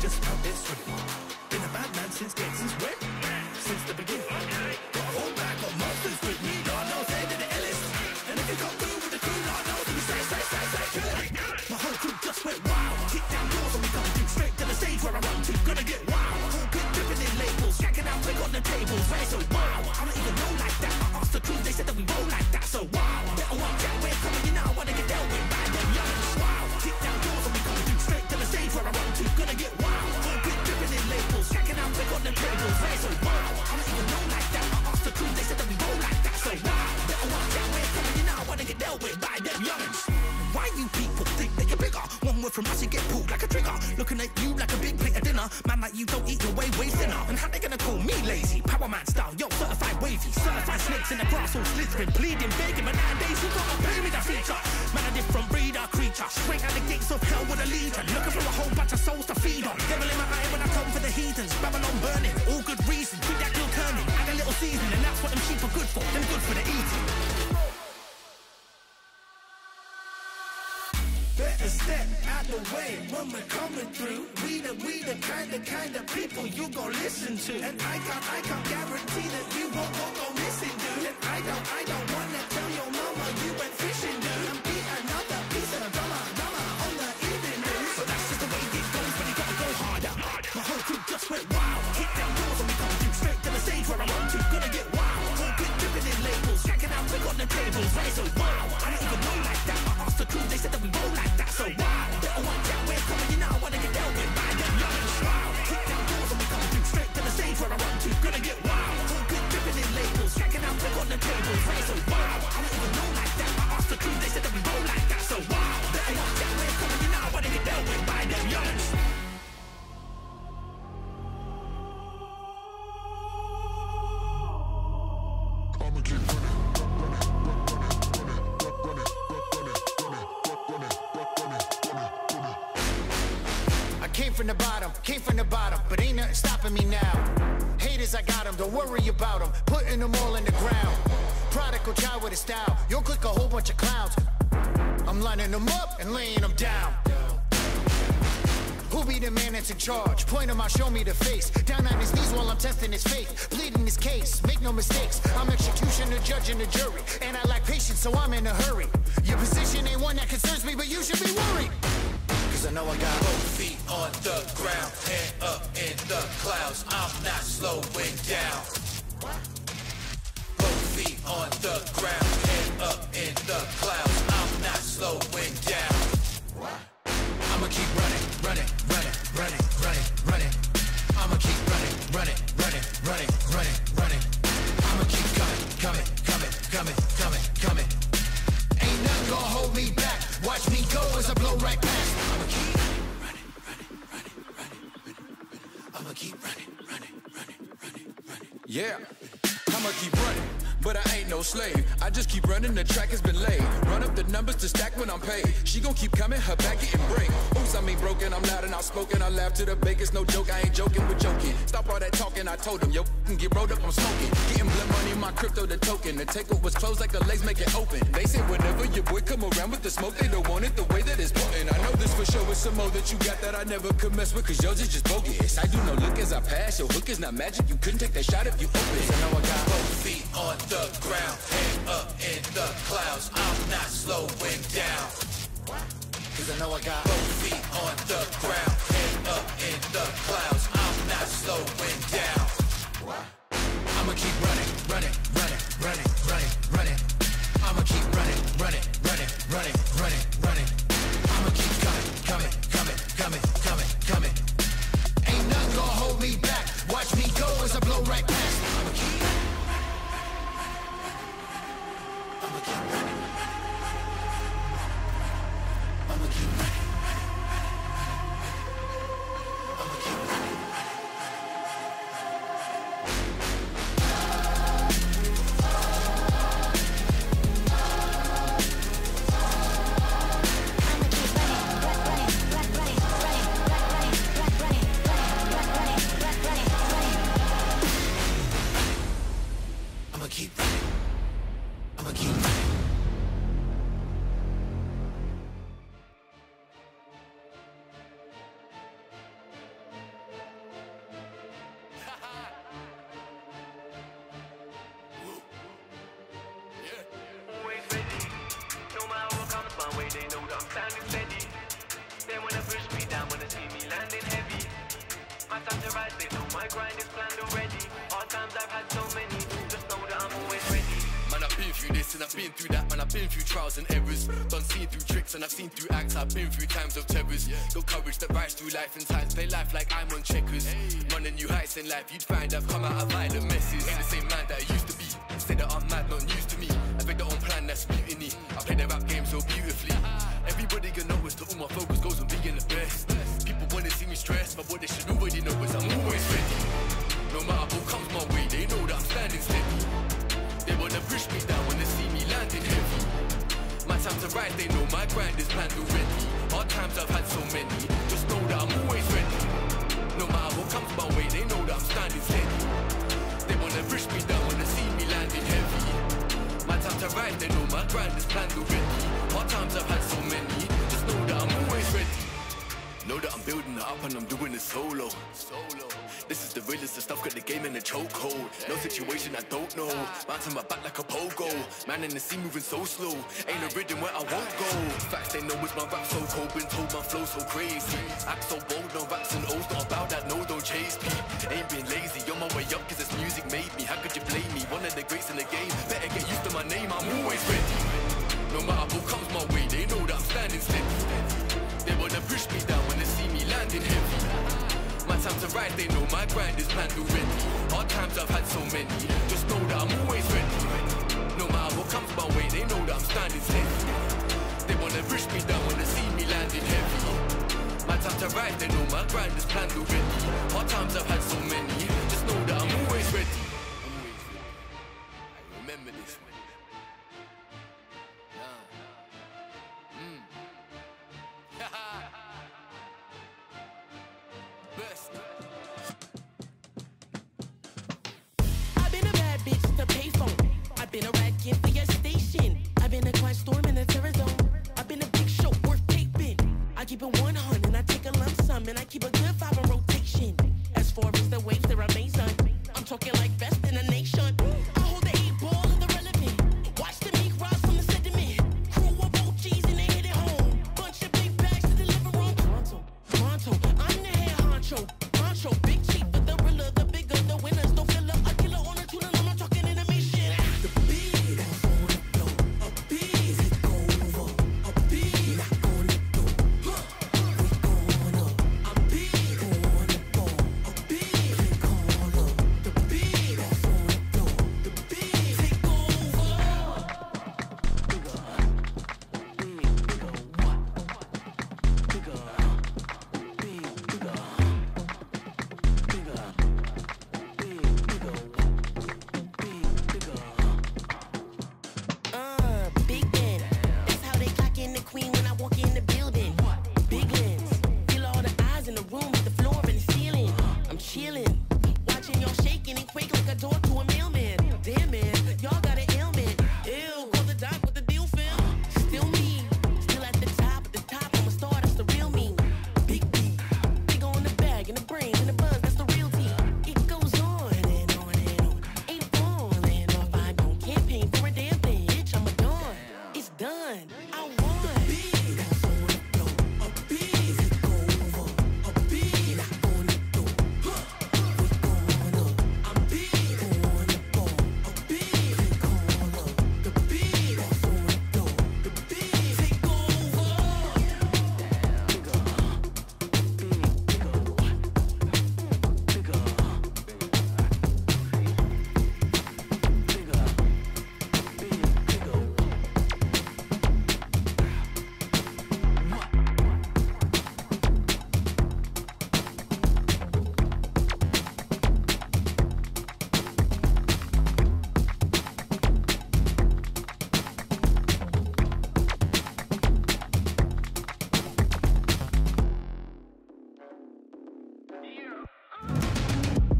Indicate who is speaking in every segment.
Speaker 1: just out there swimming. Been a bad man since when? Since the beginning. Got a whole bag of monsters with me, Lord knows they did the illest. And if you come through with the crew, Lord knows we say, kill it. My whole crew just went wild. Kick down doors and we come through straight to the stage where I run to. Gonna get wild. Whole bit dripping in labels, checking out quick on the tables. Right, so wow, I don't even know like that. I asked the crew, they said that we roll like that. So wow, better watch out, we're coming, you know I wanna get dealt with by them youngins. Wow, kick down doors and we come through straight to the stage where I run to. Gonna get wild. Whole bit dripping in labels, checking out quick on the tables. Right, so wow, I don't even know like that. I asked the crew, they said that we roll like that. So wow, better watch out, we're coming, you know I wanna get dealt with by them youngins. Why you people think that you're bigger? One word from us, you get pulled like a trigger. Looking at you like a big plate of dinner. Man like you don't eat your way thinner. And how they gonna call me lazy? Power man style, yo, certified wavy. Certified snakes in the grass, all slithering, bleeding, begging. But nowadays, who gonna pay me that feature? Man, a different breed, a creature. Straight out the gates of hell with a legion. Looking for a whole bunch of souls to feed on. Devil in my eye when I come for the heathens. Babylon burning, all good reasons. Keep that grill turning, add a little seasoning. And that's what them sheep are good for. Them good for the eating. Better step out the way when we're coming through. We the kind of people you gon' listen to. And I can't guarantee that you won't go missing, dude. And I don't wanna tell your mama you went fishing, dude. And be another piece of drama on the evening news. But that's just the way it goes, but you gotta go harder. My whole crew just went wild. Kick down doors and we come through straight to the stage where I run to. Gonna get wild. Whole bit dripping in labels, checking out quick on the tables. Right, so wow, I don't even know like that. I asked the crew, they said that we roll like that. So wow, better watch out, we're coming, you know I wanna get dealt with by them youngins. Wow, kick down doors and we come through straight to the stage where I run to. Gonna get wild, whole bit dripping in labels, checking out quick on the tables. Right, so wow, I don't even know like that. I asked the crew, they said that we roll like that. So wow, better watch out, we're coming, you know I wanna get dealt with by them youngins.
Speaker 2: I'ma keep running.
Speaker 3: Came from the bottom, but ain't nothing stopping me now. Haters, I got them, don't worry about them. Putting them all in the ground. Prodigal child with a style, you'll click a whole bunch of clowns. I'm lining them up and laying them down. Who be the man that's in charge? Point him out, show me the face. Down on his knees while I'm testing his faith. Pleading his case, make no mistakes. I'm executioner, judge, and the jury. And I lack patience, so I'm in a hurry. Your position ain't one that concerns me, but you should be worried. Cause I know I got
Speaker 4: both feet on the ground, head up in the clouds. I'm not slowing down. Both feet on the ground, head up in the clouds. I'm not slowing down. I'ma keep running. I'ma keep running. I'ma keep coming. Ain't nothing gonna hold me back. Watch me go as I blow right past. I'ma keep running. I'ma keep running.
Speaker 5: Yeah, I'ma keep running, but I ain't no slave. I just keep running, the track has been laid. Run up the numbers to stack when I'm paid. She gon' keep coming, her back getting break. Oops, I mean broken, I'm loud and outspoken. I laugh to the bake, it's no joke, I ain't joking with joking. Stop all that talking, I told him, yo, get rolled up, I'm smoking. Getting blood money, my crypto, the token. The takeover was closed like the legs make it open. They say whenever your boy come around with the smoke, they don't want it the way that it's potent. I know this for sure, it's some more that you got that I never could mess with, cause yours is just bogus. I do no look as I pass, your hook is not magic, you couldn't take that shot if you open. I know I got
Speaker 4: both feet on the ground, head up in the clouds. I'm not slowing down.
Speaker 3: Cause I know I got
Speaker 4: both feet on the ground, head up in the clouds. I'm not slowing down. I'ma keep running. I'ma keep running. I'ma keep coming. Ain't nothing gonna hold me back. Watch me go as I blow right past. I'ma keep running.
Speaker 6: my grind is planned already. Hard times I've had so many, just know that I'm always ready.
Speaker 1: Man, I've been through this and I've been through that. Man, I've been through trials and errors. Done seen through tricks and I've seen through acts. I've been through times of terrors. Got courage that rise through life and times. Play life like I'm on checkers. Running new heights in life, you'd find I've come out of violent messes. Ain't the same man that I used to be. Say that I'm mad, not news to me. I make their own plan, that's mutiny. I play the rap game so beautifully. Everybody can know is that all my focus goes on being the best. People wanna see me stressed, but what they should already know is I'm always ready. No matter what comes my way, they know that I'm standing steady. They wanna push me down when they see me landing heavy. My time to rise, they know my grind is planned already. Hard times I've had so many, just know that I'm always ready. No matter what comes my way, they know that I'm standing steady. They wanna push me down when they see me landing heavy. My time to rise, they know my grind is planned already. Hard times I've had so many, just know that I'm always ready. Know that I'm building it up and I'm doing it solo. This is the realest of stuff, got the game in a chokehold. No situation I don't know. Bouncing my back like a pogo. Man in the sea moving so slow. Ain't a rhythm where I won't go. Facts they know is my rap so cold. Been told my flow so crazy. Act so bold, no raps and O's. Not about that, no, don't chase me. Ain't been lazy, on my way up cause this music made me. How could you blame me? One of the greats in the game. Better get used to my name, I'm always ready. No matter what comes my way, they know that I'm standing steady. They wanna push me down when they see me landing heavy. My time to rise, they know my grind is planned already. Hard times I've had so many, just know that I'm always ready. No matter what comes my way, they know that I'm standing steady. They wanna push me down when they see me landing heavy. My time to rise, they know my grind is planned already. Hard times I've had so many, just know that I'm always ready. I remember this one. Best.
Speaker 7: I've been a bad bitch to pay phone. I've been a rat kid for your station. I've been a quiet storm in the terror zone. I've been a big show worth taping. I keep it 100 and I take a lump sum and I keep a good vibe in rotation. As far as the waves, they're amazing. I'm talking like best in the nation. I hold the 8 ball of the relevant. Watch the meat rise from the sediment. Crew of OGs and they hit it home. Bunch of big bags to deliver on. Pronto, I'm the head honcho. Honcho, big chief for the realer, the bigger the winners. Don't fill up a killer on a tuna. I'm talking in a mission. The beat is on the floor. A beat take over. A beat not on the door. We gonna. A beat on the ball. A beat take over. The beat is on the floor. The beat take over. Bigger. Bigger what? Bigger. Big Ben. That's how they clock in the queen when I walk in the building. Big lens. Feel all the eyes in the room, hit the floor and the ceiling. I'm chilling. Watching y'all shaking and quake like a door to a mailman. Damn man, y'all got an ailment. Ew, call the doc with the deal film. Still me. Still at the top, I'm a star, that's the real me. Big B. Big on the bag and the brain and the buzz, that's the real T. It goes on and on and on. Ain't falling off, I don't campaign for a damn thing. Bitch, I'm a dawn. It's done. I won. The beat is on the floor. A beat take over. A beat not on the door. We gonna. A beat on the ball. A beat take over. The beat is on the door. The beat take over.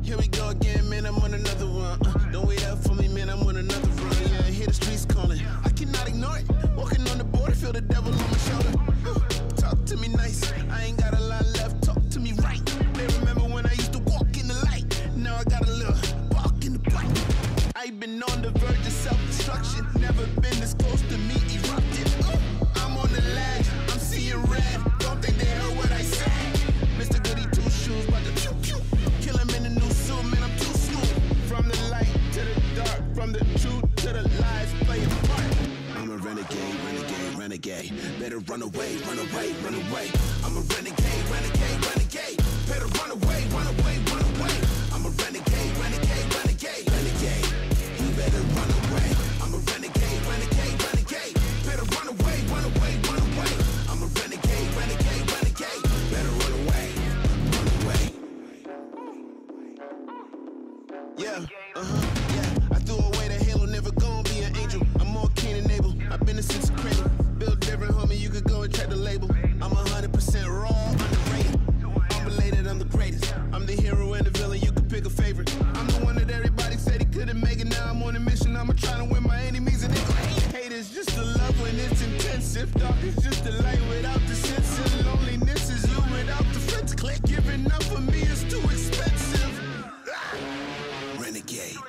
Speaker 8: Here we go again, man, I'm on another one. Don't wait up for me, man, I'm on another run. Yeah, I hear the streets calling, I cannot ignore it. Walking on the border, feel the devil on my shoulder. Talk to me nice, I ain't got a lot left, talk to me right. They remember when I used to walk in the light. Now I got a little walk in the black. I've been on the verge of self-destruction. Never been this close to me erupting. I'm on the ledge, I'm seeing red. Don't think they heard what I said. Mr. Goody Two Shoes, about to pew pew. Kill him in the new
Speaker 1: better run away, run away, run away. I'm a renegade, renegade, renegade. Better run away, run away, run away. I'm a renegade, renegade, renegade, renegade. You better run away. I'm a renegade, renegade, renegade. Better run away, run away, run away. I'm a renegade, renegade, renegade. Better run away, run away.
Speaker 8: Yeah, yeah. I threw away the halo, never gonna be an angel. I'm more keen and able. I've been a since the cradle. Built different, homie. You could go and check the label. I'm 100% raw, underrated. I'm related, I'm the greatest. I'm the hero and the villain. You can pick a favorite. I'm the one that everybody said he couldn't make it. Now I'm on a mission. I'ma try to win my enemies and they gon' hate. Hate is just the love when it's intensive. Dark is just the light without the sense. And loneliness is you without the friends. Click, giving up for me is too expensive.
Speaker 1: Renegade.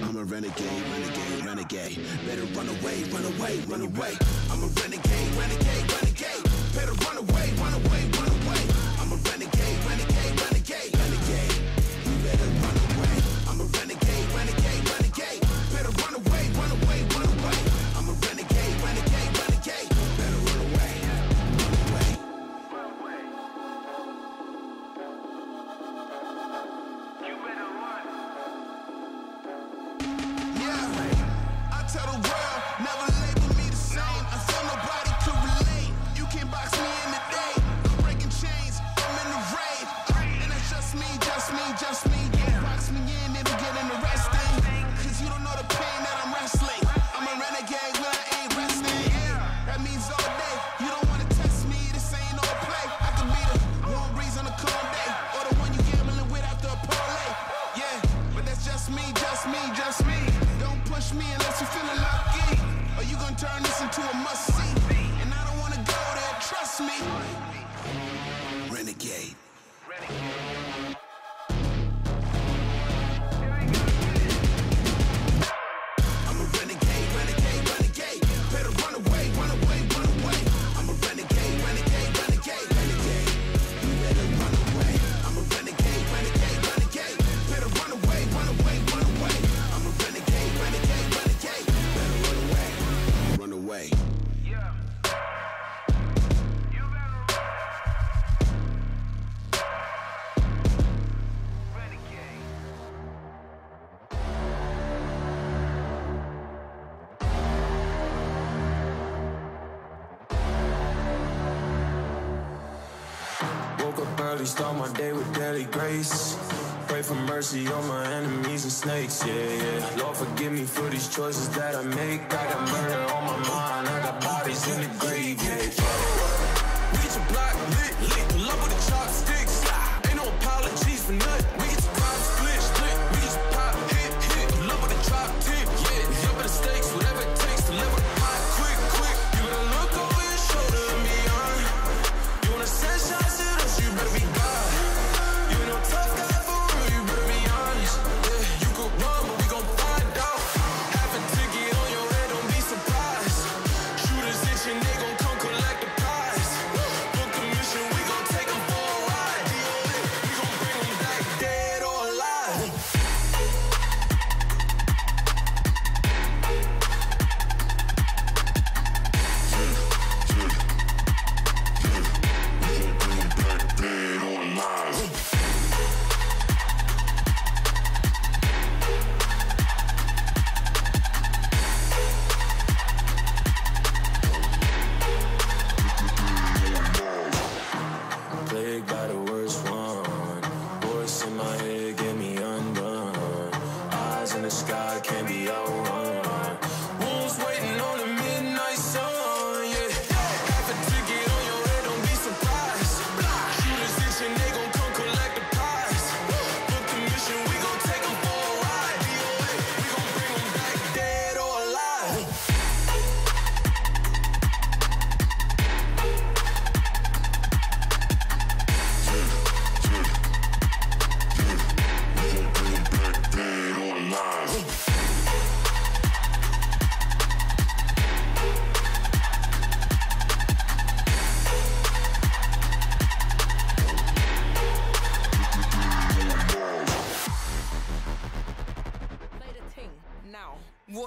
Speaker 1: I'm a renegade, renegade, renegade. Better run away, run away, run away. I'm a renegade, renegade, renegade. Better run away, run away, run away. I'm a renegade, renegade, renegade, renegade. You better run away. I'm a renegade, renegade, renegade. Better run away, run away, run away. I'm a renegade, renegade, renegade. Better run away, run away.
Speaker 6: You better run.
Speaker 8: Yeah, I tell the world, never label me the same. I feel nobody could relate. You can't box me in the day. I'm breaking chains, I'm in the raid. And that's just me, just me, just me. Don't box me in, it'll get interesting. Cause you don't know the pain that I'm wrestling. I'm a renegade when I ain't resting. That means all day. You don't wanna test me, this ain't no play. I could be the warm breeze on a cold day. Or the one you gambling with after a parlay. Yeah, but that's just me, just me, just me. Don't push me unless you're feeling lucky. Or you gon' turn this into a must-see. And I don't wanna go there, trust me.
Speaker 1: Renegade. I'm a renegade, renegade, renegade. Better run away, run away, run away. I'm a renegade, renegade, renegade, renegade. You better run away. I'm a renegade, renegade, renegade. Better run away, run away, run away. I'm a renegade, renegade, renegade. Better run away, run away.
Speaker 6: Yeah. You better run. Renegade.
Speaker 9: Woke up early, start my day with daily grace. Pray for mercy on my enemies and snakes, yeah, yeah. Lord, forgive me for these choices that I make. I got murder on my mind, I got bodies in the grave, yeah, yeah.
Speaker 5: We get your block lit, lit, pull up with the chopsticks. Ain't no apologies for nothing. We get your crime split, split. We get your pop, hit, hit. Pull up with the drop tip, yeah. Jump in the stakes, whatever it takes to level the pot quick, quick. You better look over your shoulder and be on. You wanna send shots at us, you better be God. You ain't no tough guy for real, you better be honest. Yeah, you could run, but we gon' find out. Have a ticket on your head, don't be surprised. Shooters itching, they gon' come collect the prize. Book a mission, we gon' take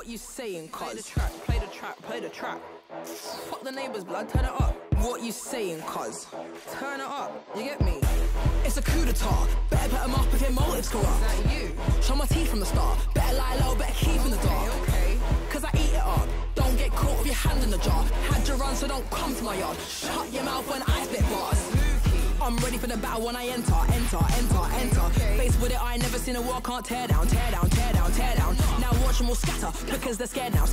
Speaker 7: you saying, cuz? Play the track, play the track, play the track. Fuck the neighbours, blood, turn it up. What you saying, cuz? Turn it up, you get me? It's a coup d'etat. Better put 'em up if your motive's corrupt. Is that you? Show my teeth from the start. Better lie low, better keep in the dark. Okay. Cause I eat it up. Don't get caught with your hand in the jar. Had your run, so don't come to my yard. Shut your mouth when I spit bars. I'm ready for the battle when I enter. Okay. Faced with it, I ain't never seen a war, can't tear down. Now watch them all scatter, because they're scared now.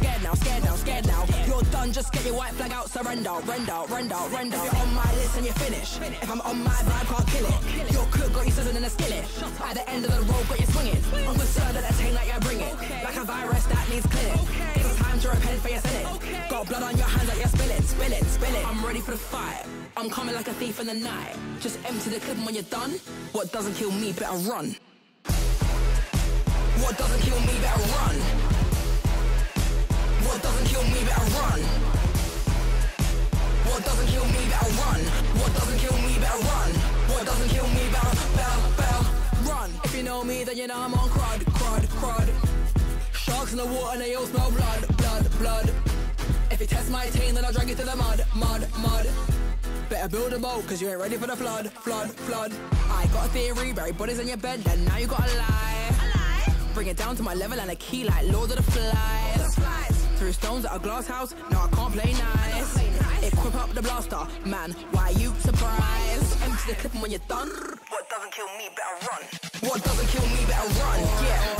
Speaker 7: You're done, just get your white flag out, surrender. If you're on my list and you're finished. If I'm on my vibe, can't kill it. Your cook got you sizzling in a skillet. At the end of the road, got you swinging. I'm concerned that that thing like you bring it. Like a virus that needs clearing. It's time to repent for your sinning. Got blood on your hands like you're spilling. I'm ready for the fight. I'm coming like a thief in the night. Just empty the clip when you're done. What doesn't kill me, better run. What doesn't kill me, better run. What doesn't kill me, better run. What doesn't kill me, better run. What doesn't kill me, better run. What doesn't kill me, better run. If you know me, then you know I'm on crud. Sharks in the water and they all smell blood. If you test my team, then I'll drag you to the mud. Better build a boat, cause you ain't ready for the flood. I got a theory, bury bodies in your bed, then now you gotta lie. Bring it down to my level and a key like Lord of the Flies. Threw stones at a glass house, no I can't play nice. Equip up the blaster, man, why you surprised? Empty the clip when you're done. What doesn't kill me, better run. What doesn't kill me, better run, yeah.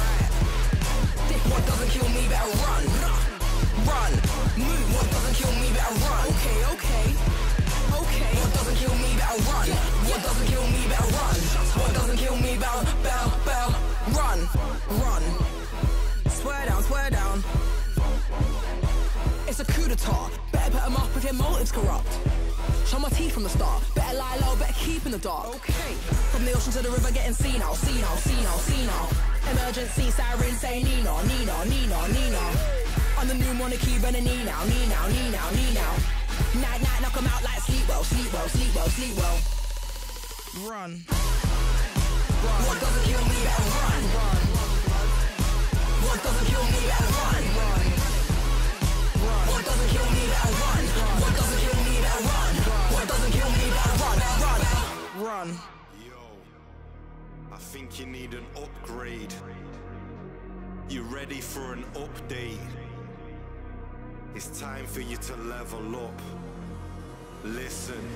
Speaker 7: What doesn't kill me, better run. Move, what doesn't kill me, better run. Okay. What doesn't kill me, better run. What doesn't kill me, better run. What doesn't kill me, better run. Swear down. It's a coup d'etat. Better put 'em up if your motive's corrupt. Show my teeth from the start. Better lie low, better keep in the dark. Okay. From the ocean to the river, getting senile. Emergency siren say Nino. I'm the new monarchy, running knee now. Night, knock 'em out like sleep well. Run. What doesn't kill me, better run. What doesn't kill me, better run. What doesn't kill me, better run. What doesn't kill me, better run. What doesn't kill me, better run.
Speaker 10: Yo, I think you need an upgrade. You ready for an update? It's time for you to level up. Listen,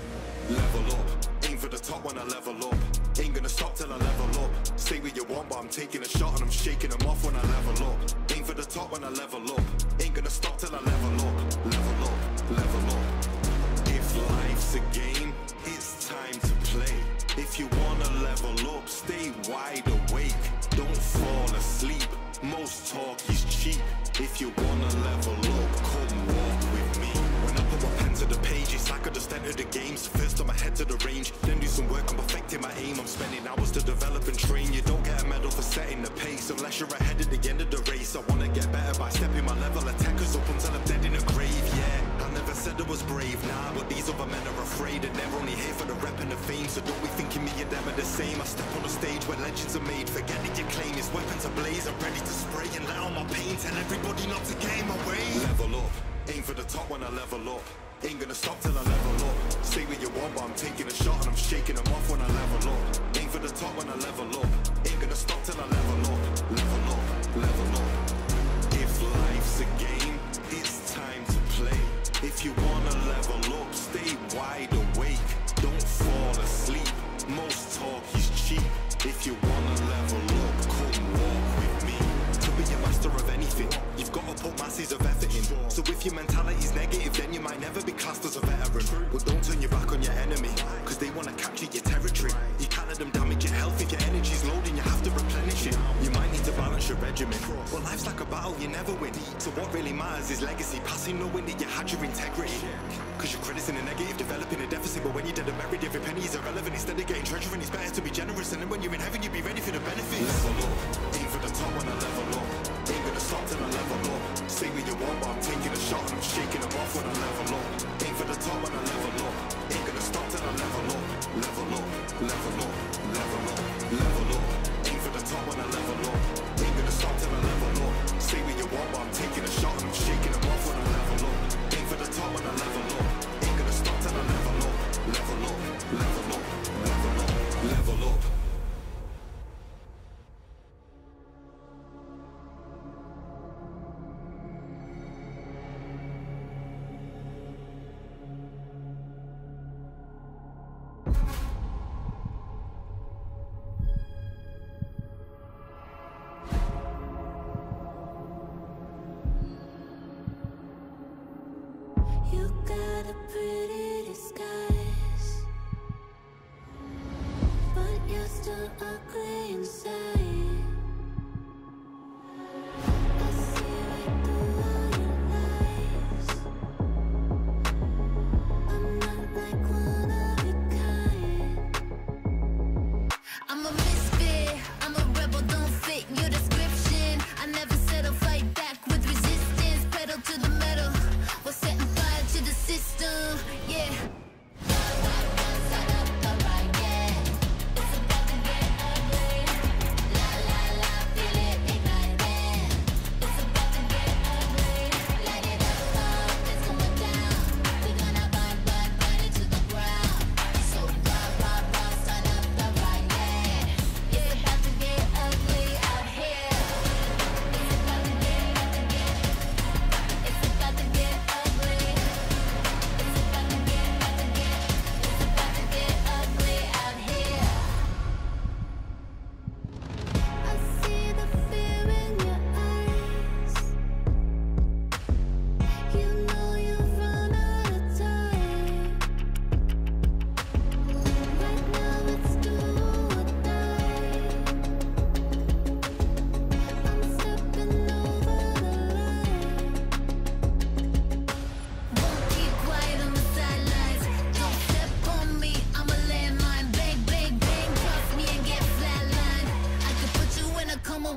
Speaker 10: level up. Aim for the top when I level up. Ain't gonna stop till I level up. Say what you want, but I'm taking a shot and I'm shaking them off when I level up. Aim for the top when I level up. Ain't gonna stop till I level up. Level up. If life's a game, it's time to play. If you wanna level up, stay wide awake. Don't fall asleep. Most talk is cheap. If you wanna level up, come walk with me. When I put my pen to the page, it's like I just entered the game. So first I'm ahead to the range, then do some work on perfecting my aim. I'm spending hours to develop and train. You don't get a medal for setting the pace unless you're ahead at the end of the race. I wanna get better by stepping my level. Attackers up until I'm dead in a grave, yeah. I never said I was brave, nah, but these other men are afraid. And they're only here for the rep and the fame. So don't be thinking me and them are the same. I step on a stage where legends are made. Forget that your claim is weapons ablaze. I'm ready to spray and let all my pain. Tell everybody not to get in my way. Level up, aim for the top when I level up. Ain't gonna stop till I level up. Say what you want, but I'm taking a shot and I'm shaking them off when I level up. Aim for the top when I level up. Ain't gonna stop till I level up. Level up. If life's a game, it's time to play. If you wanna level up, stay wide awake. Don't fall asleep. Most talk is cheap. If you wanna level up, come walk with me. To be a master of anything, you've got to put masses of effort in. So if your mentality's negative, then you might never be classed as a veteran. But don't turn your back on your enemy, cause they wanna capture your territory. You can't let them damage your health. If your energy's low, then you have to replenish it. You might need to balance your regimen. But life's like a battle, you never win. So what really matters is legacy, passing knowing that you had your integrity. Cause your credit's in a negative, developing a deficit. But when you're dead and buried, every penny is irrelevant. Instead of getting treasure, and it's better to be generous. And then when you're in heaven, you'll be ready for the benefits. Level up, aim for the top when I level up. Ain't gonna stop till I level up. Say what you want, but I'm taking a shot and I'm shaking them off when I level up. Aim for the top when I level up. Ain't gonna stop till I level up. Level up. Aim for the top when I level up. Ain't gonna stop till I level up. Say what you want, but I'm taking a shot.
Speaker 11: so ugly inside. I see right through all your lies. I'm not like one of a kind. I'm a misfit, I'm a rebel, don't fit your description. I never settle, fight back with resistance. Pedal to the metal, we're setting fire to the system, yeah.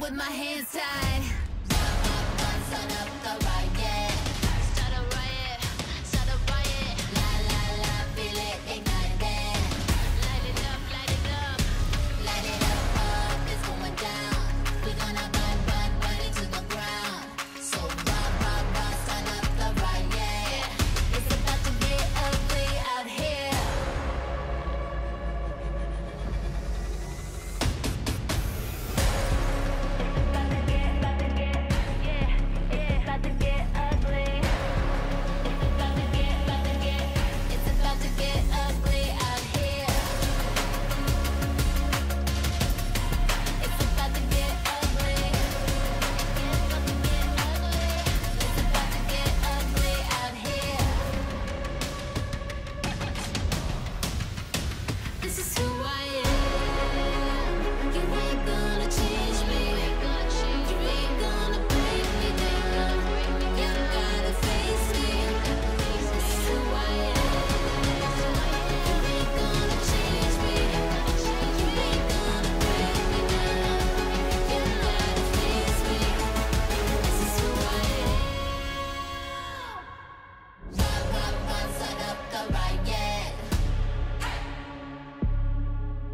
Speaker 11: With my hands tied. Start up the riot. Start a riot. Start a riot. La la la, feel it ignited. Light it up, light it up. Light it up, it's going down. We gonna burn it to the ground. So rah, start up the riot. It's about to get ugly out here. This is who I am. You ain't gonna change me. You ain't gonna break me down. You gotta face me. This is who I am. You ain't gonna change me. You ain't gonna break me down. You gotta face me. This is who I am. Run, set up the riot.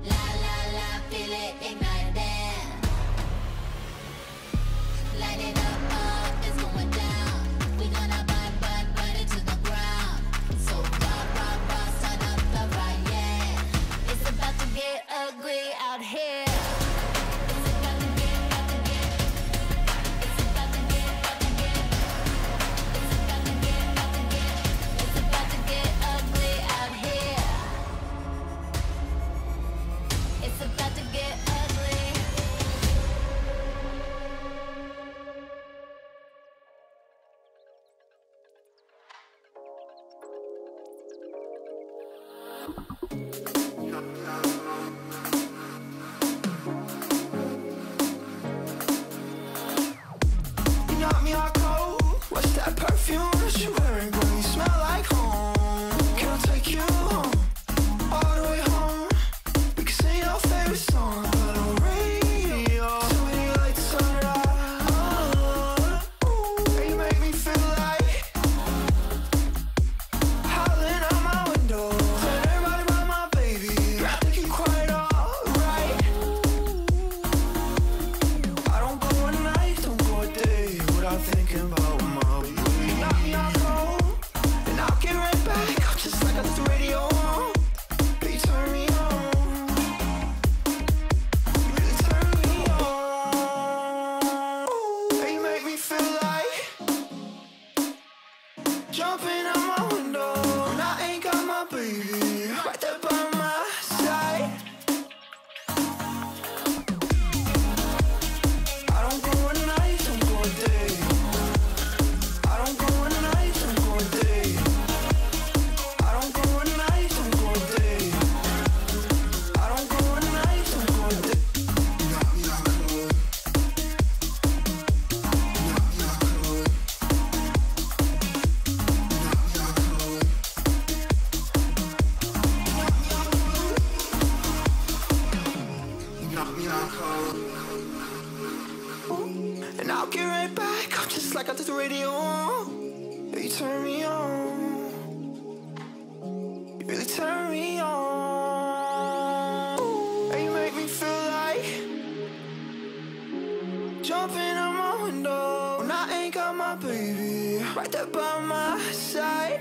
Speaker 11: La la la, feel it ignited. Light it up, it's going down. We gonna burn it to the ground. So rah, start up the riot. It's about to get ugly out here. It's about to get ugly out here. It's about to get ugly.
Speaker 8: knock me out cold. And I'll get right back up just like I did the radio. You turn me on. You really turn me on. And you make me feel like jumping out my window when I ain't got my baby right there by my side.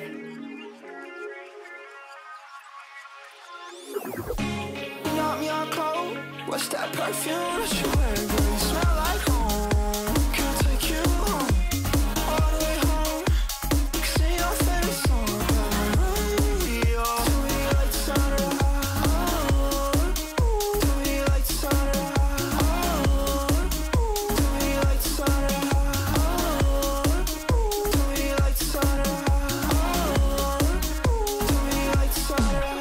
Speaker 8: You knock me out cold. What's that perfume that you wear, girl? You smell like home. Can I take you home? All the way home. You can sing your favorite song. Tell me you like the sound of Tell me you like the sound of Tell me you like the sound of Tell me you like the sound of Tell me you like the sound of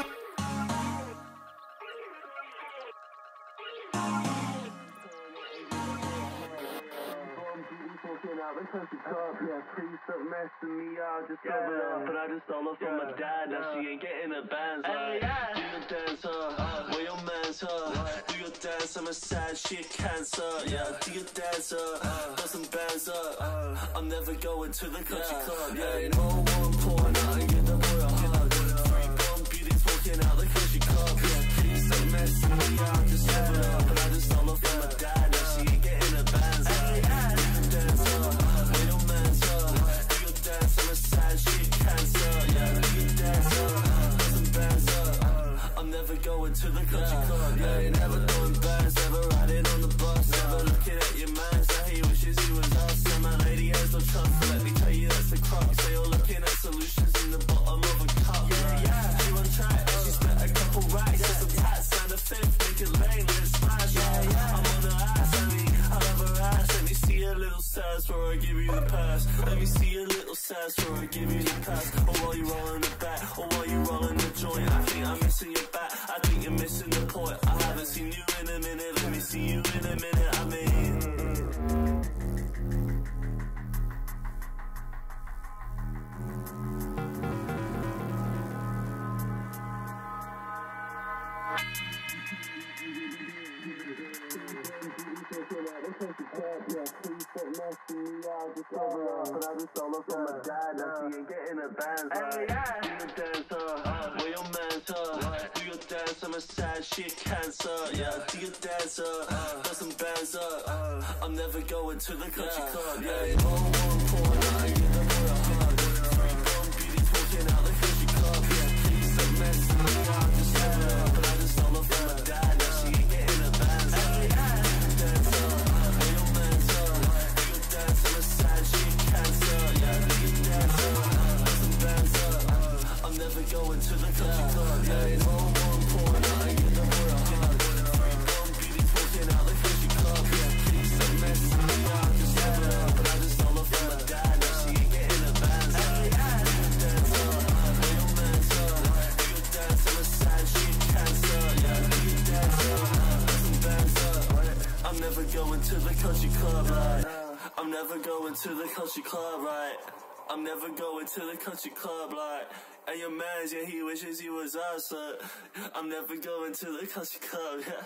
Speaker 6: Yeah, please stop messing me up. Just cover it up, and I just stole off from my dad. Now she ain't getting a bands. Do your dance, where your man's do your dance, I'm a sad shit cancer. Yeah, do your dance, got some bands I'm never going to the country club. Yeah, no one pouring out and get the boy a hug. 3 blonde beauties walking out the country club. Yeah, please stop messing me up. Just cover it up, and I just stole off from my dad. Now she ain't getting a bands. Do your dance, where your man's do your dance, I'm a sad shit cancer. Yeah, do your dance, got some bands I'm never going to the country club. Yeah, you never doing bands, never riding on the bus, never looking at your man. So he wishes he was us. And my lady has no trust. So let me tell you that's the crux. So you're looking at solutions in the bottom of a cup. Yeah, she on track, she spent a couple racks, just some tats and a fifth, make it lane, let's smash. I'm on her ass, I mean, I love her ass. Let me see a little sass before I give you the pass. Let me see a little sass before I give you the pass. Or while you rolling the back, or while you rolling the joint. I think I'm missing your back, I think you're missing the point. I haven't seen you in a minute, let me see you in a minute, I mean. Just cover up, but I just stole off from my dad. Now she ain't getting a bands. Do your dance, where your man's do your dance, I'm a sad shit cancer. Yeah, do your dance, got some bands I'm never going to the country club. Yeah, no one pouring out and get the boy a hug. 3 blonde beauties walking out the country club. Yeah, please stop messing me up. Just cover up, but I just stole off from my dad. Now she ain't getting a bands. Do your dance, where your man's do your dance, I'm a sad shit cancer. Yeah, do your dance, got some bands I'm never going to the country club. Yeah, no one pouring out and get the boy a hug. 3 blonde beauties walking out the country club. Yeah, please stop messing me up. Just cover it up, but I just stole off from my dad. Now she ain't getting a bands. Do your dance, where your man's do your dance, I'm a sad shit cancer. Yeah, do your dance, got some bands I'm never going to the country club, right? I'm never going to the country club, right? I'm never going to the country club, like. And your man's, yeah, he wishes he was us, I'm never going to the country club, yeah.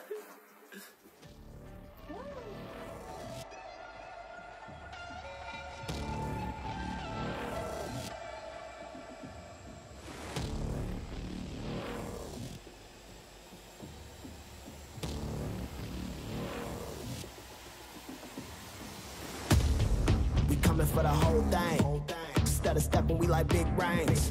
Speaker 3: Coming for the whole thing. Instead of stepping, we like big rings.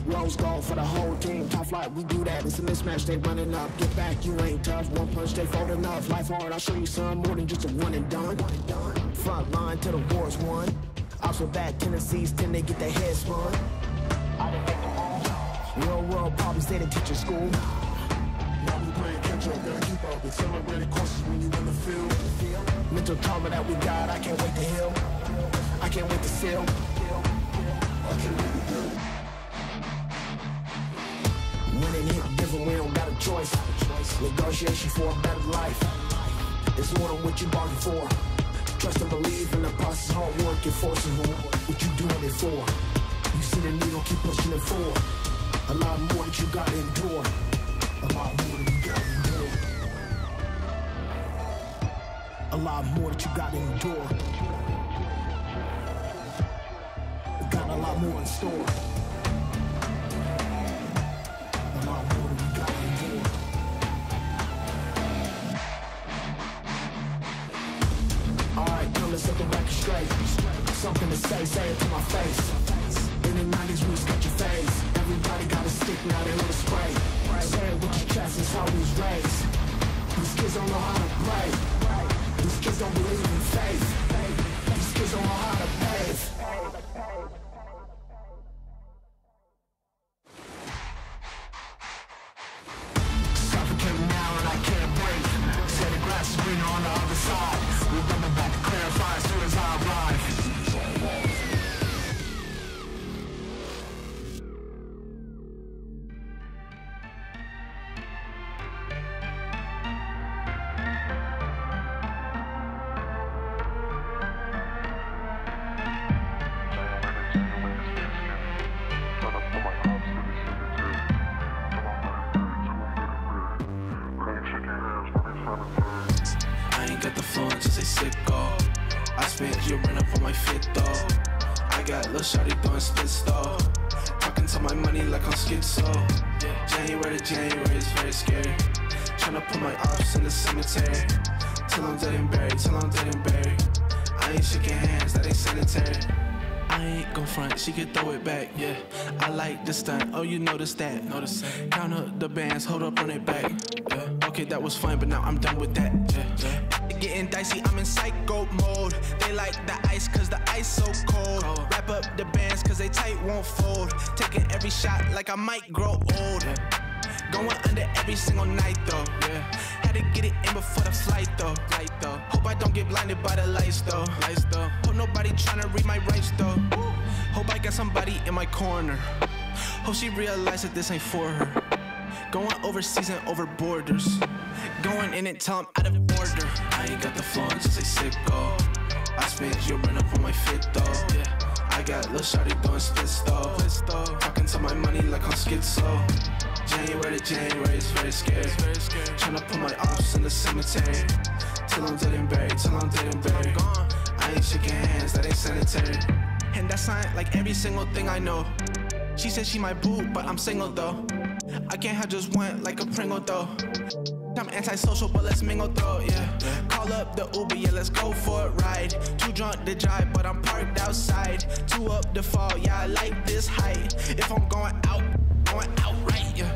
Speaker 3: Rose gold for the whole team. Top flight, we do that. It's a mismatch, they running up. Get back, you ain't tough. One punch, they fold enough. Life hard, I'll show you some more than just a one and done. Front line till the war's won. Also bad tendencies tend to get their heads spun. Real world problems they didn't teach in school.
Speaker 2: Now we playing catch up, gotta keep up. It's celebrating courses when you in the field.
Speaker 3: Mental trauma that we got, I can't wait to heal. I can't wait to seal.
Speaker 2: I can't wait to do.
Speaker 3: Winning hit different, we don't got a choice. Negotiation for a better life. It's more than what you bargained for. Trust and believe in the process, hard work, and forcing what you doing it for. You see the needle, keep pushing it forward. A lot more that you gotta endure. A lot more than you gotta endure. A lot more that you gotta endure. Got a lot more in store. A lot more that we gotta endure. Alright, now let's set the record straight. Something to say it to my face. In the 90s, we sketch your face. Everybody got a stick, now they want to spray. Say it with your chest, it's how we was raised. These kids don't know how to pray. These kids don't believe in faith. These kids don't know how to pave. Suffocating now and I can't breathe. Say the grass is greener on the other side. We're coming back to clarify as soon as I arrive.
Speaker 12: Shawty throwing splits though. Talking to my money like I'm schizo. January to January is very scary. Tryna put my ops in the cemetery. Till I'm dead and buried, till I'm dead and buried. I ain't shaking hands, that ain't sanitary. I ain't gon' front, she can throw it back, yeah. I like the stunt, oh you notice that. Count up the bands, hold up on it back, yeah. Okay, that was fun, but now I'm done with that, yeah. Getting dicey, I'm in psycho mode. They like the ice cause the ice so cold. Wrap up the bands cause they tight won't fold. Taking every shot like I might grow old. Going under every single night though. Had to get it in before the flight though. Hope I don't get blinded by the lights though. Hope nobody tryna read my rights though. Hope I got somebody in my corner. Hope she realized that this ain't for her. Going overseas and over borders. Going in and tell I'm out of order. I ain't got the flow, just a sicko. I spent your rent up on my fit though. I got lil' shawty throwing splits though. Talking to my money like I'm schizo. January to January is very scary. Tryna put my ops in the cemetery. Till I'm dead and buried, till I'm dead and buried. I ain't shaking hands, that ain't sanitary. And that's not like every single thing I know. She said she my boo, but I'm single though. I can't have just one like a Pringle though. I'm antisocial, but let's mingle though, yeah. Call up the Uber, yeah, let's go for a ride. Too drunk to drive, but I'm parked outside. 2 up the fall, yeah, I like this height. If I'm going out right, yeah.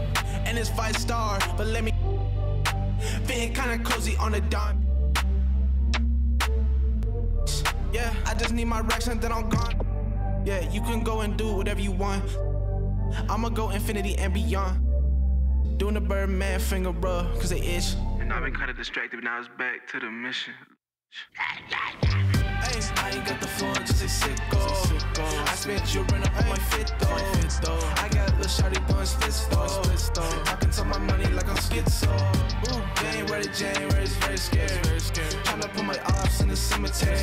Speaker 12: And it's 5-star, but let me fitting kinda cozy on the dime. Yeah, I just need my racks and then I'm gone. Yeah, you can go and do whatever you want. I'ma go infinity and beyond. Doing the Birdman finger rub, cause they itch. And I've been kinda distracted, but now it's back to the mission. Hey, I ain't got the floor, just a sicko. I spent your rent up on my fit though. I got lil' shawty throwing splits though. Talking to my money like I'm schizo. January to January is very scary. Tryna put my ops in the cemetery.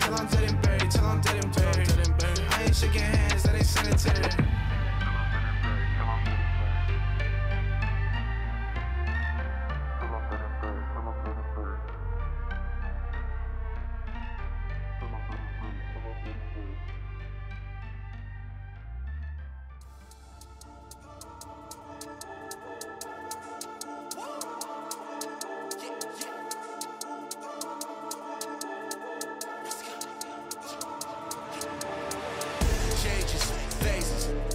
Speaker 12: Till I'm dead and buried, till I'm dead and buried. I ain't shaking hands, that ain't sanitary.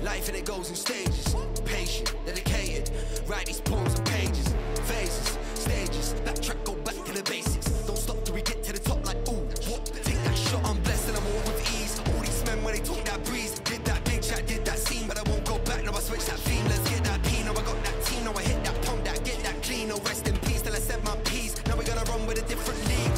Speaker 13: Life and it goes in stages. Patient, dedicated. Write these poems on pages. Phases, stages. Backtrack, go back to the basics. Don't stop till we get to the top like ooh, what? Take that shot, I'm blessed and I'm all with ease. All these men when they talk that breeze. Did that big chat, did that scene, but I won't go back. Now I switch that theme. Let's get that P. Now I got that team. Now I hit that pump, that get that clean. No rest in peace till I said my piece. Now we gonna run with a different league.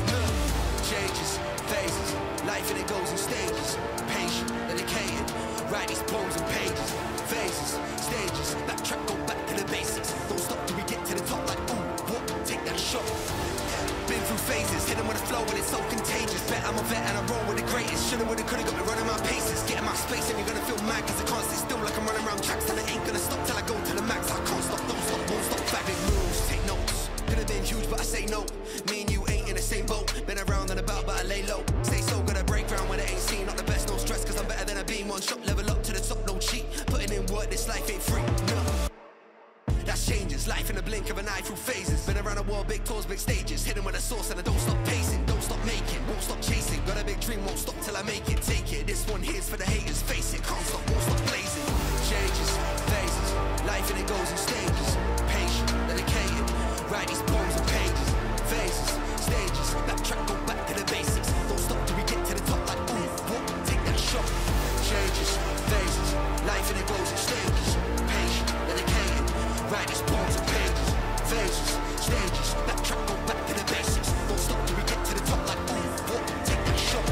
Speaker 13: Changes, phases. Life and it goes in stages. Patient, dedicated. Write these poems on pages, phases, stages. Backtrack, go back to the basics. Don't stop till we get to the top like ooh, what? Take that shot. Been through phases, hit them with a flow and it's so contagious. Bet I'm a vet and I roll with the greatest. Shoulda, woulda, coulda got me running my paces. Getting my space and you're gonna feel mad cause I can't sit still like I'm running around tracks. And I ain't gonna stop till I go to the max. I can't stop, don't stop, won't stop. Back big moves, take notes. Could've been huge but I say no. Me and you ain't in in the same boat. Been around and about, but I lay low. Stay so good, I break ground when it ain't seen. Not the best, no stress, cause I'm better than I been. One shot, level up to the top, no cheat. Putting in work, this life ain't free, no. That's changes, life in the blink of an eye through phases. Been around the world, big tours, big stages. Hidden with a source and I don't stop pacing. Don't stop making, won't stop chasing. Got a big dream, won't stop till I make it. Take it, this one here's for the haters. Face it, can't stop, won't stop blazing. Changes, phases, life and it goes in stages. Patient, dedicated, write these poems and pages. Phases, stages, backtrack, go back to the basics. Don't stop till we get to the top like ooh, what, take that shot. Changes, phases, life and it goes in stages. Patient, dedicated, write these poems and pages. Phases, stages, backtrack, go back to the basics. Don't stop till we get to the top like ooh, what, take that shot.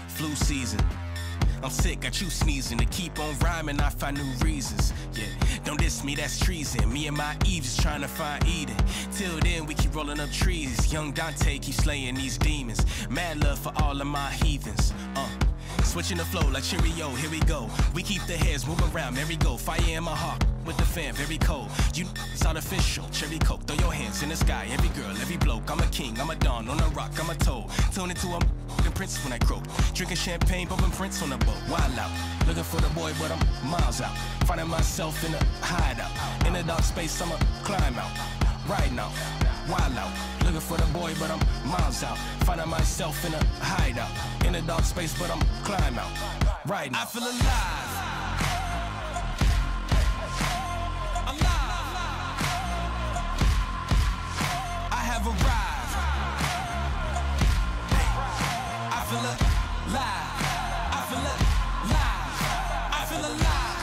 Speaker 14: Flu season, I'm sick, got you sneezing. To keep on rhyming, I find new reasons. Yeah, don't diss me, that's treason. Me and my Eve just trying to find Eden. Till then, we keep rolling up trees. Young Dante keep slaying these demons. Mad love for all of my heathens. Switching the flow like Cheerio, here we go. We keep the heads moving around, merry go. Fire in my heart, with the fan, very cold. You it's artificial, cherry coke. Throw your hands in the sky, every girl, every bloke. I'm a king, I'm a dawn, on a rock, I'm a toad. Tune into a princess when I croak. Drinking champagne, bumping Prince on the boat. Wild out, looking for the boy, but I'm miles out. Finding myself in a hideout. In a dark space, I'ma climb out. Right now, wild out. Looking for the boy, but I'm miles out. Finding myself in a hideout. In a dark space, but I'm climb out. Right now. I feel alive. I have arrived. I feel alive. I feel alive. I feel alive.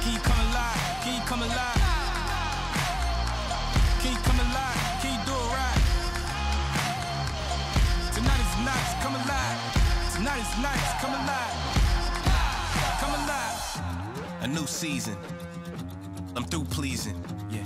Speaker 14: Can you come alive? Can you come alive? Can you come alive? Can you do it right? Tonight is nice, come alive. Tonight is nice, come alive. Come alive. A new season. I'm through pleasing, yeah.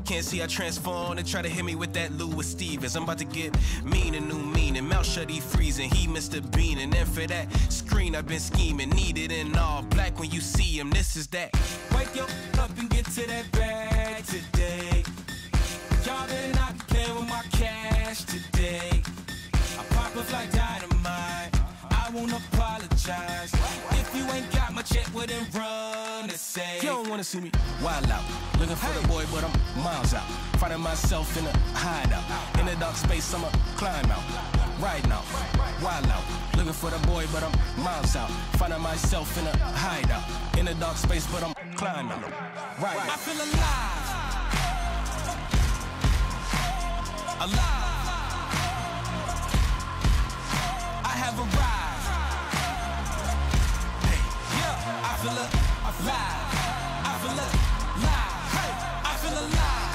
Speaker 14: Can't see I transform and try to hit me with that Louis Stevens. I'm about to get mean and new meaning. Mouth shut, he freezing, he Mr. Bean. And then for that screen I've been scheming. Needed in all black when you see him, this is that. Wake your up and get to that bag today. Y'all better not be playing with my cash today. I pop up like dynamite, I won't apologize. If you ain't got my check, well then run to say. You don't wanna see me wild out. Looking for the boy, but I'm miles out. Finding myself in a hideout. In a dark space, I'ma climb out. Right now, wild out. Looking for the boy, but I'm miles out. Finding myself in a hideout. In a dark space, but I'm climbing out. Right now. I feel alive. Alive. I have arrived. Hey, yeah. I feel alive. I feel alive. Hey, I feel alive.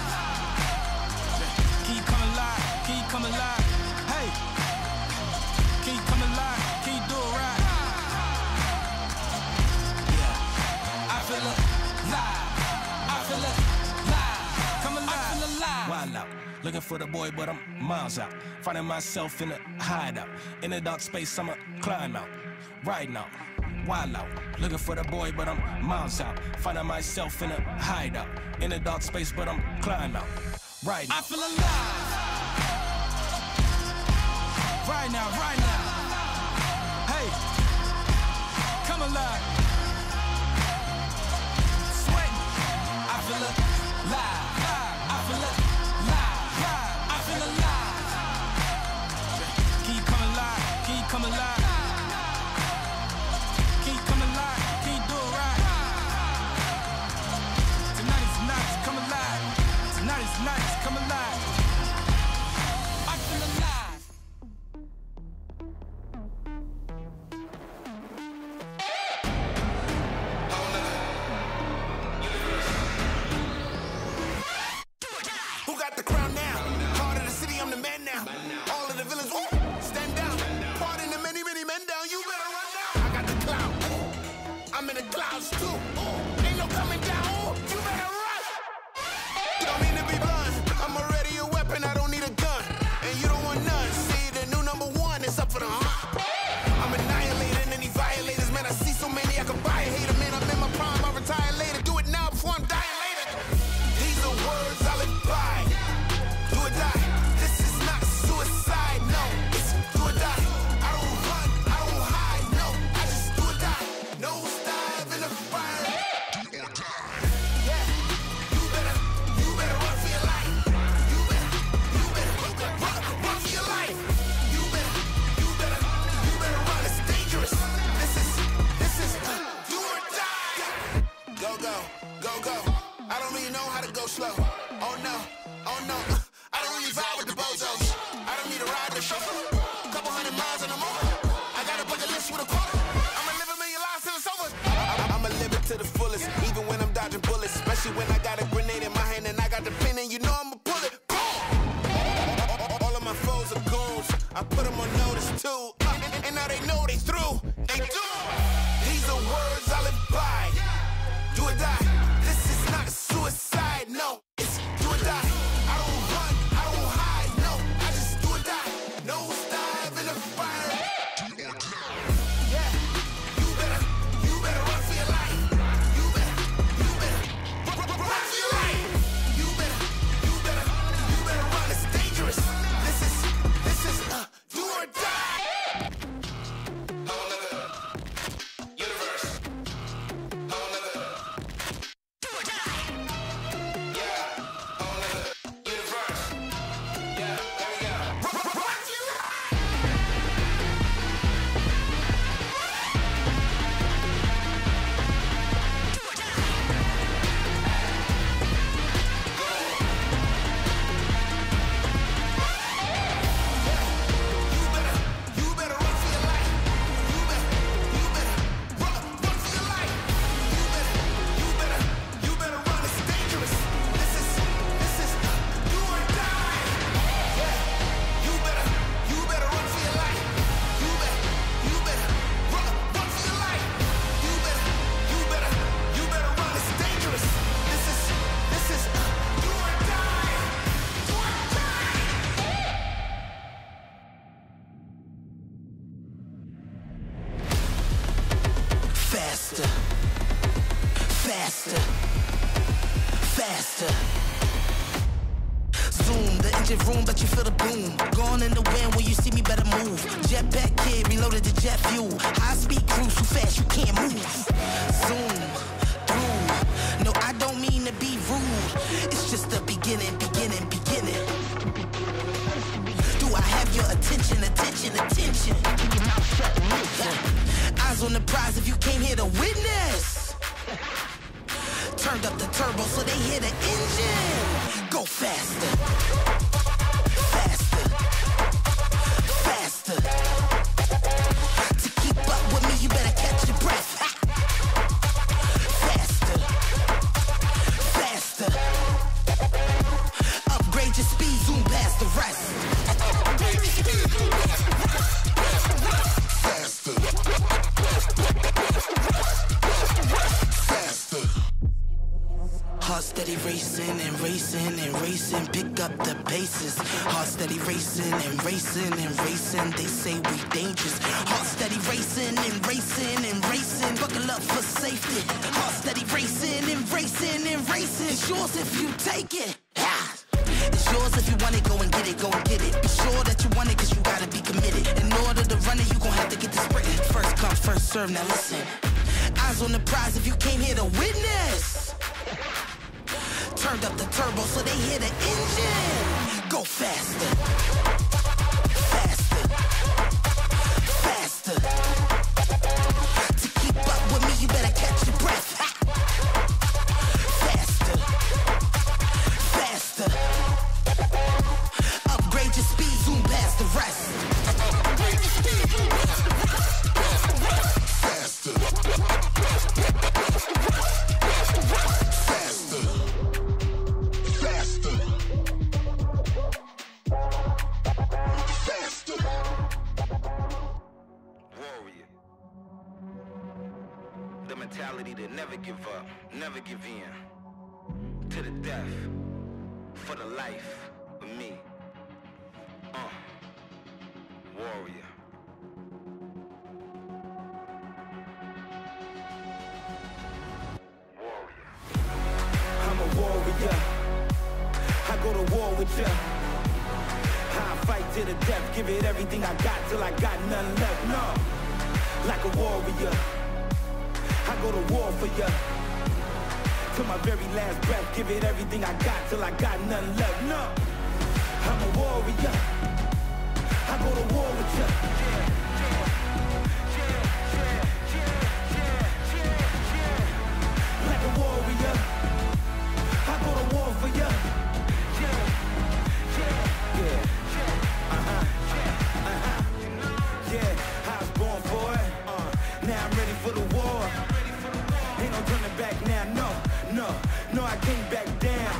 Speaker 14: Can you come alive? Can you come alive? Hey, can you come alive? Can you do it right? Yeah. I feel alive. I feel alive. Come alive. I feel alive. Wild out. Looking for the boy, but I'm miles out. Finding myself in a hideout. In a dark space, I'ma climb out. Right now, wild out. Looking for the boy, but I'm miles out. Finding myself in a hideout. In a dark space, but I'm climb out. Right now. I feel alive. Right now, right now. Hey, come alive. Sweating. I feel alive. I feel alive. Come alive. Can you come alive? Can you do it right? Tonight is nice, come alive. Tonight is nice, come alive. I feel alive.
Speaker 13: Who got the crown now? Heart of the city, I'm the man now. All of the villains, woo, stand down. Pardon the many, many men down. You better run now. I got the cloud. I'm in the clouds too. Ain't no coming down. You better run. Don't mean to be blunt. I'm already a weapon. I don't need a gun. And you don't want none. See, the new #1 is up for the hunt. I'm annihilating any violators. Man, I see so many I can buy a hater. Man, I'm in my prime. I retire later. Do it
Speaker 8: go. I don't really know how to go slow. Oh no, I don't really vibe with the bozos. I don't need a ride to show. Couple hundred miles and I'm over. I got a bucket list with a quarter. I'ma live a million lives till it's over. I'ma live it to the fullest, even when I'm dodging bullets. Especially when I got a grenade in my hand and I got the pin and you know I'ma pull it. Boom! All of my foes are goons. I put them on notice too. And now they know they through. They do. These are words I live by. Do or die. This is not suicide, no. It's do or die. I don't run, I don't hide, no. I just do or die. Nose dive in the fire. Yeah. You better run for your life. You better run for your life. You better run. It's dangerous. This is do or die. Faster. Zoom, the engine room, but you feel the boom. Gone in the wind, when you see me better move. Jetpack kid, reloaded the jet fuel. High speed cruise, too fast, you can't move. Zoom, through. No, I don't mean to be rude. It's just the beginning. Do I have your attention? Eyes on the prize if you came here to witness. Turned up the turbo so they hear the engine. Go faster. To keep up with me, you better catch your breath. Faster. Upgrade your speed, zoom past the rest. Heart steady racing, pick up the paces. Heart steady racing. They say we dangerous. Heart steady racing, buckle up for safety. Heart steady racing. It's yours if you take it. It's yours if you want it, go and get it. Be sure that you want it, cause you gotta be committed. In order to run it, you gon' have to get the sprinting. First come, first serve, now listen. Eyes on the prize if you came here to witness. Turned up the turbo so they hear the engine. Go faster. To keep up with me, you better catch your breath. Faster. Upgrade your speed, zoom past the rest. The mentality to never give up, never give in. To the death, for the life of me. Warrior.
Speaker 1: I'm a warrior. I go to war with ya. I fight to the death, give it everything I got till I got none left. No, like a warrior. I go to war for ya. Till my very last breath, give it everything I got till I got none left. No, I'm a warrior. I go to war with ya. Like a warrior. No, I can't back down.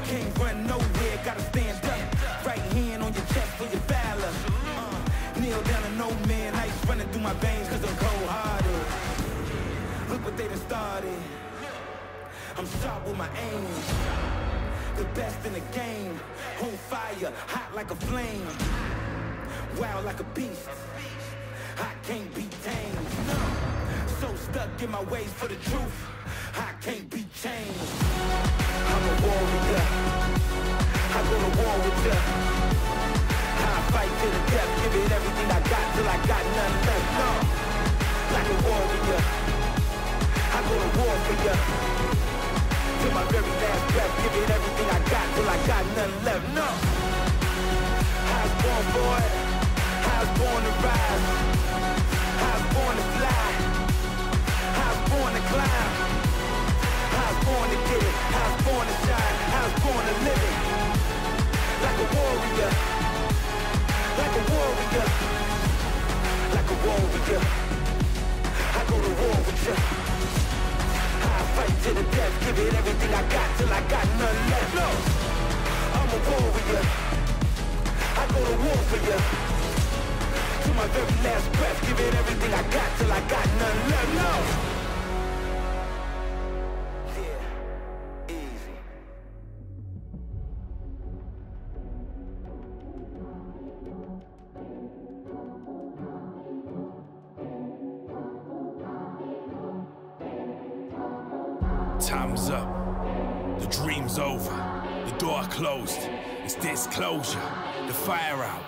Speaker 1: Can't run nowhere, gotta stand up. Right hand on your chest for your valor. Kneel down to no man, ice running through my veins cause I'm cold-hearted. Look what they done started. I'm sharp with my aim. The best in the game. On fire, hot like a flame. Wild like a beast. I can't be tamed. So stuck in my ways for the truth. I can't be changed. I'm a warrior. I go to war with ya. I fight to the death, give it everything I got till I got nothing left. No, like a warrior. I go to war for ya. Till my very last breath, give it everything I got till I got nothing left. No, I was born for it. I was born to rise. I was born to fly. I was born to climb. I was born to get it. I was born to shine. I was born to live it. Like a warrior. Like a warrior. Like a warrior. I go to war with ya. I fight to the death, give it everything I got till I got nothing left. No, I'm a warrior. I go to war for ya. To my very last breath, give it everything I got till I got nothing left. No. Yeah, easy.
Speaker 14: Time's up, the dream's over, the door closed, it's disclosure, the fire out,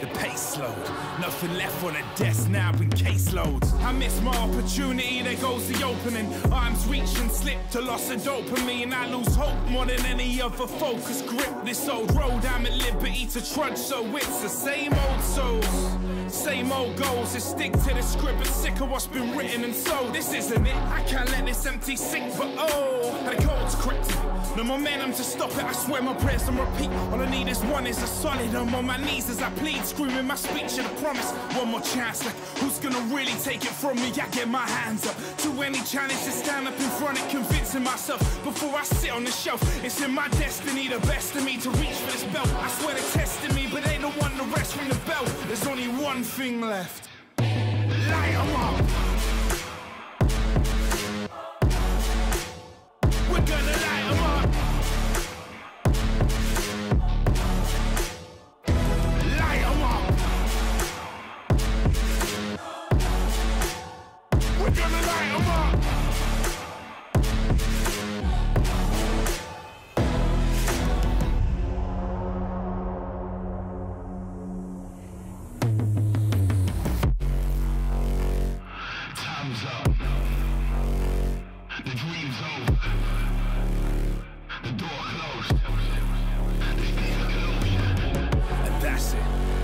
Speaker 14: the pace slowed, nothing left on the desk now in caseloads. I miss my opportunity, there goes the opening, arms reach and slip to loss of dopamine. I lose hope more than any other focus grip this old road, I'm at liberty to trudge, so it's the same old souls. Same old goals, just stick to the script, but sick of what's been written and sold. This isn't it, I can't let this empty sink, but oh, the code's cryptic. No momentum to stop it, I swear my prayers on repeat. All I need is one, is a solid. I'm on my knees as I plead, screaming my speech and a promise. One more chance, like who's gonna really take it from me? I get my hands up to any challenge to stand up in front of, convincing myself before I sit on the shelf. It's in my destiny, the best of me to reach for this belt. I swear they're testing me, but they don't want the rest from the belt. There's only one thing left. Light 'em up. We're gonna light 'em up. Light 'em up. We're gonna light 'em up.
Speaker 1: Time's up. The dream's over. The door closed.
Speaker 14: And that's it.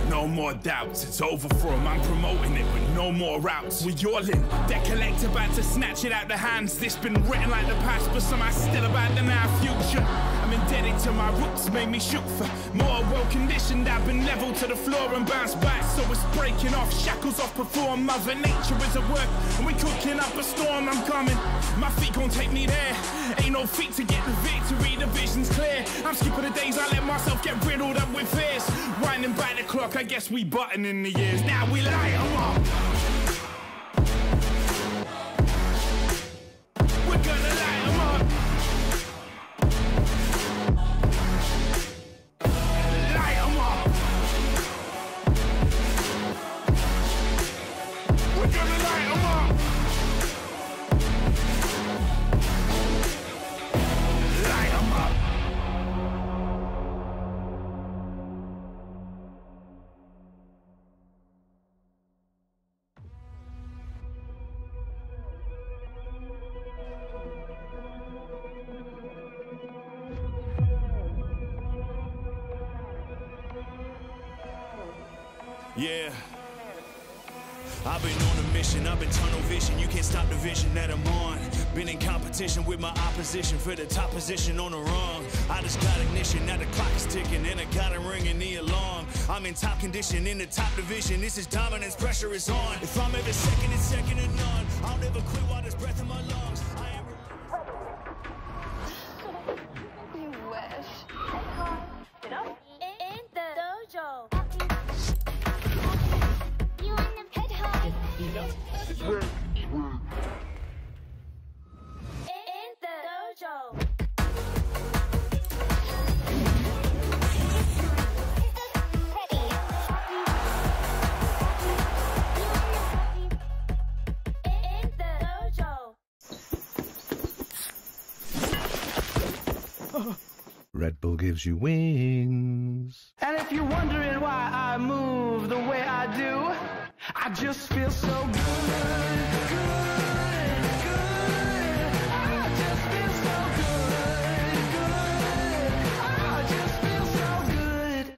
Speaker 14: No more doubts, it's over for 'em. I'm promoting it with no more routes. We all in, debt collector about to snatch it out the hands. This been written like the past, but somehow still about the now future. I'm indebted to my roots, made me shoot for more. Well conditioned, I've been leveled to the floor and bounced back. So it's breaking off, shackles off, perform. Mother Nature is at work, and we cooking up a storm. I'm coming, my feet gon' take me there. Ain't no feet to get the victory, the vision's clear. I'm skipping the days I let myself get riddled up with fears. Winding back the clock, I guess we buttoning the years. Now we light 'em up. We're gonna light 'em up. Light 'em up. We're gonna light 'em up. Light 'em up.
Speaker 10: Yeah. I've been on a mission, I've been tunnel vision. You can't stop the vision that I'm on. Been in competition with my opposition for the top position on the rung. I just got ignition, now the clock is ticking, and I got it ringing the alarm. I'm in top condition, in the top division. This is dominance, pressure is on. If I'm ever second, it's second to none. I'll never quit while there's breath in my lungs. I am
Speaker 15: Red Bull gives you wings.
Speaker 1: And if you're wondering why I move the way I do, I just feel so good, good. I just feel so good, good. I just feel so good.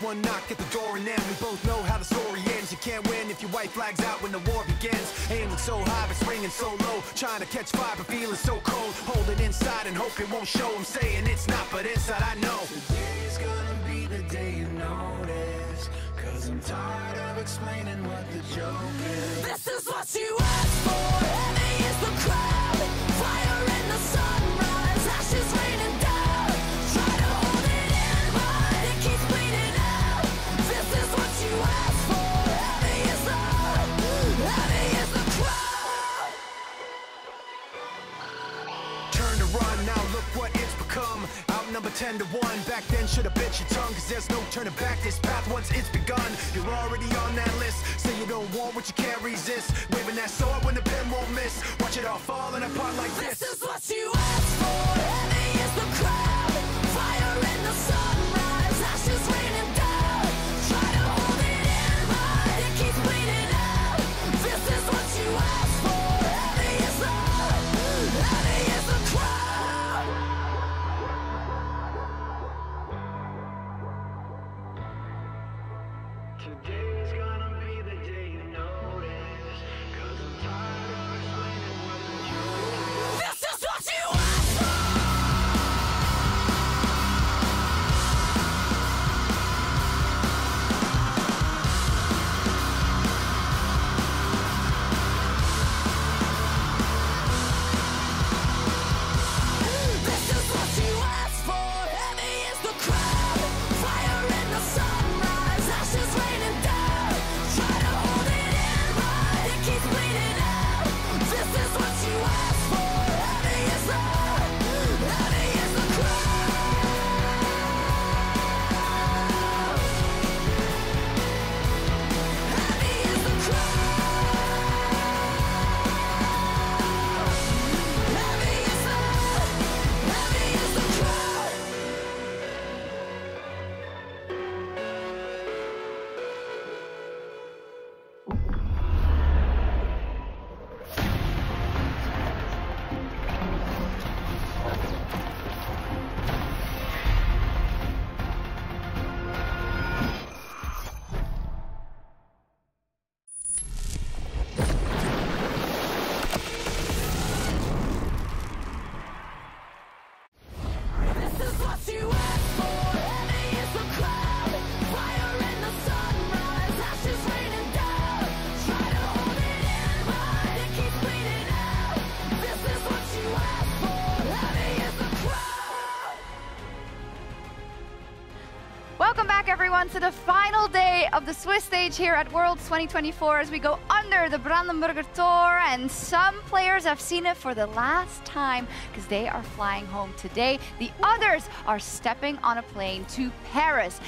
Speaker 13: One knock at the door and then we both know how the story ends. You can't win if your white flag's out when the war begins. Aiming so high but swinging so low, trying to catch fire but feeling so cold. Hold it inside and hope it won't show. I'm saying it's not, but inside I know today's gonna be the day you notice, 'cause I'm tired of explaining what the joke is.
Speaker 7: This is what you asked for. Heavy is the crowd, fire in the sunrise, ashes raining down. Try to hold it in, but it keeps bleeding out. This is what you asked for. Heavy is the crowd.
Speaker 13: Turn to run, now look what it's become. Outnumbered 10-1, back then should've bit your tongue, 'cause there's no turning back this path once it's begun. You're already on that list, say you don't want what you can't resist. Waving that sword when the pen won't miss, watch it all falling apart like this.
Speaker 7: This is what you asked for. Heavy is the crowd, fire in the sunrise, ashes raining down. Try to hold it in, but it keeps bleeding out. This is what you asked for. Heavy is the crowd.
Speaker 1: Today's gonna be the day you notice, 'cause I'm tired of explaining what the joke is.
Speaker 7: This is what you asked for. This is what you asked for. Heavy is the crowd, fire in the sunrise, ashes raining down. Try to hold it in, but it keeps bleeding out. This is what you asked for. Heavy is the crowd. Heavy is the crowd. This is what you asked for. Heavy is the crowd, fire in the sunrise, ashes raining down. Try to hold it in, but it keeps bleeding out. This is what you asked for. Heavy is the crowd.
Speaker 16: Welcome back, everyone, to the final day of the Swiss stage here at Worlds 2024 as we go under the Brandenburger Tor, and some players have seen it for the last time because they are flying home today. The others are stepping on a plane to Paris.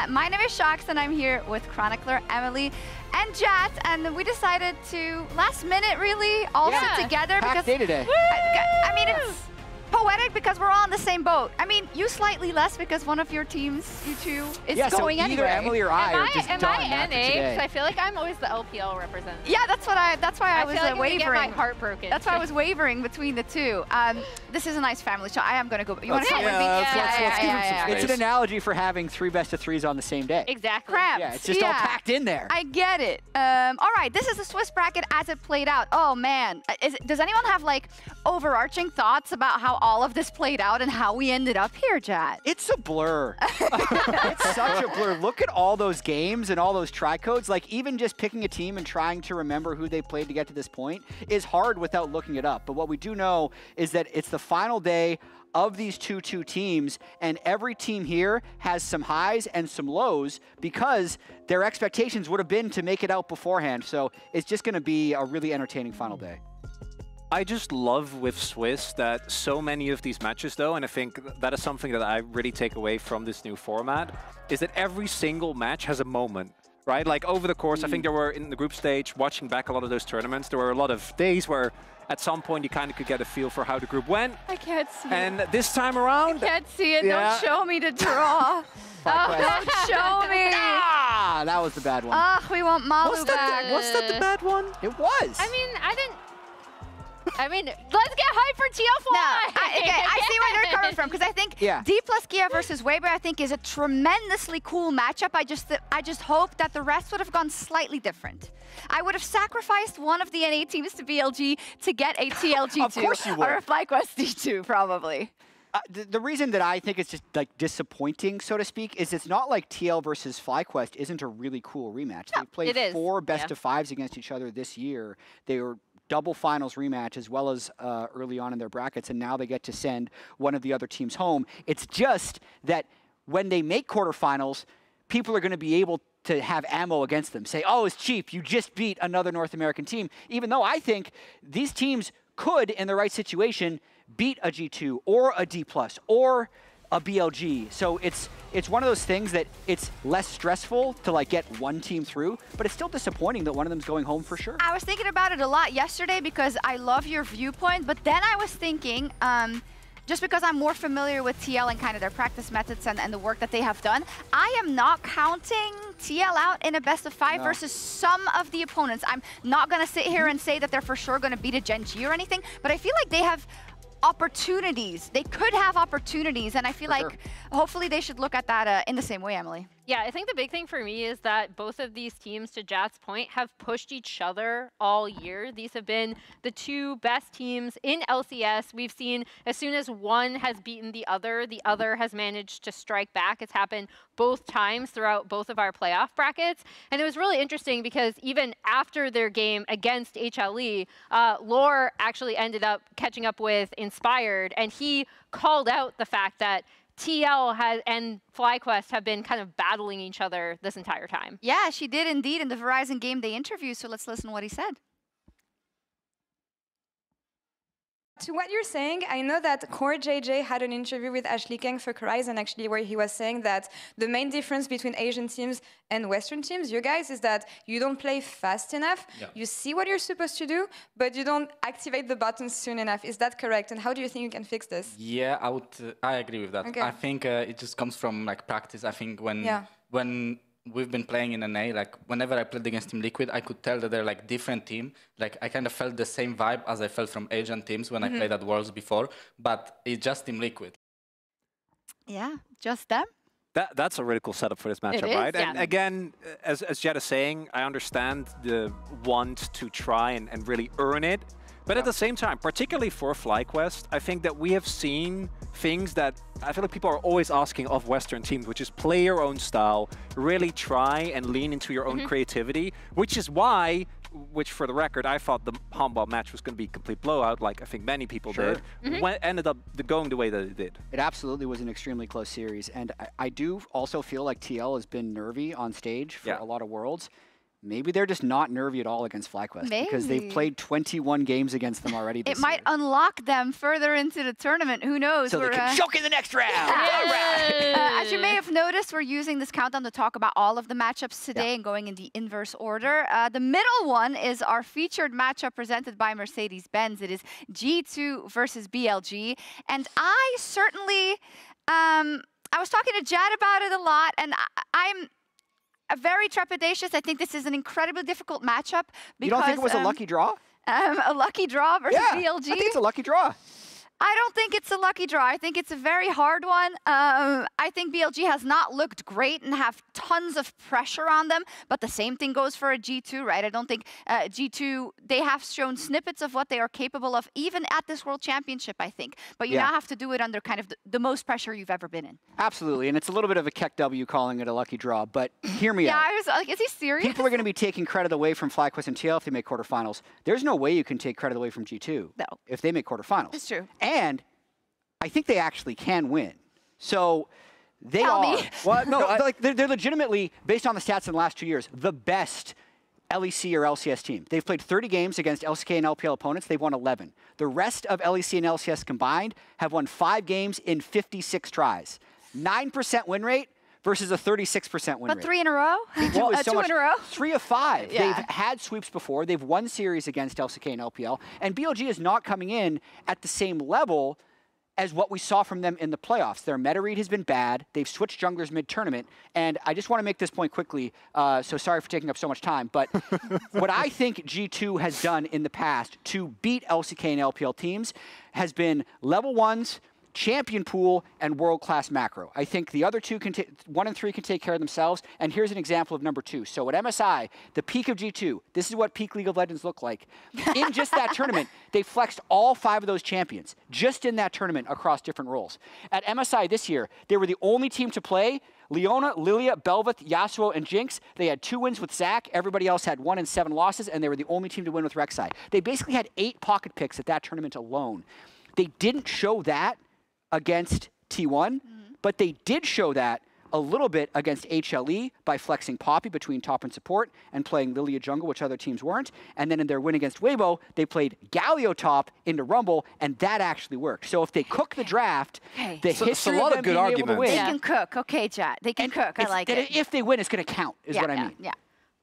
Speaker 16: My name is Shax, and I'm here with chronicler Emily and Jat, and we decided to, last minute really, all sit together
Speaker 17: Packed
Speaker 16: because
Speaker 17: day today.
Speaker 16: I mean, it's poetic because we're all on the same boat. I mean, you slightly less because one of your teams, you two, is going
Speaker 17: so
Speaker 16: anyway.
Speaker 17: either Emily or I are just
Speaker 18: Am
Speaker 17: done
Speaker 18: I
Speaker 17: after
Speaker 18: NA?
Speaker 17: today.
Speaker 18: Because I feel like I'm always the LPL representative.
Speaker 16: Yeah, that's why I was
Speaker 18: feel like I'm gonna
Speaker 16: wavering.
Speaker 18: get my heart broken.
Speaker 16: That's why I was wavering between the two. This is a nice family show. I am going to go. You want to come with me?
Speaker 17: Let's give him some
Speaker 16: yeah.
Speaker 17: It's an analogy for having 3 best-of-3s on the same day.
Speaker 18: Exactly.
Speaker 16: Cramped.
Speaker 17: Yeah, it's just all packed in there.
Speaker 16: I get it. All right, this is the Swiss bracket as it played out. Oh man, does anyone have like overarching thoughts about how all of this played out and how we ended up here, Jad?
Speaker 17: It's a blur. It's such a blur. Look at all those games and all those tri-codes. Like, even just picking a team and trying to remember who they played to get to this point is hard without looking it up. But what we do know is that it's the final day of these 2-2 teams, and every team here has some highs and some lows because their expectations would have been to make it out beforehand. So it's just going to be a really entertaining final day.
Speaker 19: I just love with Swiss that so many of these matches, though, and I think that is something that I really take away from this new format, is that every single match has a moment, right? Like over the course, I think there were in the group stage, watching back a lot of those tournaments, there were a lot of days where at some point you kind of could get a feel for how the group went.
Speaker 18: I can't see
Speaker 19: and
Speaker 18: it.
Speaker 19: this time around...
Speaker 18: I can't see it.
Speaker 19: Yeah.
Speaker 18: Don't show me to draw.
Speaker 16: Don't show me.
Speaker 17: Ah, that was the bad one.
Speaker 16: Ah, we want Malu back.
Speaker 19: Was that the bad one?
Speaker 17: It was.
Speaker 18: I mean, let's get hyped for TL4.
Speaker 16: I see where they're coming from, because I think D plus Kia versus Weber, I think, is a tremendously cool matchup. I just hope that the rest would have gone slightly different. I would have sacrificed one of the NA teams to BLG to get a TLG2
Speaker 17: Of course you would.
Speaker 16: or a FlyQuest D2, probably.
Speaker 17: The reason that I think it's just like disappointing, so to speak, is it's not like TL versus FlyQuest isn't a really cool rematch.
Speaker 18: No,
Speaker 17: They played 4
Speaker 18: Yeah.
Speaker 17: best-of-5s against each other this year. They were double finals rematch as well as early on in their brackets, and now they get to send one of the other teams home. It's just that when they make quarterfinals, people are going to be able to have ammo against them. Say, oh, it's cheap. You just beat another North American team. Even though I think these teams could, in the right situation, beat a G2 or a D+, or a BLG. So it's one of those things that it's less stressful to like get one team through, but it's still disappointing that one of them's going home for sure.
Speaker 16: I was thinking about it a lot yesterday because I love your viewpoint, but then I was thinking, just because I'm more familiar with TL and kind of their practice methods and the work that they have done, I am not counting TL out in a best-of-5 versus some of the opponents. I'm not going to sit here and say that they're for sure going to beat a Gen G or anything, but I feel like they have opportunities. They could have opportunities, and I feel like hopefully they should look at that in the same way, Emily.
Speaker 18: Yeah, I think the big thing for me is that both of these teams, to Jat's point, have pushed each other all year. These have been the 2 best teams in LCS. We've seen as soon as one has beaten the other has managed to strike back. It's happened both times throughout both of our playoff brackets. And it was really interesting because even after their game against HLE, Lore actually ended up catching up with Inspired, and he called out the fact that TL and FlyQuest have been kind of battling each other this entire time.
Speaker 16: Yeah, she did indeed in the Verizon game day interview, so let's listen to what he said.
Speaker 20: To what you're saying, I know that Core JJ had an interview with Ashley Kang for Horizon, actually, where he was saying that the main difference between Asian teams and Western teams, you guys, is that you don't play fast enough. Yeah. You see what you're supposed to do, but you don't activate the buttons soon enough. Is that correct? And how do you think you can fix this?
Speaker 21: Yeah, I agree with that.
Speaker 20: Okay.
Speaker 21: I think it just comes from like practice. I think when we've been playing in NA, like whenever I played against Team Liquid, I could tell that they're like different team. Like I kind of felt the same vibe as I felt from Asian teams when I played at Worlds before, but it's just Team Liquid.
Speaker 16: Yeah, just them.
Speaker 19: That's a really cool setup for this matchup, right?
Speaker 18: Yeah.
Speaker 19: And again, as Jed is saying, I understand the want to try and really earn it. But at the same time, particularly for FlyQuest, I think that we have seen things that I feel like people are always asking of Western teams, which is play your own style, really try and lean into your own creativity, which is why, which for the record, I thought the Hanball match was going to be a complete blowout, like I think many people did, ended up going the way that it did.
Speaker 17: It absolutely was an extremely close series, and I do also feel like TL has been nervy on stage for a lot of Worlds. Maybe they're just not nervy at all against FlyQuest because they've played 21 games against them already this
Speaker 16: It might unlock them further into the tournament. Who knows?
Speaker 17: So they can choke in the next round.
Speaker 16: As you may have noticed, we're using this countdown to talk about all of the matchups today and going in the inverse order. The middle one is our featured matchup presented by Mercedes-Benz. It is G2 versus BLG. And I certainly, I was talking to Jad about it a lot, and I'm very trepidatious. I think this is an incredibly difficult matchup. Because,
Speaker 17: you don't think it was a lucky draw?
Speaker 16: A lucky draw versus BLG?
Speaker 17: I think it's a lucky draw.
Speaker 16: I don't think it's a lucky draw. I think it's a very hard one. I think BLG has not looked great and have tons of pressure on them, but the same thing goes for a G2, right? I don't think G2, they have shown snippets of what they are capable of, even at this World Championship, I think. But you now have to do it under kind of the most pressure you've ever been in.
Speaker 17: Absolutely, and it's a little bit of a Keck W calling it a lucky draw, but hear me out.
Speaker 16: Yeah, I was like, is he serious?
Speaker 17: People are going to be taking credit away from FlyQuest and TL if they make quarterfinals. There's no way you can take credit away from G2 if they make quarterfinals.
Speaker 16: It's true.
Speaker 17: And I think they actually can win. So they are.
Speaker 19: Well, no,
Speaker 17: like they're legitimately, based on the stats in the last 2 years, the best LEC or LCS team. They've played 30 games against LCK and LPL opponents. They've won 11. The rest of LEC and LCS combined have won 5 games in 56 tries. 9% win rate versus a 36% win rate.
Speaker 16: But 3 in a row?
Speaker 17: Well, so
Speaker 16: 2 in a row?
Speaker 17: 3 of 5.
Speaker 16: Yeah.
Speaker 17: They've had sweeps before. They've won series against LCK and LPL. And BLG is not coming in at the same level as what we saw from them in the playoffs. Their meta read has been bad. They've switched junglers mid-tournament. And I just want to make this point quickly, so sorry for taking up so much time, but what I think G2 has done in the past to beat LCK and LPL teams has been level 1s, champion pool, and world-class macro. I think the other two, 1 and 3, can take care of themselves. And here's an example of number 2. So at MSI, the peak of G2, this is what peak League of Legends look like. In just that tournament, they flexed all 5 of those champions, just in that tournament across different roles. At MSI this year, they were the only team to play Leona, Lilia, Bel'Veth, Yasuo, and Jinx. They had 2 wins with Zac. Everybody else had 1 and 7 losses, and they were the only team to win with Rek'Sai. They basically had 8 pocket picks at that tournament alone. They didn't show that against T1, but they did show that a little bit against HLE by flexing Poppy between top and support and playing Lilia jungle, which other teams weren't. And then in their win against Weibo, they played Galio top into Rumble, and that actually worked. So if they cook the draft, the history of them being able to win.
Speaker 16: They can cook. Okay, chat. They can cook. I like it.
Speaker 17: If they win, it's going to count, is what I mean.
Speaker 16: Yeah.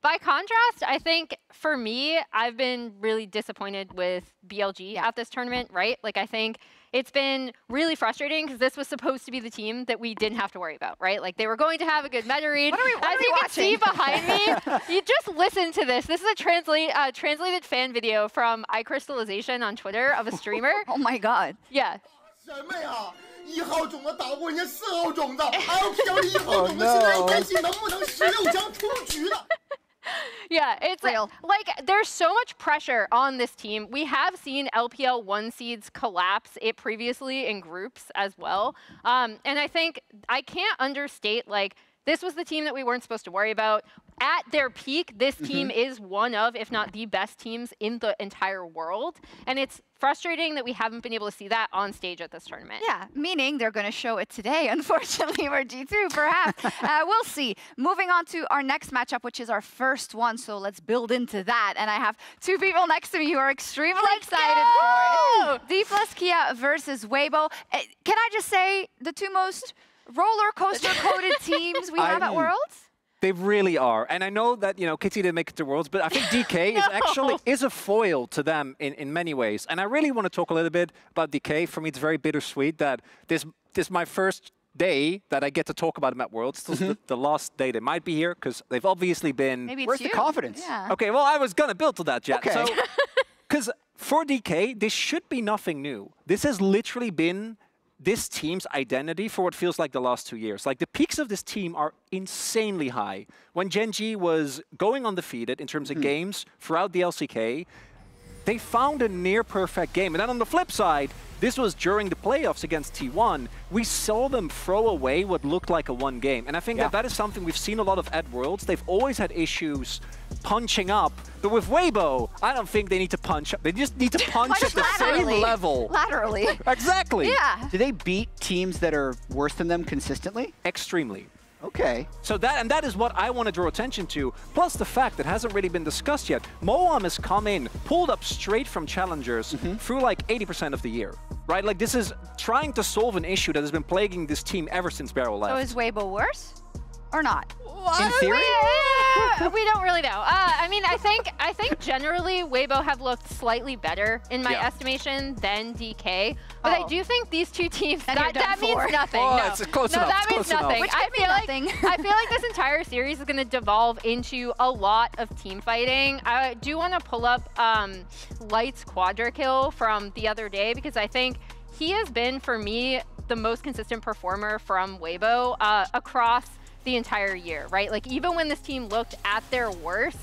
Speaker 18: By contrast, I think for me, I've been really disappointed with BLG at this tournament, right? Like, I think it's been really frustrating because this was supposed to be the team that we didn't have to worry about, right? Like, they were going to have a good meta read.
Speaker 16: What are we
Speaker 18: As you can see behind me, you just listen to this. This is a translated fan video from iCrystallization on Twitter of a streamer.
Speaker 16: Oh my God.
Speaker 18: Yeah.
Speaker 4: 1号种的打不过人家4号种的，LPL 的1号种的现在担心能不能16强出局了。
Speaker 18: Yeah, it's real. Like, there's so much pressure on this team. We have seen LPL 1 seeds collapse it previously in groups as well. And I think I can't understate, like, this was the team that we weren't supposed to worry about. At their peak, this team is one of, if not the best teams in the entire world. And it's frustrating that we haven't been able to see that on stage at this tournament.
Speaker 16: Yeah, meaning they're going to show it today, unfortunately, for G2, perhaps. We'll see. Moving on to our next matchup, which is our first one. So let's build into that. And I have 2 people next to me who are extremely excited for it. D plus Kia versus Weibo. Can I just say the 2 most roller coaster coded teams we have at Worlds?
Speaker 19: They really are. And I know that, you know, Kitty didn't make it to Worlds, but I think DK is actually a foil to them in many ways. And I really want to talk a little bit about DK. For me, it's very bittersweet that this is my first day that I get to talk about them at Worlds. This is the last day they might be here, because they've obviously been...
Speaker 16: Maybe it's
Speaker 17: Where's the confidence?
Speaker 16: Yeah.
Speaker 19: Okay, well, I was going to build to that, Jet.
Speaker 17: Okay.
Speaker 19: So, because for DK, this should be nothing new. This has literally been this team's identity for what feels like the last 2 years. Like, the peaks of this team are insanely high. When Gen.G was going undefeated in terms of games throughout the LCK, they found a near-perfect game. And then on the flip side, this was during the playoffs against T1. We saw them throw away what looked like a 1 game. And I think that is something we've seen a lot of at Worlds. They've always had issues punching up. But with Weibo, I don't think they need to punch up. They just need to punch at the same level.
Speaker 16: Laterally.
Speaker 19: Exactly.
Speaker 16: Yeah.
Speaker 17: Do they beat teams that are worse than them consistently?
Speaker 19: Extremely.
Speaker 17: Okay.
Speaker 19: So that is what I want to draw attention to. Plus the fact that hasn't really been discussed yet. Moam has come in, pulled up straight from challengers through like 80% of the year. Right? Like, this is trying to solve an issue that has been plaguing this team ever since Barrow left.
Speaker 16: So is Weibo worse or not?
Speaker 17: In theory?
Speaker 18: We don't really know. I mean, I think generally Weibo have looked slightly better in my estimation than DK. But I do think these 2 teams, that means nothing.
Speaker 19: Oh,
Speaker 18: no,
Speaker 19: it's close enough.
Speaker 18: That
Speaker 19: it's
Speaker 18: means nothing.
Speaker 16: Which
Speaker 18: I
Speaker 16: could mean nothing.
Speaker 18: I feel like this entire series is going to devolve into a lot of team fighting. I do want to pull up Light's quadra kill from the other day, because I think he has been, for me, the most consistent performer from Weibo across the entire year, right? Like, even when this team looked at their worst,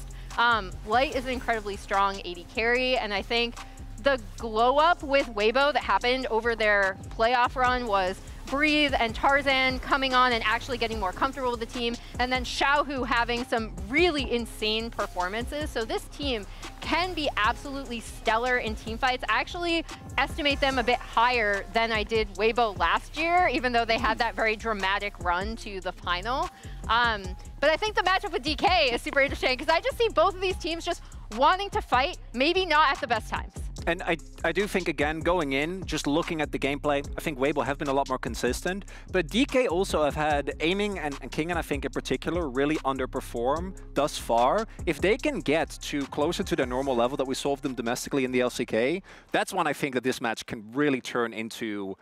Speaker 18: Light is an incredibly strong AD carry, and I think the glow up with Weibo that happened over their playoff run was Breathe and Tarzan coming on and actually getting more comfortable with the team, and then Xiaohu having some really insane performances. So this team can be absolutely stellar in team fights. I actually estimate them a bit higher than I did Weibo last year, even though they had that very dramatic run to the final. But I think the matchup with DK is super interesting because I just see both of these teams just wanting to fight, maybe not at the best times.
Speaker 19: And I do think, again, going in, just looking at the gameplay, I think Weibo have been a lot more consistent. But DK also have had aiming and Kingan, I think in particular, really underperform thus far. If they can get to closer to their normal level that we saw them domestically in the LCK, that's when I think that this match can really turn into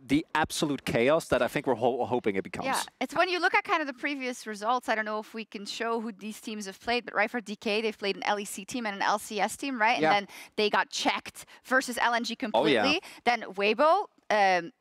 Speaker 19: the absolute chaos that I think we're hoping it becomes.
Speaker 16: Yeah, it's when you look at kind of the previous results, I don't know if we can show who these teams have played, but right, for DK, they've played an LEC team and an LCS team, right?
Speaker 17: Yeah.
Speaker 16: And then they got checked versus LNG completely.
Speaker 19: Oh, yeah.
Speaker 16: Then Weibo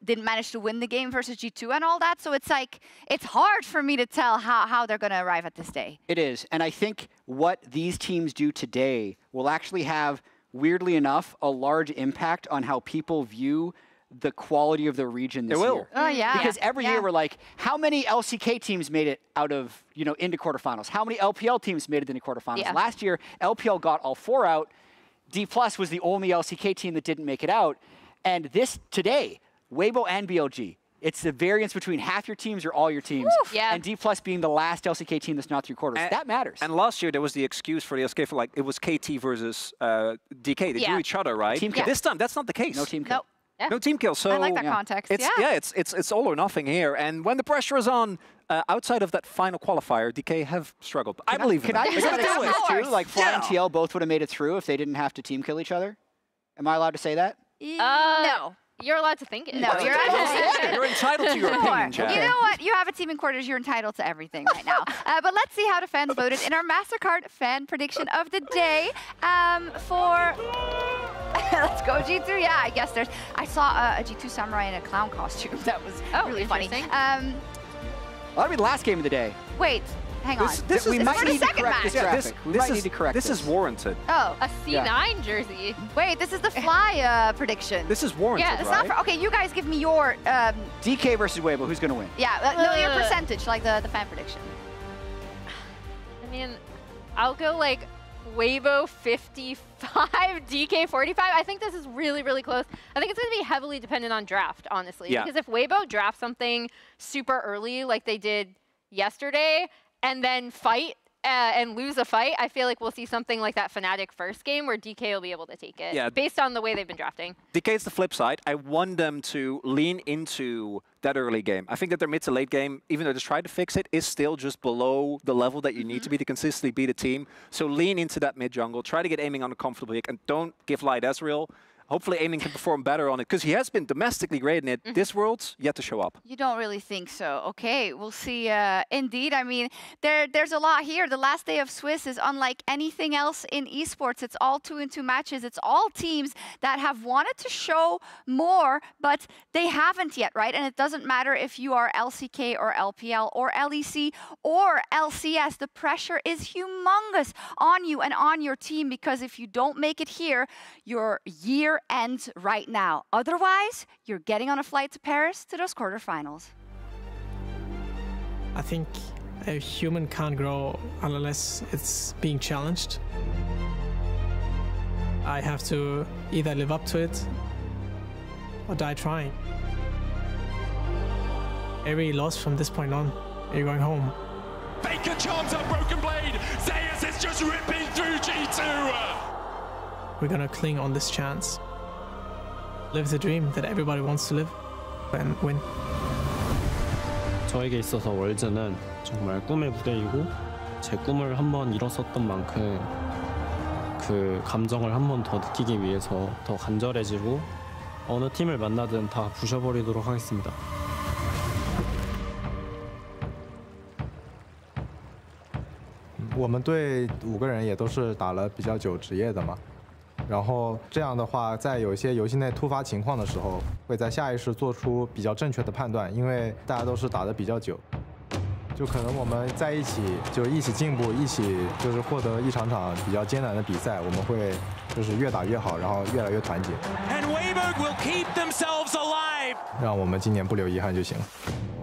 Speaker 16: didn't manage to win the game versus G2 and all that. So it's like, it's hard for me to tell how they're going to arrive at this day.
Speaker 17: It is. And I think what these teams do today will actually have, weirdly enough, a large impact on how people view the quality of the region this year.
Speaker 16: Oh, yeah.
Speaker 17: Because every year we're like, how many LCK teams made it out of, into quarterfinals? How many LPL teams made it into quarterfinals?
Speaker 16: Yeah.
Speaker 17: Last year, LPL got all 4 out. D+ was the only LCK team that didn't make it out. And today, Weibo and BLG, it's the variance between half your teams or all your teams.
Speaker 18: Woo! Yeah.
Speaker 17: And D+ being the last LCK team that's not 3 quarters. That matters.
Speaker 19: And last year, there was the excuse for the LCK for it was KT versus DK. They drew each other, right?
Speaker 17: Team kill.
Speaker 19: This time, that's not the case.
Speaker 17: No team kill.
Speaker 16: Nope. Yeah.
Speaker 19: No team kill, so
Speaker 16: I like that context.
Speaker 19: It's all or nothing here. And when the pressure is on, outside of that final qualifier, DK have struggled. I believe in
Speaker 17: Can I
Speaker 19: them.
Speaker 17: use
Speaker 19: They're
Speaker 17: that
Speaker 19: gonna do
Speaker 17: excuse
Speaker 19: it.
Speaker 17: too? Like Fly and TL both would have made it through if they didn't have to team kill each other? Am I allowed to say that?
Speaker 16: No.
Speaker 18: You're allowed to think it.
Speaker 16: No, you're allowed
Speaker 19: You're entitled to your opinion, Chad.
Speaker 16: You know what? You have a team in quarters. You're entitled to everything right now. But let's see how the fans voted in our MasterCard fan prediction of the day. Let's go G2. Yeah, I guess I saw a G2 samurai in a clown costume. That was really funny.
Speaker 17: That'll be the last game of the day.
Speaker 16: Wait. Hang on.
Speaker 17: We might need to
Speaker 16: second
Speaker 17: correct
Speaker 16: match.
Speaker 17: this traffic. We might need to correct
Speaker 19: this is warranted.
Speaker 16: Oh,
Speaker 18: a C9 jersey.
Speaker 16: Wait, this is the Fly prediction.
Speaker 19: This is warranted,
Speaker 16: Yeah, it's
Speaker 19: right?
Speaker 16: not for, okay, you guys give me your...
Speaker 17: DK versus Weibo, who's going to win?
Speaker 16: Yeah, no, your percentage, like the fan prediction.
Speaker 18: I mean, I'll go like Weibo 55, DK 45. I think this is really, really close. I think it's going to be heavily dependent on draft, honestly.
Speaker 19: Yeah.
Speaker 18: Because if Weibo drafts something super early like they did yesterday, and then fight and lose a fight, I feel like we'll see something like that Fnatic first game where DK will be able to take it,
Speaker 19: Yeah.
Speaker 18: based on the way they've been drafting.
Speaker 19: DK is the flip side. I want them to lean into that early game. I think that their mid to late game, even though they tried to fix it, is still just below the level that you need to be to consistently beat a team. So lean into that mid jungle, try to get aiming on a comfortable pick, and don't give Light Ezreal. Hopefully Aiming can perform better on it, because he has been domestically great in it. This World's yet to show up.
Speaker 16: You don't really think so. Okay, we'll see. Indeed, I mean, there's a lot here. The last day of Swiss is unlike anything else in esports. It's all 2-2 matches. It's all teams that have wanted to show more, but they haven't yet, right? And it doesn't matter if you are LCK or LPL or LEC or LCS. The pressure is humongous on you and on your team, because if you don't make it here, your year ends right now. Otherwise, you're getting on a flight to Paris to those quarterfinals.
Speaker 9: I think a human can't grow unless it's being challenged. I have to either live up to it or die trying. Every loss from this point on, you're going home.
Speaker 1: Baker charms up Broken Blade. Zeus is just ripping through G2.
Speaker 9: We're gonna cling on this chance. Live the dream that everybody wants to live and win.
Speaker 22: 저에게 있어서 월즈는 정말 꿈의 무대이고, 제 꿈을 한번 이뤘었던 만큼 그 감정을 한 번 더 느끼기 위해서 더 간절해지고 어느 팀을 만나든 다 부셔버리도록 하겠습니다.
Speaker 23: 我们队5个人也都是打了比较久职业的嘛，
Speaker 5: 然后这样的话，在有一些游戏内突发情况的时候，会在下意识做出比较正确的判断，因为大家都是打得比较久，就可能我们在一起就一起进步，一起就是获得一场场比较艰难的比赛，我们会就是越打越好，然后越来越团结。
Speaker 1: And Weibo will keep themselves alive.
Speaker 5: 让我们今年不留遗憾就行了。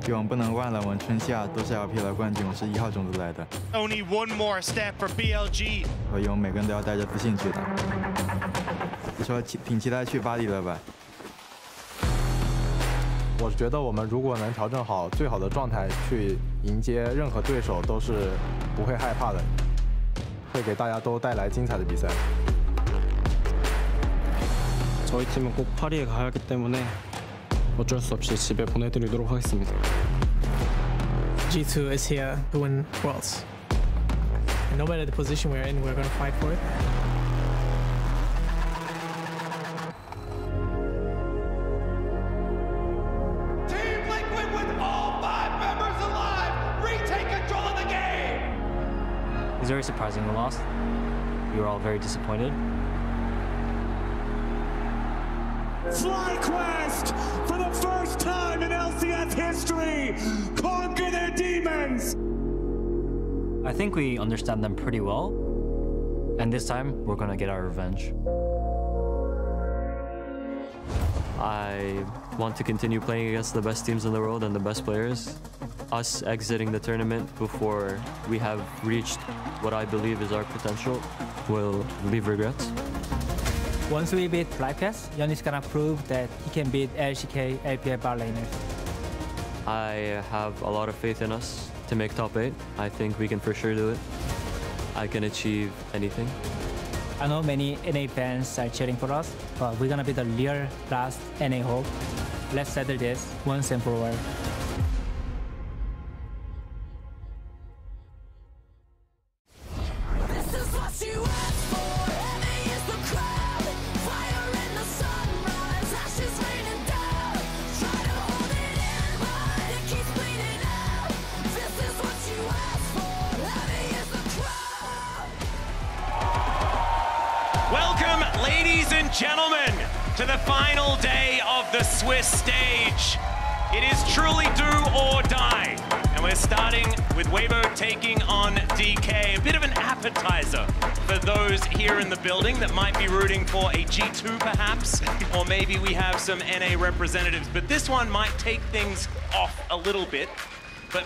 Speaker 11: 希望不能忘了，我们春夏都是 LPL 冠军，我是1号种子来的。
Speaker 1: Only one more step for BLG.
Speaker 11: 所以我们每个人都要带着自信去的。你说挺期待去巴黎的吧？
Speaker 5: 我觉得我们如果能调整好最好的状态去迎接任何对手，都是不会害怕的，会给大家都带来精彩的比赛。
Speaker 22: 저희 팀은 꼭 파리에 가야 하기 때문에 어쩔 수 없이 집에 보내드리도록 하겠습니다.
Speaker 9: G2 is here to win Worlds. And no matter the position we're in, we're going to fight for it.
Speaker 1: Team Liquid with all 5 members alive retake control of the game.
Speaker 23: It's very surprising we lost. We were all very disappointed.
Speaker 1: FlyQuest, for the first time in LCS history, conquer their demons!
Speaker 23: I think we understand them pretty well, and this time we're gonna get our revenge. I want to continue playing against the best teams in the world and the best players. Us exiting the tournament before we have reached what I believe is our potential will leave regrets.
Speaker 24: Once we beat FlyQuest, Yon is gonna prove that he can beat LCK, LPL bar laners.
Speaker 23: I have a lot of faith in us to make top 8. I think we can for sure do it. I can achieve anything.
Speaker 24: I know many NA fans are cheering for us, but we're gonna be the real last NA hope. Let's settle this once and for all.
Speaker 1: Welcome, ladies and gentlemen, to the final day of the Swiss stage. It is truly do or die. And we're starting with Weibo taking on DK. A bit of an appetizer for those here in the building that might be rooting for a G2 perhaps, or maybe we have some NA representatives. But this one might take things off a little bit. But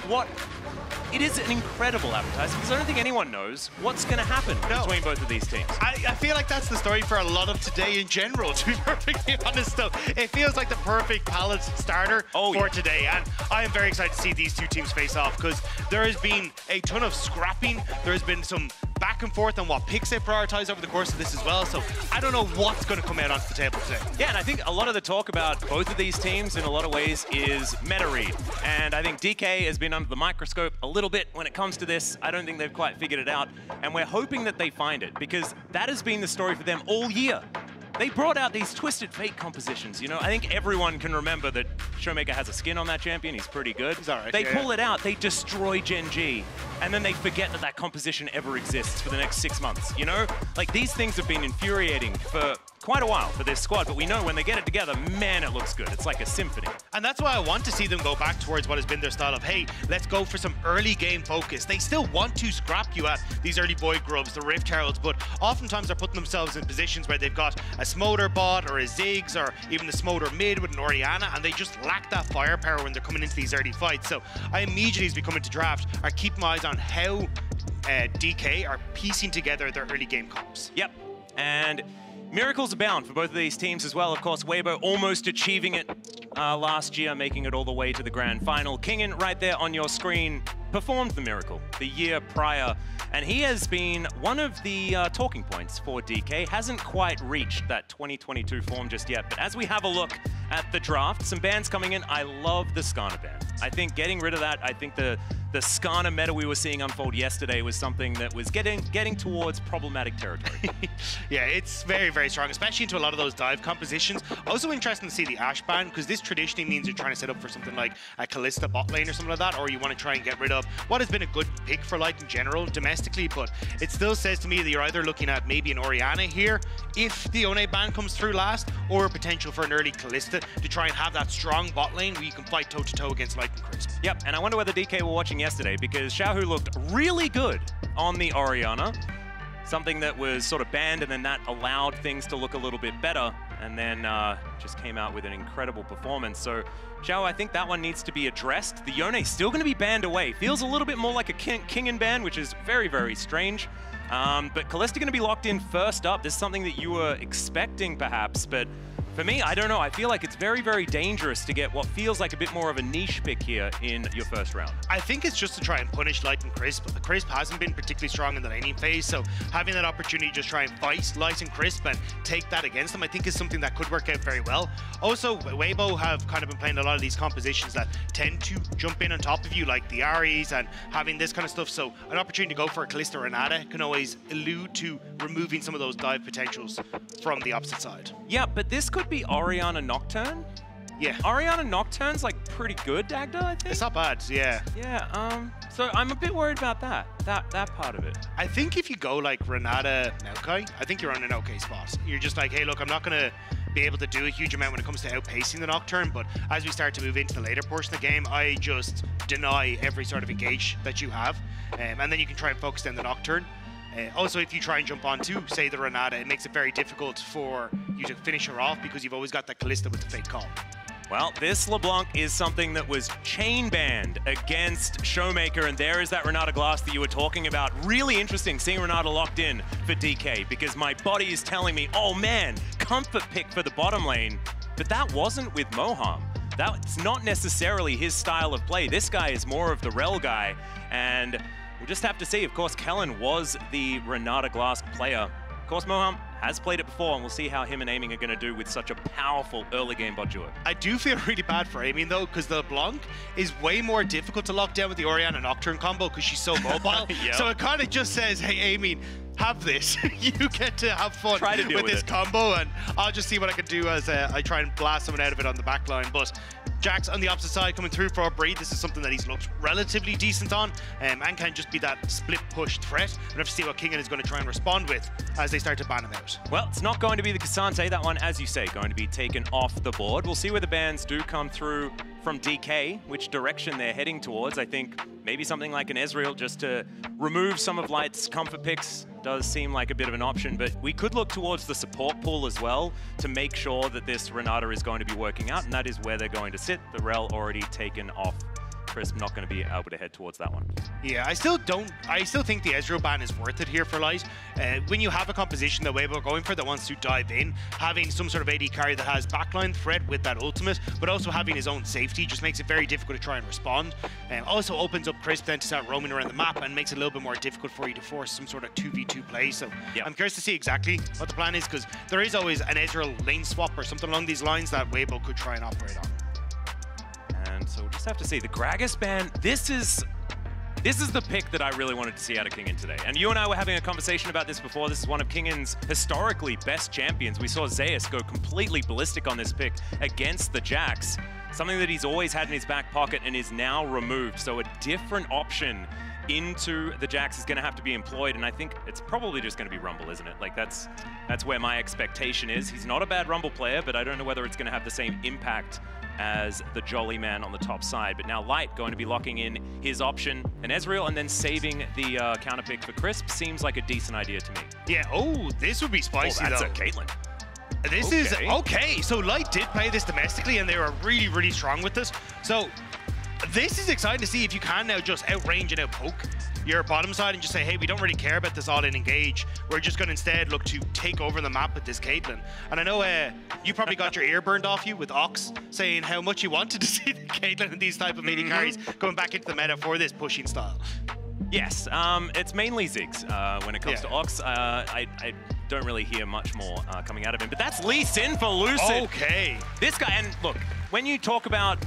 Speaker 1: it is an incredible appetizer because I don't think anyone knows what's going to happen between both of these teams.
Speaker 25: I feel like that's the story for a lot of today in general, to be perfectly honest though. It feels like the perfect palette starter for today, and I am very excited to see these two teams face off because there has been a ton of scrapping, there has been some back and forth on what picks they prioritize over the course of this as well, so I don't know what's going to come out onto the table today.
Speaker 1: Yeah, and I think a lot of the talk about both of these teams in a lot of ways is meta read, and I think DK has been under the microscope a little bit when it comes to this. I don't think they've quite figured it out, and we're hoping that they find it because that has been the story for them all year. They brought out these Twisted Fate compositions, you know? I think everyone can remember that Showmaker has a skin on that champion, he's pretty good.
Speaker 25: He's all right,
Speaker 1: they pull it out, they destroy Gen G, and then they forget that that composition ever exists for the next 6 months, you know? Like, these things have been infuriating for quite a while for this squad, but we know when they get it together, man, it looks good. It's like a symphony.
Speaker 25: And that's why I want to see them go back towards what has been their style of, hey, let's go for some early game focus. They still want to scrap you at these early boy grubs, the Rift Heralds, but oftentimes they're putting themselves in positions where they've got a Smolder bot or a Ziggs or even the Smolder mid with an Orianna, and they just lack that firepower when they're coming into these early fights. So I immediately, as we come into draft, are keeping my eyes on how DK are piecing together their early game comps.
Speaker 1: Yep, and miracles abound for both of these teams as well. Of course, Weibo almost achieving it last year, making it all the way to the grand final. Kingen, right there on your screen, performed the miracle the year prior, and he has been one of the talking points for DK. Hasn't quite reached that 2022 form just yet, but as we have a look at the draft, some bans coming in. I love the Skarner ban. I think getting rid of that, I think the
Speaker 2: the Skarner meta we were seeing unfold yesterday was something that was getting towards problematic territory.
Speaker 25: Yeah, it's very, very strong, especially into a lot of those dive compositions. Also interesting to see the Ashe ban, because this traditionally means you're trying to set up for something like a Kalista bot lane or something like that, or you want to try and get rid of what has been a good pick for Light in general domestically, but it still says to me that you're either looking at maybe an Orianna here, if the One ban comes through last, or a potential for an early Kalista to try and have that strong bot lane where you can fight toe-to-toe against Light and Crisp.
Speaker 2: Yep, and I wonder whether DK were watching yesterday, because Xiaohu looked really good on the Orianna. Something that was sort of banned, and then that allowed things to look a little bit better, and then just came out with an incredible performance. So Xiao, I think that one needs to be addressed. The Yone's still going to be banned away. Feels a little bit more like a King ban, which is very, very strange. But Kalista going to be locked in first up. This is something that you were expecting, perhaps, but for me, I don't know. I feel like it's very, very dangerous to get what feels like a bit more of a niche pick here in your first round.
Speaker 25: I think it's just to try and punish Light and Crisp. Crisp hasn't been particularly strong in the laning phase, so having that opportunity to just try and fight Light and Crisp and take that against them, I think is something that could work out very well. Also, Weibo have kind of been playing a lot of these compositions that tend to jump in on top of you, like the Aries and having this kind of stuff, so an opportunity to go for a Kalista Renata can always allude to removing some of those dive potentials from the opposite side.
Speaker 2: Yeah, but this could be Orianna Nocturne.
Speaker 25: Yeah.
Speaker 2: Orianna Nocturne's like pretty good, Dagda, I think.
Speaker 25: It's not bad, yeah.
Speaker 2: Yeah, so I'm a bit worried about that part of it.
Speaker 25: I think if you go like Renata Maokai, I think you're on an okay spot. You're just like, hey, look, I'm not going to be able to do a huge amount when it comes to outpacing the Nocturne, but as we start to move into the later portion of the game, I just deny every sort of engage that you have, and then you can try and focus on the Nocturne. Also, if you try and jump onto, say, the Renata, it makes it very difficult for you to finish her off because you've always got that Kalista with the fake call.
Speaker 2: Well, this LeBlanc is something that was chain banned against Showmaker, and there is that Renata Glass that you were talking about. Really interesting seeing Renata locked in for DK, because my body is telling me, oh man, comfort pick for the bottom lane, but that wasn't with Moham. That's not necessarily his style of play. This guy is more of the Rel guy, and we'll just have to see. Of course, Kellen was the Renata Glass player. Of course, Moham has played it before, and we'll see how him and Aiming are going to do with such a powerful early game bot duo.
Speaker 25: I do feel really bad for Aiming, though, because the Blanc is way more difficult to lock down with the Orianna Nocturne combo because she's so mobile. Yep. So it kind of just says, hey, Aiming, have this. You get to have fun with this combo, and I'll just see what I can do as I try and blast someone out of it on the back line. But Jax on the opposite side coming through for a Breed. This is something that he's looked relatively decent on, and can just be that split push threat. We'll have to see what Kingen is going to try and respond with as they start to ban him out.
Speaker 2: Well, it's not going to be the Cassante. That one, as you say, going to be taken off the board. We'll see where the bans do come through from DK, which direction they're heading towards. I think maybe something like an Ezreal just to remove some of Light's comfort picks does seem like a bit of an option, but we could look towards the support pool as well to make sure that this Renata is going to be working out, and that is where they're going to sit. The Rel already taken off. Crisp not going to be able to head towards that one.
Speaker 25: Yeah, I still think the Ezreal ban is worth it here for Light. When you have a composition that Weibo are going for that wants to dive in, having some sort of AD carry that has backline threat with that ultimate, but also having his own safety just makes it very difficult to try and respond. Also opens up Crisp then to start roaming around the map and makes it a little bit more difficult for you to force some sort of 2v2 play. So yeah, I'm curious to see exactly what the plan is, because there is always an Ezreal lane swap or something along these lines that Weibo could try and operate on.
Speaker 2: And so we'll just have to see. The Gragas ban, this is the pick that I really wanted to see out of Kingen today. And you and I were having a conversation about this before. This is one of Kingen's historically best champions. We saw Zeus go completely ballistic on this pick against the Jax. Something that he's always had in his back pocket and is now removed. So a different option into the Jax is going to have to be employed, and I think it's probably just going to be Rumble, isn't it? Like that's where my expectation is. He's not a bad Rumble player, but I don't know whether it's going to have the same impact as the Jolly Man on the top side. But now Light going to be locking in his option, an Ezreal, and then saving the counter pick for Crisp seems like a decent idea to me.
Speaker 25: Yeah, oh, this would be spicy,
Speaker 2: that's
Speaker 25: though.
Speaker 2: a Caitlyn.
Speaker 25: This is, okay, so Light did play this domestically, and they were really, really strong with this. So this is exciting to see if you can now just outrange and outpoke your bottom side and just say, hey, we don't really care about this all-in engage. We're just going to instead look to take over the map with this Caitlyn. And I know you probably got your ear burned off you with Ox saying how much you wanted to see the Caitlyn and these type of AD carries going back into the meta for this pushing style.
Speaker 2: Yes, it's mainly Ziggs when it comes to Ox. I don't really hear much more coming out of him, but that's Lee Sin for Lucid.
Speaker 25: Okay.
Speaker 2: This guy, and look, when you talk about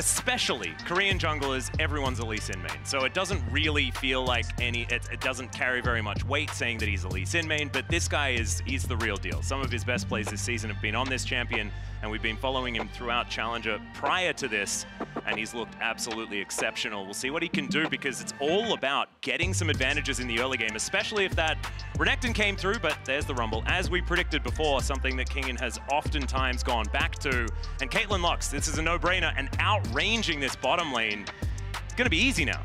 Speaker 2: especially Korean junglers, everyone's a Lee Sin main. So it doesn't really feel like it doesn't carry very much weight saying that he's a Lee Sin main, but this guy he's the real deal. Some of his best plays this season have been on this champion, and we've been following him throughout Challenger prior to this, and he's looked absolutely exceptional. We'll see what he can do, because it's all about getting some advantages in the early game, especially if that Renekton came through, but there's the Rumble. As we predicted before, something that Kingen has oftentimes gone back to, and Caitlyn Lux, this is a no-brainer, and outranging this bottom lane, it's gonna be easy now.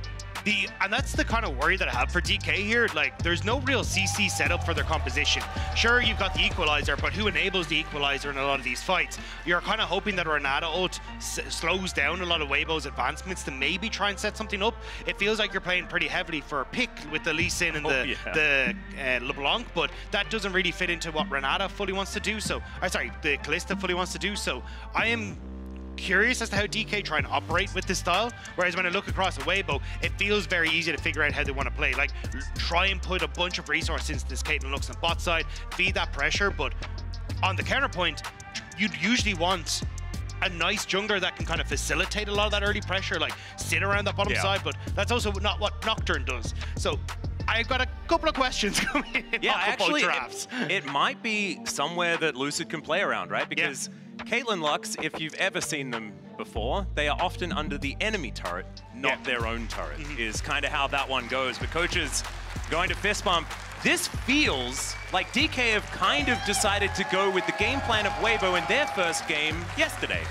Speaker 25: And that's the kind of worry that I have for DK here. Like, there's no real CC setup for their composition. Sure, you've got the equalizer, but who enables the equalizer in a lot of these fights? You're kind of hoping that Renata ult slows down a lot of Weibo's advancements to maybe try and set something up. It feels like you're playing pretty heavily for a pick with the Lee Sin and the LeBlanc, but that doesn't really fit into what Renata fully wants to do. So, the Kalista fully wants to do. So, I am curious as to how DK try and operate with this style, whereas when I look across the Weibo, it feels very easy to figure out how they want to play. Like, try and put a bunch of resources into this Caitlyn Lux on bot side, feed that pressure, but on the counterpoint, you'd usually want a nice jungler that can kind of facilitate a lot of that early pressure, like sit around that bottom side, but that's also not what Nocturne does. So I've got a couple of questions coming in.
Speaker 2: Yeah, actually, it might be somewhere that Lucid can play around, right? Because Caitlyn Lux, if you've ever seen them before, they are often under the enemy turret, not their own turret, is kind of how that one goes. But coaches going to fist bump. This feels like DK have kind of decided to go with the game plan of Weibo in their first game yesterday,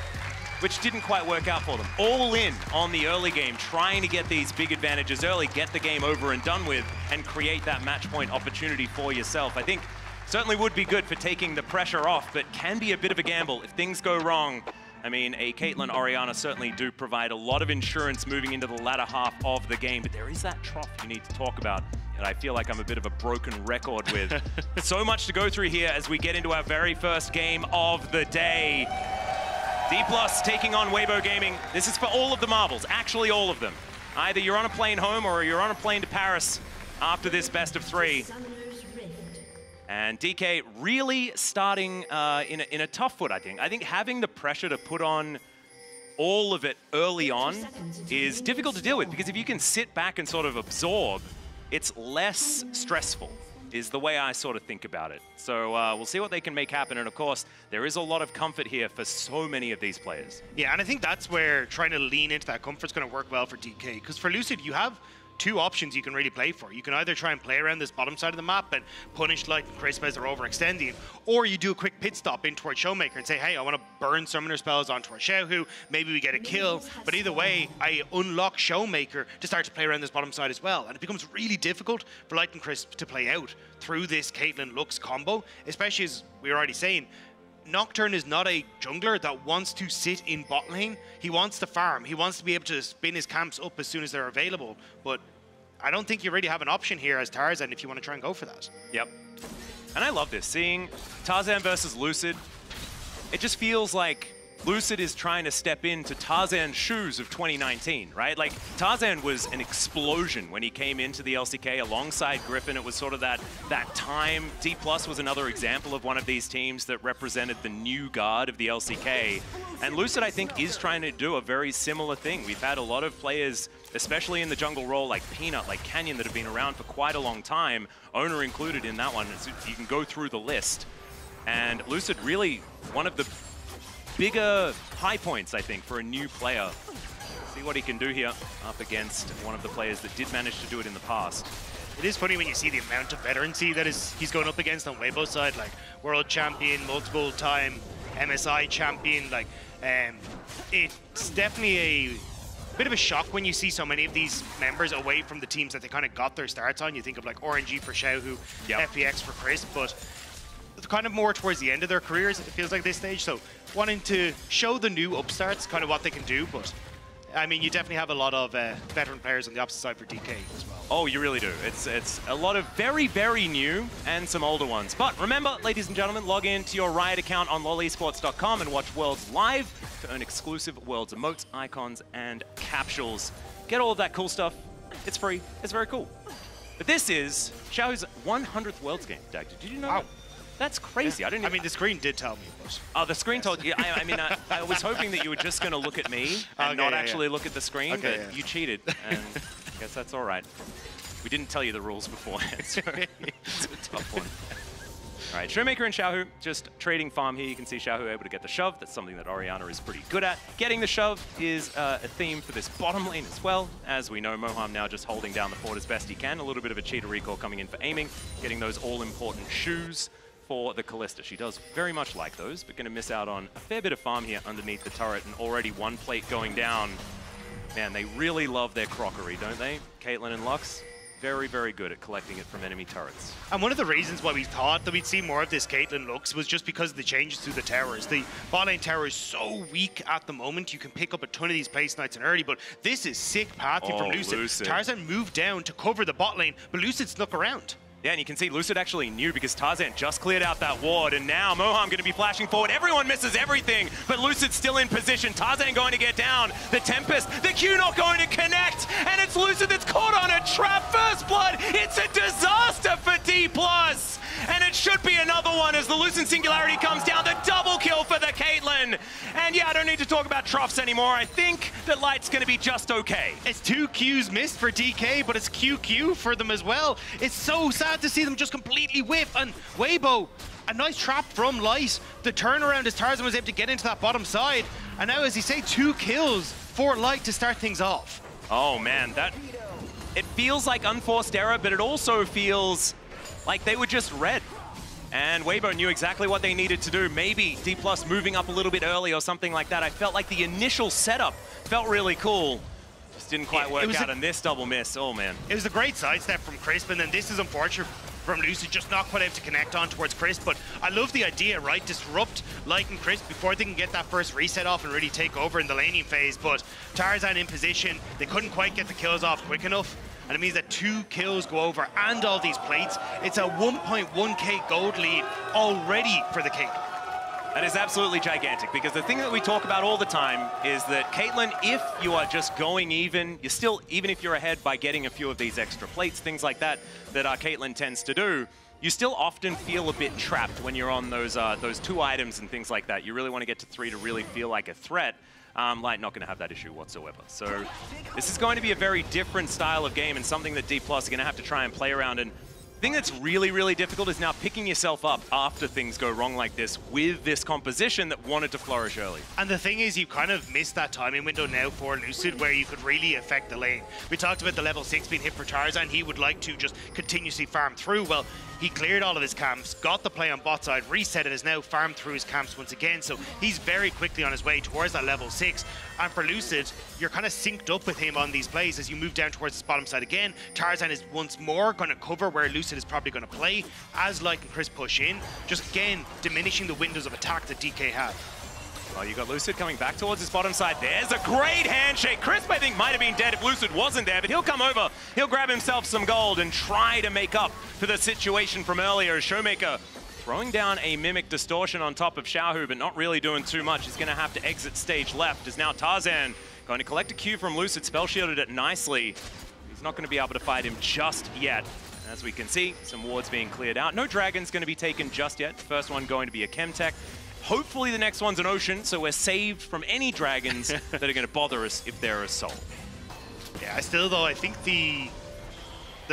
Speaker 2: which didn't quite work out for them. All in on the early game, trying to get these big advantages early, get the game over and done with, and create that match point opportunity for yourself. I think certainly would be good for taking the pressure off, but can be a bit of a gamble if things go wrong. I mean, a Caitlyn Orianna certainly do provide a lot of insurance moving into the latter half of the game, but there is that trough you need to talk about, and I feel like I'm a bit of a broken record with. So much to go through here as we get into our very first game of the day. D+ taking on Weibo Gaming. This is for all of the marbles, actually all of them. Either you're on a plane home or you're on a plane to Paris after this best of 3. And DK really starting in a tough foot, I think. I think having the pressure to put on all of it early on is difficult to deal with, because if you can sit back and sort of absorb, it's less stressful, is the way I sort of think about it. So we'll see what they can make happen. And of course, there is a lot of comfort here for so many of these players. Yeah,
Speaker 25: and I think that's where trying to lean into that comfort is going to work well for DK. Because for Lucid, you have two options you can really play for. You can either try and play around this bottom side of the map and punish Light and Crisp as they're overextending, or you do a quick pit stop in towards Showmaker and say, hey, I want to burn summoner spells onto our Xiaohu, maybe we get a kill, but either way, I unlock Showmaker to start to play around this bottom side as well. And it becomes really difficult for Light and Crisp to play out through this Caitlyn Lux combo, especially as we were already saying, Nocturne is not a jungler that wants to sit in bot lane. He wants to farm. He wants to be able to spin his camps up as soon as they're available. But I don't think you really have an option here as Tarzan if you want to try and go for that.
Speaker 2: Yep. And I love this. Seeing Tarzan versus Lucid, it just feels like Lucid is trying to step into Tarzan's shoes of 2019, right? Like, Tarzan was an explosion when he came into the LCK alongside Griffin. It was sort of that time. D+ was another example of one of these teams that represented the new guard of the LCK. And Lucid, I think, is trying to do a very similar thing. We've had a lot of players, especially in the jungle role, like Peanut, like Canyon, that have been around for quite a long time, Owner included in that one. So you can go through the list. And Lucid really one of the bigger high points, I think, for a new player. See what he can do here up against one of the players that did manage to do it in the past.
Speaker 25: It is funny when you see the amount of veterancy that he's going up against on Weibo's side, like world champion, multiple time MSI champion. Like, it's definitely a bit of a shock when you see so many of these members away from the teams that they kind of got their starts on. You think of like RNG for Xiaohu, FPX for Chris, but kind of more towards the end of their careers, it feels like this stage. So wanting to show the new upstarts kind of what they can do, but I mean, you definitely have a lot of veteran players on the opposite side for DK as well.
Speaker 2: Oh, you really do. It's a lot of very, very new and some older ones. But remember, ladies and gentlemen, log in to your Riot account on lolesports.com and watch Worlds live to earn exclusive Worlds emotes, icons, and capsules. Get all of that cool stuff. It's free. It's very cool. But this is Xiaohu's 100th Worlds game, Dag. Did you know that? That's crazy.
Speaker 25: I mean, the screen did tell me. But
Speaker 2: oh, the screen told you. I mean, I was hoping that you were just going to look at me and not actually look at the screen, but you cheated, and I guess that's all right. We didn't tell you the rules beforehand, so it's a tough one. All right, Showmaker and Xiaohu just trading farm here. You can see Xiaohu able to get the shove. That's something that Orianna is pretty good at. Getting the shove is a theme for this bottom lane as well. As we know, Moham now just holding down the fort as best he can. A little bit of a cheater recall coming in for aiming, getting those all-important shoes for the Kalista. She does very much like those, but going to miss out on a fair bit of farm here underneath the turret, and already one plate going down. Man, they really love their crockery, don't they? Caitlyn and Lux. Very, very good at collecting it from enemy turrets.
Speaker 25: And one of the reasons why we thought that we'd see more of this Caitlyn Lux was just because of the changes to the towers. The bot lane tower is so weak at the moment. You can pick up a ton of these place knights in early, but this is sick pathing from Lucid. Tarzan moved down to cover the bot lane, but Lucid snuck around.
Speaker 2: Yeah, and you can see Lucid actually knew because Tarzan just cleared out that ward, and now Moham going to be flashing forward. Everyone misses everything, but Lucid's still in position. Tarzan going to get down. The Tempest, the Q not going to connect, and it's Lucid that's caught on a trap. First blood, it's a disaster for D+. And it should be another one as the Lucid Singularity comes down. The double kill for the Caitlyn. And yeah, I don't need to talk about troughs anymore. I think that Light's going to be just okay.
Speaker 25: It's 2 Qs missed for DK, but it's QQ for them as well. It's so sad to see them just completely whiff. And Weibo, a nice trap from Light. The turnaround as Tarzan was able to get into that bottom side. And now, as you say, 2 kills for Light to start things off.
Speaker 2: Oh man, it feels like unforced error, but it also feels like they were just red. And Weibo knew exactly what they needed to do. Maybe D+ moving up a little bit early or something like that. I felt like the initial setup felt really cool. Just didn't quite work out on this double miss. Oh, man.
Speaker 25: It was a great sidestep from Crisp, and then this is unfortunate from Lucid, just not quite able to connect on towards Crisp. But I love the idea, right? Disrupt Light and Crisp before they can get that first reset off and really take over in the laning phase. But Tarzan in position, they couldn't quite get the kills off quick enough. And it means that 2 kills go over and all these plates. It's a 1.1k gold lead already for the Caitlyn.
Speaker 2: That is absolutely gigantic, because the thing that we talk about all the time is that Caitlyn, if you are just going even, you're still, even if you're ahead by getting a few of these extra plates, things like that, that Caitlyn tends to do, you still often feel a bit trapped when you're on those 2 items and things like that. You really want to get to 3 to really feel like a threat. Light not going to have that issue whatsoever. So this is going to be a very different style of game and something that D+ are going to have to try and play around. And the thing that's really, really difficult is now picking yourself up after things go wrong like this with this composition that wanted to flourish early.
Speaker 25: And the thing is, you kind of missed that timing window now for Lucid where you could really affect the lane. We talked about the level 6 being hit for Tarzan. He would like to just continuously farm through. Well, he cleared all of his camps, got the play on bot side, reset it, has now farmed through his camps once again. So he's very quickly on his way towards that level 6. And for Lucid, you're kind of synced up with him on these plays as you move down towards the bottom side again. Tarzan is once more going to cover where Lucid is probably going to play as Light and Chris push in, just again diminishing the windows of attack that DK have.
Speaker 2: Well, you got Lucid coming back towards his bottom side. There's a great handshake. Crisp, I think, might have been dead if Lucid wasn't there, but he'll come over. He'll grab himself some gold and try to make up for the situation from earlier. Showmaker throwing down a Mimic Distortion on top of Xiaohu, but not really doing too much. He's going to have to exit stage left, as now Tarzan going to collect a Q from Lucid, spell shielded it nicely. He's not going to be able to fight him just yet. As we can see, some wards being cleared out. No Dragon's going to be taken just yet. First one going to be a Chemtech. Hopefully the next one's an Ocean, so we're saved from any Dragons that are going to bother us if they're a Soul.
Speaker 25: Yeah, still though, I think the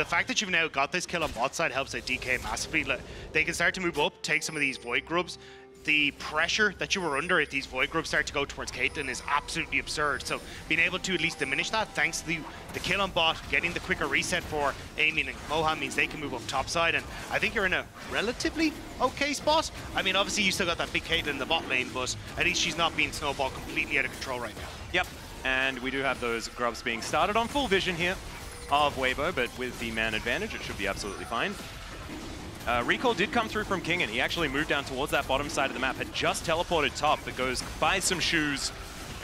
Speaker 25: fact that you've now got this kill on bot side helps out DK massively. Like, they can start to move up, take some of these Void Grubs. The pressure that you were under if these Void Grubs start to go towards Caitlyn is absolutely absurd. So being able to at least diminish that thanks to the kill on bot, getting the quicker reset for Amy and Moham means they can move up top side. And I think you're in a relatively okay spot. I mean, obviously you still got that big Caitlyn in the bot lane, but at least she's not being snowballed completely out of control right now.
Speaker 2: Yep, and we do have those grubs being started on full vision here of Weibo, but with the man advantage, it should be absolutely fine. Recall did come through from King, and he actually moved down towards that bottom side of the map, had just teleported top, but goes, buys some shoes,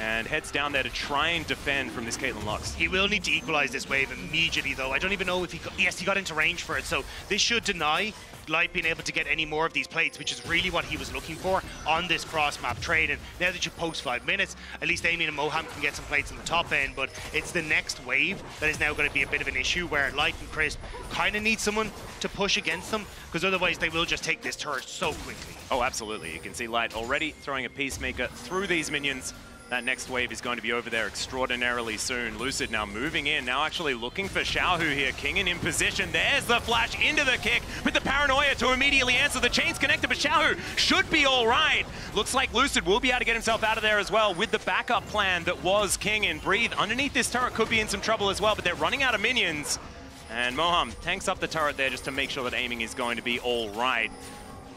Speaker 2: and heads down there to try and defend from this Caitlyn Lux.
Speaker 25: He will need to equalize this wave immediately, though. I don't even know if he... Yes, he got into range for it, so this should deny Light being able to get any more of these plates, which is really what he was looking for on this cross-map trade. And now that you post 5 minutes, at least Amy and Moham can get some plates in the top end, but it's the next wave that is now going to be a bit of an issue where Light and Crisp kind of need someone to push against them, because otherwise they will just take this turret so quickly.
Speaker 2: Oh, absolutely. You can see Light already throwing a Peacemaker through these minions. That next wave is going to be over there extraordinarily soon. Lucid now moving in, now actually looking for Xiaohu here. Kingen in position. There's the flash into the kick with the paranoia to immediately answer. The chain's connected, but Xiaohu should be all right. Looks like Lucid will be able to get himself out of there as well with the backup plan that was Kingen. Breathe underneath this turret could be in some trouble as well, but they're running out of minions. And Moham tanks up the turret there just to make sure that aiming is going to be all right.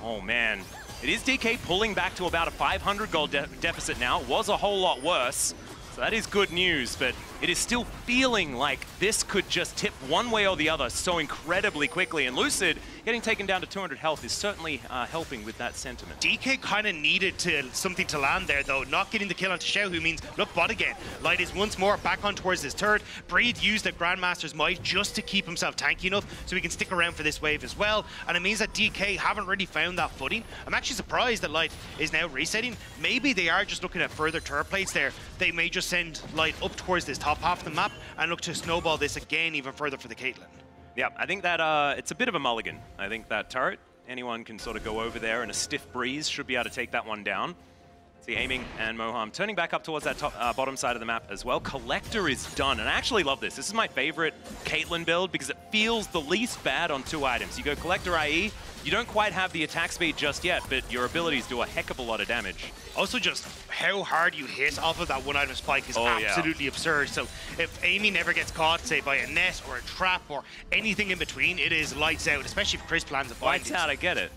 Speaker 2: Oh, man. It is DK pulling back to about a 500 gold deficit now. It was a whole lot worse, so that is good news, but it is still feeling like this could just tip one way or the other so incredibly quickly, and Lucid getting taken down to 200 health is certainly helping with that sentiment.
Speaker 25: DK kind of needed something to land there, though. Not getting the kill onto Xiaohu means, look, bot again. Light is once more back on towards his turret. Breathe used the Grandmaster's Might just to keep himself tanky enough so he can stick around for this wave as well, and it means that DK haven't really found that footing. I'm actually surprised that Light is now resetting. Maybe they are just looking at further turret plates there. They may just send Light up towards this top half of the map and look to snowball this again even further for the Caitlyn.
Speaker 2: Yeah, I think that it's a bit of a mulligan. I think that turret, anyone can sort of go over there, and a stiff breeze should be able to take that one down. See aiming and Moham turning back up towards that top, bottom side of the map as well. Collector is done, and I actually love this. This is my favorite Caitlyn build because it feels the least bad on 2 items. You go Collector IE, you don't quite have the attack speed just yet, but your abilities do a heck of a lot of damage.
Speaker 25: Also, just how hard you hit off of that 1-item spike is absolutely absurd. So if Amy never gets caught, say, by a net or a trap or anything in between, it is lights out, especially if Chris plans a bind.
Speaker 2: Lights out, I get it.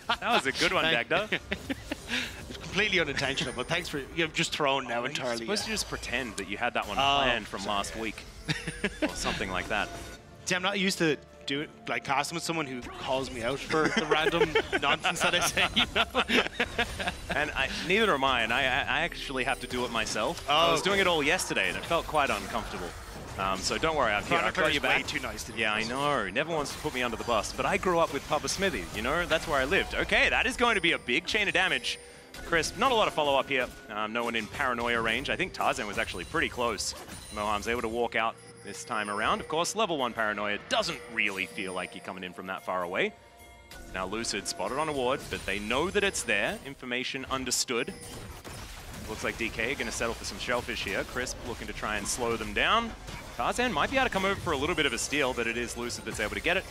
Speaker 2: That was a good one, Dagda.
Speaker 25: It's completely unintentional, but thanks for, you've just thrown now entirely.
Speaker 2: You're supposed to just pretend that you had that one planned from last week or something like that.
Speaker 25: See, I'm not used to casting with someone who calls me out for the random nonsense that I say, you know?
Speaker 2: And neither am I, and I actually have to do it myself. I was doing it all yesterday, and it felt quite uncomfortable. So don't worry, I've got you back.
Speaker 25: Way too nice to me.
Speaker 2: Yeah, I know. Never wants to put me under the bus, but I grew up with Papa Smithy, you know? That's where I lived. Okay, that is going to be a big chain of damage. Chris, not a lot of follow-up here. No one in paranoia range. I think Tarzan was actually pretty close. Moham's able to walk out this time around. Of course, level 1 paranoia doesn't really feel like you're coming in from that far away. Now Lucid spotted on a ward, but they know that it's there. Information understood. Looks like DK are going to settle for some shellfish here. Crisp looking to try and slow them down. Tarzan might be able to come over for a little bit of a steal, but it is Lucid that's able to get it.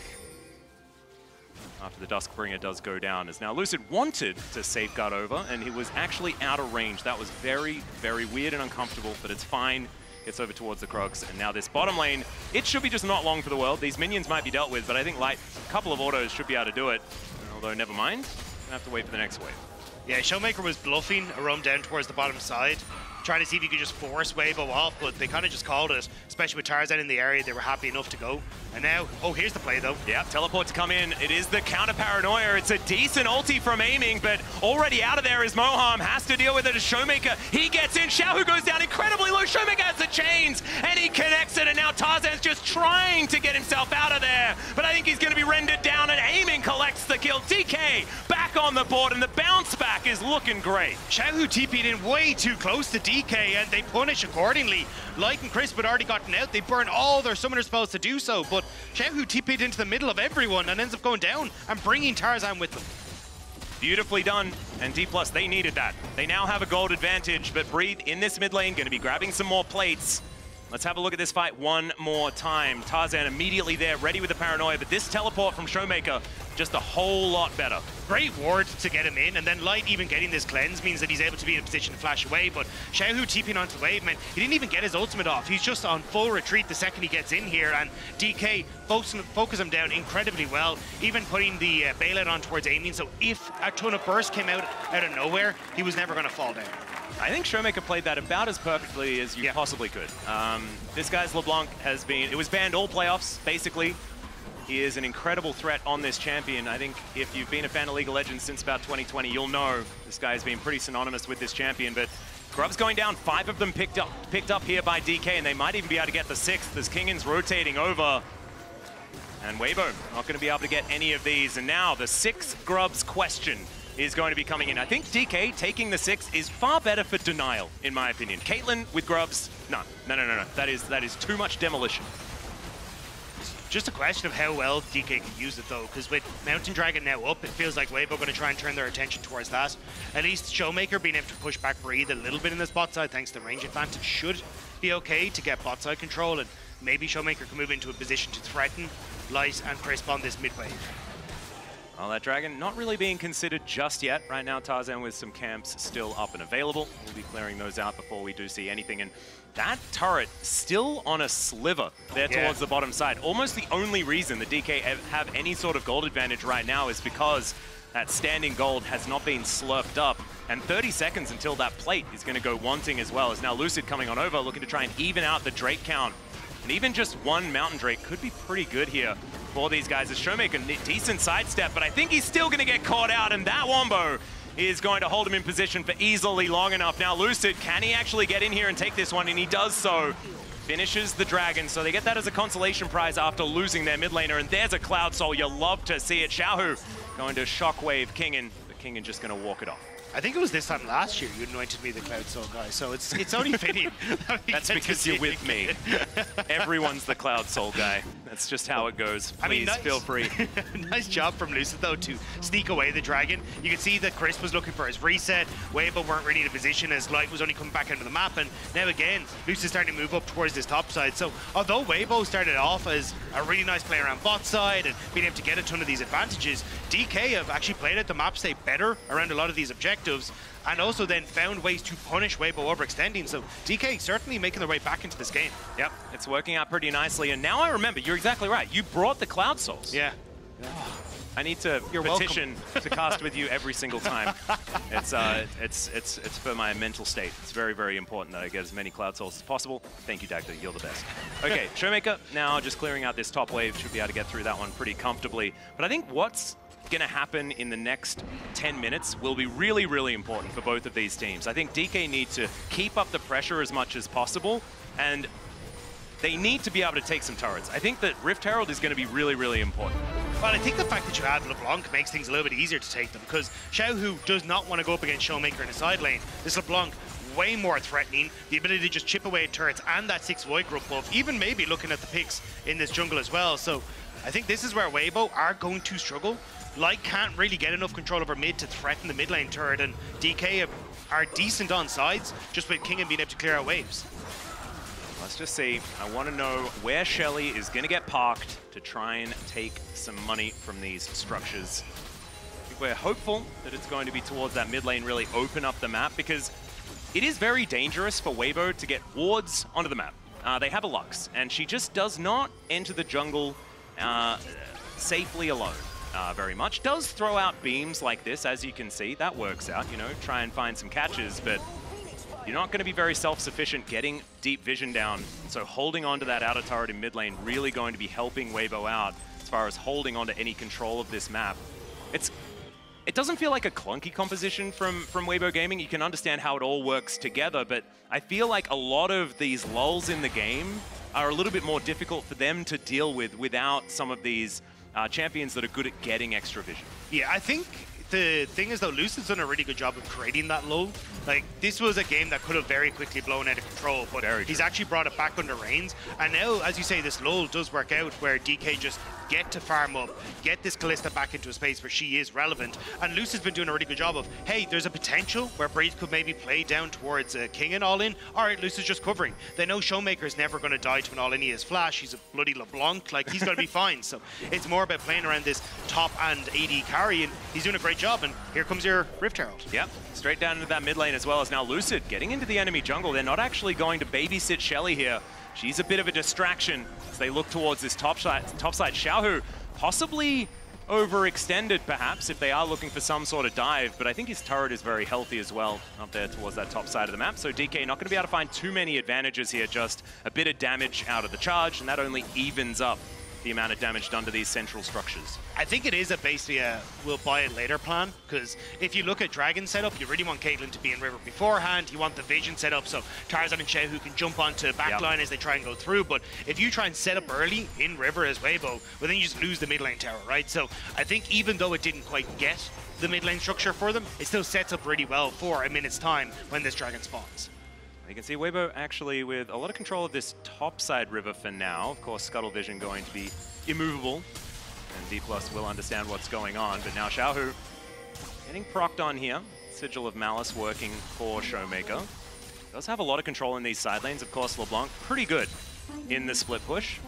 Speaker 2: After the Duskbringer does go down, as now Lucid wanted to safeguard over, and he was actually out of range. That was very, very weird and uncomfortable, but it's fine. Gets over towards the Krogs, and now this bottom lane, it should be just not long for the world. These minions might be dealt with, but I think Light, a couple of autos should be able to do it. Although, never mind. Gonna have to wait for the next wave.
Speaker 25: Yeah, Showmaker was bluffing a roam down towards the bottom side, trying to see if he could just force Weibo off, but they kind of just called it, especially with Tarzan in the area. They were happy enough to go. And now, oh, here's the play, though.
Speaker 2: Yeah, teleport to come in. It is the counter paranoia. It's a decent ulti from aiming, but already out of there is Moham. Has to deal with it as Showmaker. He gets in. Xiaohu goes down incredibly low. Showmaker has the chains, and he connects it, and now Tarzan's just trying to get himself out of there. But I think he's going to be rendered down, and aiming collects the kill. DK back on the board, and the bounce back is looking great.
Speaker 25: Xiaohu TP'd in way too close to DK, and they punish accordingly. Light and Crisp had already gotten out. They burn all their summoner spells to do so, but Xiaohu TP'd into the middle of everyone and ends up going down and bringing Tarzan with them.
Speaker 2: Beautifully done, and D+, they needed that. They now have a gold advantage, but Breathe in this mid lane, going to be grabbing some more plates. Let's have a look at this fight one more time. Tarzan immediately there, ready with the paranoia, but this teleport from Showmaker, just a whole lot better.
Speaker 25: Great ward to get him in, and then Light even getting this cleanse means that he's able to be in a position to flash away, but Xiaohu TPing onto the wave, man, he didn't even get his ultimate off. He's just on full retreat the second he gets in here, and DK focus him down incredibly well, even putting the bailout on towards aiming, so if a ton of burst came out of nowhere, he was never going to fall down.
Speaker 2: I think Showmaker played that about as perfectly as you possibly could. This guy's LeBlanc has been, it was banned all playoffs, basically. He is an incredible threat on this champion. I think if you've been a fan of League of Legends since about 2020, you'll know this guy's been pretty synonymous with this champion, but Grub's going down, 5 of them picked up here by DK, and they might even be able to get the 6th as Kingen's rotating over. And Weibo not going to be able to get any of these, and now the 6th Grubs question is going to be coming in. I think DK taking the 6 is far better for denial, in my opinion. Caitlyn with Grubs, no. That is too much demolition.
Speaker 25: Just a question of how well DK can use it though, because with Mountain Dragon now up, it feels like Weibo going to try and turn their attention towards that. At least Showmaker being able to push back Breathe a little bit in this bot side thanks to the range advantage should be okay to get bot side control, and maybe Showmaker can move into a position to threaten Light and Crisp on this mid wave.
Speaker 2: Well, that Dragon not really being considered just yet. Right now, Tarzan with some camps still up and available. We'll be clearing those out before we do see anything. And that turret still on a sliver there towards the bottom side. Almost the only reason the DK have any sort of gold advantage right now is because that standing gold has not been slurped up. And 30 seconds until that plate is going to go wanting as well. As now Lucid coming on over, looking to try and even out the Drake count. And even just one Mountain Drake could be pretty good here for these guys. As Showmaker, decent sidestep, but I think he's still going to get caught out, and that Wombo is going to hold him in position for easily long enough. Now Lucid, can he actually get in here and take this one? And he does so. Finishes the Dragon, so they get that as a consolation prize after losing their mid laner. And there's a Cloud Soul. You love to see it. Xiaohu going to Shockwave Kingen, but Kingen just going to walk it off.
Speaker 25: I think it was this time last year you anointed me the Cloud Soul guy, so it's only fitting.
Speaker 2: That's because you're with me. Everyone's the Cloud Soul guy. That's just how it goes. Please feel free.
Speaker 25: Nice job from Lucid though to sneak away the Dragon. You can see that Chris was looking for his reset. Weibo weren't really in a position as Light was only coming back into the map, and now again Lucid's starting to move up towards this top side. So although Weibo started off as a really nice player around bot side and being able to get a ton of these advantages, DK have actually played at the map state better around a lot of these objectives, and also then found ways to punish Weibo overextending. So DK certainly making their way back into this game.
Speaker 2: Yep, it's working out pretty nicely. And now I remember, you're exactly right. You brought the Cloud Souls.
Speaker 25: Yeah.
Speaker 2: I need to petition to cast with you every single time. It's for my mental state. It's very, very important that I get as many Cloud Souls as possible. Thank you, Dagda. You're the best. Okay, Showmaker now just clearing out this top wave. Should be able to get through that one pretty comfortably. But I think what's going to happen in the next 10 minutes will be really, really important for both of these teams. I think DK need to keep up the pressure as much as possible, and they need to be able to take some turrets. I think that Rift Herald is going to be really, really important.
Speaker 25: Well, I think the fact that you have LeBlanc makes things a little bit easier to take them, because Xiaohu does not want to go up against Showmaker in a side lane. This LeBlanc, way more threatening, the ability to just chip away at turrets and that 6 Void Grub buff, even maybe looking at the picks in this jungle as well. So I think this is where Weibo are going to struggle. Light can't really get enough control over mid to threaten the mid lane turret, and DK are decent on sides, just with Kingen being able to clear out waves.
Speaker 2: Let's just see. I want to know where Shelly is going to get parked to try and take some money from these structures. I think we're hopeful that it's going to be towards that mid lane, really open up the map, because it is very dangerous for Weibo to get wards onto the map. They have a Lux, and she just does not enter the jungle safely alone. Very much. Does throw out beams like this, as you can see. That works out, you know, try and find some catches, but you're not going to be very self-sufficient getting deep vision down. So holding on to that outer turret in mid lane really going to be helping Weibo out as far as holding on to any control of this map. It doesn't feel like a clunky composition from Weibo Gaming. You can understand how it all works together, but I feel like a lot of these lulls in the game are a little bit more difficult for them to deal with without some of these champions that are good at getting extra vision.
Speaker 25: Yeah, I think the thing is though, Lucid's done a really good job of creating that lull. Like, this was a game that could have very quickly blown out of control, but he's actually brought it back under reins. And now, as you say, this lull does work out where DK just get to farm up, get this Kalista back into a space where she is relevant. And Lucid's been doing a really good job of, hey, there's a potential where Breeze could maybe play down towards King and all in. All right, Lucid's just covering. They know Showmaker's never going to die to an all in. He has flash. He's a bloody LeBlanc. Like, he's going to be fine. So it's more about playing around this top and AD carry, and he's doing a great job. And here comes your Rift Herald.
Speaker 2: Yep, straight down into that mid lane as well as now Lucid getting into the enemy jungle. They're not actually going to babysit Shelly here. She's a bit of a distraction as they look towards this top side. Xiaohu possibly overextended perhaps if they are looking for some sort of dive, but I think his turret is very healthy as well up there towards that top side of the map. So DK not going to be able to find too many advantages here, just a bit of damage out of the charge, and that only evens up the amount of damage done to these central structures.
Speaker 25: I think it is basically a we'll buy it later plan, because if you look at Dragon setup, you really want Caitlyn to be in River beforehand. You want the vision set up so Tarzan and Xiaohu can jump onto backline as they try and go through. But if you try and set up early in River as Weibo, well, then you just lose the mid lane tower, right? So I think even though it didn't quite get the mid lane structure for them, it still sets up really well for a minute's time when this Dragon spawns.
Speaker 2: You can see Weibo actually with a lot of control of this top side river for now. Of course, Scuttle Vision going to be immovable, and D+ will understand what's going on. But now Xiaohu getting procced on here. Sigil of Malice working for Showmaker. Does have a lot of control in these side lanes. Of course, LeBlanc pretty good in the split push.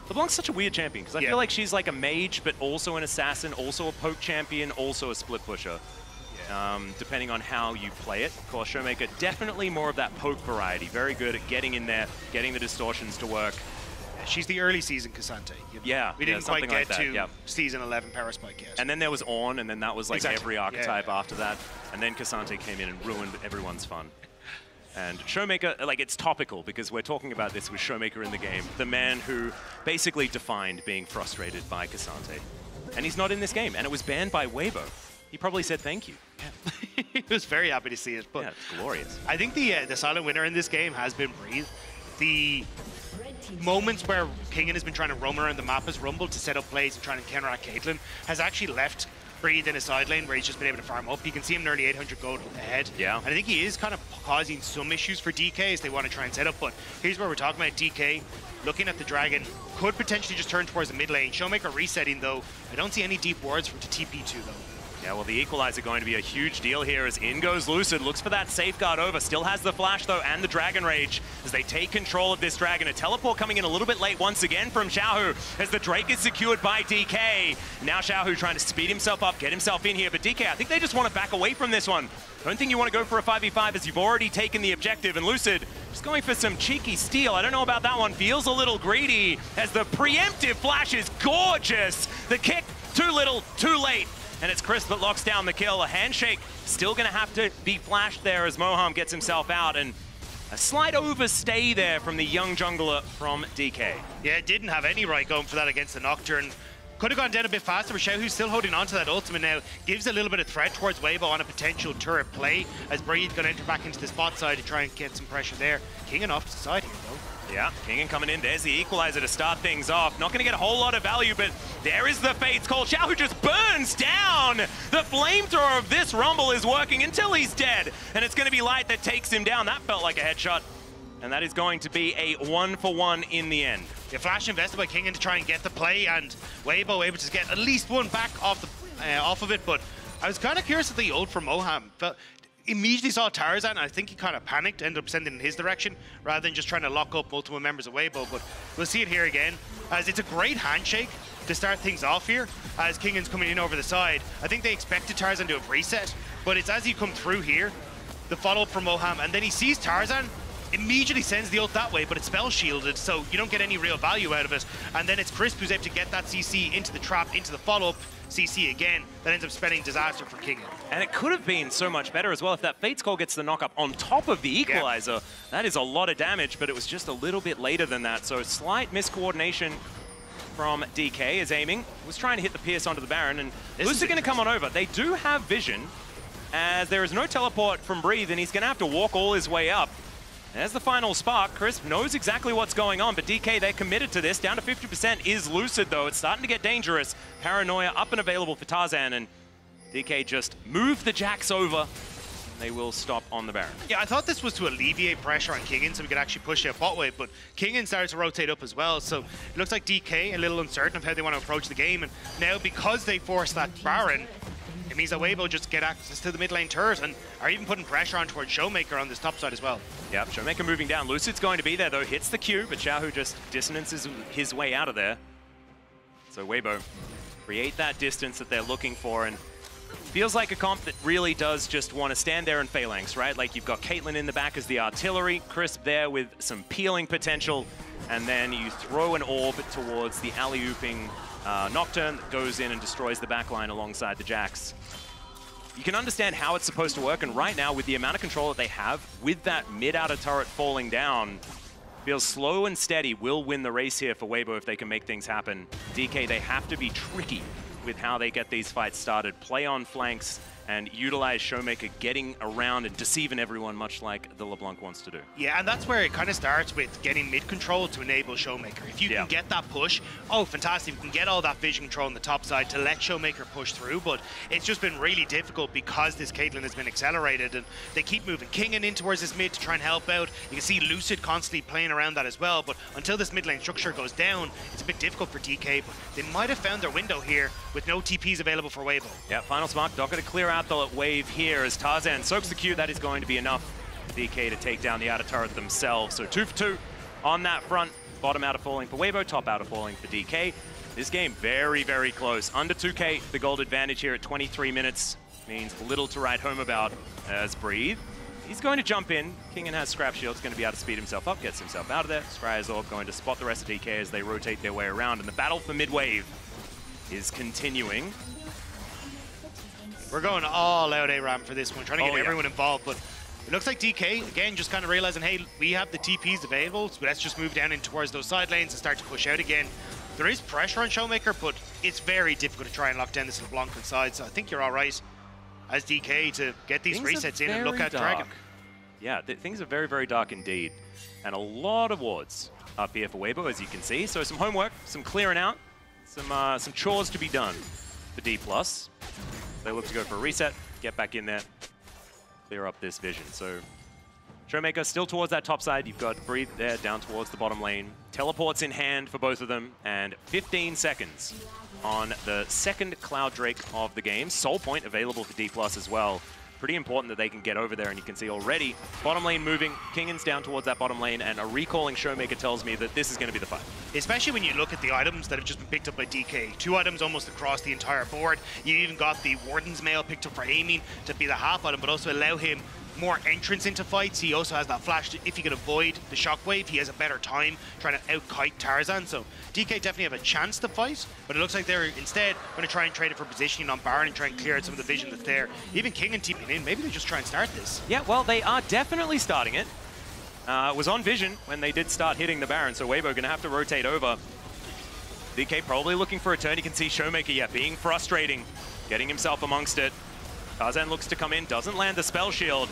Speaker 2: LeBlanc's such a weird champion because I feel like she's like a mage, but also an assassin, also a poke champion, also a split pusher. Depending on how you play it. Of course, Showmaker definitely more of that poke variety. Very good at getting in there, getting the distortions to work.
Speaker 25: She's the early season Cassante. You know?
Speaker 2: Yeah,
Speaker 25: we didn't quite get
Speaker 2: like
Speaker 25: to season 11 Power Spike yet.
Speaker 2: And then there was Ornn, and then that was like every archetype
Speaker 25: Yeah.
Speaker 2: after that. And then Cassante came in and ruined everyone's fun. And Showmaker, like, it's topical because we're talking about this with Showmaker in the game, the man who basically defined being frustrated by Cassante. And he's not in this game, and it was banned by Weibo. He probably said thank you.
Speaker 25: Yeah. He was very happy to see it. But
Speaker 2: yeah, it's glorious.
Speaker 25: I think the silent winner in this game has been Breathe. The moments where Kingen has been trying to roam around the map as Rumble to set up plays and trying to counteract Caitlyn has actually left Breathe in a side lane where he's just been able to farm up. You can see him nearly 800 gold ahead.
Speaker 2: Yeah.
Speaker 25: And I think he is kind of causing some issues for DK as they want to try and set up. But here's where we're talking about DK looking at the Dragon. Could potentially just turn towards the mid lane. Showmaker resetting though. I don't see any deep wards from to TP2 though.
Speaker 2: Yeah, well, the Equalizer going to be a huge deal here as in goes Lucid. Looks for that safeguard over. Still has the flash, though, and the Dragon Rage as they take control of this Dragon. A teleport coming in a little bit late once again from Xiaohu as the Drake is secured by DK. Now Xiaohu trying to speed himself up, get himself in here. But DK, I think they just want to back away from this one. Don't think you want to go for a 5v5 as you've already taken the objective. And Lucid just going for some cheeky steal. I don't know about that one. Feels a little greedy as the preemptive flash is gorgeous. The kick, too little, too late. And it's Chris that locks down the kill. A handshake still going to have to be flashed there as Moham gets himself out. And a slight overstay there from the young jungler from DK.
Speaker 25: Yeah, didn't have any right going for that against the Nocturne. Could have gone down a bit faster, but Xiaohu's still holding on to that ultimate now. Gives a little bit of threat towards Weibo on a potential turret play as Breathe going to enter back into the spot side to try and get some pressure there. Kingen off to the side here, though.
Speaker 2: Yeah, Kingen coming in. There's the Equalizer to start things off. Not going to get a whole lot of value, but there is the Fate's Call. Xiaohu just burns down. The flamethrower of this Rumble is working until he's dead. And it's going to be Light that takes him down. That felt like a headshot. And that is going to be a 1-for-1 in the end.
Speaker 25: Yeah, flash invested by Kingen to try and get the play, and Weibo able to get at least one back off of it. But I was kind of curious at the ult from Moham. Immediately saw Tarzan, and I think he kind of panicked, ended up sending in his direction rather than just trying to lock up multiple members of Weibo. But we'll see it here again, as it's a great handshake to start things off here as Kingen's coming in over the side. I think they expected Tarzan to have reset, but it's as you come through here, the follow-up from Moham, and then he sees Tarzan, immediately sends the ult that way, but it's spell shielded, so you don't get any real value out of it. And then it's Crisp who's able to get that CC into the trap, into the follow-up CC again, that ends up spelling disaster for Kingen.
Speaker 2: And it could have been so much better as well if that Fate's Call gets the knock-up on top of the Equalizer. Yeah. That is a lot of damage, but it was just a little bit later than that. So slight miscoordination from DK as aiming. Was trying to hit the Pierce onto the Baron, and Lucid going to come on over. They do have vision, as there is no teleport from Breathe, and he's going to have to walk all his way up. There's the final spark. Crisp knows exactly what's going on, but DK, they're committed to this. Down to 50% is Lucid, though. It's starting to get dangerous. Paranoia up and available for Tarzan, and DK just moved the Jax over. They will stop on the Baron.
Speaker 25: Yeah, I thought this was to alleviate pressure on Kingen so we could actually push it bot way, but Kingen started to rotate up as well, so it looks like DK a little uncertain of how they want to approach the game, and now because they forced that Baron, it means that Weibo just get access to the mid lane turret and are even putting pressure on towards Showmaker on this top side as well.
Speaker 2: Yep, Showmaker moving down. Lucid's going to be there though, hits the Q, but Xiaohu just dissonances his way out of there. So Weibo create that distance that they're looking for, and feels like a comp that really does just want to stand there and phalanx, right? Like you've got Caitlyn in the back as the artillery, Crisp there with some peeling potential, and then you throw an orb towards the alley-ooping Nocturne that goes in and destroys the backline alongside the Jax. You can understand how it's supposed to work, and right now, with the amount of control that they have, with that mid-outer turret falling down, feels slow and steady will win the race here for Weibo if they can make things happen. DK, they have to be tricky with how they get these fights started. Play on flanks and utilize Showmaker getting around and deceiving everyone, much like the LeBlanc wants to do.
Speaker 25: Yeah, and that's where it kind of starts with getting mid control to enable Showmaker. If you can get that push, oh, fantastic. We can get all that vision control on the top side to let Showmaker push through, but it's just been really difficult because this Caitlyn has been accelerated, and they keep moving Kingen in towards this mid to try and help out. You can see Lucid constantly playing around that as well, but until this mid lane structure goes down, it's a bit difficult for DK, but they might have found their window here with no TPs available for Weibo.
Speaker 2: Yeah, final spark, not going to clear out the wave here as Tarzan soaks the Q. That is going to be enough for DK to take down the outer turret themselves. So 2 for 2 on that front. Bottom outer falling for Weibo, top outer falling for DK. This game very, very close. Under 2K, the gold advantage here at 23 minutes means little to write home about as Breathe. He's going to jump in. Kingen has Scrap Shield's going to be able to speed himself up, gets himself out of there. Scryzorb going to spot the rest of DK as they rotate their way around, and the battle for mid-wave is continuing.
Speaker 25: We're going all out ARAM for this one, trying to get everyone involved, but it looks like DK, again, just kind of realizing, hey, we have the TPs available, so let's just move down in towards those side lanes and start to push out again. There is pressure on Showmaker, but it's very difficult to try and lock down this LeBlanc side, so I think you're all right as DK to get these resets in and look at Dragon.
Speaker 2: Yeah, things are very, very dark indeed. And a lot of wards up here for Weibo, as you can see. So some homework, some clearing out, some chores to be done for D+. They look to go for a reset, get back in there, clear up this vision. So Showmaker still towards that top side. You've got Breathe there down towards the bottom lane. Teleports in hand for both of them, and 15 seconds on the second Cloud Drake of the game. Soul Point available for D+ as well. Pretty important that they can get over there, and you can see already bottom lane moving. Kingen's down towards that bottom lane, and a recalling Showmaker tells me that this is going to be the fight.
Speaker 25: Especially when you look at the items that have just been picked up by DK. 2 items almost across the entire board. You even got the Warden's Mail picked up for aiming to be the half item, but also allow him more entrance into fights. He also has that flash. If he can avoid the shockwave, he has a better time trying to out-kite Tarzan. So DK definitely have a chance to fight, but it looks like they're instead going to try and trade it for positioning on Baron and try and clear out some of the vision that's there. Even Kingen TPing in, maybe they just try and start this.
Speaker 2: Yeah, well, they are definitely starting it. It was on vision when they did start hitting the Baron, so Weibo going to have to rotate over. DK probably looking for a turn. You can see Showmaker, being frustrating, getting himself amongst it. Tarzan looks to come in, doesn't land the spell shield.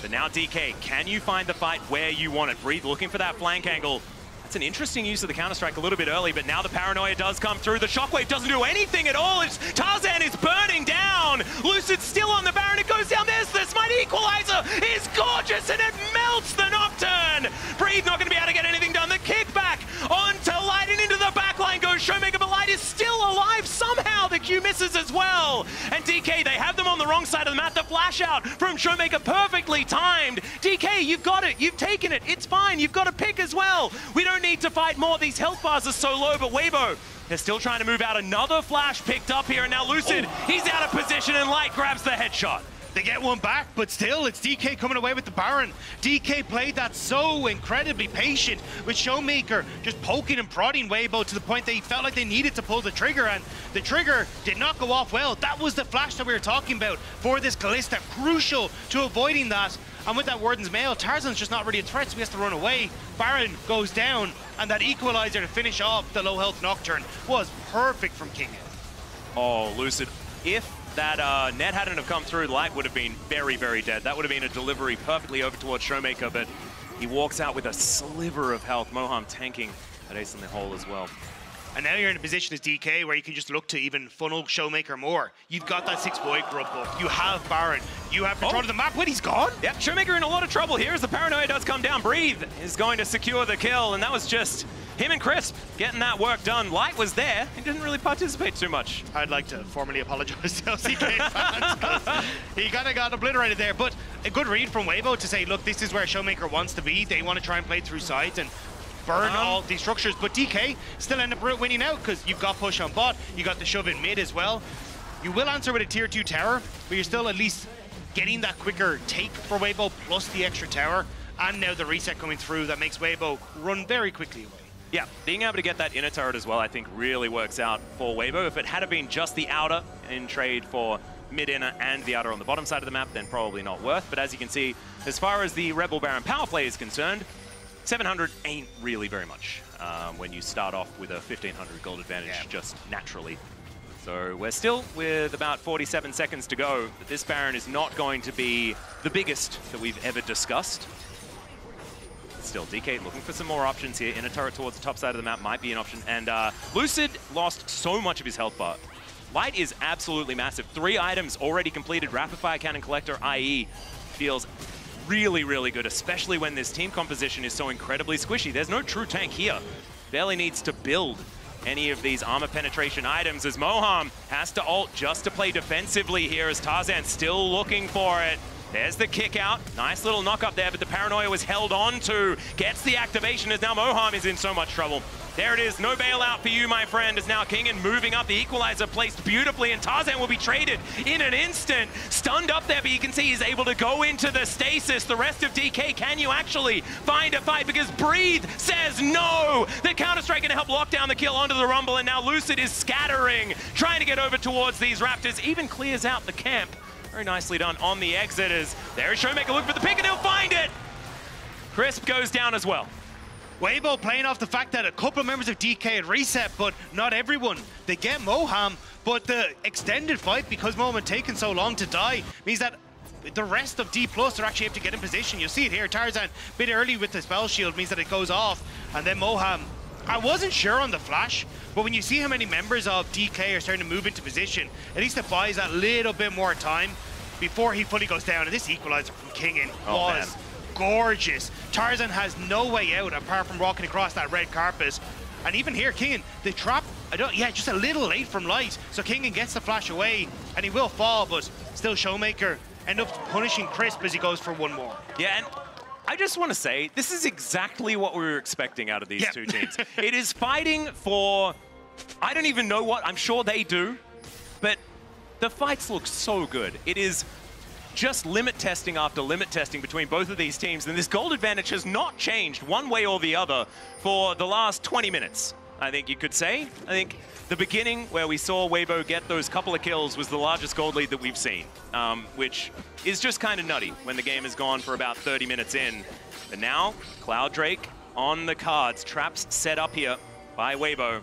Speaker 2: But now DK, can you find the fight where you want it? Breathe looking for that flank angle. That's an interesting use of the Counter-Strike a little bit early, but now the Paranoia does come through. The Shockwave doesn't do anything at all. Tarzan is burning down. Lucid still on the Baron. It goes down. This Mighty Equalizer is gorgeous, and it melts the Nocturne. Breathe not going to be able to get anything done. The kickback onto Light and into the backline goes Showmaker, but Light is still alive somehow. The Q misses as well. And DK, they have them on the wrong side of the map. The flash out from Showmaker perfectly timed. DK, you've got it. You've taken it. It's fine. You've got a pick as well. We don't need to fight more. These health bars are so low, but Weibo, they're still trying to move out. Another flash picked up here, and now Lucid, he's out of position, and Light grabs the headshot.
Speaker 25: They get one back, but still, it's DK coming away with the Baron. DK played that so incredibly patient, with Showmaker just poking and prodding Weibo to the point that he felt like they needed to pull the trigger, and the trigger did not go off well. That was the flash that we were talking about for this Kalista, crucial to avoiding that. And with that Warden's Mail, Tarzan's just not really a threat, so he has to run away. Baron goes down, and that equalizer to finish off the low health Nocturne was perfect from Kingen.
Speaker 2: Oh, Lucid, if that net hadn't have come through, Light would have been very, very dead. That would have been a delivery perfectly over towards Showmaker, but he walks out with a sliver of health. Moham tanking at Ace in the hole as well.
Speaker 25: And now you're in a position as DK where you can just look to even funnel Showmaker more. You've got that 6-boy grub buff. You have Baron. You have control of the map. Wait, he's gone?
Speaker 2: Yeah, Showmaker in a lot of trouble here as the Paranoia does come down. Breathe is going to secure the kill, and that was just him and Crisp getting that work done. Light was there. He didn't really participate too much.
Speaker 25: I'd like to formally apologize to LCK fans because he kind of got obliterated there. But a good read from Weibo to say, look, this is where Showmaker wants to be. They want to try and play through sides and burn all these structures, but DK still end up winning out because you've got push on bot, you got the shove in mid as well. You will answer with a tier 2 tower, but you're still at least getting that quicker take for Weibo plus the extra tower, and now the reset coming through that makes Weibo run very quickly away.
Speaker 2: Yeah, being able to get that inner turret as well, I think really works out for Weibo. If it had been just the outer in trade for mid-inner and the outer on the bottom side of the map, then probably not worth. But as you can see, as far as the Rebel Baron power play is concerned, 700 ain't really very much when you start off with a 1500 gold advantage just naturally. So we're still with about 47 seconds to go, but this Baron is not going to be the biggest that we've ever discussed. Still, DK looking for some more options here. Inner turret towards the top side of the map might be an option. And Lucid lost so much of his health bar. Light is absolutely massive. 3 items already completed. Rapid Fire Cannon Collector, IE, feels really, really good, especially when this team composition is so incredibly squishy. There's no true tank here. Barely needs to build any of these armor penetration items as Moham has to ult just to play defensively here as Tarzan still looking for it. There's the kick out. Nice little knock up there, but the Paranoia was held on to. Gets the activation as now Moham is in so much trouble. There it is, no bailout for you, my friend, as now Kingen moving up. The equalizer placed beautifully, and Tarzan will be traded in an instant. Stunned up there, but you can see he's able to go into the stasis. The rest of DK, can you actually find a fight? Because Breathe says no! The Counter-Strike gonna help lock down the kill onto the Rumble, and now Lucid is scattering, trying to get over towards these Raptors. Even clears out the camp. Very nicely done on the exiters. There is Showmaker looking for the pick, and he'll find it! Crisp goes down as well.
Speaker 25: Weibo playing off the fact that a couple of members of DK had reset, but not everyone. They get Moham, but the extended fight, because Moham had taken so long to die, means that the rest of D+ are actually able to get in position. You'll see it here. Tarzan, a bit early with the spell shield, means that it goes off, and then Moham, I wasn't sure on the flash, but when you see how many members of DK are starting to move into position, at least it buys that little bit more time before he fully goes down. And this equalizer from Kingen was gorgeous. Tarzan has no way out apart from walking across that red carpet. And even here, Kingen, the trap, just a little late from Light. So Kingen gets the flash away, and he will fall, but still Showmaker end up punishing Crisp as he goes for one more.
Speaker 2: Yeah, and I just want to say, this is exactly what we were expecting out of these two teams. It is fighting for, I don't even know what, I'm sure they do, but the fights look so good. It is just limit testing after limit testing between both of these teams, and this gold advantage has not changed one way or the other for the last 20 minutes, I think you could say. I think the beginning where we saw Weibo get those couple of kills was the largest gold lead that we've seen, which is just kind of nutty when the game has gone for about 30 minutes in. But now, Cloud Drake on the cards, traps set up here by Weibo.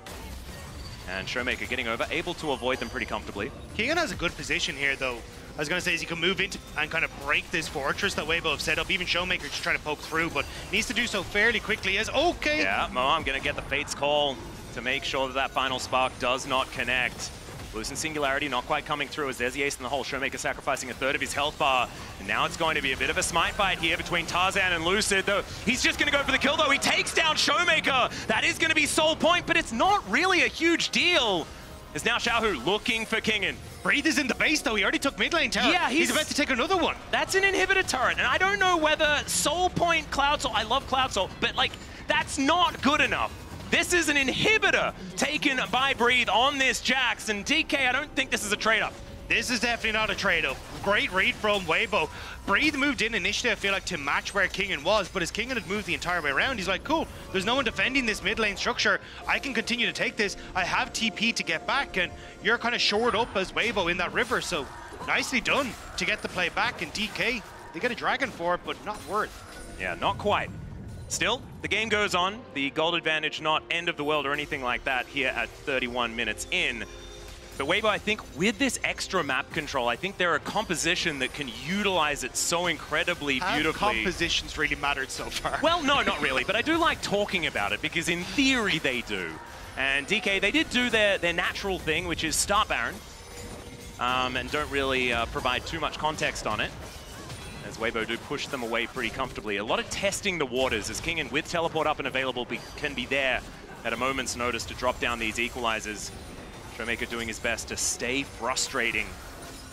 Speaker 2: And Showmaker getting over, able to avoid them pretty comfortably.
Speaker 25: Kingen has a good position here, though. I was going to say, is he can move into and kind of break this fortress that Weibo have set up. Even Showmaker just trying to poke through, but needs to do so fairly quickly as okay.
Speaker 2: Yeah, Moham going to get the Fate's Call to make sure that that final spark does not connect. Losing Singularity, not quite coming through as there's the ace in the hole. Showmaker sacrificing a third of his health bar. And now it's going to be a bit of a smite fight here between Tarzan and Lucid, though. He's just going to go for the kill, though. He takes down Showmaker. That is going to be Soul Point, but it's not really a huge deal. It's now Xiaohu looking for Kingen.
Speaker 25: Breathe is in the base, though. He already took mid lane tower.
Speaker 2: Yeah,
Speaker 25: he's about to take another one.
Speaker 2: That's an inhibitor turret, and I don't know whether Soul Point, Cloud Soul, I love Cloud Soul, but like, that's not good enough. This is an inhibitor taken by Breathe on this Jax, and DK, I don't think this is a trade-up.
Speaker 25: This is definitely not a trade-up. Great read from Weibo. Breathe moved in initially, I feel like, to match where Kingen was, but as Kingen had moved the entire way around, he's like, cool, there's no one defending this mid lane structure. I can continue to take this. I have TP to get back, and you're kind of shored up as Weibo in that river, so nicely done to get the play back, and DK, they get a dragon for it, but not worth.
Speaker 2: Yeah, not quite. Still, the game goes on. The gold advantage not end of the world or anything like that here at 31 minutes in. But Weibo, I think with this extra map control, I think they're a composition that can utilize it so incredibly beautifully.
Speaker 25: Have compositions really mattered so far?
Speaker 2: Well, no, not really, but I do like talking about it because in theory they do. And DK, they did do their natural thing, which is start Baron, and don't really provide too much context on it. As Weibo do push them away pretty comfortably. A lot of testing the waters as Kingen with teleport up and available can be there at a moment's notice to drop down these equalizers. Showmaker doing his best to stay frustrating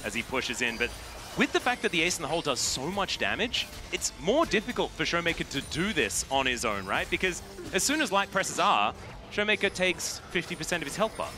Speaker 2: as he pushes in, but with the fact that the ace in the hole does so much damage, it's more difficult for Showmaker to do this on his own, right? Because as soon as light presses R, Showmaker takes 50% of his health bar.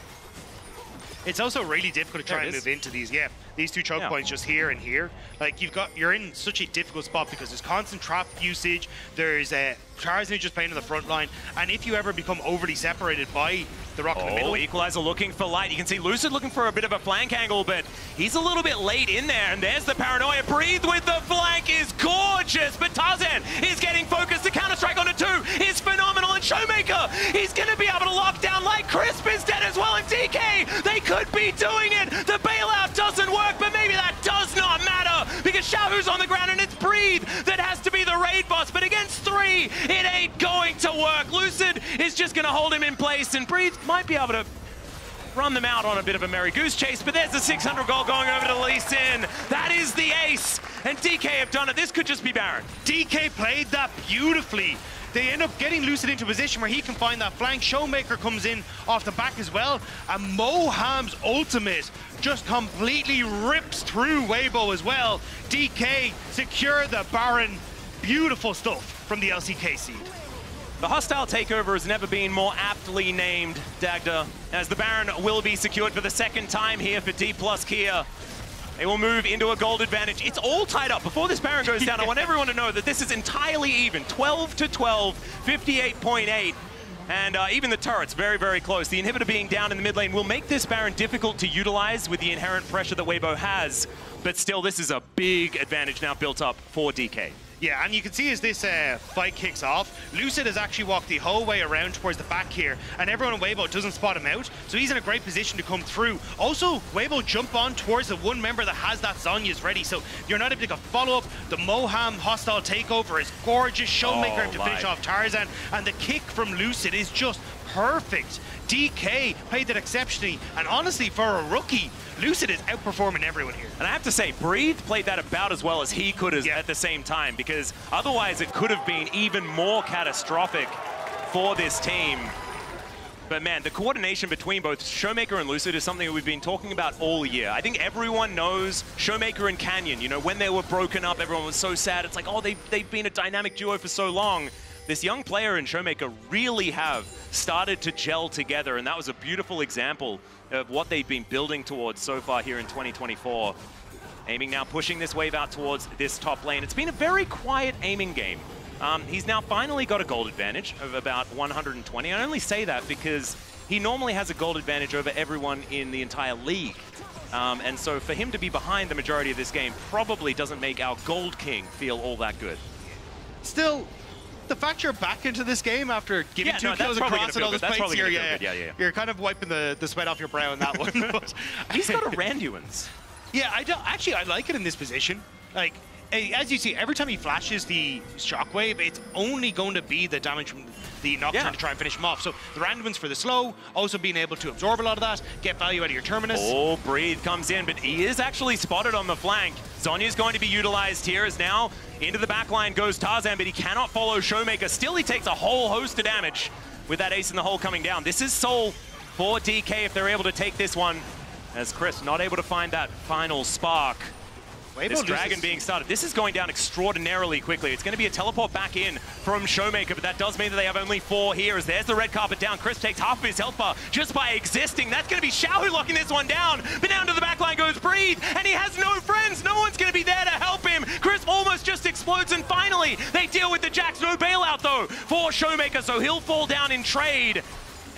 Speaker 25: It's also really difficult to try and move into these. Yeah, these two choke points just here and here. Like you're in such a difficult spot because there's constant trap usage. There's Tarzan just playing in the front line, and if you ever become overly separated by the rock in the middle.
Speaker 2: Equalizer looking for light. You can see Lucid looking for a bit of a flank angle, but he's a little bit late in there, and there's the Paranoia. Breathe with the flank is gorgeous, but Tarzan is getting focused. The counter-strike on a 2 is phenomenal, and Showmaker, he's going to be able to lock down Light. Crisp is dead as well, and DK, they could be doing it. The bailout doesn't work, but maybe that does not matter because Xiaohu's on the ground and it's Breathe that has to be the raid boss. But against 3, it ain't going to work. Lucid is just going to hold him in place, and Breathe might be able to run them out on a bit of a merry goose chase, but there's the 600 gold going over to Lee Sin. That is the ace, and DK have done it. This could just be Baron.
Speaker 25: DK played that beautifully. They end up getting Lucid into a position where he can find that flank. Showmaker comes in off the back as well, and Moham's ultimate just completely rips through Weibo as well. DK secure the Baron. Beautiful stuff from the LCK seed.
Speaker 2: The hostile takeover has never been more aptly named, Dagda, as the Baron will be secured for the second time here for D+ Kia. They will move into a gold advantage. It's all tied up. Before this Baron goes down, I want everyone to know that this is entirely even. 12-12, 58.8. And even the turret's very, very close. The inhibitor being down in the mid lane will make this Baron difficult to utilize with the inherent pressure that Weibo has. But still, this is a big advantage now built up for DK.
Speaker 25: Yeah, and you can see as this fight kicks off, Lucid has actually walked the whole way around towards the back here, and everyone in Weibo doesn't spot him out, so he's in a great position to come through. Also, Weibo jump on towards the one member that has that Zhonya's ready, so you're not able to follow up. The Moham hostile takeover is gorgeous. Showmaker to finish off Tarzan, and the kick from Lucid is just perfect. DK played it exceptionally, and honestly, for a rookie, Lucid is outperforming everyone here.
Speaker 2: And I have to say, Breathe played that about as well as he could at the same time, because otherwise it could have been even more catastrophic for this team. But man, the coordination between both Showmaker and Lucid is something that we've been talking about all year. I think everyone knows Showmaker and Canyon. You know, when they were broken up, everyone was so sad. It's like, oh, they've been a dynamic duo for so long. This young player and Showmaker really have started to gel together, and that was a beautiful example of what they've been building towards so far here in 2024. Aiming now pushing this wave out towards this top lane. It's been a very quiet aiming game. He's now finally got a gold advantage of about 120. I only say that because he normally has a gold advantage over everyone in the entire league. And so for him to be behind the majority of this game probably doesn't make our Gold King feel all that good.
Speaker 25: Still, the fact you're back into this game after giving 2 kills across and all those plates here, you're kind of wiping the sweat off your brow in that one. But
Speaker 2: he's got a Randuin's.
Speaker 25: Yeah, I like it in this position. Like, as you see, every time he flashes the shockwave, it's only going to be the damage from the Nocturne to try and finish him off. So the Randuin's for the slow, also being able to absorb a lot of that, get value out of your Terminus.
Speaker 2: Oh, Breathe comes in, but he is actually spotted on the flank. Zhonya's going to be utilized here as now into the back line goes Tarzan, but he cannot follow Showmaker. Still, he takes a whole host of damage with that ace in the hole coming down. This is Soul for DK if they're able to take this one, as Chris not able to find that final spark. This dragon being started. This is going down extraordinarily quickly. It's going to be a teleport back in from Showmaker, but that does mean that they have only 4 here as there's the red carpet down. Chris takes half of his health bar just by existing. That's going to be Xiaohu locking this one down. But down to the back line goes Breathe, and he has no friends. No one's going to be there to help him. Chris almost just explodes, and finally they deal with the Jax. No bailout, though, for Showmaker, so he'll fall down in trade.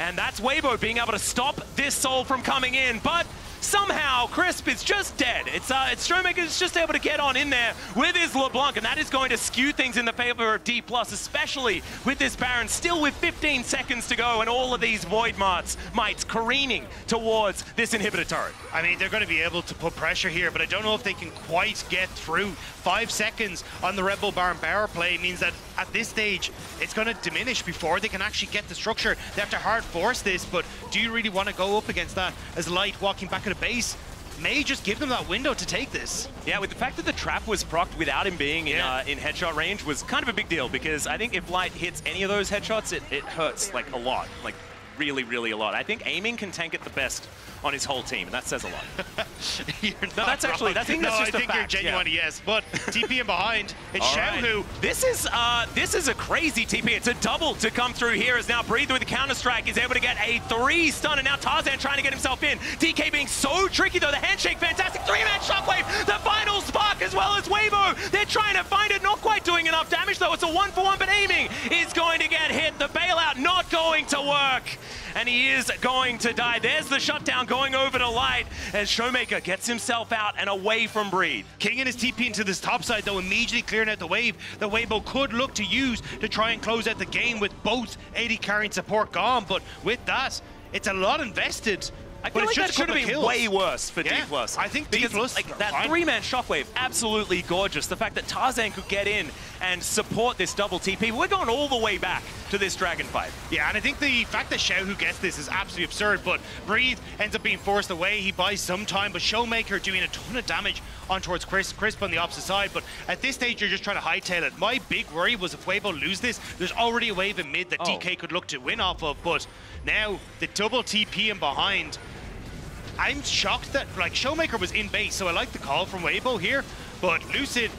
Speaker 2: And that's Weibo being able to stop this Soul from coming in, but somehow, Crisp is just dead. It's Showmaker's just able to get on in there with his LeBlanc, and that is going to skew things in the favor of D+, especially with this Baron still with 15 seconds to go and all of these Void Mites careening towards this inhibitor turret.
Speaker 25: I mean, they're going to be able to put pressure here, but I don't know if they can quite get through. 5 seconds on the Red Bull Baron power play means that at this stage, it's going to diminish before they can actually get the structure. They have to hard force this, but do you really want to go up against that as Light walking back at a base may just give them that window to take this?
Speaker 2: Yeah, with the fact that the trap was procced without him being in headshot range was kind of a big deal, because I think if Light hits any of those headshots, it hurts like a lot, like really, really a lot. I think aiming can tank it the best on his whole team, and that says a lot.
Speaker 25: I think you're genuine, yes. But TP in behind, it's Xiaohu.
Speaker 2: This is a crazy TP. It's a double to come through here as now Breathe with the counter-strike is able to get a 3 stun, and now Tarzan trying to get himself in. DK being so tricky, though. The handshake, fantastic. 3-man shockwave, the final spark, as well as Weibo. They're trying to find it, not quite doing enough damage, though. It's a 1-for-1, but aiming is going to get hit. The bailout not going to work, and he is going to die. There's the shutdown going over to Light as Showmaker gets himself out and away from Breathe.
Speaker 25: King and his TP into this top side, though, immediately clearing out the wave that Weibo could look to use to try and close out the game with both AD carry and support gone. But with that, it's a lot invested
Speaker 2: I feel like that should have been way worse for D+.
Speaker 25: I think D+,
Speaker 2: like, that three-man shockwave, absolutely gorgeous. The fact that Tarzan could get in and support this double TP, we're going all the way back to this Dragon fight.
Speaker 25: Yeah, and I think the fact that Xiaohu gets this is absolutely absurd, but Breathe ends up being forced away. He buys some time, but Showmaker doing a ton of damage on towards Crisp on the opposite side, but at this stage, you're just trying to hightail it. My big worry was if Weibo lose this, there's already a wave in mid that DK could look to win off of, but now the double TP in behind, I'm shocked that, like, Showmaker was in base, so I like the call from Weibo here, but Lucid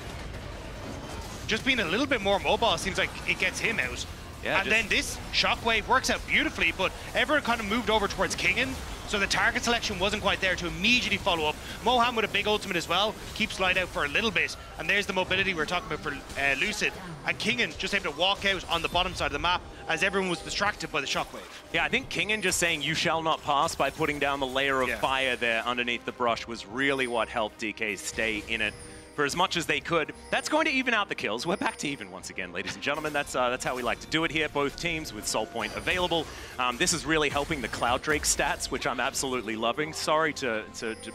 Speaker 25: just being a little bit more mobile seems like it gets him out. Yeah, and then this shockwave works out beautifully, but everyone kind of moved over towards Kingen, so the target selection wasn't quite there to immediately follow up. Moham with a big ultimate as well, keeps Slide out for a little bit, and there's the mobility we were talking about for Lucid, and Kingen just able to walk out on the bottom side of the map as everyone was distracted by the shockwave.
Speaker 2: Yeah, I think Kingen just saying you shall not pass by putting down the layer of fire there underneath the brush was really what helped DK stay in it for as much as they could. That's going to even out the kills. We're back to even once again, ladies and gentlemen. That's how we like to do it here, both teams with Soul Point available. This is really helping the Cloud Drake stats, which I'm absolutely loving. Sorry to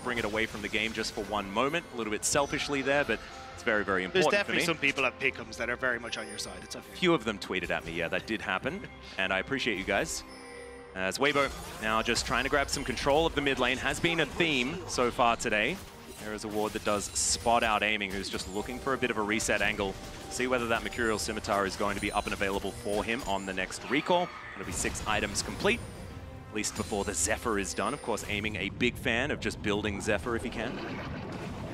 Speaker 2: bring it away from the game just for one moment, a little bit selfishly there, but it's very, very important.
Speaker 25: There's definitely some people at Pick'ems that are very much on your side. It's okay.
Speaker 2: A few of them tweeted at me, yeah, that did happen, and I appreciate you guys. As Weibo now just trying to grab some control of the mid lane, has been a theme so far today. There is a ward that does spot out aiming, who's just looking for a bit of a reset angle. See whether that Mercurial Scimitar is going to be up and available for him on the next recall. It'll be 6 items complete, at least before the Zephyr is done. Of course, aiming a big fan of just building Zephyr if he can.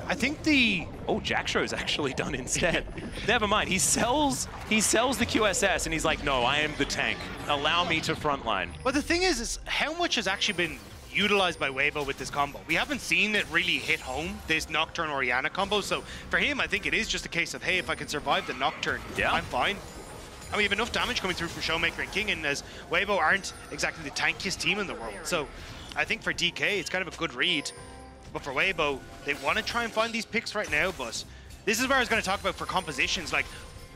Speaker 25: I think the...
Speaker 2: Oh, Jackshow's actually done instead. Never mind, he sells the QSS and he's like, no, I am the tank. Allow me to frontline.
Speaker 25: But the thing is how much has actually been utilized by Weibo with this combo? We haven't seen it really hit home, this Nocturne Orianna combo, so for him, I think it is just a case of, hey, if I can survive the Nocturne, I'm fine. And we have enough damage coming through from Showmaker and Kingen, as Weibo aren't exactly the tankiest team in the world. So I think for DK, it's kind of a good read. But for Weibo, they want to try and find these picks right now, but this is where I was going to talk about for compositions. Like,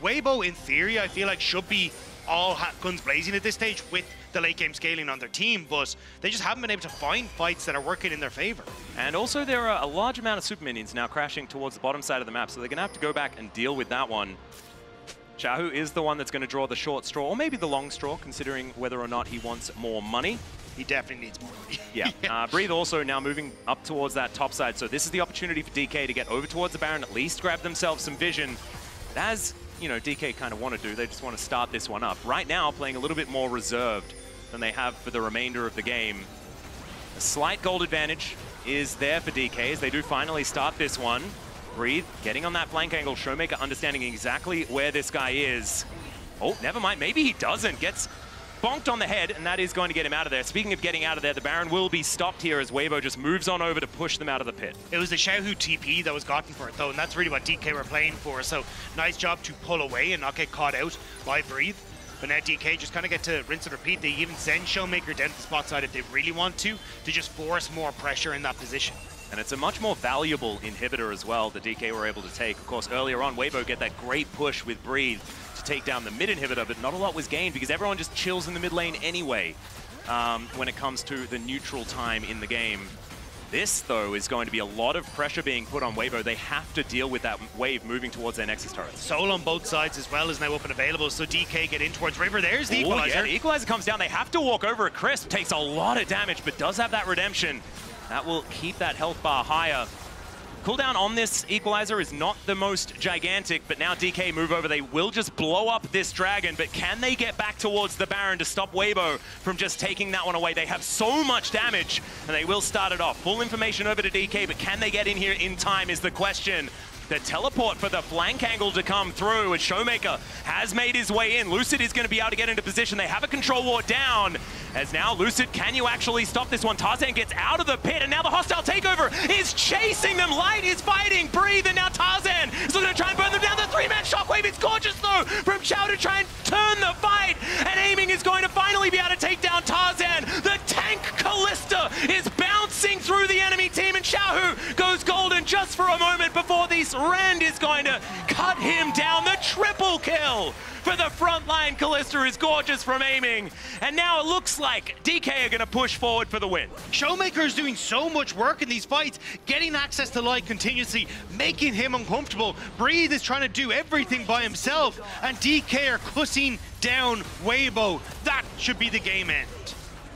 Speaker 25: Weibo, in theory, I feel like should be all guns blazing at this stage with the late game scaling on their team, but they just haven't been able to find fights that are working in their favor.
Speaker 2: And also there are a large amount of super minions now crashing towards the bottom side of the map, so they're gonna have to go back and deal with that one. Xiaohu is the one that's gonna draw the short straw, or maybe the long straw, considering whether or not he wants more money.
Speaker 25: He definitely needs more money.
Speaker 2: Yeah, Breathe also now moving up towards that top side, so this is the opportunity for DK to get over towards the Baron, at least grab themselves some vision. As, you know, DK kind of want to do, they just want to start this one up. Right now, playing a little bit more reserved than they have for the remainder of the game. A slight gold advantage is there for DK as they do finally start this one. Breathe, getting on that flank angle. Showmaker understanding exactly where this guy is. Oh, never mind. Maybe he doesn't. Gets bonked on the head, and that is going to get him out of there. Speaking of getting out of there, the Baron will be stopped here as Weibo just moves on over to push them out of the pit.
Speaker 25: It was the Xiaohu TP that was gotten for it, though, and that's really what DK were playing for. So nice job to pull away and not get caught out by Breathe. But now DK just kind of get to rinse and repeat. They even send Showmaker down to the spot side if they really want to just force more pressure in that position.
Speaker 2: And it's a much more valuable inhibitor as well that DK were able to take. Of course, earlier on, Weibo get that great push with Breathe to take down the mid inhibitor, but not a lot was gained because everyone just chills in the mid lane anyway when it comes to the neutral time in the game. This, though, is going to be a lot of pressure being put on Weibo. They have to deal with that wave moving towards their Nexus turrets.
Speaker 25: Soul on both sides as well is now up and available, so DK get in towards River. There's the Equalizer.
Speaker 2: Yeah, the Equalizer comes down. They have to walk over it. Crisp takes a lot of damage, but does have that redemption. That will keep that health bar higher. Cooldown on this Equalizer is not the most gigantic, but now DK move over. They will just blow up this Dragon, but can they get back towards the Baron to stop Weibo from just taking that one away? They have so much damage, and they will start it off. Full information over to DK, but can they get in here in time is the question. The teleport for the flank angle to come through as Showmaker has made his way in. Lucid is going to be able to get into position. They have a control ward down. As now, Lucid, can you actually stop this one? Tarzan gets out of the pit, and now the hostile takeover is chasing them. Light is fighting, Breathe, and now Tarzan is looking to try and burn them down. The three-man shockwave, it's gorgeous, though, from Xiao to try and turn the fight. And aiming is going to finally be able to take down Tarzan. The tank Callista is bouncing through the enemy team, and Xiaohu goes golden just for a moment before this Rand is going to cut him down. The triple kill for the front line. Kalista is gorgeous from aiming. And now it looks like DK are going to push forward for the win.
Speaker 25: Showmaker is doing so much work in these fights, getting access to light continuously, making him uncomfortable. Breathe is trying to do everything by himself, and DK are cussing down Weibo. That should be the game end.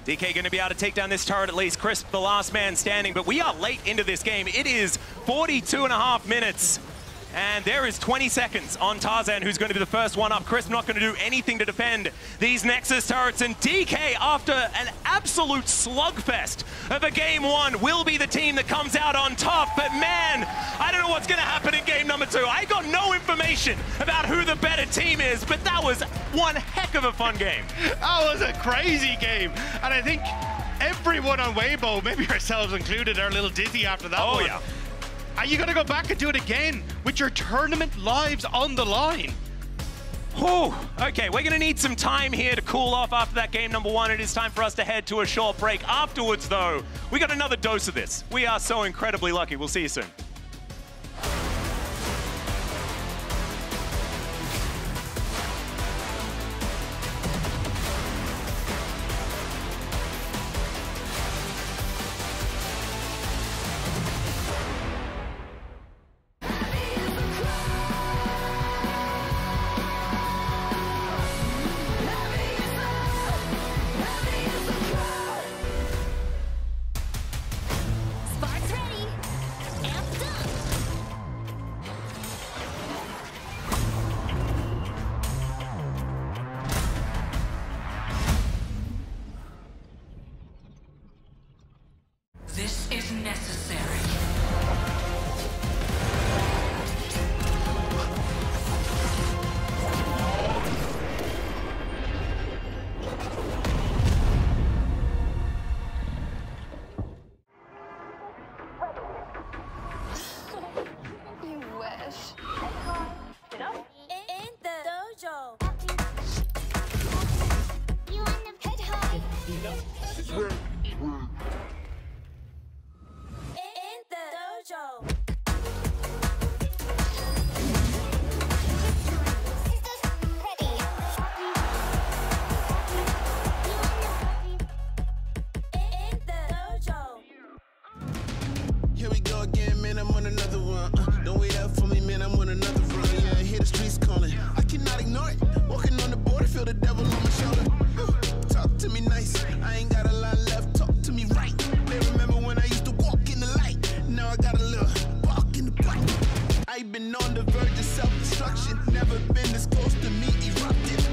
Speaker 2: DK going to be able to take down this turret at least. Crisp, the last man standing, but we are late into this game. It is 42.5 minutes. And there is 20 seconds on Tarzan, who's going to be the first one up. Crisp not going to do anything to defend these Nexus turrets. And DK, after an absolute slugfest of a game one, will be the team that comes out on top. But man, I don't know what's going to happen in game number 2. I got no information about who the better team is, but that was one heck of a fun game.
Speaker 25: That was a crazy game. And I think everyone on Weibo, maybe ourselves included, are a little dizzy after that one.
Speaker 2: Yeah.
Speaker 25: Are you going to go back and do it again with your tournament lives on the line?
Speaker 2: Whew. Okay, we're going to need some time here to cool off after that game number 1. It is time for us to head to a short break. Afterwards, though, we got another dose of this. We are so incredibly lucky. We'll see you soon.
Speaker 3: This is necessary.
Speaker 6: You wish.
Speaker 8: In the dojo.
Speaker 6: You want to head high?
Speaker 8: In the dojo.
Speaker 13: Here we go again, man, I'm on another one. Don't wait up for me, man, I'm on another run. Yeah, I hear the streets calling. I cannot ignore it. Walking on the border, feel the devil on my shoulder. Talk to me nice. I ain't got a lot left. Talk to me right. They remember when I used to walk in the light. Now I got a little bark in the butt. I've been on the verge of self-destruction. Never been this close to me erupting.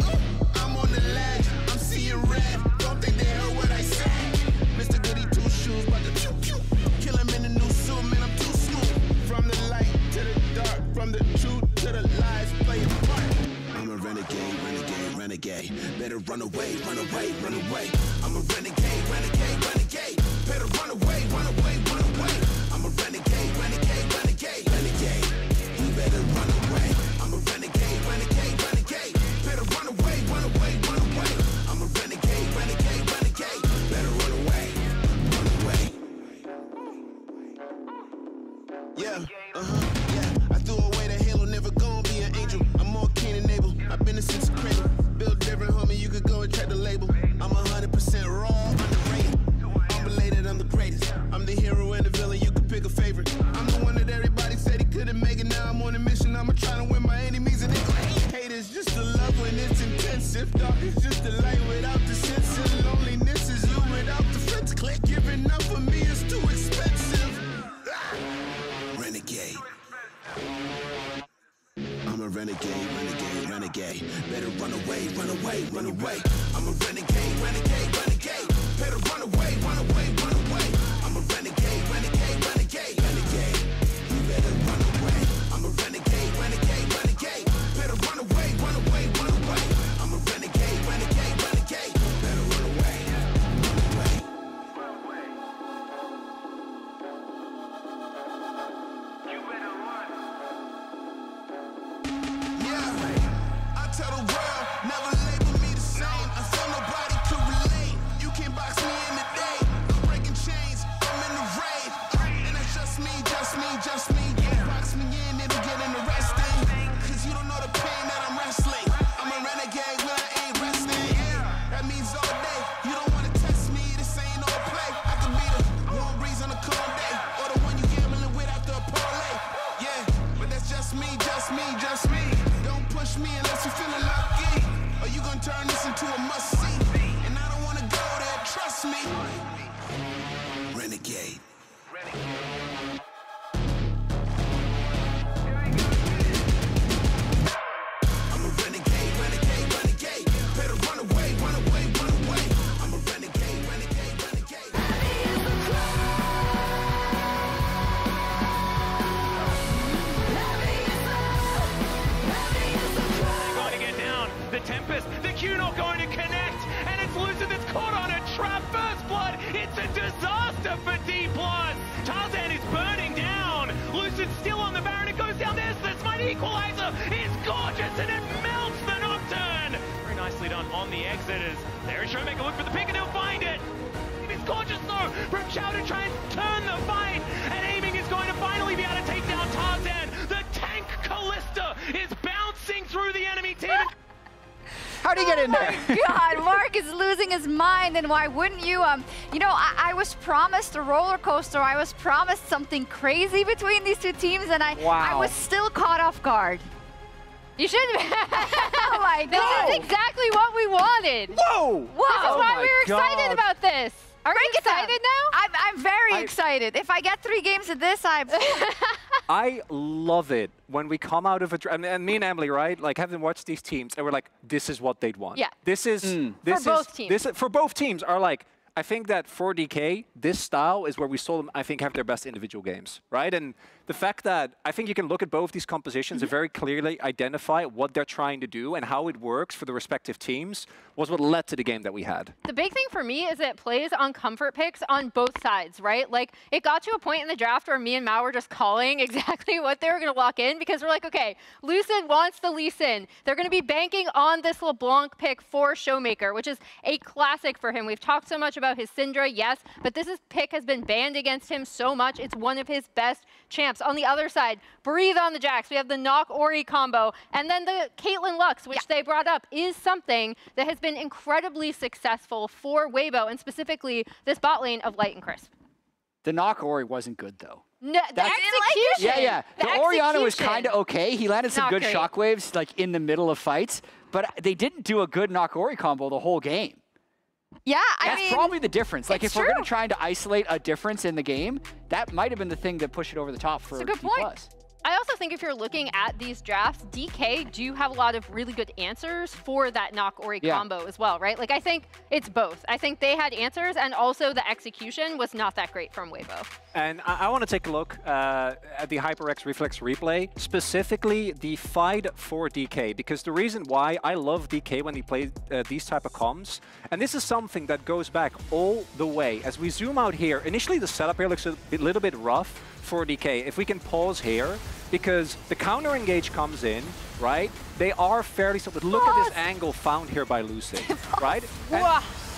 Speaker 13: I'm on the ledge. I'm seeing red. Don't think they heard what I said. Mr. Goody Two Shoes, but the pew-pew. Kill him in the new suit, man, I'm too smooth. From the light to the dark, from the truth to the lies, play a part. I'm a renegade, renegade, renegade. Better run away, run away, run away. I'm a renegade, renegade, renegade. Better run away, run away, run away. I'm a renegade, renegade, renegade, renegade. You better run away. I'm a renegade, renegade, renegade. Better run away, run away, run away. I'm a renegade, renegade, renegade. Better run away, run away. Yeah, yeah. I threw away the halo, never gonna be an angel. I'm more keen and able. I've been a since the cradle. Build different, homie. You could go and check the label. I'm 100% raw, underrated. I'm belated, I'm the greatest. I'm the hero and the villain. You can pick a favorite. I'm the one that everybody said he couldn't make it. Now I'm on a mission. I'ma try to win my enemies and they gon' hate. Hate is just the love when it's intensive. Dark is just the light without the sense. And loneliness is you without the friends. Click. Giving up for me is too expensive. Renegade. I'm a renegade, renegade, renegade. Better run away, run away, run away. I'm a renegade, renegade, renegade. Better run away, run away, run away. I'm a renegade, renegade, renegade, renegade. You better run away. I'm a renegade, renegade, renegade. Better run away, run away, run away. I'm a renegade, renegade, renegade. Better run away, run away. I tell the world, never label me the same. I feel nobody could relate. You can't box me in the day. I'm breaking chains, I'm in the raid. And that's just me, just me, just me. You box me in, it'll get interesting. Cause you don't know the pain that
Speaker 2: down on the exiters. There's Showmaker, look for the pick and he'll find it. It's gorgeous though from Chow to try and turn the fight, and Aiming is going to finally be able to take down Tarzan. The tank Callista is bouncing through the enemy team.
Speaker 17: How'd he get in there?
Speaker 16: Oh my God, Mark is losing his mind, and why wouldn't you? You know, I was promised a roller coaster. I was promised something crazy between these two teams, and I was still caught off guard.
Speaker 18: You shouldn't have.
Speaker 16: Oh my God.
Speaker 18: This is exactly what we wanted.
Speaker 17: Whoa!
Speaker 18: This is why we were excited about this. Are you excited now?
Speaker 16: I'm very excited. If I get 3 games of this,
Speaker 19: I love it when we come out of a draft, and me and Emily, right? Like, having watched these teams, and we're like, this is what they'd want.
Speaker 18: Yeah.
Speaker 19: This is
Speaker 18: for both teams.
Speaker 19: For both teams are like, I think that for DK, this style is where we saw them, I think, have their best individual games, right? And the fact that I think you can look at both these compositions and very clearly identify what they're trying to do and how it works for the respective teams was what led to the game that we had.
Speaker 18: The big thing for me is it plays on comfort picks on both sides, right? Like, it got to a point in the draft where me and Mao were just calling exactly what they were going to lock in, because we're like, okay, Lucid wants the Lee Sin. They're going to be banking on this LeBlanc pick for Showmaker, which is a classic for him. We've talked so much about his Syndra, yes, but this pick has been banned against him so much. It's one of his best champs. On the other side, Breathe on the Jax. We have the Knock Ori combo, and then the Caitlyn Lux, which they brought up, is something that has been incredibly successful for Weibo, and specifically this bot lane of Light and Crisp.
Speaker 17: The Knock Ori wasn't good, though.
Speaker 18: No, the execution.
Speaker 17: Yeah. The Orianna was kind of okay. He landed some good shockwaves like in the middle of fights, but they didn't do a good Knock Ori combo the whole game.
Speaker 16: Yeah,
Speaker 17: That's probably the difference. Like, if we're going to try to isolate a difference in the game, that might have been the thing that pushed it over the top for
Speaker 18: That's a good point. I also think if you're looking at these drafts, DK do have a lot of really good answers for that Knock Ori combo as well, right? Like, I think it's both. I think they had answers, and also the execution was not that great from Weibo.
Speaker 19: And I want to take a look at the HyperX Reflex replay, specifically the fight for DK, because the reason why I love DK when he plays these type of comms, and this is something that goes back all the way. As we zoom out here, initially the setup here looks a little bit rough for DK. If we can pause here, because the counter engage comes in, right? They are fairly solid. Look at this angle found here by Lucid, right?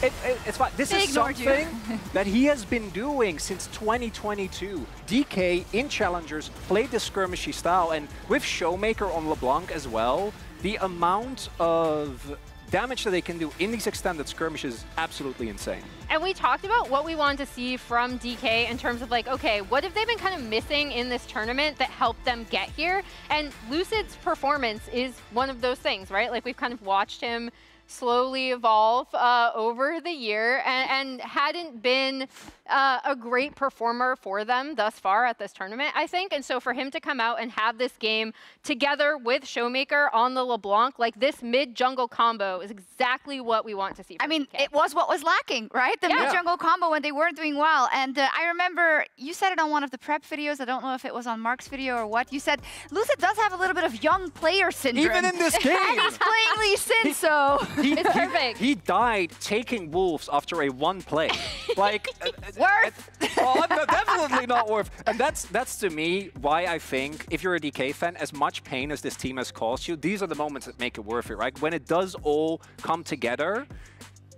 Speaker 19: It's fine. This is something that he has been doing since 2022. DK in Challengers played this skirmishy style, and with Showmaker on LeBlanc as well, the amount of damage that they can do in these extended skirmishes is absolutely insane.
Speaker 18: And we talked about what we wanted to see from DK in terms of like, okay, what have they been kind of missing in this tournament that helped them get here? And Lucid's performance is one of those things, right? Like, we've kind of watched him slowly evolve over the year and hadn't been a great performer for them thus far at this tournament, I think. And so for him to come out and have this game together with Showmaker on the LeBlanc, like this mid-jungle combo is exactly what we want to see from DK.
Speaker 16: it was what was lacking, right? The mid-jungle combo when they weren't doing well. And I remember you said it on one of the prep videos. I don't know if it was on Mark's video or what. You said Lucid does have a little bit of young player syndrome.
Speaker 19: Even in this game.
Speaker 16: And he's playing Lee Sin, so
Speaker 18: it's perfect.
Speaker 19: He died taking wolves after a one play. Like,
Speaker 16: worth.
Speaker 19: Oh, no, definitely not worth. And that's to me why I think if you're a DK fan, as much pain as this team has caused you, these are the moments that make it worth it, right? When it does all come together.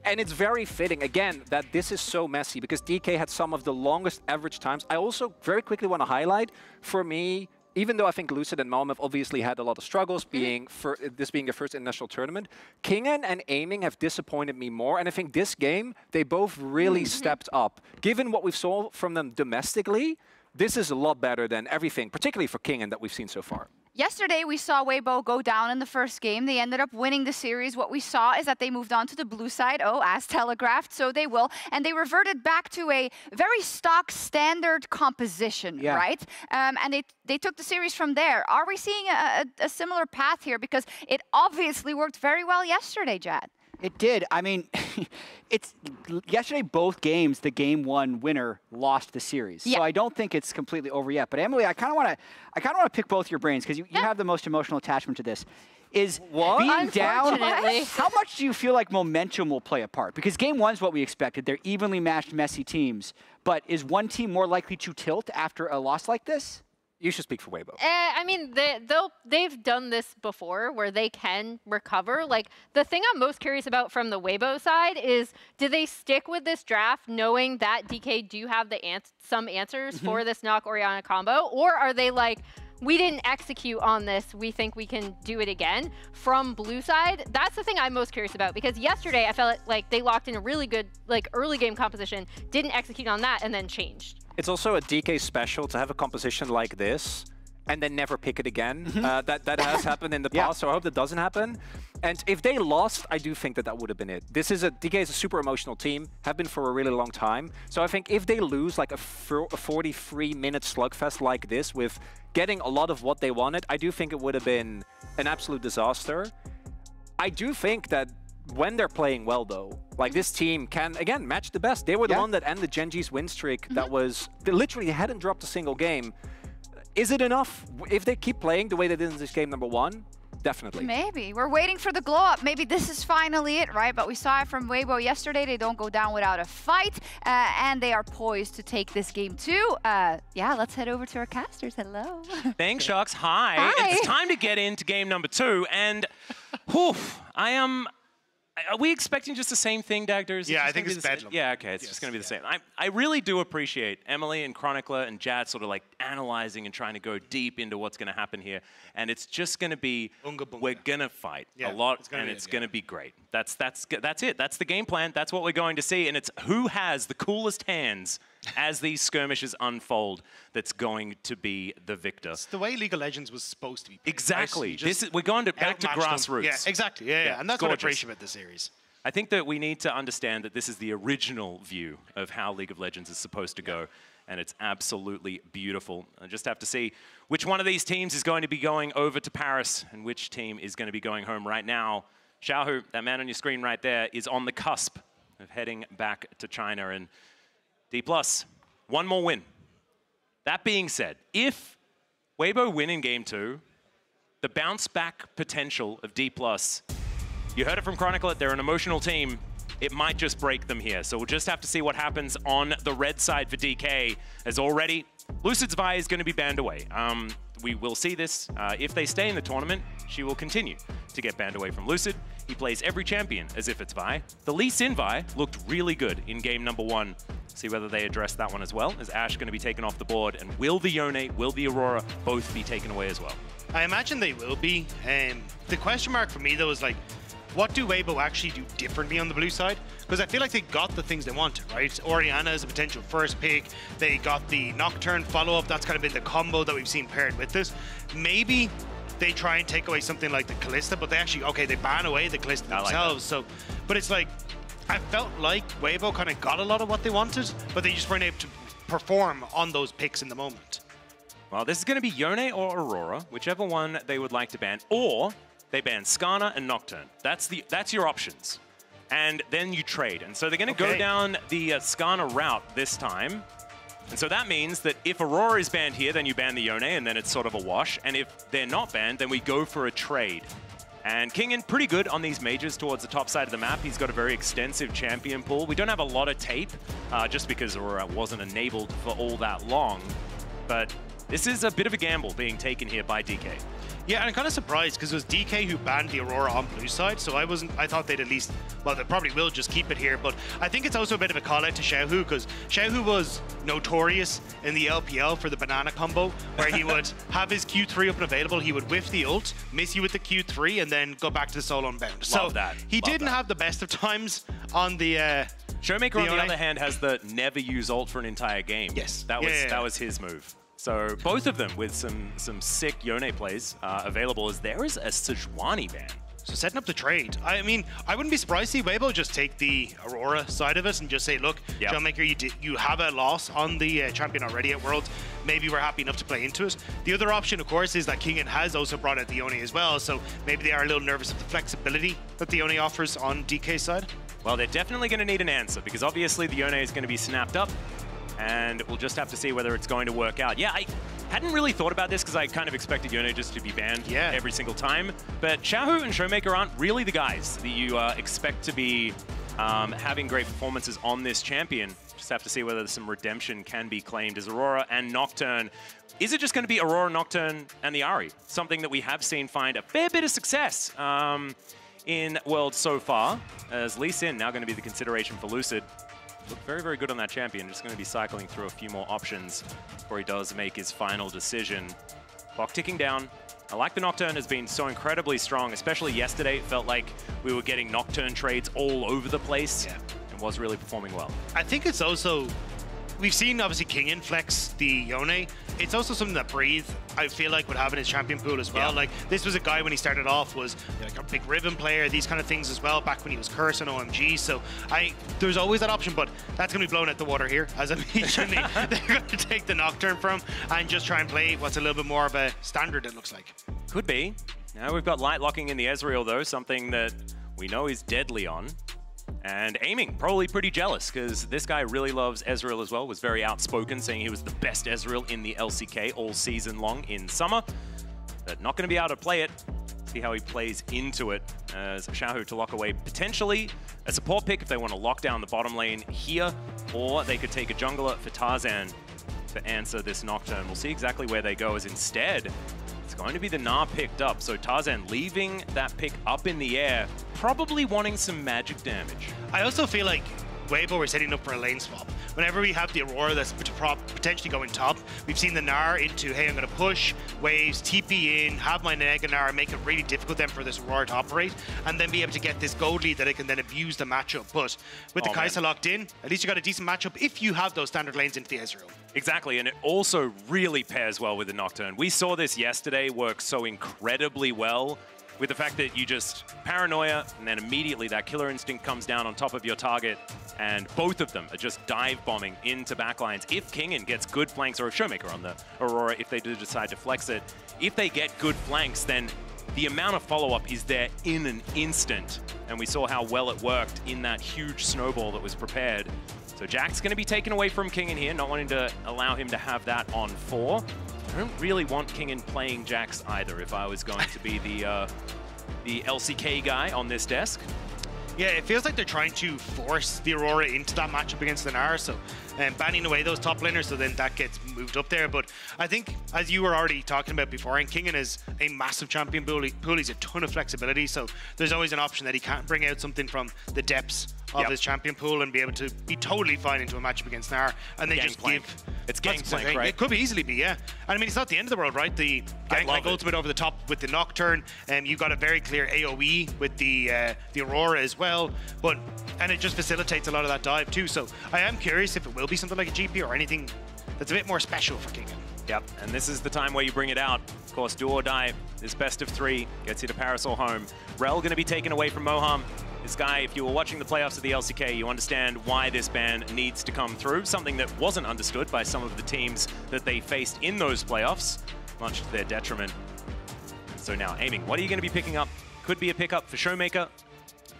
Speaker 19: And it's very fitting, again, that this is so messy because DK had some of the longest average times. I also very quickly want to highlight, for me, even though I think Lucid and Malm have obviously had a lot of struggles being this being their first international tournament, Kingen and Aiming have disappointed me more. And I think this game, they both really stepped up. Given what we've saw from them domestically, this is a lot better than everything, particularly for Kingen, that we've seen so far.
Speaker 16: Yesterday, we saw Weibo go down in the first game. They ended up winning the series. What we saw is that they moved on to the blue side, as telegraphed, so they will. And they reverted back to a very stock standard composition, right? And they took the series from there. Are we seeing a similar path here? Because it obviously worked very well yesterday, Jad.
Speaker 17: It did. I mean, yesterday, both games, the game one winner lost the series. So I don't think it's completely over yet. But Emily, I kind of want to pick both your brains because you have the most emotional attachment to this. Is being down, how much do you feel like momentum will play a part? Because game one's what we expected. They're evenly matched, messy teams. But is one team more likely to tilt after a loss like this?
Speaker 19: You should speak for Weibo.
Speaker 18: I mean, they've done this before where they can recover. Like, the thing I'm most curious about from the Weibo side is, do they stick with this draft knowing that DK do have the some answers for this Nock Orianna combo? Or are they like, we didn't execute on this, we think we can do it again? From blue side, that's the thing I'm most curious about, because yesterday I felt like they locked in a really good like early game composition, didn't execute on that, and then changed.
Speaker 19: It's also a DK special to have a composition like this and then never pick it again. That has happened in the past, so I hope that doesn't happen. And if they lost, I do think that would have been it. DK is a super emotional team, have been for a really long time. So I think if they lose like a 43-minute slugfest like this with getting a lot of what they wanted, I do think it would have been an absolute disaster. I do think that when they're playing well, though, like this team can, again, match the best. They were the one that ended Genji's win streak that was, they literally hadn't dropped a single game. Is it enough? If they keep playing the way they did in this game number 1, definitely.
Speaker 16: Maybe. We're waiting for the glow up. Maybe this is finally it, right? But we saw it from Weibo yesterday. They don't go down without a fight, and they are poised to take this game too. Yeah, let's head over to our casters. Hello.
Speaker 2: Thanks, Sharks. Hi. It's time to get into game number 2, and are we expecting just the same thing, Dagder?
Speaker 25: Yeah, I think it's bedlam.
Speaker 2: Yeah, okay, it's just going to be the same. I really do appreciate Emily and Chronicler and Jad sort of like analyzing and trying to go deep into what's going to happen here. And it's just going to be, we're going to fight a lot, and it's going to be great. That's it. That's the game plan. That's what we're going to see. And it's who has the coolest hands as these skirmishes unfold that's going to be the victor.
Speaker 25: It's the way League of Legends was supposed to be played.
Speaker 2: Exactly. Right? We're going back to grassroots.
Speaker 25: Yeah, exactly. Yeah. And that's what I appreciate about the series.
Speaker 2: I think that we need to understand that this is the original view of how League of Legends is supposed to go, and it's absolutely beautiful. I just have to see which one of these teams is going to be going over to Paris and which team is going to be going home right now. Xiaohu, that man on your screen right there, is on the cusp of heading back to China, and D+, one more win. That being said, if Weibo win in game 2, the bounce back potential of D+, you heard it from Chronicler, they're an emotional team. It might just break them here. So we'll just have to see what happens on the red side for DK, as already Lucid's Vi is going to be banned away. We will see this. If they stay in the tournament, she will continue to get banned away from Lucid. He plays every champion as if it's Vi. The Lee Sin Vi looked really good in game number 1. See whether they address that one as well. Is Ashe going to be taken off the board? And will the Yone, will the Aurora both be taken away as well?
Speaker 25: I imagine they will be. The question mark for me, though, is like, what do Weibo actually do differently on the blue side? Because I feel like they got the things they wanted, right? Orianna is a potential first pick. They got the Nocturne follow-up. That's kind of been the combo that we've seen paired with this. Maybe they try and take away something like the Kalista, but they actually, they ban away the Kalista themselves.
Speaker 2: Like
Speaker 25: but it's like, I felt like Weibo kind of got a lot of what they wanted, but they just weren't able to perform on those picks in the moment.
Speaker 2: Well, this is going to be Yone or Aurora, whichever one they would like to ban, or they ban Skarner and Nocturne. That's your options. And then you trade. And so they're going to go down the Skarner route this time. And so that means that if Aurora is banned here, then you ban the Yone, and then it's sort of a wash. And if they're not banned, then we go for a trade. And Kingen, pretty good on these majors towards the top side of the map. He's got a very extensive champion pool. We don't have a lot of tape, just because Aurora wasn't enabled for all that long. But this is a bit of a gamble being taken here by DK.
Speaker 25: Yeah, and I'm kind of surprised because it was DK who banned the Aurora on blue side, so I thought they'd at least, well, they probably will just keep it here, but I think it's also a bit of a call out to Xiaohu, because Xiaohu was notorious in the LPL for the banana combo, where he would have his Q3 up and available, he would whiff the ult, miss you with the Q3, and then go back to the solo unbound. So he didn't have the best of times on the...
Speaker 2: Showmaker, on the other hand, has the never use ult for an entire game.
Speaker 25: Yes.
Speaker 2: That was his move. So both of them with some sick Yone plays available, as there is a Sejuani ban.
Speaker 25: So setting up the trade. I mean, I wouldn't be surprised to see Weibo just take the Aurora side of it and just say, look, Showmaker, you have a loss on the champion already at Worlds. Maybe we're happy enough to play into it. The other option, of course, is that Kingen has also brought out the Yone as well, so maybe they are a little nervous of the flexibility that the Yone offers on DK's side.
Speaker 2: Well, they're definitely going to need an answer, because obviously the Yone is going to be snapped up, and we'll just have to see whether it's going to work out. Yeah, I hadn't really thought about this because I kind of expected Yone just to be banned every single time. But Xiaohu and Showmaker aren't really the guys that you expect to be having great performances on this champion. Just have to see whether some redemption can be claimed as Aurora and Nocturne. Is it just going to be Aurora, Nocturne, and the Ahri? Something that we have seen find a fair bit of success in Worlds so far, as Lee Sin now going to be the consideration for Lucid. Look very, very good on that champion. Just going to be cycling through a few more options before he does make his final decision. Clock ticking down. I like the Nocturne has been so incredibly strong, especially yesterday. It felt like we were getting Nocturne trades all over the place and was really performing well.
Speaker 25: I think it's also, we've seen obviously Kingin flex the Yone. It's also something that Breathe, I feel like, would have in his champion pool as well. Like, this was a guy when he started off was like a big Riven player, these kind of things as well, back when he was Curse on OMG. So there's always that option, but that's going to be blown out the water here, as immediately they're going to take the Nocturne from and just try and play what's a little bit more of a standard, it looks like.
Speaker 2: Could be. Now we've got Light locking in the Ezreal, though, something that we know is deadly on. And aiming, probably pretty jealous, because this guy really loves Ezreal as well, was very outspoken, saying he was the best Ezreal in the LCK all season long in summer. But not going to be able to play it. See how he plays into it, as Xiaohu to lock away potentially a support pick if they want to lock down the bottom lane here, or they could take a jungler for Tarzan to answer this Nocturne. We'll see exactly where they go, as instead, it's going to be the Gnar picked up. So Tarzan leaving that pick up in the air, probably wanting some magic damage.
Speaker 25: I also feel like Weibo are setting up for a lane swap. Whenever we have the Aurora that's potentially going top, we've seen the Gnar into, hey, I'm going to push, waves, TP in, have my Nega Gnar, make it really difficult then for this Aurora to operate, and then be able to get this gold lead that it can then abuse the matchup. But with the Kai'Sa locked in, at least you got a decent matchup if you have those standard lanes into the Ezreal.
Speaker 2: Exactly, and it also really pairs well with the Nocturne. We saw this yesterday work so incredibly well with the fact that you just paranoia, and then immediately that killer instinct comes down on top of your target, and both of them are just dive bombing into backlines. If Kingin gets good flanks, or a Showmaker on the Aurora, if they do decide to flex it, if they get good flanks, then the amount of follow-up is there in an instant. And we saw how well it worked in that huge snowball that was prepared. So Jack's going to be taken away from Kingin here, not wanting to allow him to have that on 4. I don't really want Kingin playing Jax either if I was going to be the LCK guy on this desk.
Speaker 25: Yeah, it feels like they're trying to force the Aurora into that matchup against the Gnar, so banning away those top laners, so then that gets moved up there. But I think, as you were already talking about before, and Kingin is a massive champion pool. He's a ton of flexibility, so there's always an option that he can't bring out something from the depths of his champion pool and be able to be totally fine into a matchup against Gnar, and they just give...
Speaker 2: It's Gangplank, right?
Speaker 25: It could easily be, yeah. And I mean, it's not the end of the world, right? The Gangplank ultimate over the top with the Nocturne, and you've got a very clear AoE with the Aurora as well, and it just facilitates a lot of that dive too. So I am curious if it will be something like a GP or anything that's a bit more special for Kingin.
Speaker 2: Yep, and this is the time where you bring it out. Of course, do or die. This best of 3 gets you to Paris or home. Rel going to be taken away from Moham. This guy, if you were watching the playoffs of the LCK, you understand why this ban needs to come through, something that wasn't understood by some of the teams that they faced in those playoffs, much to their detriment. So now, aiming, what are you going to be picking up? Could be a pickup for Showmaker,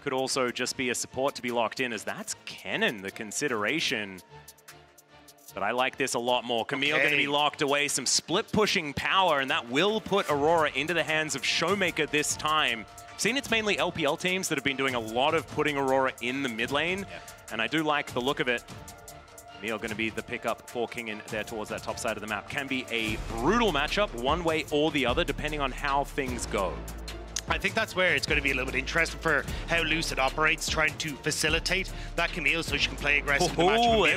Speaker 2: could also just be a support to be locked in, as that's Kennen, the consideration. But I like this a lot more. Camille going to be locked away, some split pushing power, and that will put Aurora into the hands of Showmaker this time. I've seen it's mainly LPL teams that have been doing a lot of putting Aurora in the mid lane, and I do like the look of it. Camille going to be the pickup for Kingin there towards that top side of the map. Can be a brutal matchup, one way or the other, depending on how things go.
Speaker 25: I think that's where it's going to be a little bit interesting for how Lucid operates, trying to facilitate that Camille so she can play aggressive. The match will be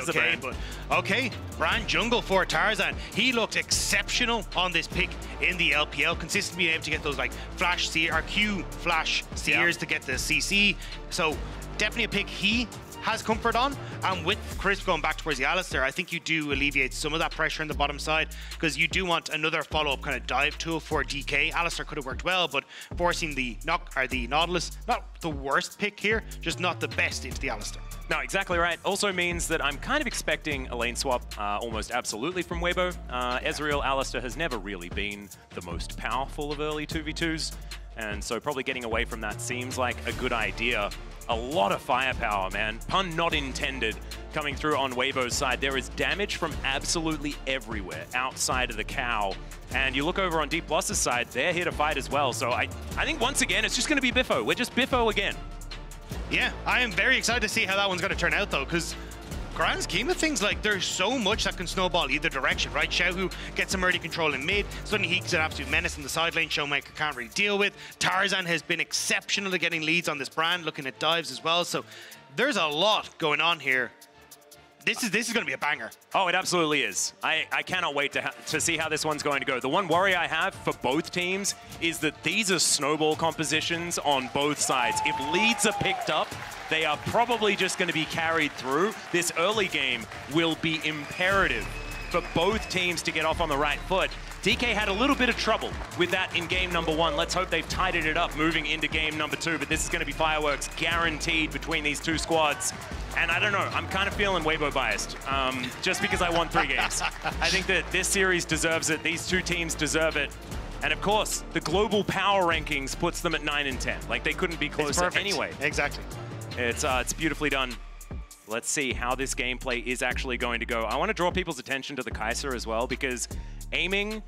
Speaker 25: okay, but Brand jungle for Tarzan. He looked exceptional on this pick in the LPL, consistently being able to get those like flash seer or Q flash seers to get the CC. So definitely a pick he has comfort on, and with Crisp going back towards the Alistar, I think you do alleviate some of that pressure on the bottom side, because you do want another follow-up kind of dive tool for DK. Alistar could have worked well, but forcing the Nautilus, not the worst pick here, just not the best into the Alistar.
Speaker 2: No, exactly right. Also means that I'm kind of expecting a lane swap almost absolutely from Weibo. Ezreal Alistar has never really been the most powerful of early 2v2s, and so probably getting away from that seems like a good idea. A lot of firepower, man. Pun not intended, coming through on Weibo's side. There is damage from absolutely everywhere outside of the cow. And you look over on Deep Loss's side, they're here to fight as well. So I think once again, it's just going to be Biffo. We're just Biffo again.
Speaker 25: Yeah, I am very excited to see how that one's going to turn out, though, because grand scheme of things, like there's so much that can snowball either direction, right? Xiaohu gets some early control in mid, suddenly he's an absolute menace in the side lane. Showmaker can't really deal with. Tarzan has been exceptional at getting leads on this brand, looking at dives as well. So there's a lot going on here. This is going to be a banger.
Speaker 2: Oh, it absolutely is. I cannot wait to see how this one's going to go. The one worry I have for both teams is that these are snowball compositions on both sides. If leads are picked up, they are probably just going to be carried through. This early game will be imperative for both teams to get off on the right foot. DK had a little bit of trouble with that in game number 1. Let's hope they've tidied it up moving into game number 2, but this is going to be fireworks guaranteed between these two squads. And I don't know, I'm kind of feeling Weibo biased, just because I won 3 games. I think that this series deserves it, these two teams deserve it. And of course, the global power rankings puts them at 9 and 10. Like, they couldn't be closer anyway.
Speaker 25: Exactly.
Speaker 2: It's beautifully done. Let's see how this gameplay is actually going to go. I want to draw people's attention to the Kai'Sa as well, because aiming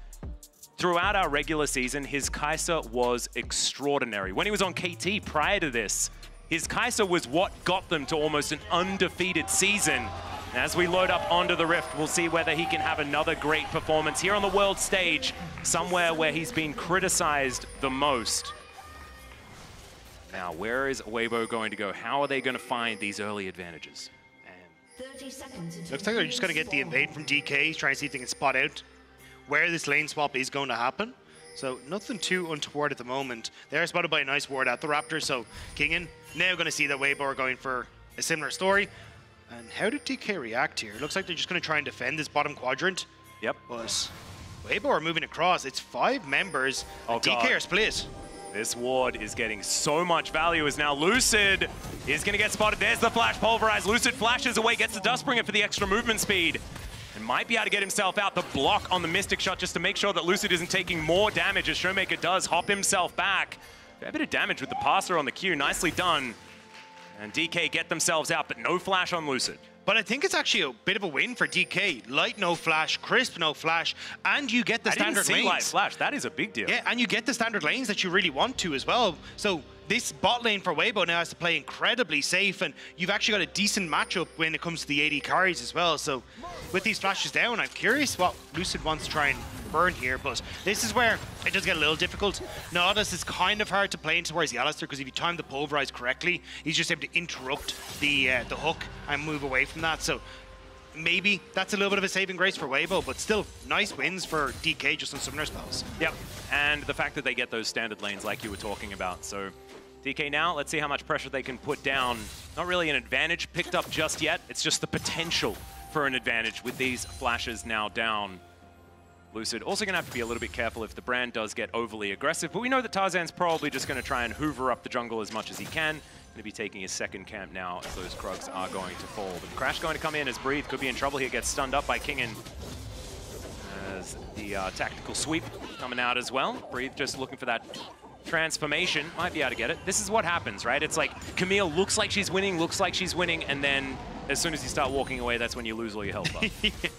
Speaker 2: throughout our regular season, his Kai'Sa was extraordinary. When he was on KT prior to this, his Kai'Sa was what got them to almost an undefeated season. As we load up onto the Rift, we'll see whether he can have another great performance here on the world stage, somewhere where he's been criticized the most. Now, where is Weibo going to go? How are they going to find these early advantages?
Speaker 25: And looks like they're just going to get the invade from DK, trying to see if they can spot out where this lane swap is going to happen. So nothing too untoward at the moment. They're spotted by a nice ward at the Raptor, so Kingen now going to see that Weibo are going for a similar story. And how did DK react here? Looks like they're just going to try and defend this bottom quadrant.
Speaker 2: Yep.
Speaker 25: But Weibo are moving across. It's 5 members.
Speaker 2: Oh,
Speaker 25: DK are split.
Speaker 2: This ward is getting so much value as now Lucid is going to get spotted. There's the flash pulverized. Lucid flashes away, gets the Dustbringer for the extra movement speed. And might be able to get himself out. The block on the Mystic Shot just to make sure that Lucid isn't taking more damage as Showmaker does hop himself back. A bit of damage with the passer on the Q. Nicely done. And DK get themselves out, but no flash on Lucid.
Speaker 25: But I think it's actually a bit of a win for DK. Light, no flash. Crisp, no flash. And you get the standard lanes.
Speaker 2: Light flash. That is a big deal.
Speaker 25: Yeah, and you get the standard lanes that you really want to as well. So this bot lane for Weibo now has to play incredibly safe, and you've actually got a decent matchup when it comes to the AD carries as well. So with these flashes down, I'm curious what Lucid wants to try and burn here, but this is where it does get a little difficult. Nautilus is kind of hard to play in towards the Alistar, because if you time the pulverize correctly, he's just able to interrupt the hook and move away from that. So maybe that's a little bit of a saving grace for Weibo, but still nice wins for DK just on summoner spells.
Speaker 2: Yep, and the fact that they get those standard lanes like you were talking about. So DK now, let's see how much pressure they can put down. Not really an advantage picked up just yet. It's just the potential for an advantage with these flashes now down. Lucid also going to have to be a little bit careful if the brand does get overly aggressive, but we know that Tarzan's probably just going to try and hoover up the jungle as much as he can. Going to be taking his second camp now as those Krugs are going to fall. But Crash going to come in as Breathe could be in trouble here, gets stunned up by Kingen. As the tactical sweep coming out as well. Breathe just looking for that transformation, might be able to get it. This is what happens, right? It's like Camille looks like she's winning, and then as soon as you start walking away, that's when you lose all your health buff.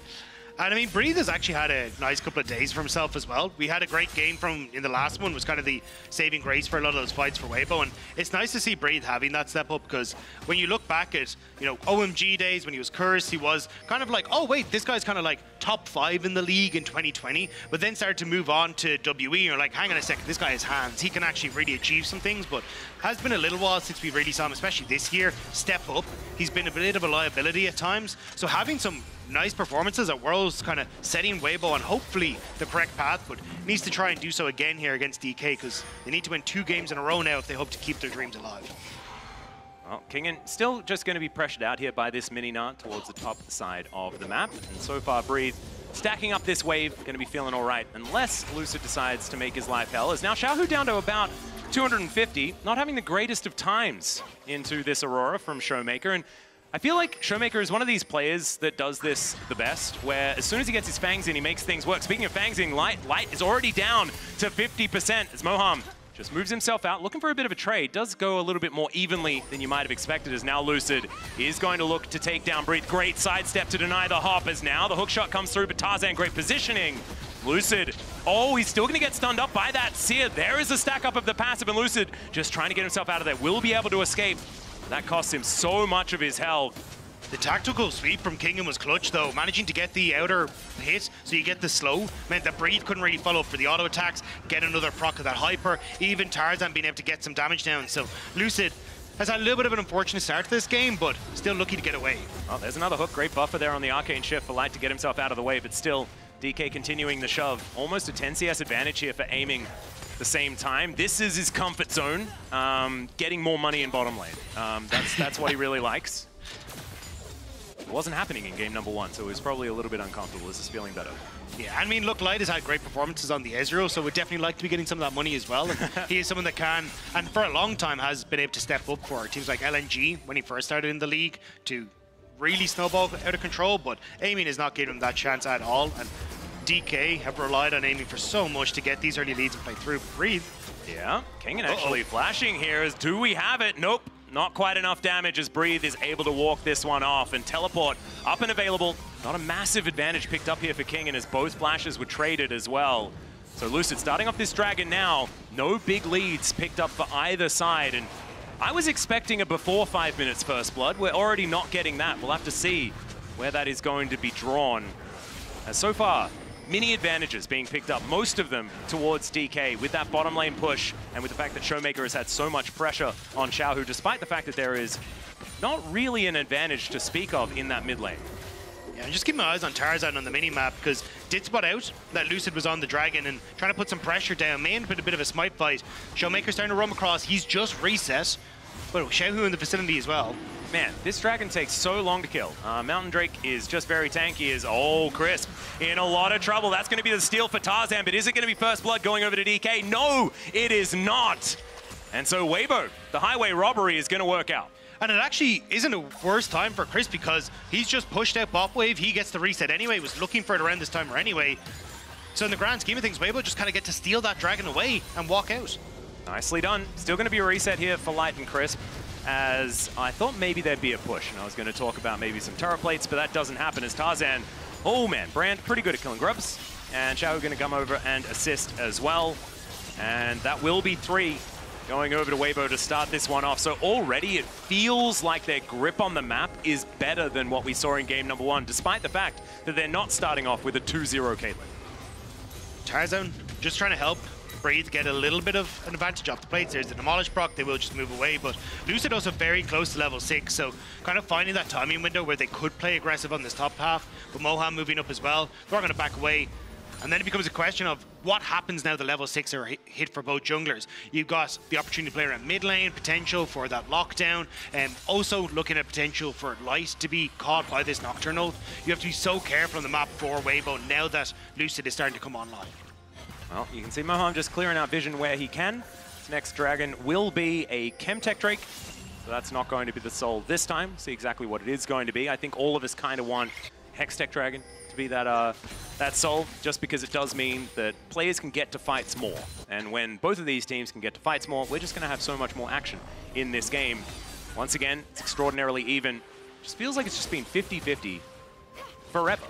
Speaker 25: And I mean, Breathe has actually had a nice couple of days for himself as well. We had a great game from in the last one, was kind of the saving grace for a lot of those fights for Weibo. And it's nice to see Breathe having that step up, because when you look back at, you know, OMG days when he was cursed, he was kind of like, oh wait, this guy's kind of like top 5 in the league in 2020, but then started to move on to WE. You're like, hang on a second, this guy has hands. He can actually really achieve some things, but has been a little while since we really saw him, especially this year, step up. He's been a bit of a liability at times. So having some nice performances at Worlds, kind of setting Weibo on hopefully the correct path, but needs to try and do so again here against DK, because they need to win 2 games in a row now if they hope to keep their dreams alive.
Speaker 2: Well, Kingen still just going to be pressured out here by this mini-nut towards the top side of the map, and so far Breathe stacking up this wave, going to be feeling all right, unless Lucid decides to make his life hell. As now Xiaohu down to about 250, not having the greatest of times into this Aurora from Showmaker, and I feel like Showmaker is one of these players that does this the best, where as soon as he gets his Fangs in, he makes things work. Speaking of Fangs in, Light is already down to 50% as Moham just moves himself out, looking for a bit of a trade. Does go a little bit more evenly than you might have expected, as now Lucid is going to look to take down Breathe. Great sidestep to deny the hop, as now the hook shot comes through, but Tarzan, great positioning. Lucid, oh, he's still going to get stunned up by that Seer. There is a stack up of the passive, and Lucid just trying to get himself out of there. Will be able to escape. That costs him so much of his health.
Speaker 25: The tactical sweep from Kingham was clutch though, managing to get the outer hit so you get the slow, meant that Breathe couldn't really follow up for the auto attacks, get another proc of that hyper, even Tarzan being able to get some damage down. So Lucid has had a little bit of an unfortunate start to this game, but still lucky to get away.
Speaker 2: Oh, there's another hook, great buffer there on the Arcane Shift for Light to get himself out of the way, but still DK continuing the shove. Almost a 10 CS advantage here for aiming the same time. This is his comfort zone, getting more money in bottom lane. That's what he really likes. It wasn't happening in game number 1, so he was probably a little bit uncomfortable. This is feeling better.
Speaker 25: Yeah, I mean, look, Light has had great performances on the Ezreal, so would definitely like to be getting some of that money as well. And he is someone that can, and for a long time has been able to step up for teams like LNG when he first started in the league to really snowball out of control, but aiming is not giving him that chance at all. And DK have relied on aiming for so much to get these early leads and play through. Breathe.
Speaker 2: Yeah, Kingan actually flashing here. Do we have it? Nope. Not quite enough damage as Breathe is able to walk this one off, and Teleport up and available. Not a massive advantage picked up here for Kingan as both flashes were traded as well. So Lucid starting off this Dragon now. No big leads picked up for either side, and I was expecting a before 5 minutes first blood. We're already not getting that. We'll have to see where that is going to be drawn. As so far, many advantages being picked up, most of them towards DK with that bottom lane push and with the fact that Showmaker has had so much pressure on Xiaohu, despite the fact that there is not really an advantage to speak of in that mid lane.
Speaker 25: Yeah, just keep my eyes on Tarzan on the mini-map, because did spot out that Lucid was on the Dragon and trying to put some pressure down. May end up in a bit of a smite fight. Showmaker's starting to roam across. He's just reset. But Xiaohu in the vicinity as well.
Speaker 2: Man, this Dragon takes so long to kill. Mountain Drake is just very tanky. Crisp in a lot of trouble. That's going to be the steal for Tarzan, but is it going to be first blood going over to DK? No, it is not. And so Weibo, the highway robbery is going to work out.
Speaker 25: And it actually isn't a worse time for Chris because he's just pushed out bot wave. He gets the reset anyway. Was looking for it around this time or anyway. So in the grand scheme of things, Weibo just kind of get to steal that Dragon away and walk out.
Speaker 2: Nicely done. Still going to be a reset here for Light and Crisp, as I thought maybe there'd be a push, and I was going to talk about maybe some turret plates, but that doesn't happen as Tarzan, oh man, Brand pretty good at killing grubs, and Xiao going to come over and assist as well, and that will be 3 going over to Weibo to start this one off. So already it feels like their grip on the map is better than what we saw in game number 1, despite the fact that they're not starting off with a 2-0 Caitlyn.
Speaker 25: Tarzan just trying to help Breathe get a little bit of an advantage off the plates. There's the Demolish proc, they will just move away, but Lucid also very close to level 6, so kind of finding that timing window where they could play aggressive on this top half, but Moham moving up as well. They're going to back away, and then it becomes a question of what happens now the level 6 are hit for both junglers. You've got the opportunity to play around mid lane, potential for that lockdown, and also looking at potential for Light to be caught by this Nocturnal. You have to be so careful on the map for Weibo now that Lucid is starting to come online.
Speaker 2: Well, you can see Moham just clearing out vision where he can. His next Dragon will be a Chemtech Drake, so that's not going to be the soul this time. See exactly what it is going to be. I think all of us kind of want Hextech Dragon to be that that soul, just because it does mean that players can get to fights more. And when both of these teams can get to fights more, we're just going to have so much more action in this game. Once again, it's extraordinarily even. Just feels like it's just been 50-50 forever.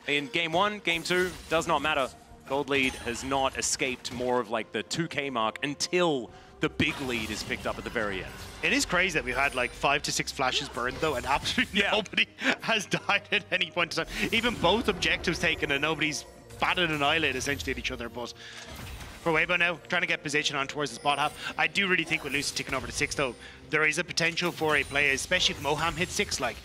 Speaker 2: In game 1, game 2, does not matter. Gold lead has not escaped more of like the 2K mark until the big lead is picked up at the very end.
Speaker 25: It is crazy that we've had like 5 to 6 flashes burned though, and absolutely nobody has died at any point in time. Even both objectives taken and nobody's batted an eyelid essentially at each other. But for Weibo now, trying to get position on towards the spot half. I do really think with Lucid ticking over to 6 though, there is a potential for a play, especially if Moham hits 6, like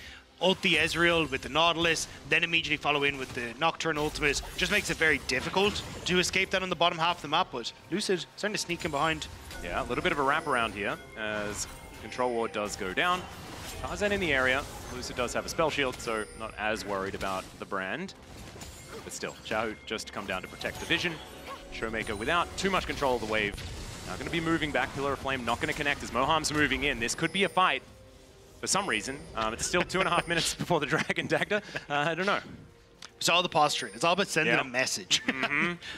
Speaker 25: ult the Ezreal with the Nautilus, then immediately follow in with the Nocturne ultimate. Just makes it very difficult to escape that on the bottom half of the map, but Lucid starting to sneak in behind.
Speaker 2: Yeah, a little bit of a wraparound here as Control Ward does go down. Tarzan in the area. Lucid does have a spell shield, so not as worried about the Brand. But still, Xiao just to come down to protect the vision. Showmaker without too much control of the wave. Now going to be moving back. Pillar of Flame not going to connect as Moham's moving in. This could be a fight. For some reason, it's still 2.5 minutes before the Dragon Dagda. I don't know.
Speaker 25: It's all the posturing. It's all about sending a message.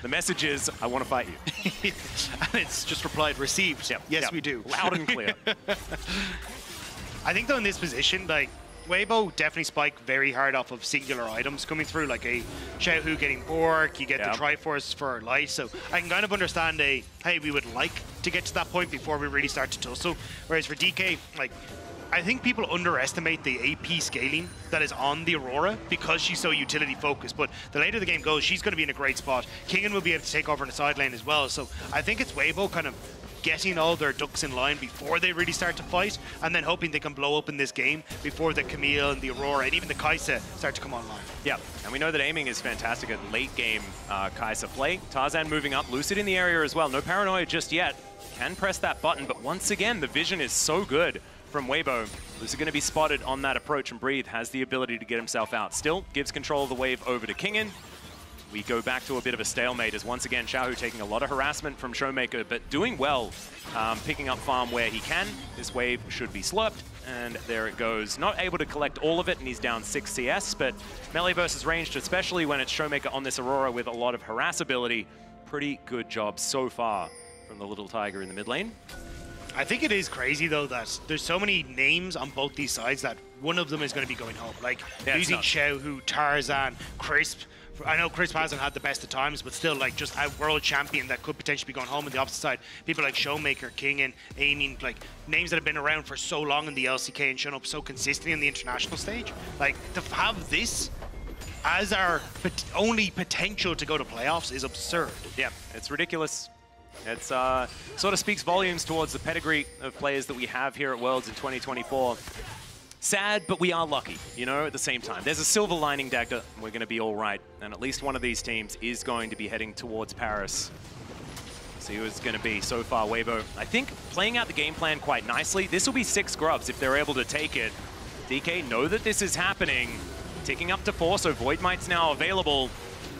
Speaker 2: The message is, I want to fight you.
Speaker 25: And it's just replied, received. Yes, we do.
Speaker 2: Loud and clear.
Speaker 25: I think though in this position, like, Weibo definitely spike very hard off of singular items coming through, like a Xiaohu getting Bork, you get the Triforce for Light, so I can kind of understand hey, we would like to get to that point before we really start to tussle. Whereas for DK, like, I think people underestimate the AP scaling that is on the Aurora because she's so utility focused. But the later the game goes, she's going to be in a great spot. Kingen will be able to take over in the side lane as well. So I think it's Weibo kind of getting all their ducks in line before they really start to fight, and then hoping they can blow up in this game before the Camille and the Aurora and even the Kai'Sa start to come online.
Speaker 2: Yeah, and we know that aiming is fantastic at late game Kai'Sa play. Tarzan moving up, Lucid in the area as well. No paranoia just yet. Can press that button, but once again, the vision is so good from Weibo. Lucid going to be spotted on that approach, and Breathe has the ability to get himself out. Still gives control of the wave over to Kingen. We go back to a bit of a stalemate as once again Xiaohu taking a lot of harassment from Showmaker, but doing well, picking up farm where he can. This wave should be slurped, and there it goes. Not able to collect all of it, and he's down 6 CS, but melee versus ranged, especially when it's Showmaker on this Aurora with a lot of harassability. Pretty good job so far from the little tiger in the mid lane.
Speaker 25: I think it is crazy though that there's so many names on both these sides that one of them is going to be going home. Like losing Xiaohu, Tarzan, Crisp. I know Crisp hasn't had the best of times, but still, like, just a world champion that could potentially be going home on the opposite side. People like Showmaker, Kingen, aiming, like, names that have been around for so long in the LCK and shown up so consistently on the international stage. Like, to have this as our only potential to go to playoffs is absurd.
Speaker 2: Yeah, it's ridiculous. It's sort of speaks volumes towards the pedigree of players that we have here at Worlds in 2024. Sad, but we are lucky, you know, at the same time. There's a silver lining, Dagda. We're going to be all right. And at least one of these teams is going to be heading towards Paris. See who it's going to be so far. Weibo, I think, playing out the game plan quite nicely. This will be 6 grubs if they're able to take it. DK know that this is happening. Ticking up to 4, so Void Might's now available.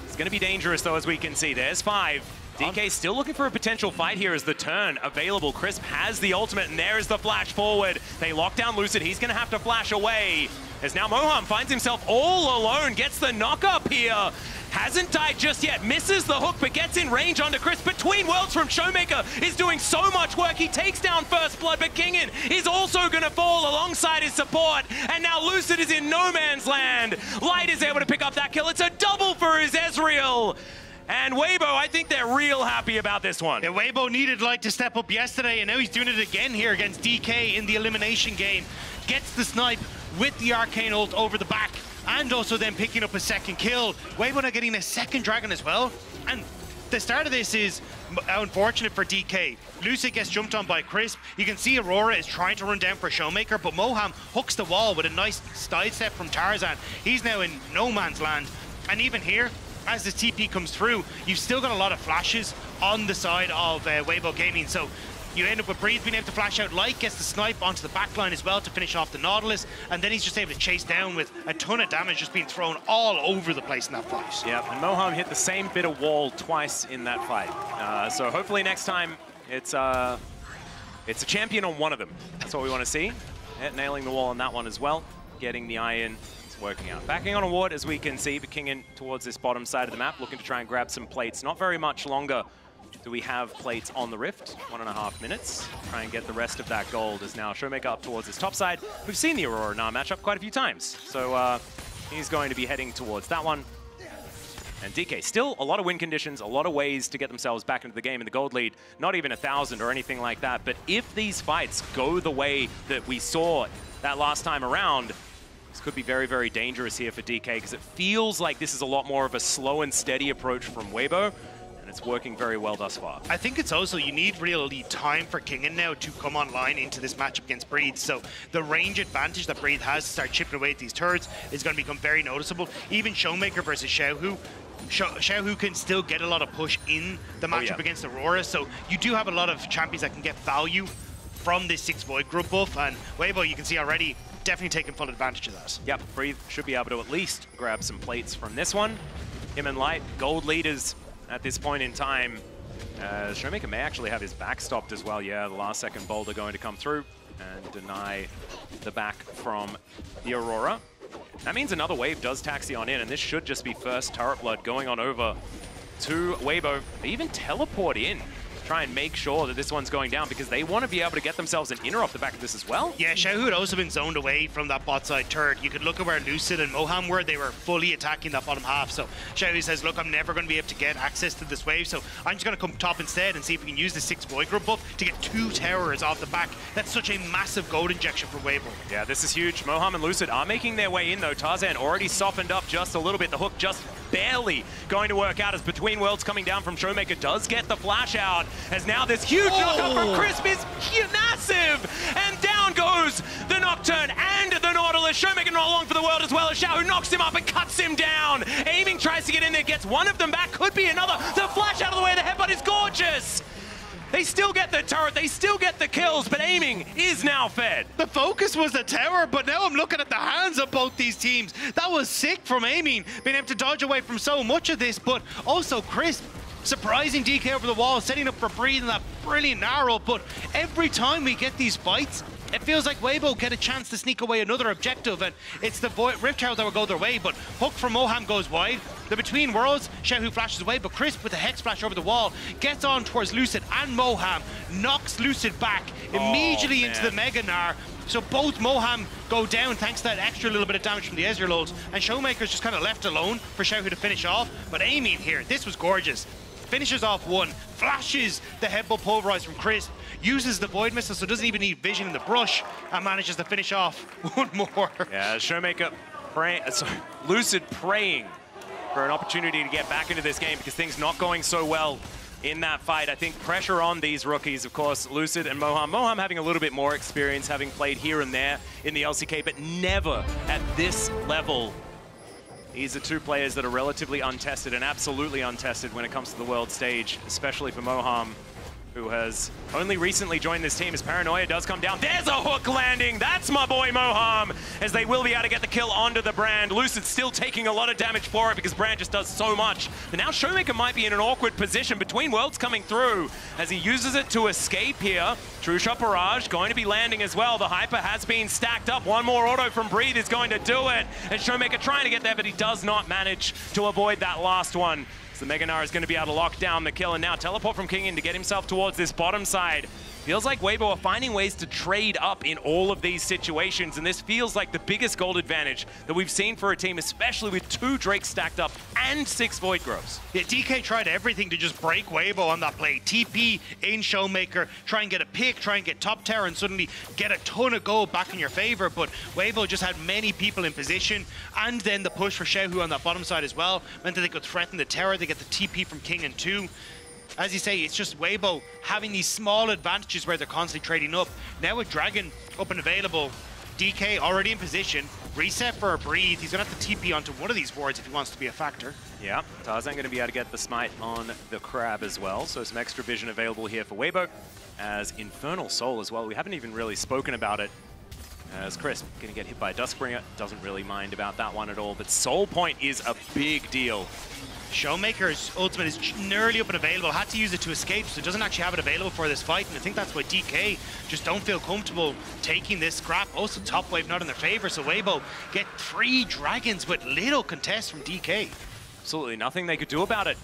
Speaker 2: It's going to be dangerous, though, as we can see. There's 5. DK still looking for a potential fight here as the turn available. Crisp has the ultimate, and there is the flash forward. They lock down Lucid. He's going to have to flash away. As now Moham finds himself all alone, gets the knock up here. Hasn't died just yet, misses the hook, but gets in range onto Crisp. Between Worlds from Showmaker is doing so much work. He takes down First Blood, but Kingen is also going to fall alongside his support. And now Lucid is in no man's land. Light is able to pick up that kill. It's a double for his Ezreal. And Weibo, I think they're real happy about this one.
Speaker 25: Yeah, Weibo needed Light to step up yesterday, and now he's doing it again here against DK in the elimination game. Gets the snipe with the Arcane ult over the back, and also then picking up a second kill. Weibo now getting a second dragon as well. And the start of this is unfortunate for DK. Lucid gets jumped on by Crisp. You can see Aurora is trying to run down for Showmaker, but Moham hooks the wall with a nice side step from Tarzan. He's now in no man's land. And even here, as the TP comes through, you've still got a lot of flashes on the side of Weibo Gaming. So you end up with Breathe being able to flash out. Light gets the snipe onto the backline as well to finish off the Nautilus, and then he's just able to chase down with a ton of damage just being thrown all over the place in that fight.
Speaker 2: Yeah, and Moham hit the same bit of wall twice in that fight. So hopefully next time it's a champion on one of them. That's what we want to see. Nailing the wall on that one as well. Getting the eye in. Working out. Backing on a ward, as we can see, but Kingen towards this bottom side of the map, looking to try and grab some plates. Not very much longer do we have plates on the Rift. 1.5 minutes. Try and get the rest of that gold as now Showmaker up towards this top side. We've seen the Aurora now matchup quite a few times. So he's going to be heading towards that one. And DK, still a lot of win conditions, a lot of ways to get themselves back into the game in the gold lead. Not even 1,000 or anything like that. But if these fights go the way that we saw that last time around, this could be very, very dangerous here for DK because it feels like this is a lot more of a slow and steady approach from Weibo, and it's working very well thus far.
Speaker 25: I think it's also, you need really time for Kingen now to come online into this matchup against Breathe. So the range advantage that Breathe has to start chipping away at these turrets is going to become very noticeable. Even Showmaker versus Xiaohu. Xiaohu can still get a lot of push in the matchup against Aurora, so you do have a lot of champions that can get value from this 6 Void group buff, and Weibo, you can see already, definitely taking full advantage of that.
Speaker 2: Yep, Breathe should be able to at least grab some plates from this one. Him and Light, gold leaders at this point in time. Showmaker may actually have his back stopped as well. Yeah, the last second boulder going to come through and deny the back from the Aurora. That means another wave does taxi on in, and this should just be first turret blood going on over to Weibo. They even teleport in, try and make sure that this one's going down because they want to be able to get themselves an inner off the back of this as well.
Speaker 25: Yeah, Xiaohu had also been zoned away from that bot side turret. You could look at where Lucid and Moham were. They were fully attacking that bottom half. So Xiaohu says, look, I'm never going to be able to get access to this wave, so I'm just going to come top instead and see if we can use the 6 void group buff to get 2 towers off the back. That's such a massive gold injection for Weibo.
Speaker 2: Yeah, this is huge. Moham and Lucid are making their way in, though. Tarzan already softened up just a little bit. The hook just barely going to work out as Between Worlds coming down from Showmaker does get the flash out, as now this huge knockup from Crisp is massive, and down goes the Nocturne and the Nautilus. Showmaker not long for the world as well, as Xiao knocks him up and cuts him down. Aiming tries to get in there, gets one of them back, could be another. The flash out of the way, the headbutt is gorgeous. They still get the turret, they still get the kills, but Aiming is now fed.
Speaker 25: The focus was the tower, but now I'm looking at the hands of both these teams. That was sick from Aiming, being able to dodge away from so much of this, but also Crisp surprising DK over the wall, setting up for Breathe in that brilliant arrow. But every time we get these fights, it feels like Weibo get a chance to sneak away another objective, and it's the Rift Herald that will go their way, but hook from Moham goes wide. The Between Worlds, Xiaohu flashes away, but Crisp with a Hex Flash over the wall, gets on towards Lucid and Moham, knocks Lucid back immediately into the Mega Gnar. So both Moham go down thanks to that extra little bit of damage from the Ezreal ults, and Showmaker's just kind of left alone for Xiaohu to finish off. But Aiming here, this was gorgeous. Finishes off one, flashes the headbutt pulverize from Crisp, uses the Void Missile, so doesn't even need vision in the brush, and manages to finish off one more.
Speaker 2: Yeah, Showmaker praying, Lucid praying for an opportunity to get back into this game because things not going so well in that fight. I think pressure on these rookies, of course, Lucid and Moham. Moham having a little bit more experience, having played here and there in the LCK, but never at this level. These are two players that are relatively untested and absolutely untested when it comes to the world stage, especially for Moham, who has only recently joined this team as Paranoia does come down. There's a hook landing. That's my boy Moham, as they will be able to get the kill onto the Brand. Lucid's still taking a lot of damage for it because Brand just does so much. But now Showmaker might be in an awkward position. Between Worlds coming through as he uses it to escape here. True Shot Barrage going to be landing as well. The Hyper has been stacked up. One more auto from Breathe is going to do it. And Showmaker trying to get there, but he does not manage to avoid that last one. The Mega Gnar is going to be able to lock down the kill, and now teleport from King in to get himself towards this bottom side. Feels like Weibo are finding ways to trade up in all of these situations, and this feels like the biggest gold advantage that we've seen for a team, especially with 2 Drakes stacked up and 6 Void Groves.
Speaker 25: Yeah, DK tried everything to just break Weibo on that play. TP in Showmaker, try and get a pick, try and get top tower, and suddenly get a ton of gold back in your favor, but Weibo just had many people in position, and then the push for Xiaohu on that bottom side as well meant that they could threaten the tower. They get the TP from King and 2. As you say, it's just Weibo having these small advantages where they're constantly trading up. Now with Dragon up and available, DK already in position, reset for a Breathe. He's going to have to TP onto one of these wards if he wants to be a factor.
Speaker 2: Yeah, Tarzan going to be able to get the smite on the Crab as well, so some extra vision available here for Weibo. As Infernal Soul as well, we haven't even really spoken about it. As Crisp going to get hit by a Duskbringer, doesn't really mind about that one at all, but Soul Point is a big deal.
Speaker 25: Showmaker's ultimate is nearly up and available, had to use it to escape, so doesn't actually have it available for this fight, and I think that's why DK just don't feel comfortable taking this scrap. Also top wave not in their favor, so Weibo get 3 dragons with little contest from DK.
Speaker 2: Absolutely nothing they could do about it.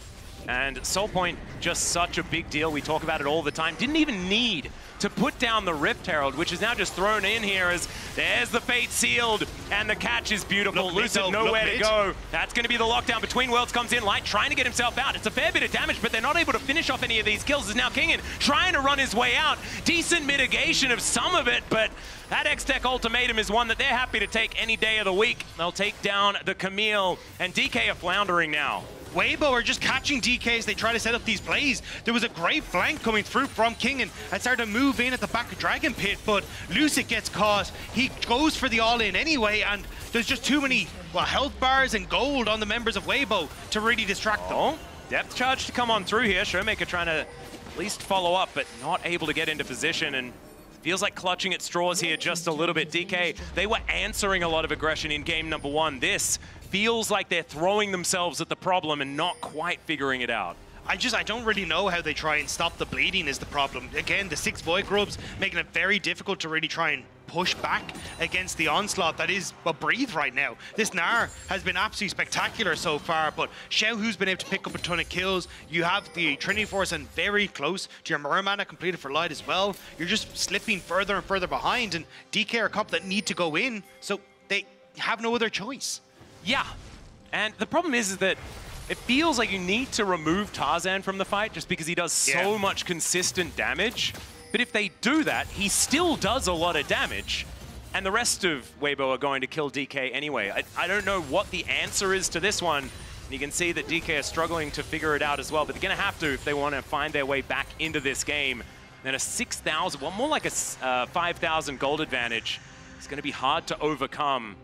Speaker 2: And Soul Point, just such a big deal. We talk about it all the time. Didn't even need to put down the Rift Herald, which is now just thrown in here as there's the Fate sealed, and the catch is beautiful. Lucid nowhere to go. That's going to be the lockdown. Between Worlds comes in, Light trying to get himself out. It's a fair bit of damage, but they're not able to finish off any of these kills. Is now Kingin trying to run his way out. Decent mitigation of some of it, but that X-Tech ultimatum is one that they're happy to take any day of the week. They'll take down the Camille, and DK are floundering now.
Speaker 25: Weibo are just catching DK as they try to set up these plays. There was a great flank coming through from King and started to move in at the back of Dragon Pit, but Lucid gets caught. He goes for the all-in anyway, and there's just too many health bars and gold on the members of Weibo to really distract them.
Speaker 2: Depth charge to come on through here. Showmaker trying to at least follow up, but not able to get into position, and feels like clutching at straws here just a little bit. DK, they were answering a lot of aggression in game number 1. This feels like they're throwing themselves at the problem and not quite figuring it out.
Speaker 25: I don't really know how they try and stop the bleeding is the problem. Again, the 6 Void Grubs making it very difficult to really try and push back against the onslaught that is Breathe right now. This Gnar has been absolutely spectacular so far, but Xiaohu's been able to pick up a ton of kills. You have the Trinity Force and very close to your Merman completed for Light as well. You're just slipping further and further behind, and DK are a couple that need to go in, so they have no other choice.
Speaker 2: Yeah, and the problem is that it feels like you need to remove Tarzan from the fight just because he does so much consistent damage. But if they do that, he still does a lot of damage. And the rest of Weibo are going to kill DK anyway. I don't know what the answer is to this one. And you can see that DK are struggling to figure it out as well. But they're going to have to if they want to find their way back into this game. Then a 6,000, well, more like a 5,000 gold advantage. It's going to be hard to overcome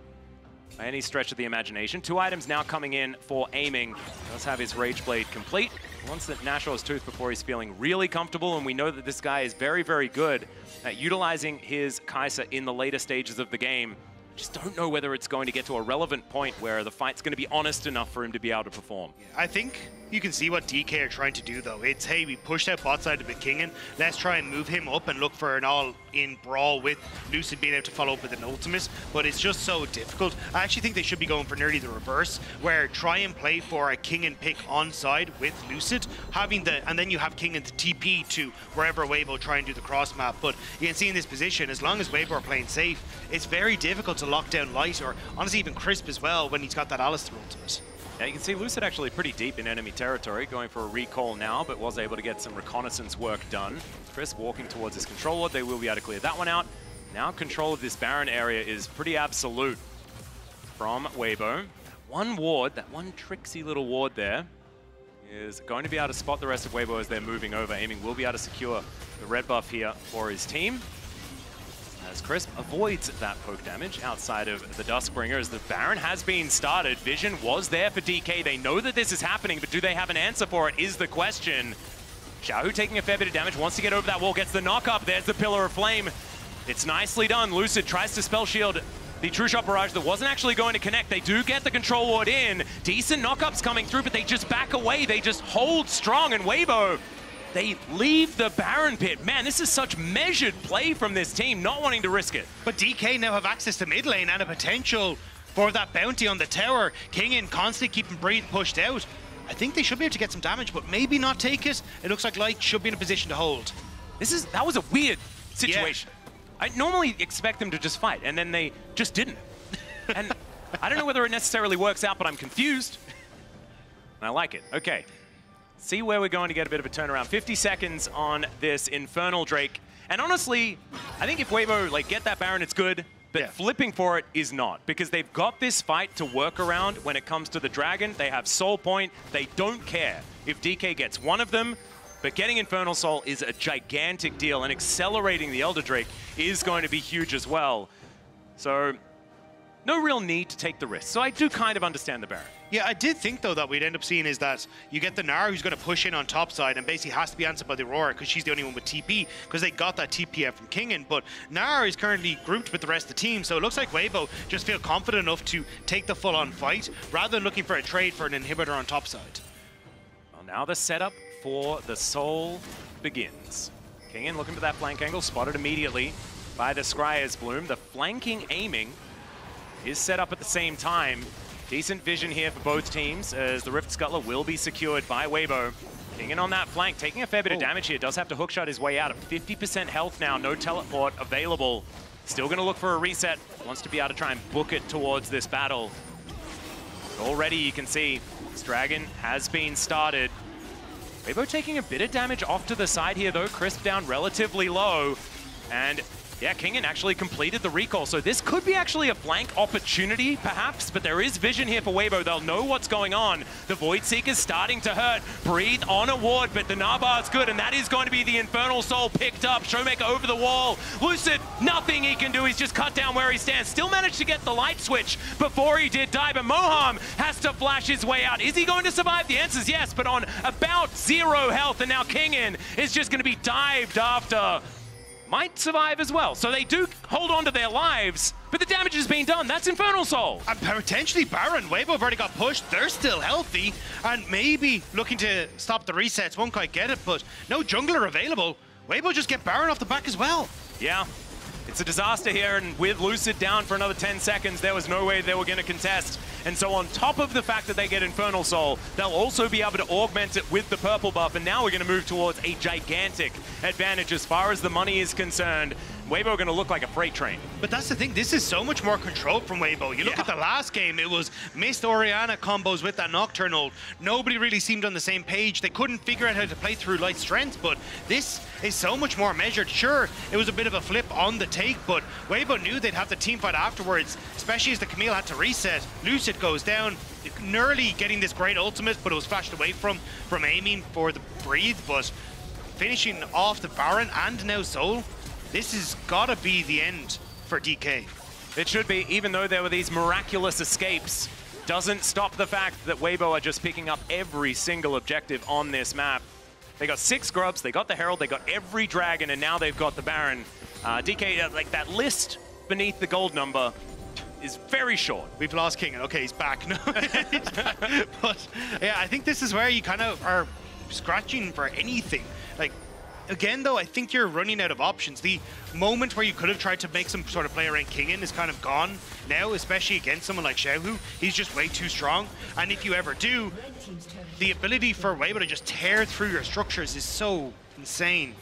Speaker 2: by any stretch of the imagination. 2 items now coming in for aiming. Does have his Rage Blade complete. Wants that Nashal's Tooth before he's feeling really comfortable, and we know that this guy is very, very good at utilizing his Kai'Sa in the later stages of the game. Just don't know whether it's going to get to a relevant point where the fight's going to be honest enough for him to be able to perform.
Speaker 25: I think you can see what DK are trying to do, though. It's, hey, we pushed out bot side of Kingen. Let's try and move him up and look for an all-in brawl with Lucid being able to follow up with an ultimate, but it's just so difficult. I actually think they should be going for nearly the reverse, where try and play for a Kingen pick on side with Lucid, and then you have Kingen's TP to wherever Weibo try and do the cross map. But you can see in this position, as long as Weibo are playing safe, it's very difficult to lock down Light, or honestly even Crisp as well, when he's got that Alistair ultimate.
Speaker 2: Yeah, you can see Lucid actually pretty deep in enemy territory, going for a recall now, but was able to get some reconnaissance work done. Crisp walking towards his control ward. They will be able to clear that one out. Now control of this Baron area is pretty absolute from Weibo. One ward, that one tricksy little ward there, is going to be able to spot the rest of Weibo as they're moving over. Aiming will be able to secure the red buff here for his team. As Crisp avoids that poke damage outside of the Duskbringer, as the Baron has been started. Vision was there for DK. They know that this is happening, but do they have an answer for it is the question. Xiaohu taking a fair bit of damage, wants to get over that wall, gets the knock up. There's the Pillar of Flame. It's nicely done. Lucid tries to spell shield the True Shot Barrage that wasn't actually going to connect. They do get the control ward in. Decent knockups coming through, but they just back away. They just hold strong, and Weibo, they leave the Baron pit. Man, this is such measured play from this team, not wanting to risk it.
Speaker 25: But DK now have access to mid lane and a potential for that bounty on the tower. Kingen constantly keeping Breathe pushed out. I think they should be able to get some damage, but maybe not take it. It looks like Light should be in a position to hold.
Speaker 2: That was a weird situation. Yeah. I normally expect them to just fight, and then they just didn't. And I don't know whether it necessarily works out, but I'm confused. And I like it. Okay. See where we're going to get a bit of a turnaround. 50 seconds on this Infernal Drake. And honestly, I think if Weibo get that Baron, it's good. But flipping for it is not. Because they've got this fight to work around when it comes to the Dragon. They have Soul Point. They don't care if DK gets one of them. But getting Infernal Soul is a gigantic deal. And accelerating the Elder Drake is going to be huge as well. So no real need to take the risk. So I do kind of understand the Baron.
Speaker 25: Yeah, I did think, though, that we'd end up seeing is that you get the Gnar who's going to push in on top side and basically has to be answered by the Aurora because she's the only one with TP because they got that TP out from Kingen. But Gnar is currently grouped with the rest of the team, so it looks like Weibo just feel confident enough to take the full-on fight rather than looking for a trade for an inhibitor on top side.
Speaker 2: Well, now the setup for the Soul begins. Kingen looking for that flank angle, spotted immediately by the Scryer's Bloom. The flanking aiming is set up at the same time. Decent vision here for both teams as the Rift Scuttler will be secured by Weibo. Kingen on that flank, taking a fair bit of damage here. Does have to hookshot his way out at 50% health now. No teleport available. Still going to look for a reset. Wants to be able to try and book it towards this battle. Already you can see this Dragon has been started. Weibo taking a bit of damage off to the side here though. Crisp down relatively low. And yeah, Kingen actually completed the recall, so this could be actually a flank opportunity, perhaps, but there is vision here for Weibo. They'll know what's going on. The Void Seeker's starting to hurt. Breathe on a ward, but the Narbar's good, and that is going to be the Infernal Soul picked up. Showmaker over the wall. Lucid, nothing he can do. He's just cut down where he stands. Still managed to get the light switch before he did die, but Moham has to flash his way out. Is he going to survive? The answer is yes, but on about 0 health, and now Kingen is just going to be dived after. Might survive as well. So they do hold on to their lives, but the damage is being done. That's Infernal Soul.
Speaker 25: And potentially Baron. Weibo have already got pushed. They're still healthy and maybe looking to stop the resets. Won't quite get it, but no jungler available. Weibo just get Baron off the back as well.
Speaker 2: Yeah. It's a disaster here, and with Lucid down for another 10 seconds, there was no way they were going to contest. And so on top of the fact that they get Infernal Soul, they'll also be able to augment it with the purple buff, and now we're going to move towards a gigantic advantage as far as the money is concerned. Weibo going to look like a freight train.
Speaker 25: But that's the thing, this is so much more controlled from Weibo. You look at the last game, it was Mist Orianna combos with that Nocturnal. Nobody really seemed on the same page. They couldn't figure out how to play through Light Strength, but this is so much more measured. Sure, it was a bit of a flip on the take, but Weibo knew they'd have the team fight afterwards, especially as the Camille had to reset. Lucid goes down, nearly getting this great ultimate, but it was flashed away from aiming for the breathe, but finishing off the Baron and now Soul. This has got to be the end for DK.
Speaker 2: It should be, even though there were these miraculous escapes. Doesn't stop the fact that Weibo are just picking up every single objective on this map. They got 6 grubs, they got the Herald, they got every dragon, and now they've got the Baron. DK, like that list beneath the gold number is very short.
Speaker 25: We've lost King. Okay, he's back. No, but yeah, I think this is where you kind of are scratching for anything. Like, again, though, I think you're running out of options. The moment where you could have tried to make some sort of play around Kingin is kind of gone now, especially against someone like Xiaohu. He's just way too strong. And if you ever do, the ability for Weibo to just tear through your structures is so insane.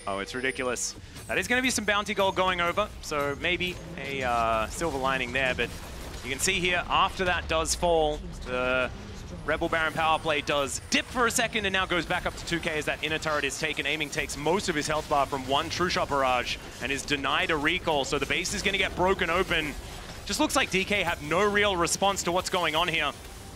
Speaker 2: Oh, it's ridiculous. That is going to be some bounty gold going over, so maybe a silver lining there. But you can see here, after that does fall, the Rebel Baron power play does dip for a second and now goes back up to 2k as that inner turret is taken. Aiming takes most of his health bar from one True Shot barrage and is denied a recall, so the base is going to get broken open. Just looks like DK have no real response to what's going on here.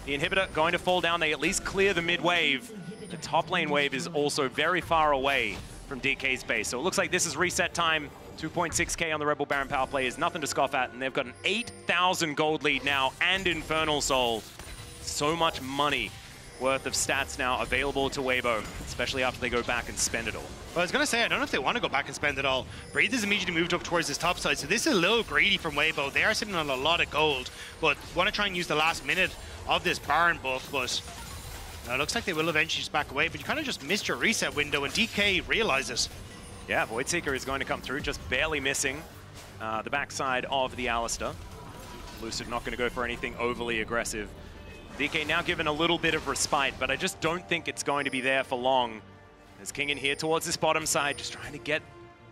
Speaker 2: The inhibitor going to fall down. They at least clear the mid wave. The top lane wave is also very far away from DK's base, so it looks like this is reset time. 2.6k on the Rebel Baron power play is nothing to scoff at, and they've got an 8,000 gold lead now and Infernal Soul. So much money worth of stats now available to Weibo, especially after they go back and spend it all.
Speaker 25: Well, I was going to say, I don't know if they want to go back and spend it all. Breathe has immediately moved up towards this top side, so this is a little greedy from Weibo. They are sitting on a lot of gold, but want to try and use the last minute of this Baron buff, but it looks like they will eventually just back away, but you kind of just missed your reset window, and DK realizes.
Speaker 2: Yeah, Voidseeker is going to come through, just barely missing the backside of the Alistar. Lucid not going to go for anything overly aggressive. DK now given a little bit of respite, but I just don't think it's going to be there for long. There's King in here towards this bottom side, just trying to get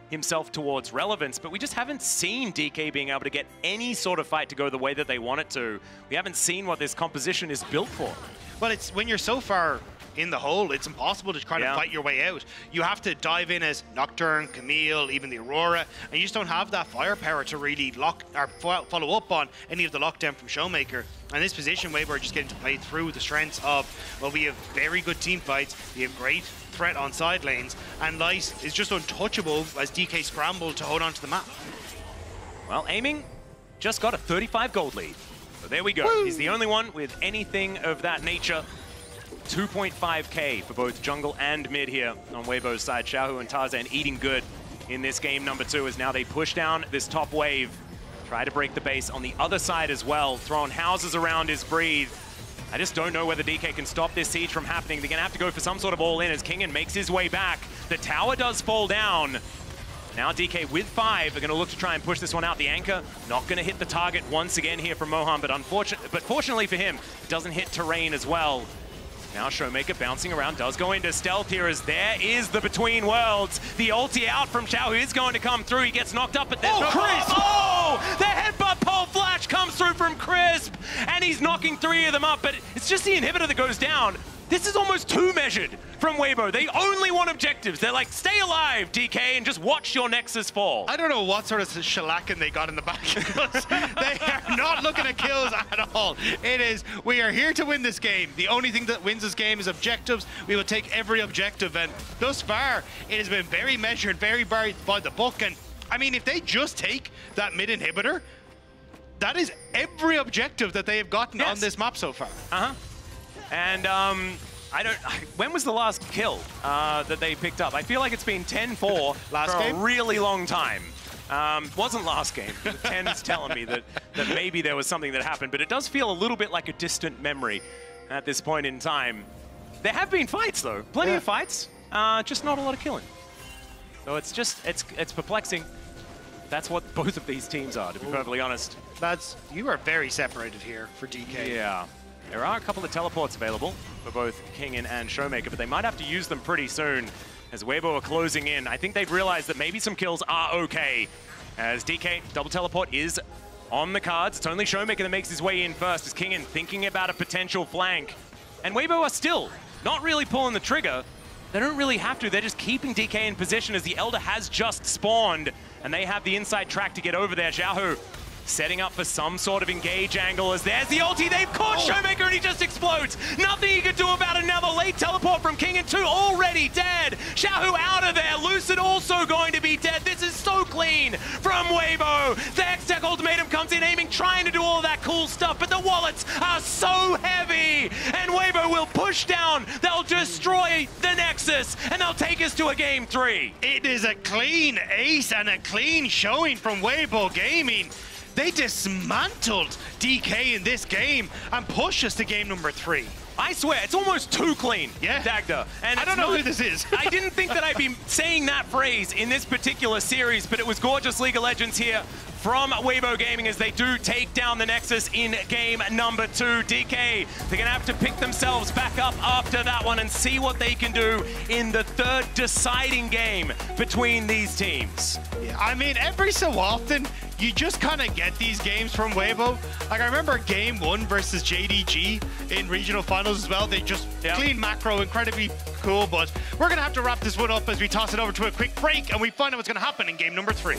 Speaker 2: himself towards relevance, but we just haven't seen DK being able to get any sort of fight to go the way that they want it to. We haven't seen what this composition is built for.
Speaker 25: Well, it's when you're so far in the hole, it's impossible to kind of fight your way out. You have to dive in as Nocturne, Camille, even the Aurora, and you just don't have that firepower to really lock or follow up on any of the lockdown from Showmaker. And this position, Weibo are just getting to play through the strengths of, well, we have very good team fights, we have great threat on side lanes, and Light is just untouchable as DK scrambled to hold on to the map.
Speaker 2: Well, Aiming just got a 35 gold lead. So there we go. Woo! He's the only one with anything of that nature. 2.5k for both jungle and mid here on Weibo's side. Xiaohu and Tarzan eating good in this game number 2 as now they push down this top wave. Try to break the base on the other side as well. Throwing houses around his breathe. I just don't know whether DK can stop this siege from happening. They're going to have to go for some sort of all-in as Kingin makes his way back. The tower does fall down. Now DK with 5 are going to look to try and push this one out. The anchor not going to hit the target once again here from Mohan, but fortunately for him, it doesn't hit terrain as well. Now Showmaker bouncing around, does go into stealth here as there is the Between Worlds. The ulti out from Xiaohu is going to come through. He gets knocked up, but there's no Crisp! Oh! The headbutt pole flash comes through from Crisp, and he's knocking 3 of them up, but it's just the inhibitor that goes down. This is almost too measured from Weibo. They only want objectives. They're like, stay alive, DK, and just watch your Nexus fall.
Speaker 25: I don't know what sort of shellacking they got in the back, because they are not looking at kills at all. It is, we are here to win this game. The only thing that wins this game is objectives. We will take every objective, and thus far, it has been very measured, very by the book. And I mean, if they just take that mid inhibitor, that is every objective that they have gotten on this map so far.
Speaker 2: And when was the last kill that they picked up? I feel like it's been 10-4 for a really long time. Wasn't last game. The 10's telling me that maybe there was something that happened, but it does feel a little bit like a distant memory at this point in time. There have been fights though, plenty of fights, just not a lot of killing. So it's just, it's perplexing. That's what both of these teams are, to be perfectly honest.
Speaker 25: You are very separated here for DK.
Speaker 2: Yeah. There are a couple of teleports available for both Kingin and Showmaker, but they might have to use them pretty soon as Weibo are closing in. I think they've realized that maybe some kills are okay. As DK, double teleport is on the cards. It's only Showmaker that makes his way in first as Kingin thinking about a potential flank. And Weibo are still not really pulling the trigger. They don't really have to. They're just keeping DK in position as the Elder has just spawned and they have the inside track to get over there. Xiaohu setting up for some sort of engage angle as there's the ulti. They've caught Showmaker and he just explodes. Nothing he can do about it now. The late teleport from Kingin 2 already dead. Xiaohu out of there. Lucid also going to be dead. This is so clean from Weibo. The X-Tech ultimatum comes in aiming, trying to do all of that cool stuff, but the wallets are so heavy. And Weibo will push down. They'll destroy the Nexus and they'll take us to a game 3.
Speaker 25: It is a clean ace and a clean showing from Weibo Gaming. They dismantled DK in this game and pushed us to game number 3.
Speaker 2: I swear, it's almost too clean,
Speaker 25: yeah.
Speaker 2: Dagda. And
Speaker 25: I don't know who this is.
Speaker 2: I didn't think that I'd be saying that phrase in this particular series, but it was gorgeous League of Legends here from Weibo Gaming as they do take down the Nexus in game number 2. DK, they're gonna have to pick themselves back up after that one and see what they can do in the third deciding game between these teams.
Speaker 25: Yeah, I mean, every so often, you just kind of get these games from Weibo. Like, I remember game 1 versus JDG in regional finals as well. They just clean macro, incredibly cool, but we're gonna have to wrap this one up as we toss it over to a quick break and we find out what's gonna happen in game number 3.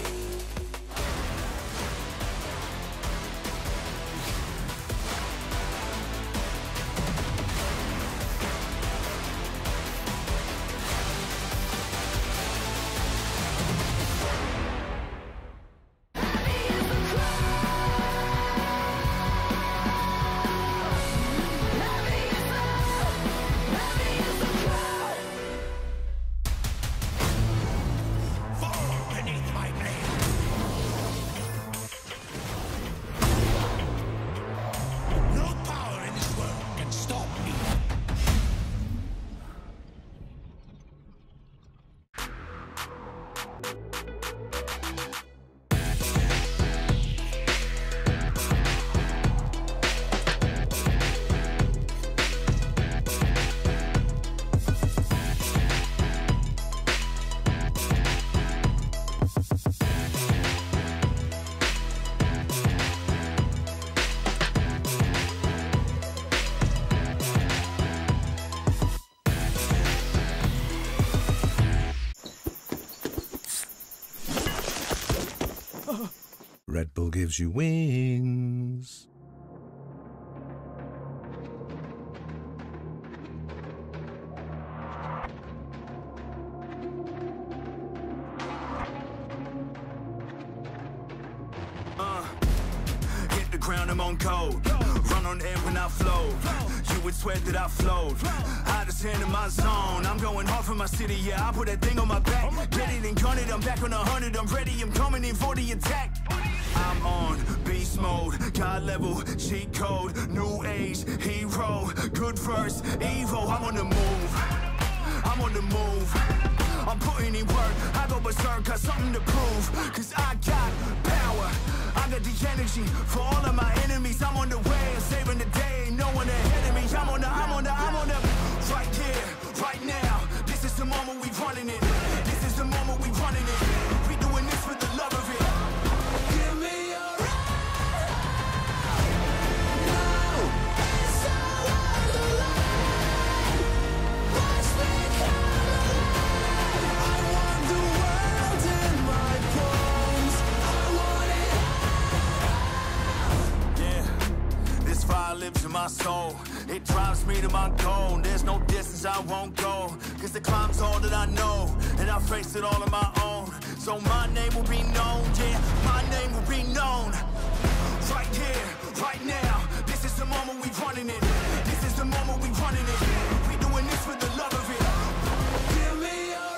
Speaker 1: Red Bull gives you wings.
Speaker 13: Hit the ground, I'm on code. Run on air when I flow. You would swear that I flowed. Hottest hand in my zone. I'm going hard for my city, yeah. I put that thing on my back. Get it and gun it, I'm back on 100. I'm ready, I'm coming in for the attack. I'm on beast mode, God level, cheat code, new age, hero, good verse, evil. I'm on the move, I'm on the move. I'm putting in work, I go berserk, got something to prove. Cause I got power, I got the energy for all of my enemies. I'm on the way, I'm saving the day, no one ahead of me. I'm on the, right here, right now. This is the moment we running it. This is the moment we running it. We doing this for the love of it. Give me a lives in my soul, it drives me to my goal. There's no distance I won't go, cause the climb's all that I know, and I face it all on my own. So my name will be known, yeah, my name will be known. Right here, right now, this is the moment we running it. This is the moment we running it. We doing this for the love of it. Give me a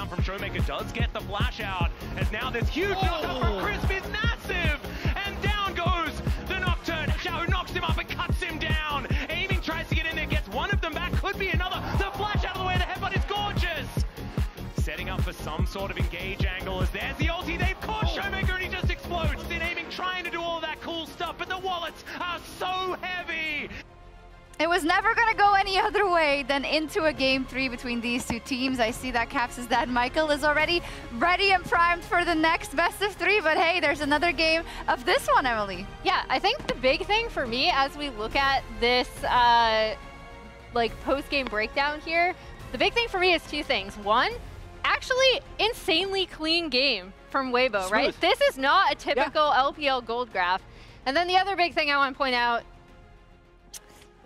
Speaker 2: down from Showmaker does get the flash out, as now this huge knockup from Crisp is massive, and down goes the Nocturne. Xiao knocks him up and cuts him down. Aiming tries to get in there, gets one of them back, could be another. The flash out of the way, the headbutt is gorgeous. Setting up for some sort of engage angle, as there's the ulti, they've caught Showmaker and he just explodes. Then Aiming trying to do all that cool stuff, but the wallets are so heavy.
Speaker 16: It was never going to go any other way than into a game 3 between these two teams. I see that Caps' dad Michael is already ready and primed for the next best of 3, but hey, there's another game of this one, Emily.
Speaker 18: Yeah, I think the big thing for me as we look at this like post-game breakdown here, the big thing for me is 2 things. One, actually insanely clean game from Weibo, right? This is not a typical LPL gold graph. And then the other big thing I want to point out,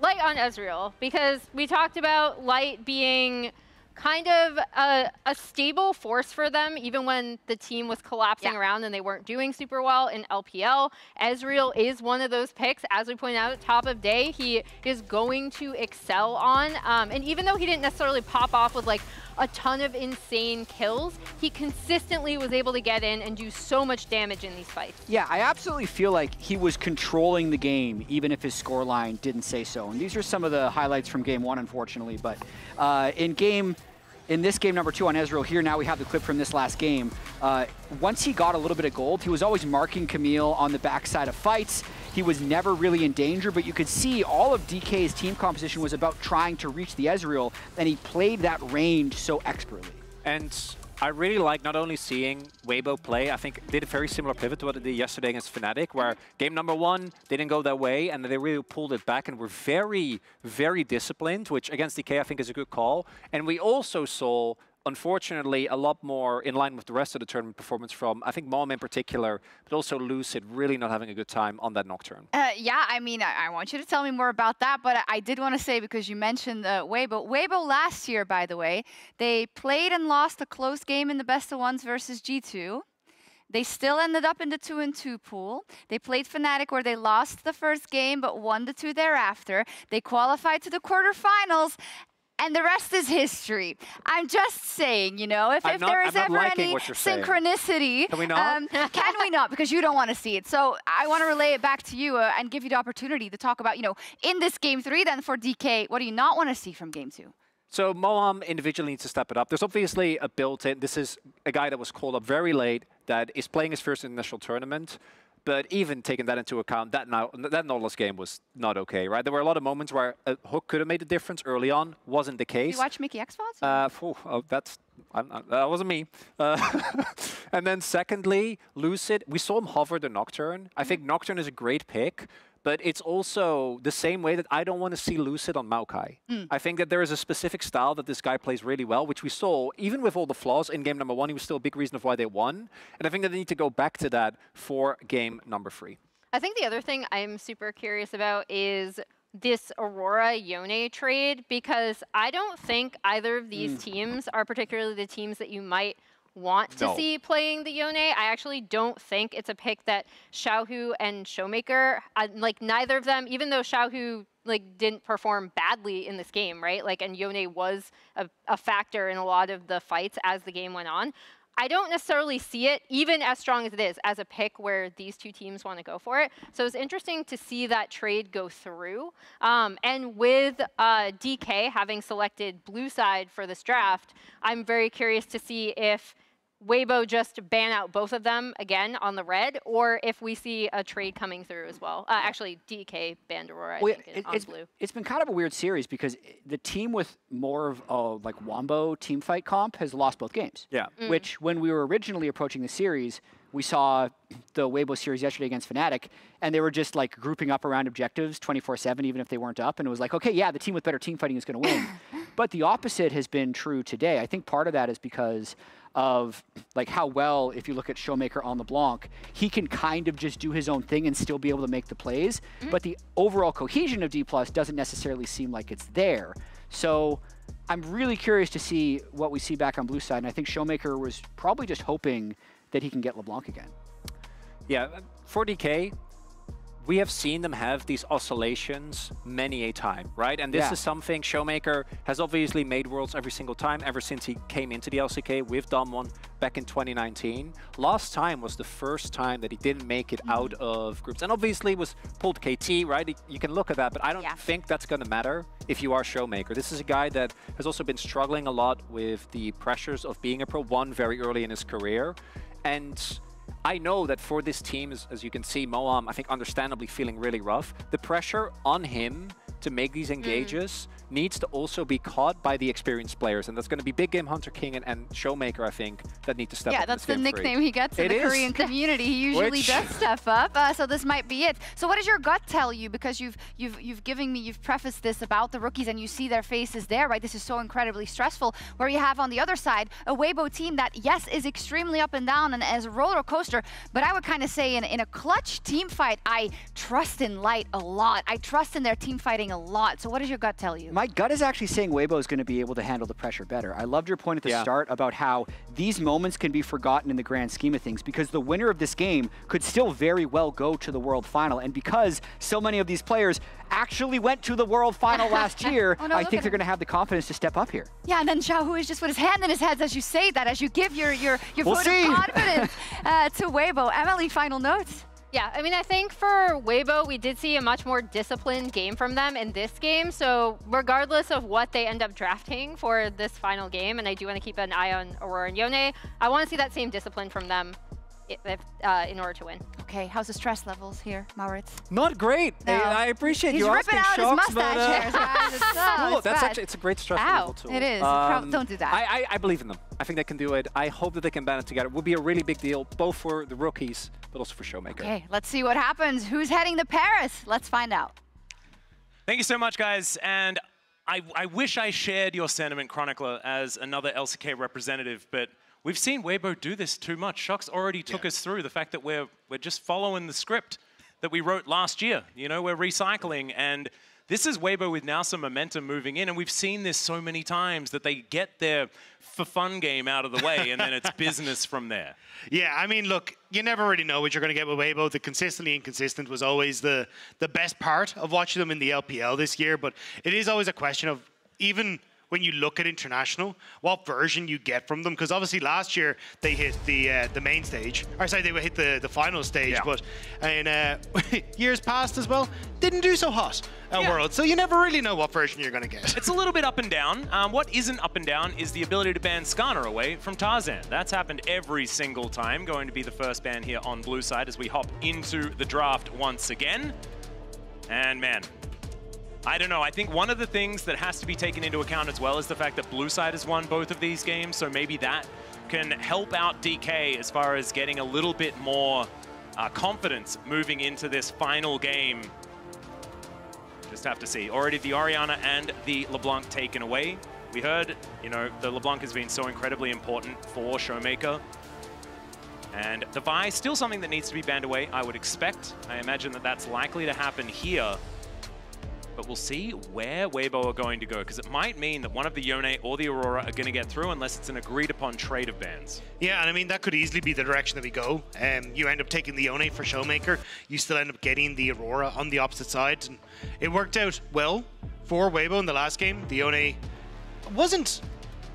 Speaker 18: Light on Ezreal, because we talked about Light being kind of a stable force for them, even when the team was collapsing around and they weren't doing super well in LPL. Ezreal is one of those picks, as we pointed out at top of day, he is going to excel on. And even though he didn't necessarily pop off with like a ton of insane kills, he consistently was able to get in and do so much damage in these fights.
Speaker 17: Yeah, I absolutely feel like he was controlling the game, even if his scoreline didn't say so. And these are some of the highlights from game 1, unfortunately. But in this game number 2 on Ezreal here, now we have the clip from this last game. Once he got a little bit of gold, he was always marking Camille on the backside of fights. He was never really in danger, but you could see all of DK's team composition was about trying to reach the Ezreal, and he played that range so expertly.
Speaker 19: And I really like not only seeing Weibo play, I think did a very similar pivot to what they did yesterday against Fnatic, where game number 1 didn't go their way, and they really pulled it back and were very, very disciplined, which against DK I think is a good call. And we also saw, unfortunately, a lot more in line with the rest of the tournament performance from, I think, Mom in particular, but also Lucid really not having a good time on that Nocturne.
Speaker 16: Yeah, I mean, I want you to tell me more about that, but I did want to say, because you mentioned Weibo. Weibo last year, by the way, they played and lost a close game in the best of ones versus G2. They still ended up in the 2-2 pool. They played Fnatic, where they lost the first game, but won the 2 thereafter. They qualified to the quarterfinals. And the rest is history. I'm just saying, you know, if there is ever any synchronicity,
Speaker 19: can we not?
Speaker 16: Can we not? Because you don't want to see it. So I want to relay it back to you and give you the opportunity to talk about, you know, in this game 3, then for DK, what do you not want to see from game 2?
Speaker 19: So Moham individually needs to step it up. There's obviously a built-in. This is a guy that was called up very late, that is playing his first international tournament. But even taking that into account, that Nautilus game was not okay, right? There were a lot of moments where a hook could have made a difference early on. Wasn't the case.
Speaker 16: Did you watch Mickey X Files?
Speaker 19: That wasn't me. And then secondly, Lucid, we saw him hover the Nocturne. I think Nocturne is a great pick, but it's also the same way that I don't want to see Lucid on Maokai. I think that there is a specific style that this guy plays really well, which we saw, even with all the flaws in game number 1, he was still a big reason of why they won. And I think that they need to go back to that for game number 3.
Speaker 18: I think the other thing I'm super curious about is this Aurora-Yone trade, because I don't think either of these teams are particularly the teams that you might want to see playing the Yone. I actually don't think it's a pick that Xiaohu and Showmaker, like neither of them, even though Xiaohu like didn't perform badly in this game, right? Like, and Yone was a factor in a lot of the fights as the game went on. I don't necessarily see it, even as strong as it is, as a pick where these two teams want to go for it. So it's interesting to see that trade go through. And with DK having selected blue side for this draft, I'm very curious to see if Weibo just ban out both of them again on the red, or if we see a trade coming through as well. Actually, DK banned Aurora, I think, on blue.
Speaker 17: It's been kind of a weird series because the team with more of a like Wombo team fight comp has lost both games.
Speaker 19: Yeah.
Speaker 17: Which, when we were originally approaching the series, we saw the Weibo series yesterday against Fnatic, and they were just like grouping up around objectives 24/7, even if they weren't up. And it was like, okay, yeah, the team with better team fighting is going to win. But the opposite has been true today. I think part of that is because of like how well, if you look at Showmaker on LeBlanc, he can kind of just do his own thing and still be able to make the plays. But the overall cohesion of D+ doesn't necessarily seem like it's there. So I'm really curious to see what we see back on blue side. And I think Showmaker was probably just hoping that he can get LeBlanc again.
Speaker 19: Yeah, for DK, we have seen them have these oscillations many a time, right? And this is something Showmaker has obviously made Worlds every single time ever since he came into the LCK with Damwon back in 2019. Last time was the first time that he didn't make it out of groups. And obviously was pulled KT, right? You can look at that, but I don't think that's going to matter if you are Showmaker. This is a guy that has also been struggling a lot with the pressures of being a Pro 1 very early in his career. And I know that for this team, as you can see, Moam, I think understandably feeling really rough. The pressure on him to make these engages needs to also be caught by the experienced players. And that's going to be Big Game Hunter King and Showmaker, I think, that need to step up.
Speaker 16: Yeah, that's the nickname he gets in the Korean community. He usually does step up, so this might be it. So what does your gut tell you? Because you've prefaced this about the rookies and you see their faces there, right? This is so incredibly stressful. Where you have on the other side a Weibo team that, yes, is extremely up and down and as a roller coaster, but I would kind of say in a clutch team fight, I trust in Light a lot. I trust in their team fighting a lot. So what does your gut tell you?
Speaker 17: My gut is actually saying Weibo is going to be able to handle the pressure better. I loved your point at the start about how these moments can be forgotten in the grand scheme of things, because the winner of this game could still very well go to the World Final. And because so many of these players actually went to the World Final last year, I think they're going to have the confidence to step up here.
Speaker 16: Yeah, and then Xiaohu is just with his hand in his head as you say that, as you give your vote of confidence to Weibo. Emily, final notes?
Speaker 18: Yeah, I mean, I think for Weibo, we did see a much more disciplined game from them in this game. So regardless of what they end up drafting for this final game, and I do want to keep an eye on Aurora and Yone, I want to see that same discipline from them in order to win.
Speaker 16: Okay, how's the stress levels here, Maurits?
Speaker 19: Not great.
Speaker 16: No.
Speaker 19: I appreciate you asking
Speaker 16: He's ripping out his mustache hairs, guys.
Speaker 19: It's a great stress level tool.
Speaker 16: It is. Don't do that.
Speaker 19: I believe in them. I think they can do it. I hope that they can band it together. It would be a really big deal, both for the rookies, but also for Showmaker.
Speaker 16: Okay, let's see what happens. Who's heading to Paris? Let's find out.
Speaker 2: Thank you so much, guys. And I wish I shared your sentiment, Chronicler, as another LCK representative, but we've seen Weibo do this too much. Shox already took us through the fact that we're just following the script that we wrote last year. You know, we're recycling, and this is Weibo with now some momentum moving in, and we've seen this so many times that they get their for-fun game out of the way, and then it's business from there.
Speaker 25: Yeah, I mean, look, you never really know what you're going to get with Weibo. The consistently inconsistent was always the best part of watching them in the LPL this year, but it is always a question of even when you look at international, what version you get from them, because obviously last year they hit the main stage, or sorry, they hit the final stage, but in years past as well, didn't do so hot at World, so you never really know what version you're going to get.
Speaker 2: It's a little bit up and down. What isn't up and down is the ability to ban Skarner away from Tarzan. That's happened every single time, going to be the first ban here on blue side as we hop into the draft once again. And man, I don't know. I think one of the things that has to be taken into account as well is the fact that blue side has won both of these games, so maybe that can help out DK as far as getting a little bit more confidence moving into this final game. Just have to see. Already the Orianna and the LeBlanc taken away. We heard, you know, the LeBlanc has been so incredibly important for Showmaker. And the Vi, still something that needs to be banned away, I would expect. I imagine that that's likely to happen here. But we'll see where Weibo are going to go, because it might mean that one of the Yone or the Aurora are going to get through unless it's an agreed-upon trade of bans.
Speaker 25: Yeah, and I mean, that could easily be the direction that we go. You end up taking the Yone for Showmaker. You still end up getting the Aurora on the opposite side. And it worked out well for Weibo in the last game. The Yone wasn't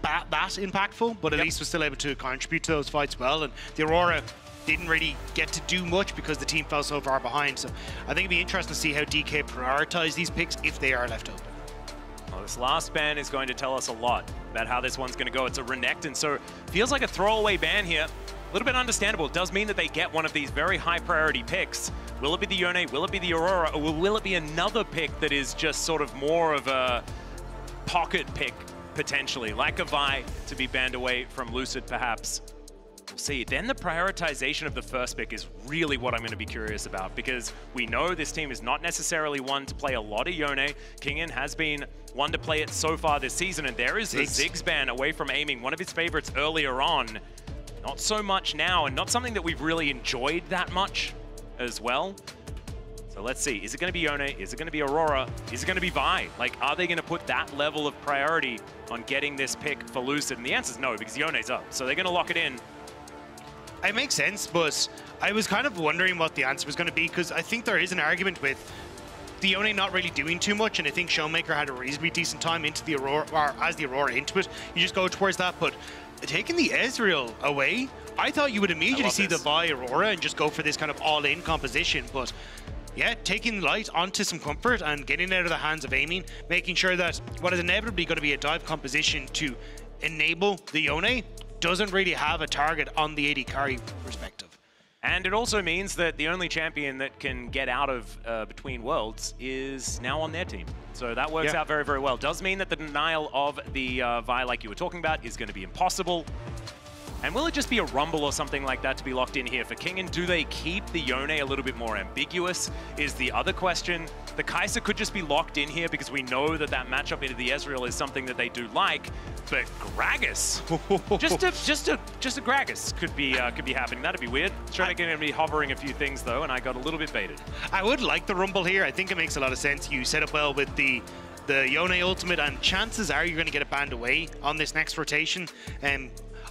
Speaker 25: that impactful, but at least was still able to contribute to those fights well. And the Aurora didn't really get to do much because the team fell so far behind. So I think it'd be interesting to see how DK prioritize these picks if they are left open.
Speaker 2: Well, this last ban is going to tell us a lot about how this one's going to go. It's a Renekton, so feels like a throwaway ban here. A little bit understandable. It does mean that they get one of these very high priority picks. Will it be the Yone? Will it be the Aurora? Or will it be another pick that is just sort of more of a pocket pick, potentially, like a Vi to be banned away from Lucid, perhaps? We'll see. Then the prioritization of the first pick is really what I'm going to be curious about, because we know this team is not necessarily one to play a lot of Yone. Kingen has been one to play it so far this season, and there is the Ziggs ban away from aiming, one of his favorites earlier on. Not so much now, and not something that we've really enjoyed that much as well. So let's see. Is it going to be Yone? Is it going to be Aurora? Is it going to be Vi? Like, are they going to put that level of priority on getting this pick for Lucid? And the answer is no, because Yone's up. So they're going to lock it in.
Speaker 25: it makes sense, but I was kind of wondering what the answer was going to be, because I think there is an argument with the Yone not really doing too much, and I think Showmaker had a reasonably decent time into the Aurora, or as the Aurora into it. You just go towards that, but taking the Ezreal away, I thought you would immediately see the Vi Aurora and just go for this kind of all-in composition, but yeah, taking Light onto some comfort and getting out of the hands of aiming, making sure that what is inevitably going to be a dive composition to enable the Yone doesn't really have a target on the AD carry perspective.
Speaker 2: And it also means that the only champion that can get out of between worlds is now on their team. So that works out very, very well. Does mean that the denial of the Vi, like you were talking about, is going to be impossible. And will it just be a Rumble or something like that to be locked in here for King? And do they keep the Yone a little bit more ambiguous is the other question. The Kai'Sa could just be locked in here because we know that that matchup into the Ezreal is something that they do like. But Gragas, just a Gragas could be happening. That'd be weird. Showmaker going to be hovering a few things though, and I got a little bit baited.
Speaker 25: I would like the Rumble here. I think it makes a lot of sense. You set up well with the Yone ultimate, and chances are you're going to get it banned away on this next rotation.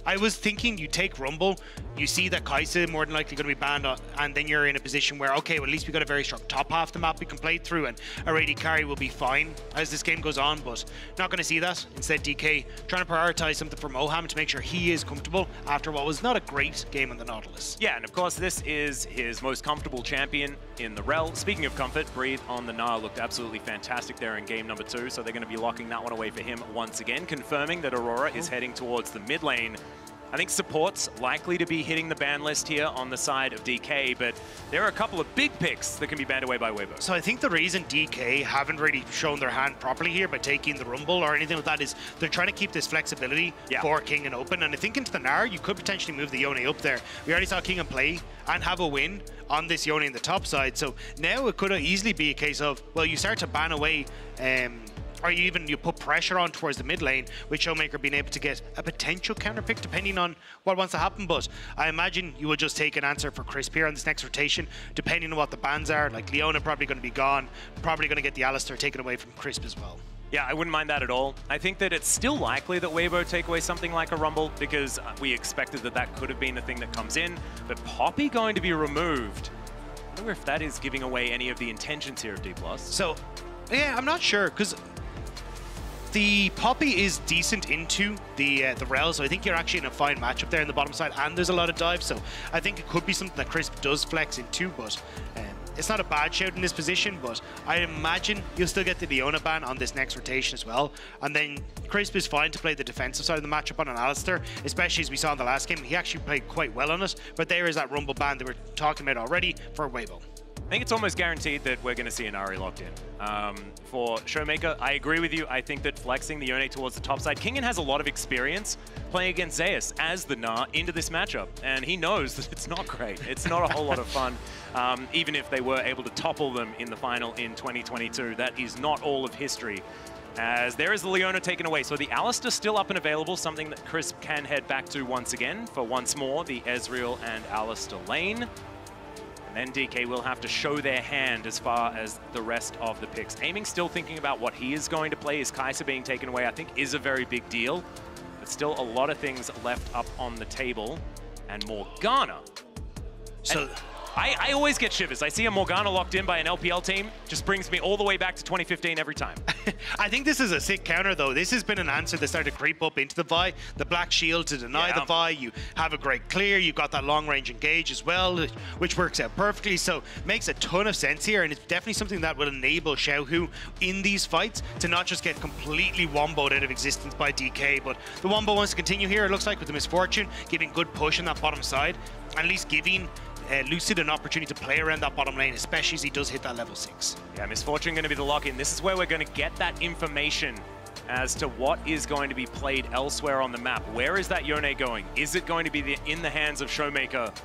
Speaker 25: I was thinking you take Rumble, you see that Kai'Sa more than likely going to be banned, and then you're in a position where, okay, well, at least we got a very strong top half of the map we can play through, and our AD carry will be fine as this game goes on, but not going to see that. Instead, DK trying to prioritize something for Moham to make sure he is comfortable after what was not a great game on the Nautilus.
Speaker 2: Yeah, and of course, this is his most comfortable champion in the Rel. Speaking of comfort, Breathe on the Nile looked absolutely fantastic there in game number 2, so they're going to be locking that one away for him once again, confirming that Aurora is heading towards the mid lane. I think Support's likely to be hitting the ban list here on the side of DK, but there are a couple of big picks that can be banned away by Weibo.
Speaker 25: So I think the reason DK haven't really shown their hand properly here by taking the Rumble or anything like that is they're trying to keep this flexibility for King and open. And I think into the Gnar, you could potentially move the Yone up there. We already saw King and play and have a win on this Yone in the top side. So now it could easily be a case of, well, you start to ban away or you put pressure on towards the mid lane, with Showmaker being able to get a potential counter pick depending on what wants to happen. But I imagine you will just take an answer for Crisp here on this next rotation, depending on what the bans are. Like Leona probably going to be gone, probably going to get the Alistar taken away from Crisp as well.
Speaker 2: Yeah, I wouldn't mind that at all. I think that it's still likely that Weibo take away something like a Rumble because we expected that that could have been the thing that comes in, but Poppy going to be removed. I wonder if that is giving away any of the intentions here of D+.
Speaker 25: So, yeah, I'm not sure, because the Poppy is decent into the Rel, so I think you're actually in a fine matchup there in the bottom side, and there's a lot of dives, so I think it could be something that Crisp does flex into, but it's not a bad shout in this position, but I imagine you'll still get the Leona ban on this next rotation as well, and then Crisp is fine to play the defensive side of the matchup on an Alistar, especially as we saw in the last game. He actually played quite well on it, but there is that Rumble ban that we're talking about already for Weibo.
Speaker 2: I think it's almost guaranteed that we're going to see an Ahri locked in. For Showmaker, I agree with you. I think that flexing the Yone towards the top side, Kingen has a lot of experience playing against Zeus as the Gnar into this matchup, and he knows that it's not great. It's not a whole lot of fun, even if they were able to topple them in the final in 2022. That is not all of history, as there is the Leona taken away. So the Alistar still up and available, something that Crisp can head back to once again for once more the Ezreal and Alistar lane. And then DK will have to show their hand as far as the rest of the picks. Aiming still thinking about what he is going to play. Is Kai'Sa being taken away, I think, is a very big deal. But still a lot of things left up on the table. And Morgana. So I always get shivers. I see a Morgana locked in by an LPL team. Just brings me all the way back to 2015 every time.
Speaker 25: I think this is a sick counter, though. This has been an answer that started to creep up into the Vi. The Black Shield to deny the Vi. You have a great clear. You've got that long-range engage as well, which works out perfectly. So makes a ton of sense here, and it's definitely something that will enable Xiaohu in these fights to not just get completely womboed out of existence by DK, but the wombo wants to continue here, it looks like, with the Misfortune, giving good push on that bottom side, at least giving Lucid an opportunity to play around that bottom lane, especially as he does hit that level 6.
Speaker 2: Yeah, Misfortune going to be the lock-in. This is where we're going to get that information as to what is going to be played elsewhere on the map. Where is that Yone going? Is it going to be in the hands of Showmaker?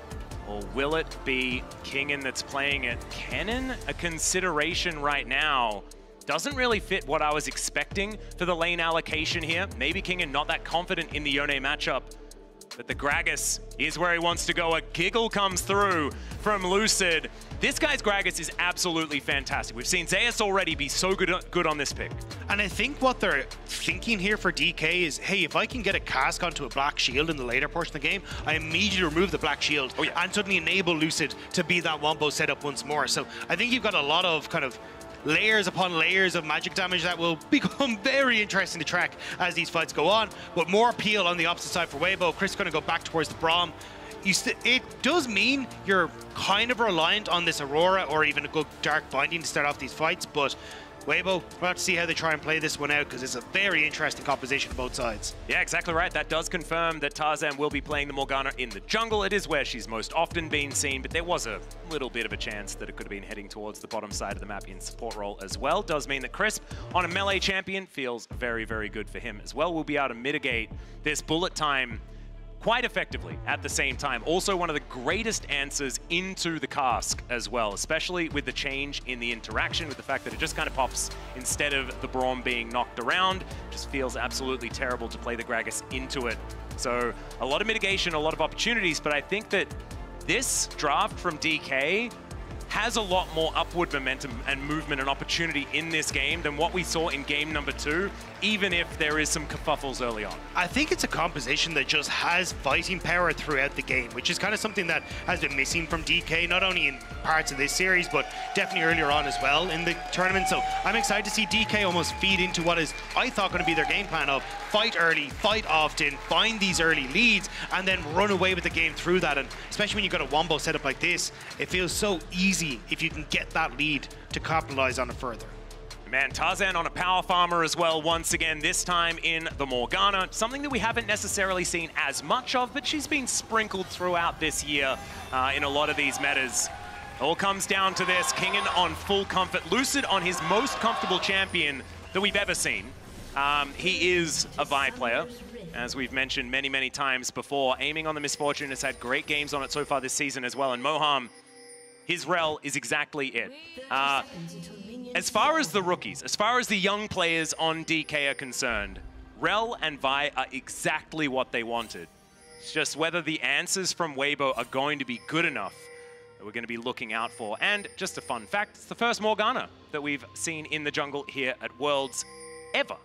Speaker 2: Or will it be Kingen that's playing it? Kennen, a consideration right now. Doesn't really fit what I was expecting for the lane allocation here. Maybe Kingen not that confident in the Yone matchup. But the Gragas is where he wants to go. A giggle comes through from Lucid. This guy's Gragas is absolutely fantastic. We've seen Zeus already be so good on this pick.
Speaker 25: And I think what they're thinking here for DK is, hey, if I can get a cask onto a black shield in the later portion of the game, I immediately remove the black shield and suddenly enable Lucid to be that wombo setup once more. So I think you've got a lot of kind of layers upon layers of magic damage that will become very interesting to track as these fights go on. But more appeal on the opposite side for Weibo. Chris is going to go back towards the Braum. It does mean you're kind of reliant on this Aurora or even a good Dark Binding to start off these fights, but Weibo, we'll have to see how they try and play this one out because it's a very interesting composition on both sides.
Speaker 2: Yeah, exactly right. That does confirm that Tarzan will be playing the Morgana in the jungle. It is where she's most often been seen, but there was a little bit of a chance that it could have been heading towards the bottom side of the map in support role as well. Does mean that Crisp on a melee champion feels very, very good for him as well. We'll be able to mitigate this bullet time quite effectively at the same time. Also one of the greatest answers into the cask as well, especially with the change in the interaction, with the fact that it just kind of pops instead of the Braum being knocked around. Just feels absolutely terrible to play the Gragas into it. So a lot of mitigation, a lot of opportunities, but I think that this draft from DK has a lot more upward momentum and movement and opportunity in this game than what we saw in game number 2, even if there is some kerfuffles early on.
Speaker 25: I think it's a composition that just has fighting power throughout the game, which is kind of something that has been missing from DK, not only in parts of this series, but definitely earlier on as well in the tournament. So I'm excited to see DK almost feed into what is, I thought, going to be their game plan of fight early, fight often, find these early leads, and then run away with the game through that. And especially when you've got a wombo setup like this, it feels so easy if you can get that lead to capitalize on it further.
Speaker 2: Man, Tarzan on a power farmer as well once again, this time in the Morgana. Something that we haven't necessarily seen as much of, but she's been sprinkled throughout this year in a lot of these metas. All comes down to this. Kingen on full comfort. Lucid on his most comfortable champion that we've ever seen. He is a Vi player, as we've mentioned many, many times before. Aiming on the Misfortune has had great games on it so far this season as well, and Moham, his rel is exactly it. As far as the rookies, as far as the young players on DK are concerned, Rel and Vi are exactly what they wanted. It's just whether the answers from Weibo are going to be good enough that we're going to be looking out for. And just a fun fact, it's the first Morgana that we've seen in the jungle here at Worlds ever.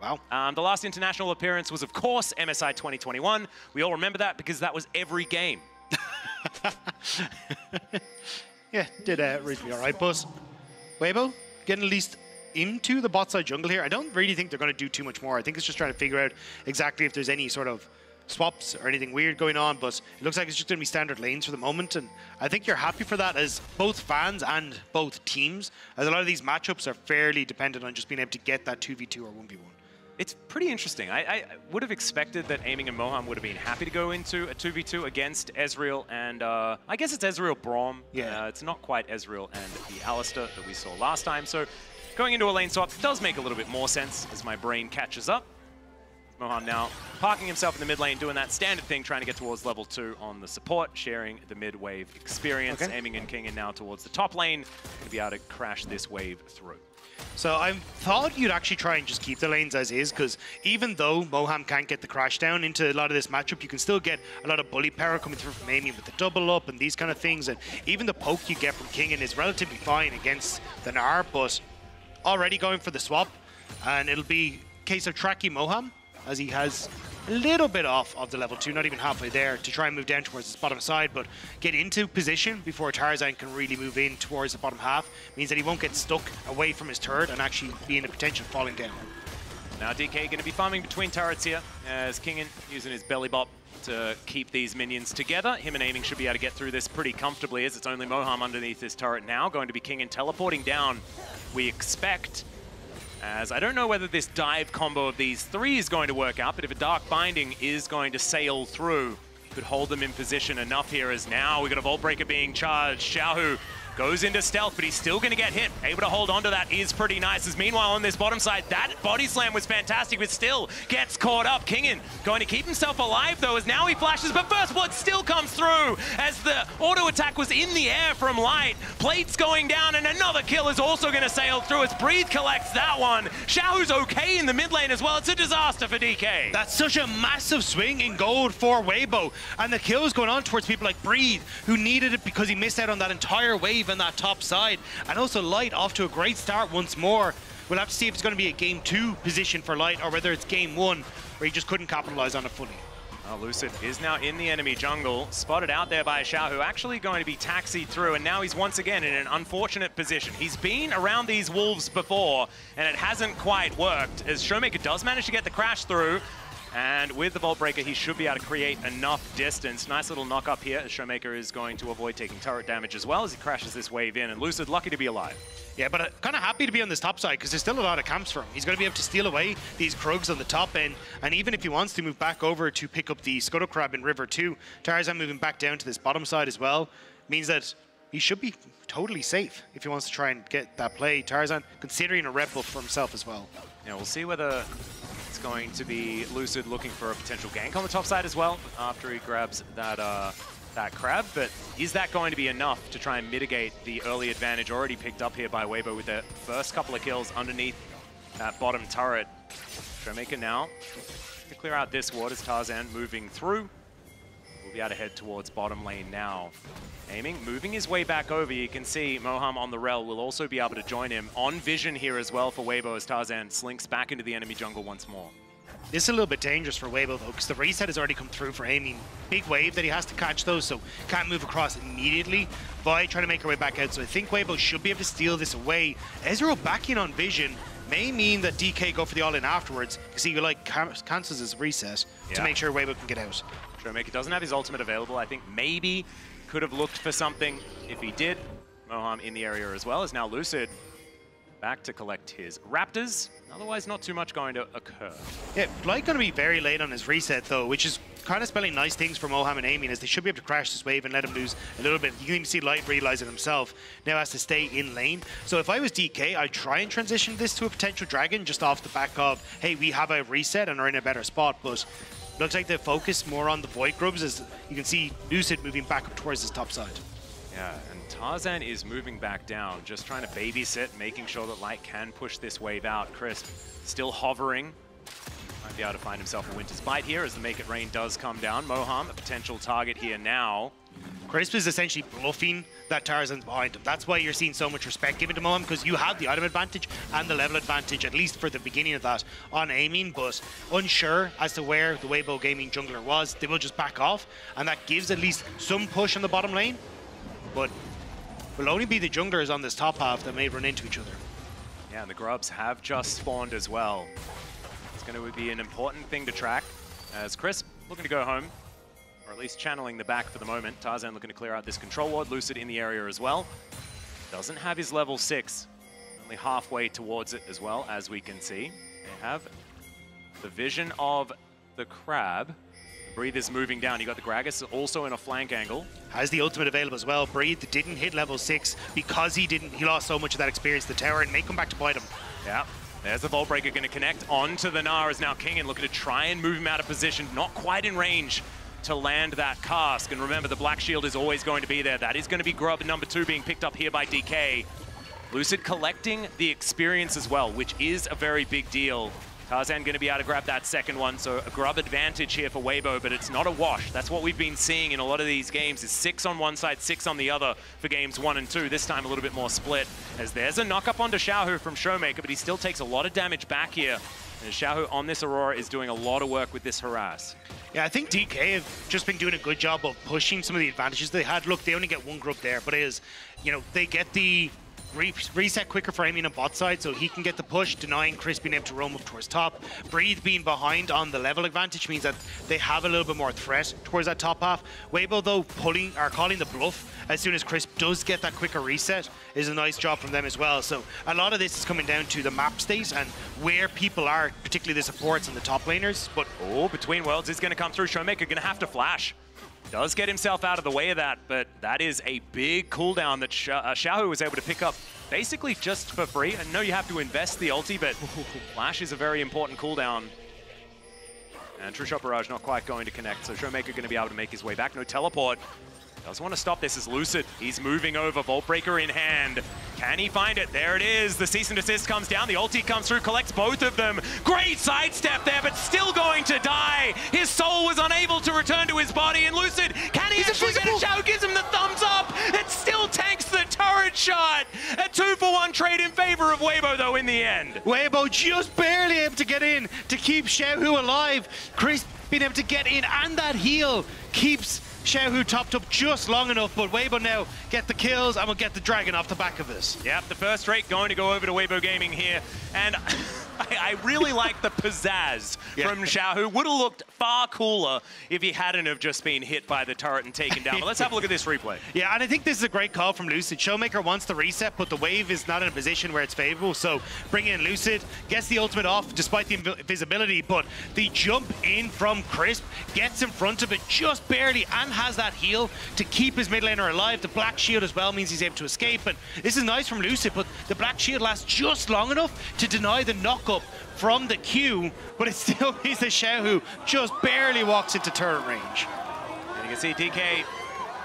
Speaker 25: Wow.
Speaker 2: The last international appearance was, of course, MSI 2021. We all remember that because that was every game.
Speaker 25: Yeah, did reasonably all right, but Weibo getting at least into the bot side jungle here. I don't really think they're going to do too much more. I think it's just trying to figure out exactly if there's any sort of swaps or anything weird going on, but it looks like it's just going to be standard lanes for the moment, and I think you're happy for that as both fans and both teams, as a lot of these matchups are fairly dependent on just being able to get that 2v2 or 1v1.
Speaker 2: It's pretty interesting. I would have expected that Aiming and Moham would have been happy to go into a 2v2 against Ezreal and I guess it's Ezreal Braum.
Speaker 25: Yeah.
Speaker 2: It's not quite Ezreal and the Alistar that we saw last time. So going into a lane swap does make a little bit more sense as my brain catches up. Moham now parking himself in the mid lane, doing that standard thing, trying to get towards level 2 on the support, sharing the mid wave experience.
Speaker 25: Okay.
Speaker 2: Aiming and Kingen now towards the top lane to be able to crash this wave through.
Speaker 25: So I thought you'd actually try and just keep the lanes as is, because even though Moham can't get the crash down into a lot of this matchup, you can still get a lot of bully power coming through from Amy with the double up and these kind of things. And even the poke you get from Kingen is relatively fine against the Gnar, but already going for the swap. And it'll be a case of tracking Moham, as he has a little bit off of the level 2, not even halfway there, to try and move down towards the bottom side, but get into position before Tarzan can really move in towards the bottom half. Means that he won't get stuck away from his turret and actually be in a potential of falling down.
Speaker 2: Now DK going to be farming between turrets here, as Kingen using his belly bop to keep these minions together. Him and Aiming should be able to get through this pretty comfortably, as it's only Moham underneath this turret now. Going to be Kingen teleporting down, we expect. As I don't know whether this dive combo of these three is going to work out, but if a Dark Binding is going to sail through, could hold them in position enough here, as now we've got a Vault Breaker being charged. Xiaohu Goes into stealth, but he's still going to get hit. Able to hold on to that is pretty nice. As meanwhile, on this bottom side, that body slam was fantastic, but still gets caught up. Kingen going to keep himself alive, though, as now he flashes, but First Blood still comes through as the auto attack was in the air from Light. Plates going down, and another kill is also going to sail through as Breathe collects that one. Xiaohu's okay in the mid lane as well. It's a disaster for DK.
Speaker 25: That's such a massive swing in gold for Weibo, and the kills going on towards people like Breathe, who needed it because he missed out on that entire wave on that top side. And also Light off to a great start once more. We'll have to see if it's going to be a game 2 position for Light or whether it's game 1 where he just couldn't capitalize on it fully.
Speaker 2: Lucid is now in the enemy jungle, spotted out there by Xiaohu, actually going to be taxied through, and now he's once again in an unfortunate position. He's been around these wolves before, and it hasn't quite worked, as Showmaker does manage to get the crash through, and with the Vault Breaker, he should be able to create enough distance. Nice little knock up here, as Showmaker is going to avoid taking turret damage as well as he crashes this wave in, and Lucid lucky to be alive.
Speaker 25: Yeah, but kind of happy to be on this top side because there's still a lot of camps for him. He's going to be able to steal away these Krugs on the top end, and even if he wants to move back over to pick up the Scuttle Crab in River 2, Tarzan moving back down to this bottom side as well means that he should be totally safe if he wants to try and get that play. Tarzan considering a red buff for himself as well.
Speaker 2: Yeah, we'll see whether it's going to be Lucid looking for a potential gank on the top side as well after he grabs that crab, but is that going to be enough to try and mitigate the early advantage already picked up here by Weibo with the first couple of kills underneath that bottom turret? Showmaker now to clear out this ward as Tarzan moving through. We'll be able to head towards bottom lane now. Aiming, moving his way back over. You can see Moham on the rel will also be able to join him on vision here as well for Weibo as Tarzan slinks back into the enemy jungle once more.
Speaker 25: This is a little bit dangerous for Weibo though, because the reset has already come through for Aiming. Big wave that he has to catch though, so can't move across immediately. Vi trying to make her way back out, so I think Weibo should be able to steal this away. Ezreal backing on vision may mean that DK go for the all-in afterwards, because he like cancels his reset to make sure Weibo can get out.
Speaker 2: Showmaker doesn't have his ultimate available. I think maybe could have looked for something if he did. Moham in the area as well, as now Lucid back to collect his Raptors. Otherwise, not too much going to occur.
Speaker 25: Yeah, Light going to be very late on his reset, though, which is kind of spelling nice things for Moham and Aiming, as they should be able to crash this wave and let him lose a little bit. You can even see Light realize it himself. Now has to stay in lane. So if I was DK, I'd try and transition this to a potential dragon just off the back of, hey, we have a reset and are in a better spot, but looks like they focus more on the Void Grubs, as you can see Lucid moving back up towards his top side.
Speaker 2: Yeah, and Tarzan is moving back down, just trying to babysit, making sure that Light can push this wave out. Crisp still hovering. Might be able to find himself a Winter's Bite here as the Make It Rain does come down. Moham, a potential target here now.
Speaker 25: Crisp is essentially bluffing that Tarzan's behind him. That's why you're seeing so much respect given to Moham, because you have the item advantage and the level advantage, at least for the beginning of that, on Aiming, but unsure as to where the Weibo Gaming jungler was, they will just back off, and that gives at least some push on the bottom lane, but will only be the junglers on this top half that may run into each other.
Speaker 2: Yeah, and the Grubs have just spawned as well. It's going to be an important thing to track, as Crisp looking to go home, or at least channeling the back for the moment. Tarzan looking to clear out this control ward. Lucid in the area as well. Doesn't have his level 6. Only halfway towards it as well, as we can see. They have the vision of the crab. Breathe is moving down. You got the Gragas also in a flank angle.
Speaker 25: Has the ultimate available as well. Breathe didn't hit level 6 because he lost so much of that experience to the tower, and may come back to bite him.
Speaker 2: Yeah. There's the Vault Breaker going to connect onto the Gnar, as now Kingen looking to try and move him out of position. Not quite in range to land that cask. And remember, the Black Shield is always going to be there. That is going to be Grub number 2 being picked up here by DK. Lucid collecting the experience as well, which is a very big deal. Tarzan going to be able to grab that second one, so a Grub advantage here for Weibo, but it's not a wash. That's what we've been seeing in a lot of these games, is 6 on one side, 6 on the other for games 1 and 2. This time a little bit more split, as there's a knock up onto Xiaohu from Showmaker, but he still takes a lot of damage back here. And Xiaohu on this Aurora is doing a lot of work with this harass.
Speaker 25: Yeah, I think DK have just been doing a good job of pushing some of the advantages they had. Look, they only get one Grub there, but it is, you know, they get the reset quicker for Aiming on bot side, so he can get the push, denying Chris being able to roam up towards top. Breathe being behind on the level advantage means that they have a little bit more threat towards that top half. Weibo, though, calling the bluff as soon as Chris does get that quicker reset is a nice job from them as well. So a lot of this is coming down to the map state and where people are, particularly the supports and the top laners. But
Speaker 2: between worlds is going to come through. Showmaker going to have to flash. Does get himself out of the way of that, but that is a big cooldown that Xiaohu was able to pick up basically just for free. I know you have to invest the ulti, but Flash is a very important cooldown. And True Shot Barrage not quite going to connect, so Showmaker going to be able to make his way back. No teleport. Does want to stop this as Lucid. He's moving over, Vault Breaker in hand. Can he find it? There it is. The cease and desist comes down. The ulti comes through, collects both of them. Great sidestep there, but still going to die. His soul was unable to return to his body, and Lucid, can he actually get a shot? Gives him the thumbs up. It still tanks the turret shot. A 2-for-1 trade in favor of Weibo, though, in the end.
Speaker 25: Weibo just barely able to get in to keep Xiaohu alive. Chris being able to get in, and that heal keeps Xiaohu topped up just long enough, but Weibo now get the kills and will get the dragon off the back of this.
Speaker 2: Yep, the first straight going to go over to Weibo Gaming here, and I really like the pizzazz from Xiaohu. Would have looked far cooler if he hadn't have just been hit by the turret and taken down. But let's have a look at this replay.
Speaker 25: Yeah, and I think this is a great call from Lucid. Showmaker wants the reset, but the wave is not in a position where it's favorable, so bring in Lucid, gets the ultimate off despite the invisibility, but the jump in from Crisp gets in front of it just barely and has that heal to keep his mid laner alive. The Black Shield as well means he's able to escape, and this is nice from Lucid, but the Black Shield lasts just long enough to deny the knockup from the Q, but it still means that Xiaohu just barely walks into turret range.
Speaker 2: And you can see DK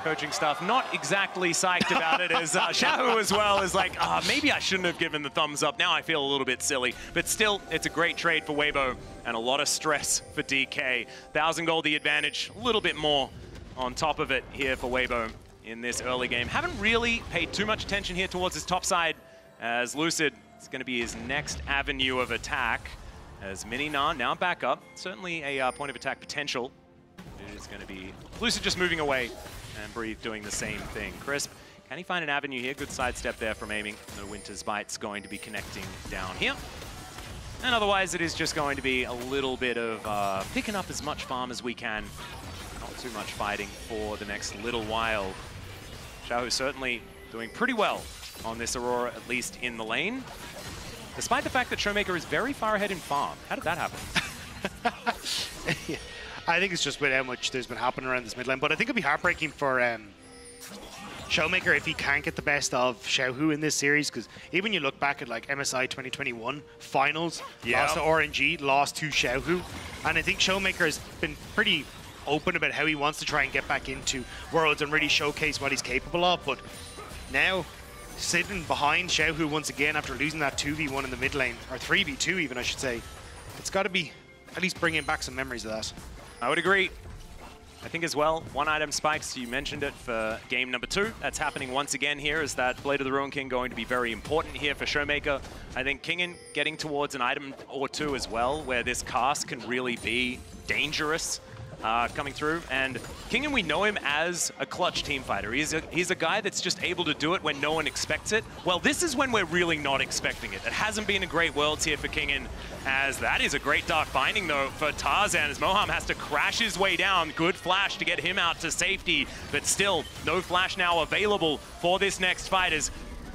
Speaker 2: coaching stuff not exactly psyched about it, as Xiaohu as well is like, maybe I shouldn't have given the thumbs up. Now I feel a little bit silly, but still, it's a great trade for Weibo and a lot of stress for DK. 1,000 gold the advantage, a little bit more on top of it here for Weibo in this early game. Haven't really paid too much attention here towards his top side, as Lucid is going to be his next avenue of attack, as Mini-Na now back up. Certainly a point of attack potential. It is going to be Lucid just moving away, and Breathe doing the same thing. Crisp, can he find an avenue here? Good sidestep there from aiming. No Winter's Bite's going to be connecting down here. And otherwise, it is just going to be a little bit of picking up as much farm as we can. Not too much fighting for the next little while. Xiaohu certainly doing pretty well on this Aurora, at least in the lane, despite the fact that Showmaker is very far ahead in farm. How did that happen?
Speaker 25: Yeah, I think it's just with how much there's been happening around this mid lane, but I think it'll be heartbreaking for Showmaker if he can't get the best of Xiaohu in this series, because even you look back at like MSI 2021 finals, lost to RNG, lost to Xiaohu, and I think Showmaker has been pretty open about how he wants to try and get back into Worlds and really showcase what he's capable of, but now sitting behind Xiaohu once again after losing that 2v1 in the mid lane, or 3v2 even I should say, it's got to be at least bringing back some memories of that.
Speaker 2: I would agree. I think as well, one item spikes, you mentioned it for game number 2. That's happening once again here. Is that Blade of the Ruin King going to be very important here for Showmaker? I think Kingen getting towards an item or two as well, where this cast can really be dangerous coming through. And Kingen, we know him as a clutch team fighter. He's a guy that's just able to do it when no one expects it. Well, this is when we're really not expecting it. It hasn't been a great Worlds here for Kingen, as that is a great Dark Binding though for Tarzan, as Moham has to crash his way down. Good flash to get him out to safety, but still no flash now available for this next fight. As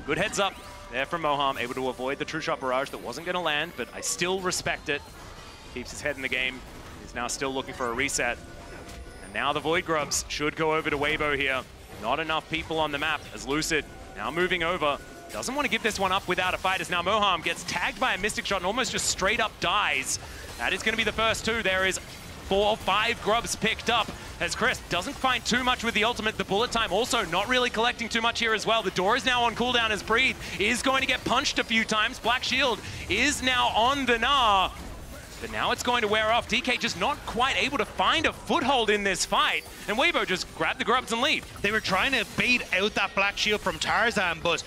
Speaker 2: good heads up there from Moham, able to avoid the True Shot Barrage that wasn't going to land, but I still respect it. Keeps his head in the game. He's now still looking for a reset. And now the Void Grubs should go over to Weibo here. Not enough people on the map, as Lucid now moving over. Doesn't want to give this one up without a fight, as now Moham gets tagged by a Mystic Shot and almost just straight up dies. That is going to be the first two. There is 4 or 5 grubs picked up, as Chris doesn't find too much with the ultimate. The bullet time also not really collecting too much here as well. The door is now on cooldown, as Breathe is going to get punched a few times. Black Shield is now on the Gnar, but now it's going to wear off. DK just not quite able to find a foothold in this fight, and Weibo just grabbed the grubs and leave.
Speaker 25: They were trying to bait out that Black Shield from Tarzan, but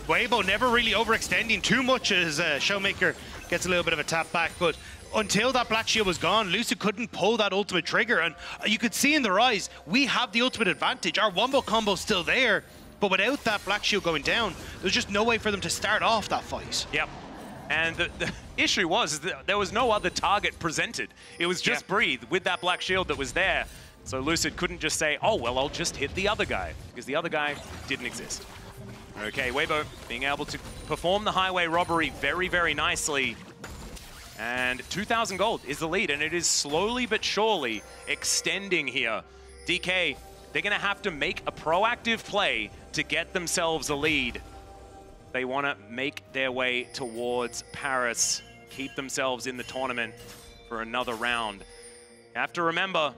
Speaker 25: Weibo never really overextending too much, as Showmaker gets a little bit of a tap back. But until that Black Shield was gone, Lucid couldn't pull that ultimate trigger, and you could see in their eyes, we have the ultimate advantage. Our wombo combo's still there, but without that Black Shield going down, there's just no way for them to start off that fight.
Speaker 2: Yep. And the issue was that there was no other target presented. It was just Breathe with that Black Shield that was there. So Lucid couldn't just say, oh, well, I'll just hit the other guy, because the other guy didn't exist. Okay, Weibo being able to perform the highway robbery very, very nicely. And 2,000 gold is the lead, and it is slowly but surely extending here. DK they're going to have to make a proactive play to get themselves a lead. They want to make their way towards Paris, keep themselves in the tournament for another round. You have to remember,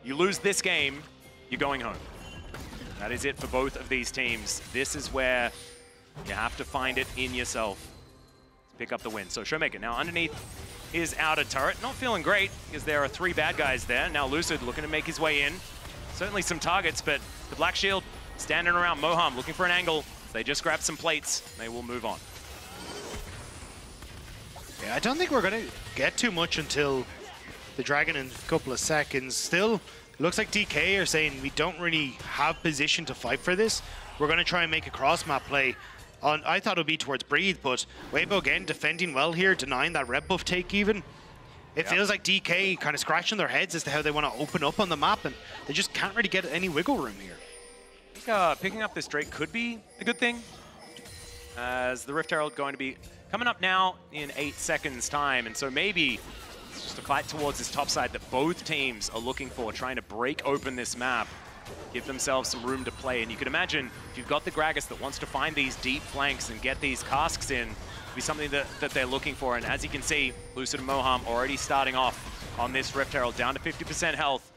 Speaker 2: you lose this game, you're going home. That is it for both of these teams. This is where you have to find it in yourself to pick up the win. So Showmaker now underneath his outer turret. Not feeling great because there are 3 bad guys there. Now Lucid looking to make his way in. Certainly some targets, but the Black Shield standing around Moham looking for an angle. They just grab some plates. They will move on.
Speaker 25: Yeah, I don't think we're going to get too much until the Dragon in a couple of seconds. Still, looks like DK are saying we don't really have position to fight for this. We're going to try and make a cross-map play. I thought it would be towards Breathe, but Weibo again defending well here, denying that red buff take even. It feels like DK kind of scratching their heads as to how they want to open up on the map, and they just can't really get any wiggle room here.
Speaker 2: I think picking up this Drake could be a good thing, as the Rift Herald going to be coming up now in 8 seconds time, and so maybe it's just a fight towards this top side that both teams are looking for, trying to break open this map, give themselves some room to play. And you can imagine if you've got the Gragas that wants to find these deep flanks and get these casks in, it'd be something that they're looking for. And as you can see, Lucid and Moham already starting off on this Rift Herald, down to 50% health.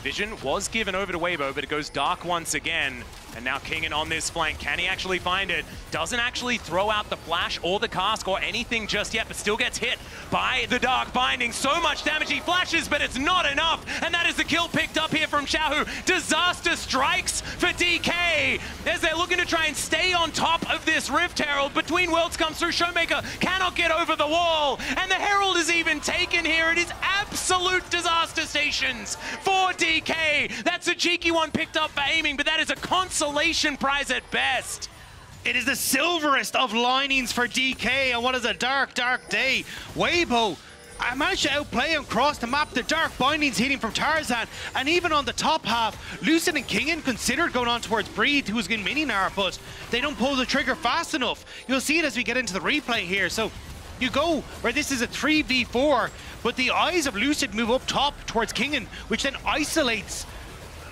Speaker 2: Vision was given over to Weibo, but it goes dark once again. And now Kingen on this flank. Can he actually find it? Doesn't actually throw out the flash or the cask or anything just yet, but still gets hit by the Dark Binding. So much damage. He flashes, but it's not enough. And that is the kill picked up here from Xiaohu. Disaster strikes for DK as they're looking to try and stay on top of this Rift Herald. Between Worlds comes through. Showmaker cannot get over the wall. And the Herald is even taken here. It is absolute disaster stations for DK. That's a cheeky one picked up for aiming, but that is a consolation prize at best.
Speaker 25: It is the silverest of linings for DK, and what is a dark, dark day. Weibo managed to outplay and cross the map. The Dark Bindings hitting from Tarzan, and even on the top half, Lucid and Kingen considered going on towards Breathe, who's in Mininar, but they don't pull the trigger fast enough. You'll see it as we get into the replay here. So you go where this is a 3v4, but the eyes of Lucid move up top towards Kingen, which then isolates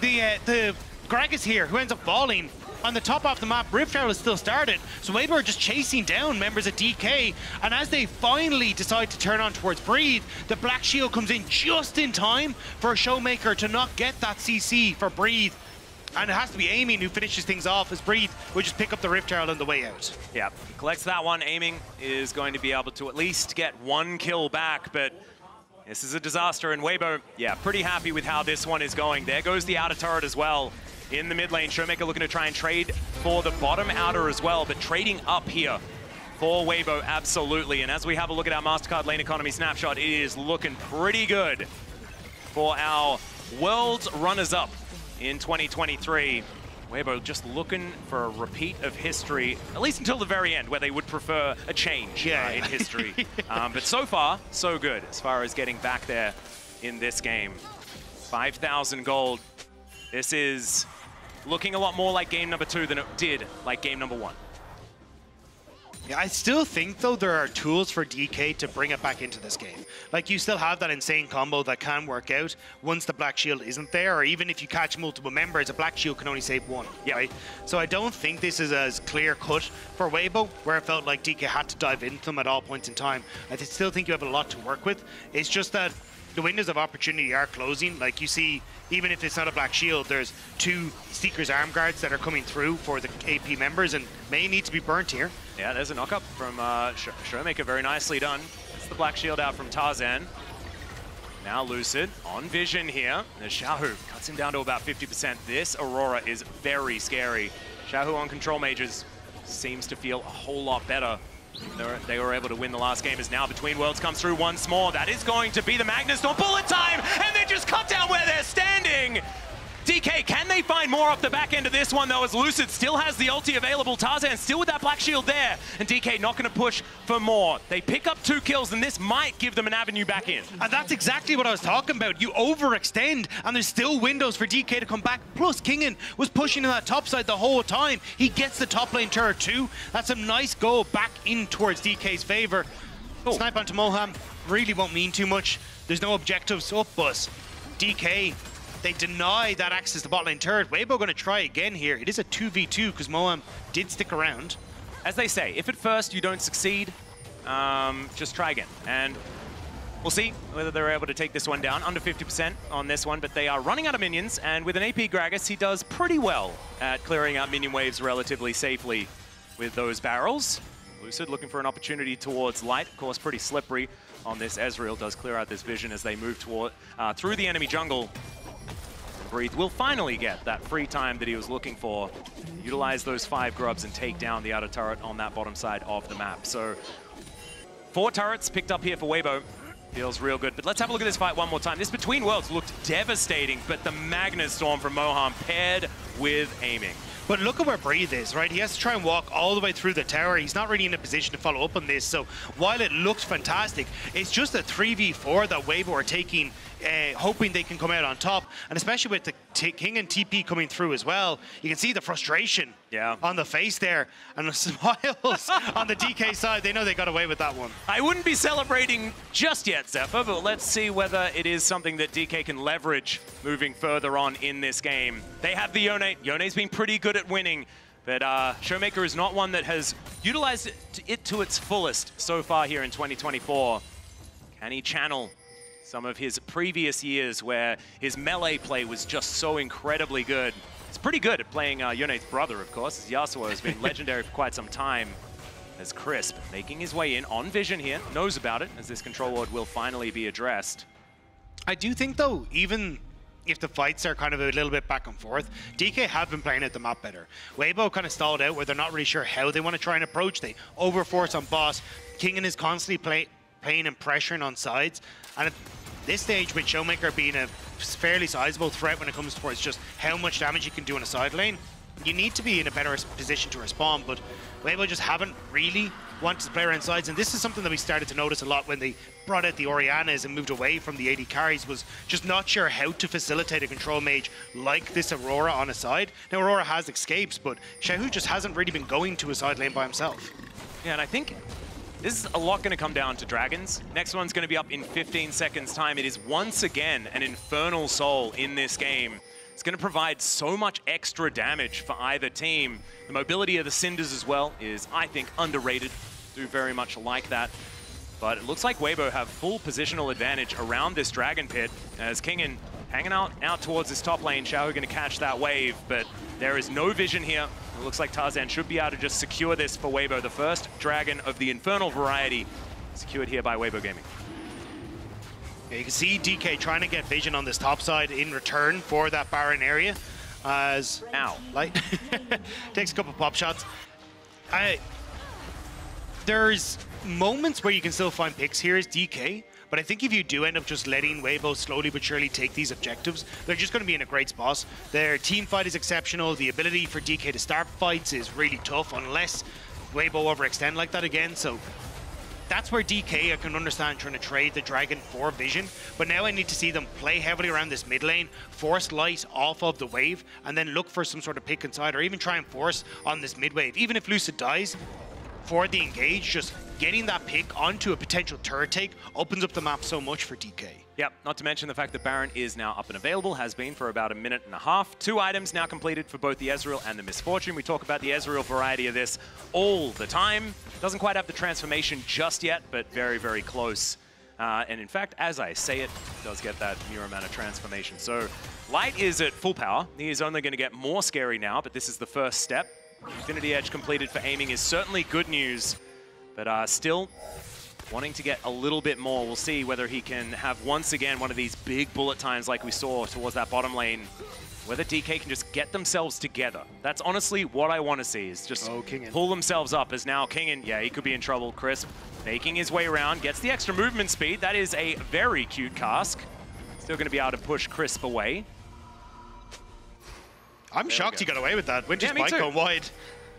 Speaker 25: the Gragas here, who ends up falling. On the top of the map, Rift Herald is still started, so Weibo are just chasing down members of DK, and as they finally decide to turn on towards Breathe, the Black Shield comes in just in time for a Showmaker to not get that CC for Breathe. And it has to be Aiming who finishes things off, as Breathe will just pick up the Rift Herald on the way out.
Speaker 2: Yeah, collects that one. Aiming is going to be able to at least get 1 kill back, but this is a disaster, and Weibo, yeah, pretty happy with how this one is going. There goes the outer turret as well. In the mid lane, Showmaker looking to try and trade for the bottom outer as well, but trading up here for Weibo, absolutely. And as we have a look at our MasterCard lane economy snapshot, it is looking pretty good for our World's runners-up in 2023. Weibo just looking for a repeat of history, at least until the very end, where they would prefer a change in history. But so far, so good as far as getting back there in this game. 5,000 gold. This is looking a lot more like game number 2 than it did like game number 1.
Speaker 25: Yeah, I still think, though, there are tools for DK to bring it back into this game. Like, you still have that insane combo that can work out once the Black Shield isn't there, or even if you catch multiple members, a Black Shield can only save 1, right? So I don't think this is as clear-cut for Weibo, where it felt like DK had to dive into them at all points in time. I still think you have a lot to work with. It's just that the windows of opportunity are closing. Like, you see, even if it's not a Black Shield, there's 2 Seeker's Arm Guards that are coming through for the AP members and may need to be burnt here.
Speaker 2: Yeah, there's a knock-up from Showmaker, very nicely done. That's the Black Shield out from Tarzan. Now Lucid on Vision here. There's Xiaohu, cuts him down to about 50%. This Aurora is very scary. Xiaohu on Control Mages seems to feel a whole lot better. They were able to win the last game, as now Between Worlds comes through once more. That is going to be the Magnus Storm. Bullet time, and they just cut down where they're standing. DK, can they find more off the back end of this one, though, as Lucid still has the ulti available. Tarzan still with that Black Shield there, and DK not going to push for more. They pick up 2 kills, and this might give them an avenue back in.
Speaker 25: And that's exactly what I was talking about. You overextend, and there's still windows for DK to come back. Plus, Kingen was pushing to that top side the whole time. He gets the top lane turret too. That's a nice go back in towards DK's favor. Snipe onto Moham really won't mean too much. There's no objectives up, but DK They deny that access to bot lane turret. Weibo going to try again here. It is a 2v2 because Moam did stick around.
Speaker 2: As they say, if at first you don't succeed, just try again. And we'll see whether they're able to take this one down. Under 50% on this one, but they are running out of minions. And with an AP Gragas, he does pretty well at clearing out minion waves relatively safely with those barrels. Lucid looking for an opportunity towards Light. Of course, pretty slippery on this. Ezreal does clear out this vision as they move toward through the enemy jungle. Breathe will finally get that free time that he was looking for. Utilize those 5 grubs and take down the outer turret on that bottom side of the map. So 4 turrets picked up here for Weibo. Feels real good. But let's have a look at this fight one more time. This Between Worlds looked devastating, but the Magnus Storm from Moham paired with aiming.
Speaker 25: But look at where Breathe is, right? He has to try and walk all the way through the tower. He's not really in a position to follow up on this. So while it looks fantastic, it's just a 3v4 that Weibo are taking, hoping they can come out on top. And especially with the King and TP coming through as well, you can see the frustration on the face there. And the smiles on the DK side. They know they got away with that one.
Speaker 2: I wouldn't be celebrating just yet, Zephyr, but let's see whether it is something that DK can leverage moving further on in this game. They have the Yone. Yone's been pretty good at winning, but Showmaker is not one that has utilized it to its fullest so far here in 2024. Can he channel some of his previous years where his melee play was just so incredibly good? He's pretty good at playing Yone's brother, of course. Yasuo has been legendary for quite some time. As Crisp making his way in on vision here, knows about it, as this control ward will finally be addressed.
Speaker 25: I do think, though, even if the fights are kind of a little bit back and forth, DK have been playing at the map better. Weibo kind of stalled out where they're not really sure how they want to try and approach. They overforce on boss. Kingen is constantly playing and pressuring on sides. And at this stage, with Showmaker being a fairly sizable threat when it comes towards just how much damage you can do in a side lane, you need to be in a better position to respond. But Weibo just haven't really wanted to play around sides, and this is something that we started to notice a lot when they brought out the Oriannas and moved away from the AD carries, was just not sure how to facilitate a control mage like this Aurora on a side. Now Aurora has escapes, but Shahu just hasn't really been going to a side lane by himself.
Speaker 2: Yeah, and I think this is a lot going to come down to Dragons. Next one's going to be up in 15 seconds time. It is once again an Infernal Soul in this game. It's going to provide so much extra damage for either team. The mobility of the Cinders as well is, I think, underrated. Do very much like that. But it looks like Weibo have full positional advantage around this Dragon Pit, as Kingen hanging out towards this top lane. Xiao going to catch that wave, but there is no vision here. It looks like Tarzan should be able to just secure this for Weibo. The first Dragon of the Infernal variety secured here by Weibo Gaming.
Speaker 25: Yeah, you can see DK trying to get vision on this top side in return for that Baron area. As Light takes a couple pop shots. There's moments where you can still find picks here as DK, but I think if you do end up just letting Weibo slowly but surely take these objectives, they're just going to be in a great spot. Their team fight is exceptional. The ability for DK to start fights is really tough unless Weibo overextend like that again. So that's where DK, I can understand trying to trade the Dragon for vision, but now I need to see them play heavily around this mid lane, force Light off of the wave, and then look for some sort of pick inside, or even try and force on this mid wave. Even if Lucid dies for the engage, just getting that pick onto a potential turret take opens up the map so much for DK.
Speaker 2: Yep, not to mention the fact that Baron is now up and available, has been for about a minute and a half. 2 items now completed for both the Ezreal and the Misfortune. We talk about the Ezreal variety of this all the time. Doesn't quite have the transformation just yet, but very, very close. And in fact, as I say it, does get that Mirror Mana transformation. So Light is at full power. He is only going to get more scary now, but this is the first step. Infinity Edge completed for aiming is certainly good news, but still wanting to get a little bit more. We'll see whether he can have once again one of these big bullet times like we saw towards that bottom lane, whether DK can just get themselves together. That's honestly what I want to see, is just pull themselves up, as now Kingen, yeah, he could be in trouble. Crisp making his way around, gets the extra movement speed. That is a very cute cask. Still going to be able to push Crisp away.
Speaker 25: I'm shocked he got away with that. Winter's bike going wide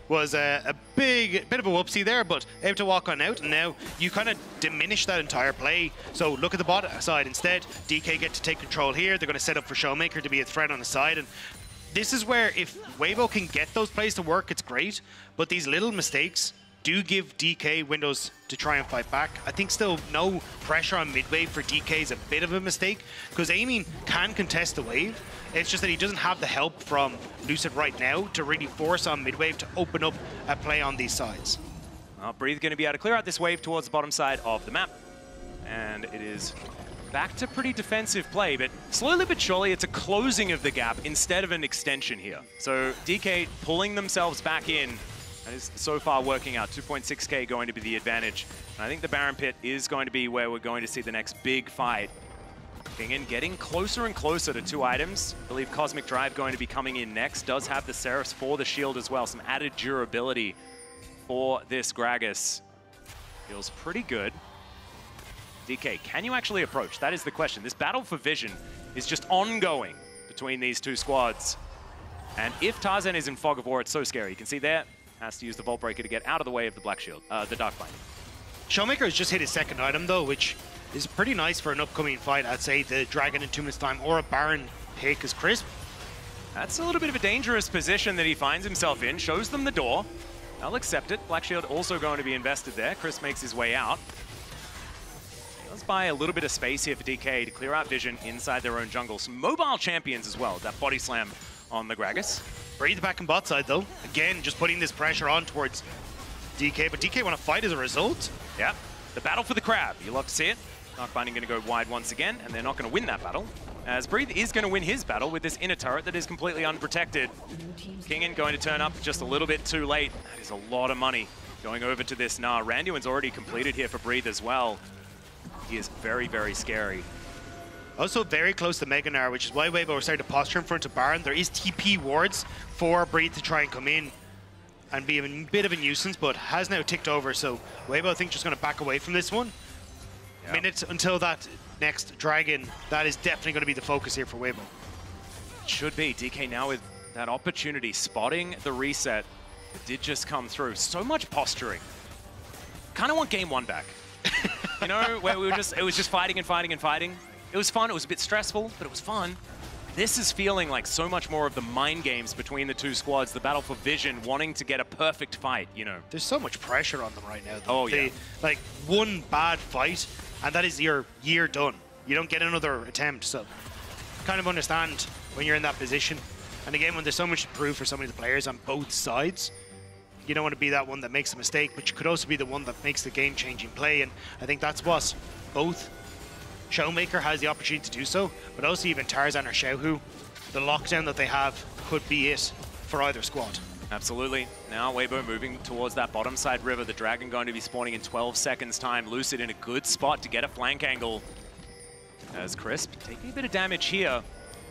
Speaker 25: was a bit of a whoopsie there, but able to walk on out, and now you kind of diminish that entire play. So look at the bot side instead. DK get to take control here. They're going to set up for Showmaker to be a threat on the side, and this is where if Weibo can get those plays to work, it's great, but these little mistakes do give DK windows to try and fight back. I think still no pressure on mid-wave for DK is a bit of a mistake, because Aiming can contest the wave. It's just that he doesn't have the help from Lucid right now to really force on mid-wave to open up a play on these sides.
Speaker 2: Well, Breathe going to be able to clear out this wave towards the bottom side of the map. And it is back to pretty defensive play, but slowly but surely it's a closing of the gap instead of an extension here. So DK pulling themselves back in. That is so far working out. 2.6k going to be the advantage. And I think the Baron Pit is going to be where we're going to see the next big fight. Kingen getting closer and closer to 2 items. I believe Cosmic Drive going to be coming in next. Does have the Seraphs for the shield as well. Some added durability for this Gragas. Feels pretty good. DK, can you actually approach? That is the question. This battle for vision is just ongoing between these 2 squads. And if Tarzan is in Fog of War, it's so scary. You can see there, has to use the Vault Breaker to get out of the way of the Black Shield, the Dark Binding.
Speaker 25: Showmaker has just hit his 2nd item though, which is pretty nice for an upcoming fight. I'd say the Dragon in 2 minutes time or a Baron pick is crisp.
Speaker 2: That's a little bit of a dangerous position that he finds himself in. Shows them the door. They'll accept it. Black Shield also going to be invested there. Chris makes his way out. Let's buy a little bit of space here for DK to clear out vision inside their own jungle. Some mobile champions as well. That body slam on the Gragas.
Speaker 25: Breathe back in bot side though. Again, just putting this pressure on towards DK, but DK want to fight as a result.
Speaker 2: Yeah, the battle for the crab. You love to see it. Dark Binding going to go wide once again, and they're not going to win that battle. As Breathe is going to win his battle with this inner turret that is completely unprotected. Kingen going to turn up just a little bit too late. That is a lot of money going over to this Gnar. Randuin's already completed here for Breathe as well. He is very, very scary.
Speaker 25: Also very close to Mega Gnar, which is why Weibo started to posture in front of Baron. There is TP wards for Breathe to try and come in and be a bit of a nuisance, but has now ticked over, so Weibo I think just going to back away from this one. Yep. Minutes until that next Dragon, that is definitely going to be the focus here for Weibo.
Speaker 2: It should be. DK now with that opportunity, spotting the reset that did just come through. So much posturing. Kind of want game 1 back. You know, where it was just fighting and fighting and fighting. It was fun, it was a bit stressful, but it was fun. This is feeling like so much more of the mind games between the 2 squads, the battle for vision, wanting to get a perfect fight, you know.
Speaker 25: There's so much pressure on them right now, though.
Speaker 2: Oh, yeah.
Speaker 25: Like, one bad fight, and that is your year done. You don't get another attempt, so kind of understand when you're in that position. And again, when there's so much to prove for so many of the players on both sides, you don't want to be that one that makes a mistake, but you could also be the one that makes the game-changing play, and I think that's what both Showmaker has the opportunity to do so, but also even Tarzan or Xiaohu, the lockdown that they have could be it for either squad.
Speaker 2: Absolutely. Now Weibo moving towards that bottom side river. The Dragon going to be spawning in 12 seconds time. Lucid in a good spot to get a flank angle. As Crisp taking a bit of damage here.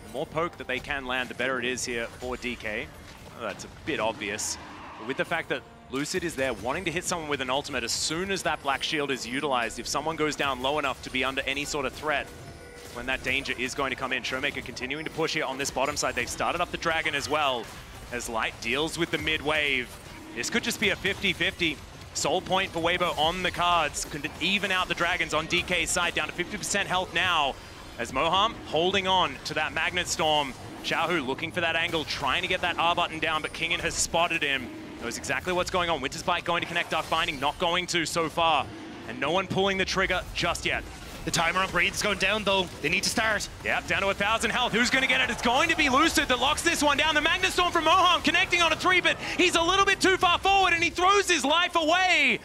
Speaker 2: The more poke that they can land, the better it is here for DK. Oh, that's a bit obvious. But with the fact that Lucid is there wanting to hit someone with an ultimate as soon as that Black Shield is utilized. If someone goes down low enough to be under any sort of threat, when that danger is going to come in. Showmaker continuing to push here on this bottom side. They've started up the Dragon as well, as Light deals with the mid wave. This could just be a 50-50. Soul point for Weibo on the cards. Could even out the Dragons on DK's side, down to 50% health now, as Moham holding on to that Magnet Storm. Xiaohu looking for that angle, trying to get that R button down, but Kingen has spotted him. Knows exactly what's going on. Winter's Bite going to connect, Dark Binding not going to so far. And no one pulling the trigger just yet.
Speaker 25: The timer on Breathe is going down though. They need to start.
Speaker 2: Yep, down to 1,000 health. Who's going to get it? It's going to be Lucid that locks this one down. The Magnet Storm from Moham connecting on a 3, but he's a little bit too far forward and he throws his life away.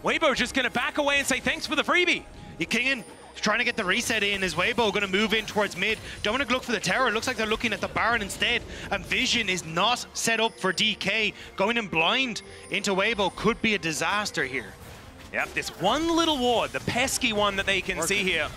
Speaker 2: Weibo just going to back away and say thanks for the freebie.
Speaker 25: Kingen trying to get the reset in. Is Weibo going to move in towards mid? Don't want to look for the tower. It looks like they're looking at the Baron instead. And Vision is not set up for DK. Going in blind into Weibo could be a disaster here.
Speaker 2: Yep, this one little ward, the pesky one that they can see here,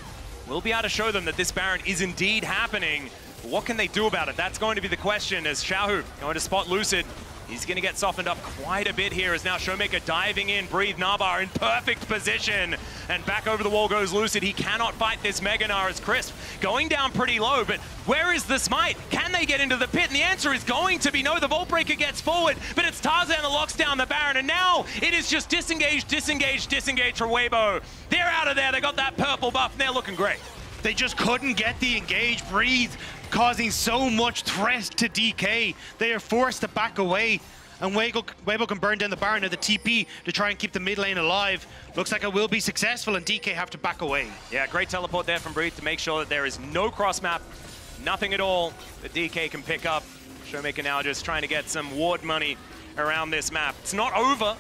Speaker 2: will be able to show them that this Baron is indeed happening. But what can they do about it? That's going to be the question as Xiaohu going to spot Lucid. He's going to get softened up quite a bit here as now Showmaker diving in. Breathe Nabar in perfect position. And back over the wall goes Lucid. He cannot fight this Mega Gnar as Crisp going down pretty low. But where is the smite? Can they get into the pit? And the answer is going to be no. The Vault Breaker gets forward, but it's Tarzan that locks down the Baron. And now it is just disengage, disengage, disengage for Weibo. They're out of there. They got that purple buff and they're looking great.
Speaker 25: They just couldn't get the engage. Breathe causing so much threat to DK. They are forced to back away. and Weibo can burn down the Baron at the TP to try and keep the mid lane alive. Looks like it will be successful, and DK have to back away.
Speaker 2: Yeah, great teleport there from Breathe to make sure that there is no cross map, nothing at all that DK can pick up. Showmaker now just trying to get some ward money around this map. It's not over,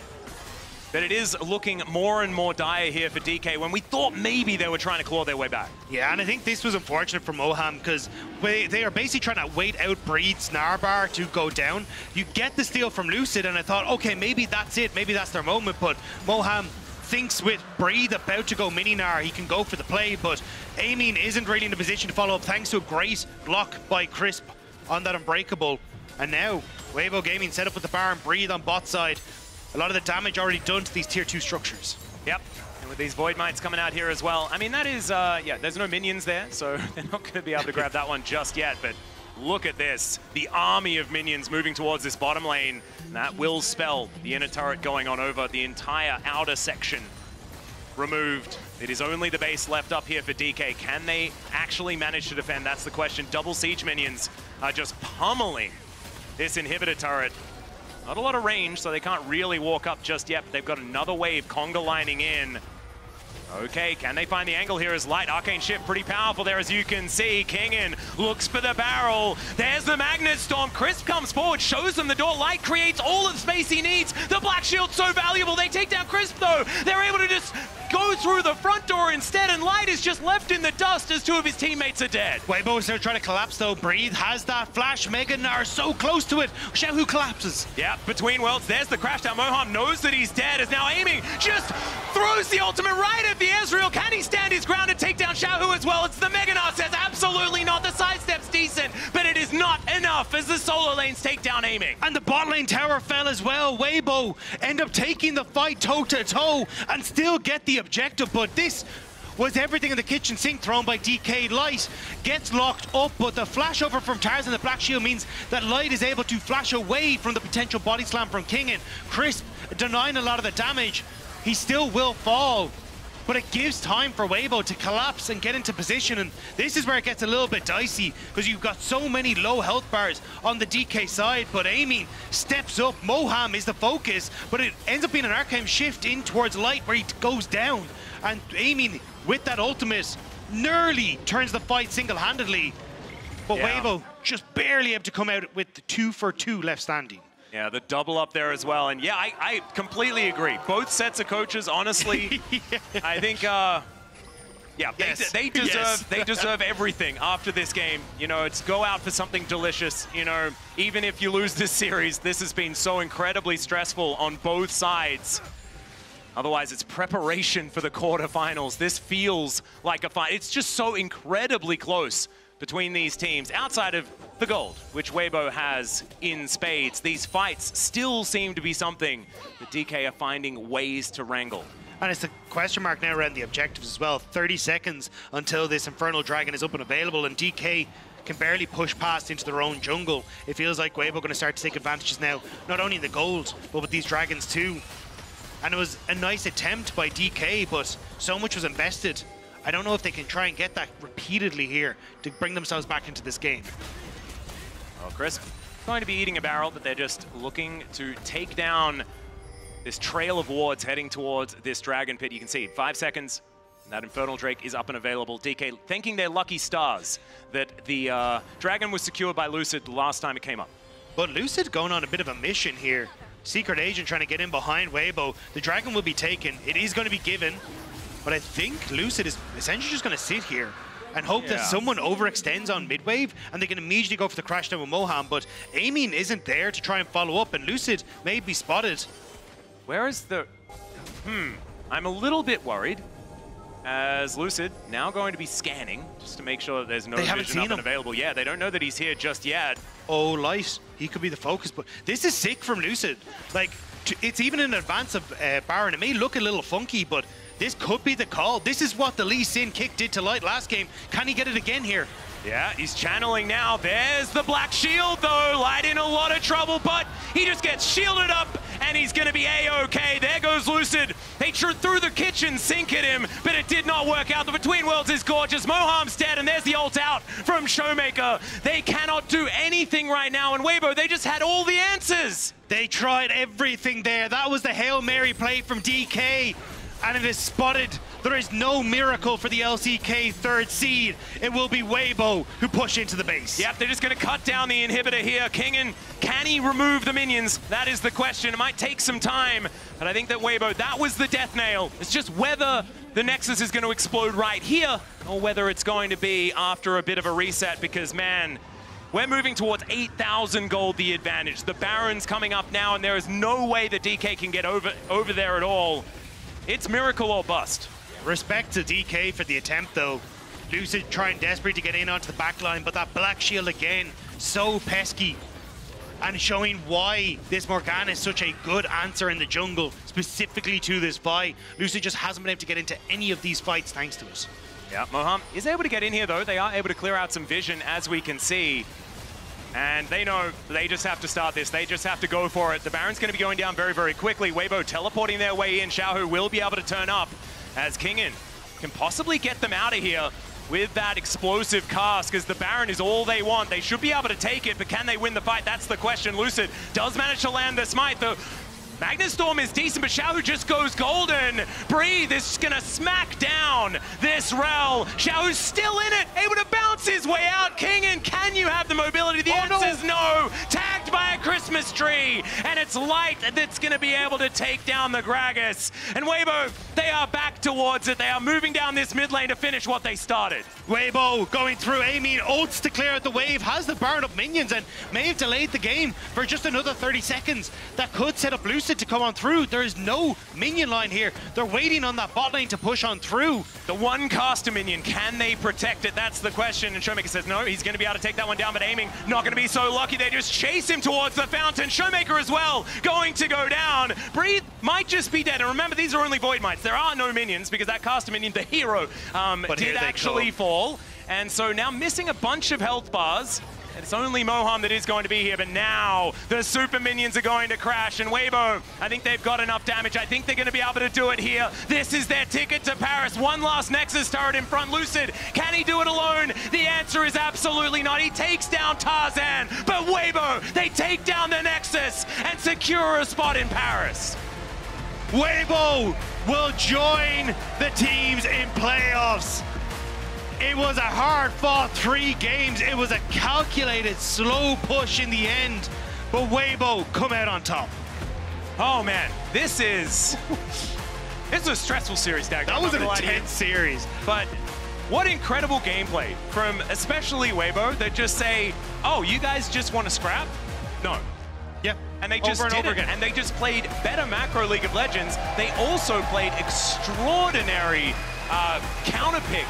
Speaker 2: but it is looking more and more dire here for DK when we thought maybe they were trying to claw their way back.
Speaker 25: Yeah, and I think this was unfortunate for Moham because they are basically trying to wait out Breed's Narbar to go down. You get the steal from Lucid, and I thought, okay, maybe that's it. Maybe that's their moment, but Moham thinks with Breed about to go mini-Nar, he can go for the play, but Amin isn't really in a position to follow up thanks to a great block by Crisp on that Unbreakable. And now, Weibo Gaming set up with the Baron, Breed on bot side. A lot of the damage already done to these tier 2 structures.
Speaker 2: Yep, and with these Void Mites coming out here as well. I mean, that is, yeah, there's no minions there, so they're not going to be able to grab that one just yet, but look at this. The army of minions moving towards this bottom lane. And that will spell the inner turret going on over the entire outer section removed. It is only the base left up here for DK. Can they actually manage to defend? That's the question. Double siege minions are just pummeling this inhibitor turret. Not a lot of range, so they can't really walk up just yet, but they've got another wave conga lining in. Okay, can they find the angle here as Light? Arcane Shift pretty powerful there, as you can see. Kingin looks for the barrel. There's the Magnet Storm. Crisp comes forward, shows them the door. Light creates all of the space he needs. The Black Shield's so valuable. They take down Crisp, though. They're able to just go through the front door instead, and Light is just left in the dust as two of his teammates are dead.
Speaker 25: Weibo is now trying to collapse, though. Breathe has that flash. Mega Nar so close to it. Xiaohu collapses.
Speaker 2: Yeah, between worlds, there's the crash down. Moham knows that he's dead, is now aiming. Just throws the ultimate right at the Ezreal. Can he stand his ground and take down Xiaohu as well? It's the Mega Nar says absolutely not. The sidestep's decent, but it is not enough as the solo lanes take down aiming.
Speaker 25: And the bot lane tower fell as well. Weibo end up taking the fight toe-to-toe and still get the objective, but this was everything in the kitchen sink thrown by DK. Light gets locked up, but the flash over from Tarzan, the Black Shield, means that Light is able to flash away from the potential body slam from Kingin. Crisp denying a lot of the damage. He still will fall, but it gives time for Weibo to collapse and get into position, and this is where it gets a little bit dicey because you've got so many low health bars on the DK side, but Amin steps up. Moham is the focus, but it ends up being an Arcane Shift in towards Light where he goes down, and Amin with that ultimate nearly turns the fight single-handedly, but Weibo just barely able to come out with the 2 for 2 left standing.
Speaker 2: Yeah, the double up there as well. And yeah, I completely agree. Both sets of coaches, honestly, I think, yeah, they deserve everything after this game. You know, it's go out for something delicious. You know, even if you lose this series, this has been so incredibly stressful on both sides. Otherwise, it's preparation for the quarterfinals. This feels like a fight. It's just so incredibly close between these teams. Outside of the gold, which Weibo has in spades, these fights still seem to be something that DK are finding ways to wrangle.
Speaker 25: And it's a question mark now around the objectives as well. 30 seconds until this Infernal Dragon is up and available, and DK can barely push past into their own jungle. It feels like Weibo going to start to take advantages now, not only in the gold, but with these dragons too. And it was a nice attempt by DK, but so much was invested. I don't know if they can try and get that repeatedly here to bring themselves back into this game.
Speaker 2: Well, Crisp going to be eating a barrel, but they're just looking to take down this trail of wards heading towards this Dragon Pit. You can see 5 seconds, and that Infernal Drake is up and available. DK thanking their lucky stars that the Dragon was secured by Lucid the last time it came up.
Speaker 25: But Lucid going on a bit of a mission here. Secret Agent trying to get in behind Weibo. The Dragon will be taken. It is going to be given. But I think Lucid is essentially just going to sit here and hope that someone overextends on mid-wave and they can immediately go for the crash down with Moham. But Amin isn't there to try and follow up, and Lucid may be spotted.
Speaker 2: Where is the... I'm a little bit worried, as Lucid now going to be scanning just to make sure that there's no vision up and available. Yeah, they don't know that he's here just yet.
Speaker 25: Oh, Light. He could be the focus, but this is sick from Lucid. Like, it's even in advance of Baron. It may look a little funky, but this could be the call. This is what the Lee Sin kick did to Light last game. Can he get it again here?
Speaker 2: Yeah, he's channeling now. There's the Black Shield, though. Light in a lot of trouble, but he just gets shielded up and he's going to be A-OK. There goes Lucid. They threw the kitchen sink at him, but it did not work out. The Between Worlds is gorgeous. Moham's dead, and there's the ult out from Showmaker. They cannot do anything right now, and Weibo, they just had all the answers.
Speaker 25: They tried everything there. That was the Hail Mary play from DK, and it is spotted. There is no miracle for the LCK third seed. It will be Weibo who push into the base.
Speaker 2: Yep, they're just going to cut down the inhibitor here. Kingen, can he remove the minions? That is the question. It might take some time, but I think that Weibo, that was the death nail. It's just whether the Nexus is going to explode right here or whether it's going to be after a bit of a reset, because, man, we're moving towards 8,000 gold, the advantage. The Baron's coming up now, and there is no way that DK can get over there at all. It's miracle or bust.
Speaker 25: Respect to DK for the attempt, though. Lucid trying desperately to get in onto the back line, but that Black Shield again, so pesky. And showing why this Morgana is such a good answer in the jungle, specifically to this fight. Lucid just hasn't been able to get into any of these fights thanks to us.
Speaker 2: Yeah, Moham is able to get in here, though. They are able to clear out some vision, as we can see. And they know they just have to start this. They just have to go for it. The Baron's going to be going down very, very quickly. Weibo teleporting their way in. Xiaohu will be able to turn up as Kingen can possibly get them out of here with that explosive cast, because the Baron is all they want. They should be able to take it, but can they win the fight? That's the question. Lucid does manage to land the smite. The Magnus Storm is decent, but Xiaohu just goes golden. Breathe is gonna smack down this Rel. Xiaohu's still in it, able to bounce his way out. Kingen, can you have the mobility? The answer is no. Tagged by a Christmas tree, and it's Light that's gonna be able to take down the Gragas. And Weibo, they are back towards it. They are moving down this mid lane to finish what they started.
Speaker 25: Weibo going through, Amy ults to clear out the wave, has the Baron up minions, and may have delayed the game for just another 30 seconds. That could set up Lucid to come on through. There is no minion line here. They're waiting on that bot lane to push on through.
Speaker 2: The one caster minion, can they protect it? That's the question. And Showmaker says no, he's going to be able to take that one down, but aiming not going to be so lucky. They just chase him towards the fountain. Showmaker as well going to go down. Breathe might just be dead. And remember, these are only Void Mites. There are no minions because that caster minion, the hero, did actually fall. And so now missing a bunch of health bars. It's only Moham that is going to be here, but now the super minions are going to crash, and Weibo, I think they've got enough damage. I think they're going to be able to do it here. This is their ticket to Paris. One last Nexus turret in front. Lucid, can he do it alone? The answer is absolutely not. He takes down Tarzan, but Weibo, they take down the Nexus and secure a spot in Paris.
Speaker 25: Weibo will join the teams in playoffs. It was a hard-fought 3 games. It was a calculated, slow push in the end, but Weibo come out on top.
Speaker 2: Oh man, this is a stressful series, Dag.
Speaker 25: That was an intense series.
Speaker 2: But what incredible gameplay from especially Weibo that just say, oh, you guys just want to scrap? No.
Speaker 25: Yep.
Speaker 2: And they just did it. And they just played better macro League of Legends. They also played extraordinary counter pick.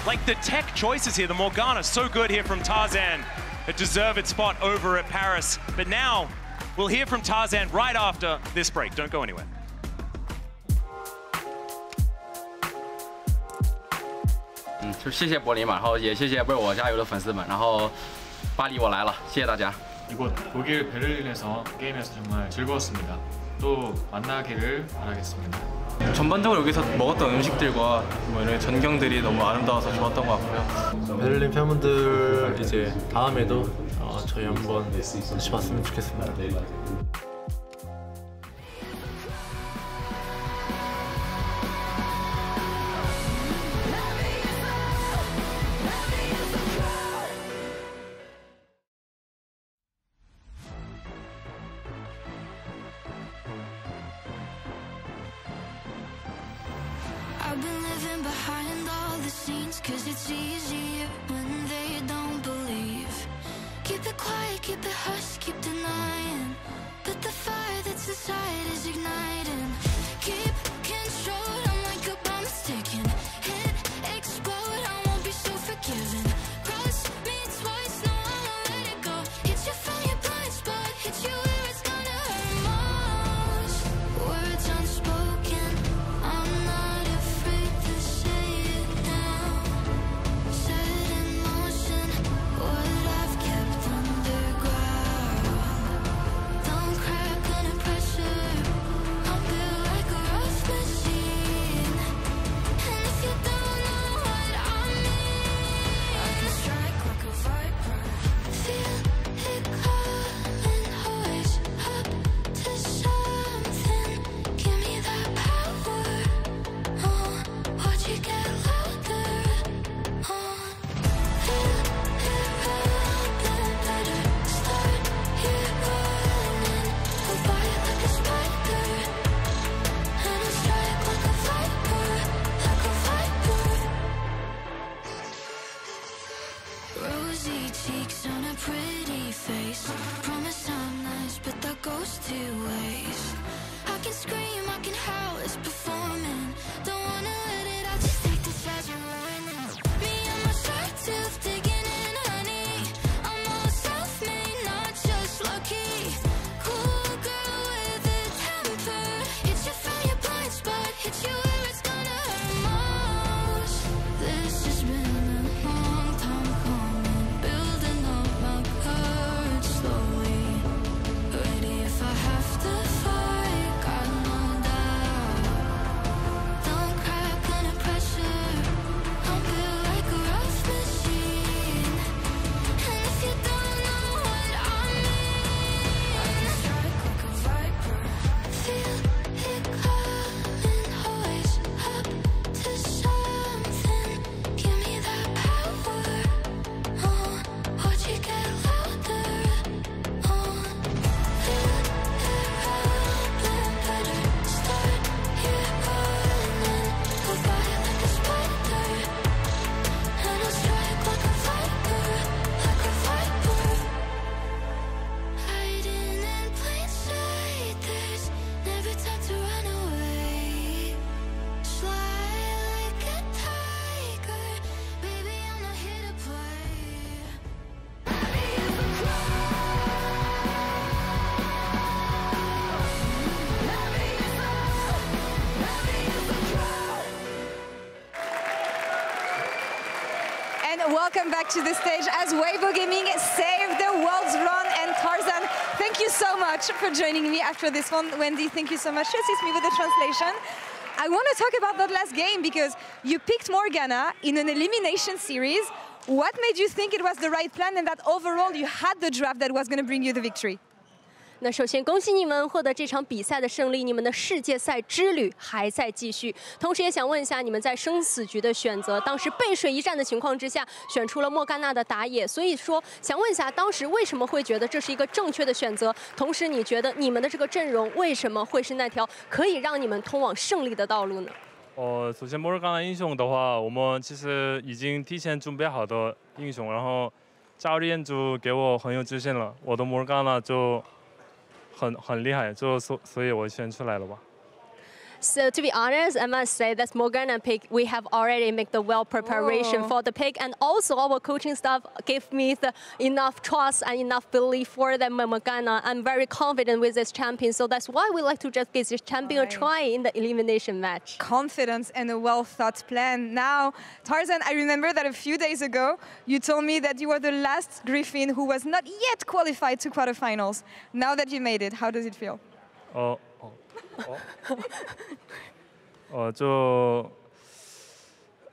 Speaker 2: Like the tech choices here, the Morgana, so good here from Tarzan. A deserved spot over at Paris. But now, we'll hear from Tarzan right after this break. Don't go anywhere.
Speaker 7: 就谢谢柏林嘛，然后也谢谢为我加油的粉丝们，然后巴黎我来了，谢谢大家。
Speaker 10: 이곳 독일 베를린에서 게임에서 정말 즐거웠습니다. 또 만나기를 바라겠습니다.
Speaker 7: 전반적으로 여기서 먹었던 음식들과 뭐 이런 전경들이 너무 아름다워서 좋았던 것 같고요.
Speaker 12: 베를린 팬분들 이제 다음에도 저희 한번 같이 봤으면 좋겠습니다.
Speaker 6: I've been living behind all the scenes, 'cause it's easier when they don't believe. Keep it quiet, keep it hush, keep denying, but the fire that's inside is igniting. Keep control, I'm like a bomb sticking. Hit, explode, I won't be so forgiving. Cross me twice, no, I won't let it go. Hit you from your blind spot, hit you where it's gonna hurt most. Words unspoken, I'm not afraid to say it now. Set in motion what I've kept underground. Don't crack under pressure.
Speaker 4: welcome back to the stage as Weibo Gaming saved the world's run. And Tarzan, thank you so much for joining me after this one. Wendy, thank you so much to assist me with the translation. I want to talk about that last game because you picked Morgana in an elimination series. What made you think it was the right plan and that overall you had the draft that was going to bring you the victory?
Speaker 14: 那首先恭喜你们获得这场比赛的胜利，你们的世界赛之旅还在继续。同时也想问一下，你们在生死局的选择，当时背水一战的情况之下，选出了莫甘娜的打野，所以说想问一下，当时为什么会觉得这是一个正确的选择？同时，你觉得你们的这个阵容为什么会是那条可以让你们通往胜利的道路呢？
Speaker 12: 首先莫甘娜英雄的话，我们其实已经提前准备好的英雄，然后教练就给我很有自信了，我的莫甘娜就。很厉害，所以我选出来了吧。
Speaker 14: So to be honest, I must say that Morgana pick, we have already made the well preparation for the pick, and also our coaching staff gave me the enough trust and enough belief for the Morgana. I'm very confident with this champion, so that's why we like to just give this champion a try in the elimination match.
Speaker 4: Confidence and a well-thought plan. Now, Tarzan, I remember that a few days ago, you told me that you were the last Griffin who was not yet qualified to quarterfinals. Now that you made it, how does it feel?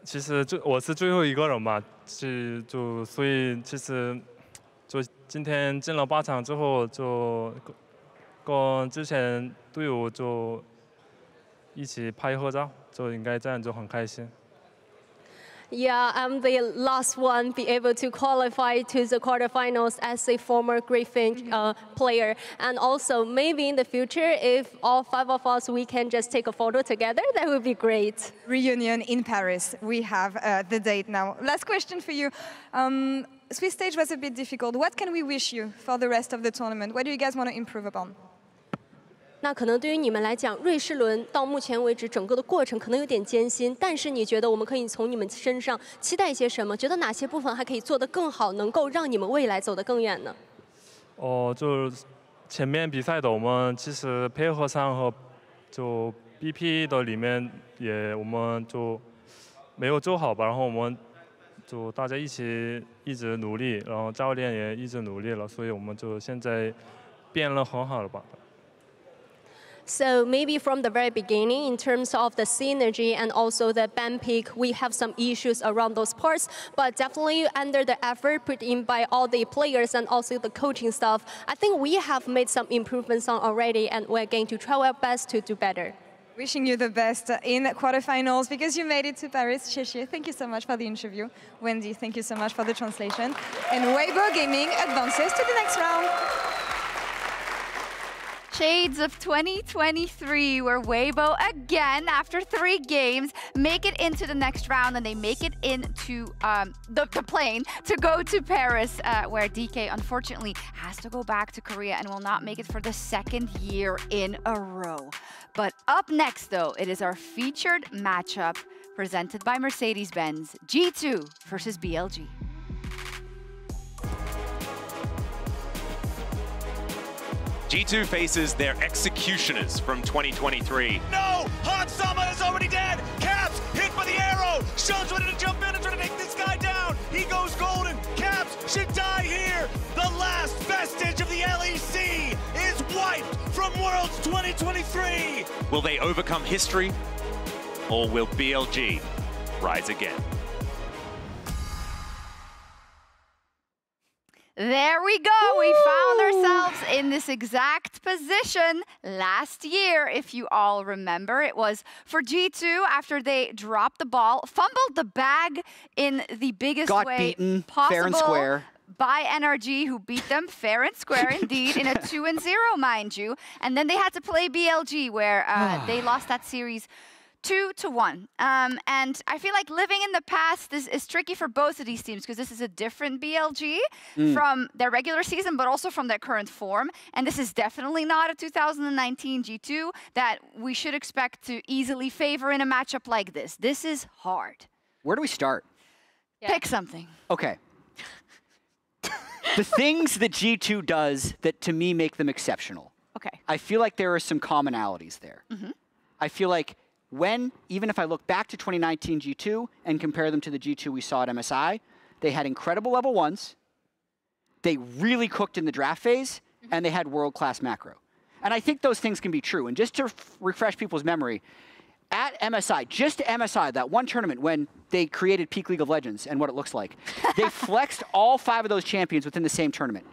Speaker 12: 其实我是最后一个人嘛，所以其实今天进了8场之后，就跟之前队友就一起拍合照，就应该这样就很开心。
Speaker 14: Yeah, I'm the last one be able to qualify to the quarterfinals as a former Griffin player. And also, maybe in the future, if all 5 of us, we can just take a photo together, that would be great.
Speaker 4: Reunion in Paris. We have the date now. Last question for you. Swiss stage was a bit difficult. What can we wish you for the rest of the tournament? What do you guys want to improve upon?
Speaker 14: 那可能对于你们来讲，瑞士轮到目前为止整个的过程可能有点艰辛，但是你觉得我们可以从你们身上期待一些什么？觉得哪些部分还可以做得更好，能够让你们未来走得更远呢？
Speaker 12: 就是前面比赛的我们其实配合上和就 BP 的里面我们就没有做好吧，然后我们就大家一起一直努力，然后教练也一直努力了，所以我们就现在变得很好了吧。
Speaker 14: So maybe from the very beginning, in terms of the synergy and also the ban pick, we have some issues around those parts. But definitely under the effort put in by all the players and also the coaching staff, I think we have made some improvements on already, and we're going to try our best to do better.
Speaker 4: Wishing you the best in quarterfinals because you made it to Paris. Sheshe, thank you so much for the interview. Wendy, thank you so much for the translation. And Weibo Gaming advances to the next round.
Speaker 16: Shades of 2023, where Weibo again, after 3 games, make it into the next round, and they make it into the plane to go to Paris, where DK unfortunately has to go back to Korea and will not make it for the 2nd year in a row. But up next, though, it is our featured matchup presented by Mercedes-Benz, G2 versus BLG.
Speaker 2: G2 faces their executioners from 2023.
Speaker 25: No! Hansama is already dead! Caps hit by the arrow! Shun's ready to jump in and try to take this guy down! He goes golden! Caps should die here! The last vestige of the LEC is wiped from Worlds 2023!
Speaker 2: Will they overcome history? Or will BLG rise again?
Speaker 16: There we go. We found ourselves in this exact position last year, if you all remember. It was for G2 after they dropped the ball, fumbled the bag in the biggest way
Speaker 17: beaten,
Speaker 16: possible
Speaker 17: fair and square.
Speaker 16: by NRG, who beat them fair and square indeed in a 2-0, mind you. And then they had to play BLG, where they lost that series 2-1. And I feel like living in the past is tricky for both of these teams because this is a different BLG from their regular season, but also from their current form. And this is definitely not a 2019 G2 that we should expect to easily favor in a matchup like this. This is hard.
Speaker 17: Where do we start?
Speaker 16: Yeah. Pick something.
Speaker 17: Okay. The things that G2 does that to me make them exceptional.
Speaker 16: Okay.
Speaker 17: I feel like there are some commonalities there. I feel like even if I look back to 2019 G2 and compare them to the G2 we saw at MSI, they had incredible level 1s, they really cooked in the draft phase, and they had world-class macro. And I think those things can be true. And just to refresh people's memory, at MSI, just MSI, that one tournament when they created Peak League of Legends and what it looks like, they flexed all 5 of those champions within the same tournament.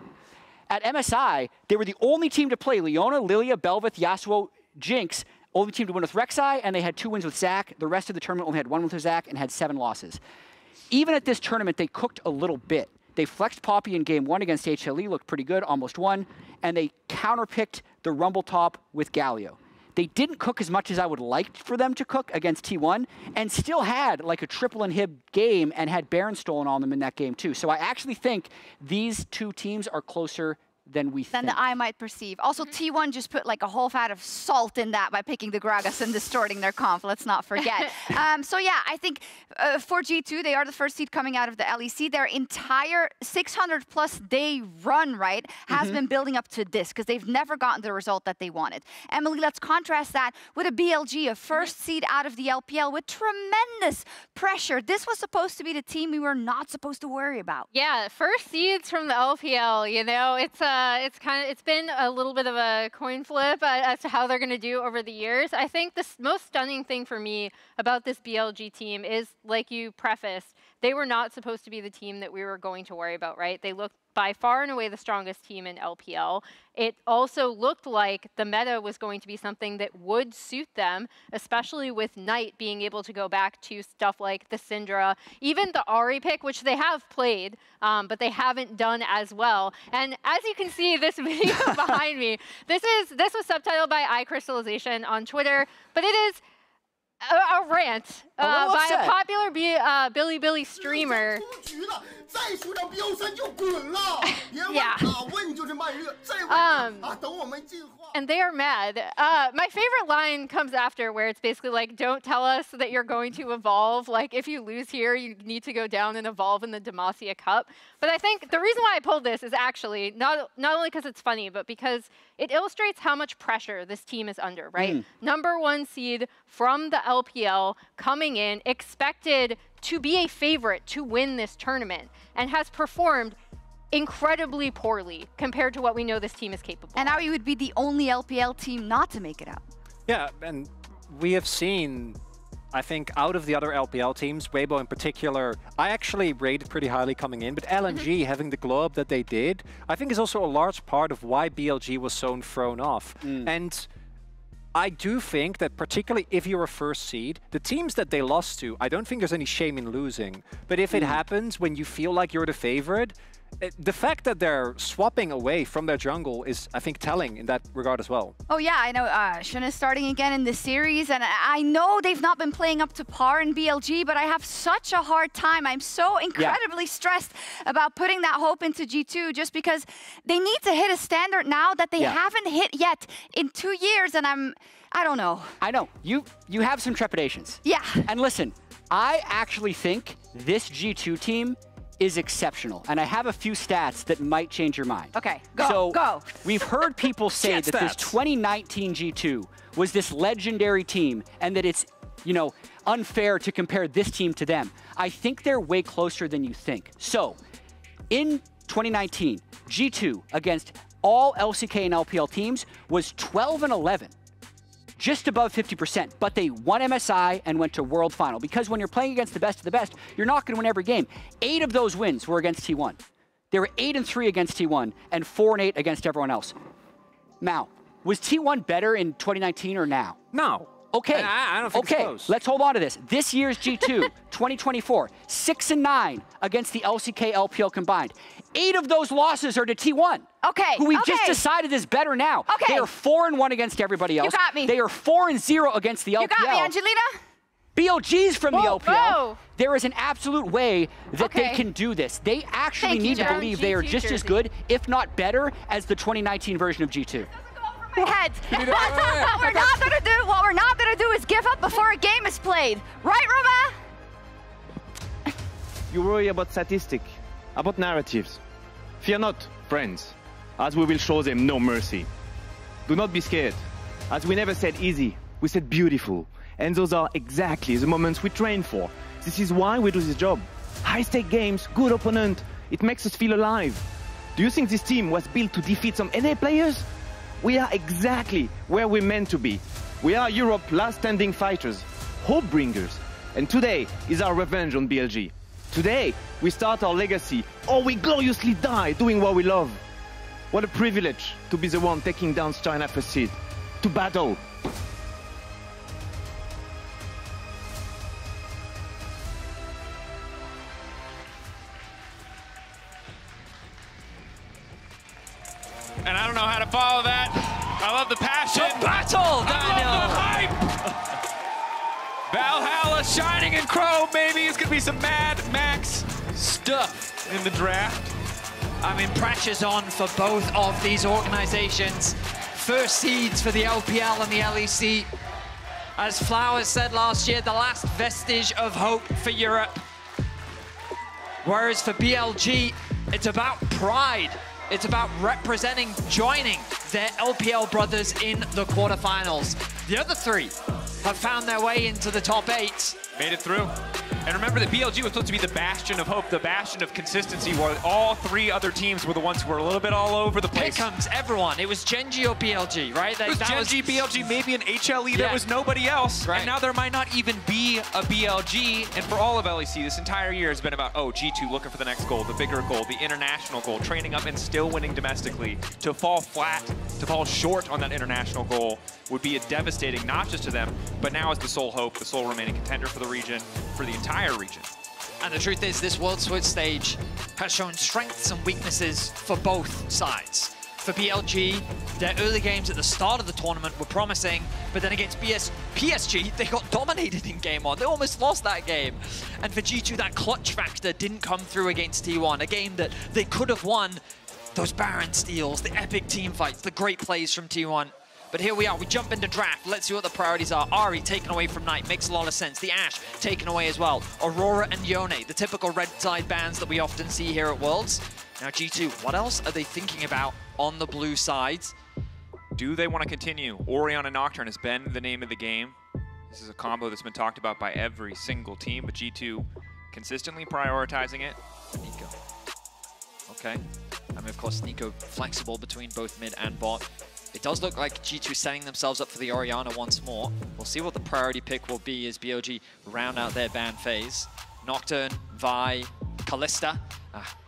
Speaker 17: At MSI, they were the only team to play Leona, Lilia, Bel'Veth, Yasuo, Jinx, only team to win with Rek'Sai, and they had 2 wins with Zac. The rest of the tournament only had 1 win with Zac and had 7 losses. Even at this tournament, they cooked a little bit. They flexed Poppy in game 1 against HLE, looked pretty good, almost won, and they counterpicked the Rumble top with Galio. They didn't cook as much as I would like for them to cook against T1, and still had like a triple inhib game and had Baron stolen on them in that game too. So I actually think these 2 teams are closer than we think.
Speaker 16: Than the eye might perceive. Also, T1 just put like a whole vat of salt in that by picking the Gragas and distorting their conf, let's not forget. So yeah, I think for G2, they are the first seed coming out of the LEC. Their entire 600-plus day run, right, has been building up to this, because they've never gotten the result that they wanted. Emily, let's contrast that with a BLG, a first seed out of the LPL with tremendous pressure. This was supposed to be the team we were not supposed to worry about.
Speaker 18: Yeah, first seeds from the LPL, you know, it's been a little bit of a coin flip as to how they're going to do over the years. I think the most stunning thing for me about this BLG team is, like you prefaced, they were not supposed to be the team that we were going to worry about, right? They looked by far and away the strongest team in LPL. It also looked like the meta was going to be something that would suit them, especially with Knight being able to go back to stuff like the Syndra, even the Ahri pick, which they have played, but they haven't done as well. And as you can see, this video behind me, this was subtitled by iCrystallization on Twitter, but it is a rant by a popular Billy streamer. Yeah. And they are mad. My favorite line comes after, where it's basically like, don't tell us that you're going to evolve. Like, if you lose here, you need to go down and evolve in the Demacia Cup. But I think the reason why I pulled this is actually not only because it's funny, but because it illustrates how much pressure this team is under, right? #1 seed from the LPL, coming in, expected to be a favorite to win this tournament, and has performed incredibly poorly compared to what we know this team is capable of.
Speaker 16: And now you would be the only LPL team not to make it out.
Speaker 19: Yeah, and we have seen, I think, out of the other LPL teams, Weibo in particular, I actually rated pretty highly coming in, but LNG having the glow up that they did, I think is also a large part of why BLG was so thrown off. And I do think that particularly if you're a first seed, the teams that they lost to, I don't think there's any shame in losing. But if it happens when you feel like you're the favorite, the fact that they're swapping away from their jungle is, I think, telling in that regard as well.
Speaker 16: Oh yeah, I know Shun is starting again in this series, and I know they've not been playing up to par in BLG, but I have such a hard time. I'm so incredibly stressed about putting that hope into G2, just because they need to hit a standard now that they haven't hit yet in 2 years, and I don't know.
Speaker 17: I know. You have some trepidations.
Speaker 16: Yeah.
Speaker 17: And listen, I actually think this G2 team is exceptional. And I have a few stats that might change your mind.
Speaker 16: Okay, go.
Speaker 17: We've heard people say that this 2019 G2 was this legendary team and that it's, you know, unfair to compare this team to them. I think they're way closer than you think. So, in 2019, G2 against all LCK and LPL teams was 12-11. Just above 50%, but they won MSI and went to World Final. Because when you're playing against the best of the best, you're not going to win every game. 8 of those wins were against T1. They were 8-3 against T1 and 4-8 against everyone else. Mao, was T1 better in 2019 or now?
Speaker 19: No.
Speaker 17: Okay.
Speaker 19: I don't think it's close.
Speaker 17: Let's hold on to this. This year's G2, 2024, 6-9 against the LCK LPL combined. 8 of those losses are to T1.
Speaker 16: Okay.
Speaker 17: Who we just decided is better now.
Speaker 16: Okay.
Speaker 17: They are 4-1 against everybody else.
Speaker 16: You got me.
Speaker 17: They are 4-0 against the LPL.
Speaker 16: You got me, Angelina.
Speaker 17: BLG's from the LPL.
Speaker 16: Whoa.
Speaker 17: There is an absolute way that they can do this. They actually need to believe they are just as good, if not better, as the 2019 version of G2.
Speaker 16: Heads. What we're not gonna do is give up before a game is played. Right, Roma?
Speaker 5: You worry about statistics, about narratives. Fear not, friends, as we will show them no mercy. Do not be scared, as we never said easy, we said beautiful. And those are exactly the moments we train for. This is why we do this job. High-stake games, good opponent. It makes us feel alive. Do you think this team was built to defeat some NA players? We are exactly where we're meant to be. We are Europe's last standing fighters, hope bringers. And today is our revenge on BLG. Today, we start our legacy, or we gloriously die doing what we love. What a privilege to be the one taking down China for seed. To battle.
Speaker 11: And I don't know how to follow that. I love the passion.
Speaker 15: The battle, Daniel.
Speaker 11: I love the hype. Valhalla shining in chrome. Maybe it's going to be some Mad Max stuff in the draft.
Speaker 15: I mean, pressure's on for both of these organizations. First seeds for the LPL and the LEC. As Flowers said last year, the last vestige of hope for Europe. Whereas for BLG, it's about pride. It's about representing, joining their LPL brothers in the quarterfinals. The other three have found their way into the top 8.
Speaker 11: Made it through. And remember that BLG was supposed to be the bastion of hope, the bastion of consistency, where all 3 other teams were the ones who were a little bit all over the place.
Speaker 15: Here comes everyone. It was Genji or BLG, right?
Speaker 11: It was Genji, BLG, maybe an HLE. There was nobody else.
Speaker 15: Right.
Speaker 11: And now there might not even be a BLG. And for all of LEC, this entire year has been about, oh, G2 looking for the next goal, the bigger goal, the international goal, training up and still winning domestically. To fall flat, to fall short on that international goal would be devastating, not just to them, but now as the sole hope, the sole remaining contender for the region, for the entire region.
Speaker 15: And the truth is, this World Switch stage has shown strengths and weaknesses for both sides. For BLG, their early games at the start of the tournament were promising, but then against PSG, they got dominated in game 1. They almost lost that game. And for G2, that clutch factor didn't come through against T1, a game that they could have won. Those Baron steals, the epic team fights, the great plays from T1. But here we are, we jump into draft. Let's see what the priorities are. Ari taken away from Knight, makes a lot of sense. The Ashe taken away as well. Aurora and Yone, the typical red side bans that we often see here at Worlds. Now G2, what else are they thinking about on the blue sides?
Speaker 2: Do they want to continue? Orion and Nocturne has been the name of the game. This is a combo that's been talked about by every single team, but G2 consistently prioritizing it.
Speaker 15: Nico. Okay. I mean, of course, Nico flexible between both mid and bot. It does look like G2 setting themselves up for the Orianna once more. We'll see what the priority pick will be as BLG round out their ban phase. Nocturne, Vi, Kalista.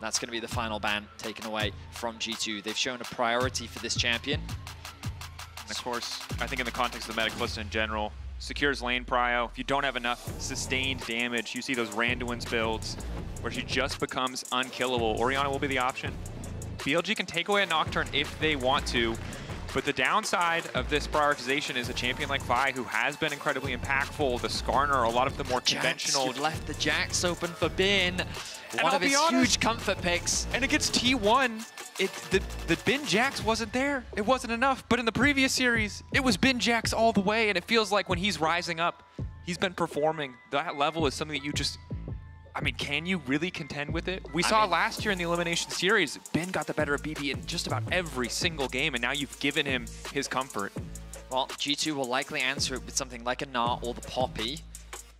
Speaker 15: That's going to be the final ban taken away from G2. They've shown a priority for this champion.
Speaker 2: And of course, I think in the context of the meta, Kalista in general, secures lane prio. If you don't have enough sustained damage, you see those Randuin's builds where she just becomes unkillable. Orianna will be the option. BLG can take away a Nocturne if they want to. But the downside of this prioritization is a champion like Vi, who has been incredibly impactful. The Skarner, a lot of the more conventional...
Speaker 15: You've left the Jax open for Bin.
Speaker 2: And
Speaker 15: One
Speaker 2: I'll
Speaker 15: of his
Speaker 2: be honest,
Speaker 15: huge comfort picks.
Speaker 2: And against T1, the Bin Jax wasn't there. It wasn't enough. But in the previous series, it was Bin Jax all the way. And it feels like when he's rising up, he's been performing. That level is something that you just... I mean, can you really contend with it? We saw last year in the Elimination Series, Ben got the better of BB in just about every single game, and now you've given him his comfort.
Speaker 15: Well, G2 will likely answer it with something like a Gnar or the Poppy.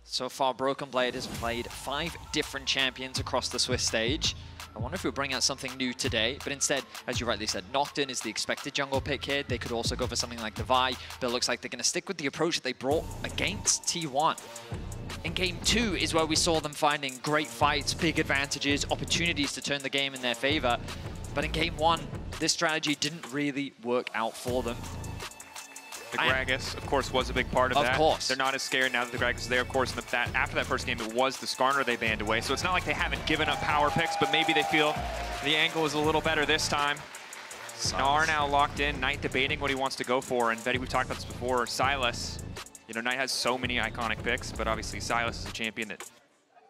Speaker 15: So far, Broken Blade has played 5 different champions across the Swiss stage. I wonder if we'll bring out something new today, but instead, as you rightly said, Nocturne is the expected jungle pick here. They could also go for something like the Vi, but it looks like they're going to stick with the approach that they brought against T1. In game 2 is where we saw them finding great fights, big advantages, opportunities to turn the game in their favor. But in game 1, this strategy didn't really work out for them.
Speaker 2: The Gragas, of course, was a big part of that. Of course. They're not as scared now that the Gragas is there. Of course, after that first game, it was the Skarner they banned away. So it's not like they haven't given up power picks, but maybe they feel the angle is a little better this time. Gnar now locked in. Knight debating what he wants to go for. And Betty, we've talked about this before. Silas. You know, Knight has so many iconic picks, but obviously Silas is a champion that,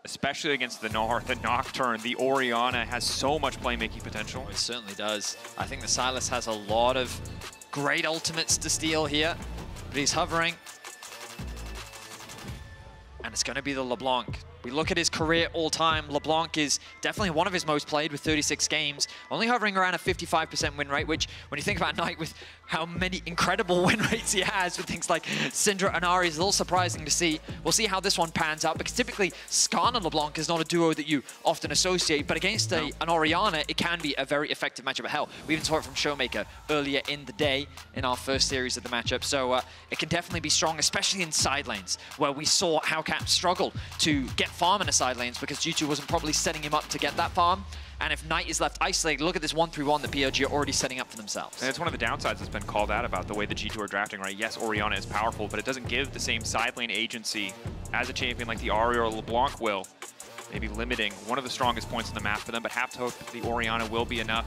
Speaker 2: especially against the Gnar, the Nocturne, the Orianna, has so much playmaking potential.
Speaker 15: It certainly does. I think the Silas has a lot of great ultimates to steal here, but he's hovering. And it's going to be the LeBlanc. We look at his career all-time. LeBlanc is definitely one of his most played with 36 games, only hovering around a 55% win rate, which, when you think about Knight with how many incredible win rates he has with things like Syndra and Ari, is a little surprising to see. We'll see how this one pans out, because typically Skarn and LeBlanc is not a duo that you often associate, but against an Orianna, it can be a very effective matchup of hell. We even saw it from Showmaker earlier in the day in our first series of the matchup, so it can definitely be strong, especially in side lanes, where we saw howcap struggle to get farm in the side lanes because G2 wasn't probably setting him up to get that farm. And if Knight is left isolated, look at this 1-3-1 that BLG are already setting up for themselves.
Speaker 2: And it's one of the downsides that's been called out about the way the G2 are drafting, right? Yes, Orianna is powerful, but it doesn't give the same side lane agency as a champion like the Ari or LeBlanc will. Maybe limiting one of the strongest points on the map for them, but have to hope the Orianna will be enough.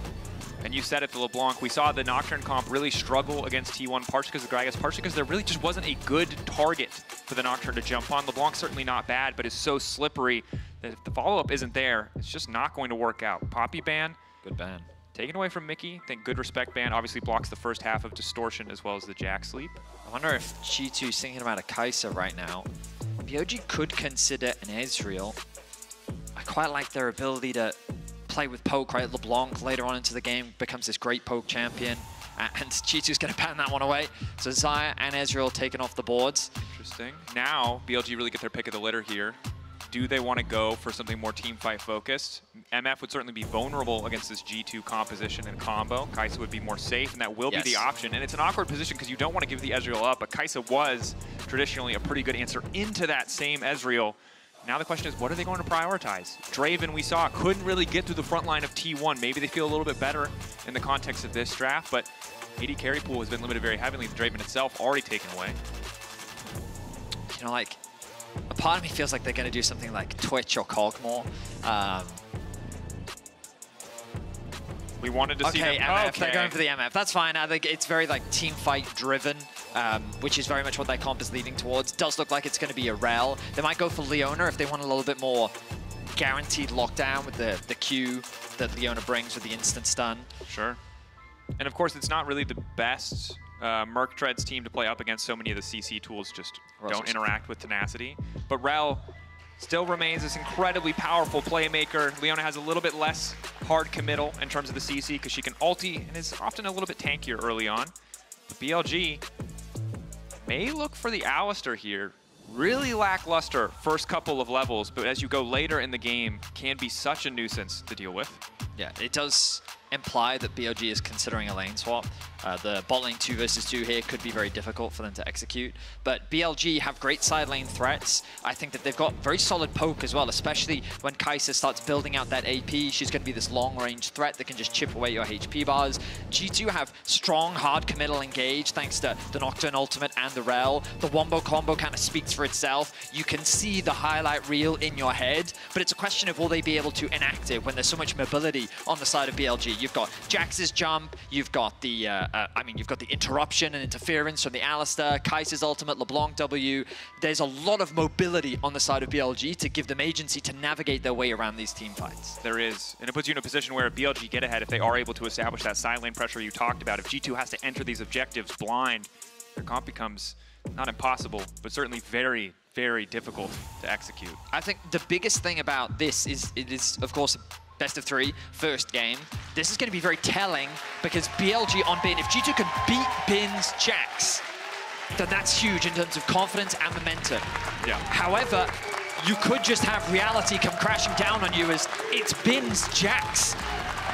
Speaker 2: And you said it, the LeBlanc. We saw the Nocturne comp really struggle against T1, partially because of Gragas, partially because there really just wasn't a good target for the Nocturne to jump on. LeBlanc's certainly not bad, but is so slippery that if the follow-up isn't there, it's just not going to work out. Poppy ban.
Speaker 15: Good ban.
Speaker 2: Taken away from Mickey. I think good respect ban obviously blocks the first half of Distortion as well as the Jack Sleep.
Speaker 15: I wonder if G2's thinking about a Kai'Sa right now. BLG could consider an Ezreal. I quite like their ability to play with poke, right? LeBlanc later on into the game becomes this great poke champion, and G2's going to pan that one away. So Xayah and Ezreal taken off the boards.
Speaker 2: Interesting. Now, BLG really get their pick of the litter here. Do they want to go for something more team fight focused? MF would certainly be vulnerable against this G2 composition and combo. Kai'Sa would be more safe, and that will be the option. And it's an awkward position because you don't want to give the Ezreal up, but Kai'Sa was traditionally a pretty good answer into that same Ezreal. Now the question is, what are they going to prioritize? Draven, we saw, couldn't really get through the front line of T1. Maybe they feel a little bit better in the context of this draft, but AD carry pool has been limited very heavily. The Draven itself already taken away.
Speaker 15: You know, like, a part of me feels like they're going to do something like Twitch or Cogmore.
Speaker 2: We wanted to see them.
Speaker 15: MF, they're going for the MF. That's fine. I think it's very like team fight driven, which is very much what their comp is leading towards. Does look like it's going to be a Rel. They might go for Leona if they want a little bit more guaranteed lockdown with the Q that Leona brings with the instant stun.
Speaker 2: Sure. And of course, it's not really the best Merc Treads team to play up against. So many of the CC tools just don't interact with Tenacity. But Rel still remains this incredibly powerful playmaker. Leona has a little bit less hard committal in terms of the CC because she can ulti and is often a little bit tankier early on. But BLG may look for the Alistar here. Really lackluster first couple of levels, but as you go later in the game, can be such a nuisance to deal with.
Speaker 15: Yeah, it does imply that BLG is considering a lane swap. The bot lane 2 versus 2 here could be very difficult for them to execute, but BLG have great side lane threats. I think that they've got very solid poke as well, especially when Kai'Sa starts building out that AP. She's going to be this long-range threat that can just chip away your HP bars. G2 have strong, hard committal engage thanks to the Nocturne ultimate and the Rel. The Wombo combo kind of speaks for itself. You can see the highlight reel in your head, but it's a question of will they be able to enact it when there's so much mobility on the side of BLG. You've got Jax's jump, you've got the you've got the interruption and interference from the Alistar, Kai'Sa's ultimate, LeBlanc W. There's a lot of mobility on the side of BLG to give them agency to navigate their way around these team fights.
Speaker 2: There is, and it puts you in a position where if BLG get ahead, if they are able to establish that side lane pressure you talked about, if G2 has to enter these objectives blind, their comp becomes not impossible, but certainly very, very difficult to execute.
Speaker 15: I think the biggest thing about this is it is, of course, best of 3, first game. This is going to be very telling because BLG on Bin, if G2 can beat Bin's Jax, then that's huge in terms of confidence and momentum.
Speaker 2: Yeah.
Speaker 15: However, you could just have reality come crashing down on you as it's Bin's Jax.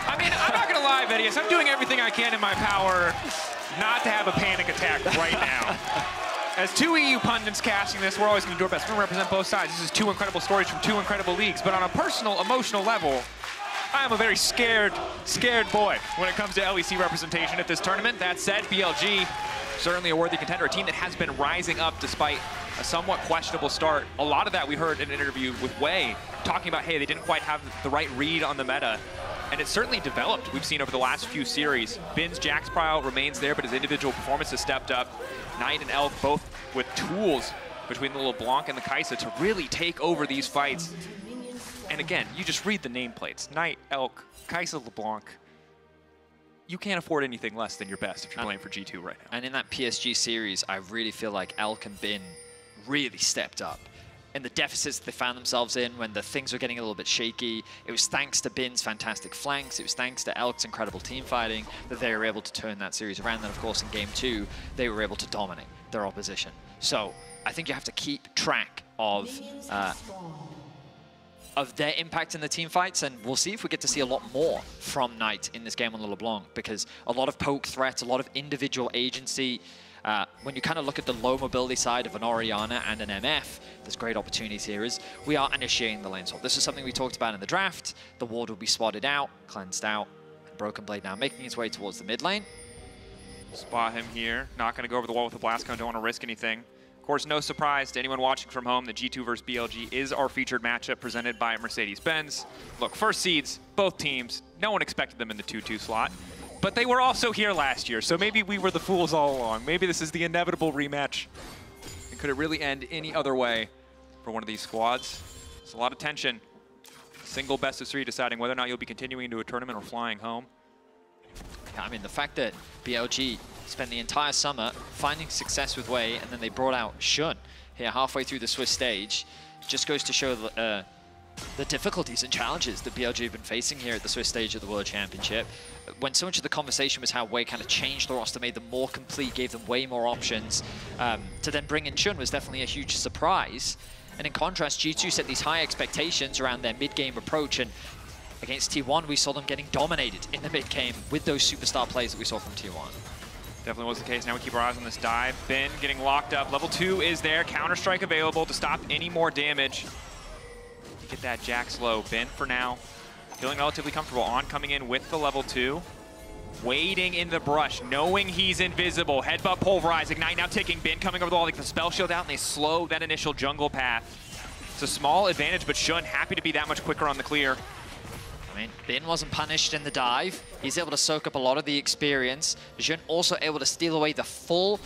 Speaker 2: I mean, I'm not going to lie, Vedius. I'm doing everything I can in my power not to have a panic attack right now. As 2 EU pundits casting this, we're always going to do our best. We're going to represent both sides. This is 2 incredible stories from 2 incredible leagues. But on a personal, emotional level, I am a very scared boy when it comes to LEC representation at this tournament. That said, BLG, certainly a worthy contender, a team that has been rising up despite a somewhat questionable start. A lot of that we heard in an interview with Wei, talking about, hey, they didn't quite have the right read on the meta. And it's certainly developed, we've seen over the last few series. Bin's Jax Prile remains there, but his individual performance has stepped up. Knight and Elk both with tools between the LeBlanc and the Kai'Sa to really take over these fights. And again, you just read the nameplates. Knight, Elk, Kai'Sa, LeBlanc. You can't afford anything less than your best if you're playing for G2 right now.
Speaker 15: And in that PSG series, I really feel like Elk and Bin really stepped up. in the deficits that they found themselves in when the things were getting a little bit shaky. It was thanks to Bin's fantastic flanks, it was thanks to Elk's incredible team fighting that they were able to turn that series around. Then, of course, in Game 2, they were able to dominate their opposition. So I think you have to keep track of their impact in the team fights, and we'll see if we get to see a lot more from Knight in this game on the LeBlanc, because a lot of poke threats, a lot of individual agency. When you kind of look at the low mobility side of an Orianna and an MF, there's great opportunities here as we are initiating the lane swap. This is something we talked about in the draft. The ward will be spotted out, cleansed out, and Broken Blade now making its way towards the mid lane.
Speaker 11: Spot him here. Not going to go over the wall with the blast cone. Don't want to risk anything. Of course, no surprise to anyone watching from home, the G2 versus BLG is our featured matchup presented by Mercedes-Benz. Look, first seeds, both teams. No one expected them in the 2-2 slot. But they were also here last year, so maybe we were the fools all along. Maybe this is the inevitable rematch. And could it really end any other way for one of these squads? There's a lot of tension. Single best of 3 deciding whether or not you'll be continuing into a tournament or flying home.
Speaker 15: Yeah, I mean, the fact that BLG spent the entire summer finding success with Wei, and then they brought out Shun here halfway through the Swiss stage, just goes to show the difficulties and challenges that BLG have been facing here at the Swiss stage of the World Championship. When so much of the conversation was how Wei kind of changed the roster, made them more complete, gave them way more options, to then bring in Shun was definitely a huge surprise. And in contrast, G2 set these high expectations around their mid-game approach, and against T1, we saw them getting dominated in the mid-game with those superstar plays that we saw from T1.
Speaker 11: Definitely was the case. Now we keep our eyes on this dive. Ben getting locked up. Level 2 is there. Counter-Strike available to stop any more damage. Get that Jax low. Ben, for now, feeling relatively comfortable on coming in with the level 2. Waiting in the brush, knowing he's invisible. Headbutt, pulverize, ignite now ticking. Ben coming over the wall, like the spell shield out, and they slow that initial jungle path. It's a small advantage, but Shun happy to be that much quicker on the clear.
Speaker 15: I mean, Bin wasn't punished in the dive. He's able to soak up a lot of the experience. Jun also able to steal away the full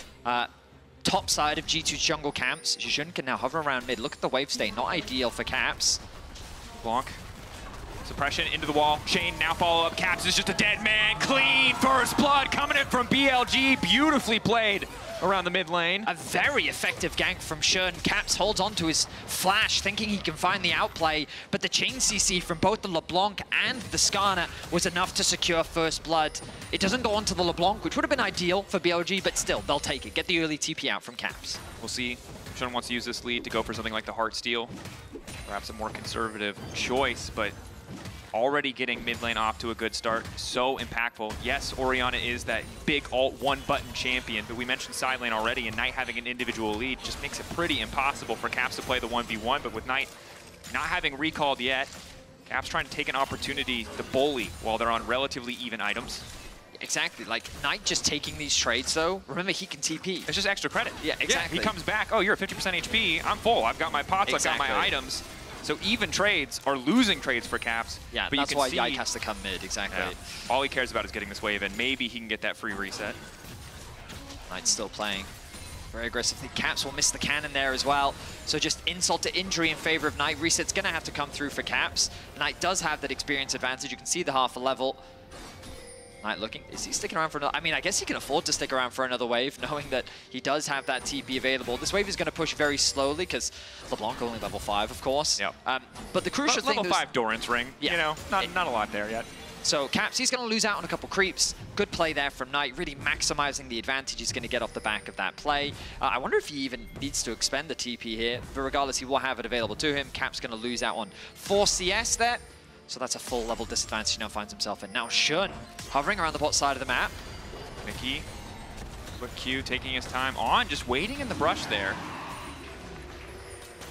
Speaker 15: top side of G2's jungle camps. Jun can now hover around mid. Look at the wave stay, not ideal for Caps.
Speaker 11: Blanc. Suppression into the wall. Shane now follow up. Caps is just a dead man. Clean first blood coming in from BLG. Beautifully played around the mid lane.
Speaker 15: A very effective gank from Shun. Caps holds on to his flash, thinking he can find the outplay, but the chain CC from both the LeBlanc and the Skarner was enough to secure first blood. It doesn't go on to the LeBlanc, which would have been ideal for BLG, but still, they'll take it. Get the early TP out from Caps.
Speaker 11: We'll see. Shun wants to use this lead to go for something like the Heart Steal. Perhaps a more conservative choice, but already getting mid lane off to a good start. So impactful. Yes, Orianna is that big alt one-button champion, but we mentioned side lane already, and Knight having an individual lead just makes it pretty impossible for Caps to play the 1v1, but with Knight not having recalled yet, Caps trying to take an opportunity to bully while they're on relatively even items.
Speaker 15: Exactly, like Knight just taking these trades though, remember he can TP.
Speaker 11: It's just extra credit.
Speaker 15: Yeah, exactly.
Speaker 11: Yeah, he comes back, oh, you're at 50% HP, I'm full, I've got my pots,
Speaker 15: Exactly.
Speaker 11: I've got my items. So even trades are losing trades for Caps.
Speaker 15: Yeah,
Speaker 11: but
Speaker 15: that's
Speaker 11: you can
Speaker 15: why
Speaker 11: see,
Speaker 15: Yike has to come mid, exactly.
Speaker 11: Yeah, all he cares about is getting this wave in. Maybe he can get that free reset.
Speaker 15: Knight's still playing very aggressively. Caps will miss the cannon there as well. So just insult to injury in favor of Knight. Reset's gonna have to come through for Caps. Knight does have that experience advantage. You can see the half a level. Knight looking, is he sticking around for another? I mean, I guess he can afford to stick around for another wave, knowing that he does have that TP available. This wave is going to push very slowly, because LeBlanc only level 5, of course.
Speaker 11: Yep.
Speaker 15: But the crucial thing...
Speaker 11: Level 5 Doran's ring,
Speaker 15: yeah.
Speaker 11: You know, not a lot there yet.
Speaker 15: So Caps, he's going to lose out on a couple creeps. Good play there from Knight, really maximizing the advantage he's going to get off the back of that play. I wonder if he even needs to expend the TP here, but regardless, he will have it available to him. Caps going to lose out on 4 CS there. So that's a full level disadvantage he now finds himself in. Now Shun hovering around the bot side of the map.
Speaker 11: Mickey, quick Q taking his time on, just waiting in the brush there.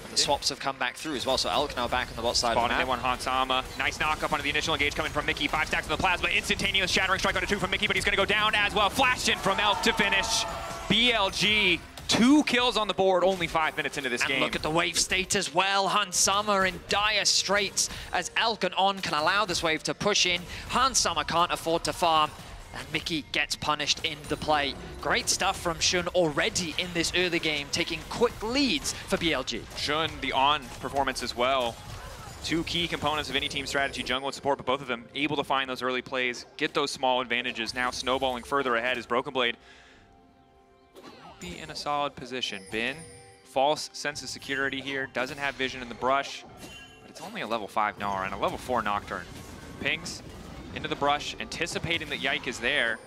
Speaker 15: And the swaps have come back through as well, so Elk now back on the bot side of the map.
Speaker 11: They want Hansama. Nice knock up onto the initial engage coming from Mickey. 5 stacks of the plasma, instantaneous shattering strike onto 2 from Mickey, but he's going to go down as well. Flash in from Elk to finish. BLG. 2 kills on the board, only 5 minutes into this game.
Speaker 15: And look at the wave state as well. Hansama in dire straits as Elk and On can allow this wave to push in. Hansama can't afford to farm, and Mickey gets punished in the play. Great stuff from Shun already in this early game, taking quick leads for BLG.
Speaker 11: Shun, the On performance as well. 2 key components of any team strategy, jungle and support, but both of them able to find those early plays, get those small advantages. Now snowballing further ahead as Broken Blade be in a solid position. Bin false sense of security here. Doesn't have vision in the brush, but it's only a level 5 Gnar and a level 4 Nocturne. Pings into the brush, anticipating that Yike is there.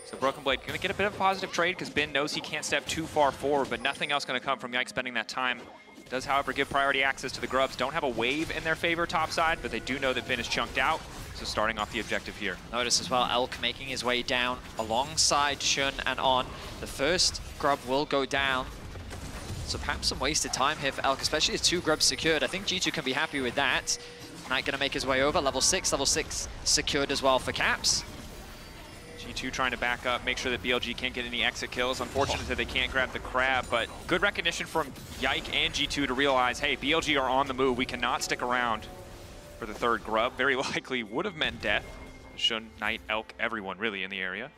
Speaker 11: So Broken Blade going to get a bit of a positive trade because Bin knows he can't step too far forward, but nothing else going to come from Yike spending that time. Does, however, give priority access to the Grubs. Don't have a wave in their favor topside, but they do know that Bin is chunked out. So starting off the objective here.
Speaker 15: Notice as well, Elk making his way down alongside Shun and On. The first Grub will go down. So perhaps some wasted time here for Elk, especially as 2 Grubs secured. I think G2 can be happy with that. Knight going to make his way over, level 6 secured as well for Caps.
Speaker 11: G2 trying to back up, make sure that BLG can't get any exit kills. Unfortunately that they can't grab the crab, but good recognition from Yike and G2 to realize, hey, BLG are on the move. We cannot stick around for the 3rd Grub. Very likely would have meant death. Shun, Knight, Elk, everyone really in the area.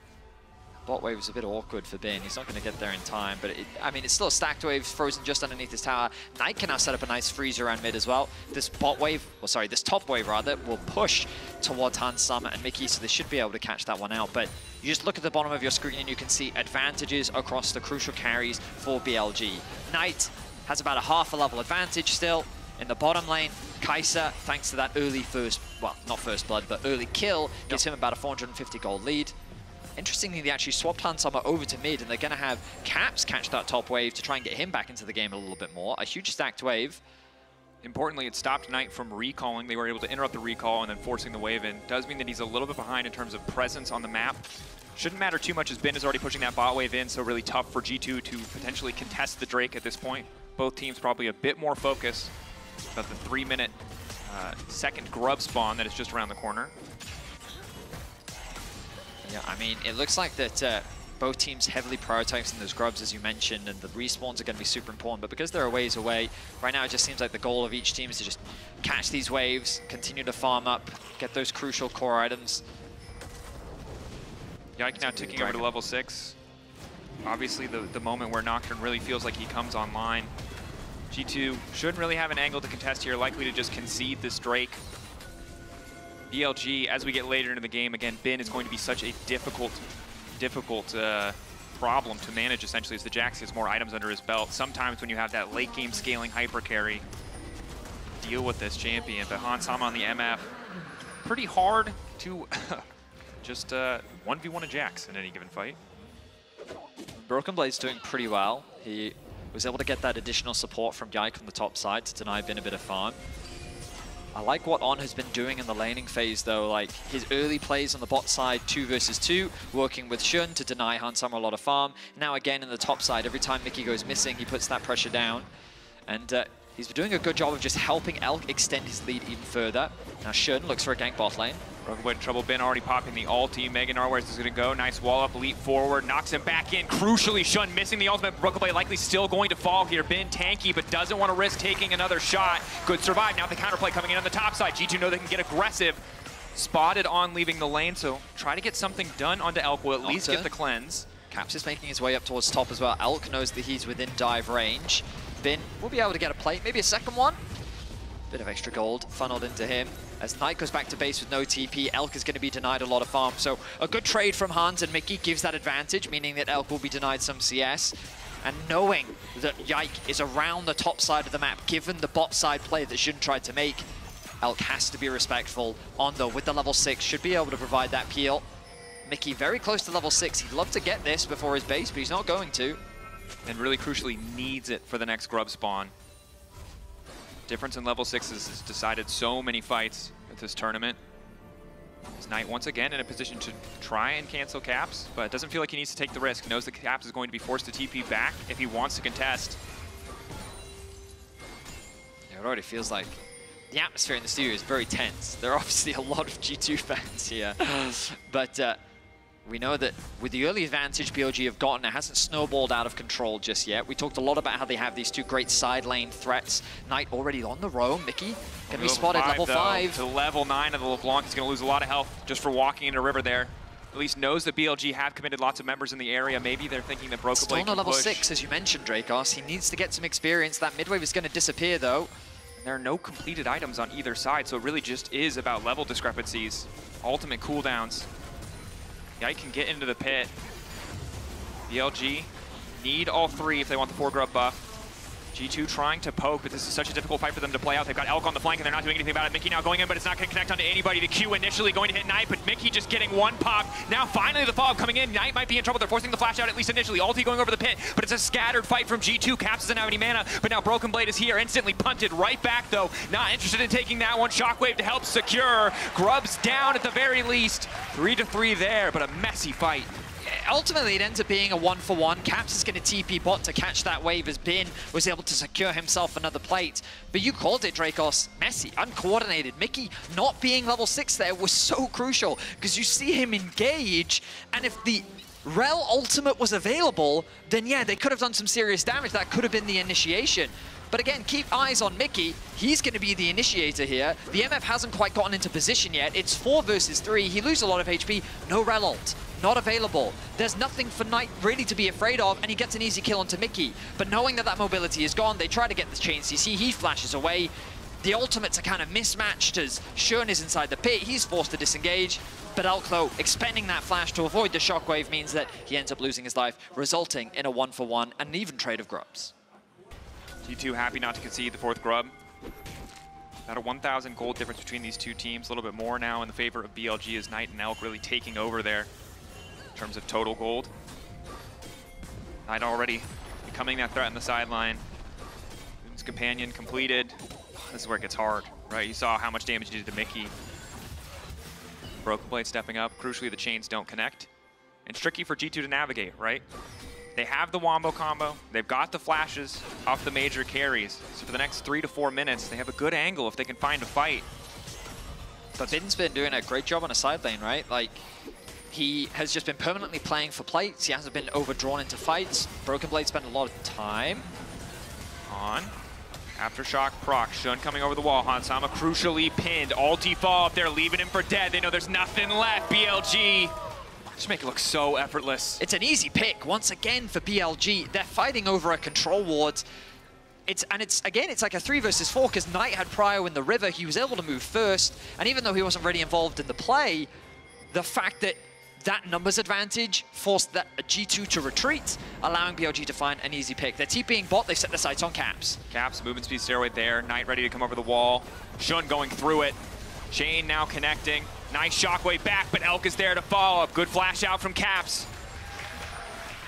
Speaker 15: Bot wave is a bit awkward for Bin. He's not going to get there in time, but I mean, it's still a stacked wave frozen just underneath his tower. Knight can now set up a nice freeze around mid as well. This bot wave, or sorry, this top wave rather, will push towards Hans Sama and Mickey, so they should be able to catch that one out. But you just look at the bottom of your screen and you can see advantages across the crucial carries for BLG. Knight has about a half a level advantage still. In the bottom lane, Kai'Sa, thanks to that early not first blood, but early kill, gives him about a 450 gold lead. Interestingly, they actually swapped Hans Sama over to mid, and they're going to have Caps catch that top wave to try and get him back into the game a little bit more. A huge stacked wave.
Speaker 11: Importantly, it stopped Knight from recalling. They were able to interrupt the recall and then forcing the wave in. Does mean that he's a little bit behind in terms of presence on the map. Shouldn't matter too much as Bin is already pushing that bot wave in, so really tough for G2 to potentially contest the Drake at this point. Both teams probably a bit more focused about the 3-minute second Grub spawn that is just around the corner.
Speaker 15: Yeah, I mean, it looks like that both teams heavily prioritizing those Grubs, as you mentioned, and the respawns are going to be super important. But because they're a ways away, right now it just seems like the goal of each team is to just catch these waves, continue to farm up, get those crucial core items.
Speaker 11: Yike now ticking over to level 6. Obviously, the moment where Nocturne really feels like he comes online. G2 shouldn't really have an angle to contest here, likely to just concede this Drake. BLG, as we get later into the game, again, Bin is going to be such a difficult problem to manage, essentially, as the Jax has more items under his belt. Sometimes when you have that late game scaling hyper carry, deal with this champion. But Hans Sama on the MF, pretty hard to just 1v1 a Jax in any given fight.
Speaker 15: Broken Blade's doing pretty well. He was able to get that additional support from Yike on the top side to deny Bin a bit of farm. I like what On has been doing in the laning phase, though, like his early plays on the bot side, 2 versus 2, working with Shun to deny Hans Sama a lot of farm. Now again in the top side, every time Mickey goes missing, he puts that pressure down. And he's been doing a good job of just helping Elk extend his lead even further. Now Shun looks for a gank bot lane.
Speaker 11: Broken Blade in trouble. Bin already popping the ulti. Meganar, where's this going to go? Nice wall up, leap forward, knocks him back in. Crucially, Shun missing the ultimate. Broken Blade likely still going to fall here. Bin tanky, but doesn't want to risk taking another shot. Good survive. Now the counterplay coming in on the top side. G2 know they can get aggressive. Spotted On leaving the lane, so try to get something done onto Elk. Will at least get the cleanse.
Speaker 15: Caps is making his way up towards top as well. Elk knows that he's within dive range. Bin will be able to get a plate, maybe a second one. Bit of extra gold funneled into him. As Knight goes back to base with no TP, Elk is going to be denied a lot of farm. So a good trade from Hans and Mickey gives that advantage, meaning that Elk will be denied some CS. And knowing that Yike is around the top side of the map, given the bot side play that Shun tried to make, Elk has to be respectful. On though, with the level 6, should be able to provide that peel. Mickey very close to level 6. He'd love to get this before his base, but he's not going to.
Speaker 11: And really crucially needs it for the next Grub spawn. Difference in level 6 has decided so many fights at this tournament. This Knight once again in a position to try and cancel Caps, but it doesn't feel like he needs to take the risk. Knows that Caps is going to be forced to TP back if he wants to contest.
Speaker 15: Yeah, it already feels like the atmosphere in the studio is very tense. There are obviously a lot of G2 fans here, but we know that with the early advantage BLG have gotten, it hasn't snowballed out of control just yet. We talked a lot about how they have these 2 great side lane threats. Knight already on the roam. Mickey can be spotted level 5.
Speaker 11: To level 9 of the LeBlanc. He's going to lose a lot of health just for walking into river there. At least knows that BLG have committed lots of members in the area. Maybe they're thinking that Broken Blade
Speaker 15: Still no level
Speaker 11: push.
Speaker 15: 6, as you mentioned, Dracos. He needs to get some experience. That midwave is going to disappear, though.
Speaker 11: And there are no completed items on either side, so it really just is about level discrepancies. Ultimate cooldowns. Yike can get into the pit. BLG need all 3 if they want the 4 Grub buff. G2 trying to poke, but this is such a difficult fight for them to play out. They've got Elk on the flank, and they're not doing anything about it. Mickey now going in, but it's not going to connect onto anybody. The Q initially going to hit Knight, but Mickey just getting one pop. Now finally the fog coming in. Knight might be in trouble. They're forcing the flash out, at least initially. Ulti going over the pit, but it's a scattered fight from G2. Caps doesn't have any mana, but now Broken Blade is here. Instantly punted right back, though. Not interested in taking that one. Shockwave to help secure. Grub's down at the very least. 3-3 there, but a messy fight.
Speaker 15: Ultimately, it ends up being a 1-for-1. Caps is going to TP bot to catch that wave as Bin was able to secure himself another plate. But you called it, Dracos. Messy, uncoordinated. Mickey not being level 6 there was so crucial because you see him engage, and if the Rel ultimate was available, then yeah, they could have done some serious damage. That could have been the initiation. But again, keep eyes on Mickey. He's going to be the initiator here. The MF hasn't quite gotten into position yet. It's 4 versus 3. He loses a lot of HP. No Rel ult. Not available. There's nothing for Knight really to be afraid of, and he gets an easy kill onto Mickey. But knowing that that mobility is gone, they try to get the chain CC. He flashes away. The ultimates are kind of mismatched as Shun is inside the pit. He's forced to disengage. But Elk, though, expending that flash to avoid the shockwave means that he ends up losing his life, resulting in a 1-for-1 and an even trade of grubs.
Speaker 11: G2 happy not to concede the 4th grub. About a 1,000 gold difference between these two teams. A little bit more now in the favor of BLG as Knight and Elk really taking over there in terms of total gold. Knight already becoming that threat on the sideline. His companion completed. This is where it gets hard, right? You saw how much damage he did to Mickey. Broken Blade stepping up. Crucially, the chains don't connect. It's tricky for G2 to navigate, right? They have the Wombo combo. They've got the flashes off the major carries. So for the next 3 to 4 minutes, they have a good angle if they can find a fight.
Speaker 15: But Bin's been doing a great job on a side lane, right? Like, he has just been permanently playing for plates. He hasn't been overdrawn into fights. Broken Blade spent a lot of time.
Speaker 11: On. Aftershock proc. Shun coming over the wall. Hansama crucially pinned. Ulti fall up there, leaving him for dead. They know there's nothing left. BLG just make it look so effortless.
Speaker 15: It's an easy pick once again for BLG. They're fighting over a control ward. It's like a 3 versus 4 because Knight had prio in the river. He was able to move first, and even though he wasn't really involved in the play, the fact that that numbers advantage forced that G2 to retreat, allowing BLG to find an easy pick. They're TPing bot, they set their sights on Caps.
Speaker 11: Caps, movement speed stairway there. Knight ready to come over the wall. Shun going through it. Chain now connecting. Nice shockwave back, but Elk is there to follow up. Good flash out from Caps.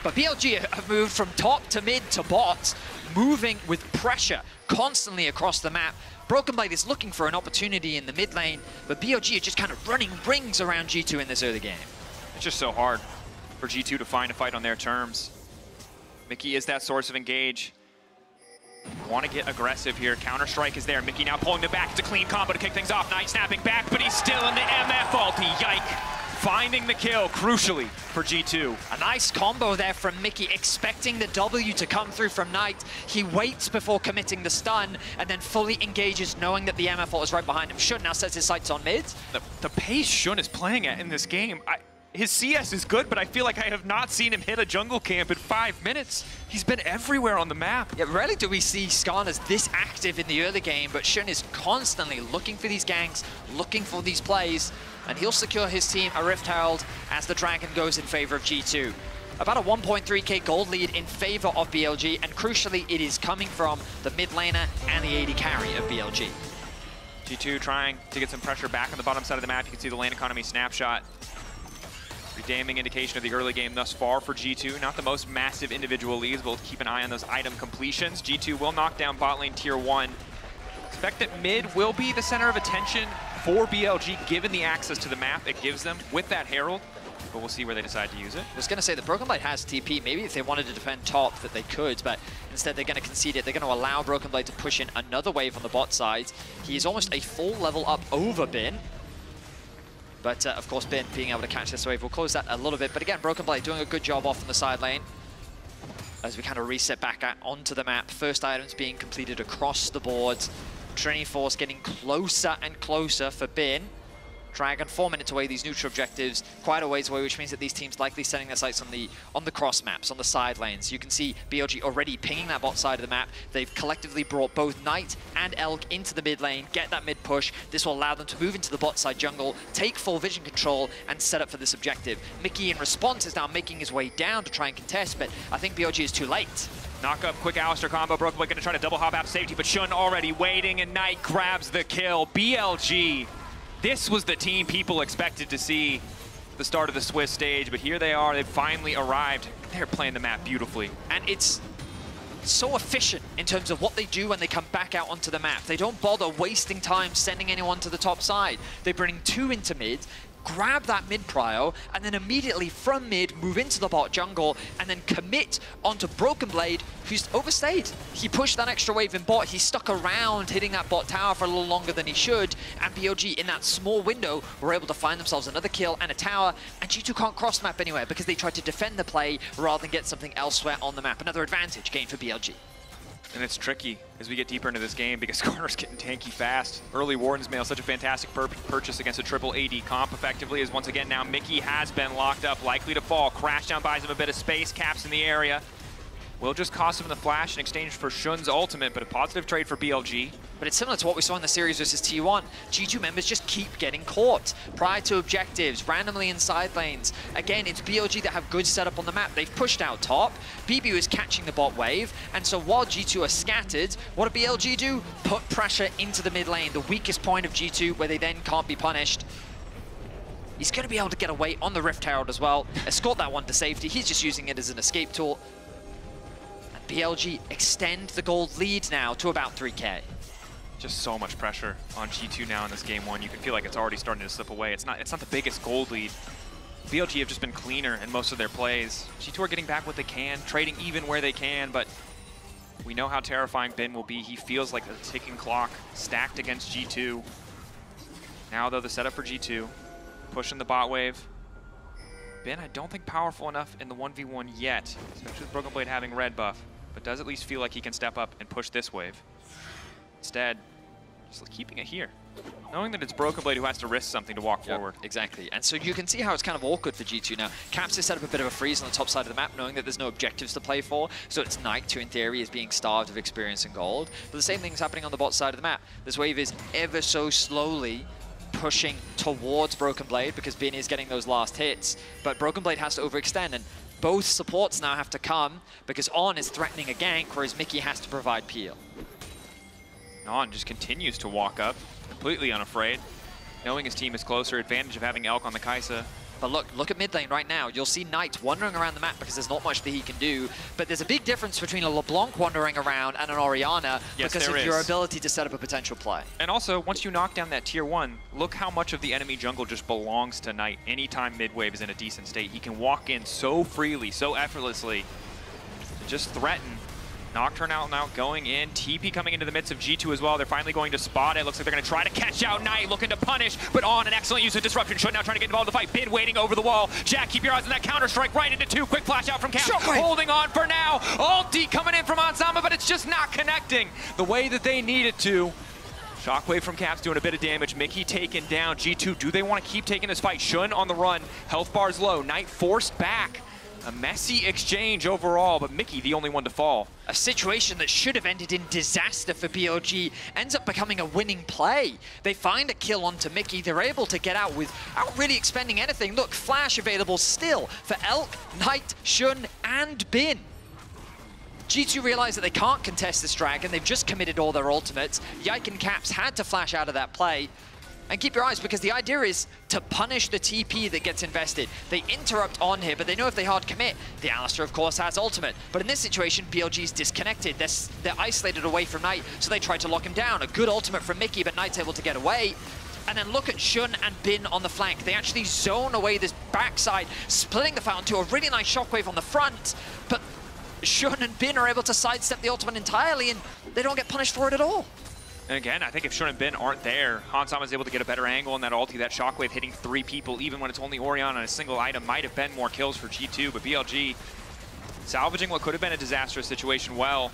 Speaker 15: But BLG have moved from top to mid to bot, moving with pressure constantly across the map. Broken Blade is looking for an opportunity in the mid lane, but BLG are just kind of running rings around G2 in this early game.
Speaker 11: It's just so hard for G2 to find a fight on their terms. Mickey is that source of engage. Want to get aggressive here. Counter-strike is there. Mickey now pulling the back. It's a clean combo to kick things off. Knight snapping back, but he's still in the MF ulti. Yike. Finding the kill, crucially, for G2.
Speaker 15: A nice combo there from Mickey, expecting the W to come through from Knight. He waits before committing the stun, and then fully engages, knowing that the MF ult is right behind him. Shun now sets his sights on mid.
Speaker 11: The pace Shun is playing at in this game, his CS is good, but I feel like I have not seen him hit a jungle camp in 5 minutes. He's been everywhere on the map.
Speaker 15: Yeah, rarely do we see Skarners this active in the early game, but Shun is constantly looking for these ganks, looking for these plays, and he'll secure his team a Rift Herald as the Dragon goes in favor of G2. About a 1.3k gold lead in favor of BLG, and crucially, it is coming from the mid laner and the AD carry of BLG.
Speaker 11: G2 trying to get some pressure back on the bottom side of the map. You can see the lane economy snapshot. Pretty damning indication of the early game thus far for G2. Not the most massive individual leads. We'll keep an eye on those item completions. G2 will knock down bot lane tier 1. Expect that mid will be the center of attention for BLG, given the access to the map it gives them with that Herald. But we'll see where they decide to use it.
Speaker 15: I was going to say, the Broken Blade has TP. Maybe if they wanted to defend top that they could, but instead they're going to concede it. They're going to allow Broken Blade to push in another wave on the bot side. He is almost a full level up over Bin. But of course, Bin being able to catch this wave will close that a little bit. But again, Broken Blade doing a good job off on the side lane as we kind of reset back onto the map. First items being completed across the board. Trinity Force getting closer and closer for Bin. Dragon 4 minutes away, these neutral objectives quite a ways away, which means that these teams likely setting their sights on the cross maps, on the side lanes. You can see BLG already pinging that bot side of the map. They've collectively brought both Knight and Elk into the mid lane, get that mid push. This will allow them to move into the bot side jungle, take full vision control, and set up for this objective. Mickey, in response, is now making his way down to try and contest, but I think BLG is too late.
Speaker 11: Knock up, quick Alistair combo. Broken Blade gonna try to double hop out of safety, but Shun already waiting, and Knight grabs the kill. BLG, this was the team people expected to see at the start of the Swiss stage, but here they are, they've finally arrived. They're playing the map beautifully.
Speaker 15: And it's so efficient in terms of what they do when they come back out onto the map. They don't bother wasting time sending anyone to the top side. They bring 2 into mid, grab that mid prio, and then immediately from mid move into the bot jungle and then commit onto Broken Blade, who's overstayed. He pushed that extra wave in bot, he stuck around hitting that bot tower for a little longer than he should, and BLG in that small window were able to find themselves another kill and a tower, and G2 can't cross map anywhere because they tried to defend the play rather than get something elsewhere on the map. Another advantage gained for BLG.
Speaker 11: And it's tricky as we get deeper into this game because Corner's getting tanky fast. Early Warden's Mail, such a fantastic purchase against a triple AD comp effectively, as once again now Mickey has been locked up, likely to fall. Crashdown buys him a bit of space, caps in the area. Will just cost him the flash in exchange for Shun's ultimate, but a positive trade for BLG.
Speaker 15: But it's similar to what we saw in the series versus T1. G2 members just keep getting caught. Prior to objectives, randomly in side lanes. Again, it's BLG that have good setup on the map. They've pushed out top. BBU is catching the bot wave. And so while G2 are scattered, what do BLG do? Put pressure into the mid lane, the weakest point of G2, where they then can't be punished. He's going to be able to get away on the Rift Herald as well. Escort that one to safety. He's just using it as an escape tool. BLG extend the gold lead now to about 3K.
Speaker 11: Just so much pressure on G2 now in this game 1. You can feel like it's already starting to slip away. It's not the biggest gold lead. BLG have just been cleaner in most of their plays. G2 are getting back what they can, trading even where they can, but we know how terrifying Bin will be. He feels like a ticking clock stacked against G2. Now though, the setup for G2, pushing the bot wave. Bin, I don't think powerful enough in the 1v1 yet, especially with Broken Blade having red buff, but does at least feel like he can step up and push this wave. Instead, just keeping it here, knowing that it's Broken Blade who has to risk something to walk forward.
Speaker 15: Exactly, and so you can see how it's kind of awkward for G2 now. Caps has set up a bit of a freeze on the top side of the map, knowing that there's no objectives to play for, so it's Knight, who in theory is being starved of experience and gold. But the same thing's happening on the bot side of the map. This wave is ever so slowly pushing towards Broken Blade because Bin is getting those last hits, but Broken Blade has to overextend, and both supports now have to come because On is threatening a gank, whereas Mickey has to provide peel.
Speaker 11: On just continues to walk up, completely unafraid, knowing his team is closer, advantage of having Elk on the Kai'Sa.
Speaker 15: But look at mid lane right now. You'll see Knight wandering around the map because there's not much that he can do. But there's a big difference between a LeBlanc wandering around and an Orianna because of your ability to set up a potential play.
Speaker 11: And also, once you knock down that tier 1, look how much of the enemy jungle just belongs to Knight. Anytime mid-wave is in a decent state, he can walk in so freely, so effortlessly, to just threaten. Nocturne out now going in. TP coming into the midst of G2 as well. They're finally going to spot it. Looks like they're going to try to catch out Knight, looking to punish, but On an excellent use of disruption. Shun now trying to get involved in the fight. Bin waiting over the wall. Jack, keep your eyes on that counter strike right into 2. Quick flash out from Cap. Holding on for now. Ulti coming in from Onsama, but it's just not connecting the way that they need it to. Shockwave from Caps doing a bit of damage. Mickey taken down. G2, do they want to keep taking this fight? Shun on the run. Health bar's low. Knight forced back. A messy exchange overall, but Mickey the only one to fall.
Speaker 15: A situation that should have ended in disaster for BLG ends up becoming a winning play. They find a kill onto Mickey. They're able to get out without really expending anything. Look, flash available still for Elk, Knight, Shun, and Bin. G2 realize that they can't contest this dragon. They've just committed all their ultimates. Yike and Caps had to flash out of that play. And keep your eyes, because the idea is to punish the TP that gets invested. They interrupt On here, but they know if they hard commit, the Alistair, of course, has ultimate. But in this situation, BLG's disconnected. They're isolated away from Knight, so they try to lock him down. A good ultimate from Mickey, but Knight's able to get away. And then look at Shun and Bin on the flank. They actually zone away this backside, splitting the fight onto a really nice shockwave on the front. But Shun and Bin are able to sidestep the ultimate entirely, and they don't get punished for it at all.
Speaker 11: And again, I think if Shun and Bin aren't there, Hansama is able to get a better angle on that ulti. That shockwave hitting 3 people, even when it's only Orion on a single item, might have been more kills for G2, but BLG salvaging what could have been a disastrous situation well.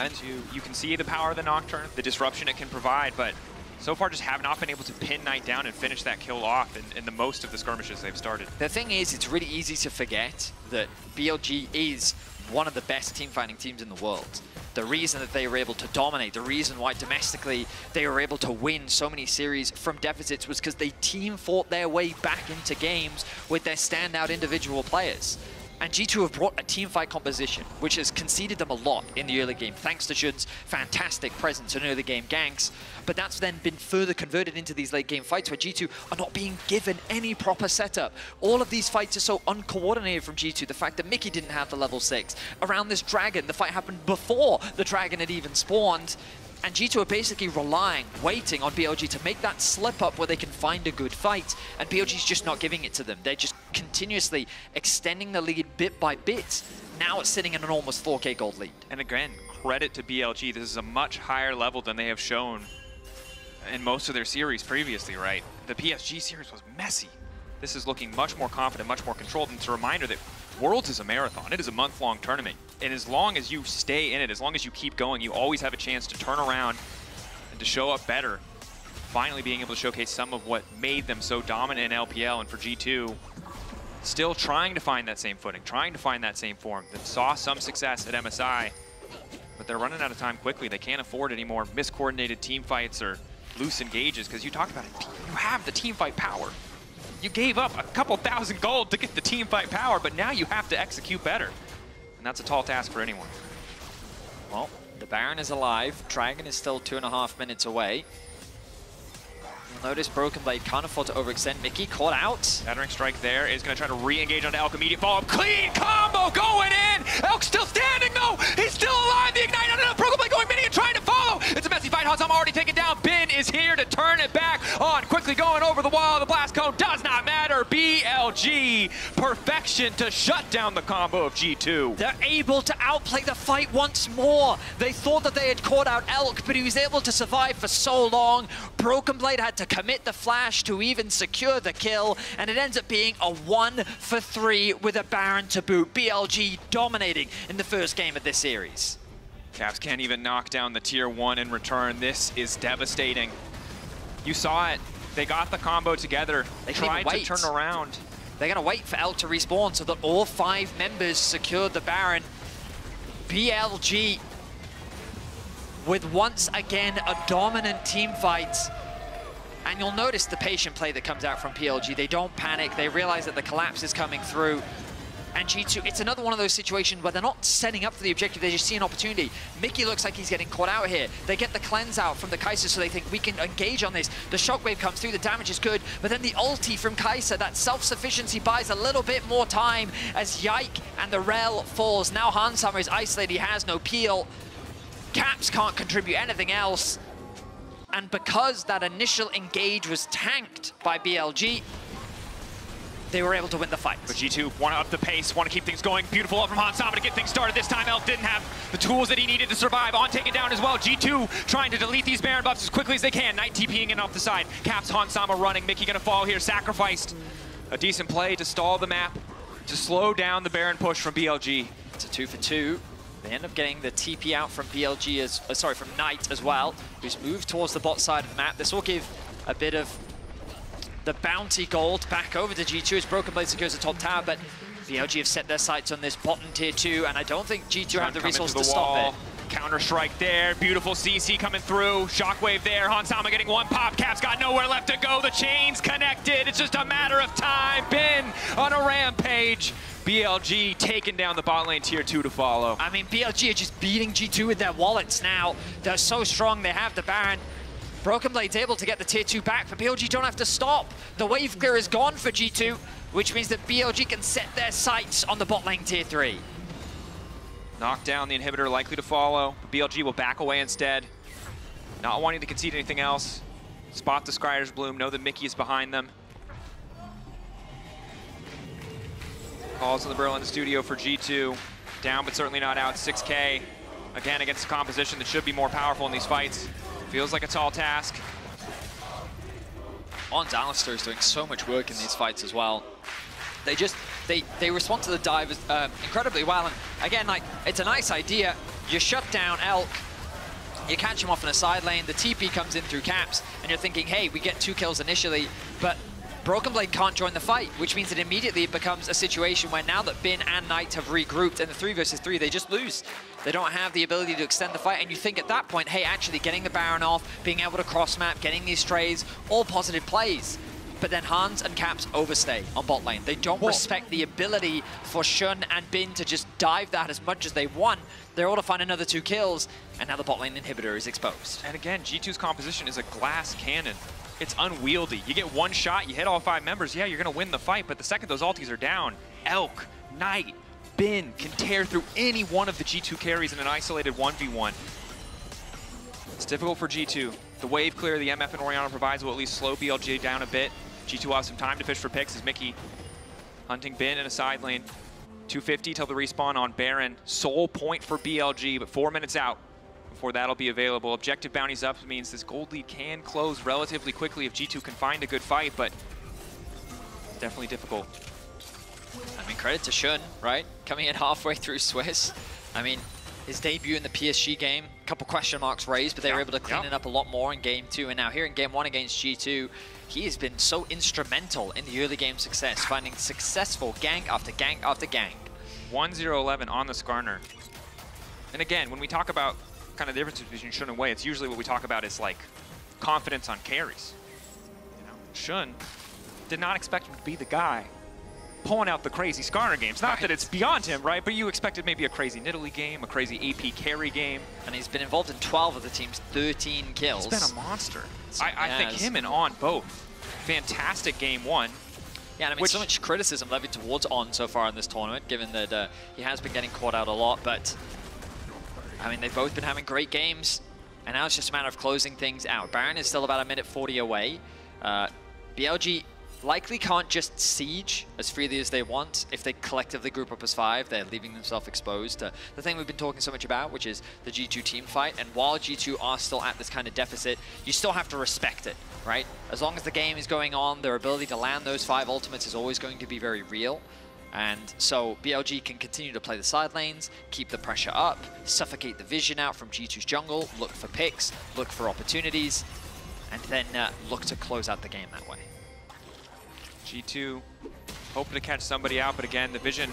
Speaker 11: And you can see the power of the Nocturne, the disruption it can provide, but so far just have not been able to pin Knight down and finish that kill off in the most of the skirmishes they've started.
Speaker 15: The thing is, it's really easy to forget that BLG is one of the best team fighting teams in the world. The reason that they were able to dominate, the reason why domestically they were able to win so many series from deficits was because they team fought their way back into games with their standout individual players. And G2 have brought a teamfight composition, which has conceded them a lot in the early game, thanks to Jun's fantastic presence in early game ganks. But that's then been further converted into these late game fights where G2 are not being given any proper setup. All of these fights are so uncoordinated from G2. The fact that Mickey didn't have the level 6. Around this dragon, the fight happened before the dragon had even spawned. And G2 are basically relying, waiting on BLG to make that slip up where they can find a good fight. And BLG's just not giving it to them. They're just continuously extending the lead bit by bit. Now it's sitting in an almost 4K gold lead.
Speaker 11: And again, credit to BLG. This is a much higher level than they have shown in most of their series previously, right? The PSG series was messy. This is looking much more confident, much more controlled. And it's a reminder that Worlds is a marathon. It is a month-long tournament. And as long as you stay in it, as long as you keep going, you always have a chance to turn around and to show up better. Finally being able to showcase some of what made them so dominant in LPL. And for G2, still trying to find that same footing, trying to find that same form. They saw some success at MSI, but they're running out of time quickly. They can't afford any more miscoordinated team fights or loose engages, because you talked about it. You have the team fight power. You gave up a couple thousand gold to get the team fight power, but now you have to execute better. And that's a tall task for anyone.
Speaker 15: Well, the Baron is alive. Dragon is still 2.5 minutes away. You'll notice Broken Blade can't afford to overextend. Mickey caught out.
Speaker 11: Battering strike there is going to try to re-engage onto Elk. Immediate follow-up. Clean combo going in. Elk still standing though. He's still alive. The Ignite on it. Broken Blade going mini and trying to follow. It's a messy fight. Hansam already taken down. Bin is here to turn it back on. Quickly going over the wall. The blast cone does not matter. BLG. Perfection to shut down the combo of G2.
Speaker 15: They're able to outplay the fight once more. They thought that they had caught out Elk, but he was able to survive for so long. Broken Blade had to commit the flash to even secure the kill, and it ends up being a 1-for-3 with a Baron to boot. BLG dominating in the first game of this series.
Speaker 11: Caps can't even knock down the tier 1 in return. This is devastating. You saw it. They got the combo together. They tried to turn around.
Speaker 15: They're going to wait for Elk to respawn so that all 5 members secured the Baron. BLG with once again a dominant team fight. And you'll notice the patient play that comes out from PLG. They don't panic. They realize that the collapse is coming through. And G2, it's another one of those situations where they're not setting up for the objective, they just see an opportunity. Mickey looks like he's getting caught out here. They get the cleanse out from the Kai'Sa, so they think we can engage on this. The shockwave comes through, the damage is good, but then the ulti from Kai'Sa, that self-sufficiency buys a little bit more time as Yike and the Rel falls. Now Hanshammer is isolated, he has no peel. Caps can't contribute anything else. And because that initial engage was tanked by BLG, they were able to win the fight.
Speaker 11: But G2 want to up the pace, want to keep things going. Beautiful up from Hansama to get things started. This time Elk didn't have the tools that he needed to survive. On taken down as well. G2 trying to delete these Baron buffs as quickly as they can. Knight TPing in off the side. Caps Hansama running. Mickey gonna fall here. Sacrificed. A decent play to stall the map, to slow down the Baron push from BLG.
Speaker 15: It's a 2-for-2. They end up getting the TP out from BLG from Knight as well, who's moved towards the bot side of the map. This will give a bit of the bounty gold back over to G2 as Broken Blade secures the top tower, but BLG have set their sights on this bottom tier 2, and I don't think G2 have the resources to stop it.
Speaker 11: Counter-strike there, beautiful CC coming through, shockwave there, Hansama getting one pop, Caps got nowhere left to go, the chain's connected, it's just a matter of time, Bin on a rampage. BLG taking down the bot lane tier 2 to follow.
Speaker 15: I mean, BLG are just beating G2 with their wallets now. They're so strong, they have the Baron. Broken Blade's able to get the tier 2 back, but BLG don't have to stop. The wave clear is gone for G2, which means that BLG can set their sights on the bot lane tier 3.
Speaker 11: Knock down the inhibitor, likely to follow. BLG will back away instead. Not wanting to concede anything else. Spot the Scryer's Bloom, know that Mickey is behind them. Calls on the Brill in the studio for G2. Down, but certainly not out. 6K. Again, against a composition that should be more powerful in these fights. Feels like a tall task.
Speaker 15: On's Alistair is doing so much work in these fights as well. They respond to the dive incredibly well. And again, like, it's a nice idea. You shut down Elk. You catch him off in a side lane. The TP comes in through Caps. And you're thinking, hey, we get 2 kills initially. But Broken Blade can't join the fight, which means that immediately it becomes a situation where now that Bin and Knight have regrouped in the 3 versus 3, they just lose. They don't have the ability to extend the fight, and you think at that point, hey, actually getting the Baron off, being able to cross-map, getting these strays, all positive plays. but then Hans and Caps overstay on bot lane. They don't respect the ability for Shun and Bin to just dive that as much as they want. They're able to find another 2 kills, and now the bot lane inhibitor is exposed.
Speaker 11: And again, G2's composition is a glass cannon. It's unwieldy. You get one shot, you hit all 5 members, yeah, you're gonna win the fight, but the second those ultis are down, Elk, Knight, Bin can tear through any one of the G2 carries in an isolated 1v1. It's difficult for G2. The wave clear the MF and Orianna provides will at least slow BLG down a bit. G2 will have some time to fish for picks as Mickey hunting Bin in a side lane. 250 till the respawn on Baron. Sole point for BLG, but 4 minutes out before that'll be available. Objective bounties up means this gold lead can close relatively quickly if G2 can find a good fight, but definitely difficult.
Speaker 15: I mean, credit to Shun, right? Coming in halfway through Swiss. I mean, his debut in the PSG game, a couple question marks raised, but they were able to clean it up a lot more in Game 2. And now here in Game 1 against G2, he has been so instrumental in the early game success, finding successful gank after gank after gank.
Speaker 11: 1-0-11 on the Skarner. And again, when we talk about kind of the difference between Shun and Wei, it's usually what we talk about is like confidence on carries. You know, Shun did not expect him to be the guy pulling out the crazy Skarner games. Not that it's beyond him, right? But you expected maybe a crazy Nidalee game, a crazy AP carry game.
Speaker 15: And he's been involved in 12 of the team's 13 kills.
Speaker 11: He's been a monster. I think him and On both. Fantastic Game 1.
Speaker 15: Yeah, and I mean, so much criticism levied towards On so far in this tournament, given that he has been getting caught out a lot. But, I mean, they've both been having great games. And now it's just a matter of closing things out. Baron is still about 1:40 away. BLG likely can't just siege as freely as they want. If they collectively group up as 5, they're leaving themselves exposed to the thing we've been talking so much about, which is the G2 team fight. And while G2 are still at this kind of deficit, you still have to respect it, right? As long as the game is going on, their ability to land those 5 ultimates is always going to be very real. And so BLG can continue to play the side lanes, keep the pressure up, suffocate the vision out from G2's jungle, look for picks, look for opportunities, and then look to close out the game that way.
Speaker 11: G2 hoping to catch somebody out, but again, the vision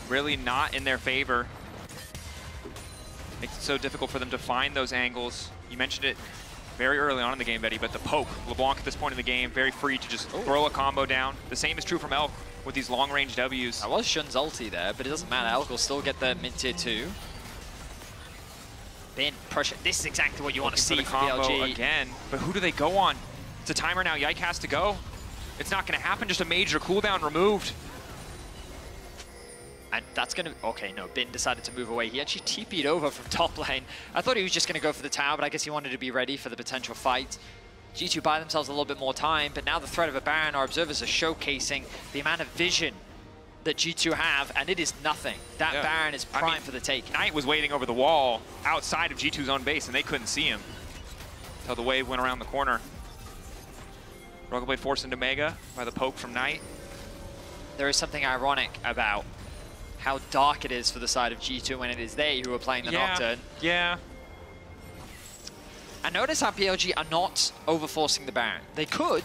Speaker 11: really not in their favor. Makes it so difficult for them to find those angles. You mentioned it very early on in the game, Betty, but the poke. LeBlanc at this point in the game, very free to just throw a combo down. The same is true from Elk with these long-range Ws.
Speaker 15: That was Shun's ulti there, but it doesn't matter. Elk will still get the mid-tier 2. Bin, pressure. This is exactly what you want to see
Speaker 11: the
Speaker 15: from
Speaker 11: combo
Speaker 15: BLG.
Speaker 11: again, but who do they go on? It's a timer now. Yike has to go. It's not going to happen, just a major cooldown removed.
Speaker 15: And that's going to... Okay, no, Bin decided to move away. He actually TP'd over from top lane. I thought he was just going to go for the tower, but I guess he wanted to be ready for the potential fight. G2 buy themselves a little bit more time, but now the threat of a Baron, our observers are showcasing the amount of vision that G2 have, and it is nothing. That Baron is prime for the take.
Speaker 11: Knight was waiting over the wall outside of G2's own base, and they couldn't see him until the wave went around the corner. Rogue Blade forced into Mega by the poke from Knight.
Speaker 15: There is something ironic about how dark it is for the side of G2 when it is they who are playing the Nocturne.
Speaker 11: Yeah.
Speaker 15: And notice how PLG are not overforcing the Baron. They could.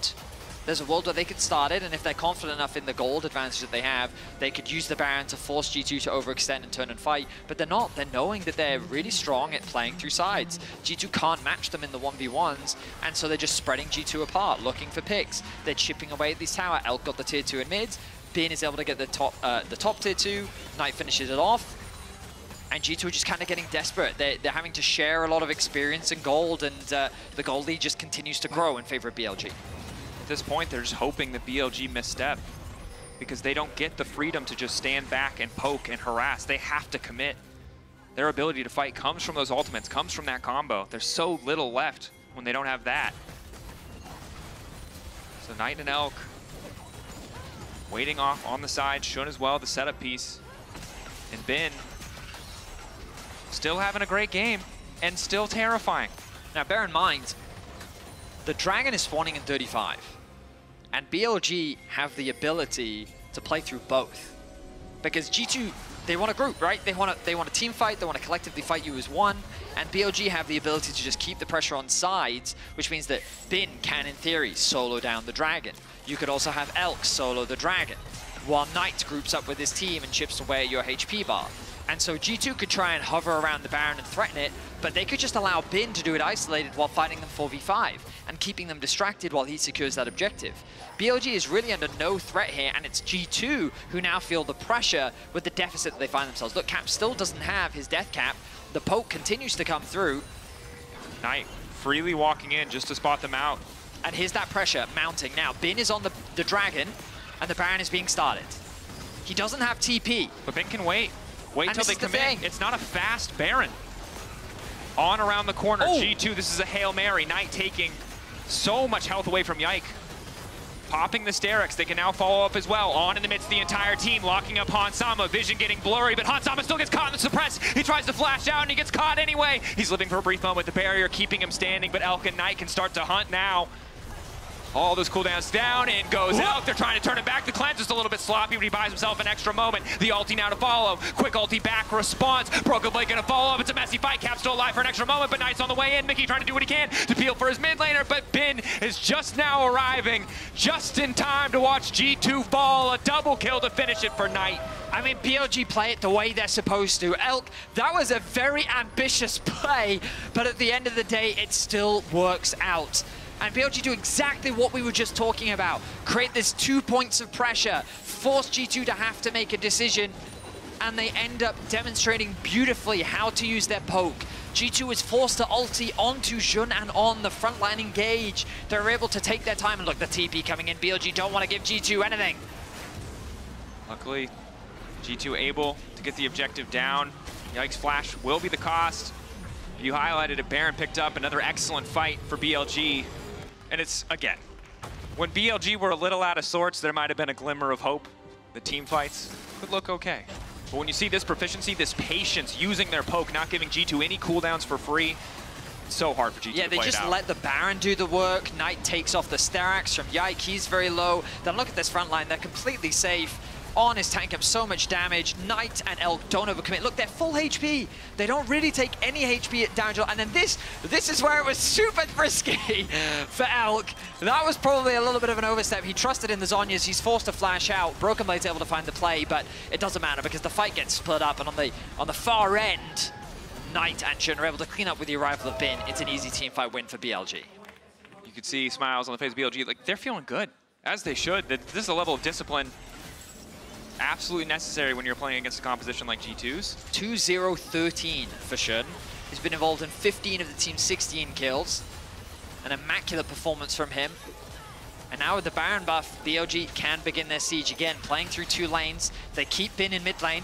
Speaker 15: There's a world where they could start it, and if they're confident enough in the gold advantage that they have, they could use the Baron to force G2 to overextend and turn and fight. But they're not. They're knowing that they're really strong at playing through sides. G2 can't match them in the 1v1s, and so they're just spreading G2 apart, looking for picks. They're chipping away at these tower. Elk got the tier 2 in mids. Bin is able to get the top tier 2. Knight finishes it off. And G2 are just kind of getting desperate. They're having to share a lot of experience and gold, and the gold lead just continues to grow in favor of BLG.
Speaker 11: At this point, they're just hoping that BLG misstep because they don't get the freedom to just stand back and poke and harass. They have to commit. Their ability to fight comes from those ultimates, comes from that combo. There's so little left when they don't have that. So Knight and Elk waiting off on the side. Shun as well, the setup piece. And Bin still having a great game and still terrifying.
Speaker 15: Now bear in mind, the Dragon is spawning in 35. And BLG have the ability to play through both. Because G2, they want a group, right? They want a team fight, they want to collectively fight you as one. And BLG have the ability to just keep the pressure on sides, which means that Bin can, in theory, solo down the Dragon. You could also have Elk solo the Dragon, while Knight groups up with his team and chips away at your HP bar. And so G2 could try and hover around the Baron and threaten it, but they could just allow Bin to do it isolated while fighting them 4v5. and keeping them distracted while he secures that objective. BLG is really under no threat here, and it's G2 who now feel the pressure with the deficit that they find themselves. Look, Cap still doesn't have his death cap. The poke continues to come through.
Speaker 11: Knight freely walking in just to spot them out.
Speaker 15: And here's that pressure mounting now. Bin is on the dragon, and the Baron is being started. He doesn't have TP.
Speaker 11: But Bin can wait. Wait till they commit.
Speaker 15: The
Speaker 11: it's not a fast Baron. On around the corner, G2, this is a Hail Mary. Knight taking so much health away from Yike. Popping the Sterex, they can now follow up as well. On in the midst of the entire team, locking up Hansama. Vision getting blurry, but Hansama still gets caught in the suppress. He tries to flash out and he gets caught anyway. He's living for a brief moment with the barrier, keeping him standing, but Elk and Knight can start to hunt now. All those cooldowns down, and goes out. They're trying to turn it back. The cleanse is a little bit sloppy, but he buys himself an extra moment. The ulti now to follow. Quick ulti back response. Broken Blade gonna follow up. It's a messy fight. Cap still alive for an extra moment, but Knight's on the way in. Mickey trying to do what he can to peel for his mid laner, but Bin is just now arriving, just in time to watch G2 fall. A double kill to finish it for Knight.
Speaker 15: I mean, BLG play it the way they're supposed to. Elk, that was a very ambitious play, but at the end of the day, it still works out. And BLG do exactly what we were just talking about. Create this 2 points of pressure, force G2 to have to make a decision, and they end up demonstrating beautifully how to use their poke. G2 is forced to ulti onto Jun and on the front line engage. They're able to take their time, and look, the TP coming in. BLG don't want to give G2 anything.
Speaker 11: Luckily, G2 able to get the objective down. Yike's flash will be the cost. You highlighted it, Baron picked up another excellent fight for BLG. And it's, again, when BLG were a little out of sorts, there might have been a glimmer of hope. The team fights could look okay. But when you see this proficiency, this patience, using their poke, not giving G2 any cooldowns for free, it's so hard for G2 to play it out.
Speaker 15: Yeah, they just let the Baron do the work. Knight takes off the Sterex from Yike. He's very low. Then look at this front line. They're completely safe. On his tank up so much damage. Knight and Elk don't overcommit. Look, they're full HP. They don't really take any HP damage. And then this is where it was super risky for Elk. That was probably a little bit of an overstep. He trusted in the Zhonya's. He's forced to flash out. Broken Blade's able to find the play, but it doesn't matter because the fight gets split up. And on the far end, Knight and Jun are able to clean up with the arrival of Bin. It's an easy team fight win for BLG.
Speaker 11: You could see smiles on the face of BLG. Like, they're feeling good, as they should. This is a level of discipline absolutely necessary when you're playing against a composition like G2's.
Speaker 15: 2-0-13 for Shun. He's been involved in 15 of the team's 16 kills. An immaculate performance from him. And now with the Baron buff, BLG can begin their siege again, playing through 2 lanes. They keep Bin in mid lane.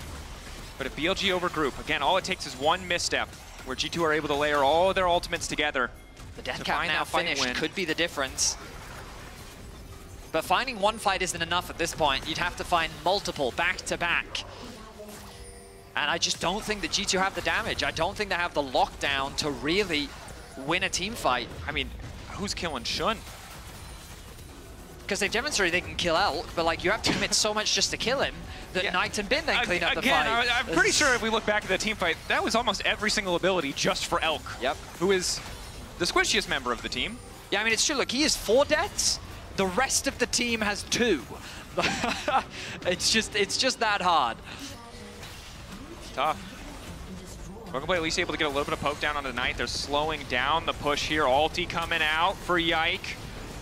Speaker 11: But if BLG overgroup, again, all it takes is one misstep where G2 are able to layer all of their ultimates together.
Speaker 15: The death cap now finished could be the difference. But finding one fight isn't enough at this point. You'd have to find multiple back-to-back. And I just don't think that G2 have the damage. I don't think they have the lockdown to really win a team fight.
Speaker 11: I mean, who's killing Shun?
Speaker 15: Because they've demonstrated they can kill Elk, but like you have to commit so much just to kill him that Knight and Bin then clean up the fight.
Speaker 11: I'm pretty sure if we look back at the team fight, that was almost every single ability just for Elk.
Speaker 15: Yep.
Speaker 11: Who is the squishiest member of the team.
Speaker 15: Yeah, I mean, it's true. Look, he has 4 deaths. The rest of the team has 2. It's just that hard.
Speaker 11: Tough. Broken Blade at least able to get a little bit of poke down on the Knight. They're slowing down the push here. Ulti coming out for Yike.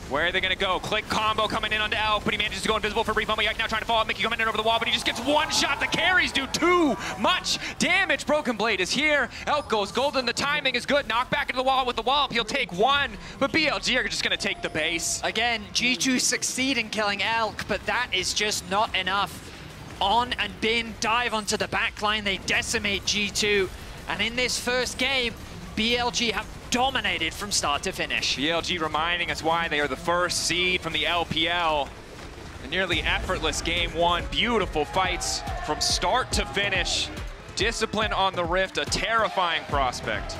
Speaker 11: Where are they going to go? Click combo coming in onto Elk, but he manages to go invisible for a brief moment. Yike now trying to follow up. Mickey coming in over the wall, but he just gets one shot. The carries do too much damage. Broken Blade is here. Elk goes golden. The timing is good. Knock back into the wall with the wallop. He'll take one, but BLG are just going to take the base.
Speaker 15: Again, G2 succeed in killing Elk, but that is just not enough. On and Bin dive onto the back line. They decimate G2. And in this first game, BLG have dominated from start to finish.
Speaker 11: BLG reminding us why they are the first seed from the LPL. A nearly effortless game 1. Beautiful fights from start to finish. Discipline on the Rift, a terrifying prospect.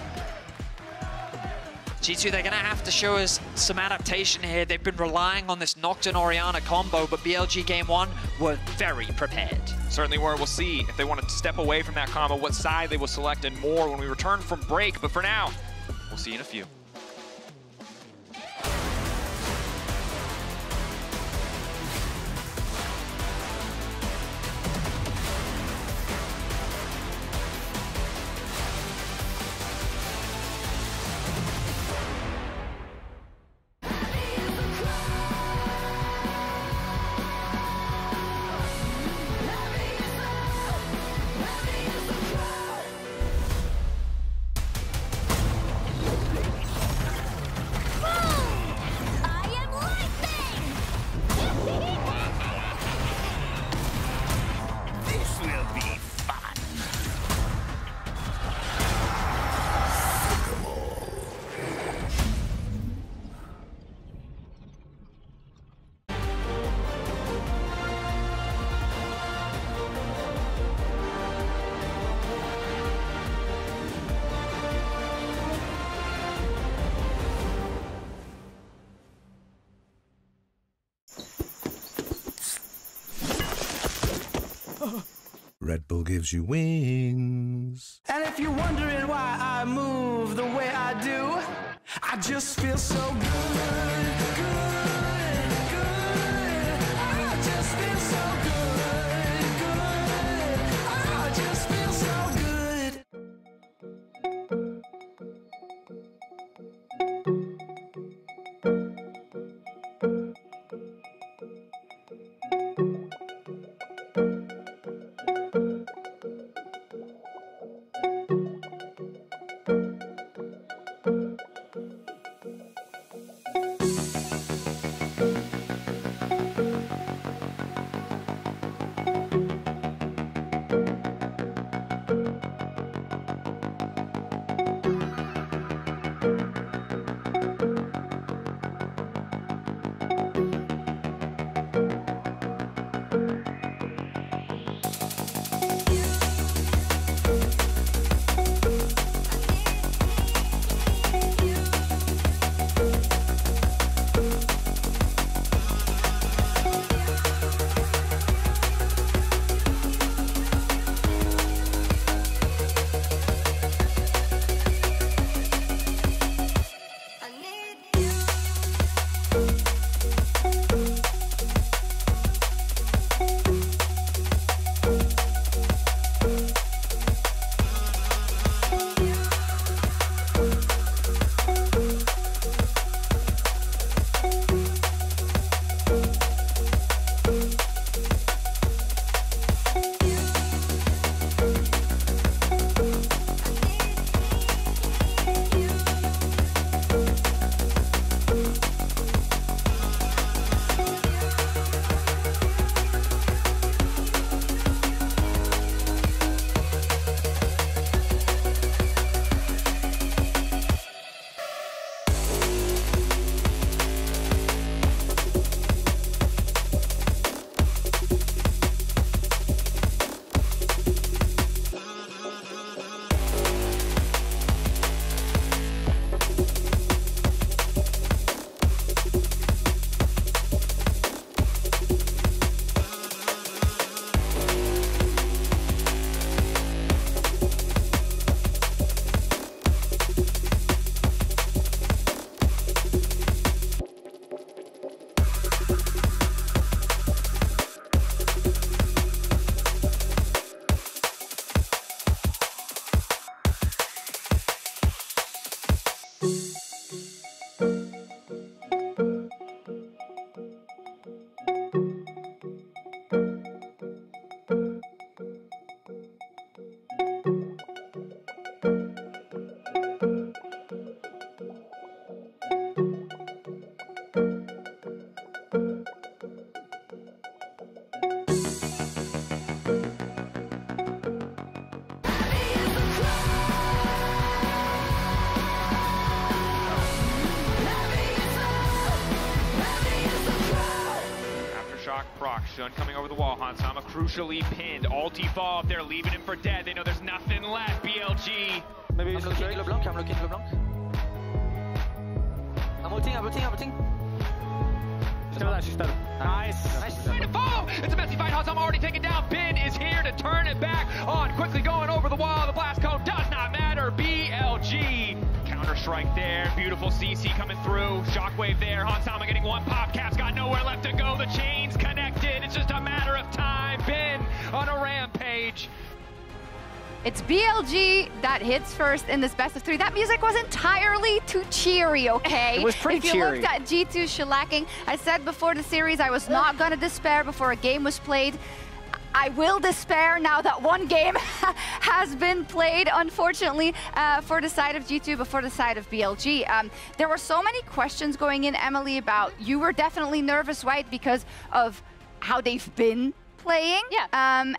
Speaker 15: G2, they're gonna have to show us some adaptation here. They've been relying on this Nocturne Orianna combo, but BLG game 1 were very prepared.
Speaker 11: Certainly were. We'll see if they want to step away from that combo, what side they will select and more when we return from break. But for now, we'll see you in a few.
Speaker 9: Red Bull gives you wings.
Speaker 1: And if you're wondering why I move the way I do, I just feel so good, good, good. I just feel so good, good. I just feel so good.
Speaker 11: Shun coming over the wall. Hansama crucially pinned. All devolved. They're leaving him for dead. They know there's nothing left. BLG.
Speaker 20: Maybe I'm looking le blanc. I'm looking le blanc. I'm ulting. Nice.
Speaker 11: Way to follow. It's a messy fight. Hansama already taken down. Bin is here to turn it back on. Quickly going over the wall. The blast cone does not matter. BLG. Counter strike there. Beautiful CC coming through. Shockwave there. Hansama getting one pop. Cap's got nowhere left to go. The chain's connected. It's just a matter of time. Bin on a rampage.
Speaker 16: It's BLG that hits first in this best of three. That music was entirely too cheery, okay?
Speaker 17: It was pretty cheery.
Speaker 16: If you looked at G2 shellacking, I said before the series I was not gonna despair before a game was played. I will despair now that one game has been played, unfortunately, for the side of G2, but for the side of BLG. There were so many questions going in, Emily, about you were definitely nervous, right? Because of how they've been playing.
Speaker 18: Yeah.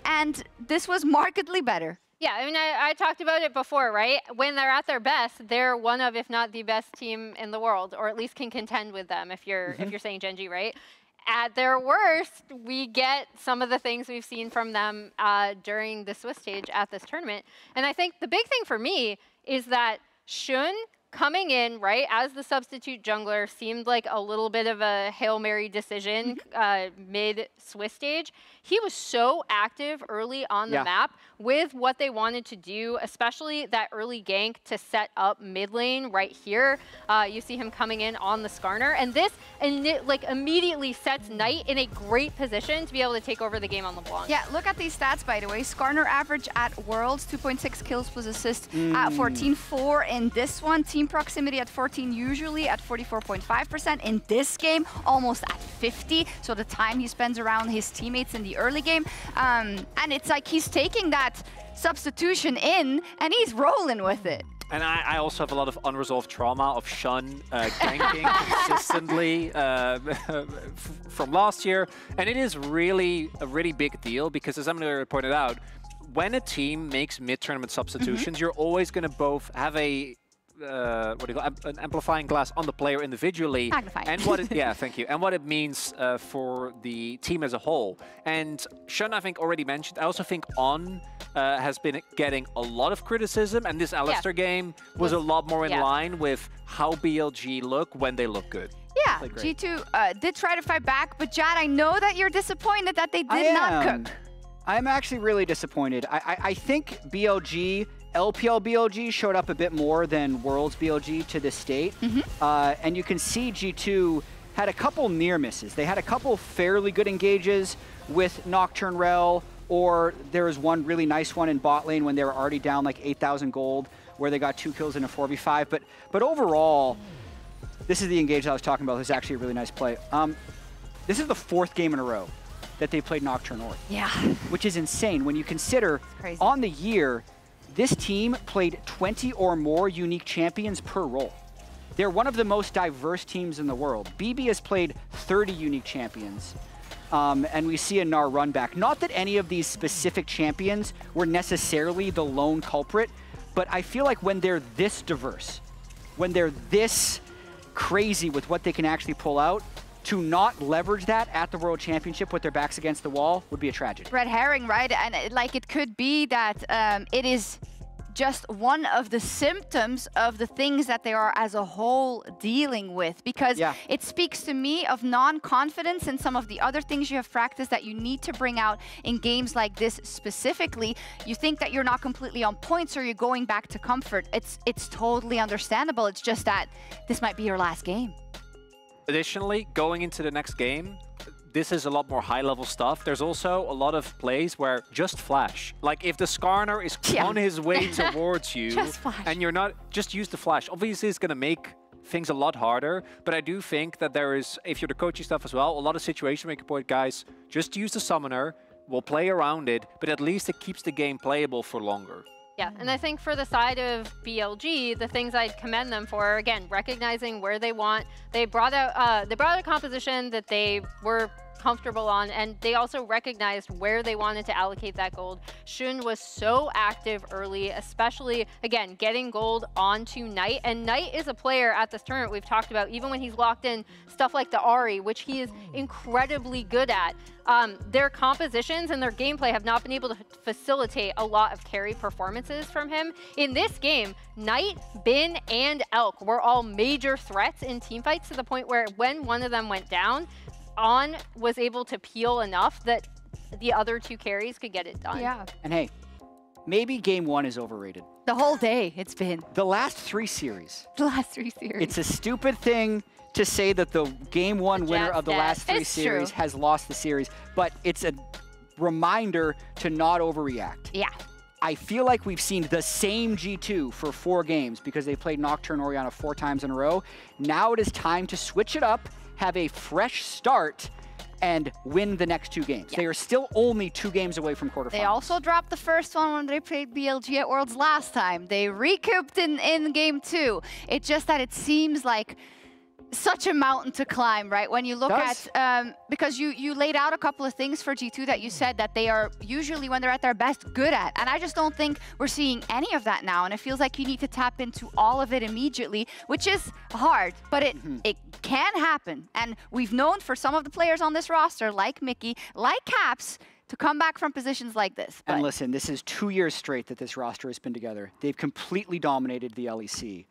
Speaker 16: And this was markedly better.
Speaker 18: Yeah, I mean, I talked about it before, right? When they're at their best, they're one of, if not the best team in the world, or at least can contend with them if you're saying Genji, right? At their worst, we get some of the things we've seen from them during the Swiss stage at this tournament. And I think the big thing for me is that Shun coming in, right, as the substitute jungler seemed like a little bit of a Hail Mary decision mid-Swiss stage. He was so active early on the map with what they wanted to do, especially that early gank to set up mid lane right here. You see him coming in on the Skarner, and this like immediately sets Knight in a great position to be able to take over the game on LeBlanc.
Speaker 16: Yeah, look at these stats, by the way. Skarner average at Worlds, 2.6 kills plus assist at 14, 4 in this one. Team proximity at 14, usually at 44.5%. In this game, almost at 50. So the time he spends around his teammates in the early game. And it's like he's taking that substitution in and he's rolling with it.
Speaker 19: And I also have a lot of unresolved trauma of Shun ganking consistently from last year. And it is really a really big deal because, as Emily pointed out, when a team makes mid-tournament substitutions, you're always going to both have a what do you call an amplifying glass on the player individually, and what it, thank you, and what it means for the team as a whole. And Shun, I think, already mentioned. I also think On has been getting a lot of criticism, and this Alistair game was a lot more in line with how BLG look when they look good.
Speaker 16: Yeah, G2 did try to fight back, but Jad, I know that you're disappointed that they did not cook.
Speaker 17: I'm actually really disappointed. I think BLG, LPL BLG showed up a bit more than Worlds BLG to this state. And you can see G2 had a couple near misses. They had a couple fairly good engages with Nocturne Rel, or there was one really nice one in bot lane when they were already down like 8,000 gold, where they got 2 kills in a 4v5. But overall, this is the engage I was talking about. This is actually a really nice play. This is the 4th game in a row that they played Nocturne Orb.
Speaker 16: Yeah.
Speaker 17: Which is insane when you consider on the year, this team played 20 or more unique champions per role. They're one of the most diverse teams in the world. BB has played 30 unique champions. And we see a Gnar run back. Not that any of these specific champions were necessarily the lone culprit, but I feel like when they're this diverse, when they're this crazy with what they can actually pull out, to not leverage that at the World Championship with their backs against the wall would be a tragedy.
Speaker 16: Red herring, right? And it could be that it is just one of the symptoms of the things that they are as a whole dealing with, because it speaks to me of non-confidence in some of the other things you have practiced that you need to bring out in games like this specifically. You think that you're not completely on point, so you're going back to comfort. It's totally understandable. It's just that this might be your last game.
Speaker 19: Additionally, going into the next game, this is a lot more high-level stuff. There's also a lot of plays where just flash. Like if the Skarner is on his way towards you, and you're not, just use the flash. Obviously, it's going to make things a lot harder, but I do think that there is, if you're the coaching stuff as well, a lot of situation making point, guys, just use the summoner, we'll play around it, but at least it keeps the game playable for longer.
Speaker 18: Yeah, and I think for the side of BLG, the things I'd commend them for, again, recognizing where they want. They brought out a composition that they were comfortable on, and they also recognized where they wanted to allocate that gold. Shun was so active early, especially, again, getting gold onto Knight. And Knight is a player at this tournament we've talked about, even when he's locked in stuff like the Ahri, which he is incredibly good at. Their compositions and their gameplay have not been able to facilitate a lot of carry performances from him. In this game, Knight, Bin, and Elk were all major threats in teamfights, to the point where when one of them went down, On was able to peel enough that the other 2 carries could get it done.
Speaker 16: Yeah.
Speaker 17: And hey, maybe game 1 is overrated.
Speaker 16: The whole day it's been.
Speaker 17: The last 3 series.
Speaker 16: The last 3 series.
Speaker 17: It's a stupid thing to say that the game 1 winner of the last 3 series has lost the series, but it's a reminder to not overreact.
Speaker 16: Yeah.
Speaker 17: I feel like we've seen the same G2 for 4 games because they played Nocturne Orianna 4 times in a row. Now it is time to switch it up, have a fresh start, and win the next 2 games. They are still only 2 games away from quarterfinals.
Speaker 16: They also dropped the first one when they played BLG at Worlds last time. They recouped in game 2. It's just that it seems like such a mountain to climb, right? When you look at, because you laid out a couple of things for G2 that you said that they are usually, when they're at their best, good at. And I just don't think we're seeing any of that now. And it feels like you need to tap into all of it immediately, which is hard, but it can happen. And we've known for some of the players on this roster, like Mickey, like Caps, to come back from positions like this.
Speaker 17: And listen, this is 2 years straight that this roster has been together. They've completely dominated the LEC.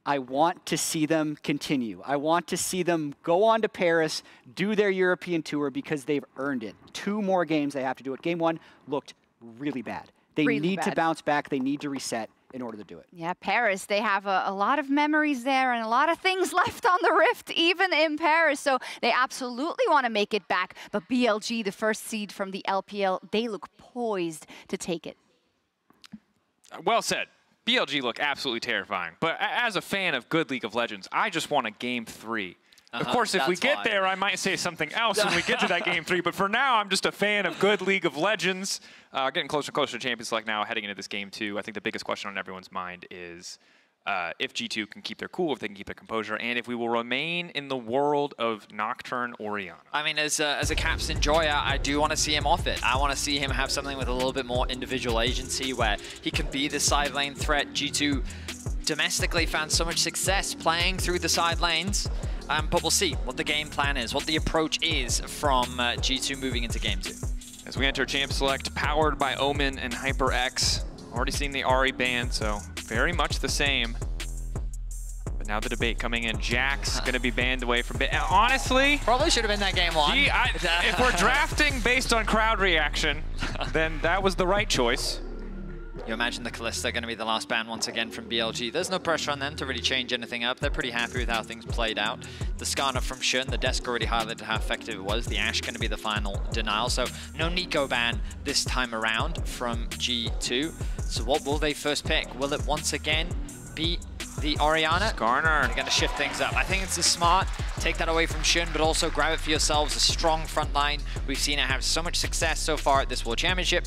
Speaker 17: I want to see them continue. I want to see them go on to Paris, do their European tour because they've earned it. 2 more games they have to do it. Game 1 looked really bad. They need to bounce back. They need to reset in order to do it.
Speaker 16: Yeah, Paris, they have a lot of memories there and a lot of things left on the Rift, even in Paris. So they absolutely want to make it back. But BLG, the first seed from the LPL, they look poised to take it.
Speaker 11: Well said. BLG look absolutely terrifying. But as a fan of good League of Legends, I just want a Game 3. Of course, if we get there, I might say something else when we get to that Game 3. But for now, I'm just a fan of good League of Legends. Getting closer and closer to Champions Select now, heading into this Game 2. I think the biggest question on everyone's mind is if G2 can keep their cool, if they can keep their composure, and if we will remain in the world of Nocturne Orianna.
Speaker 15: I mean, as a Caps enjoyer, I do want to see him off it. I want to see him have something with a little bit more individual agency where he can be the side lane threat. G2 domestically found so much success playing through the side lanes. But we'll see what the game plan is, what the approach is from G2 moving into Game 2.
Speaker 11: As we enter Champ Select, powered by Omen and HyperX. Already seeing the Ahri ban, so very much the same. But now the debate coming in. Jack's going to be banned away from... Honestly...
Speaker 15: Probably should have been that Game 1.
Speaker 11: Gee, if we're drafting based on crowd reaction, then that was the right choice.
Speaker 15: You imagine the Kalista going to be the last ban once again from BLG. There's no pressure on them to really change anything up. They're pretty happy with how things played out. The Skarner from Shun, the desk already highlighted how effective it was. The Ashe going to be the final denial. So no Nico ban this time around from G2. So what will they first pick? Will it once again be the Orianna?
Speaker 11: Skarner.
Speaker 15: They're going to shift things up. I think it's a smart. Take that away from Shun, but also grab it for yourselves. A strong front line. We've seen it have so much success so far at this World Championship.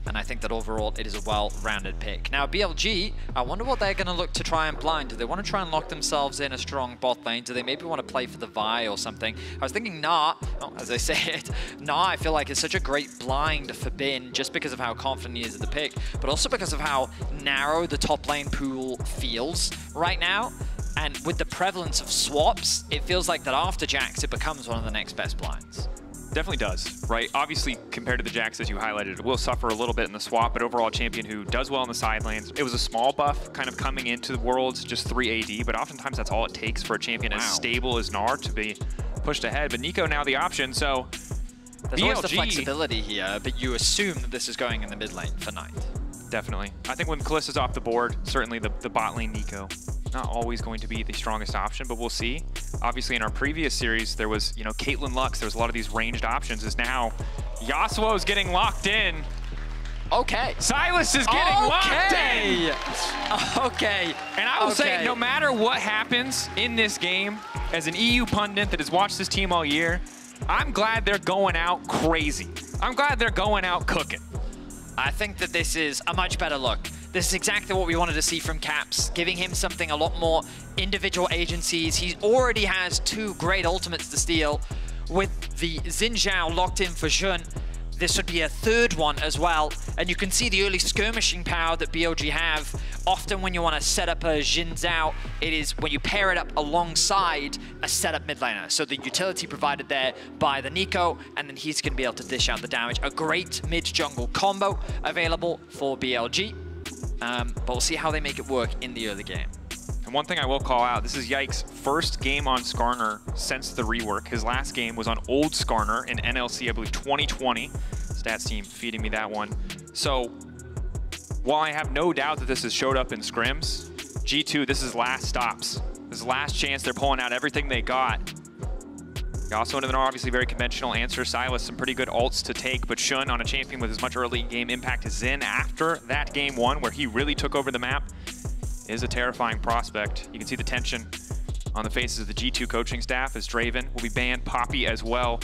Speaker 15: And I think that overall it is a well-rounded pick. Now BLG, I wonder what they're going to look to try and blind. Do they want to try and lock themselves in a strong bot lane? Do they maybe want to play for the Vi or something? I was thinking nah, as I say it, nah, I feel like it's such a great blind for Bin just because of how confident he is at the pick, but also because of how narrow the top lane pool feels right now. And with the prevalence of swaps, it feels like that after Jax, it becomes one of the next best blinds.
Speaker 11: Definitely does, right? Obviously, compared to the Jax, as you highlighted, it will suffer a little bit in the swap, but overall a champion who does well in the side lanes. It was a small buff kind of coming into the Worlds, just 3 AD, but oftentimes that's all it takes for a champion as stable as Gnar to be pushed ahead. But Nico now the option, so
Speaker 15: there's always the flexibility here, but you assume that this is going in the mid lane for Knight.
Speaker 11: Definitely. I think when Kalista's off the board, certainly the bot lane Nico, not always going to be the strongest option, but we'll see. Obviously, in our previous series, there was, you know, Caitlyn Lux. There was a lot of these ranged options. Is now Yasuo is getting locked in.
Speaker 15: Okay.
Speaker 11: Silas is getting locked in.
Speaker 15: Okay.
Speaker 11: And I will say, no matter what happens in this game, as an EU pundit that has watched this team all year, I'm glad they're going out crazy. I'm glad they're going out cooking.
Speaker 15: I think that this is a much better look. This is exactly what we wanted to see from Caps, giving him something a lot more individual agencies. He already has 2 great ultimates to steal. With the Xin Zhao locked in for Shun, this would be a 3rd one as well. And you can see the early skirmishing power that BLG have. Often when you want to set up a Xin Zhao, it is when you pair it up alongside a setup mid laner. So the utility provided there by the Nico, and then he's going to be able to dish out the damage. A great mid-jungle combo available for BLG. But we'll see how they make it work in the early game.
Speaker 11: And one thing I will call out, this is Yike's first game on Skarner since the rework. His last game was on old Skarner in NLC, I believe 2020. Stats team feeding me that one. So while I have no doubt that this has showed up in scrims, G2, this is last stops. This is last chance. They're pulling out everything they got. Yasuo and Gnar obviously very conventional answer. Silas, some pretty good ults to take, but Shun on a champion with as much early game impact as Xin after that game 1 where he really took over the map is a terrifying prospect. You can see the tension on the faces of the G2 coaching staff as Draven will be banned, Poppy as well.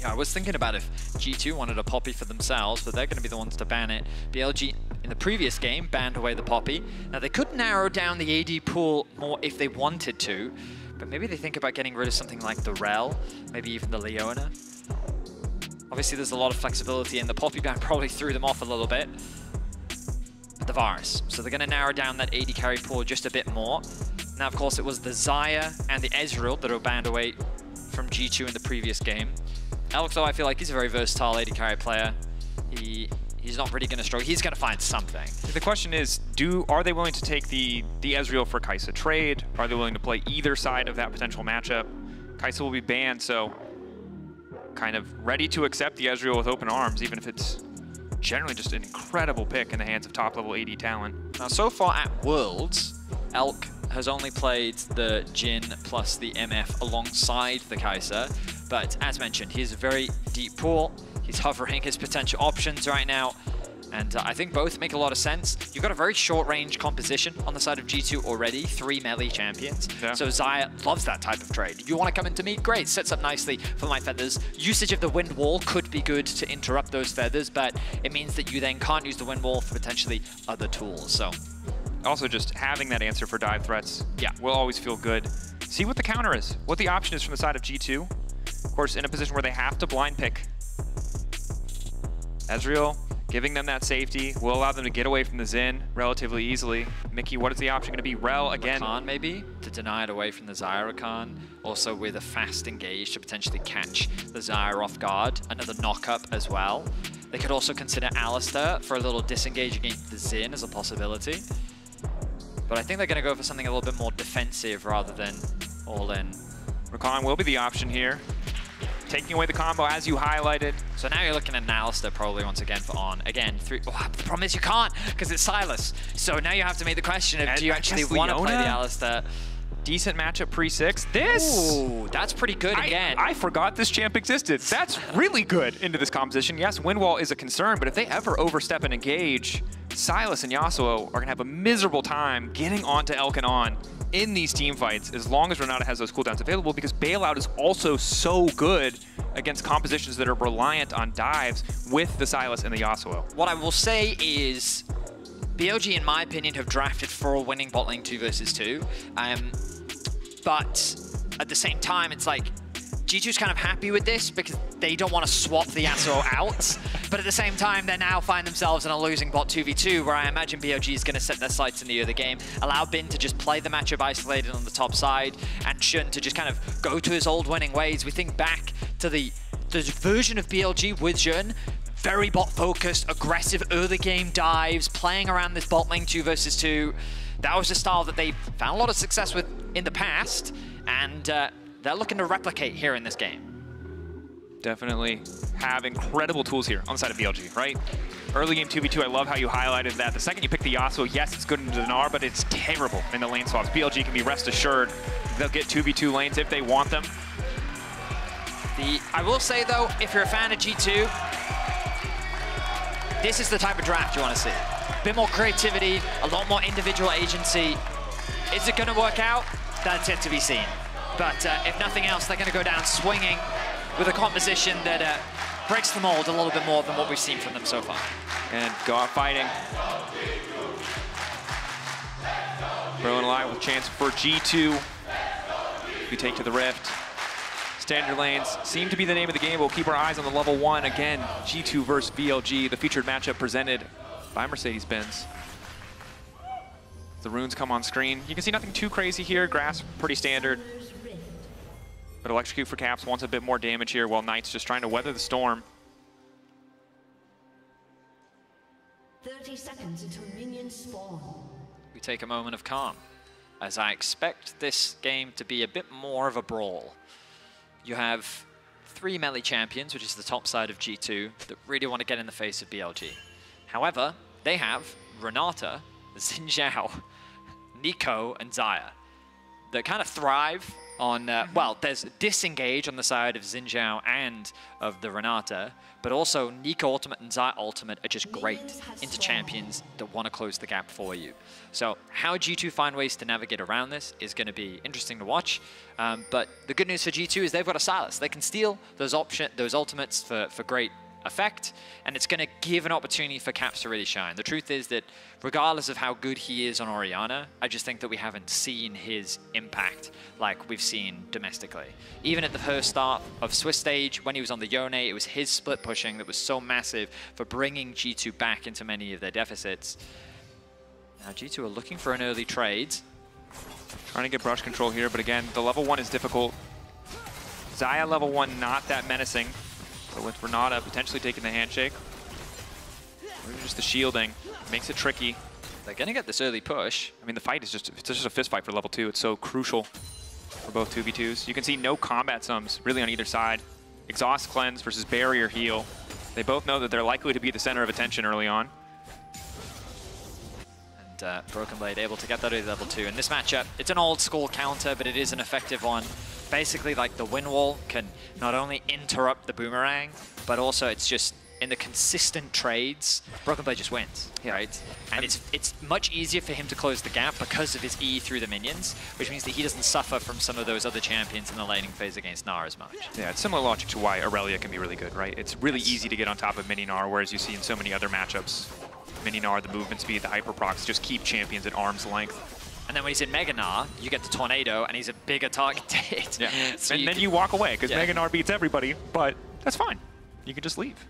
Speaker 15: Yeah, I was thinking about if G2 wanted a Poppy for themselves, but they're going to be the ones to ban it. BLG in the previous game banned away the Poppy. Now they could narrow down the AD pool more if they wanted to, but maybe they think about getting rid of something like the Rel, maybe even the Leona. Obviously there's a lot of flexibility and the Poppy ban probably threw them off a little bit. But the Varus, so they're going to narrow down that AD carry pool just a bit more. Now of course it was the Xayah and the Ezreal that were banned away from G2 in the previous game. Alex, though, I feel like he's a very versatile AD carry player. He he's not really going to struggle. He's going to find something.
Speaker 11: The question is, are they willing to take the Ezreal for Kai'Sa trade? Are they willing to play either side of that potential matchup? Kai'Sa will be banned, so kind of ready to accept the Ezreal with open arms, even if it's generally just an incredible pick in the hands of top-level AD talent.
Speaker 15: Now, so far at Worlds, Elk has only played the Jhin plus the MF alongside the Kai'Sa, but as mentioned, he has a very deep pool. He's hovering his potential options right now, and I think both make a lot of sense. You've got a very short-range composition on the side of G2 already, 3 melee champions. Yeah. So Xayah loves that type of trade. You want to come into me? Great, sets up nicely for my feathers. Usage of the wind wall could be good to interrupt those feathers, but it means that you then can't use the wind wall for potentially other tools. So
Speaker 11: also just having that answer for dive threats, yeah, will always feel good. See what the counter is, what the option is from the side of G2. Of course, in a position where they have to blind pick. Ezreal, giving them that safety, will allow them to get away from the Xin relatively easily. Mickey, what is the option going to be? Rel again.
Speaker 15: Rakan maybe, to deny it away from the Xayah Rakan. Also with a fast engage to potentially catch the Xayah off guard. Another knock-up as well. They could also consider Alistar for a little disengage against the Xin as a possibility. But I think they're going to go for something a little bit more defensive rather than all in.
Speaker 11: Rakan will be the option here. Taking away the combo as you highlighted.
Speaker 15: So now you're looking at an Alistar probably once again for On. Again, the problem is you can't because it's Sylas. So now you have to make the question of, do you actually want to play the Alistar?
Speaker 11: Decent matchup pre-6. This!
Speaker 15: Ooh, that's pretty good again.
Speaker 11: I forgot this champ existed. That's really good into this composition. Yes, Windwall is a concern, but if they ever overstep and engage, Sylas and Yasuo are going to have a miserable time getting onto Elk and On in these team fights as long as Renata has those cooldowns available, because Bailout is also so good against compositions that are reliant on dives with the Sylas and the Yasuo.
Speaker 15: What I will say is BLG, in my opinion, have drafted for a winning bot lane 2 versus 2. But at the same time, it's like G2's kind of happy with this because they don't want to swap the Yasuo out. But at the same time, they now find themselves in a losing bot 2v2, where I imagine BLG is going to set their sights in the other game, allow Bin to just play the matchup isolated on the top side, and Shun to just kind of go to his old winning ways. We think back to the version of BLG with Shun, very bot focused, aggressive early game dives, playing around this bot lane 2 versus 2. That was a style that they found a lot of success with in the past, and they're looking to replicate here in this game.
Speaker 11: Definitely have incredible tools here on the side of BLG, right? Early game 2v2, I love how you highlighted that. The second you pick the Yasuo, yes, it's good in Dinar, but it's terrible in the lane swaps. BLG can be rest assured they'll get 2v2 lanes if they want them.
Speaker 15: I will say, though, if you're a fan of G2, this is the type of draft you want to see. A bit more creativity, a lot more individual agency. Is it going to work out? That's yet to be seen. But if nothing else, they're going to go down swinging with a composition that breaks the mold a little bit more than what we've seen from them so far.
Speaker 11: And go out fighting. Bro and Live with chance for G2. We take to the Rift. Standard lanes seem to be the name of the game. We'll keep our eyes on the level 1. Again, G2 versus BLG, the featured matchup presented by Mercedes-Benz. The runes come on screen. You can see nothing too crazy here. Grass, pretty standard. But Electrocute for Caps wants a bit more damage here, while Knight's just trying to weather the storm.
Speaker 6: 30 seconds until minions spawn.
Speaker 15: We take a moment of calm, as I expect this game to be a bit more of a brawl. You have 3 melee champions, which is the top side of G2, that really want to get in the face of BLG. However, they have Renata, Xin Zhao, Nico, and Xayah that kind of thrive on, well, there's disengage on the side of Xin Zhao and of the Renata, but also Nico Ultimate and Xayah Ultimate are just great into champions that want to close the gap for you. So how G2 find ways to navigate around this is going to be interesting to watch. But the good news for G2 is they've got a Sylas. They can steal those ultimates for great effect, and it's going to give an opportunity for Caps to really shine. The truth is that regardless of how good he is on Orianna, I just think that we haven't seen his impact like we've seen domestically. Even at the first start of Swiss stage, when he was on the Yone, it was his split pushing that was so massive for bringing G2 back into many of their deficits. Now G2 are looking for an early trade.
Speaker 11: Trying to get brush control here, but again, the level 1 is difficult. Xayah level 1 not that menacing. So with Renata potentially taking the handshake. Or just the shielding makes it tricky.
Speaker 15: They're going to get this early push.
Speaker 11: I mean, the fight is it's just a fist fight for level 2. It's so crucial for both 2v2s. You can see no combat sums really on either side. Exhaust cleanse versus barrier heal. They both know that they're likely to be the center of attention early on.
Speaker 15: And Broken Blade able to get that early level 2. In this matchup, it's an old school counter, but it is an effective one. Basically, like the wind wall can not only interrupt the boomerang, but also it's just in the consistent trades, Broken Blade just wins, right? And it's much easier for him to close the gap because of his E through the minions, which means that he doesn't suffer from some of those other champions in the laning phase against Gnar as much.
Speaker 11: Yeah, it's similar logic to why Aurelia can be really good, right? It's really easy to get on top of Mini Gnar, whereas you see in so many other matchups, Mini Gnar, the movement speed, the hyper procs just keep champions at arm's length.
Speaker 15: And then when he's in Mega Gnar, you get the Tornado, and he's a bigger target to hit.
Speaker 11: Yeah.
Speaker 15: So
Speaker 11: and then you walk away, because
Speaker 15: Yeah.
Speaker 11: Mega Gnar beats everybody, but that's fine. You can just leave.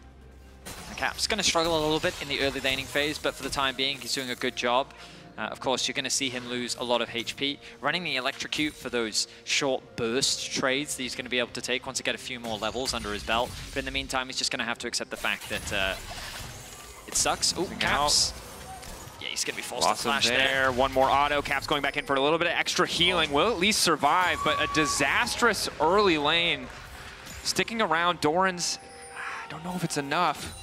Speaker 15: Cap's going to struggle a little bit in the early laning phase, but for the time being, he's doing a good job. Of course, you're going to see him lose a lot of HP. Running the Electrocute for those short burst trades that he's going to be able to take once he get a few more levels under his belt. But in the meantime, he's just going to have to accept the fact that it sucks. Oh, Caps. Yeah, he's going to be forced to flash there.
Speaker 11: One more auto. Cap's going back in for a little bit of extra healing. Will at least survive, but a disastrous early lane. Sticking around, Doran's, I don't know if it's enough.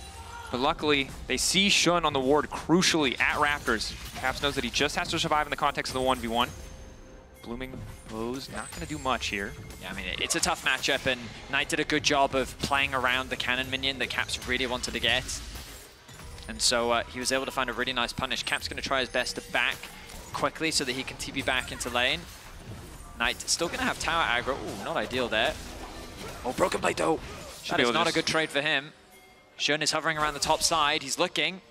Speaker 11: But luckily, they see Shun on the ward crucially at Raptors. Caps knows that he just has to survive in the context of the 1v1. Blooming Bows not going to do much here.
Speaker 15: Yeah, I mean, it's a tough matchup, and Knight did a good job of playing around the cannon minion that Caps really wanted to get. And so he was able to find a really nice punish. Cap's going to try his best to back quickly so that he can TP back into lane. Knight still going to have tower aggro. Ooh, not ideal there. Oh, Broken Blade though. That is not a good trade for him. Shun is hovering around the top side. He's looking.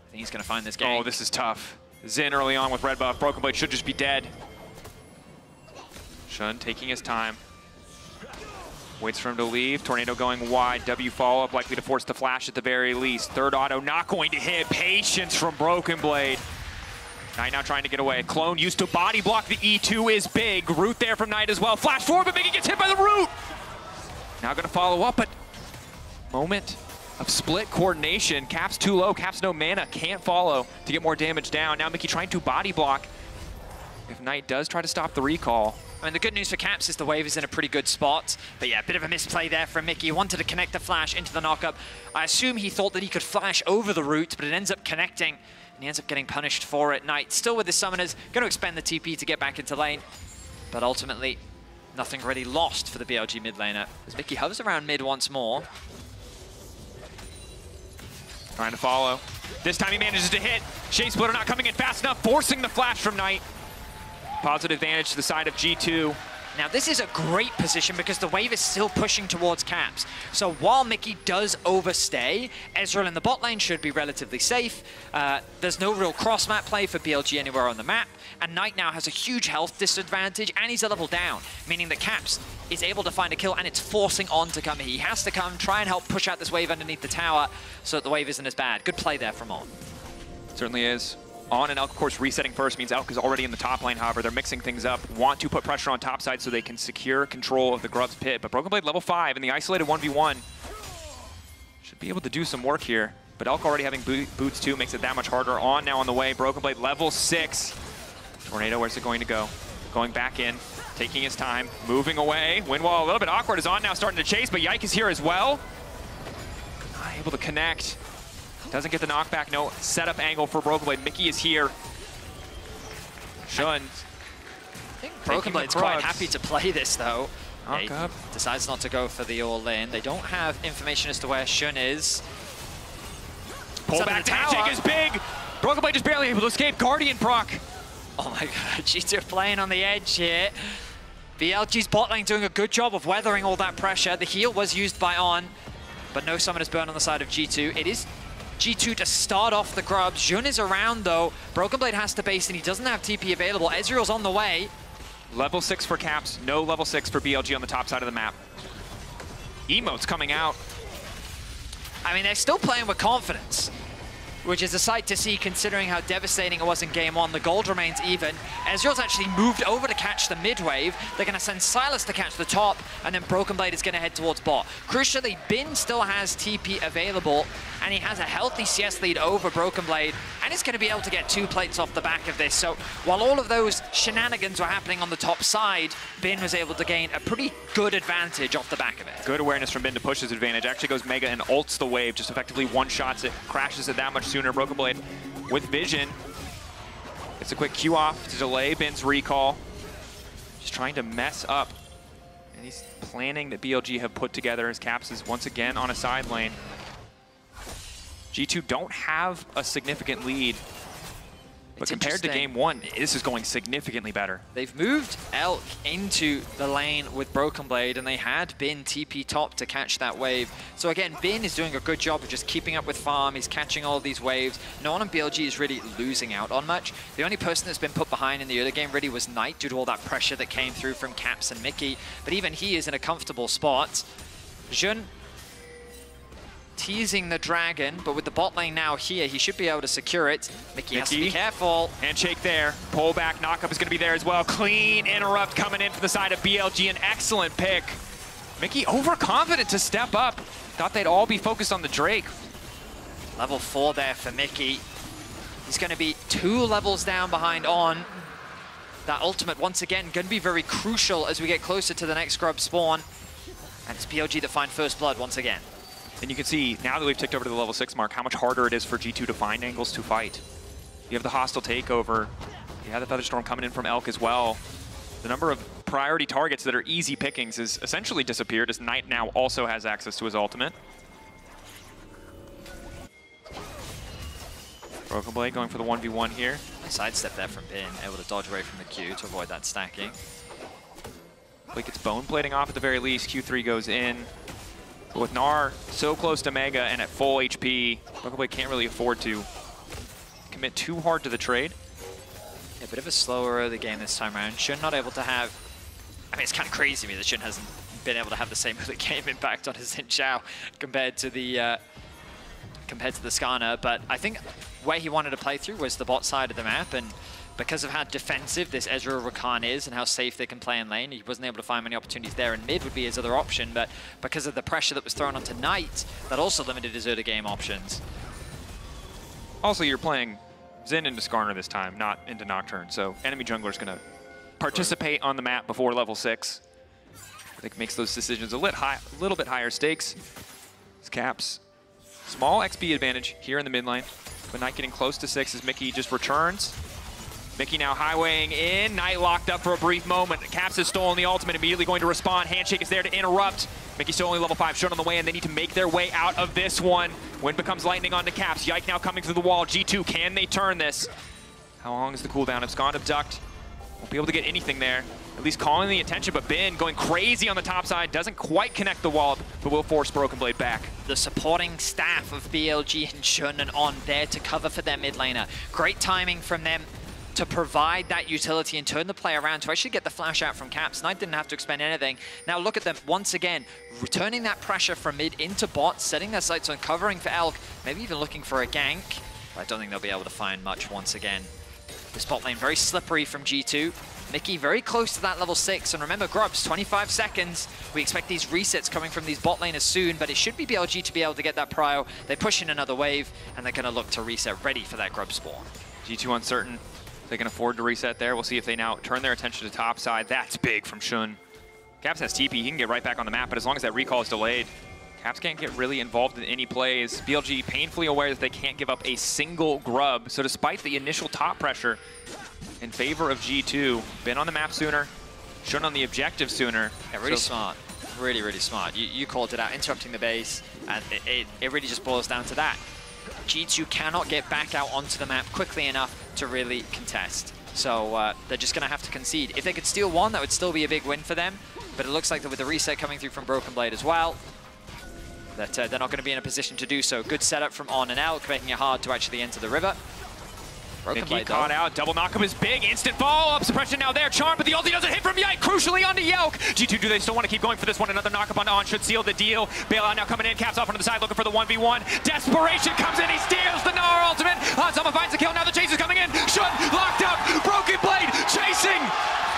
Speaker 15: I think he's going to find this game.
Speaker 11: Oh, this is tough. Xin early on with red buff. Broken Blade should just be dead. Shun taking his time. Waits for him to leave. Tornado going wide. W follow-up likely to force the flash at the very least. Third auto not going to hit. Patience from Broken Blade. Knight now trying to get away. Clone used to body block. The E2 is big. Root there from Knight as well. Flash forward, but Mickey gets hit by the root. Now going to follow up, but moment of split coordination. Cap's too low. Cap's no mana. Can't follow to get more damage down. Now Mickey trying to body block. If Knight does try to stop the recall.
Speaker 15: I mean, the good news for Caps is the wave is in a pretty good spot. But yeah, a bit of a misplay there from Mickey. He wanted to connect the flash into the knockup. I assume he thought that he could flash over the root, but it ends up connecting. And he ends up getting punished for it. Knight still with his summoners. Going to expend the TP to get back into lane. But ultimately, nothing really lost for the BLG mid laner. As Mickey hovers around mid once more.
Speaker 11: Trying to follow. This time he manages to hit. Shade Splitter not coming in fast enough, forcing the flash from Knight. Positive advantage to the side of G2.
Speaker 15: Now this is a great position because the wave is still pushing towards Caps. So while Mickey does overstay, Ezreal in the bot lane should be relatively safe. There's no real cross-map play for BLG anywhere on the map. And Knight now has a huge health disadvantage and he's a level down, meaning that Caps is able to find a kill and it's forcing On to come. He has to come, try and help push out this wave underneath the tower so that the wave isn't as bad. Good play there from On.
Speaker 11: Certainly is. On and Elk, of course, resetting first means Elk is already in the top lane. However, they're mixing things up. Want to put pressure on top side so they can secure control of the Grub's pit. But Broken Blade level 5 in the isolated 1v1 should be able to do some work here. But Elk already having boots too makes it that much harder. On now on the way. Broken Blade level 6. Tornado, where's it going to go? Going back in, taking his time, moving away. Windwall a little bit awkward. Is On now starting to chase, but Yike is here as well. Not able to connect. Doesn't get the knockback, no setup angle for Broken Blade. Mickey is here. Shun.
Speaker 15: I think Broken Blade's quite happy to play this though. He decides not to go for the all-in. They don't have information as to where Shun is.
Speaker 11: Pull back magic is big. Broken Blade just barely able to escape. Guardian proc.
Speaker 15: Oh my god, G2 playing on the edge here. BLG's bot lane doing a good job of weathering all that pressure. The heal was used by On, but no Summoner's Burn on the side of G2. It is G2 to start off the Grubs. Jun is around though. Broken Blade has to base and he doesn't have TP available. Ezreal's on the way.
Speaker 11: Level 6 for Caps, no level 6 for BLG on the top side of the map. Emotes coming out.
Speaker 15: I mean, they're still playing with confidence. which is a sight to see considering how devastating it was in game one. The gold remains even. Ezreal's actually moved over to catch the mid wave. They're going to send Sylas to catch the top, and then Broken Blade is going to head towards bot. Crucially, Bin still has TP available, and he has a healthy CS lead over Broken Blade, and he's going to be able to get 2 plates off the back of this. So while all of those shenanigans were happening on the top side, Bin was able to gain a pretty good advantage off the back of it.
Speaker 11: Good awareness from Bin to push his advantage. Actually goes Mega and ults the wave, just effectively one-shots it, crashes it that much sooner. Broken Blade with vision. It's a quick Q off to delay Bin's recall. Just trying to mess up. And he's planning that BLG have put together. His Caps is once again on a side lane. G2 don't have a significant lead. But compared to game one, this is going significantly better.
Speaker 15: They've moved Elk into the lane with Broken Blade, and they had Bin TP top to catch that wave. So again, Bin is doing a good job of just keeping up with farm. He's catching all of these waves. No one on BLG is really losing out on much. The only person that's been put behind in the early game really was Knight due to all that pressure that came through from Caps and Mickey. But even he is in a comfortable spot. Jun teasing the dragon, but with the bot lane now here, he should be able to secure it. Mickey has to be careful.
Speaker 11: Handshake there. Pull back. Knockup is going to be there as well. Clean interrupt coming in from the side of BLG. An excellent pick. Mickey overconfident to step up. Thought they'd all be focused on the Drake.
Speaker 15: Level 4 there for Mickey. He's going to be 2 levels down behind On. That ultimate, once again, going to be very crucial as we get closer to the next grub spawn. And it's BLG that find first blood once again.
Speaker 11: And you can see, now that we've ticked over to the level 6 mark, how much harder it is for G2 to find angles to fight. You have the hostile takeover. You have the Featherstorm coming in from Elk as well. The number of priority targets that are easy pickings has essentially disappeared, as Knight now also has access to his ultimate. Broken Blade going for the 1v1 here.
Speaker 15: Nice sidestep there from Bin, able to dodge away from the Q to avoid that stacking.
Speaker 11: Blake gets bone plating off at the very least. Q3 goes in. But with Gnar so close to Mega and at full HP, Broken Blade can't really afford to commit too hard to the trade.
Speaker 15: Yeah, a bit of a slower early game this time around. Shun not able to have, I mean, it's kind of crazy to me that Shun hasn't been able to have the same early game impact on his Xin Zhao compared to the Skarner, but I think where he wanted to play through was the bot side of the map, and because of how defensive this Ezreal Rakan is and how safe they can play in lane, he wasn't able to find many opportunities there, and mid would be his other option, but because of the pressure that was thrown onto Knight, that also limited his early game options.
Speaker 11: Also, you're playing Xin into Skarner this time, not into Nocturne, so enemy jungler's going to participate on the map before level 6. I think makes those decisions a little bit higher stakes. His Caps, small XP advantage here in the mid lane, but Knight getting close to 6 as Mickey just returns. Mickey now highwaying in. Knight locked up for a brief moment. Caps has stolen the ultimate, immediately going to respond. Handshake is there to interrupt. Mickey still only level 5, shown on the way, and they need to make their way out of this one. Wind becomes lightning onto Caps. Yike now coming through the wall. G2, can they turn this? How long is the cooldown? Abscond, abduct. Won't be able to get anything there. At least calling the attention, but Bin going crazy on the top side. Doesn't quite connect the wall, but will force Broken Blade back.
Speaker 15: The supporting staff of BLG and Shun and On there to cover for their mid laner. Great timing from them to provide that utility and turn the play around to actually get the flash out from Caps. Knight didn't have to expend anything. Now look at them once again, returning that pressure from mid into bot, setting their sights on covering for Elk, maybe even looking for a gank. But I don't think they'll be able to find much once again. The spot lane very slippery from G2. Mickey very close to that level 6, and remember Grubs, 25 seconds. We expect these resets coming from these bot laners soon, but it should be BLG to be able to get that prio. They push in another wave, and they're gonna look to reset ready for that Grub spawn.
Speaker 11: G2 uncertain. They can afford to reset there. We'll see if they now turn their attention to top side. That's big from Shun. Caps has TP. He can get right back on the map, but as long as that recall is delayed, Caps can't get really involved in any plays. BLG painfully aware that they can't give up a single grub. So despite the initial top pressure in favor of G2, been on the map sooner, Shun on the objective sooner.
Speaker 15: Yeah, really smart. Really, really smart. You called it out, interrupting the base, and it really just boils down to that. G2 cannot get back out onto the map quickly enough to really contest. So they're just going to have to concede. If they could steal one, that would still be a big win for them. But it looks like that with the reset coming through from Broken Blade as well, that they're not going to be in a position to do so. Good setup from On and Elk, making it hard to actually enter the river.
Speaker 2: Mickey caught out, double knockup is big, instant follow-up, suppression now there, Charm, but the ulti doesn't hit from Yike, crucially onto Yelk. G2, do they still want to keep going for this one? Another knockup onto On should seal the deal. Bailout now coming in, Caps off onto the side, looking for the 1v1. Desperation comes in, he steals the Gnar ultimate. Hanzama finds the kill, now the chase is coming in. Shun locked up, Broken Blade chasing.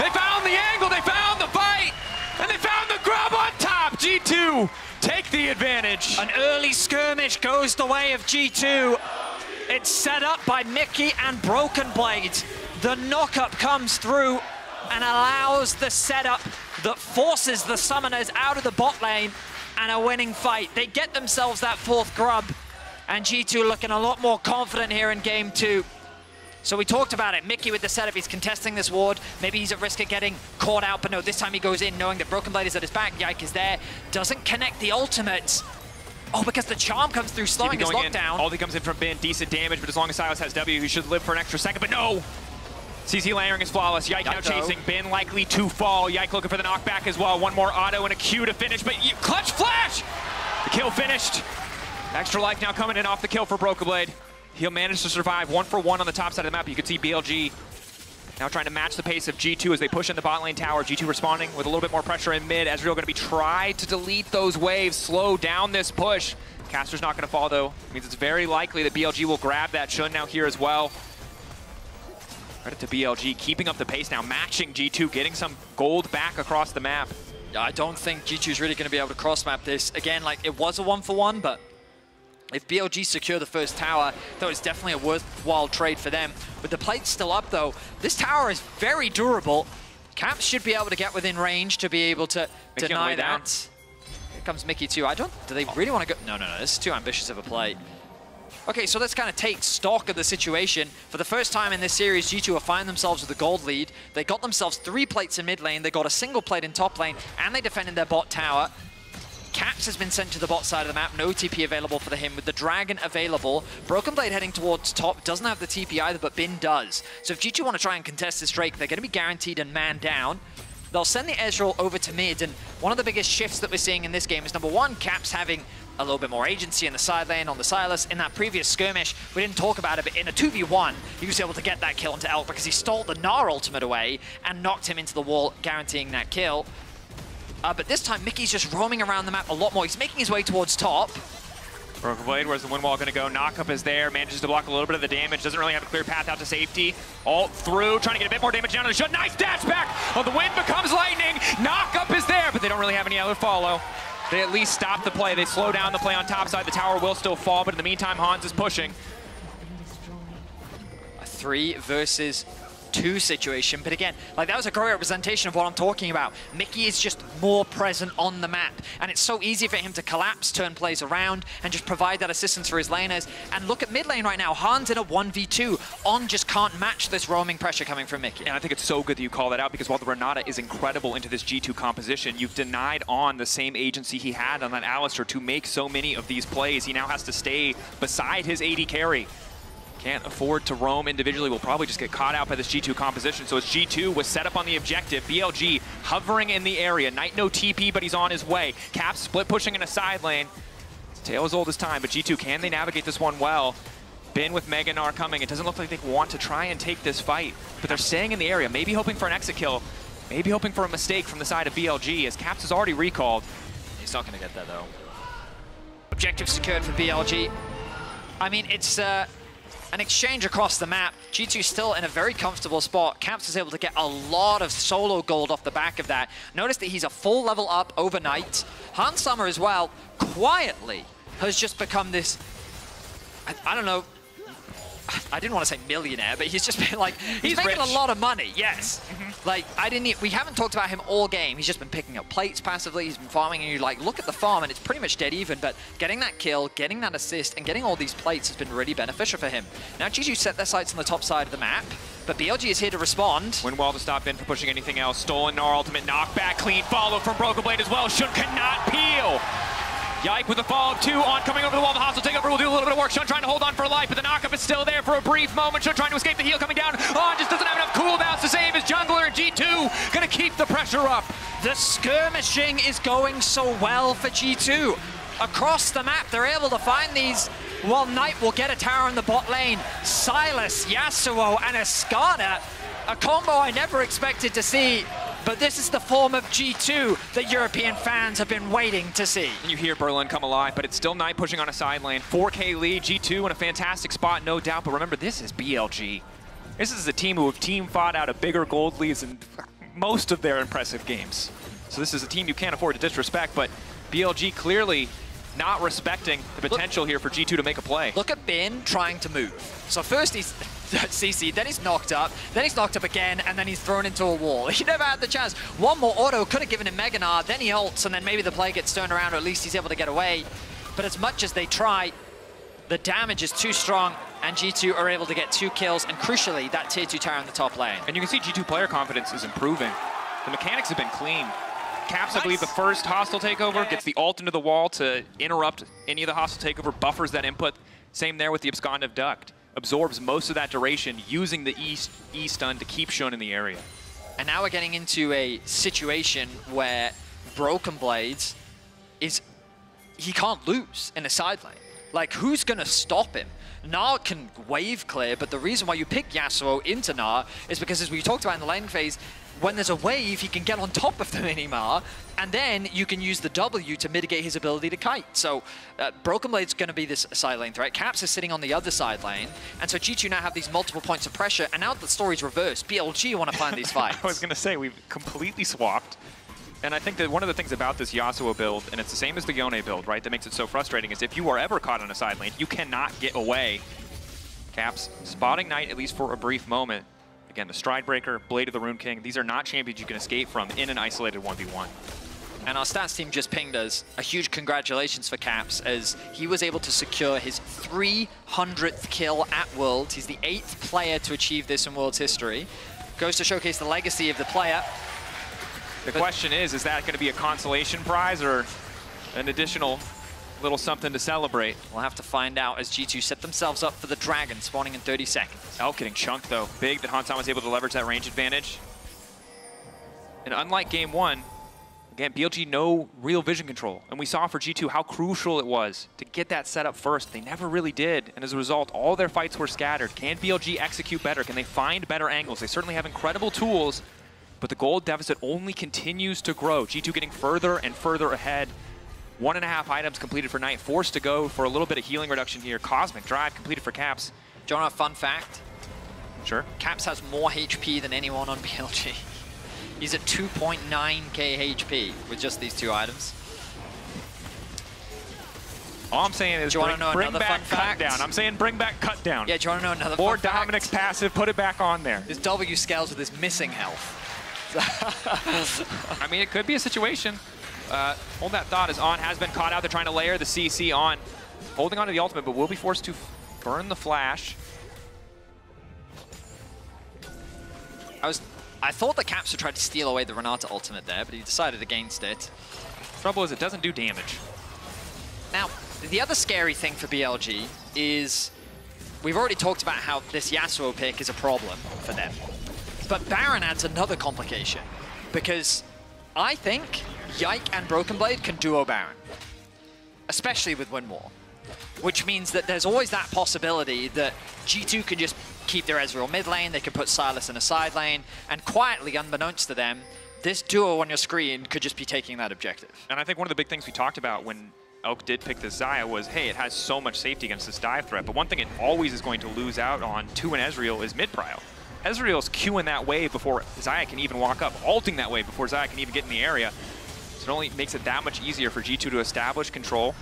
Speaker 2: They found the angle, they found the fight, and they found the grab on top. G2 take the advantage.
Speaker 15: An early skirmish goes the way of G2. It's set up by Mickey and Broken Blade. The knockup comes through and allows the setup that forces the summoners out of the bot lane and a winning fight. They get themselves that 4th grub, and G2 looking a lot more confident here in game 2. So we talked about it. Mickey with the setup, he's contesting this ward. Maybe he's at risk of getting caught out, but no, this time he goes in knowing that Broken Blade is at his back. Yike is there, doesn't connect the ultimate. Oh, because the charm comes through, slowing his lockdown.
Speaker 2: Ulti comes in from Bin, decent damage, but as long as Silas has W, he should live for an extra second, but no! CC layering is flawless. Yike now chasing, Bin likely to fall. Yike looking for the knockback as well. One more auto and a Q to finish, but clutch flash! The kill finished. Extra life now coming in off the kill for Broken Blade. He'll manage to survive 1-for-1 on the top side of the map. You can see BLG now trying to match the pace of G2 as they push in the bot lane tower. G2 responding with a little bit more pressure in mid. Ezreal going to be tried to delete those waves, slow down this push. Caster's not going to fall though. Means it's very likely that BLG will grab that Shun now here as well. Credit to BLG, keeping up the pace now, matching G2, getting some gold back across the map.
Speaker 15: Yeah, I don't think G2's really going to be able to cross-map this. Again, like, it was a 1-for-1, but if BLG secure the first tower, that was definitely a worthwhile trade for them. With the plates still up, though, this tower is very durable. Caps should be able to get within range to be able to deny that. Here comes Mickey, too. Do they really want to go? No, this is too ambitious of a play. Okay, so let's kind of take stock of the situation. For the first time in this series, G2 will find themselves with a gold lead. They got themselves 3 plates in mid lane, they got a single plate in top lane, and they defended their bot tower. Caps has been sent to the bot side of the map, no TP available for him, with the Dragon available. Broken Blade heading towards top, doesn't have the TP either, but Bin does. So if G2 want to try and contest this Drake, they're going to be guaranteed a man down. They'll send the Ezreal over to mid, and one of the biggest shifts that we're seeing in this game is, number one, Caps having a little bit more agency in the side lane on the Silas. In that previous skirmish, we didn't talk about it, but in a 2v1, he was able to get that kill into Elk because he stole the Gnar ultimate away and knocked him into the wall, guaranteeing that kill. But this time, Mickey's just roaming around the map a lot more. He's making his way towards top.
Speaker 2: Broken Blade, where's the wind wall going to go? Knockup is there, manages to block a little bit of the damage, doesn't really have a clear path out to safety. Ult through, trying to get a bit more damage down to the shot. Nice dash back! Oh, the wind becomes lightning. Knockup is there, but they don't really have any other follow. They at least stop the play. They slow down the play on top side. The tower will still fall, but in the meantime, Hans is pushing.
Speaker 15: A 3 versus 2 situation, but again, like, that was a great representation of what I'm talking about. Mickey is just more present on the map, and it's so easy for him to collapse, turn plays around, and just provide that assistance for his laners. And look at mid lane right now, Hans in a 1v2. On just can't match this roaming pressure coming from Mickey.
Speaker 2: And I think it's so good that you call that out, because while the Renata is incredible into this G2 composition, you've denied On the same agency he had on that Alistar to make so many of these plays. He now has to stay beside his AD carry. Can't afford to roam individually, will probably just get caught out by this G2 composition. So as G2 was set up on the objective, BLG hovering in the area. Knight no TP, but he's on his way. Cap split pushing in a side lane. Tale as old as time, but G2, can they navigate this one well? Bin with Mega Gnar coming. It doesn't look like they want to try and take this fight, but they're staying in the area, maybe hoping for an exit kill, maybe hoping for a mistake from the side of BLG, as Caps is already recalled.
Speaker 15: He's not going to get that, though. Objective secured for BLG. I mean, it's an exchange across the map. G2 still in a very comfortable spot. Caps is able to get a lot of solo gold off the back of that. Notice that he's a full level up overnight. Hanzama as well, quietly, has just become this, I don't know, I didn't want to say millionaire, but he's just been like, he's making
Speaker 2: rich.
Speaker 15: A lot of money, yes. Like, we haven't talked about him all game. He's just been picking up plates passively. He's been farming, and you like, look at the farm, and it's pretty much dead even, but getting that kill, getting that assist, and getting all these plates has been really beneficial for him. Now, G2 set their sights on the top side of the map, but BLG is here to respond.
Speaker 2: Wind wall to stop in for pushing anything else. Stolen Gnar ultimate, knockback, clean follow from Broken Blade as well. Shun cannot peel. Yike with the follow-up 2, On coming over the wall. The Hoss will take over, will do a little bit of work. Shun trying to hold on for life, but the knockup is still there for a brief moment. Shun trying to escape the heal coming down. On just doesn't have enough cooldowns to save his jungler. G2 gonna keep the pressure up.
Speaker 15: The skirmishing is going so well for G2. across the map. They're able to find these. Well, Knight will get a tower in the bot lane. Silas, Yasuo, and Escada. A combo I never expected to see. But this is the form of G2 that European fans have been waiting to see.
Speaker 11: And you hear Berlin come alive, but it's still Knight pushing on a side lane. 4K lead, G2 in a fantastic spot, no doubt. But remember, this is BLG. This is a team who have team fought out of bigger gold leads in most of their impressive games. So this is a team you can't afford to disrespect, but BLG clearly not respecting the potential here for G2 to make a play.
Speaker 15: Look at Bin trying to move. So first he's CC, then he's knocked up again, and then he's thrown into a wall. He never had the chance. One more auto could have given him Mega Gnar, then he ults, and then maybe the play gets turned around, or at least he's able to get away. But as much as they try, the damage is too strong, and G2 are able to get 2 kills, and crucially, that tier 2 tower in the top lane.
Speaker 11: And you can see G2 player confidence is improving. The mechanics have been clean. Caps, I believe, the first hostile takeover, gets the ult into the wall to interrupt any of the hostile takeover, buffers that input. Same there with the Abscondive Duct. Absorbs most of that duration, using the E stun to keep Shun in the area.
Speaker 15: And now we're getting into a situation where Broken Blades he can't lose in a side lane. Like, who's gonna stop him? Gnar can wave clear, but the reason why you pick Yasuo into Gnar is because, as we talked about in the lane phase, when there's a wave, he can get on top of the Minimar, and then you can use the W to mitigate his ability to kite. So Broken Blade's going to be this side lane threat. Caps is sitting on the other side lane, and so G2 now have these multiple points of pressure, and now the story's reversed. BLG want to find these fights.
Speaker 11: I was going to say, we've completely swapped. And I think that one of the things about this Yasuo build, and it's the same as the Yone build, right, that makes it so frustrating, is if you are ever caught on a side lane, you cannot get away. Caps spotting Knight, at least for a brief moment. Again, the Stride Breaker, Blade of the Rune King, these are not champions you can escape from in an isolated 1v1.
Speaker 15: And our stats team just pinged us a huge congratulations for Caps, as he was able to secure his 300th kill at Worlds. He's the 8th player to achieve this in Worlds history. Goes to showcase the legacy of the player.
Speaker 11: The question is that going to be a consolation prize or an additional little something to celebrate?
Speaker 15: We'll have to find out as G2 set themselves up for the Dragon, spawning in 30 seconds.
Speaker 11: Elk getting chunked, though. Big that Hansan was able to leverage that range advantage. And unlike game 1, again, BLG no real vision control. And we saw for G2 how crucial it was to get that set up first. They never really did. And as a result, all their fights were scattered. Can BLG execute better? Can they find better angles? They certainly have incredible tools, but the gold deficit only continues to grow. G2 getting further and further ahead. 1.5 items completed for Knight, forced to go for a little bit of healing reduction here. Cosmic Drive completed for Caps.
Speaker 15: Do you want a fun fact?
Speaker 11: Sure.
Speaker 15: Caps has more HP than anyone on BLG. He's at 2.9k HP with just these 2 items.
Speaker 11: All I'm saying is bring back cut down. I'm saying bring back cut down.
Speaker 15: Yeah, do you want to know another
Speaker 11: Or
Speaker 15: fun
Speaker 11: Dominic's
Speaker 15: fact?
Speaker 11: passive, put it back on there.
Speaker 15: His W scales with his missing health.
Speaker 11: I mean, it could be a situation. Hold that thought as On has been caught out. They're trying to layer the CC on. Holding on to the ultimate, but will be forced to burn the flash.
Speaker 15: I thought the Caps would try to steal away the Renata ultimate there, but he decided against it.
Speaker 11: Trouble is it doesn't do damage.
Speaker 15: Now, the other scary thing for BLG is we've already talked about how this Yasuo pick is a problem for them. But Baron adds another complication, because I think Yike and Broken Blade can duo Baron, especially with Win War, which means that there's always that possibility that G2 can just keep their Ezreal mid lane, they can put Silas in a side lane, and quietly, unbeknownst to them, this duo on your screen could just be taking that objective.
Speaker 11: And I think one of the big things we talked about when Elk did pick this Xayah was, hey, it has so much safety against this dive threat, but one thing it always is going to lose out on to an Ezreal is mid-prio. Ezreal's queuing that wave before Xayah can even walk up, ulting that wave before Xayah can even get in the area. So it only makes it that much easier for G2 to establish control.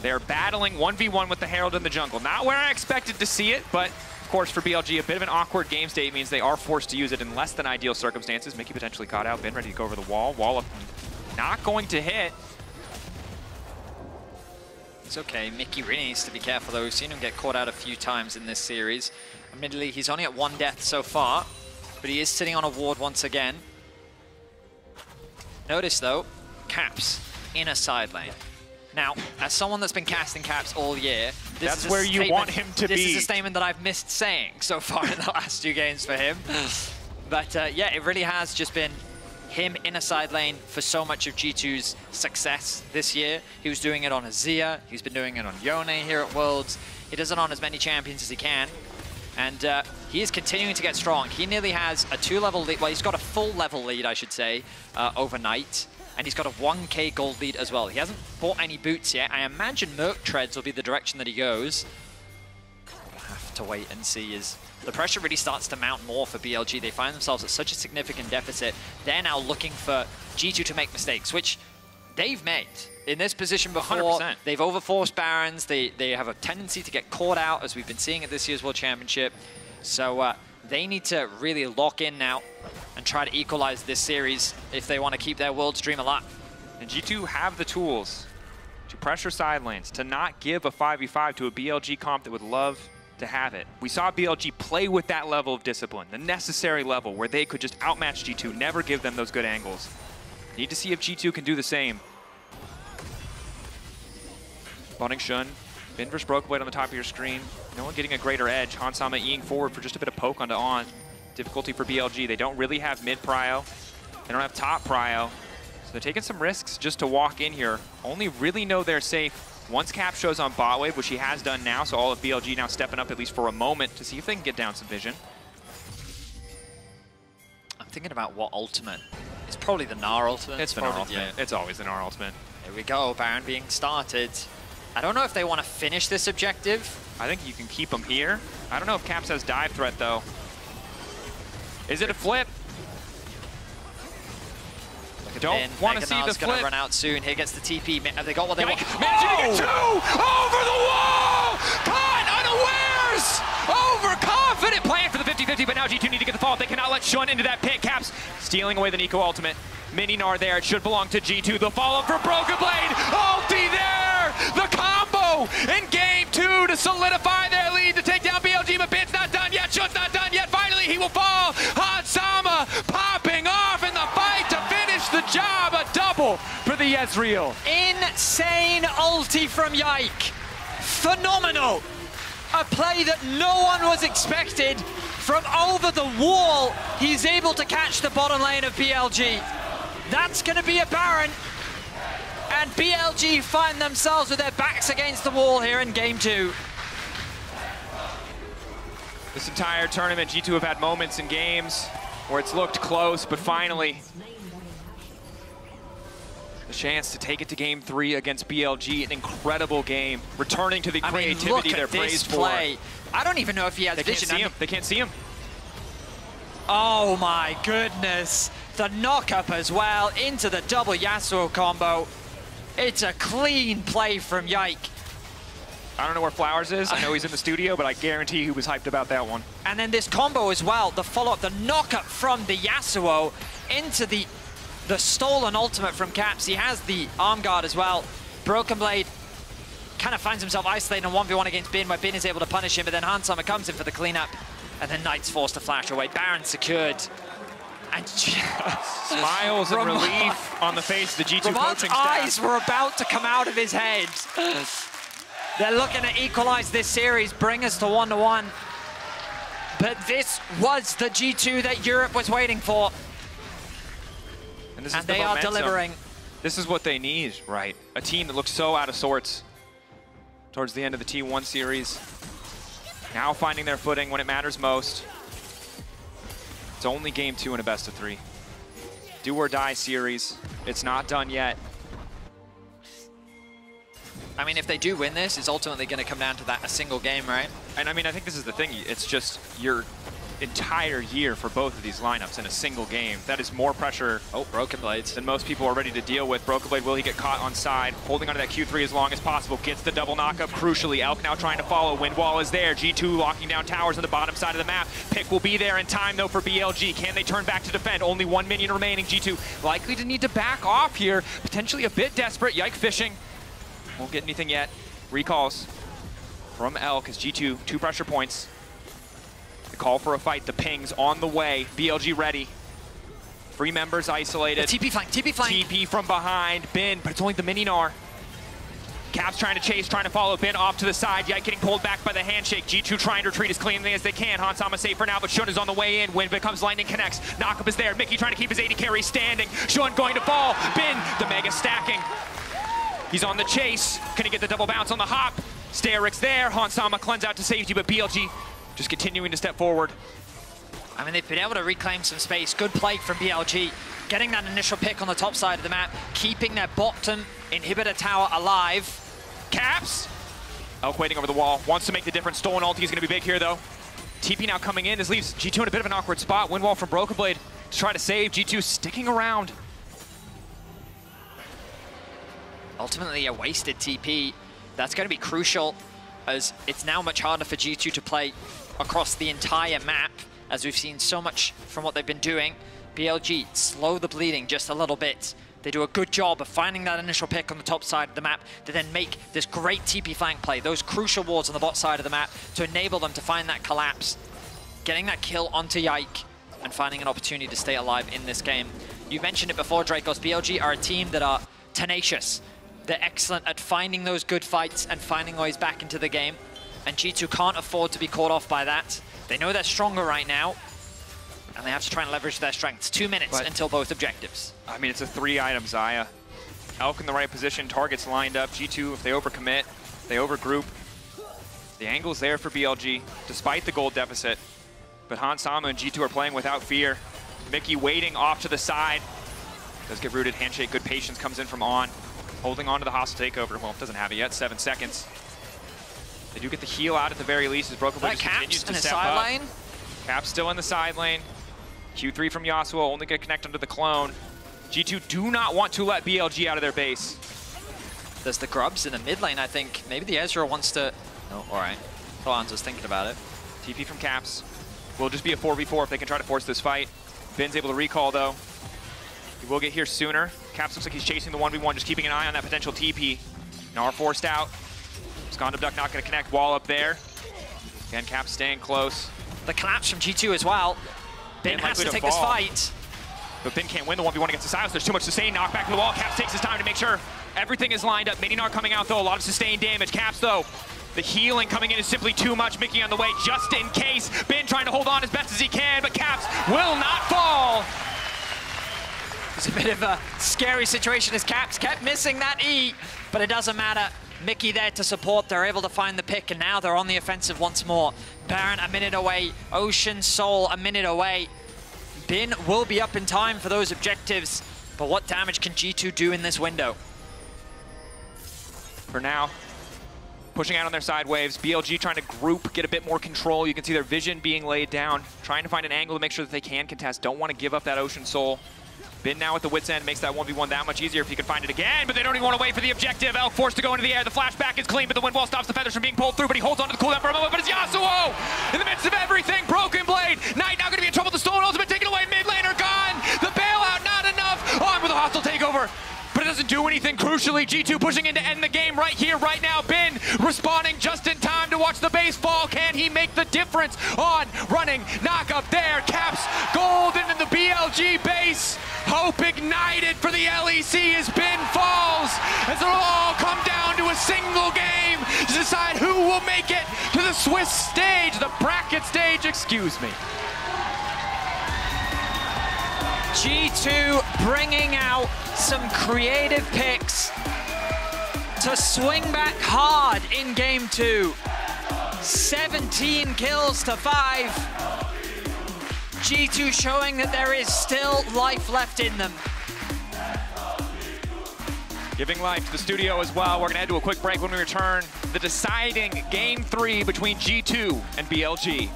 Speaker 11: They're battling 1v1 with the Herald in the jungle. Not where I expected to see it, but of course for BLG, a bit of an awkward game state means they are forced to use it in less than ideal circumstances. Mickey potentially caught out, Bin ready to go over the wall. Wall up, not going to hit.
Speaker 15: It's okay, Mickey really needs to be careful though. We've seen him get caught out a few times in this series. Admittedly, he's only at 1 death so far, but he is sitting on a ward once again. Notice though, Caps in a side lane. Now, as someone that's been casting Caps all year,
Speaker 11: that's where you want him to be.
Speaker 15: This is a statement that I've missed saying so far in the last 2 games for him. But yeah, it really has just been him in a side lane for so much of G2's success this year. He was doing it on Azir, he's been doing it on Yone here at Worlds. He does it on as many champions as he can. And he is continuing to get strong. He nearly has a 2-level lead, well, he's got a full level lead, I should say, overnight. And he's got a 1k gold lead as well. He hasn't bought any boots yet. I imagine Merc Treads will be the direction that he goes. We'll have to wait and see as the pressure really starts to mount more for BLG. They find themselves at such a significant deficit. They're now looking for G2 to make mistakes, which they've made. In this position before,
Speaker 2: 100%.
Speaker 15: They've overforced Barons. They have a tendency to get caught out, as we've been seeing at this year's World Championship. So they need to really lock in now and try to equalize this series if they want to keep their Worlds dream alive.
Speaker 11: And G2 have the tools to pressure side lanes, to not give a 5v5 to a BLG comp that would love to have it. We saw BLG play with that level of discipline, the necessary level where they could just outmatch G2, never give them those good angles. Need to see if G2 can do the same. Spawning Shun, Bin versus Brokenblade on the top of your screen. No one getting a greater edge. Hansama eating forward for just a bit of poke onto On. Difficulty for BLG. They don't really have mid prio. They don't have top prio. So they're taking some risks just to walk in here. Only really know they're safe once Cap shows on bot wave, which he has done now. So all of BLG now stepping up at least for a moment to see if they can get down some vision.
Speaker 15: I'm thinking about what ultimate. It's probably the Gnar ultimate.
Speaker 11: It's the Gnar ultimate. Yeah. It's always the Gnar ultimate.
Speaker 15: Here we go, Baron being started. I don't know if they want to finish this objective.
Speaker 11: I think you can keep them here. I don't know if Caps has dive threat, though. Is it a flip? Don't want to see the flip.
Speaker 15: Gonna run out soon. Here gets the TP. Have they got what they want?
Speaker 11: Managing to get 2! Over the wall! Caught unawares! Overconfident playing for the 50-50, but now G2 need to get the fall. They cannot let Shun into that pit. Caps stealing away the Nico ultimate. Mini Gnar there. It should belong to G2. The follow-up for Brokenblade. Ulti there! The combo in game 2 to solidify their lead to take down BLG, but Bin's not done yet. Shun's not done yet. Finally, he will fall. Hansama popping off in the fight to finish the job. A double for the Ezreal.
Speaker 15: Insane ulti from Yike. Phenomenal. A play that no one was expected. From over the wall, he's able to catch the bottom lane of BLG. That's going to be a Baron. And BLG find themselves with their backs against the wall here in game 2.
Speaker 11: This entire tournament, G2 have had moments in games where it's looked close, but finally, the chance to take it to game 3 against BLG, an incredible game, returning to the creativity they're praised for.
Speaker 15: I don't even know if he has vision.
Speaker 11: They can't see him.
Speaker 15: Oh my goodness. The knock-up as well into the double Yasuo combo. It's a clean play from Yike.
Speaker 11: I don't know where Flowers is. I know he's in the studio, but I guarantee he was hyped about that one.
Speaker 15: And then this combo as well, the follow-up, the knock-up from the Yasuo into the stolen ultimate from Caps. He has the arm guard as well. Brokenblade kind of finds himself isolated in 1v1 against Bin, where Bin is able to punish him, but then Hansama comes in for the cleanup. And then Knight's forced to flash away. Baron secured. And
Speaker 11: smiles and relief on the face of the G2 coaching staff.
Speaker 15: Eyes were about to come out of his head. They're looking to equalize this series, bring us to 1-1. But this was the G2 that Europe was waiting for.
Speaker 11: And
Speaker 15: they are delivering.
Speaker 11: This is what they need, right? A team that looks so out of sorts towards the end of the T1 series. Now finding their footing when it matters most. It's only game 2 in a best of 3. Do or die series. It's not done yet.
Speaker 15: I mean, if they do win this, it's ultimately going to come down to a single game, right?
Speaker 11: And I mean, I think this is the thing. It's just your entire year for both of these lineups in a single game. That is more pressure
Speaker 15: Brokenblades
Speaker 11: than most people are ready to deal with. Brokenblade, will he get caught on side? Holding onto that Q3 as long as possible. Gets the double knockup, crucially. Elk now trying to follow. Windwall is there. G2 locking down towers on the bottom side of the map. Pick will be there in time, though, for BLG. Can they turn back to defend? Only 1 minion remaining. G2 likely to need to back off here. Potentially a bit desperate. Yike fishing. Won't get anything yet. Recalls from Elk as G2, 2 pressure points. The call for a fight, the pings on the way. BLG ready. 3 members isolated.
Speaker 15: The TP flank, TP flank.
Speaker 11: TP from behind, Bin, but it's only the mini Gnar. Caps trying to chase, trying to follow Bin off to the side. Yike getting pulled back by the handshake. G2 trying to retreat as cleanly as they can. Hansama safe for now, but Shun is on the way in. When becomes Lightning connects. Knockup is there. Mickey trying to keep his AD carry standing. Shun going to fall. Bin, the mega stacking. He's on the chase. Can he get the double bounce on the hop? Sterik's there. Hansama cleanse out to safety, but BLG just continuing to step forward.
Speaker 15: I mean, they've been able to reclaim some space. Good play from BLG. Getting that initial pick on the top side of the map. Keeping their bottom inhibitor tower alive.
Speaker 11: Caps. Elk waiting over the wall. Wants to make the difference. Stolen ulti is going to be big here, though. TP now coming in. This leaves G2 in a bit of an awkward spot. Wind wall from Broken Blade to try to save. G2 sticking around.
Speaker 15: Ultimately, a wasted TP. That's going to be crucial, as it's now much harder for G2 to play across the entire map, as we've seen so much from what they've been doing. BLG slow the bleeding just a little bit. They do a good job of finding that initial pick on the top side of the map to then make this great TP flank play, those crucial wards on the bot side of the map to enable them to find that collapse, getting that kill onto Yike, and finding an opportunity to stay alive in this game. You mentioned it before, Dracos. BLG are a team that are tenacious. They're excellent at finding those good fights and finding ways back into the game, and G2 can't afford to be caught off by that. They know they're stronger right now, and they have to try and leverage their strengths. 2 minutes until both objectives.
Speaker 11: I mean, it's a 3-item Xayah. Elk in the right position, targets lined up. G2, if they overcommit, they overgroup. The angle's there for BLG, despite the gold deficit. But Hansama and G2 are playing without fear. Mickey waiting off to the side. Does get rooted, handshake, good patience comes in from On. Holding on to the hostile takeover. Well, doesn't have it yet, 7 seconds. They do get the heal out at the very least as Broken Blade continues to step up.
Speaker 15: Lane.
Speaker 11: Cap's still in the side lane. Q3 from Yasuo, only get connect under the clone. G2 do not want to let BLG out of their base.
Speaker 15: There's the grubs in the mid lane, I think. Maybe the Ezreal wants to... Oh, all right. Hans was thinking about it.
Speaker 11: TP from Caps. Will just be a 4v4 if they can try to force this fight. Ben's able to recall, though. He will get here sooner. Caps looks like he's chasing the 1v1, just keeping an eye on that potential TP. Gnar forced out. Skandam Duck not going to connect. Wall up there. Again, Caps staying close.
Speaker 15: The collapse from G2 as well. Ben has to take this fight.
Speaker 11: But Ben can't win the 1v1 against the Silas. There's too much sustain. Knock back to the wall. Caps takes his time to make sure everything is lined up. Mininar coming out, though. A lot of sustained damage. Caps, though, the healing coming in is simply too much. Mickey on the way just in case. Ben trying to hold on as best as he can, but Caps will not fall.
Speaker 15: It's a bit of a scary situation as Caps kept missing that E, but it doesn't matter. Mickey there to support. They're able to find the pick, and now they're on the offensive once more. Baron a minute away. Ocean Soul a minute away. Bin will be up in time for those objectives, but what damage can G2 do in this window?
Speaker 11: For now, pushing out on their side waves. BLG trying to group, get a bit more control. You can see their vision being laid down, trying to find an angle to make sure that they can contest. Don't want to give up that Ocean Soul. Bin now at the wit's end makes that 1v1 that much easier if he can find it again, but they don't even want to wait for the objective. Elk forced to go into the air. The flashback is clean, but the wind wall stops the feathers from being pulled through, but he holds onto the cooldown for a moment, but it's Yasuo! In the midst of everything, Broken Blade. Knight now going to be in trouble. The stolen ultimate taken away. Mid laner gone. The bailout not enough. On with a hostile takeover. But it doesn't do anything. Crucially, G2 pushing in to end the game right here, right now. Bin responding just in time to watch the base fall. Can he make the difference? On, running, knock up there. Caps gold into the BLG base. Hope ignited for the LEC as Bin falls. As it'll all come down to a single game to decide who will make it to the Swiss stage, the bracket stage, excuse me.
Speaker 15: G2 bringing out some creative picks to swing back hard in game 2. 17 kills to 5. G2 showing that there is still life left in them.
Speaker 11: Giving life to the studio as well. We're going to head to a quick break. When we return, the deciding game 3 between G2 and BLG.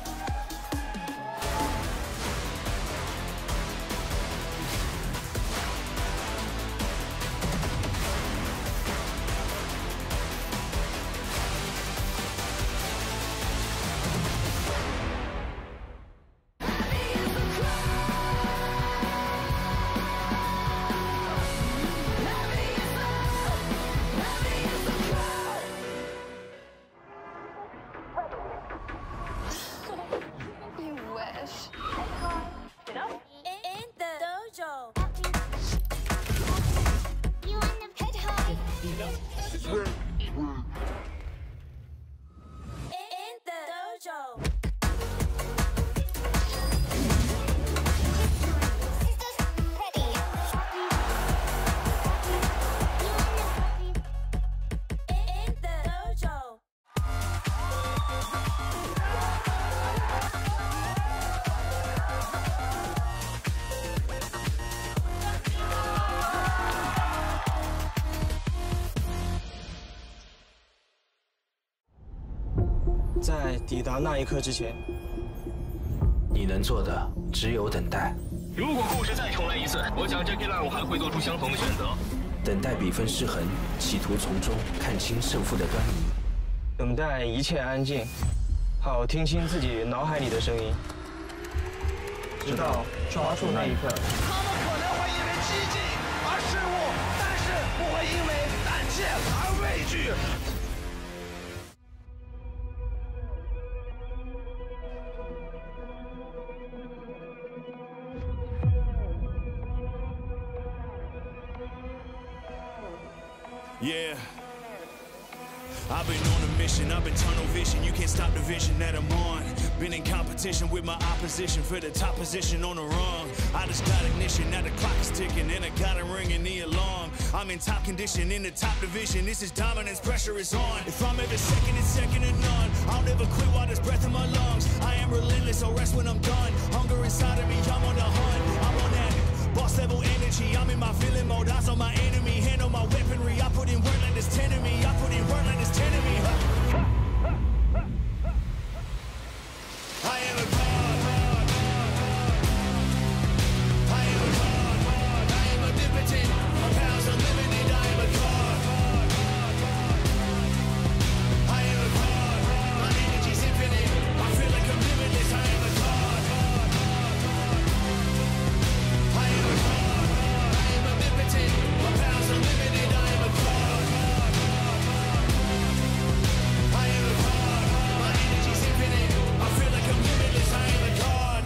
Speaker 8: In the dojo.
Speaker 3: 在抵达那一刻之前，
Speaker 21: 你能做的只有等待。
Speaker 22: 如果故事再重来一次，我想 JK 还会做出相同的选择。
Speaker 21: 等待比分失衡，企图从中看清胜负的端倪。
Speaker 3: 等待一切安静，好听清自己脑海里的声音，直到抓住那一刻。
Speaker 1: 他们可能会因为激进而失误，但是不会因为胆怯而畏惧。
Speaker 23: Yeah. I've been on a mission, I've been tunnel vision. You can't stop the vision that I'm on. Been in competition with my opposition for the top position on the rung. I just got ignition, now the clock is ticking, and I got it ringing the alarm. I'm in top condition, in the top division. This is dominance, pressure is on. If I'm ever second, it's second to none. I'll never quit while there's breath in my lungs. I am relentless, so rest when I'm done. Hunger inside of me, I'm on the hunt. I'm on that boss level energy. I'm in my villain mode, eyes on my enemy. Handle my weaponry, I put in work like there's 10 of me. I put in work like there's 10 of me. I am a god. I am a god. I am omnipotent. My powers unlimited. I am a god. I am a god. My energy's infinite. I feel like I'm limitless. I am a god. I am a god. I am omnipotent. My powers unlimited. I am a god. I am a god. My energy's infinite. I feel like I'm limitless. I am a god.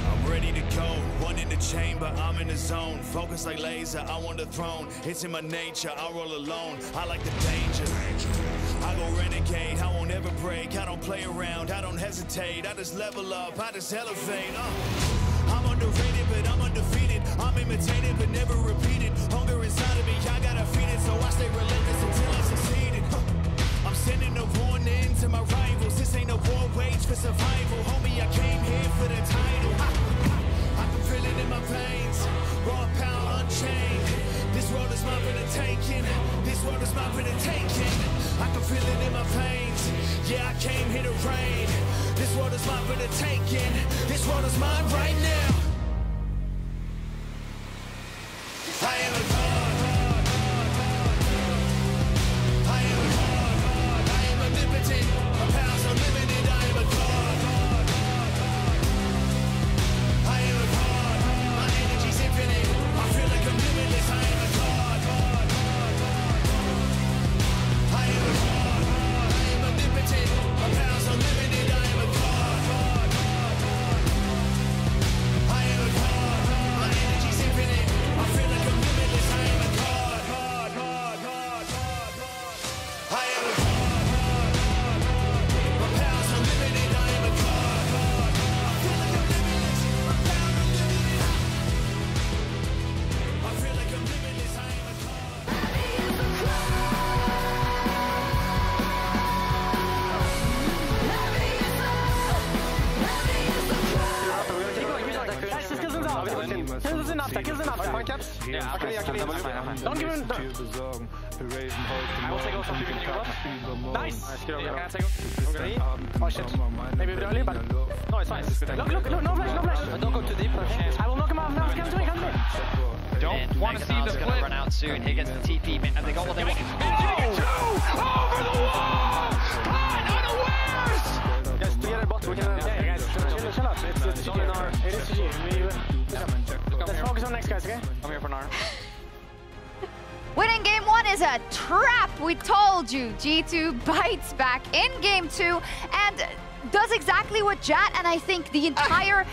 Speaker 23: I'm ready to go. One in the chamber. I'm in the zone. Focus like laser. I want the throne. It's in my nature. I roll alone. I like the danger. I go renegade. I won't ever break. I don't play around. I don't hesitate. I just level up. I just elevate. I'm underrated, but I'm undefeated. I'm imitated, but never repeated. Hunger inside of me, I gotta feed it. So I stay relentless until I succeeded. I'm sending a warning to my rivals. This ain't a war wage for survival. Homie, I came here for the title. I can feel it in my veins. Raw power unchained. This world is mine for the taking. This world is mine for the taking. I can feel it in my veins. Yeah, I came here to reign. This world is mine for the taking. This world is mine right now. I am a god. I am a god. I am omnipotent. My powers unlimited. I am a god. I am a god. My energy's infinite. I feel like I'm limitless. I am a god. I am a god. I am omnipotent. My powers unlimited. I am a god. I am a god. My energy's infinite. I feel like I'm limitless. I am a god. I am a god. My powers unlimited. I am a god. I feel like I'm limitless. My powers unlimited. I feel like I'm limitless. I am a god.
Speaker 3: Don't give him. I will take also nice. Okay. Oh shit. Maybe early, but no, it's fine. Look, no flash. Don't go too deep. I will knock him out now. Come to me.
Speaker 15: Don't want to see the flip. Run out soon. He gets the TP, and they got what they want.
Speaker 1: Over the wall! Caught unawares!
Speaker 3: Guys, together, bot. We can. Yeah, guys, chill out. It's all in our. It is GG. Let's focus on next, guys. Okay?
Speaker 15: I'm here for Nar.
Speaker 16: Winning game 1 is a trap. We told you. G2 bites back in game 2 and does exactly what Jat and I think the entire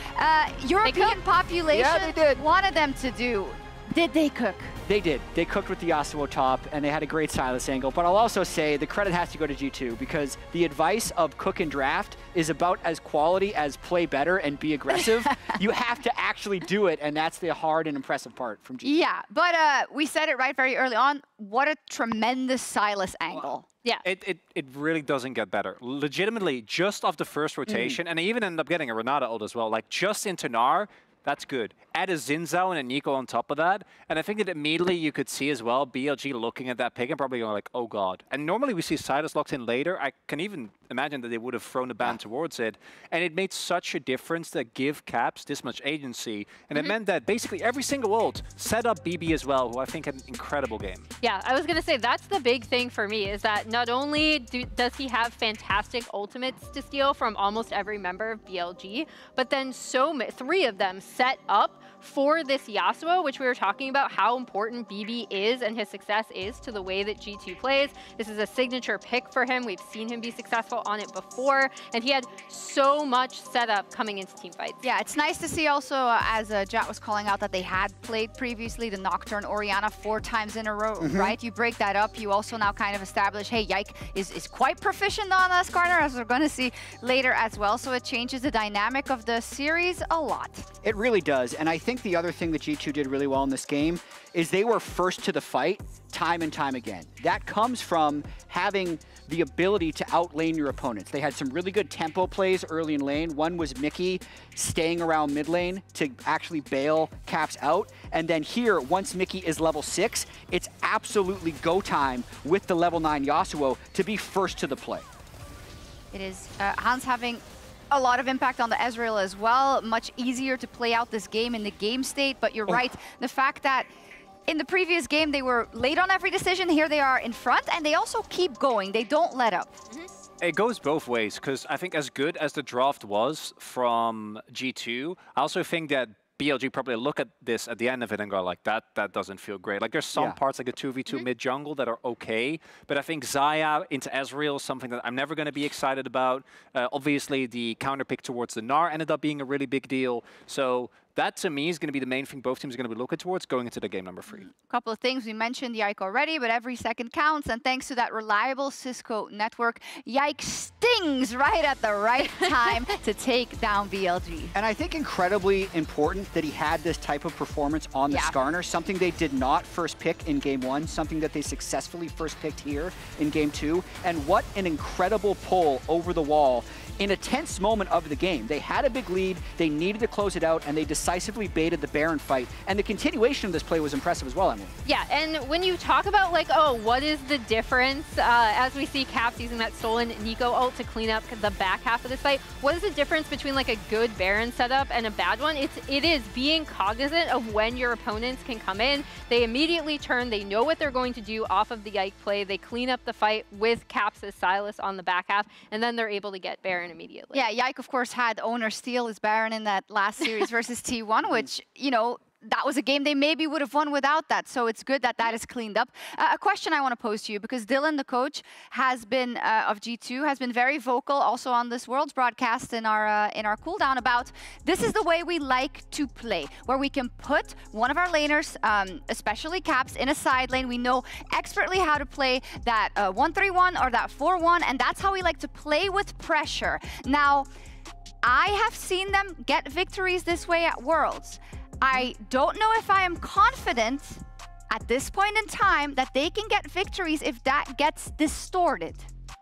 Speaker 16: European population wanted them to do. Did they cook?
Speaker 17: They did. They cooked with the Yasuo top, and they had a great Silas angle. But I'll also say the credit has to go to G2, because the advice of cook and draft is about as quality as play better and be aggressive. You have to actually do it, and that's the hard and impressive part from G2.
Speaker 16: Yeah, but we said it right very early on. What a tremendous Silas angle.
Speaker 18: Yeah.
Speaker 19: It really doesn't get better. Legitimately, just off the first rotation, and I even ended up getting a Renata ult as well, like just into Gnar, that's good. Add a Xin Zhao and a Nico on top of that, and I think that immediately you could see as well BLG looking at that pick and probably going like, oh god. And normally we see Silas locked in later. I can even imagine that they would have thrown the ban towards it, and it made such a difference to give Caps this much agency, and it meant that basically every single ult set up BB as well, who I think had an incredible game.
Speaker 18: Yeah, I was going to say that's the big thing for me, is that not only does he have fantastic ultimates to steal from almost every member of BLG, but then three of them set up for this Yasuo, which we were talking about how important BB is and his success is to the way that G2 plays. This is a signature pick for him. We've seen him be successful on it before, and he had so much setup coming into team fights.
Speaker 16: Yeah, it's nice to see also, as Jat was calling out, that they had played previously the Nocturne Orianna 4 times in a row, right? You break that up, you also now kind of establish, hey, Yike is quite proficient on Skarner, as we're going to see later as well, so it changes the dynamic of the series a lot.
Speaker 17: It really does, and I think the other thing that G2 did really well in this game is they were first to the fight time and time again. That comes from having the ability to outlane your opponents. They had some really good tempo plays early in lane. One was Mickey staying around mid lane to actually bail Caps out. And then here, once Mickey is level 6, it's absolutely go time with the level 9 Yasuo to be first to the play.
Speaker 16: It is Hans having a lot of impact on the Ezreal as well. Much easier to play out this game in the game state, but you're right. The fact that in the previous game they were late on every decision, here they are in front, and they also keep going. They don't let up.
Speaker 19: It goes both ways, because I think as good as the draft was from G2, I also think that BLG probably look at this at the end of it and go like, that doesn't feel great. Like there's some parts like a 2v2 mid jungle that are okay, but I think Xayah into Ezreal is something that I'm never going to be excited about. Obviously the counter pick towards the Gnar ended up being a really big deal. So that to me is going to be the main thing both teams are going to be looking towards going into the game number 3.
Speaker 16: A couple of things. We mentioned Yike already, but every second counts. And thanks to that reliable Cisco network, Yike stings right at the right time to take down BLG.
Speaker 17: And I think incredibly important that he had this type of performance on the Skarner, something they did not first pick in game 1, something that they successfully first picked here in game 2. And what an incredible pull over the wall in a tense moment of the game. They had a big lead, they needed to close it out, and they decisively baited the Baron fight. And the continuation of this play was impressive as well, Emily.
Speaker 18: Yeah, and when you talk about like, oh, what is the difference as we see Caps using that stolen Nico ult to clean up the back half of this fight, what is the difference between like a good Baron setup and a bad one? It is being cognizant of when your opponents can come in. They immediately turn, they know what they're going to do off of the Yike play, they clean up the fight with Caps as Silas on the back half, and then they're able to get Baron immediately.
Speaker 16: Yeah, Yike, of course, had owner steal his Baron in that last series versus T1, which, you know, that was a game they maybe would have won without that. So it's good that that is cleaned up. A question I want to pose to you, because Dylan, the coach, has been of G2, has been very vocal also on this Worlds broadcast in our cooldown about this is the way we like to play, where we can put one of our laners, especially Caps, in a side lane. We know expertly how to play that 1-3-1 or that 4-1, and that's how we like to play with pressure. Now, I have seen them get victories this way at Worlds. I don't know if I am confident at this point in time that they can get victories if that gets distorted.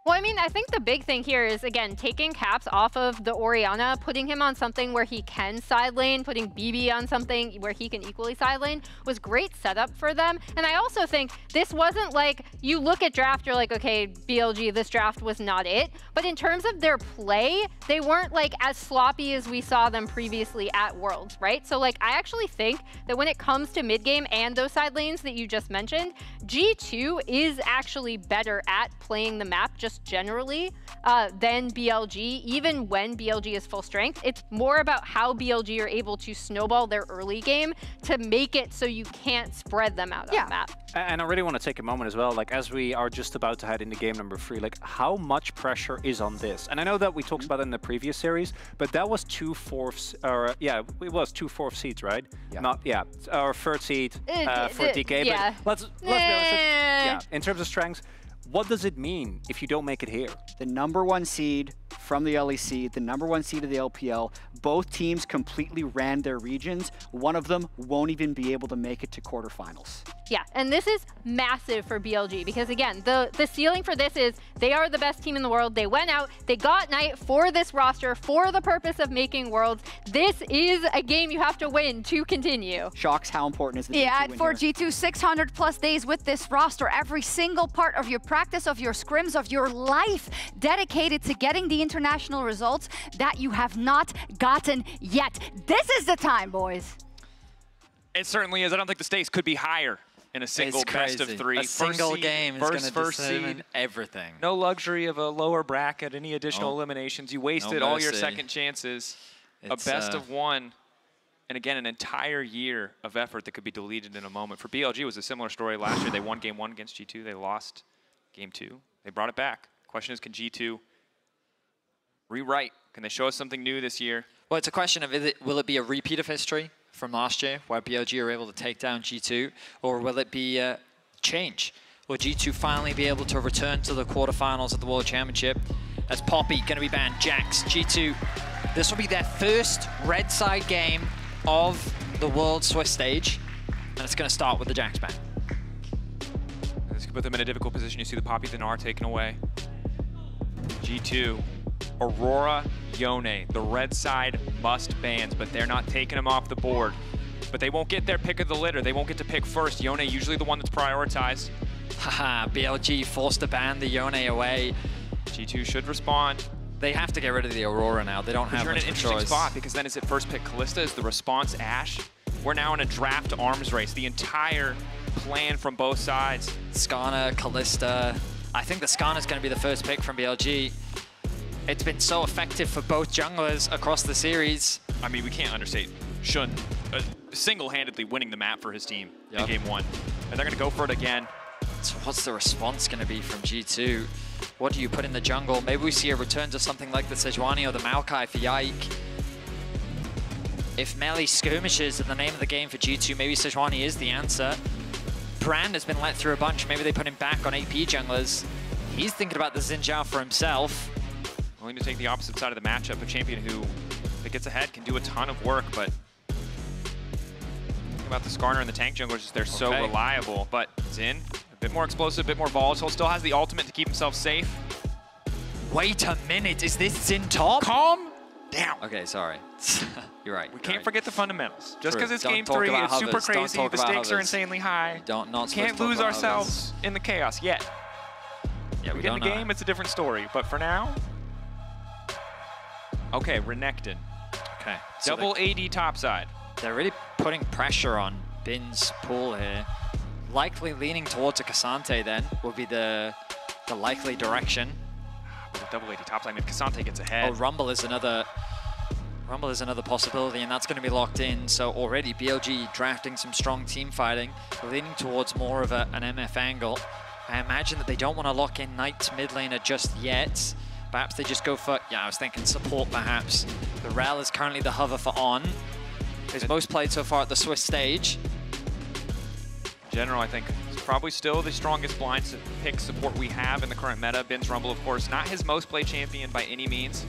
Speaker 18: Well, I mean, I think the big thing here is, again, taking Caps off of the Orianna, putting him on something where he can side lane, putting BB on something where he can equally side lane was great setup for them. And I also think this wasn't like, you look at draft, you're like, okay, BLG, this draft was not it. But in terms of their play, they weren't like as sloppy as we saw them previously at Worlds, right? So like, I actually think that when it comes to mid game and those side lanes that you just mentioned, G2 is actually better at playing the map just just generally than BLG, even when BLG is full strength. It's more about how BLG are able to snowball their early game to make it so you can't spread them out on the map.
Speaker 19: And I really want to take a moment as well, like as we are just about to head into game number 3, like how much pressure is on this? And I know that we talked about it in the previous series, but that was 2/4, or yeah, it was 2/4 seeds, right?
Speaker 17: Yeah.
Speaker 19: Not, yeah, or 3rd seed for DK.
Speaker 18: Yeah.
Speaker 19: But let's be honest, yeah, in terms of strengths, what does it mean if you don't make it here?
Speaker 17: The #1 seed from the LEC, the #1 seed of the LPL, both teams completely ran their regions. One of them won't even be able to make it to quarterfinals.
Speaker 18: Yeah, and this is massive for BLG because, again, the ceiling for this is they are the best team in the world. They went out, they got Knight for this roster for the purpose of making Worlds. This is a game you have to win to continue.
Speaker 17: Shocks, how important is the
Speaker 16: Yeah,
Speaker 17: G2 win
Speaker 16: for
Speaker 17: here?
Speaker 16: G2, 600 plus days with this roster. Every single part of your practice, of your scrims, of your life dedicated to getting the international results that you have not gotten yet. This is the time, boys.
Speaker 11: It certainly is. I don't think the stakes could be higher in a single best of 3.
Speaker 7: A single game is going to
Speaker 11: first
Speaker 7: determine
Speaker 11: seed.
Speaker 7: everything.
Speaker 11: No luxury of a lower bracket, any additional eliminations. You wasted all your
Speaker 7: mercy.
Speaker 11: second chances.
Speaker 7: It's,
Speaker 11: a best of 1. And again, an entire year of effort that could be deleted in a moment. For BLG, it was a similar story last year. They won game 1 against G2. They lost game 2. They brought it back. Question is, can G2 rewrite? Can they show us something new this year?
Speaker 7: Well, it's a question of will it be a repeat of history from last year where BLG are able to take down G2, or will it be a change? Will G2 finally be able to return to the quarterfinals of the World Championship? As Poppy going to be banned, Jax, G2, this will be their first red side game of the World Swiss stage, and it's going to start with the Jax ban.
Speaker 11: This could put them in a difficult position. You see the Poppy Dinar taken away. G2, Aurora, Yone, the red side must bans, but they're not taking them off the board. But they won't get their pick of the litter. They won't get to pick first. Yone usually the one that's prioritized.
Speaker 7: Haha, BLG forced to ban the Yone away.
Speaker 11: G2 should respond.
Speaker 7: They have to get rid of the Aurora now. They don't have
Speaker 11: You're in
Speaker 7: much
Speaker 11: an
Speaker 7: of a
Speaker 11: interesting
Speaker 7: choice.
Speaker 11: spot because then is it first pick Callista? Is the response Ashe? We're now in a draft arms race. The entire plan from both sides.
Speaker 7: Skarner, Callista. I think the Skarner's going to be the first pick from BLG. It's been so effective for both junglers across the series.
Speaker 11: I mean, we can't understate Shun single-handedly winning the map for his team in game 1. And they're going to go for it again.
Speaker 7: So what's the response going to be from G2? What do you put in the jungle? Maybe we see a return to something like the Sejuani or the Maokai for Yike. If melee skirmishes are the name of the game for G2, maybe Sejuani is the answer. Brand has been let through a bunch. Maybe they put him back on AP junglers. He's thinking about the Xin Zhao for himself.
Speaker 11: Willing to take the opposite side of the matchup. A champion who, if it gets ahead, can do a ton of work, but think about the Skarner and the tank junglers, they're so reliable. But Xin, a bit more explosive, a bit more volatile, still has the ultimate to keep himself safe.
Speaker 7: Wait a minute, is this Xin top?
Speaker 11: Calm down.
Speaker 7: Okay, sorry. You're right.
Speaker 11: We can't forget the fundamentals. Just
Speaker 7: True.
Speaker 11: because it's
Speaker 7: Don't
Speaker 11: game
Speaker 7: talk
Speaker 11: 3,
Speaker 7: about
Speaker 11: it's super
Speaker 7: Hovers. Don't
Speaker 11: crazy,
Speaker 7: talk
Speaker 11: the
Speaker 7: about
Speaker 11: stakes are
Speaker 7: Hovers.
Speaker 11: insanely high.
Speaker 7: Not
Speaker 11: Can't
Speaker 7: talk
Speaker 11: lose
Speaker 7: about
Speaker 11: ourselves in the chaos yet.
Speaker 7: Yeah,
Speaker 11: we get in the game, it's a different story. But for now, okay, Renekton.
Speaker 7: Okay. So
Speaker 11: Double AD topside.
Speaker 7: They're really putting pressure on Bin's pool here. Likely leaning towards a Cassante then would be the likely direction.
Speaker 11: With a double AD topside, if Cassante gets ahead.
Speaker 7: Oh, Rumble is another possibility, and that's going to be locked in. So already BLG drafting some strong team fighting, leaning towards more of an MF angle. I imagine that they don't want to lock in Knight mid laner just yet. Perhaps they just go for, I was thinking support perhaps. The Rel is currently the hover for On. His most played so far at the Swiss stage.
Speaker 11: In general, I think it's probably still the strongest blind pick support we have in the current meta. Bin's Rumble, of course, not his most played champion by any means.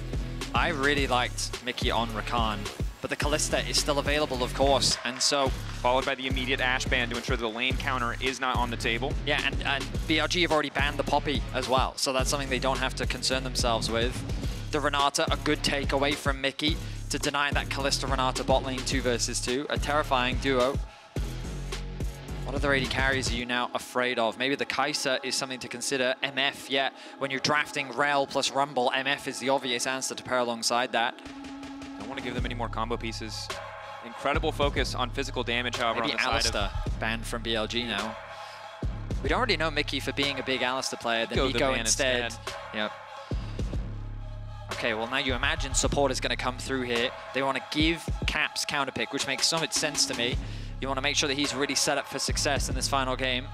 Speaker 7: I really liked Mickey on Rakan, but the Callista is still available, of course, and so...
Speaker 11: Followed by the immediate Ashe ban to ensure the lane counter is not on the table.
Speaker 7: Yeah, and BLG have already banned the Poppy as well, so that's something they don't have to concern themselves with. The Renata, a good take away from Mickey to deny that Kalista-Renata bot lane 2 versus 2, a terrifying duo. What other AD carries are you now afraid of? Maybe the Kai'Sa is something to consider. MF, yeah, when you're drafting Rel plus Rumble, MF is the obvious answer to pair alongside that.
Speaker 11: Don't want to give them any more combo pieces. Incredible focus on physical damage, however,
Speaker 7: Maybe
Speaker 11: on the
Speaker 7: Alistar
Speaker 11: side of...
Speaker 7: banned from BLG now. We don't already know Mickey for being a big Alistar player, then Nico instead. Yep. Okay, well now you imagine support is going to come through here. They want to give Caps counter pick, which makes so much sense to me. You want to make sure that he's really set up for success in this final game.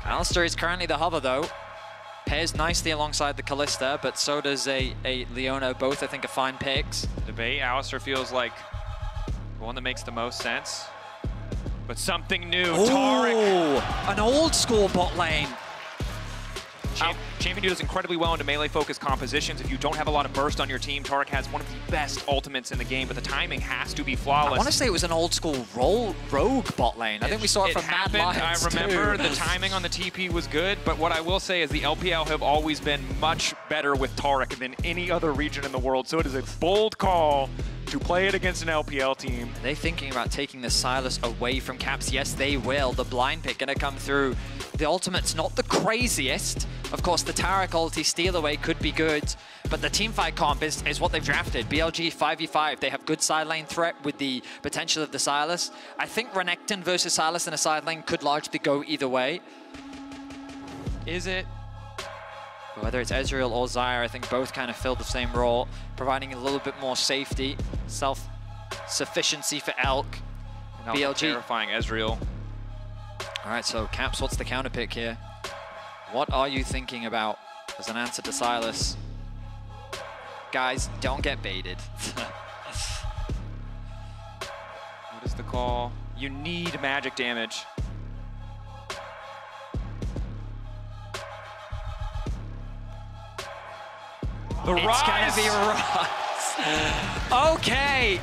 Speaker 7: Alistar is currently the hover though. Pairs nicely alongside the Kalista, but so does a Leona. Both, I think, are fine picks.
Speaker 11: Debate, Alistar feels like the one that makes the most sense. But something new, Taric.
Speaker 7: An old school bot lane.
Speaker 11: Champion does incredibly well into melee-focused compositions. If you don't have a lot of burst on your team, Taric has one of the best ultimates in the game, but the timing has to be flawless.
Speaker 7: I want to say it was an old school rogue bot lane. I think we saw it from Mad Lions
Speaker 11: I remember
Speaker 7: too.
Speaker 11: The timing on the TP was good, but what I will say is the LPL have always been much better with Taric than any other region in the world, so it is a bold call to play it against an LPL team.
Speaker 7: Are they thinking about taking the Silas away from Caps? Yes, they will. The blind pick gonna come through. The ultimate's not the craziest. Of course, the Taric ulti steal away could be good, but the teamfight comp is what they've drafted. BLG 5v5, they have good side lane threat with the potential of the Silas. I think Renekton versus Silas in a side lane could largely go either way.
Speaker 11: Is it?
Speaker 7: Whether it's Ezreal or Zyre, I think both kind of fill the same role, providing a little bit more safety, self-sufficiency for Elk.
Speaker 11: And BLG terrifying Ezreal.
Speaker 7: All right, so Caps, what's the counter pick here? What are you thinking about as an answer to Silas? Guys, don't get baited.
Speaker 11: What is the call? You need magic damage.
Speaker 7: It's gonna be Rise. Okay.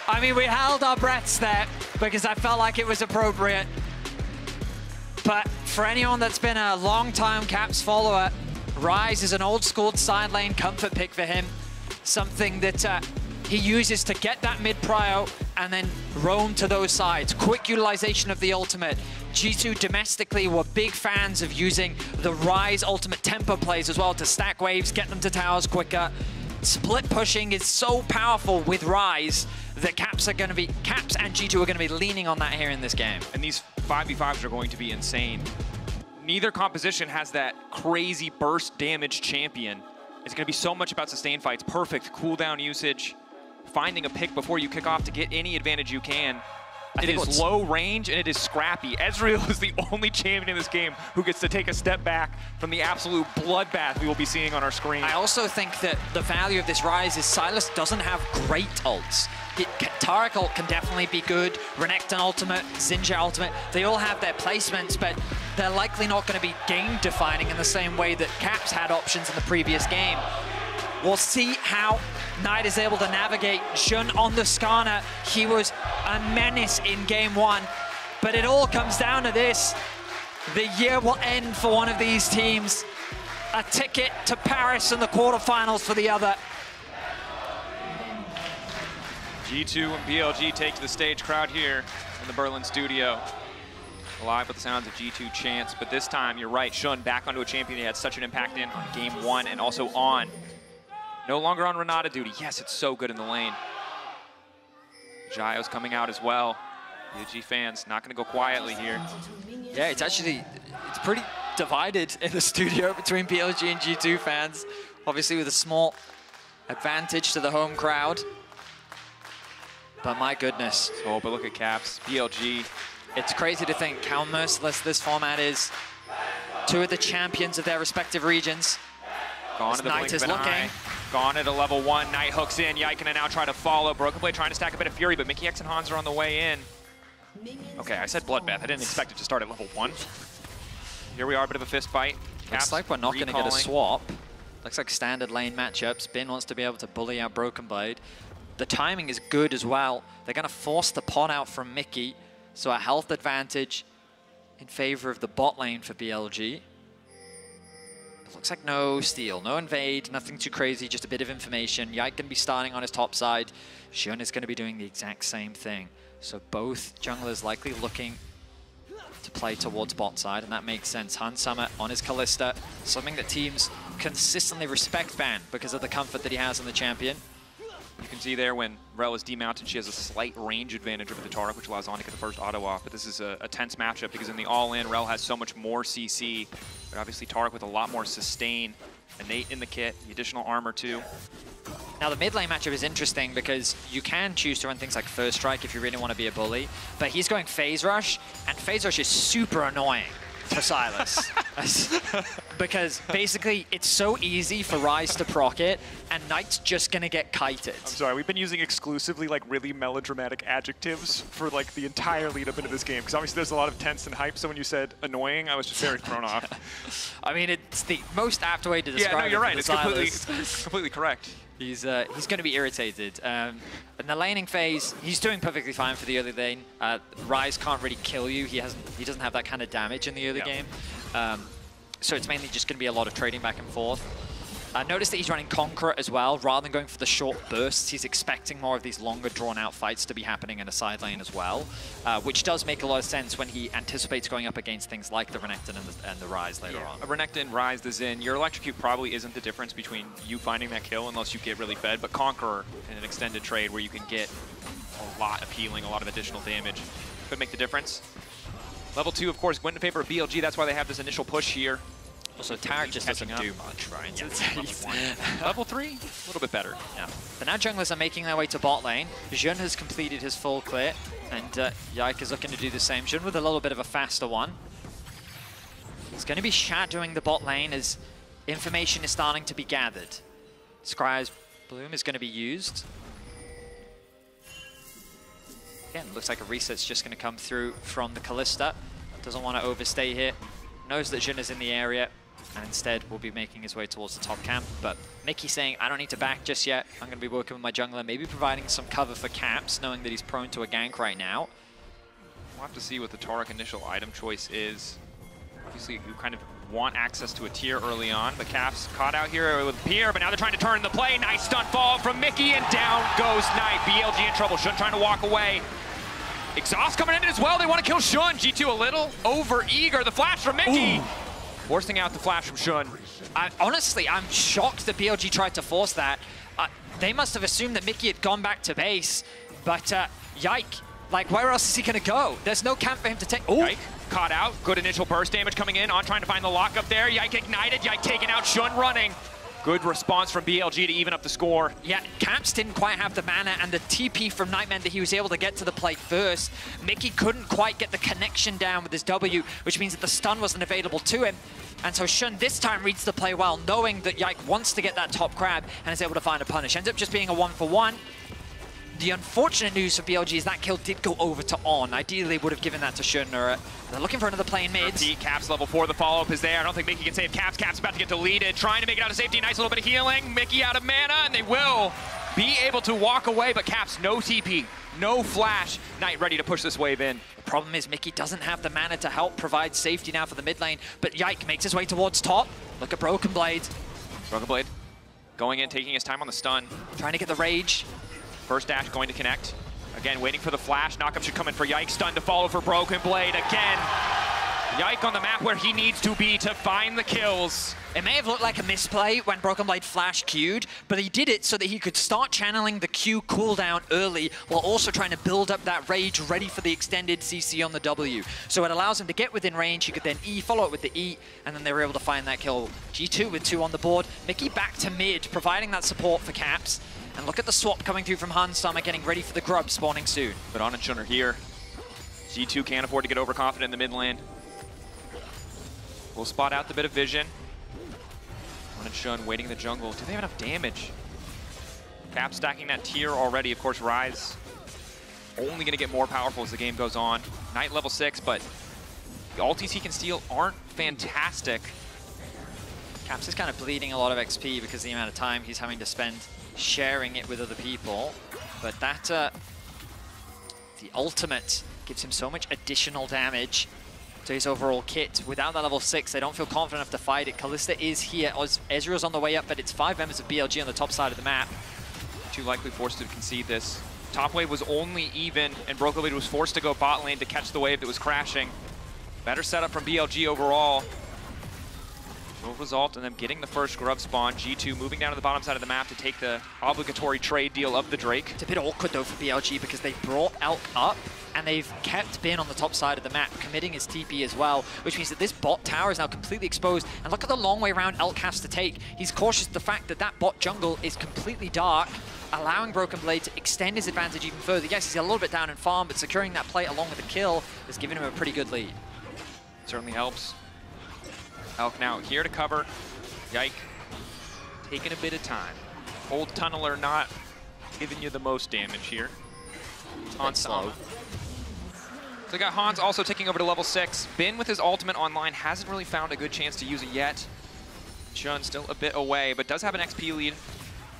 Speaker 7: I mean, we held our breaths there because I felt like it was appropriate. But for anyone that's been a long-time Caps follower, Rise is an old-school side lane comfort pick for him. Something that he uses to get that mid-prio and then roam to those sides. Quick utilization of the ultimate. G2 domestically were big fans of using the Rise ultimate tempo plays as well to stack waves, get them to towers quicker. Split pushing is so powerful with Rise that Caps and G2 are going to be leaning on that here in this game.
Speaker 11: And these 5v5s are going to be insane. Neither composition has that crazy burst damage champion. It's going to be so much about sustained fights, perfect cooldown usage, finding a pick before you kick off to get any advantage you can. It is low range and it is scrappy. Ezreal is the only champion in this game who gets to take a step back from the absolute bloodbath we will be seeing on our screen.
Speaker 7: I also think that the value of this Rise is Silas doesn't have great ults. Taric ult can definitely be good. Renekton ultimate, Xingqiu ultimate, they all have their placements, but they're likely not going to be game-defining in the same way that Caps had options in the previous game. We'll see how Knight is able to navigate. Jun on the Skarner, he was a menace in game one, but it all comes down to this. The year will end for one of these teams. A ticket to Paris in the quarterfinals for the other.
Speaker 11: G2 and BLG take to the stage, crowd here in the Berlin studio. Live with the sounds of G2 chants, but this time, you're right, Shun back onto a champion he had such an impact in on game one and also on. No longer on Renata duty. Yes, it's so good in the lane. Jaio's coming out as well. BLG fans not going to go quietly here.
Speaker 7: Yeah, it's pretty divided in the studio between BLG and G2 fans. Obviously with a small advantage to the home crowd. But my goodness.
Speaker 11: Oh, but look at Caps, BLG.
Speaker 7: It's crazy to think how merciless this format is. Two of the champions of their respective regions.
Speaker 11: Gone to the blink of an eye. Gone at a level 1. Knight hooks in. Yike now try to follow. Broken Blade trying to stack a bit of Fury, but Mickey X and Hans are on the way in. Okay, I said Bloodbath. I didn't expect it to start at level 1. Here we are, a bit of a fist fight.
Speaker 7: Looks like we're not going to get a swap. Looks like standard lane matchups. Bin wants to be able to bully out Broken Blade. The timing is good as well. They're going to force the pot out from Mickey. So a health advantage in favor of the bot lane for BLG. It looks like no steal, no invade, nothing too crazy, just a bit of information. Yike going to be starting on his top side. Shun is going to be doing the exact same thing. So both junglers likely looking to play towards bot side, and that makes sense. Hansama on his Kalista, something that teams consistently respect Ban because of the comfort that he has on the champion.
Speaker 11: You can see there when Rel is demounted, she has a slight range advantage over the Taric, which allows on to get the first auto off. But this is a tense matchup because in the all-in, Rel has so much more CC. But obviously Taric with a lot more sustain. Innate in the kit, the additional armor too.
Speaker 15: Now the mid lane matchup is interesting because you can choose to run things like First Strike if you really want to be a bully, but he's going Phase Rush, and Phase Rush is super annoying for Silas. Because basically it's so easy for Ryze to proc it, and Knight's just gonna get kited.
Speaker 11: I'm sorry, we've been using exclusively like really melodramatic adjectives for like the entire lead up into this game, because obviously there's a lot of tense and hype, so when you said annoying, I was just very thrown off.
Speaker 15: I mean, it's the most apt way to describe it.
Speaker 11: Yeah, no, you're right, it's
Speaker 15: Silas.
Speaker 11: completely correct.
Speaker 15: He's going to be irritated. In the laning phase, he's doing perfectly fine for the early lane. Ryze can't really kill you. He doesn't have that kind of damage in the early game. So it's mainly just going to be a lot of trading back and forth. Notice that he's running Conqueror as well. Rather than going for the short bursts, he's expecting more of these longer drawn-out fights to be happening in a side lane as well, which does make a lot of sense when he anticipates going up against things like the Renekton and the Ryze later on.
Speaker 11: A Renekton, Ryze, the Xin, your electrocute probably isn't the difference between you finding that kill unless you get really fed, but Conqueror in an extended trade where you can get a lot of healing, a lot of additional damage, could make the difference. Level 2, of course, went in favor of BLG. That's why they have this initial push here.
Speaker 15: Also, Taric just doesn't do much, right?
Speaker 11: Yeah, level 3, a little bit better.
Speaker 15: Yeah. But now junglers are making their way to bot lane. Jun has completed his full clear, and Yike is looking to do the same. Jun with a little bit of a faster one. He's going to be shadowing the bot lane as information is starting to be gathered. Scryer's Bloom is going to be used. Again, looks like a reset's just going to come through from the Kalista. Doesn't want to overstay here. Knows that Jun is in the area, and instead will be making his way towards the top camp. But Mickey saying, I don't need to back just yet. I'm going to be working with my jungler, maybe providing some cover for Caps, knowing that he's prone to a gank right now.
Speaker 11: We'll have to see what the Taric initial item choice is. Obviously, you kind of want access to a tier early on, but Caps caught out here with Pierre, but now they're trying to turn the play. Nice stun fall from Mickey, and down goes Knight. BLG in trouble. Shun trying to walk away. Exhaust coming in as well. They want to kill Shun. G2 a little over-eager. The flash from Mickey. Ooh. Forcing out the flash from Shun.
Speaker 15: Honestly, I'm shocked that BLG tried to force that. They must have assumed that Mickey had gone back to base. But Yike, like, where else is he going to go? There's no camp for him to take. Oh,
Speaker 11: Yike caught out. Good initial burst damage coming in. On trying to find the lockup there. Yike ignited. Yike taking out Shun running. Good response from BLG to even up the score.
Speaker 15: Yeah, Caps didn't quite have the mana and the TP from Nightman that he was able to get to the play first. Mickey couldn't quite get the connection down with his W, which means that the stun wasn't available to him. And so Shun this time reads the play well, knowing that Yike wants to get that top crab and is able to find a punish. Ends up just being a 1-for-1. The unfortunate news for BLG is that kill did go over to On. Ideally, they would have given that to Shun. They're looking for another play in mid.
Speaker 11: Caps level 4, the follow-up is there. I don't think Mickey can save Caps. Caps about to get deleted. Trying to make it out of safety. Nice little bit of healing. Mickey out of mana, and they will be able to walk away, but Caps no TP, no flash. Knight ready to push this wave in.
Speaker 15: The problem is Mickey doesn't have the mana to help provide safety now for the mid lane, but Yike makes his way towards top. Look at Broken Blade.
Speaker 11: Broken Blade going in, taking his time on the stun.
Speaker 15: Trying to get the rage.
Speaker 11: First dash going to connect. Again, waiting for the flash. Knockup should come in for Yike. Stun to follow for Broken Blade. Again, Yike on the map where he needs to be to find the kills.
Speaker 15: It may have looked like a misplay when Broken Blade flash Q'd, but he did it so that he could start channeling the Q cooldown early while also trying to build up that rage ready for the extended CC on the W. So it allows him to get within range. He could then E, follow it with the E, and then they were able to find that kill. G2 with 2 on the board. Mickey back to mid, providing that support for Caps. And look at the swap coming through from Hansama, getting ready for the grub spawning soon.
Speaker 11: But On and Shun are here. G2 can't afford to get overconfident in the mid lane. We'll spot out the bit of vision. On and Shun waiting in the jungle. Do they have enough damage? Cap stacking that tier already. Of course, Ryze only going to get more powerful as the game goes on. Knight level 6, but the ultis he can steal aren't fantastic.
Speaker 15: Caps is kind of bleeding a lot of XP because of the amount of time he's having to spend sharing it with other people, but that the ultimate gives him so much additional damage to his overall kit. Without that level 6, they don't feel confident enough to fight it. Kalista is here, Ezreal's on the way up, but it's 5 members of BLG on the top side of the map.
Speaker 11: Too likely forced to concede this. Top wave was only even, and Broken Blade was forced to go bot lane to catch the wave that was crashing. Better setup from BLG overall. will result in them getting the first grub spawn. G2 moving down to the bottom side of the map to take the obligatory trade deal of the Drake.
Speaker 15: It's a bit awkward though for BLG because they brought Elk up and they've kept Bin on the top side of the map, committing his TP as well, which means that this bot tower is now completely exposed. And look at the long way around Elk has to take. He's cautious of the fact that that bot jungle is completely dark, allowing Broken Blade to extend his advantage even further. Yes, he's a little bit down in farm, but securing that plate along with the kill has given him a pretty good lead.
Speaker 11: Certainly helps. Elk now here to cover. Yike taking a bit of time. Old Tunneler not giving you the most damage here. Hans slow. So we got Hans also taking over to level 6. Bin with his ultimate online hasn't really found a good chance to use it yet. Shun still a bit away, but does have an XP lead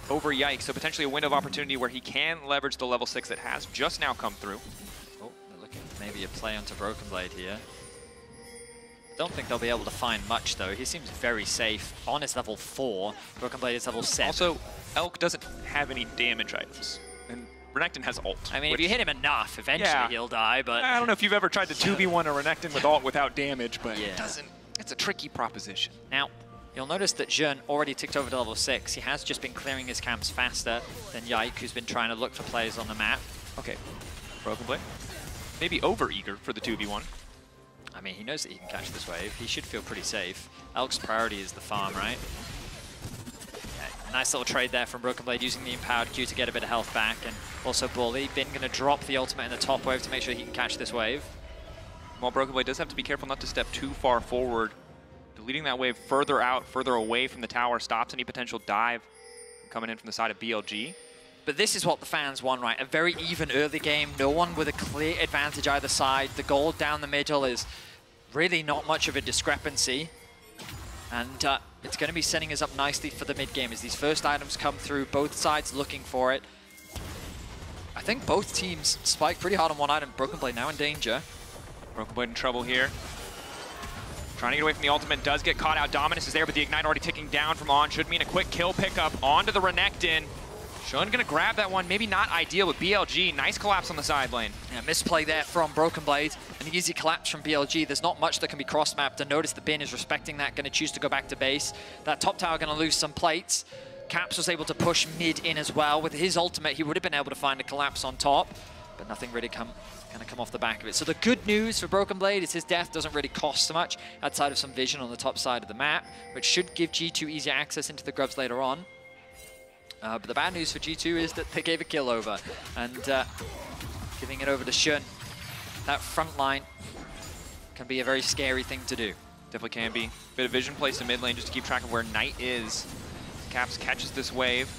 Speaker 11: over Yike, so potentially a window of opportunity where he can leverage the level 6 that has just now come through.
Speaker 15: Oh, they're looking for maybe a play onto Broken Blade here. Don't think they'll be able to find much though. He seems very safe on his level 4. Broken Blade is level 7.
Speaker 11: Also, Elk doesn't have any damage items. And Renekton has ult.
Speaker 15: I mean, if you hit him enough, eventually he'll die, but...
Speaker 11: I don't know if you've ever tried to 2v1 a Renekton with ult without damage, but
Speaker 15: yeah.
Speaker 11: It doesn't... It's a tricky proposition.
Speaker 15: Now, you'll notice that Jeune already ticked over to level 6. He has just been clearing his camps faster than Yike, who's been trying to look for players on the map.
Speaker 11: Okay, Broken Blade. Maybe over-eager for the 2v1.
Speaker 15: I mean, he knows that he can catch this wave. He should feel pretty safe. Elk's priority is the farm, right? Yeah, nice little trade there from Broken Blade using the Empowered Q to get a bit of health back. And also Bully. Bin going to drop the ultimate in the top wave to make sure he can catch this wave.
Speaker 11: While Broken Blade does have to be careful not to step too far forward. Deleting that wave further out, further away from the tower stops any potential dive coming in from the side of BLG.
Speaker 15: But this is what the fans want, right? A very even early game, no one with a clear advantage either side. The gold down the middle is really not much of a discrepancy. And it's going to be setting us up nicely for the mid game as these first items come through, both sides looking for it. I think both teams spike pretty hard on one item. Broken Blade now in danger.
Speaker 11: Broken Blade in trouble here. Trying to get away from the ultimate, does get caught out. Dominus is there, but the Ignite already ticking down from On. Should mean a quick kill pickup onto the Renekton. Shun gonna grab that one, maybe not ideal with BLG. Nice collapse on the side lane.
Speaker 15: Yeah, misplay there from Broken Blade. An easy collapse from BLG. There's not much that can be cross-mapped, and notice the Bin is respecting that, gonna choose to go back to base. That top tower gonna lose some plates. Caps was able to push mid in as well. With his ultimate, he would have been able to find a collapse on top, but nothing really gonna come off the back of it. So the good news for Broken Blade is his death doesn't really cost so much outside of some vision on the top side of the map, which should give G2 easier access into the grubs later on. But the bad news for G2 is that they gave a kill over, and giving it over to Shun. That front line can be a very scary thing to do.
Speaker 11: Definitely can be. Bit of vision placed in mid lane just to keep track of where Knight is. Caps catches this wave.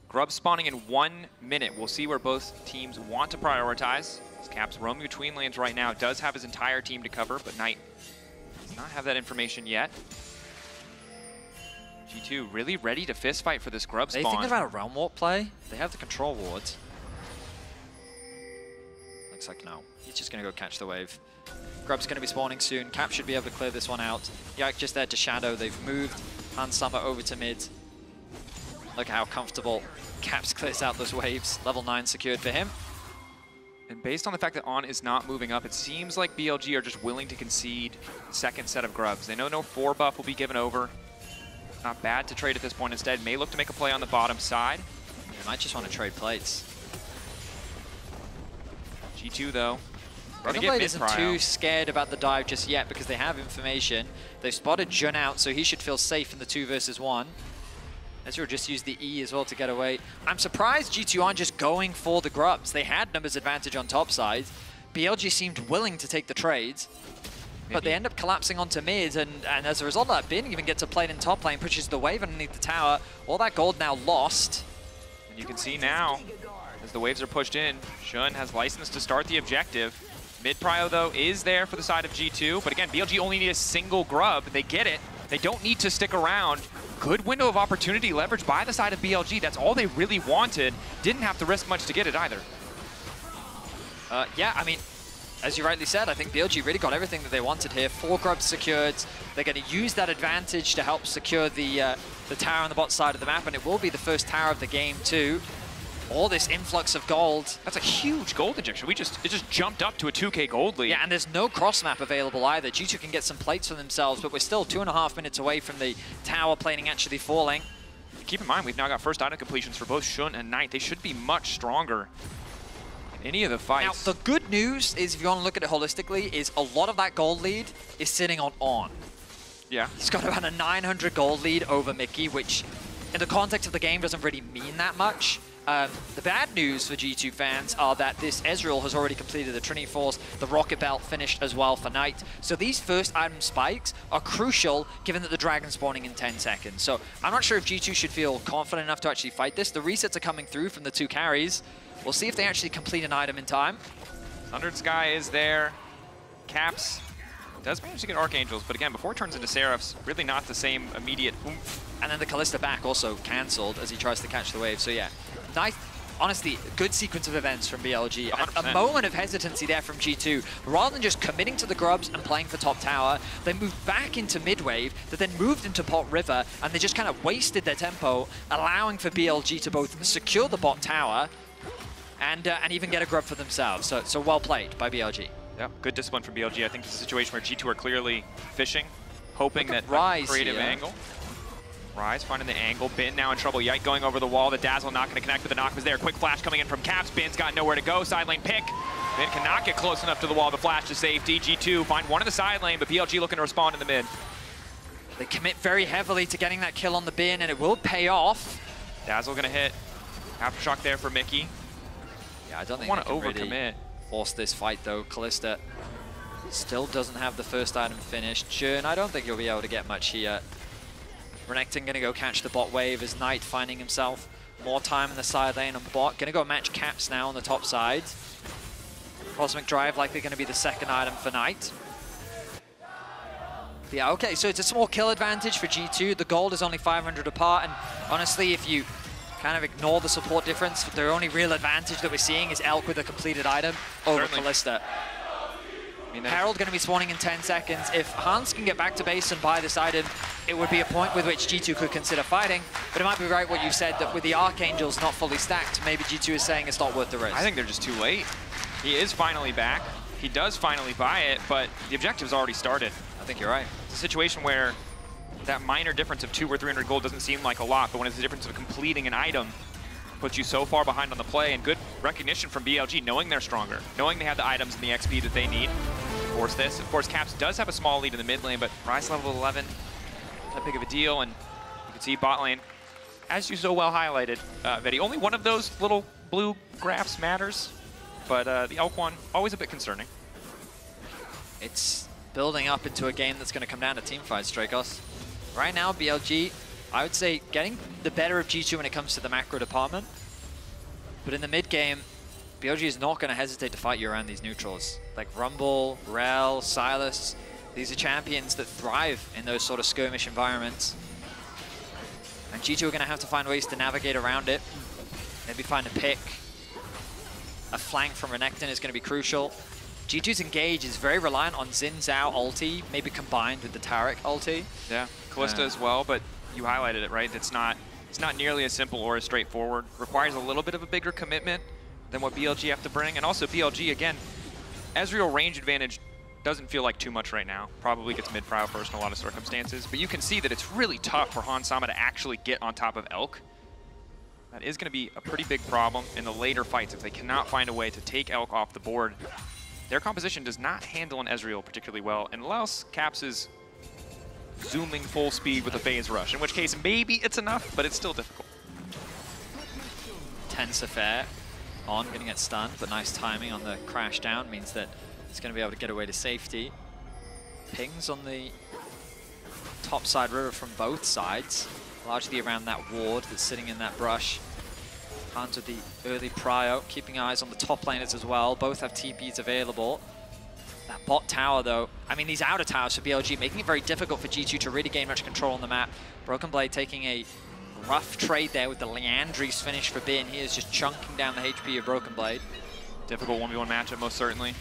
Speaker 11: Grub spawning in 1 minute. We'll see where both teams want to prioritize. As Caps roaming between lanes right now, does have his entire team to cover, but Knight does not have that information yet. G2 really ready to fist fight for this grub spawn.
Speaker 15: Are they thinking about a realm warp play? They have the control wards. Looks like no. He's just going to go catch the wave. Grub's going to be spawning soon. Cap should be able to clear this one out. Yike just there to shadow. They've moved Hans Summer over to mid. Look how comfortable Caps clears out those waves. Level 9 secured for him.
Speaker 11: And based on the fact that On is not moving up, it seems like BLG are just willing to concede the second set of grubs. They know no 4 buff will be given over. Not bad to trade at this point. Instead, may look to make a play on the bottom side.
Speaker 15: They might just want to trade plates.
Speaker 11: G2, though.
Speaker 15: Broken Blade isn't too scared about the dive just yet because they have information. They've spotted Jun out, so he should feel safe in the 2 versus 1. Ezreal just used the E as well to get away. I'm surprised G2 aren't just going for the grubs. They had numbers advantage on top side. BLG seemed willing to take the trades. But they end up collapsing onto mid, and as a result of that, Bin even gets a plate in top lane, pushes the wave underneath the tower. All that gold now lost.
Speaker 11: And you can see now, as the waves are pushed in, Shun has license to start the objective. Mid prio, though, is there for the side of G2. But again, BLG only need a single grub. They get it. They don't need to stick around. Good window of opportunity leveraged by the side of BLG. That's all they really wanted. Didn't have to risk much to get it either.
Speaker 15: Yeah, I mean, as you rightly said, I think BLG really got everything that they wanted here. 4 grubs secured. They're going to use that advantage to help secure the tower on the bot side of the map, and it will be the first tower of the game too.
Speaker 7: all this influx of gold.
Speaker 11: That's a huge gold injection. It just jumped up to a 2K gold lead.
Speaker 7: Yeah, and there's no cross map available either. G2 can get some plates for themselves, but we're still 2.5 minutes away from the tower plating actually falling.
Speaker 11: Keep in mind, we've now got first item completions for both Shunt and Knight. They should be much stronger in any of the fights.
Speaker 7: Now, the good news is, if you want to look at it holistically, is a lot of that gold lead is sitting on.
Speaker 11: Yeah.
Speaker 7: He's got about a 900 gold lead over Mickey, which in the context of the game doesn't really mean that much. The bad news for G2 fans are that this Ezreal has already completed the Trinity Force, the Rocket Belt finished as well for Knight. So these first item spikes are crucial given that the Dragon's spawning in 10 seconds. So I'm not sure if G2 should feel confident enough to actually fight this. The resets are coming through from the 2 carries. We'll see if they actually complete an item in time.
Speaker 11: Thundered Sky is there. Caps does manage to get Archangels, but again, before it turns into Seraphs, really not the same immediate oomph.
Speaker 7: And then the Kalista back also cancelled as he tries to catch the wave. So yeah, nice, honestly, good sequence of events from BLG. A moment of hesitancy there from G2. Rather than just committing to the grubs and playing for top tower, they moved back into mid-wave, that then moved into bot river, and they just kind of wasted their tempo, allowing for BLG to both secure the bot tower and even get a grub for themselves. So well played by BLG.
Speaker 11: Yeah, good discipline from BLG. I think it's a situation where G2 are clearly fishing, hoping that
Speaker 7: Rise
Speaker 11: creative
Speaker 7: here.
Speaker 11: angle. Rise finding the angle. Bin now in trouble. Yike going over the wall. The Dazzle not going to connect, but the knock was there. Quick flash coming in from Caps. Bin's got nowhere to go. Side lane pick. Bin cannot get close enough to the wall to flash to safety. G2 find one in the side lane, but BLG looking to respond in the mid.
Speaker 7: They commit very heavily to getting that kill on the Bin, and it will pay off.
Speaker 11: Dazzle going to hit. Aftershock there for Mickey.
Speaker 7: Yeah, I don't think
Speaker 11: want
Speaker 7: they
Speaker 11: to
Speaker 7: can
Speaker 11: overcommit.
Speaker 7: really force this fight though. Kalista still doesn't have the first item finished. Jern, I don't think you'll be able to get much here. Renekton going to go catch the bot wave as Knight finding himself more time in the side lane on bot. Going to go match Caps now on the top side. Cosmic Drive likely going to be the second item for Knight. Yeah, okay, so it's a small kill advantage for G2. The gold is only 500 apart, and honestly, if you kind of ignore the support difference, the only real advantage that we're seeing is Elk with a completed item over Kalista. Herald going to be spawning in 10 seconds. If Hans can get back to base and buy this item, it would be a point with which G2 could consider fighting. But it might be right what you said, that with the Archangels not fully stacked, maybe G2 is saying it's not worth the risk.
Speaker 11: I think they're just too late. He is finally back. He does finally buy it, but the objective's already started.
Speaker 7: I think you're right.
Speaker 11: It's a situation where that minor difference of 200 or 300 gold doesn't seem like a lot, but when it's the difference of completing an item, puts you so far behind on the play, and good recognition from BLG, knowing they're stronger, knowing they have the items and the XP that they need to force this. Of course, Caps does have a small lead in the mid lane, but Rise level 11, not that big of a deal, and you can see bot lane, as you so well highlighted, Vedi, only one of those little blue graphs matters, but the Elk one, always a bit concerning.
Speaker 7: It's building up into a game that's going to come down to teamfights, Dracos. Right now, BLG, I would say, getting the better of G2 when it comes to the macro department. But in the mid game, BLG is not going to hesitate to fight you around these neutrals. Like Rumble, Rel, Silas, these are champions that thrive in those sort of skirmish environments. And G2 are going to have to find ways to navigate around it. Maybe find a pick. A flank from Renekton is going to be crucial. G2's engage is very reliant on Xin Zhao ulti, maybe combined with the Taric ulti.
Speaker 11: Yeah, Kalista as well, but you highlighted it, right? It's not nearly as simple or as straightforward. Requires a little bit of a bigger commitment than what BLG have to bring. And also BLG, again, Ezreal range advantage doesn't feel like too much right now. Probably gets mid-prio first in a lot of circumstances. But you can see that it's really tough for Han Sama to actually get on top of Elk. That is going to be a pretty big problem in the later fights if they cannot find a way to take Elk off the board. Their composition does not handle an Ezreal particularly well, unless Caps is zooming full speed with a phase rush, in which case maybe it's enough, but it's still difficult.
Speaker 7: Tense affair. On, gonna get stunned, but nice timing on the crash down means that it's gonna be able to get away to safety. Pings on the top side river from both sides, largely around that ward that's sitting in that brush. Hans with the early prio, keeping eyes on the top laners as well. Both have TPs available. That bot tower though, I mean these outer towers for BLG, making it very difficult for G2 to really gain much control on the map. Broken Blade taking a rough trade there with the Leandry's finish for Bin. He is just chunking down the HP of Broken Blade.
Speaker 11: Difficult 1v1 matchup most certainly.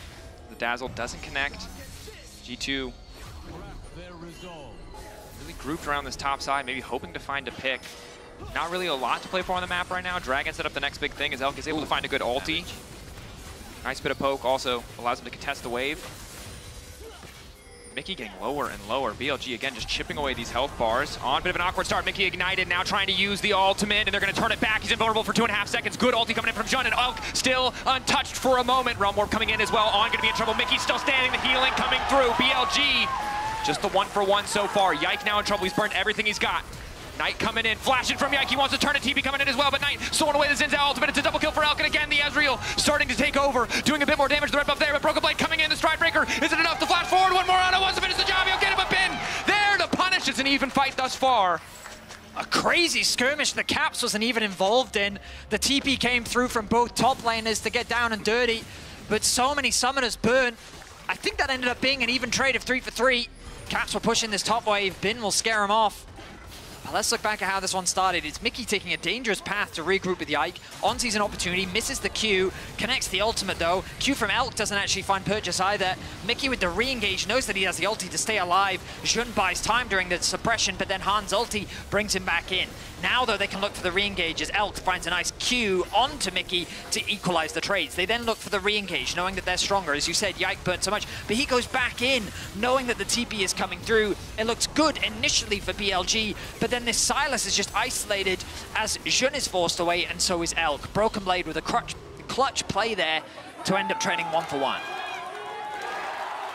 Speaker 11: The Dazzle doesn't connect. G2 really grouped around this top side, maybe hoping to find a pick. Not really a lot to play for on the map right now. Dragon set up the next big thing as Elk is able to find a good ulti. Nice bit of poke also allows him to contest the wave. Mickey getting lower and lower. BLG again just chipping away these health bars. On a bit of an awkward start. Mickey ignited, now trying to use the ultimate, and they're going to turn it back. He's invulnerable for 2.5 seconds. Good ulti coming in from Jun, and Elk still untouched for a moment. Realm Warp coming in as well. On going to be in trouble. Mickey still standing. The healing coming through. BLG just the 1-for-1 so far. Yike now in trouble. He's burned everything he's got. Knight coming in, flashing from Yike. He wants to turn it. TP coming in as well, but Knight sawing away the Zinza ultimate. It's a double kill for Elk, and again, the Ezreal starting to take over, doing a bit more damage to the red buff there, but Broken Blade coming in, the Stride Breaker. Is it enough to flash forward? One more on it, wants to finish the job. He'll get him a pin there to punish. It's an even fight thus far.
Speaker 15: A crazy skirmish the Caps wasn't even involved in. The TP came through from both top laners to get down and dirty, but so many summoners burn. I think that ended up being an even trade of 3 for 3. Caps were pushing this top wave. Bin will scare him off. Let's look back at how this one started. It's Mickey taking a dangerous path to regroup with Yike. On sees an opportunity, misses the Q, connects the ultimate though. Q from Elk doesn't actually find purchase either. Mickey with the re-engage knows that he has the ulti to stay alive. Jun buys time during the suppression, but then Han's ulti brings him back in. Now though, they can look for the re-engage as Elk finds a nice Q onto Mickey to equalize the trades. They then look for the re-engage, knowing that they're stronger. As you said, Yike burnt so much, but he goes back in, knowing that the TP is coming through. It looks good initially for BLG, but then this Silas is just isolated as Jun is forced away, and so is Elk. Broken Blade with a clutch play there to end up trading 1-for-1.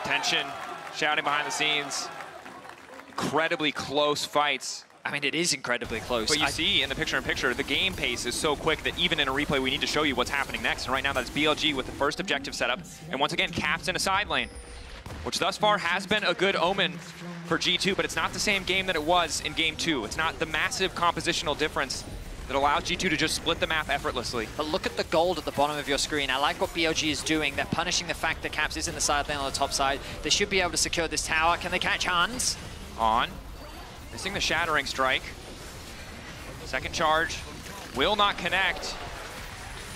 Speaker 11: Tension, shouting behind the scenes. Incredibly close fights.
Speaker 15: I mean, it is incredibly close.
Speaker 11: But you see in the picture-in-picture, the game pace is so quick that even in a replay, we need to show you what's happening next. And right now, that's BLG with the first objective setup. And once again, Caps in a side lane, which thus far has been a good omen for G2, but it's not the same game that it was in game 2. It's not the massive compositional difference that allows G2 to just split the map effortlessly.
Speaker 15: But look at the gold at the bottom of your screen. I like what BLG is doing. They're punishing the fact that Caps is in the side lane on the top side. They should be able to secure this tower. Can they catch Hans?
Speaker 11: On. Missing the Shattering Strike. Second charge. Will not connect.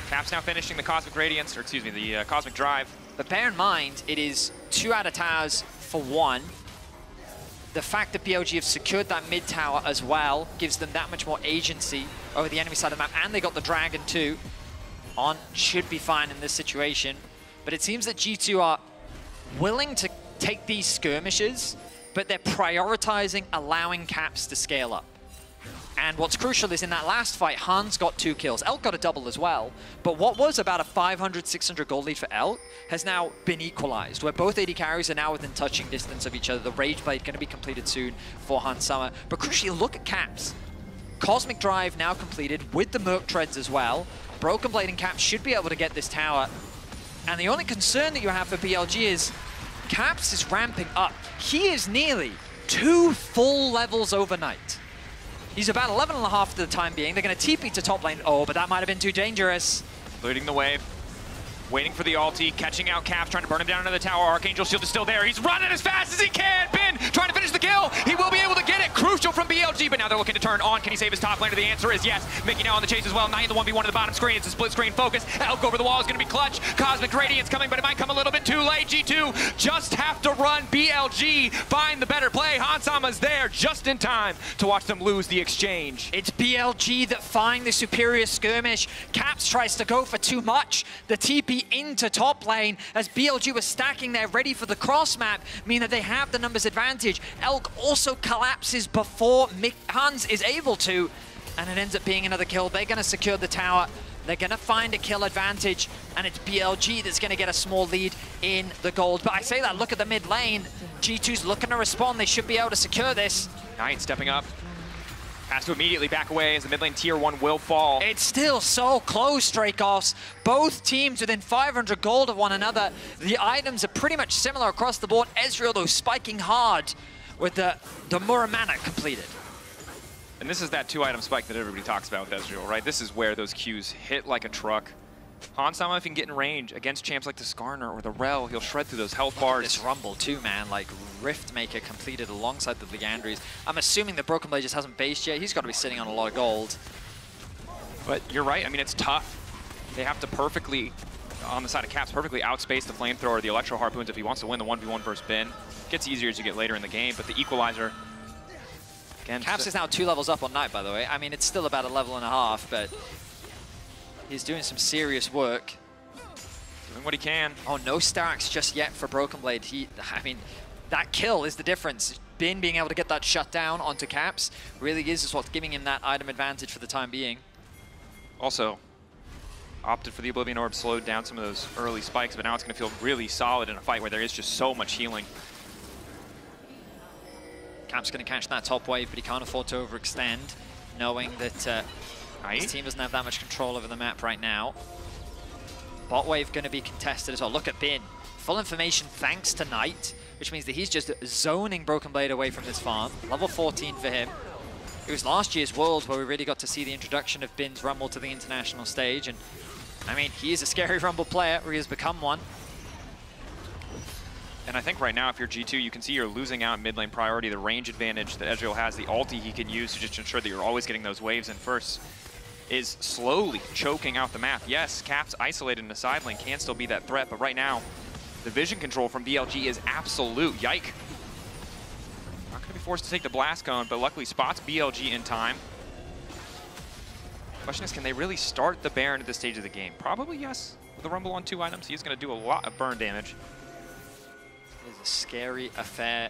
Speaker 11: Caps now finishing the Cosmic Radiance, or excuse me, the Cosmic Drive.
Speaker 15: But bear in mind, it is 2 out of towers for 1. The fact that BLG have secured that mid tower as well gives them that much more agency over the enemy side of the map, and they got the Dragon too. On should be fine in this situation, but it seems that G2 are willing to take these skirmishes, but they're prioritizing allowing Caps to scale up. And what's crucial is in that last fight, Hans got 2 kills. Elk got a double as well. But what was about a 500, 600 gold lead for Elk has now been equalized, where both AD carries are now within touching distance of each other. The Rage Blade going to be completed soon for Hans Summer. But crucially, look at Caps. Cosmic Drive now completed with the Merc Treads as well. Broken Blade and Caps should be able to get this tower. And the only concern that you have for BLG is Caps is ramping up. He is nearly 2 full levels overnight. He's about 11.5 for the time being. They're going to TP to top lane. Oh, but that might have been too dangerous.
Speaker 11: Leading the wave. Waiting for the ulti, catching out Caps, trying to burn him down into the tower. Archangel Shield is still there. He's running as fast as he can. Bin trying to finish the kill. He will be able to get it. Crucial from BLG, but now they're looking to turn on. Can he save his top laner? The answer is yes. Mickey now on the chase as well. Knight in the 1v1 at the bottom screen. It's a split screen focus. Elk over the wall is going to be clutch. Cosmic Radiance coming, but it might come a little bit too late. G2 just have to run. BLG find the better play. Hansama's there just in time to watch them lose the exchange.
Speaker 15: It's BLG that find the superior skirmish. Caps tries to go for too much. The TP into top lane as BLG was stacking there ready for the cross map, meaning that they have the numbers advantage. Elk also collapses before Hans is able to, and it ends up being another kill. They're going to secure the tower. They're going to find a kill advantage, and it's BLG that's going to get a small lead in the gold. But I say that, look at the mid lane. G2's looking to respond. They should be able to secure this.
Speaker 11: Knight stepping up. Has to immediately back away as the mid lane tier 1 will fall.
Speaker 15: It's still so close, Straykos. Both teams within 500 gold of one another. The items are pretty much similar across the board. Ezreal, though, spiking hard with the Muramana completed.
Speaker 11: And this is that 2-item spike that everybody talks about with Ezreal, right? This is where those Qs hit like a truck. Hansama, if he can get in range against champs like the Skarner or the Rel, he'll shred through those health bars.
Speaker 15: This Rumble too, man. Like, Riftmaker completed alongside the Liandry's. I'm assuming the Broken Blade just hasn't based yet. He's got to be sitting on a lot of gold.
Speaker 11: But you're right. I mean, it's tough. They have to perfectly, on the side of Caps, perfectly outspace the Flamethrower, the Electro Harpoons if he wants to win the 1v1 versus Bin. Gets easier as you get later in the game, but the Equalizer
Speaker 2: Again,
Speaker 7: Caps is now 2 levels up on Knight, by the way. I mean, it's still about a level and a half, but he's doing some serious work.
Speaker 2: Doing what he can.
Speaker 7: Oh, no stacks just yet for Broken Blade. I mean, that kill is the difference. Bin being able to get that shut down onto Caps really is what's giving him that item advantage for the time being.
Speaker 2: Also, opted for the Oblivion Orb, slowed down some of those early spikes, but now it's going to feel really solid in a fight where there is just so much healing.
Speaker 7: Caps going to catch that top wave, but he can't afford to overextend, knowing that his team doesn't have that much control over the map right now. Bot wave going to be contested as well. Look at Bin. Full information thanks to Knight, which means that he's just zoning Broken Blade away from this farm. Level 14 for him. It was last year's Worlds where we really got to see the introduction of Bin's Rumble to the international stage. And I mean, he is a scary Rumble player, or he has become one.
Speaker 2: And I think right now, if you're G2, you can see you're losing out in mid lane priority, the range advantage that Ezreal has, the ulti he can use to just ensure that you're always getting those waves in first, is slowly choking out the map. Yes, Caps isolated in the side lane can still be that threat, but right now, the vision control from BLG is absolute. Yike. Not going to be forced to take the blast cone, but luckily spots BLG in time. Question is, can they really start the Baron at this stage of the game? Probably yes. With the Rumble on 2 items, he's going to do a lot of burn damage.
Speaker 7: It is a scary affair.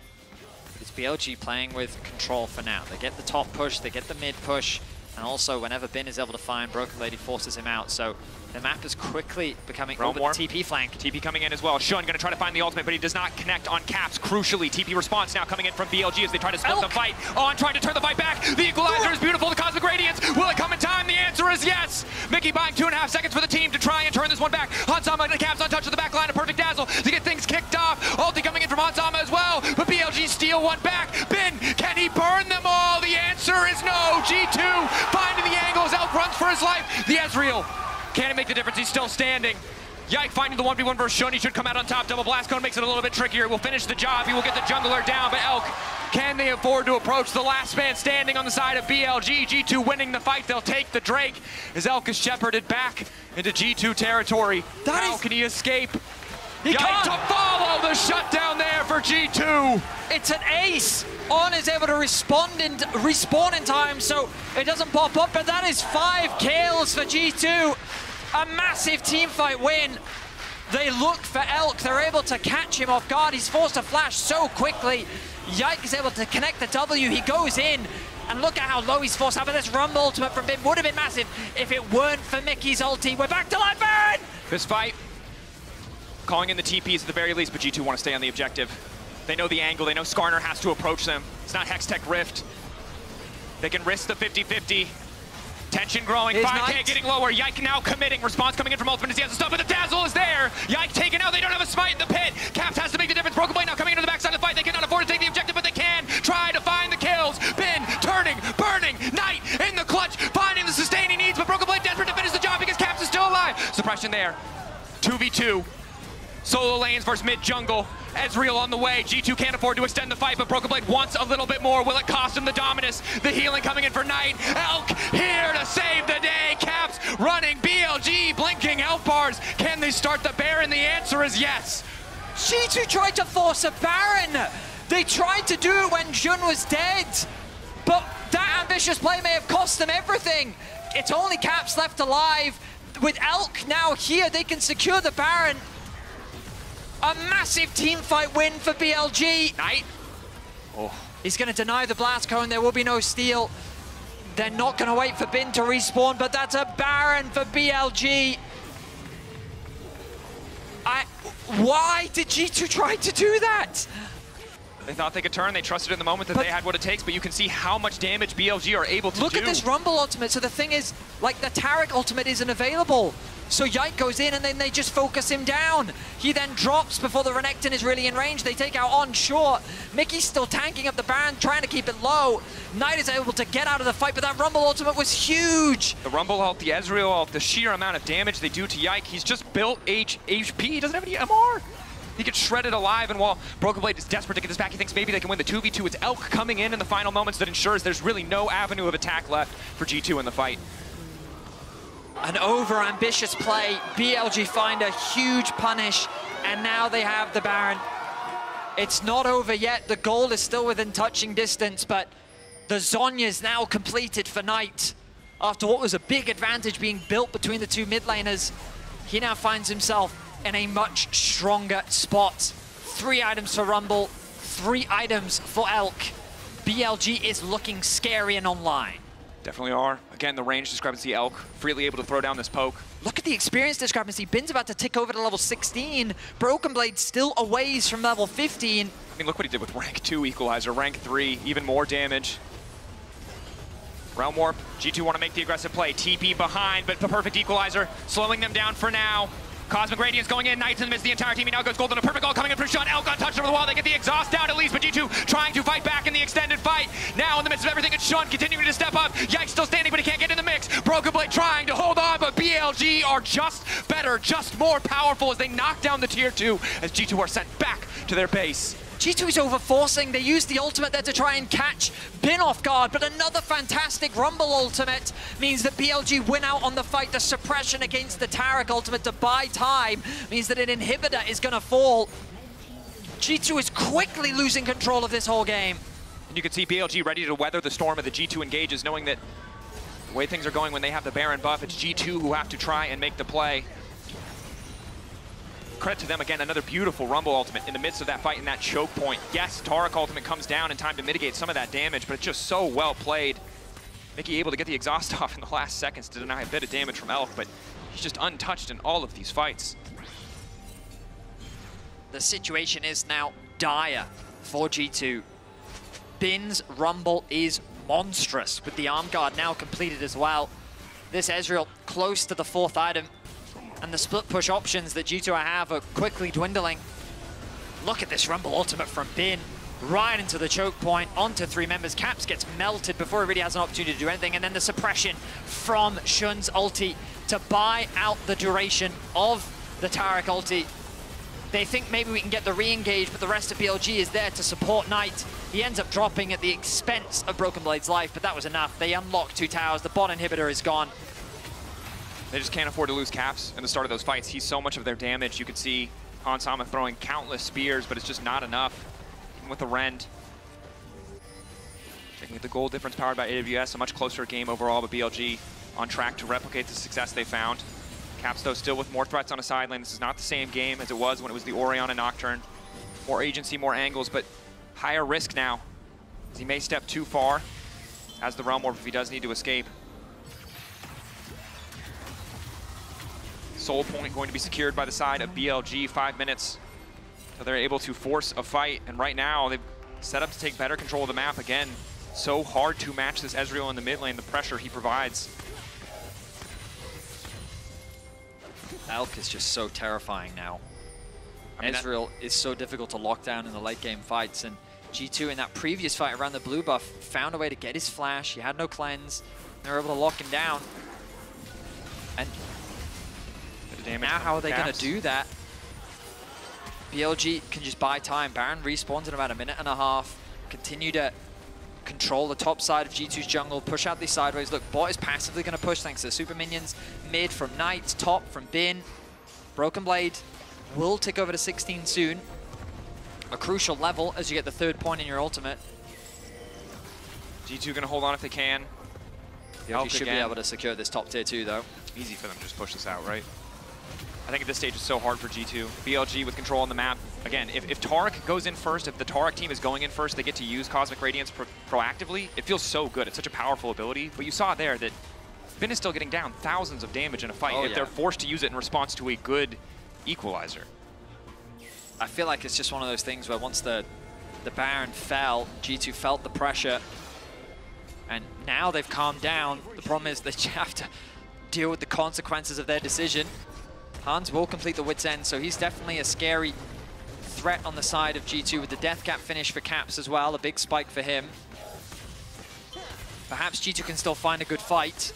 Speaker 7: It's BLG playing with control for now. They get the top push, they get the mid push, and also whenever Bin is able to find Broken Blade, he forces him out. So the map is quickly becoming over the TP flank.
Speaker 2: TP coming in as well. Shun going to try to find the ultimate, but he does not connect on Caps. Crucially, TP response now coming in from BLG as they try to split the fight. On trying to turn the fight back. The equalizer is beautiful. The Cosmic Radiance. Will it come in time? The answer is yes. Mickey buying 2.5 seconds for the team to try and turn this one back. Hansama and Caps on touch of the back line. A perfect dazzle to get things kicked off. Ulti coming in from Hansama as well, but BLG steal one back. Bin, can he burn them all? The answer is no. G2 finding the angles. Elk runs for his life. The Ezreal. Can it make the difference? He's still standing. Yike finding the 1v1 versus Shun. He should come out on top. Double blast cone makes it a little bit trickier. Will finish the job. He will get the jungler down, but Elk, can they afford to approach the last man standing on the side of BLG? G2 winning the fight. They'll take the Drake as Elk is shepherded back into G2 territory. How can he escape? He can't to follow the shutdown there for G2.
Speaker 7: It's an ace. On is able to respawn in time, so it doesn't pop up, but that is 5 kills for G2. A massive teamfight win. They look for Elk. They're able to catch him off guard. He's forced to flash so quickly. Yike is able to connect the W. He goes in, and look at how low he's forced out. But this Rumble ultimate from Bin would have been massive if it weren't for Mickey's ulti. We're back to life, Baron!
Speaker 2: This fight, calling in the TPs at the very least, but G2 want to stay on the objective. They know the angle. They know Skarner has to approach them. It's not Hextech Rift. They can risk the 50-50. Tension growing. 5K getting lower. Yike now committing. Response coming in from Ultimate as he has to stop, but the dazzle is there. Yike taken out. They don't have a smite in the pit. Caps has to make the difference. Broken Blade now coming into the backside of the fight. They cannot afford to take the objective, but they can try to find the kills. Bin turning, burning. Knight in the clutch, finding the sustaining needs, but Broken Blade desperate to finish the job because Caps is still alive. Suppression there. 2v2. Solo lanes versus mid jungle. Ezreal on the way. G2 can't afford to extend the fight, but Broken Blade wants a little bit more. Will it cost him the dominus? The healing coming in for Knight. Elk here to save the day. Caps running. BLG blinking health bars. Can they start the Baron? The answer is yes.
Speaker 7: G2 tried to force a Baron. They tried to do it when Jun was dead, but that ambitious play may have cost them everything. It's only Caps left alive. With Elk now here, they can secure the Baron. A massive team fight win for BLG.
Speaker 2: Knight.
Speaker 7: Oh. He's going to deny the blast cone. There will be no steal. They're not going to wait for Bin to respawn, but that's a Baron for BLG. Why did G2 try to do that?
Speaker 2: They thought they could turn. They trusted in the moment that they had what it takes, but you can see how much damage BLG are able to do.
Speaker 7: Look at this Rumble ultimate. So the thing is, like, the Taric ultimate isn't available. So Yike goes in and then they just focus him down. He then drops before the Renekton is really in range. They take out on short. Mickey's still tanking up the Baron, trying to keep it low. Knight is able to get out of the fight, but that Rumble ultimate was huge.
Speaker 2: The Rumble ult, the Ezreal ult, the sheer amount of damage they do to Yike. He's just built HP. He doesn't have any MR. He gets shredded alive, and while Broken Blade is desperate to get this back, he thinks maybe they can win the 2v2. It's Elk coming in the final moments that ensures there's really no avenue of attack left for G2 in the fight.
Speaker 7: An over-ambitious play. BLG find a huge punish, and now they have the Baron. It's not over yet. The goal is still within touching distance, but
Speaker 15: The Zonya's now completed for Knight. After what was a big advantage being built between the two mid laners, he now finds himself in a much stronger spot. 3 items for Rumble, 3 items for Elk. BLG is looking scary and online.
Speaker 11: Definitely are. Again, the range discrepancy, Elk freely able to throw down this poke.
Speaker 15: Look at the experience discrepancy. Bin's about to tick over to level 16. Broken Blade still a ways from level 15.
Speaker 11: I mean, look what he did with rank 2 Equalizer, rank 3, even more damage. Realm Warp, G2 want to make the aggressive play. TP behind, but the perfect Equalizer, slowing them down for now. Cosmic Radiance going in, Knight's in the midst of the entire team. He now goes golden, a perfect goal coming in for Sean. Elk untouched over the wall, they get the exhaust down at least, but G2 trying to fight back in the extended fight. Now in the midst of everything, it's Sean continuing to step up. Yikes still standing, but he can't get in the mix. Broken Blade trying to hold on, but BLG are just better, just more powerful as they knock down the tier 2 as G2 are sent back to their base.
Speaker 15: G2 is overforcing. They use the ultimate there to try and catch Bin off guard, but another fantastic Rumble ultimate means that BLG win out on the fight. The suppression against the Taric ultimate to buy time means that an inhibitor is going to fall. G2 is quickly losing control of this whole game.
Speaker 11: And you can see BLG ready to weather the storm of the G2 engages, knowing that the way things are going when they have the Baron buff, it's G2 who have to try and make the play. Credit to them again, another beautiful Rumble ultimate in the midst of that fight and that choke point. Yes, Taric ultimate comes down in time to mitigate some of that damage, but it's just so well played. Mickey able to get the exhaust off in the last seconds to deny a bit of damage from Elk, but he's just untouched in all of these fights.
Speaker 15: The situation is now dire for G2. Bin's Rumble is monstrous with the arm guard now completed as well. This Ezreal close to the 4th item. And the split push options that G2 have are quickly dwindling. Look at this Rumble ultimate from Bin. Right into the choke point, onto 3 members. Caps gets melted before he really has an opportunity to do anything. And then the suppression from Shun's ulti to buy out the duration of the Taric ulti. They think maybe we can get the re-engage, but the rest of BLG is there to support Knight. He ends up dropping at the expense of Broken Blade's life, but that was enough. They unlock 2 towers. The bot inhibitor is gone.
Speaker 11: They just can't afford to lose Caps in the start of those fights. He's so much of their damage. You can see Hans Sama throwing countless spears, but it's just not enough. Even with the Rend. Checking the goal difference powered by AWS, a much closer game overall, but BLG on track to replicate the success they found. Caps, though, still with more threats on a side lane. This is not the same game as it was when it was the Orion Nocturne. More agency, more angles, but higher risk now. As he may step too far as the Realm Warp if he does need to escape. Soul point going to be secured by the side of BLG, 5 minutes. So they're able to force a fight, and right now they've set up to take better control of the map. Again, so hard to match this Ezreal in the mid lane, the pressure he provides.
Speaker 15: Elk is just so terrifying now. Ezreal is so difficult to lock down in the late game fights, and G2 in that previous fight around the blue buff found a way to get his flash. He had no cleanse. They were able to lock him down. And now how are they going to do that? BLG can just buy time. Baron respawns in about 1.5 minutes. Continue to control the top side of G2's jungle, push out these sideways. Look, bot is passively going to push thanks to the super minions. Mid from Knight, top from Bin. Broken Blade will tick over to 16 soon. A crucial level as you get the 3rd point in your ultimate.
Speaker 11: G2 going to hold on if they can.
Speaker 15: BLG should be able to secure this top tier 2 though.
Speaker 11: Easy for them to just push this out, right? I think at this stage it's so hard for G2. BLG with control on the map. Again, if Taric goes in first, if the Taric team is going in first, they get to use Cosmic Radiance proactively. It feels so good. It's such a powerful ability. But you saw there that Bin is still getting down thousands of damage in a fight if they're forced to use it in response to a good Equalizer.
Speaker 15: I feel like it's just one of those things where once the Baron fell, G2 felt the pressure. And now they've calmed down. The problem is they have to deal with the consequences of their decision. Hans will complete the Wit's End, so he's definitely a scary threat on the side of G2 with the Death Cap finish for Caps as well, a big spike for him. Perhaps G2 can still find a good fight.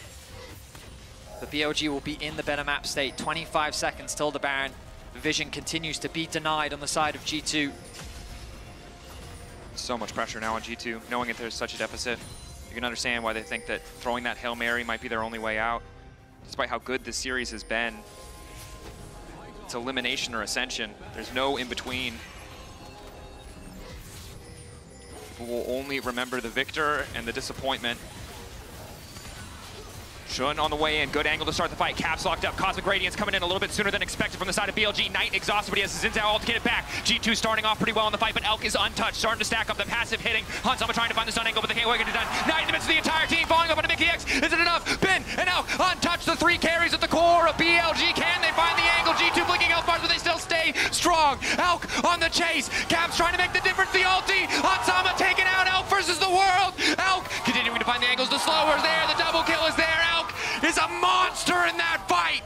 Speaker 15: The BLG will be in the better map state. 25 seconds till the Baron. Vision continues to be denied on the side of G2.
Speaker 11: So much pressure now on G2, knowing that there's such a deficit. You can understand why they think that throwing that Hail Mary might be their only way out. Despite how good this series has been, it's elimination or ascension. There's no in-between. but will only remember the victor and the disappointment. Shun on the way in, good angle to start the fight. Caps locked up, Cosmic Radiance coming in a little bit sooner than expected from the side of BLG. Knight exhausted, but he has his Xin Zhao ult to get it back. G2 starting off pretty well in the fight, but Elk is untouched, starting to stack up the passive hitting. Hansama trying to find the stun angle, but they can't get it done. Knight in the midst of the entire team, falling up onto Mickey X. Is it enough? Bin and Elk untouched, the three carries at the core of BLG. Can they find the angle? G2 blinking out bars, but they still stay strong. Elk on the chase. Caps trying to make the difference, the ulti. Hansama taking out Elk versus the world. Elk continuing to find the angles, the slower's there, the double kill is there. Elk is a monster in that fight.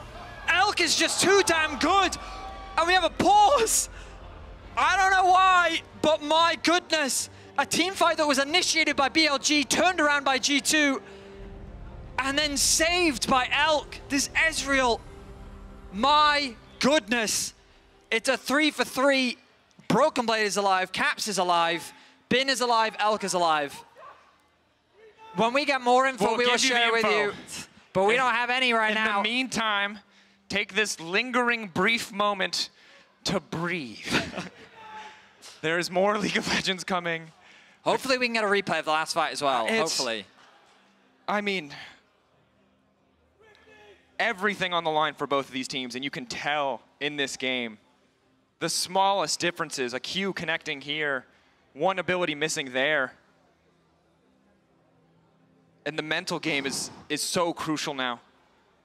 Speaker 15: Elk is just too damn good. And we have a pause. I don't know why, but my goodness. A team fight that was initiated by BLG, turned around by G2, and then saved by Elk. This Ezreal, my goodness. It's a 3-for-3. Broken Blade is alive, Caps is alive, Bin is alive, Elk is alive. When we get more info, we will share with you. But we don't have any right now.
Speaker 11: In the meantime, take this lingering brief moment to breathe. There's more League of Legends coming.
Speaker 15: Hopefully we can get a replay of the last fight as well, hopefully.
Speaker 11: I mean, everything on the line for both of these teams, and you can tell in this game, the smallest differences, a Q connecting here, one ability missing there. And the mental game is so crucial now.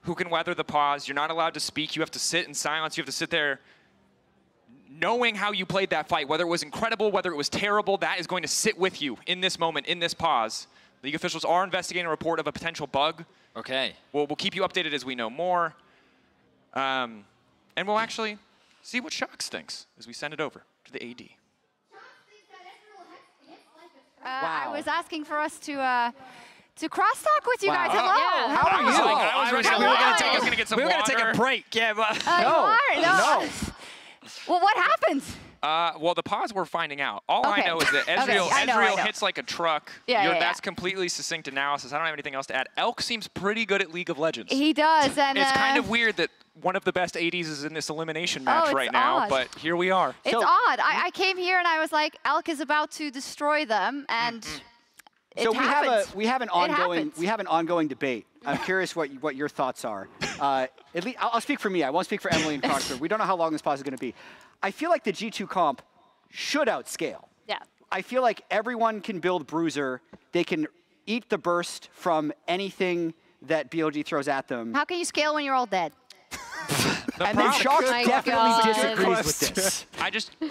Speaker 11: Who can weather the pause? You're not allowed to speak. You have to sit in silence. You have to sit there knowing how you played that fight, whether it was incredible, whether it was terrible. That is going to sit with you in this moment, in this pause. League officials are investigating a report of a potential bug.
Speaker 7: Okay.
Speaker 11: We'll keep you updated as we know more. And we'll actually see what Shox thinks as we send it over to the AD.
Speaker 16: I was asking for us to crosstalk with you guys. Hello.
Speaker 11: Yeah.
Speaker 16: How are you?
Speaker 11: I was ready. We were going to take
Speaker 15: We were going to take a break. Yeah, but
Speaker 16: no. Well, what happened?
Speaker 11: Well, the pause we're finding out. All I know is that Ezreal hits like a truck. That's completely succinct analysis. I don't have anything else to add. Elk seems pretty good at League of Legends.
Speaker 16: He does. And
Speaker 11: it's kind of weird that one of the best ADs is in this elimination match right now, but here we are.
Speaker 16: It's odd. I came here and I was like, Elk is about to destroy them, and
Speaker 17: so we have an ongoing debate. I'm curious what your thoughts are. At least I'll speak for me. I won't speak for Emily and Croxford. We don't know how long this pause is going to be. I feel like the G2 comp should outscale.
Speaker 18: Yeah.
Speaker 17: I feel like everyone can build Bruiser. They can eat the burst from anything that BLG throws at them.
Speaker 16: How can you scale when you're all dead?
Speaker 17: And then Shox definitely disagrees with this.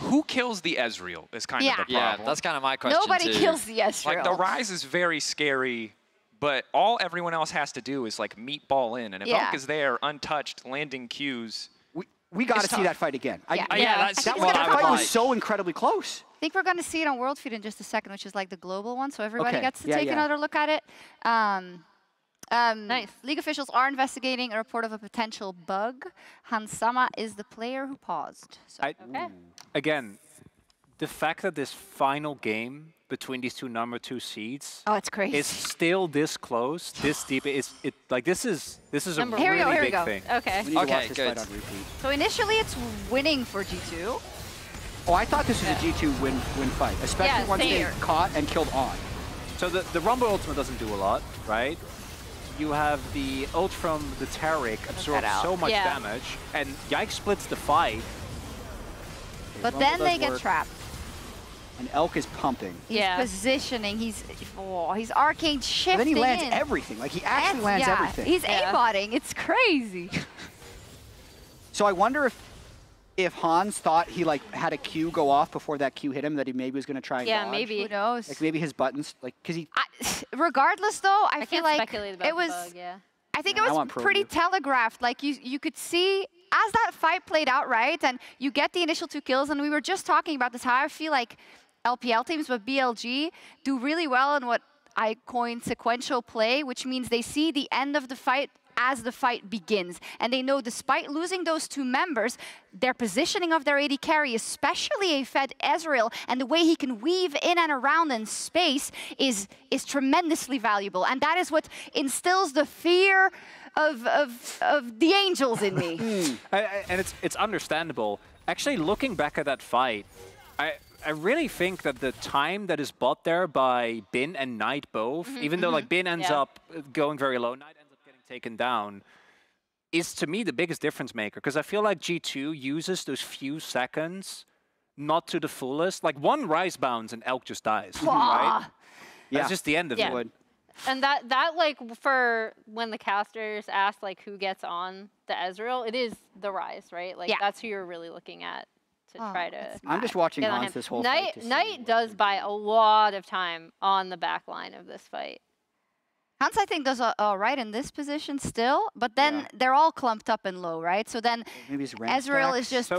Speaker 11: Who kills the Ezreal is kind of the problem.
Speaker 7: Yeah, that's kind of my question
Speaker 16: Nobody kills the Ezreal.
Speaker 11: Like, the Rise is very scary, but all everyone else has to do is, like, meatball in. And if Elk is there, untouched, landing Qs,
Speaker 17: we got to see that fight again.
Speaker 16: That's
Speaker 17: what I would like. That fight was so incredibly close.
Speaker 16: I think we're going to see it on World Feed in just a second, which is like the global one, so everybody gets to take another look at it. Nice. League officials are investigating a report of a potential bug. Hansama is the player who paused. So.
Speaker 19: Again, the fact that this final game between these two #2 seeds
Speaker 16: it's crazy.
Speaker 19: is still this close, this deep. This is a
Speaker 16: Here
Speaker 19: really
Speaker 16: we
Speaker 19: big
Speaker 16: go.
Speaker 19: thing.
Speaker 16: Okay.
Speaker 17: We need to watch this fight on repeat.
Speaker 16: So initially it's winning for G2.
Speaker 17: Oh, I thought this was a G2 win fight, especially once they caught and killed on.
Speaker 19: So the Rumble ultimate doesn't do a lot, right? You have the ult from the Taric absorb so much damage, and Yike splits the fight.
Speaker 16: But then they get trapped.
Speaker 17: And Elk is pumping.
Speaker 16: He's positioning. He's arcane shifting.
Speaker 17: But then he lands everything. Like, he actually lands everything.
Speaker 16: He's aimbotting. It's crazy.
Speaker 17: So I wonder if Hans thought he had a Q go off before that Q hit him, that he maybe was going to try and dodge.
Speaker 16: Maybe. Who knows?
Speaker 17: Like, maybe his buttons, because he...
Speaker 16: regardless, though, I feel like
Speaker 18: it was...
Speaker 16: I think it was pretty telegraphed. Like, you could see, as that fight played out, right, and you get the initial 2 kills, and we were just talking about this, how I feel like LPL teams, but BLG do really well in what I coined sequential play, which means they see the end of the fight as the fight begins. And they know, despite losing those 2 members, their positioning of their AD carry, especially a fed Ezreal, and the way he can weave in and around in space is tremendously valuable. And that is what instills the fear of the angels in me.
Speaker 19: And it's understandable. Actually, looking back at that fight, I really think that the time that is bought there by Bin and Knight both, even though like Bin ends up going very low, Knight ends up getting taken down, is to me the biggest difference maker. Because I feel like G2 uses those few seconds not to the fullest. Like one Rise bounce and Elk just dies, right? Yeah. That's just the end of it.
Speaker 18: And that like for when the casters ask like who gets on the Ezreal, it is the Rise, right? Like that's who you're really looking at to try to.
Speaker 17: I'm just watching Hans this whole fight.
Speaker 18: Knight does buy a lot of time on the back line of this fight.
Speaker 16: Hans, I think, does all right in this position still, but then they're all clumped up and low, right? So then Ezreal is just...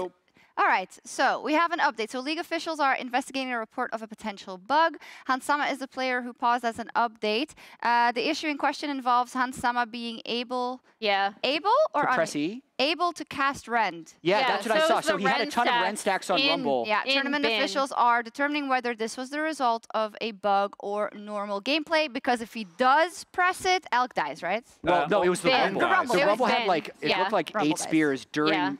Speaker 16: All right, so we have an update. So league officials are investigating a report of a potential bug. Hans Sama is the player who paused as an update. The issue in question involves Hans Sama being able or
Speaker 17: to press E?
Speaker 16: Able to cast Rend.
Speaker 17: Yeah, that's what I saw. So he had a ton of Rend stacks on Rumble.
Speaker 16: Yeah, tournament officials are determining whether this was the result of a bug or normal gameplay, because if he does press it, Elk dies, right?
Speaker 17: Well, no, it was the Rumble.
Speaker 16: The
Speaker 17: Rumble had like, it looked like
Speaker 16: Rumble
Speaker 17: 8 spears during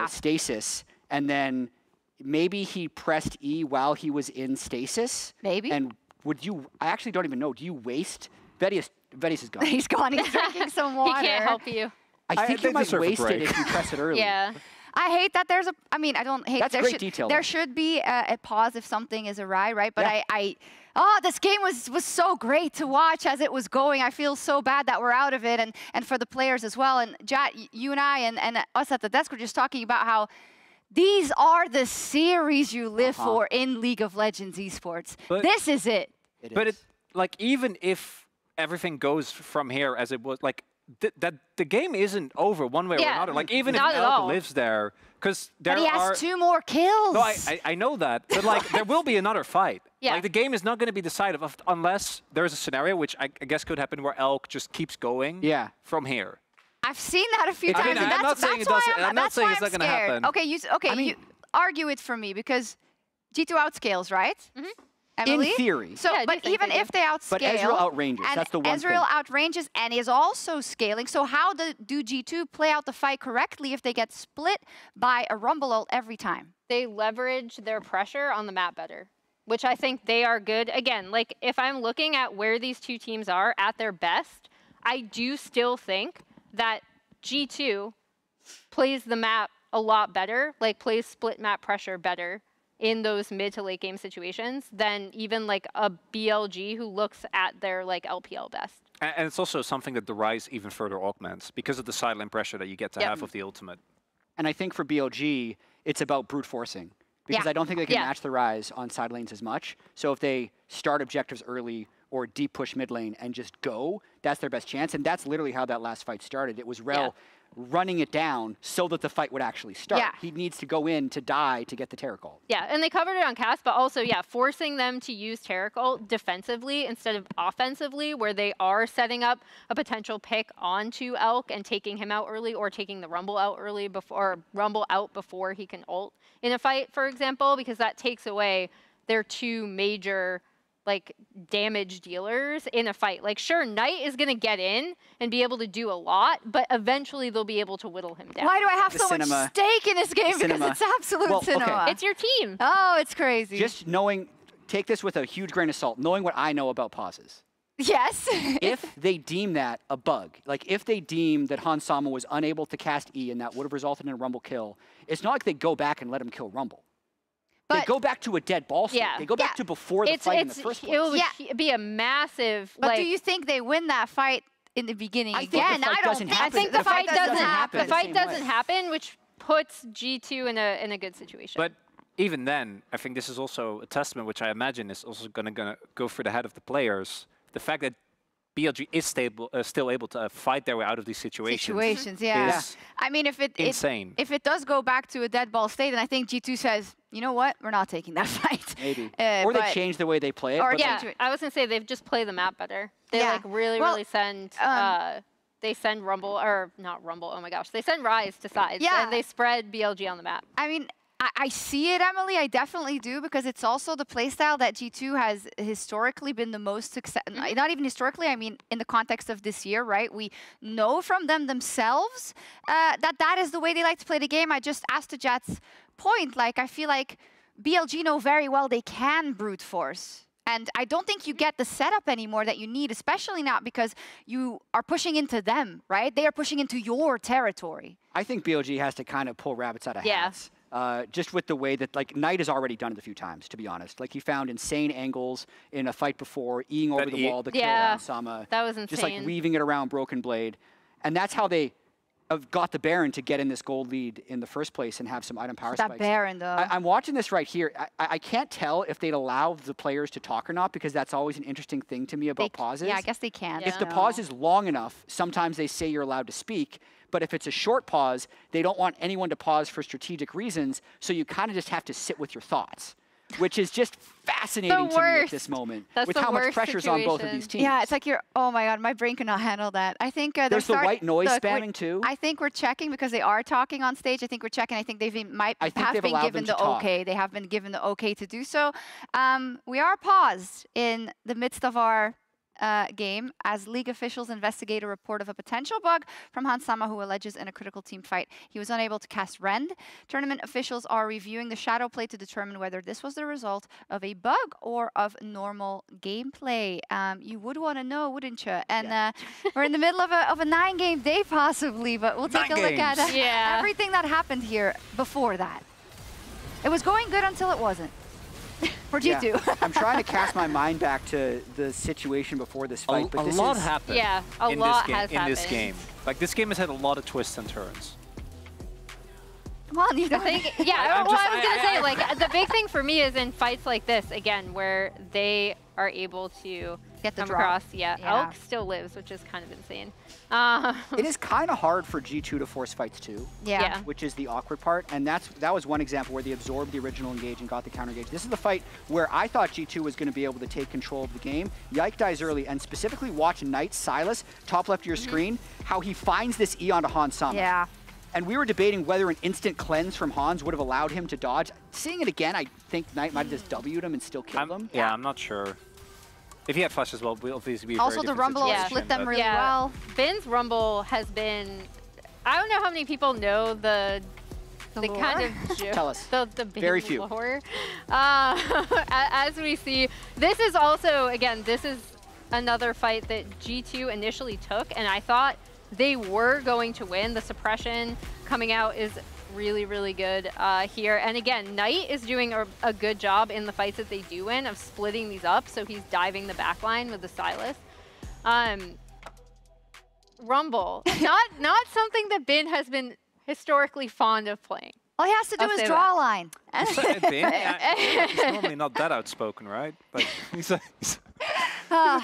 Speaker 17: stasis. And then maybe he pressed E while he was in stasis.
Speaker 16: Maybe.
Speaker 17: And would you, I actually don't even know, do you waste, Vedius is gone.
Speaker 16: He's gone, he's drinking some water.
Speaker 18: He can't help you.
Speaker 17: I think you might waste it if you press it early.
Speaker 18: Yeah.
Speaker 16: I hate that there's a, I mean, I don't hate
Speaker 17: That's great detail.
Speaker 16: There should be a pause if something is awry, right? But this game was so great to watch as it was going. I feel so bad that we're out of it, and for the players as well. And Jat, you and I and us at the desk were just talking about how these are the series you live for in League of Legends esports.
Speaker 19: But
Speaker 16: this is it.
Speaker 19: Like, even if everything goes from here as it was, like, the game isn't over one way or another. Like, even if Elk lives there, because there
Speaker 16: he has 2 more kills.
Speaker 19: No, I know that, but like, there will be another fight. Like, the game is not going to be decided unless there's a scenario, which I guess could happen, where Elk just keeps going from here.
Speaker 16: I've seen that a few times.
Speaker 19: I mean, I'm not saying it doesn't. I'm not saying it's not going to happen.
Speaker 16: Okay, you argue it for me, because G2 outscales, right? Emily?
Speaker 17: In theory.
Speaker 16: So, but even if they outscale,
Speaker 17: but Ezreal outranges. That's the one
Speaker 16: Ezreal outranges and is also scaling. So how do G2 play out the fight correctly if they get split by a Rumble ult every time?
Speaker 18: They leverage their pressure on the map better, which I think they are good. Again, like if I'm looking at where these two teams are at their best, I do still think that G2 plays the map a lot better, like plays split map pressure better in those mid to late game situations than even like a BLG who looks at their like LPL best.
Speaker 19: And it's also something that the Rise even further augments because of the sideline pressure that you get to have of the ultimate.
Speaker 17: And I think for BLG, it's about brute forcing, because I don't think they can match the Rise on side lanes as much. So if they start objectives early or deep push mid lane and just go, that's their best chance. And that's literally how that last fight started. It was Rel running it down so that the fight would actually start. He needs to go in to die to get the Taric ult.
Speaker 18: Yeah, and they covered it on cast, but also, forcing them to use Taric ult defensively instead of offensively, where they are setting up a potential pick onto Elk and taking him out early, or taking the Rumble out early before, Rumble out before he can ult in a fight, for example, because that takes away their 2 major like damage dealers in a fight. Like, sure, Knight is going to get in and be able to do a lot, but eventually they'll be able to whittle him down.
Speaker 16: Why do I have so much stake in this game? Because it's absolute cinema.
Speaker 18: It's your team.
Speaker 16: Oh, it's crazy.
Speaker 17: Just knowing, take this with a huge grain of salt, knowing what I know about pauses.
Speaker 16: Yes.
Speaker 17: If they deem that a bug, like if they deem that Hans Sama was unable to cast E and that would have resulted in a Rumble kill, it's not like they go back and let him kill Rumble. They go back to a dead ball state. They go back to before the fight in the first place.
Speaker 18: It would be a massive...
Speaker 16: But do you think they win that fight in the beginning again?
Speaker 18: I think the fight doesn't happen. The fight doesn't happen, which puts G2 in a good situation.
Speaker 19: But even then, I think this is also a testament, which I imagine is also going to go through the head of the players. The fact that BLG is still able to fight their way out of these situations. Is
Speaker 16: I mean, if it does go back to a dead ball state, then I think G2 says, you know what, we're not taking that fight.
Speaker 17: Maybe. Or they change the way they play it.
Speaker 16: Or
Speaker 18: I was going to say they've just played the map better. They like really send... they send Rumble, or not Rumble, oh my gosh. They send Rise to sides, and they spread BLG on the map.
Speaker 16: I mean, I see it, Emily. I definitely do, because it's also the playstyle that G2 has historically been the most successful. Not even historically, I mean, in the context of this year, right? We know from them themselves that is the way they like to play the game. I just asked to Jat's point, like, I feel like BLG know very well they can brute force. And I don't think you get the setup anymore that you need, especially not because you are pushing into them, right? They are pushing into your territory.
Speaker 17: I think BLG has to kind of pull rabbits out of hats. Just with the way that, like, Knight has already done it a few times, to be honest. Like, he found insane angles in a fight before, eating over the wall to kill Sama.
Speaker 18: That was insane.
Speaker 17: Just, like, weaving it around Broken Blade. And that's how they have got the Baron to get in this gold lead in the first place and have some item power spikes.
Speaker 16: That Baron, though.
Speaker 17: I'm watching this right here. I can't tell if they'd allow the players to talk or not, because that's always an interesting thing to me about pauses.
Speaker 16: Yeah, I guess they can.
Speaker 17: If the pause is long enough, sometimes they say you're allowed to speak. But if it's a short pause, they don't want anyone to pause for strategic reasons, so you kind of just have to sit with your thoughts, which is just fascinating to me at this moment, with how much pressure's on both of these teams.
Speaker 16: Yeah, it's like you're, oh my God, my brain cannot handle that. I think
Speaker 17: there's the white noise spamming too.
Speaker 16: I think we're checking because they are talking on stage. I think we're checking. I think they've been given the okay. They have been given the okay to do so. We are paused in the midst of our game as league officials investigate a report of a potential bug from Hansama, who alleges in a critical team fight he was unable to cast Rend. Tournament officials are reviewing the shadow play to determine whether this was the result of a bug or of normal gameplay. You would want to know, wouldn't you? And we're in the middle of a 9-game day possibly, but we'll take a look at everything that happened here before that. It was going good until it wasn't. For G2.
Speaker 17: I'm trying to cast my mind back to the situation before this fight.
Speaker 19: But
Speaker 17: this
Speaker 19: a lot happened.
Speaker 18: Yeah, a lot has happened.
Speaker 19: In this game. Like, this game has had a lot of twists and turns.
Speaker 16: Come on, you
Speaker 18: think, I was going to say, like, the big thing for me is in fights like this, again, where they are able to
Speaker 16: get the
Speaker 18: come across. Elk still lives, which is kind of insane.
Speaker 17: It is kind of hard for G2 to force fights too, which is the awkward part. And that was one example where they absorbed the original engage and got the counter engage. This is the fight where I thought G2 was going to be able to take control of the game. Yike dies early, and specifically watch Knight Silas, top left of your screen, how he finds this E onto Hansama.
Speaker 16: Yeah.
Speaker 17: And we were debating whether an instant cleanse from Hans would have allowed him to dodge. Seeing it again, I think Knight might have just W'd him and still killed him.
Speaker 19: Yeah, I'm not sure. If he had flash as well, we'll obviously be
Speaker 16: also the Rumble split them really well.
Speaker 18: Bin's Rumble has been, I don't know how many people know the kind of joke.
Speaker 17: Tell us.
Speaker 18: The
Speaker 17: Very few.
Speaker 18: lore. As we see, this is also, again, this is another fight that G2 initially took, and I thought they were going to win. The suppression coming out is really, really good here. And again, Knight is doing a good job in the fights that they do win of splitting these up, so he's diving the backline with the Silas. Rumble, not something that Bin has been historically fond of playing.
Speaker 16: All he has to do is draw a line.
Speaker 19: He's normally not that outspoken, right? But he's a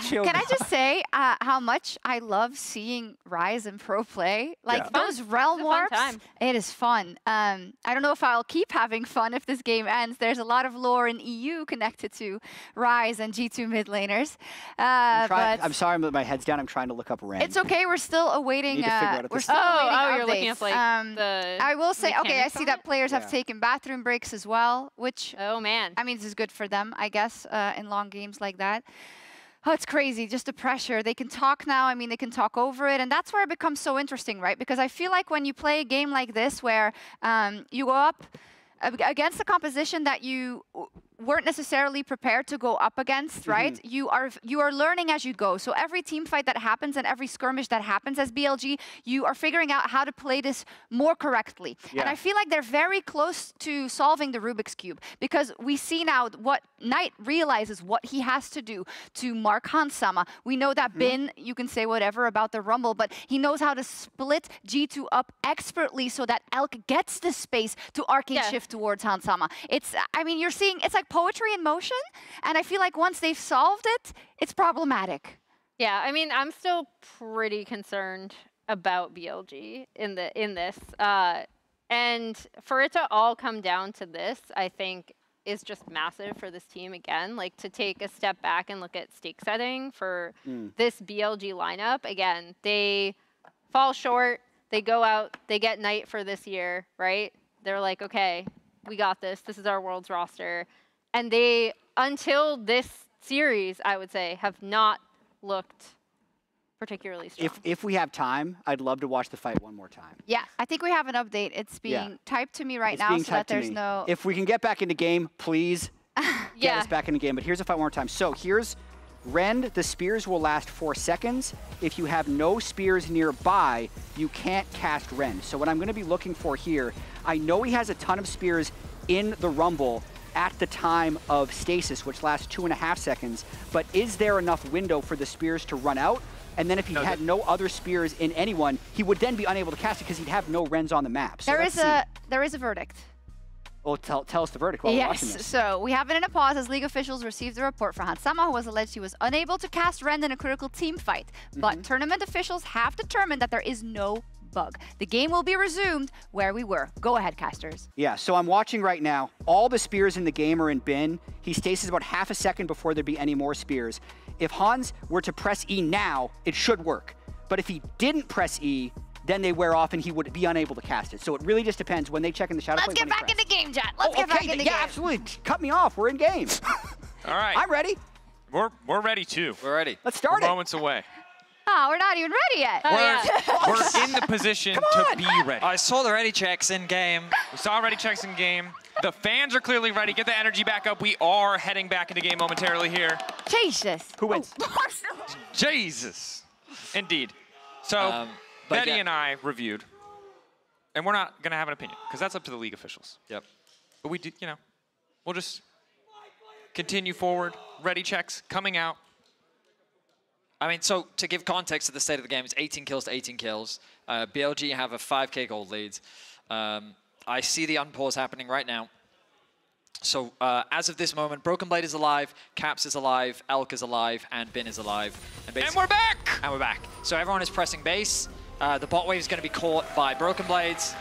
Speaker 19: chill
Speaker 16: can
Speaker 19: guy.
Speaker 16: I just say how much I love seeing Rise and Pro play? Like those realm warps, it is fun. I don't know if I'll keep having fun if this game ends. There's a lot of lore in EU connected to Rise and G2 mid laners.
Speaker 17: I'm sorry, but my head's down. I'm trying to look up Rend.
Speaker 16: It's okay. We're still awaiting. We're still awaiting
Speaker 18: updates. You're looking up like
Speaker 16: I will say, okay, I see that players have taken bathroom breaks as well, which I mean, this is good for them, I guess, in long games like that. Oh, it's crazy, just the pressure. They can talk now. I mean, they can talk over it. And that's where it becomes so interesting, right? Because I feel like when you play a game like this where you go up against a composition that you weren't necessarily prepared to go up against, right? You are learning as you go. So every team fight that happens and every skirmish that happens as BLG, you are figuring out how to play this more correctly. And I feel like they're very close to solving the Rubik's Cube, because we see now what Knight realizes what he has to do to mark Hansama. We know that Bin, you can say whatever about the Rumble, but he knows how to split G2 up expertly so that Elk gets the space to arcane shift towards Hansama. It's, I mean, you're seeing, it's like poetry in motion, and I feel like once they've solved it, it's problematic.
Speaker 18: Yeah, I mean, I'm still pretty concerned about BLG in this, and for it to all come down to this, I think is just massive for this team again. Like, to take a step back and look at stake setting for this BLG lineup. Again, they fall short. They go out. They get Knight for this year, right? They're like, okay, we got this. This is our Worlds roster. And they, until this series, I would say, have not looked particularly strong.
Speaker 17: If we have time, I'd love to watch the fight one more time.
Speaker 16: Yeah, I think we have an update. It's being typed to me right now so that there's no...
Speaker 17: If we can get back into game, please get us back into game. But here's a fight one more time. So here's Rend. The spears will last 4 seconds. If you have no spears nearby, you can't cast Rend. So what I'm going to be looking for here, I know he has a ton of spears in the Rumble at the time of stasis, which lasts 2.5 seconds, but is there enough window for the spears to run out? And then if he had no other spears in anyone, he would then be unable to cast it because he'd have no Rens on the map. So
Speaker 16: there is a verdict.
Speaker 17: Well, tell us the verdict while we're watching this.
Speaker 16: So we have it in a pause as League officials received a report from Hansama, who was alleged he was unable to cast Rend in a critical team fight. But tournament officials have determined that there is no bug. The game will be resumed where we were. Go ahead, casters.
Speaker 17: Yeah, so I'm watching right now. All the spears in the game are in bin. He stasis about half a second before there'd be any more spears. If Hans were to press E now, it should work. But if he didn't press E, then they wear off and he would be unable to cast it. So it really just depends when they check in the shadow.
Speaker 16: Let's get back into game, chat. Let's get back into game.
Speaker 17: Yeah, absolutely. Cut me off. We're in game.
Speaker 11: All right.
Speaker 17: I'm ready.
Speaker 11: We're ready too.
Speaker 7: We're ready.
Speaker 17: Let's start
Speaker 11: We're moments away.
Speaker 16: Oh, we're not even ready yet.
Speaker 11: We're in the position to be ready.
Speaker 7: I saw the ready checks in game.
Speaker 11: We saw ready checks in game. The fans are clearly ready. Get the energy back up. We are heading back into game momentarily here.
Speaker 16: Jesus.
Speaker 17: Who wins?
Speaker 11: Jesus. Indeed. So Betty and I reviewed, and we're not going to have an opinion because that's up to the league officials.
Speaker 7: Yep.
Speaker 11: But we did, you know, we'll just continue forward. Ready checks coming out.
Speaker 7: I mean, so to give context to the state of the game, it's 18 kills to 18 kills. BLG have a 5K gold lead. I see the unpause happening right now. So as of this moment, Broken Blade is alive, Caps is alive, Elk is alive, and Bin is alive.
Speaker 11: And we're back!
Speaker 7: And we're back. So everyone is pressing base. The bot wave is going to be caught by Broken Blades.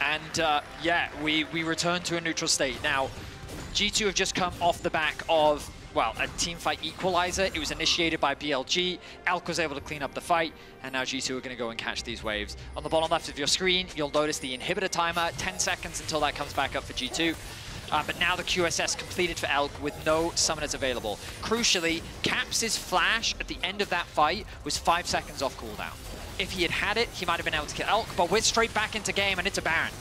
Speaker 7: And yeah, we return to a neutral state. Now, G2 have just come off the back of, well, a teamfight equalizer. It was initiated by BLG. Elk was able to clean up the fight, and now G2 are going to go and catch these waves. On the bottom left of your screen, you'll notice the inhibitor timer, 10 seconds until that comes back up for G2. But now the QSS completed for Elk with no summoners available. Crucially, Caps' flash at the end of that fight was 5 seconds off cooldown. If he had had it, he might have been able to kill Elk, but we're straight back into game, and it's a Baron.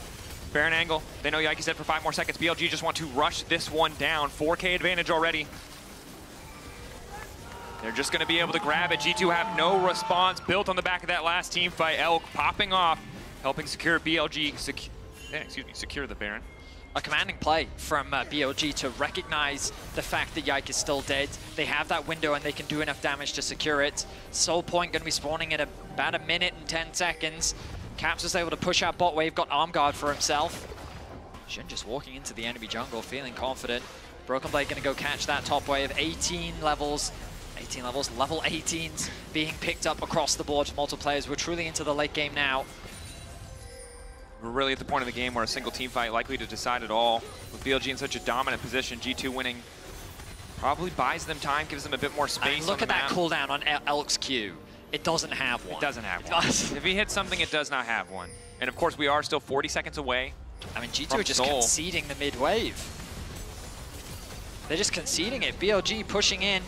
Speaker 11: Baron angle. They know Yike's dead for 5 more seconds. BLG just want to rush this one down. 4K advantage already. They're just going to be able to grab it. G2 have no response. Built on the back of that last team fight. Elk popping off, helping secure BLG. Secure the Baron.
Speaker 7: A commanding play from BLG to recognize the fact that Yike is still dead. They have that window and they can do enough damage to secure it. Soul Point going to be spawning in about 1 minute and 10 seconds. Caps was able to push out bot wave, got arm guard for himself. Shin just walking into the enemy jungle, feeling confident. Broken Blade going to go catch that top wave. 18 levels, level 18s being picked up across the board for multiple players. We're truly into the late game now.
Speaker 11: We're really at the point of the game where a single team fight likely to decide it all. With BLG in such a dominant position, G2 winning probably buys them time, gives them a bit more space.
Speaker 7: Look at that cooldown on Elk's Q. It doesn't have one.
Speaker 11: It doesn't have one. If he hits something, it does not have one. And of course, we are still 40 seconds away.
Speaker 7: I mean, G2 are just conceding the mid-wave. They're just conceding it. BLG pushing in.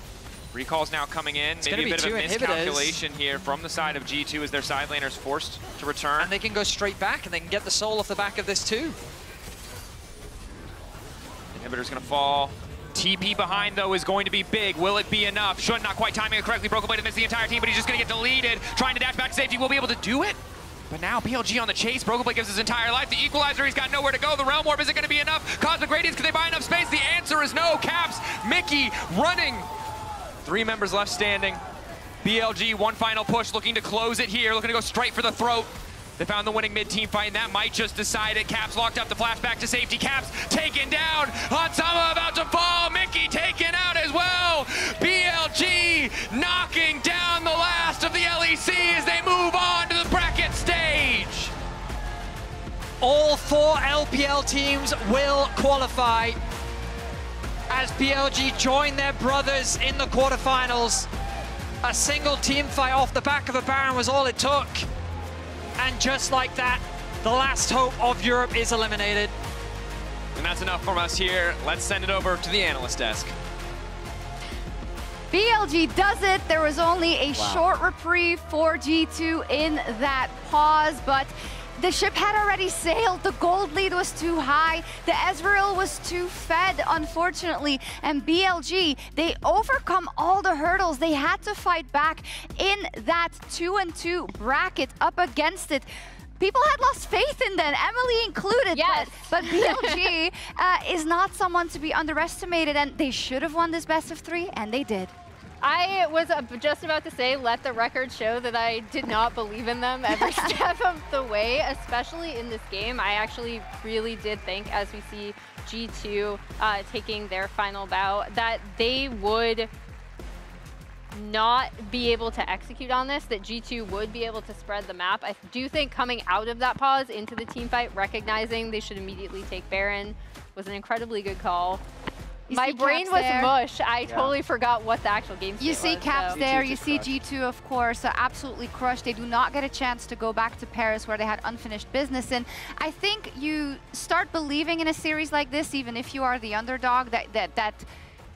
Speaker 11: Recall's now coming in.
Speaker 7: It's
Speaker 11: maybe a bit of a
Speaker 7: inhibitors.
Speaker 11: miscalculation here from the side of G2 as their side laners forced to return.
Speaker 7: And they can go straight back and they can get the soul off the back of this too.
Speaker 11: Inhibitor's gonna fall. TP behind, though, is going to be big. Will it be enough? Shun not quite timing it correctly. Broken Blade missed the entire team, but he's just gonna get deleted. Trying to dash back to safety. Will be able to do it. But now BLG on the chase. Broken Blade gives his entire life. The equalizer, he's got nowhere to go. The Realm Warp, is it gonna be enough? Cosmic Radiance, can they buy enough space? The answer is no. Caps, Mickey running. 3 members left standing. BLG, one final push, looking to close it here, looking to go straight for the throat. They found the winning mid-team fight, and that might just decide it. Caps locked up the flashback to safety. Caps taken down. Hansama about to fall. Mickey taken out as well. BLG knocking down the last of the LEC as they move on to the bracket stage.
Speaker 15: All 4 LPL teams will qualify as BLG join their brothers in the quarterfinals. A single team fight off the back of a Baron was all it took. And just like that, the last hope of Europe is eliminated.
Speaker 11: And that's enough from us here. Let's send it over to the analyst desk.
Speaker 16: BLG does it. There was only a short reprieve for G2 in that pause, but the ship had already sailed. The gold lead was too high. The Ezreal was too fed, unfortunately. And BLG, they overcome all the hurdles. They had to fight back in that 2-2 bracket up against it. People had lost faith in them, Emily included.
Speaker 18: Yes.
Speaker 16: But BLG is not someone to be underestimated, and they should have won this best of 3, and they did.
Speaker 18: I was just about to say, let the record show that I did not believe in them every step of the way, especially in this game. I actually really did think, as we see G2 taking their final bow, that they would not be able to execute on this, that G2 would be able to spread the map. I do think coming out of that pause into the team fight, recognizing they should immediately take Baron, was an incredibly good call. My brain was mush. I totally forgot what the actual game state was.
Speaker 16: You see Caps there, you see G2, of course, absolutely crushed. They do not get a chance to go back to Paris where they had unfinished business. And I think you start believing in a series like this, even if you are the underdog, that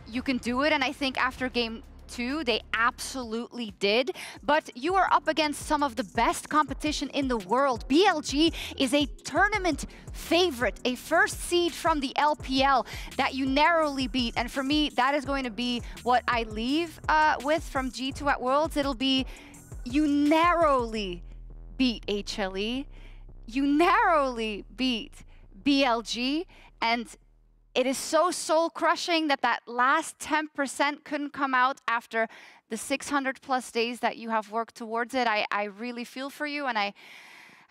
Speaker 16: you can do it. And I think after game 2, they absolutely did. But you are up against some of the best competition in the world. BLG is a tournament favorite, a first seed from the LPL that you narrowly beat. And for me, that is going to be what I leave with from G2 at Worlds. It'll be you narrowly beat HLE, you narrowly beat BLG, and it is so soul-crushing that that last 10% couldn't come out after the 600+ days that you have worked towards it. I really feel for you, and I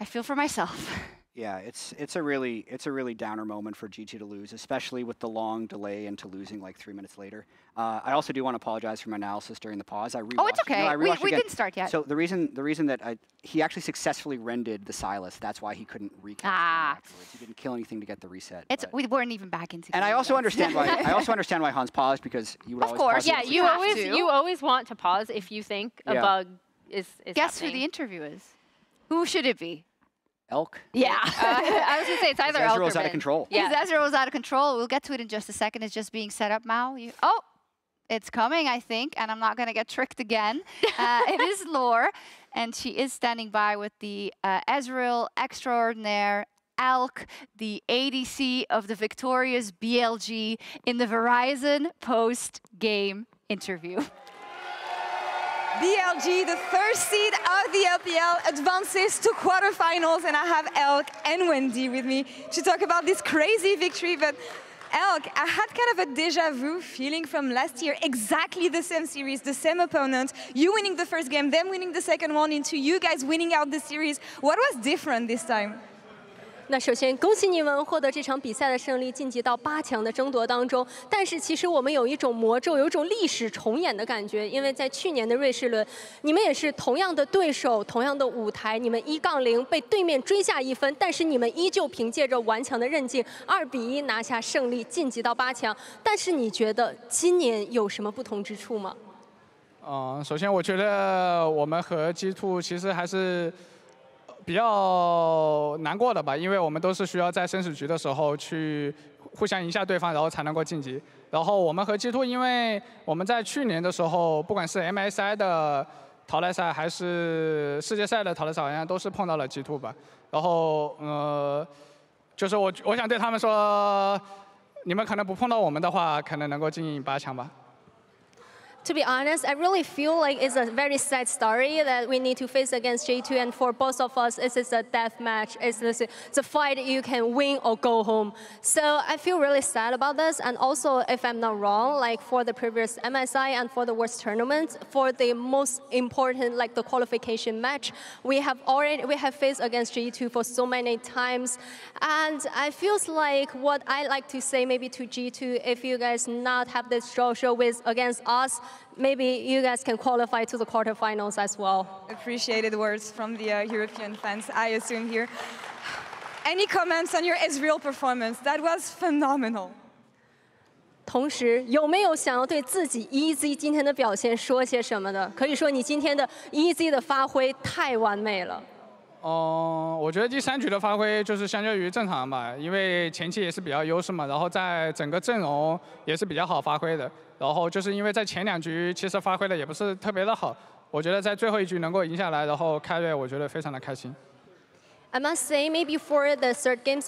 Speaker 16: feel for myself.
Speaker 17: Yeah, it's a really downer moment for G2 to lose, especially with the long delay into losing like 3 minutes later. I also do want to apologize for my analysis during the pause.
Speaker 16: Oh, it's okay. No, we didn't start yet.
Speaker 17: So the reason that he actually successfully rendered the Silas, that's why he couldn't recast afterwards. He didn't kill anything to get the reset.
Speaker 16: We weren't even back into.
Speaker 17: And I also understand why. I also understand why Hans paused, because you would always pause.
Speaker 18: Yeah, you always want to pause if you think a bug is
Speaker 16: Guess
Speaker 18: happening.
Speaker 16: who the interview is? Who should it be?
Speaker 17: Elk?
Speaker 16: Yeah.
Speaker 18: I was going to say it's either Elk or
Speaker 17: Ezreal's out of control.
Speaker 16: Yeah, Ezreal was out of control. We'll get to it in just a second. It's just being set up now. Oh, it's coming, I think, and I'm not going to get tricked again. It is Lore, and she is standing by with the Ezreal Extraordinaire Elk, the ADC of the victorious BLG in the Verizon post-game interview.
Speaker 4: BLG, the first seed of the LPL, advances to quarterfinals, and I have Elk and Wendy with me to talk about this crazy victory. But Elk, I had kind of a deja vu feeling from last year, exactly the same series, the same opponent, you winning the first game, them winning the second one, into you guys winning out the series. What was different this time?
Speaker 10: 那首先恭喜你们获得这场比赛的胜利，晋级到8强的争夺当中。但是其实我们有一种魔咒，有一种历史重演的感觉，因为在去年的瑞士轮，你们也是同样的对手，同样的舞台，你们1-0被对面追下1分，但是你们依旧凭借着顽强的韧劲，2-1拿下胜利，晋级到8强。但是你觉得今年有什么不同之处吗？
Speaker 20: 首先我觉得我们和G2其实还是 比较难过的吧，因为我们都是需要在生死局的时候去互相赢下对方，然后才能够晋级。然后我们和G2，因为我们在去年的时候，不管是 MSI 的淘汰赛还是世界赛的淘汰赛，好像都是碰到了G2吧。然后就是我想对他们说，你们可能不碰到我们的话，可能能够进8强吧。
Speaker 10: To be honest, I really feel like it's a very sad story that we need to face against J2, and for both of us, it is a death match. It's a fight you can win or go home. So I feel really sad about this. And also, if I'm not wrong, like for the previous MSI and for the Worlds tournament, for the most important, like the qualification match, we have faced against G2 for so many times. And I feels like what I like to say maybe to G2, if you guys not have this show with against us, maybe you guys can qualify to the quarterfinals as well.
Speaker 4: Appreciated words from the European fans, I assume here. Any comments on your Ezreal performance? That was phenomenal.
Speaker 10: 同时，有没有想要对自己 EZ 今天的表现说些什么的？可以说你今天的 EZ 的发挥太完美了。
Speaker 20: 我觉得第3局的发挥就是相较于正常吧，因为前期也是比较优势嘛，然后在整个阵容也是比较好发挥的。然后就是因为在前2局其实发挥的也不是特别的好，我觉得在最后1局能够赢下来，然后开瑞我觉得非常的开心。
Speaker 10: I must say, maybe for the third game's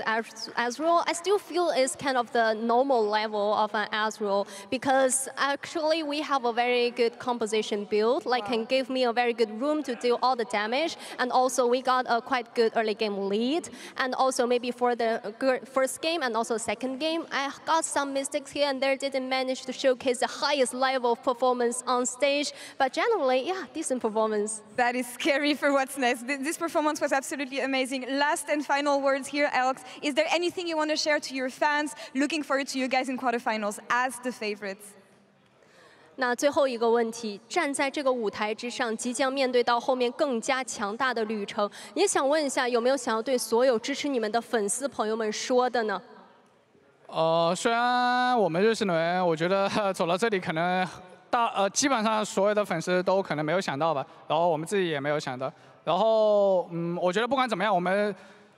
Speaker 10: Azrael, I still feel it's kind of the normal level of an Azrael because actually we have a very good composition build, like can give me a very good room to deal all the damage, and also we got a quite good early game lead, and also maybe for the first game and also second game, I got some mistakes here and there, didn't manage to showcase the highest level of performance on stage, but generally, yeah, decent performance.
Speaker 4: That is scary for what's next. This performance was absolutely amazing. Last and final words here, Alex. Is there anything you want to share to your fans? Looking forward to you guys in quarterfinals as the favorites.
Speaker 10: 那最后一个问题，站在这个舞台之上，即将面对到后面更加强大的旅程，也想问一下，有没有想要对所有支持你们的粉丝朋友们说的呢？
Speaker 20: 虽然我们瑞士人，我觉得走到这里可能基本上所有的粉丝都可能没有想到吧，然后我们自己也没有想到。然后我觉得不管怎么样，我们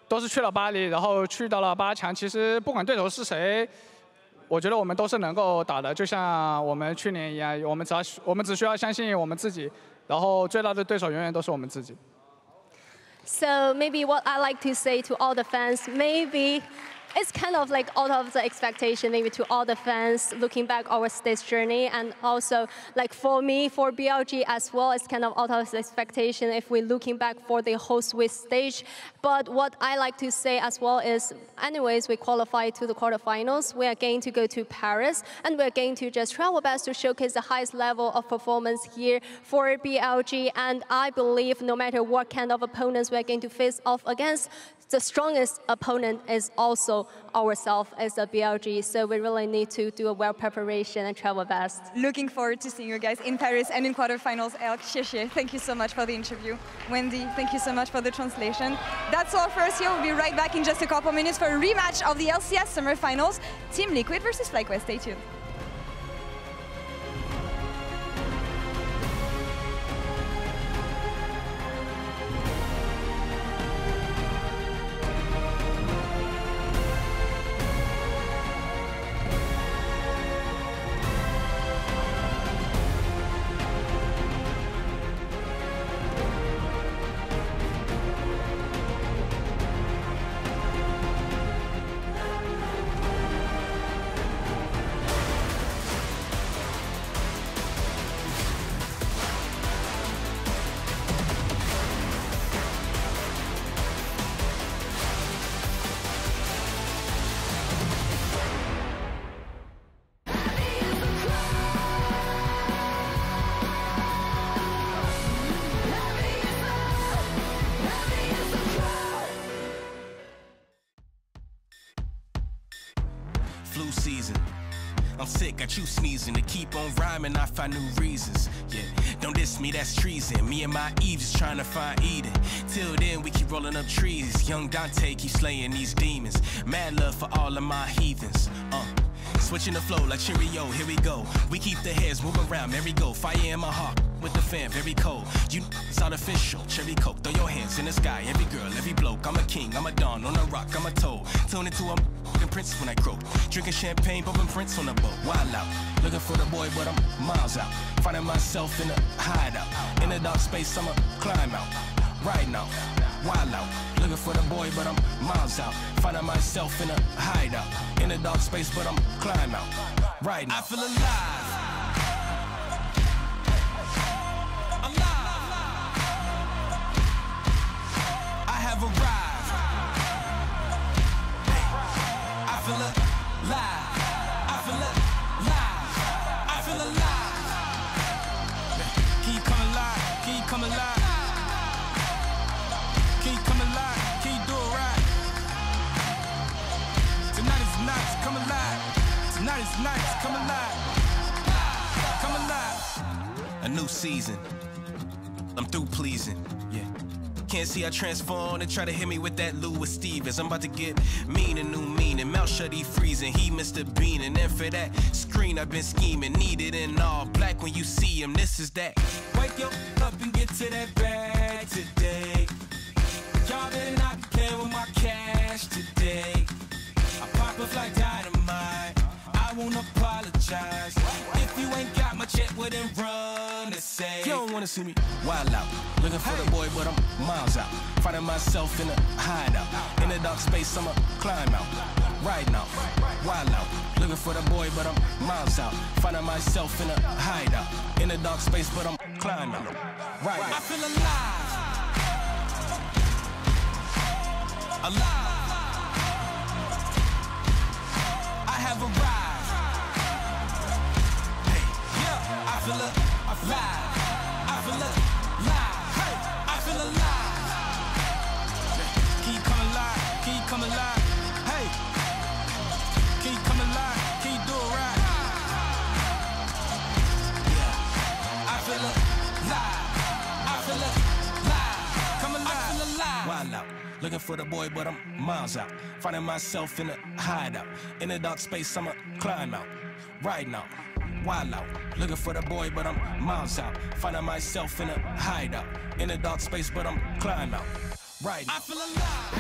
Speaker 20: 都是去了巴黎，然后去到了8强。其实不管对手是谁，我觉得我们都是能够打的，就像我们去年一样，我们只需要相信我们自己，然后最大的对手永远都是我们自己。
Speaker 10: So maybe what I like to say to all the fans, maybe it's kind of like out of the expectation, maybe to all the fans looking back our stage journey, and also like for me, for BLG as well, it's kind of out of the expectation if we're looking back for the whole Swiss stage. But what I like to say as well is, anyways, we qualify to the quarterfinals. We are going to go to Paris, and we're going to just try our best to showcase the highest level of performance here for BLG. And I believe no matter what kind of opponents we're going to face off against, the strongest opponent is also ourselves as a BLG, so we really need to do a well preparation and try our best.
Speaker 4: Looking forward to seeing you guys in Paris and in quarterfinals. Elk, Xie, thank you so much for the interview. Wendy, thank you so much for the translation. That's all for us here. We'll be right back in just a couple minutes for a rematch of the LCS semifinals. Team Liquid versus FlyQuest. Stay tuned.
Speaker 1: Flu season. I'm sick, got you sneezing. To keep on rhyming, I find new reasons. Yeah, don't diss me, that's treason. Me and my Eve just trying to find Eden. Till then, we keep rolling up trees. Young Dante keep slaying these demons. Mad love for all of my heathens. Switching the flow like Cheerio, here we go. We keep the heads moving around, merry go. Fire in my heart, with the fan, very cold. You, it's artificial, cherry coke. Throw your hands in the sky, every girl, every bloke. I'm a king, I'm a dawn, on a rock, I'm a toad. Tune into a princess when I croak. Drinking champagne, bumping Prince on the boat. Wild out, looking for the boy, but I'm miles out. Finding myself in a hideout. In a dark space, I'ma climb out. Right now, wild out. Looking for the boy, but I'm miles out. Finding myself in a hideout. In a dark space, but I'm climb out. Right now. I feel alive. I have arrived. I feel alive. I feel alive. I feel alive. Can you come alive? Can you come alive? Can you come alive? Can you do it right? Tonight is nice, come alive. Tonight is nice, come alive. Come alive. A new season. I'm through pleasing, yeah. Can't see I transform and try to hit me with that Louis Stevens. I'm about to get mean and new meaning. Mouth shut, he freezing, he Mr. Bean. And then for that screen I've been scheming. Needed in all black when you see him, this is that. Wake up and get to that bag today. Y'all franchise. If you ain't got my check, well then run to say. You don't wanna see me wild out, looking for the boy, but I'm miles out. Finding myself in a hideout, in a dark space, I'ma climb out. Right now, wild out, looking for the boy, but I'm miles out. Finding myself in a hideout, in a dark space, but I'm climbing out. Right now. I feel alive. Alive. I have arrived. Hey, yeah, I feel alive. I feel alive. Hey, I feel alive. Can you come alive? Can you come alive? Hey, can you come alive? Can you do it right? Yeah, I feel alive. I feel alive. Come alive. I feel alive. Wild out. Looking for the boy, but I'm miles out. Finding myself in a hideout. In a dark space, I'ma climb out. Right now, wild out. Looking for the boy, but I'm miles out. Finding myself in a hideout. In a dark space, but I'm climb out. Right now. I feel
Speaker 12: alive.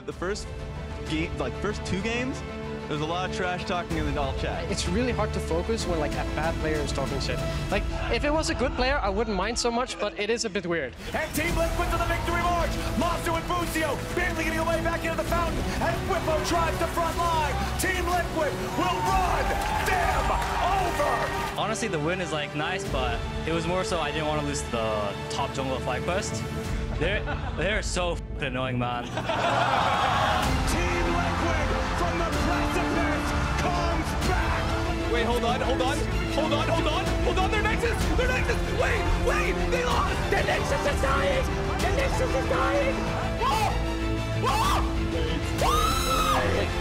Speaker 12: The first game, first 2 games, there's a lot of trash talking in the all chat.
Speaker 13: It's really hard to focus when a bad player is talking shit. If it was a good player, I wouldn't mind so much, but it is a bit weird.
Speaker 1: And Team Liquid to the victory march. Monster and Busio barely getting away back into the fountain as Whippo drives the front line. Team Liquid will run them over.
Speaker 14: Honestly, the win is nice, but it was more so I didn't want to lose the top jungle flag quest. They're so f***ing annoying, man.
Speaker 1: Team Liquid from the precipice comes back.
Speaker 12: Wait, hold on. Their Nexus! Wait! They lost! Their Nexus is dying! Whoa!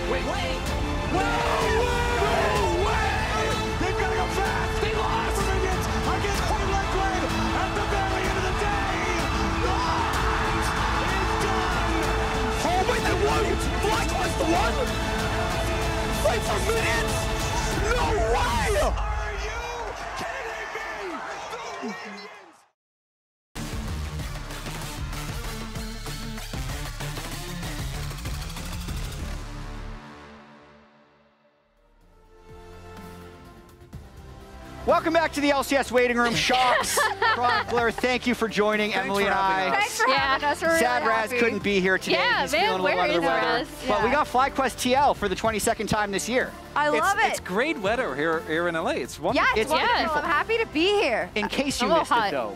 Speaker 12: Wait! They've got to go fast! They lost! Against Team Liquid at the very end of the day! Lives is done! Oh, wait, they won! FlyQuest won? Wait for minutes? No way! Are you kidding me?
Speaker 17: Welcome back to the LCS waiting room. Shocks, Chronicler, thank you for joining Emily and I.
Speaker 16: Thanks for having us. We're really
Speaker 17: Sad Raz
Speaker 16: happy.
Speaker 17: couldn't be here today.
Speaker 16: Yeah,
Speaker 17: He's
Speaker 16: man,
Speaker 17: feeling a little
Speaker 16: where
Speaker 17: under the
Speaker 16: is
Speaker 17: weather.
Speaker 16: Raz?
Speaker 17: But we
Speaker 16: Yeah.
Speaker 17: got FlyQuest TL for the 22nd time this year.
Speaker 16: I love it.
Speaker 19: It's great weather here in LA. It's wonderful.
Speaker 16: Yeah, it's wonderful. I'm happy to be here.
Speaker 17: In case you missed it, though,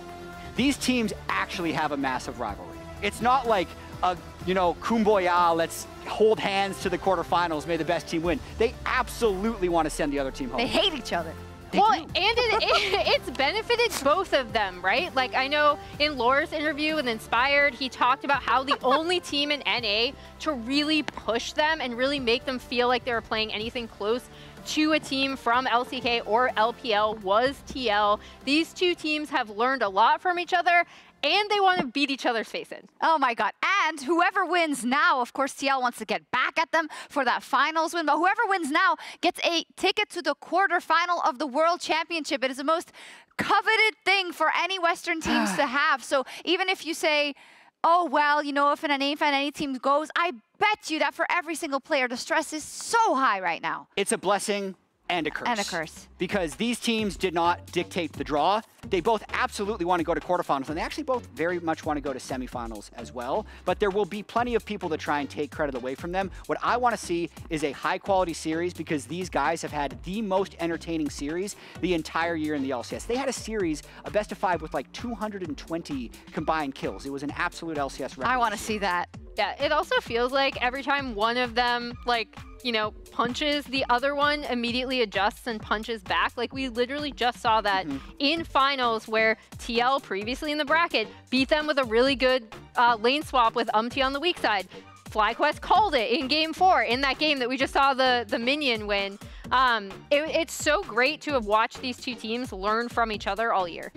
Speaker 17: these teams actually have a massive rivalry. It's not like a, kumbaya, let's hold hands to the quarterfinals, may the best team win. They absolutely want to send the other team home.
Speaker 16: They hate each other.
Speaker 18: And it's benefited both of them, right? I know in Lore's interview with Inspired, he talked about how the only team in NA to really push them and really make them feel like they were playing anything close to a team from LCK or LPL was TL. These two teams have learned a lot from each other, and they want to beat each other's face in.
Speaker 16: Oh my God. And whoever wins now, of course, TL wants to get back at them for that finals win, but whoever wins now gets a ticket to the quarterfinal of the World Championship. It is the most coveted thing for any Western teams to have. So even if you say, oh, well, if any team goes, I bet you that for every single player, the stress is so high right now.
Speaker 17: It's a blessing and a curse.
Speaker 16: And a curse.
Speaker 17: Because these teams did not dictate the draw. They both absolutely want to go to quarterfinals, and they actually both very much want to go to semifinals as well. But there will be plenty of people that try and take credit away from them. What I want to see is a high-quality series, because these guys have had the most entertaining series the entire year in the LCS. They had a series, a best-of-5 with 220 combined kills. It was an absolute LCS record.
Speaker 16: I want to see that.
Speaker 18: Yeah, it also feels like every time one of them, punches, the other one immediately adjusts and punches back. We literally just saw that in finals where TL previously in the bracket beat them with a really good lane swap with Umti on the weak side. FlyQuest called it in Game 4 in that game that we just saw the minion win. It's so great to have watched these two teams learn from each other all year.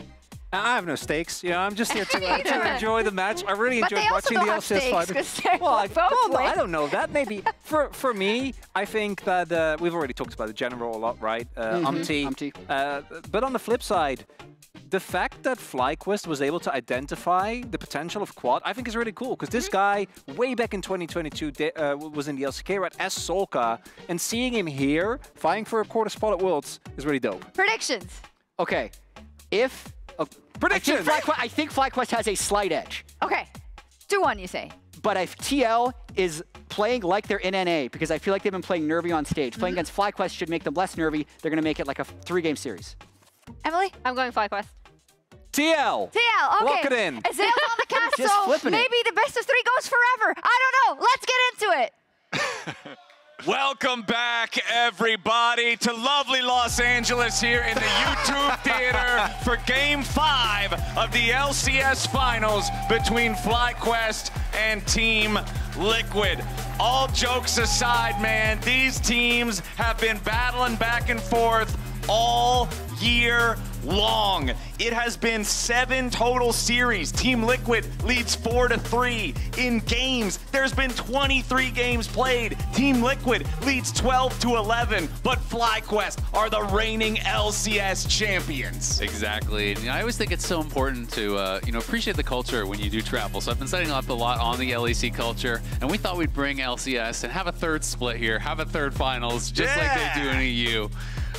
Speaker 19: I have no stakes. I'm just here to enjoy the match. I really enjoyed watching the LCS fighters. Well, I don't know that. Maybe for me, I think that we've already talked about the general a lot, right? Umti. But on the flip side, the fact that FlyQuest was able to identify the potential of Quad, I think is really cool, because this guy, way back in 2022, was in the LCK, right, as Solka, and seeing him here, fighting for a quarter spot at Worlds, is really dope.
Speaker 16: Predictions.
Speaker 17: Okay, if...
Speaker 19: Predictions!
Speaker 17: I think FlyQuest has a slight edge.
Speaker 16: Okay, 2-1, you say.
Speaker 17: But if TL is playing like they're in NA, because I feel like they've been playing nervy on stage, playing against FlyQuest should make them less nervy. They're going to make it like a 3-game series.
Speaker 16: Emily?
Speaker 18: I'm going FlyQuest.
Speaker 19: TL!
Speaker 16: TL, okay.
Speaker 19: Lock it in.
Speaker 16: Azale's on the castle. Maybe the best of 3 goes forever. I don't know. Let's get into it.
Speaker 5: Welcome back, everybody, to lovely Los Angeles here in the YouTube Theater for Game 5 of the LCS Finals between FlyQuest and Team Liquid. All jokes aside, man, these teams have been battling back and forth all year long. It has been 7 total series. Team Liquid leads 4-3 in games. There's been 23 games played. Team Liquid leads 12-11, but FlyQuest are the reigning LCS champions.
Speaker 6: Exactly. And I always think it's so important to appreciate the culture when you do travel. So I've been setting up a lot on the LEC culture, and we thought we'd bring LCS and have a third split here, have a third finals, just like they do in EU.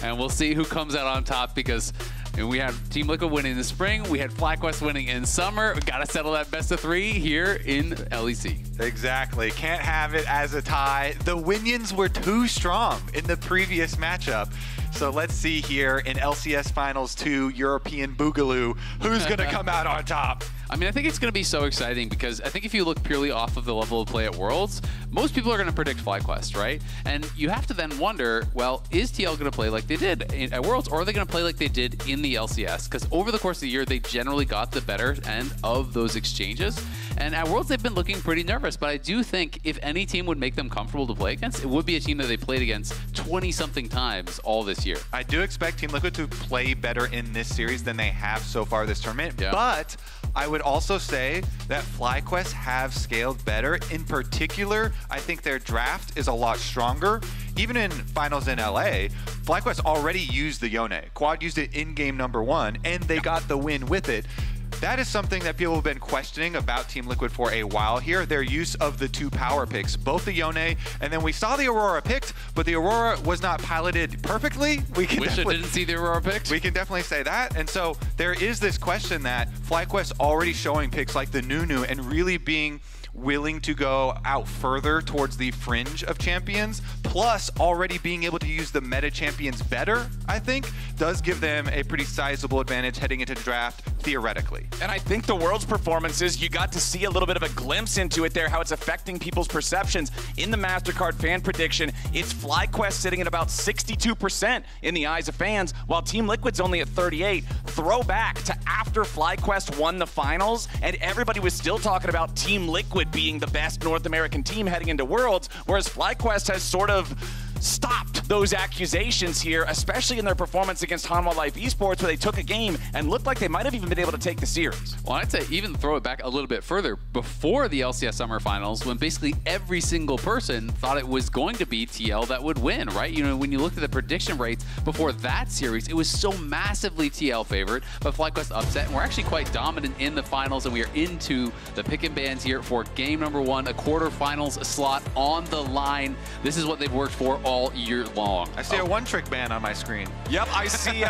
Speaker 6: And we'll see who comes out on top, because we had Team Liquid winning in the spring, we had FlyQuest winning in summer. We got to settle that best of 3 here in LEC.
Speaker 9: Exactly. Can't have it as a tie. The Winions were too strong in the previous matchup. So let's see here in LCS Finals 2, European Boogaloo, who's going to come out on top.
Speaker 6: I mean, I think it's going to be so exciting, because I think if you look purely off of the level of play at Worlds, most people are going to predict FlyQuest, right? And you have to then wonder, well, is TL going to play like they did at Worlds, or are they going to play like they did in the LCS? Because over the course of the year, they generally got the better end of those exchanges. And at Worlds, they've been looking pretty nervous, but I do think if any team would make them comfortable to play against, it would be a team that they played against 20-something times all this year.
Speaker 9: I do expect Team Liquid to play better in this series than they have so far this tournament, but I would also say that FlyQuest have scaled better. In particular, I think their draft is a lot stronger. Even in finals in LA, FlyQuest already used the Yone. Quad used it in game number 1, and they got the win with it. That is something that people have been questioning about Team Liquid for a while here, their use of the 2 power picks, both the Yone, and then we saw the Aurora picked, but the Aurora was not piloted perfectly.
Speaker 6: Wish I didn't see the Aurora picked.
Speaker 9: We can definitely say that, and so there is this question that FlyQuest already showing picks like the Nunu and really being willing to go out further towards the fringe of champions, plus already being able to use the meta champions better, I think, does give them a pretty sizable advantage heading into the draft, theoretically.
Speaker 5: And I think the World's performances, you got to see a little bit of a glimpse into it there, how it's affecting people's perceptions. In the MasterCard fan prediction, it's FlyQuest sitting at about 62% in the eyes of fans, while Team Liquid's only at 38. Throwback to after FlyQuest won the finals, and everybody was still talking about Team Liquid being the best North American team heading into Worlds, whereas FlyQuest has sort of stopped those accusations here, especially in their performance against Hanwha Life Esports, where they took a game and looked like they might have even been able to take the series.
Speaker 6: Well, I'd say even throw it back a little bit further, before the LCS Summer Finals, when basically every single person thought it was going to be TL that would win, right? You know, when you looked at the prediction rates before that series, it was so massively TL favored, but FlyQuest upset, and we're actually quite dominant in the finals, and we are into the pick and bans here for game number 1, a quarterfinals slot on the line. This is what they've worked for all year long.
Speaker 9: I see a one-trick ban on my screen.
Speaker 5: Yep, I see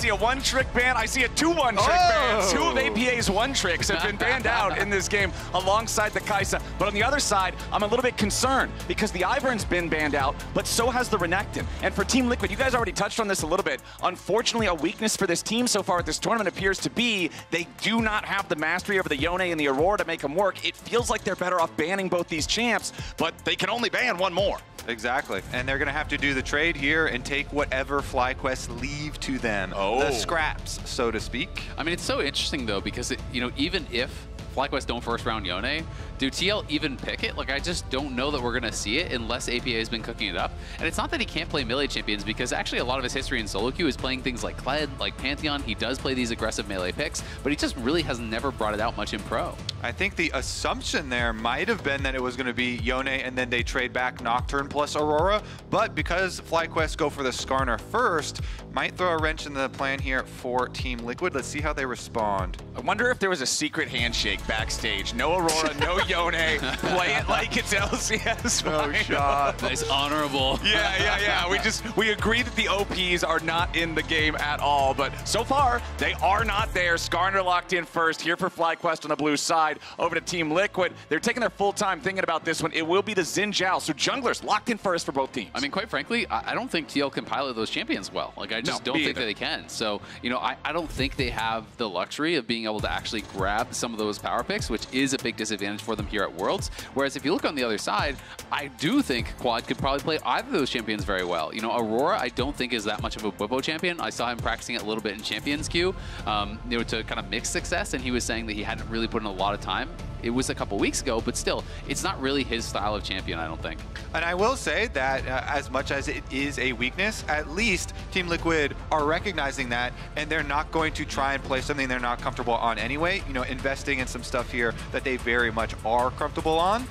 Speaker 5: a one-trick ban. I see a 2 one-trick bans. 2 of APA's one-tricks have been banned out in this game alongside the Kai'Sa. But on the other side, I'm a little bit concerned because the Ivern's been banned out, but so has the Renekton. And for Team Liquid, you guys already touched on this a little bit. Unfortunately, a weakness for this team so far at this tournament appears to be they do not have the mastery over the Yone and the Aurora to make them work. It feels like they're better off banning both these champs, but they can only ban one more.
Speaker 9: Exactly, and they're going to have to do the trade here and take whatever FlyQuest leave to them. The scraps, so to speak.
Speaker 6: I mean, it's so interesting, though, because, you know, even if FlyQuest don't first round Yone, do TL even pick it? Like, I just don't know that we're going to see it unless APA has been cooking it up. And it's not that he can't play melee champions, because actually a lot of his history in solo queue is playing things like Kled, like Pantheon. He does play these aggressive melee picks, but he just really has never brought it out much in pro.
Speaker 9: I think the assumption there might have been that it was going to be Yone and then they trade back Nocturne plus Aurora, but because FlyQuest go for the Skarner first, might throw a wrench in the plan here for Team Liquid. Let's see how they respond.
Speaker 5: I wonder if there was a secret handshake backstage. No Aurora, no Yone. Play it like it's LCS.
Speaker 9: No shot.
Speaker 6: Nice, honorable.
Speaker 5: Yeah. We agree that the OPs are not in the game at all, but so far they are not there. Skarner locked in first here for FlyQuest on the blue side. Over to Team Liquid. They're taking their full time thinking about this one. It will be the Xin Zhao. So junglers locked in first for both teams.
Speaker 6: I mean, quite frankly, I don't think TL can pilot those champions well. Like, I just don't think that they can. So, you know, I don't think they have the luxury of being able to actually grab some of those power picks, which is a big disadvantage for them here at Worlds. Whereas if you look on the other side, I do think Quad could probably play either of those champions very well. You know, Aurora, I don't think is that much of a Bwipo champion. I saw him practicing it a little bit in Champions Queue, you know, to kind of mix success, and he was saying that he hadn't really put in a lot of time. It was a couple weeks ago, but still, it's not really his style of champion, I don't think.
Speaker 9: And I will say that as much as it is a weakness, at least Team Liquid are recognizing that, and they're not going to try and play something they're not comfortable on anyway. You know, investing in some stuff here that they very much are comfortable on.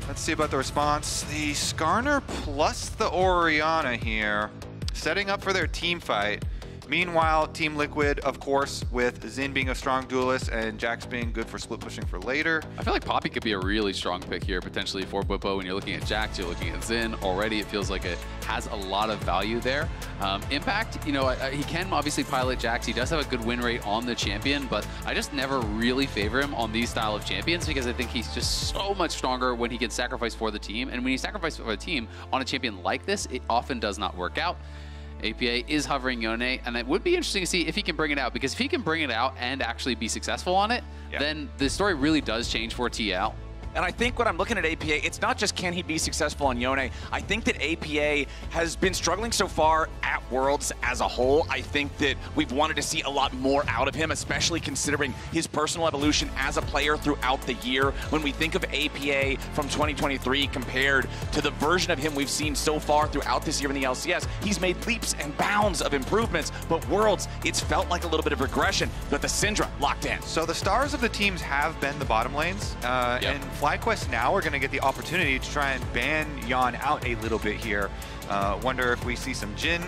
Speaker 9: Let's see about the response. The Skarner plus the Orianna here, setting up for their team fight. Meanwhile, Team Liquid, of course, with Xin being a strong duelist and Jax being good for split pushing for later.
Speaker 6: I feel like Poppy could be a really strong pick here, potentially for Bwipo. When you're looking at Jax, you're looking at Xin. Already, it feels like it has a lot of value there. Impact, you know, he can obviously pilot Jax. He does have a good win rate on the champion, but I just never really favor him on these style of champions because I think he's just so much stronger when he can sacrifice for the team. And when you sacrifice for the team on a champion like this, it often does not work out. APA is hovering Yone, and it would be interesting to see if he can bring it out, because if he can bring it out and actually be successful on it, then the story really does change for TL.
Speaker 5: And I think when I'm looking at APA, it's not just can he be successful on Yone. I think that APA has been struggling so far at Worlds as a whole. I think that we've wanted to see a lot more out of him, especially considering his personal evolution as a player throughout the year. When we think of APA from 2023 compared to the version of him we've seen so far throughout this year in the LCS, he's made leaps and bounds of improvements. But Worlds, it's felt like a little bit of regression, but the Syndra locked in.
Speaker 9: So the stars of the teams have been the bottom lanes, and FlyQuest now are going to get the opportunity to try and ban Yon out a little bit here. Wonder if we see some Jhin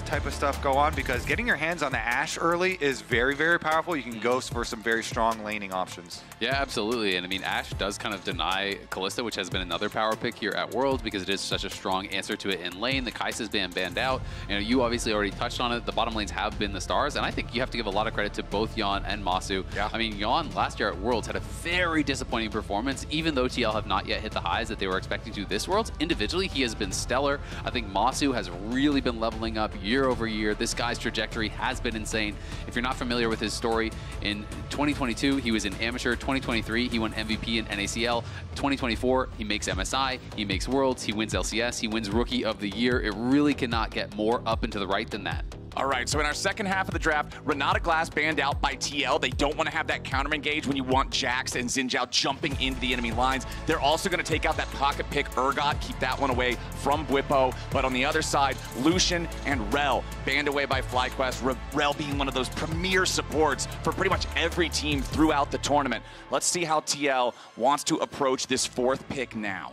Speaker 9: type of stuff go on, because getting your hands on the Ashe early is very, very powerful. You can go for some very strong laning options.
Speaker 6: Yeah, absolutely. And I mean, Ashe does kind of deny Kalista, which has been another power pick here at Worlds because it is such a strong answer to it in lane. The Kai'Sa's been banned out. You know, you obviously already touched on it. The bottom lanes have been the stars, and I think you have to give a lot of credit to both Yon and Masu.
Speaker 9: Yeah.
Speaker 6: I mean, Yon last year at Worlds had a very disappointing performance, even though TL have not yet hit the highs that they were expecting to this Worlds. Individually, he has been stellar. I think Masu has really been leveling up year over year. This guy's trajectory has been insane. If you're not familiar with his story, in 2022, he was in Amateur. 2023, he won MVP in NACL. 2024, he makes MSI, he makes Worlds, he wins LCS, he wins Rookie of the Year. It really cannot get more up and to the right than that.
Speaker 5: All right, so in our second half of the draft, Renata Glass banned out by TL. They don't want to have that counter engage when you want Jax and Xin Zhao jumping into the enemy lines. They're also going to take out that pocket pick Urgot, keep that one away from Bwipo. But on the other side, Lucian and Rel banned away by FlyQuest. Rel being one of those premier supports for pretty much every team throughout the tournament. Let's see how TL wants to approach this fourth pick now.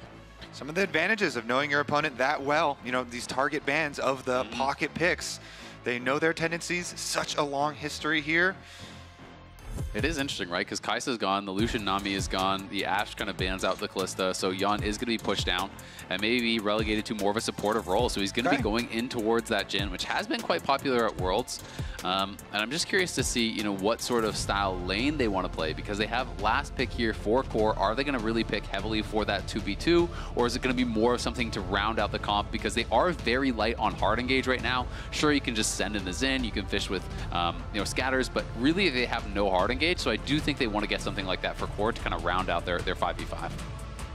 Speaker 9: Some of the advantages of knowing your opponent that well, you know, these target bans of the pocket picks. They know their tendencies, such a long history here.
Speaker 6: It is interesting, right? Because Kai'Sa's gone, the Lucian Nami is gone, the Ashe kind of bans out the Kalista, so Yon is going to be pushed down and maybe relegated to more of a supportive role. So he's going to be going in towards that Jhin, which has been quite popular at Worlds. And I'm just curious to see, you know, what sort of style lane they want to play, because they have last pick here for core. Are they going to really pick heavily for that 2v2, or is it going to be more of something to round out the comp? Because they are very light on hard engage right now. Sure, you can just send in the Xin, you can fish with, you know, scatters, but really they have no hard engage. So I do think they want to get something like that for core to kind of round out their 5v5.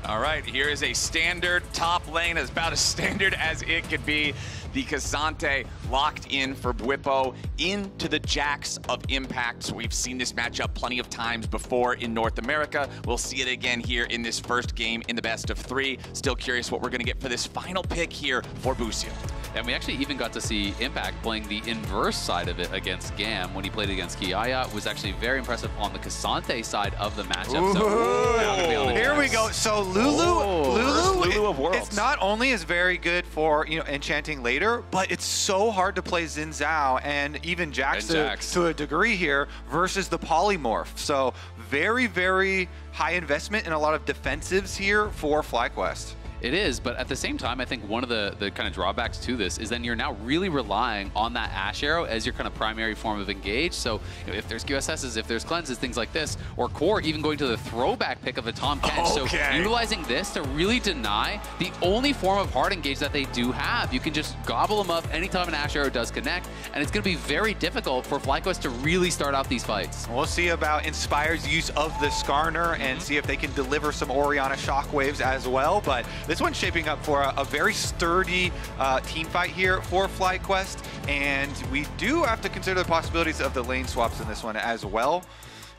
Speaker 5: All right, here is a standard top lane, as about as standard as it could be. The K'Sante locked in for Bwipo into the Jax of Impact. So we've seen this matchup plenty of times before in North America. We'll see it again here in this first game in the best of 3. Still curious what we're going to get for this final pick here for Busio.
Speaker 6: And we actually even got to see Impact playing the inverse side of it against Gam when he played against Kiaya. It was actually very impressive on the K'Sante side of the matchup. So
Speaker 9: here we go. So Lulu
Speaker 5: of Worlds.
Speaker 9: It's not only is very good for enchanting later, but it's so hard to play Xin Zhao and even Jax to a degree here versus the polymorph. So very, very high investment in a lot of defensives here for FlyQuest.
Speaker 6: It is, but at the same time, I think one of the kind of drawbacks to this is then you're now really relying on that Ash Arrow as your kind of primary form of engage. So if there's QSSs, if there's cleanses, things like this, or core even going to the throwback pick of a Tahm Kench. So utilizing this to really deny the only form of hard engage that they do have. You can just gobble them up anytime an Ash Arrow does connect, and it's going to be very difficult for FlyQuest to really start out these fights.
Speaker 9: We'll see about Inspire's use of the Skarner and see if they can deliver some Orianna shockwaves as well, but this one's shaping up for a very sturdy team fight here for FlyQuest, and we do have to consider the possibilities of the lane swaps in this one as well.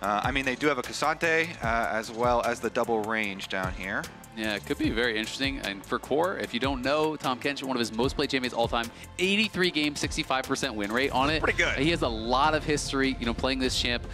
Speaker 9: I mean, they do have a K'Sante as well as the double range down here.
Speaker 6: Yeah, it could be very interesting. And for Core, if you don't know, Tahm Kench, one of his most played champions all time, 83 games, 65% win rate on it.
Speaker 5: Pretty good.
Speaker 6: He has a lot of history, playing this champ,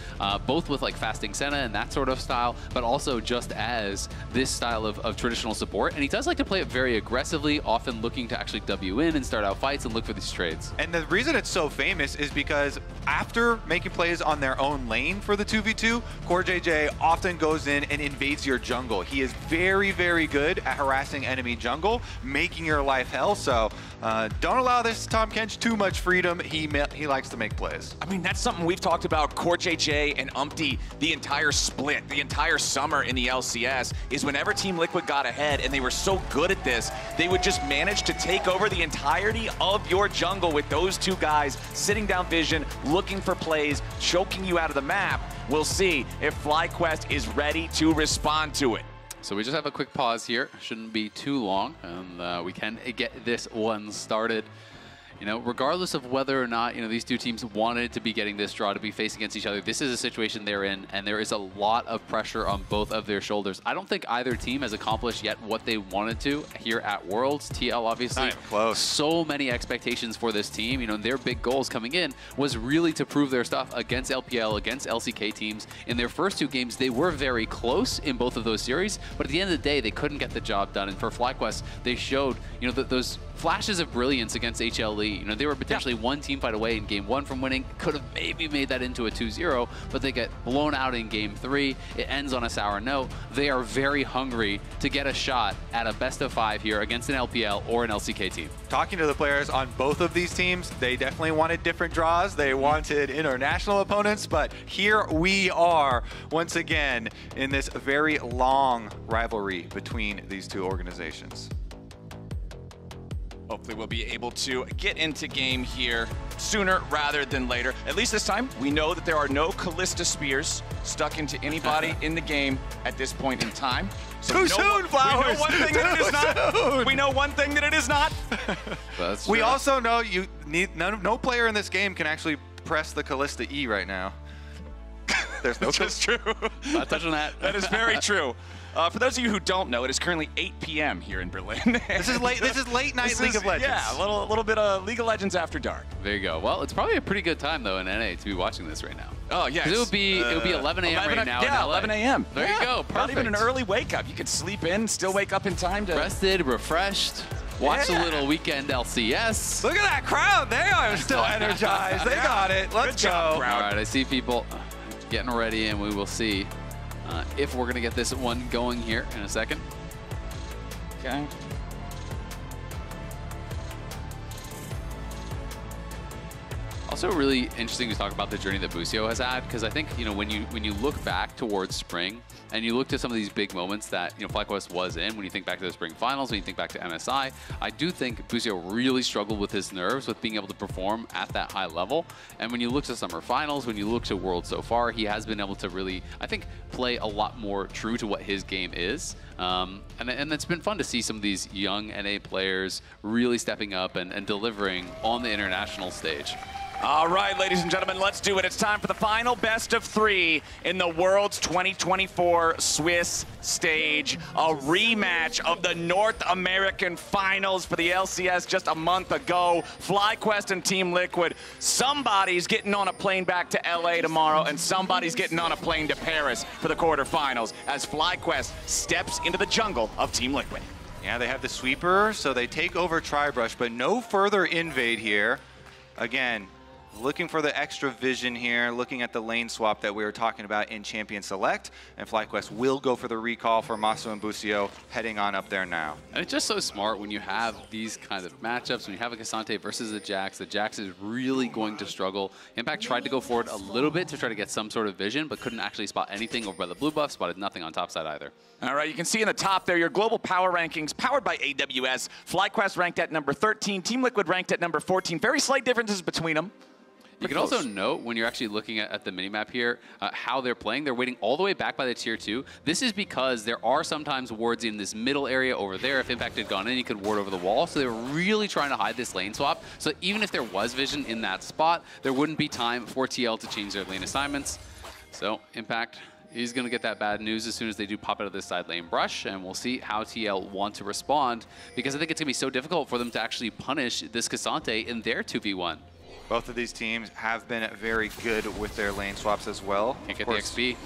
Speaker 6: both with like fasting Senna and that sort of style, but also just as this style of traditional support. And he does like to play it very aggressively, often looking to actually W in and start out fights and look for these trades.
Speaker 9: And the reason it's so famous is because after making plays on their own lane for the 2v2, Core JJ often goes in and invades your jungle. He is very, very good at harassing enemy jungle, making your life hell. So don't allow this Tahm Kench too much freedom. He likes to make plays.
Speaker 5: I mean, that's something we've talked about. Core JJ and Umpty the entire split, the entire summer in the LCS, is whenever Team Liquid got ahead and they were so good at this, they would just manage to take over the entirety of your jungle with those two guys sitting down vision, looking for plays, choking you out of the map. We'll see if FlyQuest is ready to respond to it.
Speaker 6: So we just have a quick pause here. Shouldn't be too long, and we can get this one started. Regardless of whether or not, these two teams wanted to be getting this draw, to be facing against each other, this is a situation they're in, and there is a lot of pressure on both of their shoulders. I don't think either team has accomplished yet what they wanted to here at Worlds. TL, obviously,
Speaker 9: close.
Speaker 6: So many expectations for this team. Their big goals coming in was really to prove their stuff against LPL, against LCK teams. In their first 2 games, they were very close in both of those series, but at the end of the day, they couldn't get the job done. And for FlyQuest, they showed, those flashes of brilliance against HLE. They were potentially one team fight away in game 1 from winning. Could have maybe made that into a 2-0, but they get blown out in game 3. It ends on a sour note. They are very hungry to get a shot at a best of 5 here against an LPL or an LCK team.
Speaker 9: Talking to the players on both of these teams, they definitely wanted different draws. They wanted international opponents, but here we are once again in this very long rivalry between these two organizations.
Speaker 5: Hopefully we'll be able to get into game here sooner rather than later. At least this time, we know that there are no Callista Spears stuck into anybody in the game at this point in time. So
Speaker 9: Too soon, Flowers!
Speaker 5: We know one thing that it is not. We know one thing that it is not.
Speaker 9: We also know you need no player in this game can actually press the Callista E right now. There's no.
Speaker 5: That's true.
Speaker 6: Not touching that.
Speaker 5: That is very true. For those of you who don't know, it is currently 8 p.m. here in Berlin.
Speaker 9: This is late night League of Legends.
Speaker 5: Yeah, a little bit of League of Legends after dark.
Speaker 6: There you go. Well, it's probably a pretty good time though in NA to be watching this right now.
Speaker 5: Oh yeah,
Speaker 6: it would be 11 a.m. right now.
Speaker 5: Yeah,
Speaker 6: in LA.
Speaker 5: 11 a.m.
Speaker 6: There you go. Perfect.
Speaker 5: Not even an early wake up. You could sleep in, still wake up in time to
Speaker 6: rested, refreshed. Watch a little weekend LCS.
Speaker 9: Look at that crowd. They are still energized. They got it. Let's go.
Speaker 6: All right, I see people getting ready, and we will see if we're going to get this one going here in a second. also really interesting to talk about the journey that Busio has had, because I think, you know, when you look back towards spring and you look to some of these big moments that, you know, FlyQuest was in, when you think back to the spring finals, when you think back to MSI, I do think Busio really struggled with his nerves with being able to perform at that high level. And when you look to summer finals, when you look to Worlds so far, he has been able to really, I think, play a lot more true to what his game is. And it's been fun to see some of these young NA players really stepping up and delivering on the international stage.
Speaker 5: All right, ladies and gentlemen, let's do it. It's time for the final best of 3 in the World's 2024 Swiss stage. A rematch of the North American finals for the LCS just a month ago. FlyQuest and Team Liquid. Somebody's getting on a plane back to LA tomorrow, and somebody's getting on a plane to Paris for the quarterfinals as FlyQuest steps into the jungle of Team Liquid.
Speaker 9: Yeah, they have the sweeper, so they take over Tribrush, but no further invade here. Again, looking for the extra vision here, looking at the lane swap that we were talking about in Champion Select, and FlyQuest will go for the recall for Masu and Busio heading on up there now.
Speaker 6: And it's just so smart when you have these kinds of matchups, when you have a Cassante versus a Jax. The Jax is really going to struggle. Impact tried to go forward a little bit to try to get some sort of vision, but couldn't actually spot anything over by the blue buff, spotted nothing on top side either.
Speaker 5: All right, you can see in the top there your global power rankings powered by AWS. FlyQuest ranked at number 13, Team Liquid ranked at number 14. Very slight differences between them.
Speaker 6: You can also note when you're actually looking at the minimap here, how they're playing. They're waiting all the way back by the tier 2. This is because there are sometimes wards in this middle area over there. If Impact had gone in, he could ward over the wall. So they're really trying to hide this lane swap. So even if there was vision in that spot, there wouldn't be time for TL to change their lane assignments. So Impact, he's going to get that bad news as soon as they do pop out of this side lane brush, and we'll see how TL want to respond, because I think it's going to be so difficult for them to actually punish this Cassante in their 2v1.
Speaker 9: Both of these teams have been very good with their lane swaps as well.
Speaker 6: Can't get the XP.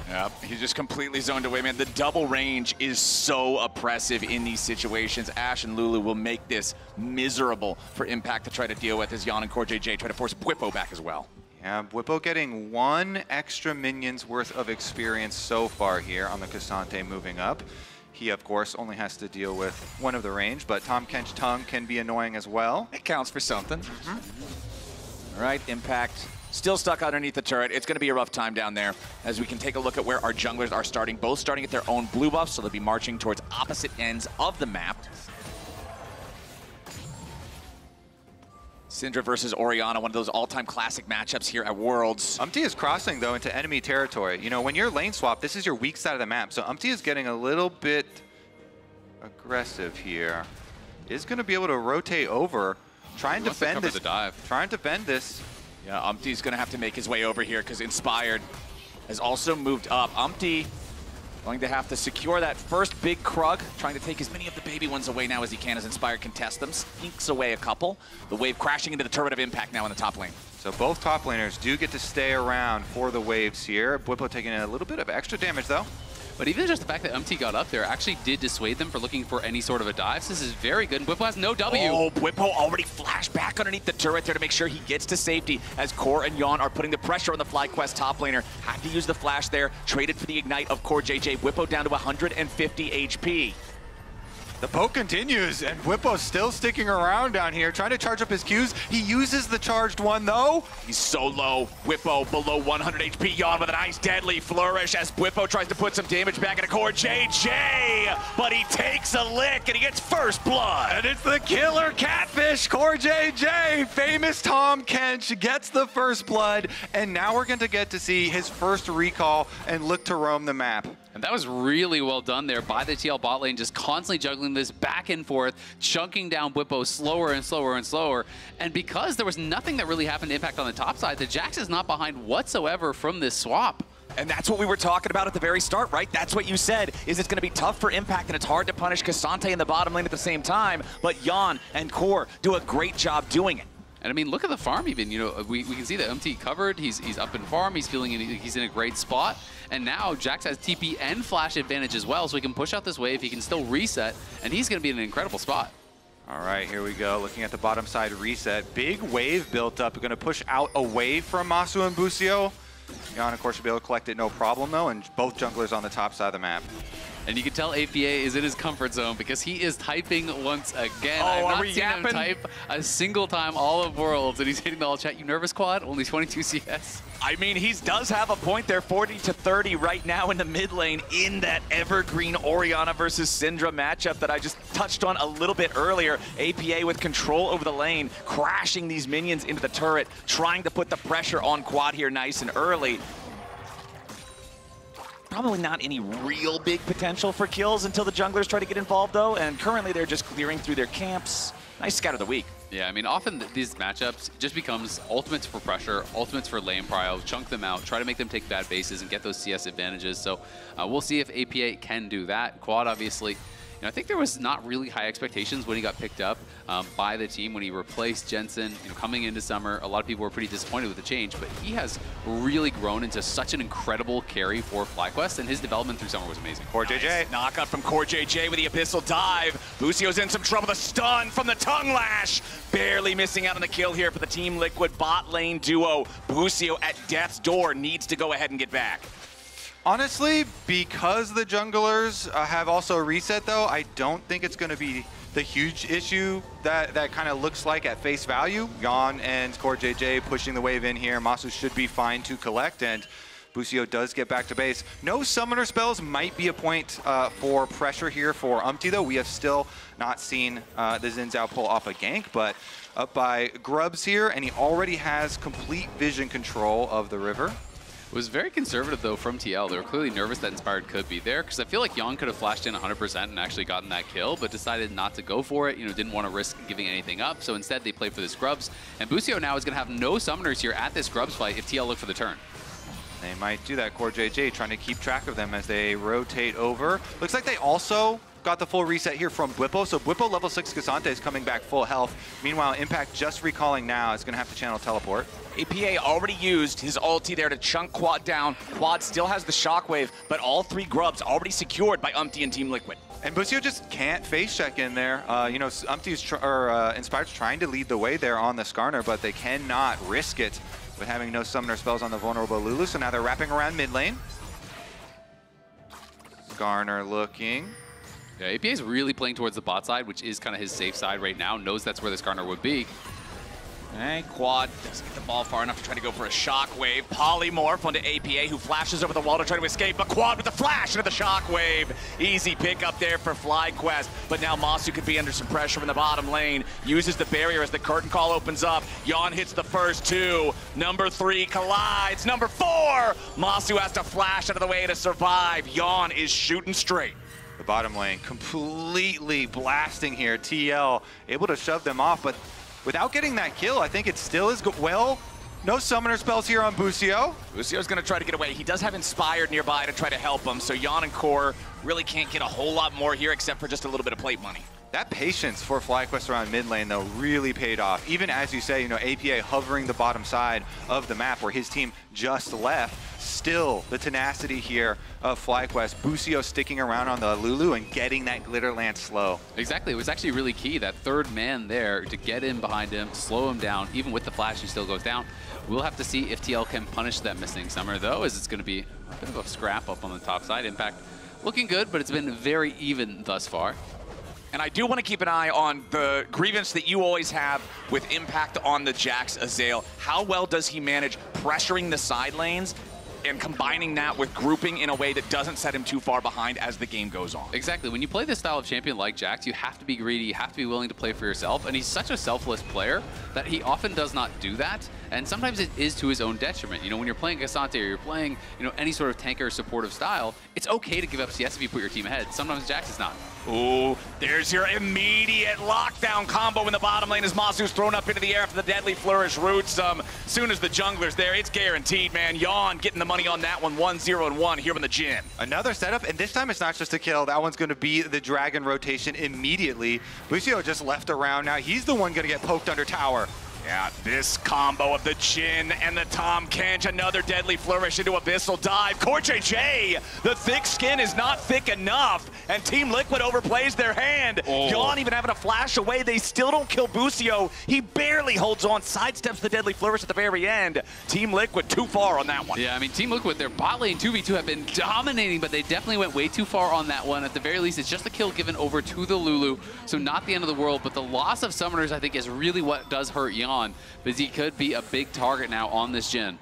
Speaker 5: Yep, he's just completely zoned away, man. The double range is so oppressive in these situations. Ashe and Lulu will make this miserable for Impact to try to deal with as Jan and CoreJJ try to force Bwipo back as well.
Speaker 9: Yeah, Bwipo getting 1 extra minion's worth of experience so far here on the Cassante moving up. He, of course, only has to deal with one of the range, but Tahm Kench tongue can be annoying as well.
Speaker 5: It counts for something. All right, Impact still stuck underneath the turret. It's going to be a rough time down there as we can take a look at where our junglers are starting, both starting at their own blue buffs, so they'll be marching towards opposite ends of the map. Syndra versus Orianna, one of those all-time classic matchups here at Worlds.
Speaker 9: Umpty is crossing, though, into enemy territory. You know, when you're lane swap, this is your weak side of the map, so Umpty is getting a little bit aggressive here. Is going to be able to rotate over. Try and defend this. Try and defend this.
Speaker 5: Yeah, Umpty's going to have to make his way over here because Inspired has also moved up. Umpty going to have to secure that first big Krug, trying to take as many of the baby ones away now as he can as Inspired contest them. Sneaks away a couple. The wave crashing into the turret of Impact now in the top lane.
Speaker 9: So both top laners do get to stay around for the waves here. Bwipo taking a little bit of extra damage, though.
Speaker 6: But even just the fact that Umpty got up there actually did dissuade them for looking for any sort of a dive. So this is very good. And Bwipo has no W.
Speaker 5: Oh, Bwipo already flashed back underneath the turret there to make sure he gets to safety as Core and Jan are putting the pressure on the FlyQuest top laner. Had to use the flash there, traded for the Ignite of CoreJJ. Bwipo down to 150 HP.
Speaker 9: The poke continues, and Bwipo's still sticking around down here, trying to charge up his Qs. He uses the charged one, though.
Speaker 5: He's so low. Bwipo below 100 HP. Jan with a nice deadly flourish as Bwipo tries to put some damage back into CoreJJ, but he takes a lick, and he gets first blood.
Speaker 9: And it's the killer catfish, CoreJJ. Famous Tahm Kench gets the first blood, and now we're going to get to see his first recall and look to roam the map.
Speaker 6: And that was really well done there by the TL bot lane, just constantly juggling this back and forth, chunking down Bwipo slower and slower and slower. And because there was nothing that really happened to Impact on the top side, the Jax is not behind whatsoever from this swap.
Speaker 5: And that's what we were talking about at the very start, right? That's what you said, is it's going to be tough for Impact, and it's hard to punish Cassante in the bottom lane at the same time. But Jan and Core do a great job doing it.
Speaker 6: And I mean, look at the farm even, you know, we can see that Umpty covered, he's up in farm, he's in a great spot. And now Jax has TP and flash advantage as well, so he can push out this wave, he can still reset, and he's going to be in an incredible spot.
Speaker 9: All right, here we go. Looking at the bottom side reset. Big wave built up. We're going to push out away from Masu and Busio. Jan, of course, should be able to collect it no problem, though, and both junglers on the top side of the map.
Speaker 6: And you can tell APA is in his comfort zone because he is typing once again.
Speaker 5: Oh,
Speaker 6: I've
Speaker 5: are
Speaker 6: not
Speaker 5: we
Speaker 6: seen him
Speaker 5: yapping?
Speaker 6: type a single time all of Worlds, and he's hitting the all chat. You nervous, Quad? Only 22 CS.
Speaker 5: I mean, he does have a point there, 40-30 right now in the mid lane in that evergreen Orianna versus Syndra matchup that I just touched on a little bit earlier. APA with control over the lane, crashing these minions into the turret, trying to put the pressure on Quad here nice and early. Probably not any real big potential for kills until the junglers try to get involved, though, and currently they're just clearing through their camps. Nice scout of the week.
Speaker 6: Yeah, I mean, often these matchups just becomes ultimates for pressure, ultimates for lane prio, chunk them out, try to make them take bad bases and get those CS advantages. So we'll see if APA can do that. Quad, obviously, I think there was not really high expectations when he got picked up by the team, when he replaced Jensen. Coming into summer, a lot of people were pretty disappointed with the change, but he has really grown into such an incredible carry for FlyQuest, and his development through summer was amazing.
Speaker 5: CoreJJ. Knockout from CoreJJ with the Abyssal Dive. Busio's in some trouble. The stun from the Tongue Lash. Barely missing out on the kill here for the Team Liquid bot lane duo. Busio at death's door needs to go ahead and get back.
Speaker 9: Honestly, because the junglers have also reset, though, I don't think it's going to be the huge issue that kind of looks like at face value. Yon and CoreJJ pushing the wave in here. Masu should be fine to collect, and Busio does get back to base. No summoner spells might be a point for pressure here for Umpty, though. We have still not seen the Xin Zhao pull off a gank, but up by Grubs here, and he already has complete vision control of the river.
Speaker 6: It was very conservative, though, from TL. They were clearly nervous that Inspired could be there, because I feel like Yon could have flashed in 100% and actually gotten that kill, but decided not to go for it. Didn't want to risk giving anything up, so instead they played for the Scrubs. And Busio now is going to have no summoners here at this Scrubs fight if TL look for the turn.
Speaker 9: They might do that. CoreJJ trying to keep track of them as they rotate over. Looks like they also got the full reset here from Bwipo. So Bwipo level 6 Cassante is coming back full health. Meanwhile, Impact just recalling now is going to have to channel teleport.
Speaker 5: APA already used his ulti there to chunk Quad down. Quad still has the shockwave, but all three Grubs already secured by Umpty and Team Liquid.
Speaker 9: And Busio just can't face check in there. Umpty's Inspired's trying to lead the way there on the Skarner, but they cannot risk it with having no summoner spells on the vulnerable Lulu. So now they're wrapping around mid lane. Skarner looking.
Speaker 6: Yeah, APA is really playing towards the bot side, which is kind of his safe side right now. Knows that's where the Skarner would be.
Speaker 5: Okay, Quad doesn't get the ball far enough to try to go for a shockwave. Polymorph onto APA, who flashes over the wall to try to escape, but Quad with the flash into the shockwave. Easy pick up there for FlyQuest, but now Masu could be under some pressure in the bottom lane. Uses the barrier as the curtain call opens up. Yon hits the first two. Number 3 collides. Number 4, Masu has to flash out of the way to survive. Yon is shooting straight.
Speaker 9: The bottom lane completely blasting here. TL able to shove them off, but without getting that kill, I think it still is good. Well, no summoner spells here on Busio.
Speaker 5: Busio's going to try to get away. He does have Inspired nearby to try to help him, so Yon and Core really can't get a whole lot more here except for just a little bit of plate money.
Speaker 9: That patience for FlyQuest around mid lane, though, really paid off. Even as you say, APA hovering the bottom side of the map where his team just left. Still, the tenacity here of FlyQuest. Busio sticking around on the Lulu and getting that glitter lance slow.
Speaker 6: Exactly. It was actually really key, that third man there, to get in behind him, slow him down. Even with the flash, he still goes down. We'll have to see if TL can punish that missing summer, though, as it's going to be a bit of a scrap up on the top side. Impact looking good, but it's been very even thus far.
Speaker 5: And I do want to keep an eye on the grievance that you always have with Impact on the Jax Azael. How well does he manage pressuring the side lanes and combining that with grouping in a way that doesn't set him too far behind as the game goes on?
Speaker 6: Exactly. When you play this style of champion like Jax, you have to be greedy, you have to be willing to play for yourself, and he's such a selfless player that he often does not do that, and sometimes it is to his own detriment. When you're playing Cassante or you're playing, any sort of tanker supportive style, it's okay to give up CS if you put your team ahead. Sometimes Jax is not.
Speaker 5: Ooh, there's your immediate lockdown combo in the bottom lane as Masu's thrown up into the air after the deadly flourish roots. Soon as the jungler's there, it's guaranteed, man. Yon getting the money on that one, 1-0-1 here in the Jin.
Speaker 9: Another setup, and this time it's not just a kill. That one's going to be the dragon rotation immediately. Busio just left around. Now he's the one going to get poked under tower.
Speaker 5: Yeah, this combo of the Jhin and the Tahm Kench, another deadly flourish into Abyssal Dive. CoreJJ, the thick skin is not thick enough, and Team Liquid overplays their hand. Yawn even having a flash away, they still don't kill Busio. He barely holds on, sidesteps the deadly flourish at the very end. Team Liquid too far on that one.
Speaker 6: Yeah, I mean, Team Liquid, their bot lane 2v2 have been dominating, but they definitely went way too far on that one. At the very least, it's just a kill given over to the Lulu, so not the end of the world, but the loss of summoners, I think, is really what does hurt Yawn, because he could be a big target now on this Jhin.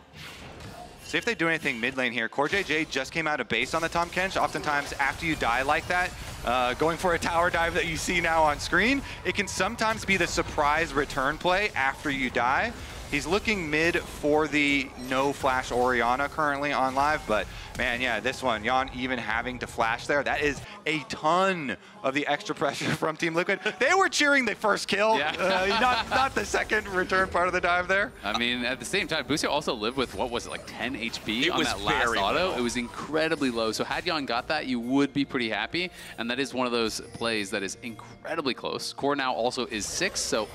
Speaker 9: See if they do anything mid lane here. CoreJJ just came out of base on the Tahm Kench. Oftentimes, after you die like that, going for a tower dive that you see now on screen, it can sometimes be the surprise return play after you die. He's looking mid for the no flash Orianna currently on live, but man, yeah, this one, Yawn even having to flash there, that is a ton of the extra pressure from Team Liquid. They were cheering the first kill, not the second return part of the dive there.
Speaker 6: I mean, at the same time, Busio also lived with, what was it, like 10 HP on that last auto? Low. It was incredibly low. So had Yawn got that, you would be pretty happy. And that is one of those plays that is incredibly close. Core now also is 6, so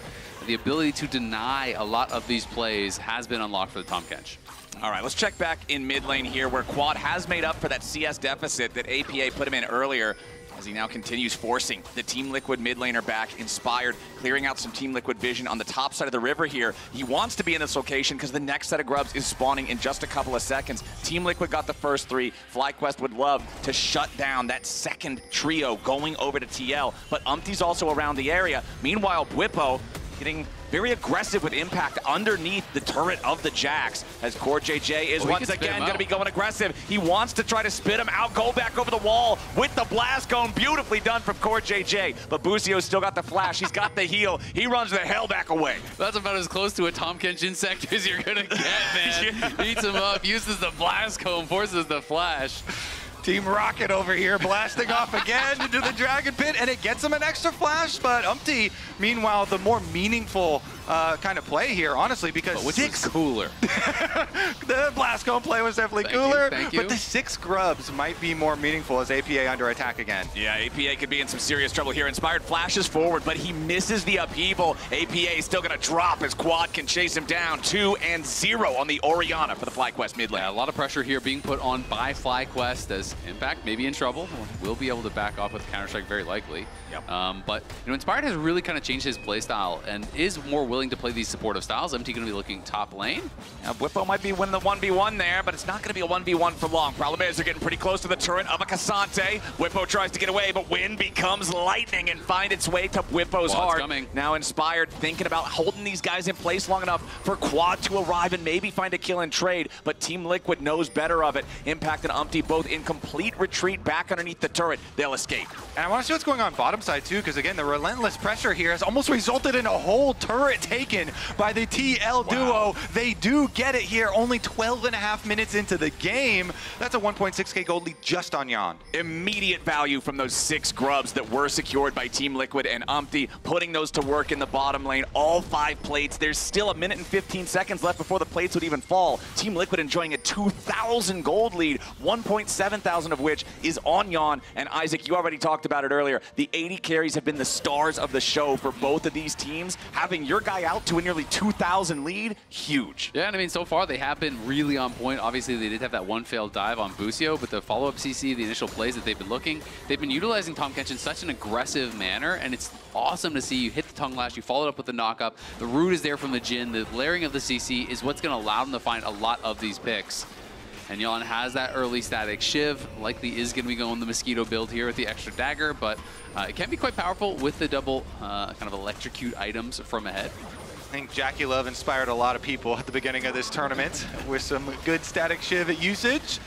Speaker 6: the ability to deny a lot of these plays has been unlocked for the Tahm Kench.
Speaker 5: All right, let's check back in mid lane here, where Quad has made up for that CS deficit that APA put him in earlier, as he now continues forcing the Team Liquid mid laner back. Inspired, clearing out some Team Liquid vision on the top side of the river here. He wants to be in this location because the next set of grubs is spawning in just a couple of seconds. Team Liquid got the first 3. FlyQuest would love to shut down that second trio going over to TL, but Umpty's also around the area. Meanwhile, Bwipo getting very aggressive with impact underneath the turret of the Jax, as CoreJJ is once again going to be going aggressive. He wants to try to spit him out, go back over the wall with the blast cone. Beautifully done from CoreJJ, but Busio's still got the flash. He's got the heal. He runs the hell back away.
Speaker 6: That's about as close to a Tahm Kench insect as you're going to get, man. Eats him up, uses the blast cone, forces the flash.
Speaker 9: Team Rocket over here blasting off again into the Dragon Pit, and it gets him an extra flash, but Umpty, meanwhile, the more meaningful kind of play here, honestly, because
Speaker 6: which was cooler.
Speaker 9: The blast cone play was definitely cooler, but the 6 grubs might be more meaningful as APA under attack again.
Speaker 5: Yeah, APA could be in some serious trouble here. Inspired flashes forward, but he misses the upheaval. APA is still going to drop as Quad can chase him down. 2-0 on the Orianna for the FlyQuest mid lane.
Speaker 6: Yeah, a lot of pressure here being put on by FlyQuest, as Impact may be in trouble. We'll be able to back off with Counter-Strike very likely. Yep. But Inspired has really kind of changed his play style and is more willing to play these supportive styles. MT going to be looking top lane.
Speaker 5: Yeah, Bwipo might be win the 1v1 there, but it's not going to be a 1v1 for long. Problem is they're getting pretty close to the turret of a Cassante. Bwipo tries to get away, but wind becomes lightning and find its way to Bwipo's heart. Now Inspired thinking about holding these guys in place long enough for Quad to arrive and maybe find a kill and trade, but Team Liquid knows better of it. Impact and Umpty both in complete retreat back underneath the turret. They'll escape.
Speaker 9: And I want to see what's going on bottom side too, because again, the relentless pressure here has almost resulted in a whole turret taken by the TL duo. They do get it here, only 12.5 minutes into the game. That's a 1.6k gold lead just on Yawn.
Speaker 5: Immediate value from those 6 grubs that were secured by Team Liquid and Umpty, putting those to work in the bottom lane. All 5 plates. There's still 1 minute and 15 seconds left before the plates would even fall. Team Liquid enjoying a 2,000 gold lead, 1.7 thousand of which is on Yawn. And Isaac, you already talked about it earlier. The 80 carries have been the stars of the show for both of these teams. Having your guy out to a nearly 2,000 lead, huge.
Speaker 6: Yeah, and I mean, so far they have been really on point. Obviously, they did have that one failed dive on Busio, but the follow-up CC, the initial plays that they've been utilizing Tahm Kench in such an aggressive manner, and it's awesome to see. You hit the tongue lash, you follow it up with the knock-up, the root is there from the Jhin, the layering of the CC is what's going to allow them to find a lot of these picks. And Yawn has that early static Shiv, likely is going to be going the Mosquito build here with the extra dagger, but it can be quite powerful with the double kind of electrocute items from ahead.
Speaker 9: I think Jackie Love inspired a lot of people at the beginning of this tournament with some good static Shiv usage.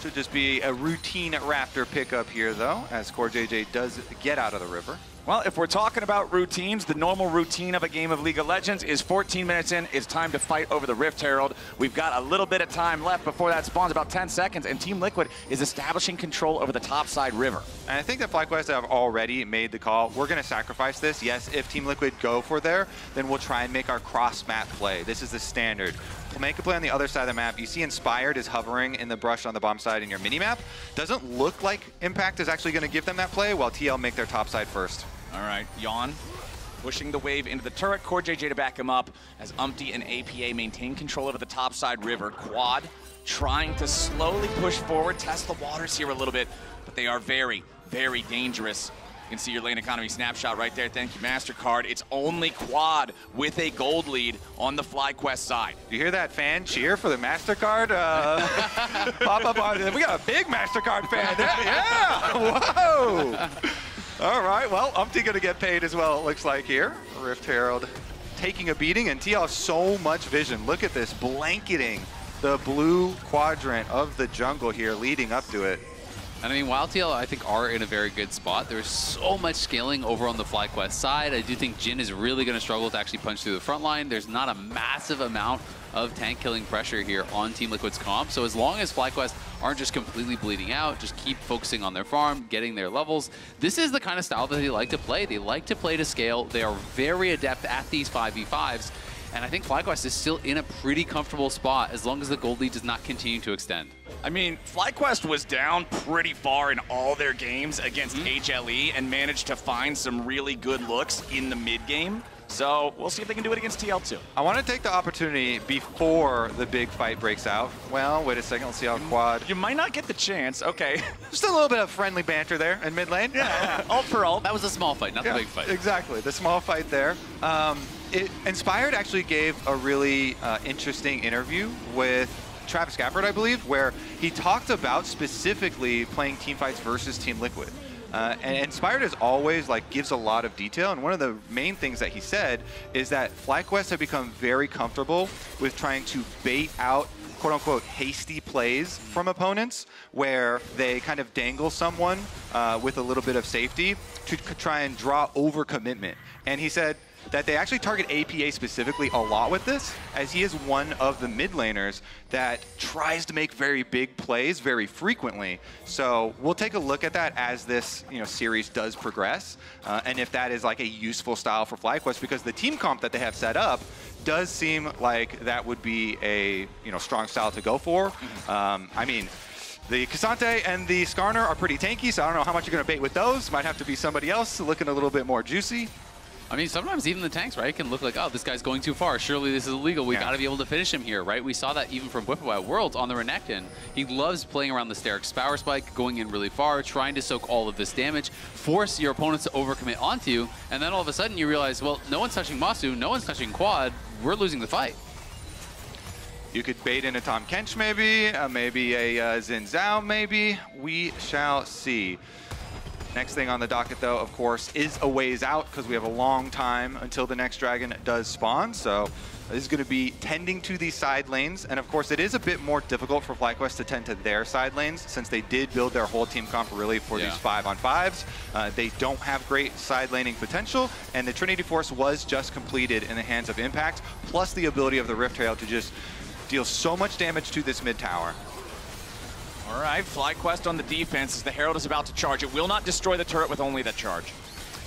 Speaker 9: Should just be a routine Raptor pickup here, though, as CoreJJ does get out of the river.
Speaker 5: Well, if we're talking about routines, the normal routine of a game of League of Legends is 14 minutes in, it's time to fight over the Rift Herald. We've got a little bit of time left before that spawns, about 10 seconds, and Team Liquid is establishing control over the topside river.
Speaker 9: And I think that FlyQuest have already made the call. We're going to sacrifice this. Yes, if Team Liquid go for there, then we'll try and make our cross-map play. This is the standard. We'll make a play on the other side of the map. You see Inspired is hovering in the brush on the bomb side in your mini-map. Doesn't look like Impact is actually going to give them that play, while TL make their top side first.
Speaker 5: All right, Yawn
Speaker 8: pushing the wave into the turret. Core JJ to back him up as Umpty and APA maintain control over the top side river. Quad trying to slowly push forward, test the waters here a little bit, but they are very, very dangerous. You can see your lane economy snapshot right there. Thank you, MasterCard. It's only Quad with a gold lead on the FlyQuest side.
Speaker 9: You hear that fan cheer for the MasterCard? Pop up on it. We got a big MasterCard fan there. Yeah! Whoa! All right, well, Umpty gonna get paid as well, it looks like here. Rift Herald taking a beating, and TL has so much vision. Look at this, blanketing the blue quadrant of the jungle here, leading up to it.
Speaker 6: And I mean, while TL, I think, are in a very good spot, there's so much scaling over on the FlyQuest side. I do think Jhin is really going to struggle to actually punch through the front line. There's not a massive amount of tank killing pressure here on Team Liquid's comp. So as long as FlyQuest aren't just completely bleeding out, just keep focusing on their farm, getting their levels, this is the kind of style that they like to play. They like to play to scale. They are very adept at these 5v5s. And I think FlyQuest is still in a pretty comfortable spot as long as the gold lead does not continue to extend.
Speaker 8: I mean, FlyQuest was down pretty far in all their games against HLE and managed to find some really good looks in the mid game. So we'll see if they can do it against TL2.
Speaker 9: I want to take the opportunity before the big fight breaks out. Well, wait a second, let's see how Quad...
Speaker 8: You might not get the chance, okay.
Speaker 9: Just a little bit of friendly banter there in mid lane.
Speaker 8: Yeah, ult for ult.
Speaker 6: That was a small fight, not the big fight.
Speaker 9: Exactly, the small fight there. Inspired actually gave a really interesting interview with Travis Gafford, I believe, where he talked about specifically playing team fights versus Team Liquid. And Inspired as always gives a lot of detail, and one of the main things that he said is that FlyQuest have become very comfortable with trying to bait out quote-unquote hasty plays from opponents, where they kind of dangle someone with a little bit of safety to try and draw over commitment. And he said that they actually target APA specifically a lot with this, as he is one of the mid laners that tries to make very big plays very frequently. So we'll take a look at that as this series does progress, and if that is a useful style for FlyQuest, because the team comp that they have set up does seem like that would be a strong style to go for. I mean, the Cassante and the Skarner are pretty tanky, so I don't know how much you're going to bait with those. Might have to be somebody else looking a little bit more juicy.
Speaker 6: I mean, sometimes even the tanks, right, can look like, oh, this guy's going too far. Surely this is illegal. We got to be able to finish him here, right? We saw that even from Whippo at Worlds on the Renekton. He loves playing around the Sterix Power Spike, going in really far, trying to soak all of this damage, force your opponents to overcommit onto you, and then all of a sudden you realize, well, no one's touching Masu, no one's touching Quad, we're losing the fight.
Speaker 9: You could bait in a Tahm Kench maybe, maybe a Xin Zhao maybe. We shall see. Next thing on the docket, though, of course, is a ways out, because we have a long time until the next dragon does spawn. So this is going to be tending to these side lanes. And of course, it is a bit more difficult for FlyQuest to tend to their side lanes, since they did build their whole team comp really for these 5-on-5s. They don't have great side laning potential, and the Trinity Force was just completed in the hands of Impact, plus the ability of the Rift Herald to just deal so much damage to this mid tower.
Speaker 8: All right, FlyQuest on the defense as the Herald is about to charge. It will not destroy the turret with only that charge.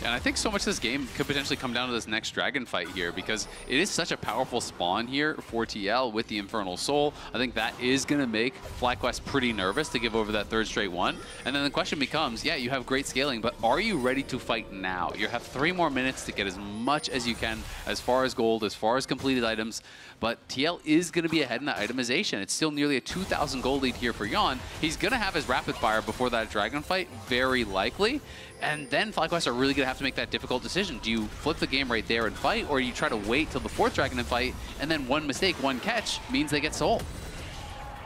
Speaker 6: And I think so much of this game could potentially come down to this next dragon fight here, because it is such a powerful spawn here for TL with the Infernal Soul. I think that is going to make FlyQuest pretty nervous to give over that third straight one. And then the question becomes, yeah, you have great scaling, but are you ready to fight now? You have 3 more minutes to get as much as you can, as far as gold, as far as completed items. But TL is going to be ahead in the itemization. It's still nearly a 2,000 gold lead here for Yon. He's going to have his rapid fire before that dragon fight, very likely. And then FlyQuest are really going to have to make that difficult decision. Do you flip the game right there and fight, or you try to wait till the 4th dragon and fight, and then one mistake, one catch means they get sold?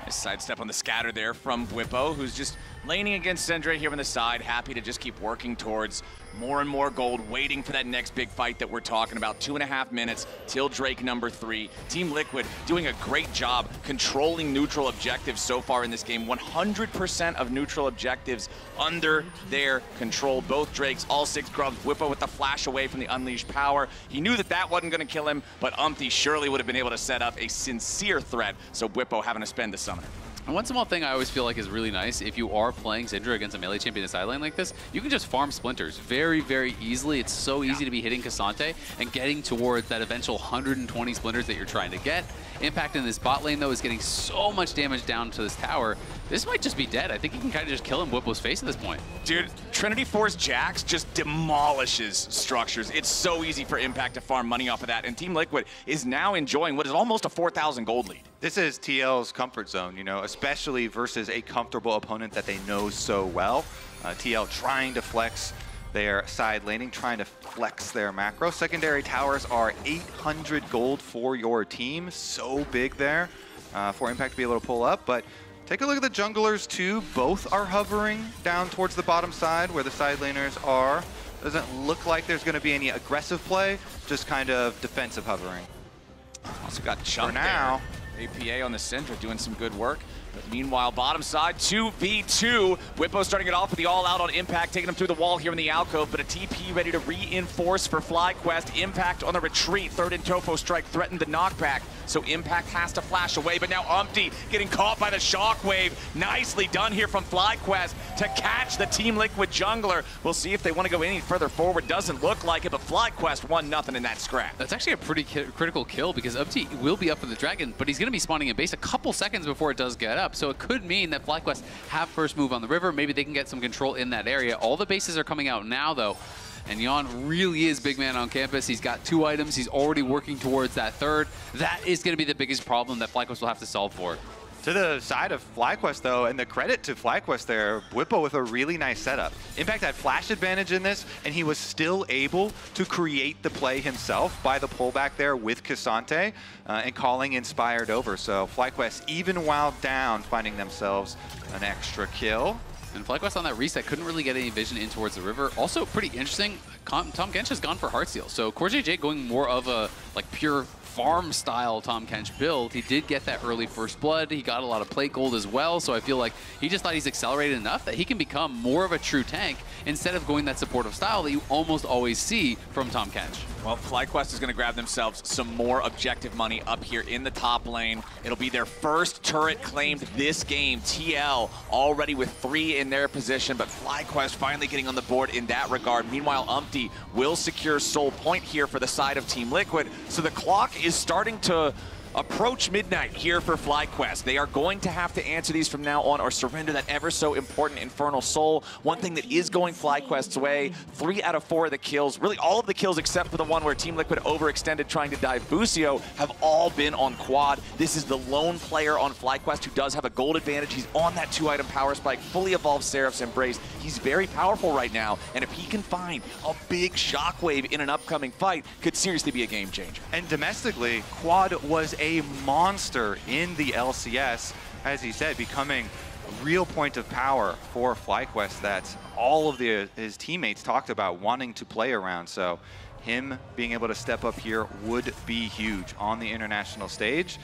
Speaker 8: Nice sidestep on the scatter there from Whippo, who's just laning against Sendre here on the side, happy to just keep working towards more and more gold, waiting for that next big fight that we're talking about. 2.5 minutes till Drake number 3. Team Liquid doing a great job controlling neutral objectives so far in this game. 100% of neutral objectives under their control. Both Drakes, all 6 grubs. Whippo with the flash away from the unleashed power. He knew that that wasn't going to kill him, but Umpty surely would have been able to set up a sincere threat, so Whippo having to spend the summoner.
Speaker 6: And one small thing I always feel like is really nice, if you are playing Syndra against a melee champion in the side lane like this, you can just farm splinters very, very easily. It's so easy to be hitting K'Sante and getting towards that eventual 120 splinters that you're trying to get. Impact in this bot lane, though, is getting so much damage down to this tower. This might just be dead. I think you can kind of just kill him Whipple's face at this point.
Speaker 8: Dude, Trinity Force Jax just demolishes structures. It's so easy for Impact to farm money off of that, and Team Liquid is now enjoying what is almost a 4,000 gold lead.
Speaker 9: This is TL's comfort zone, you know, especially versus a comfortable opponent that they know so well. TL trying to flex their side laning, trying to flex their macro. Secondary towers are 800 gold for your team. So big there for Impact to be able to pull up. But take a look at the junglers too. Both are hovering down towards the bottom side where the side laners are. Doesn't look like there's going to be any aggressive play, just kind of defensive hovering.
Speaker 8: Also got Chunk
Speaker 9: for now.
Speaker 8: There. APA on the Syndra doing some good work. But meanwhile, bottom side, 2v2. Whippo starting it off with the all-out on Impact, taking him through the wall here in the alcove, but a TP ready to reinforce for FlyQuest. Impact on the retreat. Third and Tofo strike threatened the knockback, so Impact has to flash away, but now Umpty getting caught by the shockwave. Nicely done here from FlyQuest to catch the Team Liquid jungler. We'll see if they want to go any further forward. Doesn't look like it, but FlyQuest won nothing in that scrap.
Speaker 6: That's actually a pretty critical kill because Umpty will be up for the dragon, but he's going to be spawning in base a couple seconds before it does get up. So it could mean that FlyQuest have first move on the river. Maybe they can get some control in that area. All the bases are coming out now, though. And Jan really is big man on campus. He's got 2 items. He's already working towards that third. That is going to be the biggest problem that FlyQuest will have to solve for.
Speaker 9: To the side of FlyQuest, though, and the credit to FlyQuest there, Whippo with a really nice setup. Impact had flash advantage in this, and he was still able to create the play himself by the pullback there with K'Sante and calling Inspired over. So FlyQuest, even while down, finding themselves an extra kill.
Speaker 6: And FlyQuest on that reset couldn't really get any vision in towards the river. Also pretty interesting, Tom Kench has gone for Heartsteel. So CoreJJ going more of a like pure farm style Tom Kench build. He did get that early first blood. He got a lot of plate gold as well. So I feel like he just thought he's accelerated enough that he can become more of a true tank instead of going that supportive style that you almost always see from Tom Kench.
Speaker 8: Well, FlyQuest is going to grab themselves some more objective money up here in the top lane. It'll be their first turret claimed this game. TL already with 3 in their position, but FlyQuest finally getting on the board in that regard. Meanwhile, Umpty will secure Soul Point here for the side of Team Liquid. So the clock is starting to approach midnight here for FlyQuest. They are going to have to answer these from now on or surrender that ever so important Infernal Soul. One thing that is going FlyQuest's way, 3 out of 4 of the kills, really all of the kills except for the one where Team Liquid overextended trying to dive Busio, have all been on quad. This is the lone player on FlyQuest who does have a gold advantage. He's on that 2-item power spike, fully evolved Seraph's Embrace. He's very powerful right now, and if he can find a big shockwave in an upcoming fight, could seriously be a game changer.
Speaker 9: And domestically, Quad was a monster in the LCS, as he said, becoming a real point of power for FlyQuest that all of his teammates talked about wanting to play around. So him being able to step up here would be huge on the international stage.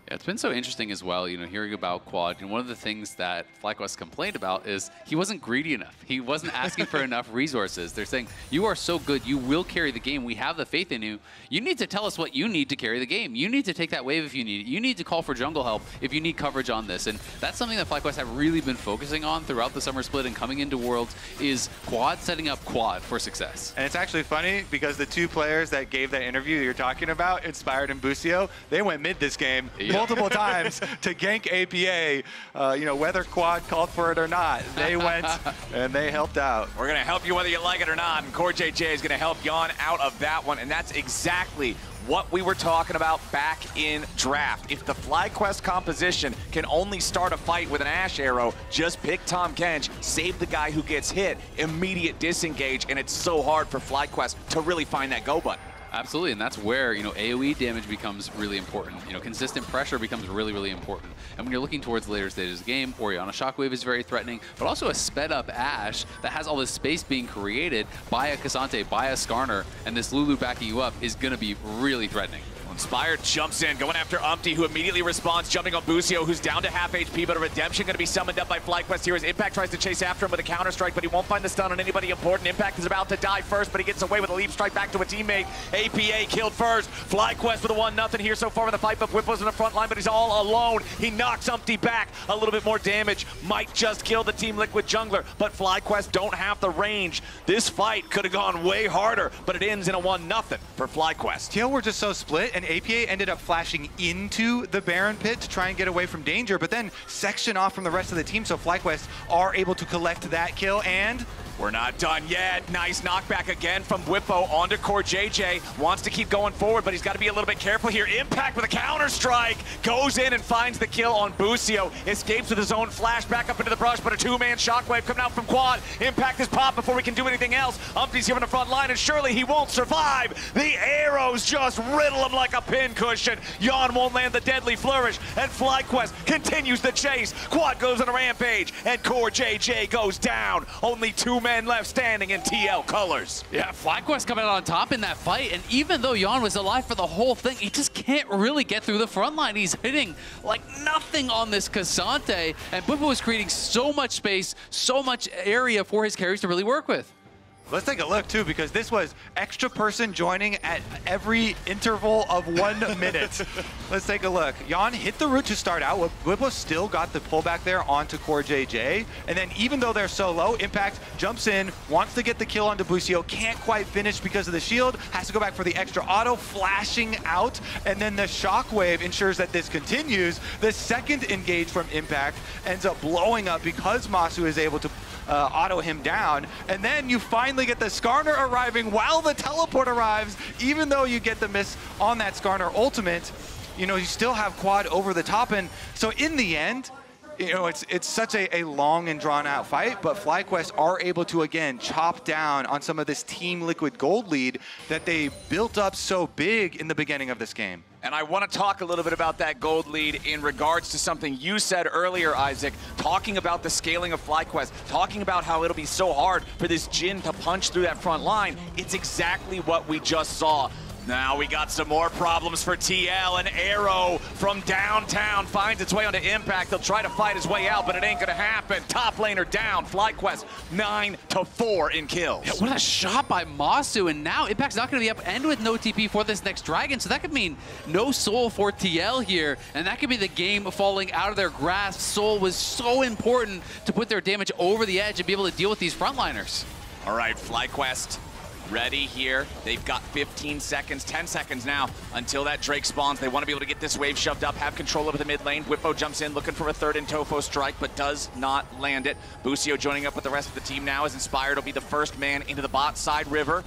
Speaker 6: Yeah, it's been so interesting as well, you know, hearing about Quad. And one of the things that FlyQuest complained about is he wasn't greedy enough. He wasn't asking for enough resources. They're saying, you are so good, you will carry the game. We have the faith in you. You need to tell us what you need to carry the game. You need to take that wave if you need it. You need to call for jungle help if you need coverage on this. And that's something that FlyQuest have really been focusing on throughout the summer split and coming into Worlds is Quad setting up Quad for success.
Speaker 9: And it's actually funny because the 2 players that gave that interview you're talking about, Inspired and Busio, they went mid this game. Yeah. Multiple times to gank APA, you know, whether Quad called for it or not. They went and they helped out.
Speaker 8: We're going to help you whether you like it or not, and CoreJJ is going to help Jan out of that one, and that's exactly what we were talking about back in draft. If the FlyQuest composition can only start a fight with an Ash Arrow, just pick Tom Kench, save the guy who gets hit, immediate disengage, and it's so hard for FlyQuest to really find that go button.
Speaker 6: Absolutely, and that's where, you know, AoE damage becomes really important. You know, consistent pressure becomes really, really important. And when you're looking towards the later stages of the game, Orianna Shockwave is very threatening, but also a sped-up Ashe that has all this space being created by a K'Sante, by a Skarner, and this Lulu backing you up is going to be really threatening.
Speaker 8: Well, Inspired jumps in, going after Umpty, who immediately responds, jumping on Busio, who's down to half HP, but a redemption going to be summoned up by FlyQuest here as Impact tries to chase after him with a counter-strike, but he won't find the stun on anybody important. Impact is about to die first, but he gets away with a leap strike back to a teammate. APA killed first. FlyQuest with a 1-0 here so far in the fight, but Whippo's in the front line, but he's all alone. He knocks Umpty back. A little bit more damage. Might just kill the Team Liquid jungler, but FlyQuest don't have the range. This fight could have gone way harder, but it ends in a 1-0 for FlyQuest.
Speaker 9: TL were just so split, and APA ended up flashing into the Baron pit to try and get away from danger, but then section off from the rest of the team, so FlyQuest are able to collect that kill, and
Speaker 8: we're not done yet. Nice knockback again from Whippo onto Core JJ. Wants to keep going forward, but he's got to be a little bit careful here. Impact with a counter-strike. Goes in and finds the kill on Busio. Escapes with his own flash back up into the brush, but a two-man shockwave coming out from Quad. Impact is popped before we can do anything else. Umpty's here on the front line, and surely he won't survive. The arrows just riddle him like a pincushion. Yon won't land the deadly flourish, and FlyQuest continues the chase. Quad goes on a rampage, and Core JJ goes down. Only 2 men left standing in TL colors.
Speaker 6: Yeah, FlyQuest coming out on top in that fight, and even though Yon was alive for the whole thing, he just can't really get through the front line. He's hitting like nothing on this Cassante, and Whippo was creating so much space, so much area for his carries to really work with.
Speaker 9: Let's take a look, too, because this was extra person joining at every interval of 1 minute. Let's take a look. Yon hit the root to start out. Whippo still got the pullback there onto Core JJ. And then even though they're so low, Impact jumps in, wants to get the kill onto Busio, can't quite finish because of the shield, has to go back for the extra auto, flashing out, and then the shockwave ensures that this continues. The second engage from Impact ends up blowing up because Masu is able to auto him down, and then you finally get the Skarner arriving while the teleport arrives. Even though you get the miss on that Skarner ultimate, you know, you still have Quad over the top, and so in the end, you know, it's such a long and drawn out fight, but FlyQuest are able to again chop down on some of this Team Liquid gold lead that they built up so big in the beginning of this game.
Speaker 8: And I want to talk a little bit about that gold lead in regards to something you said earlier, Isaac, talking about the scaling of FlyQuest, talking about how it'll be so hard for this Jhin to punch through that front line. It's exactly what we just saw. Now we got some more problems for TL. An arrow from downtown finds its way onto Impact. They'll try to fight his way out, but it ain't gonna happen. Top laner down. FlyQuest 9-4 in kills.
Speaker 6: Yeah, what a shot by Masu, and now Impact's not gonna be up and with no TP for this next dragon, so that could mean no soul for TL here, and that could be the game falling out of their grasp. Soul was so important to put their damage over the edge and be able to deal with these frontliners.
Speaker 8: All right, FlyQuest ready here. They've got 15 seconds, 10 seconds now until that Drake spawns. They want to be able to get this wave shoved up, have control over the mid lane. Whippo jumps in looking for a third Intofo strike, but does not land it. Busio joining up with the rest of the team now as Inspired will be the first man into the bot side river.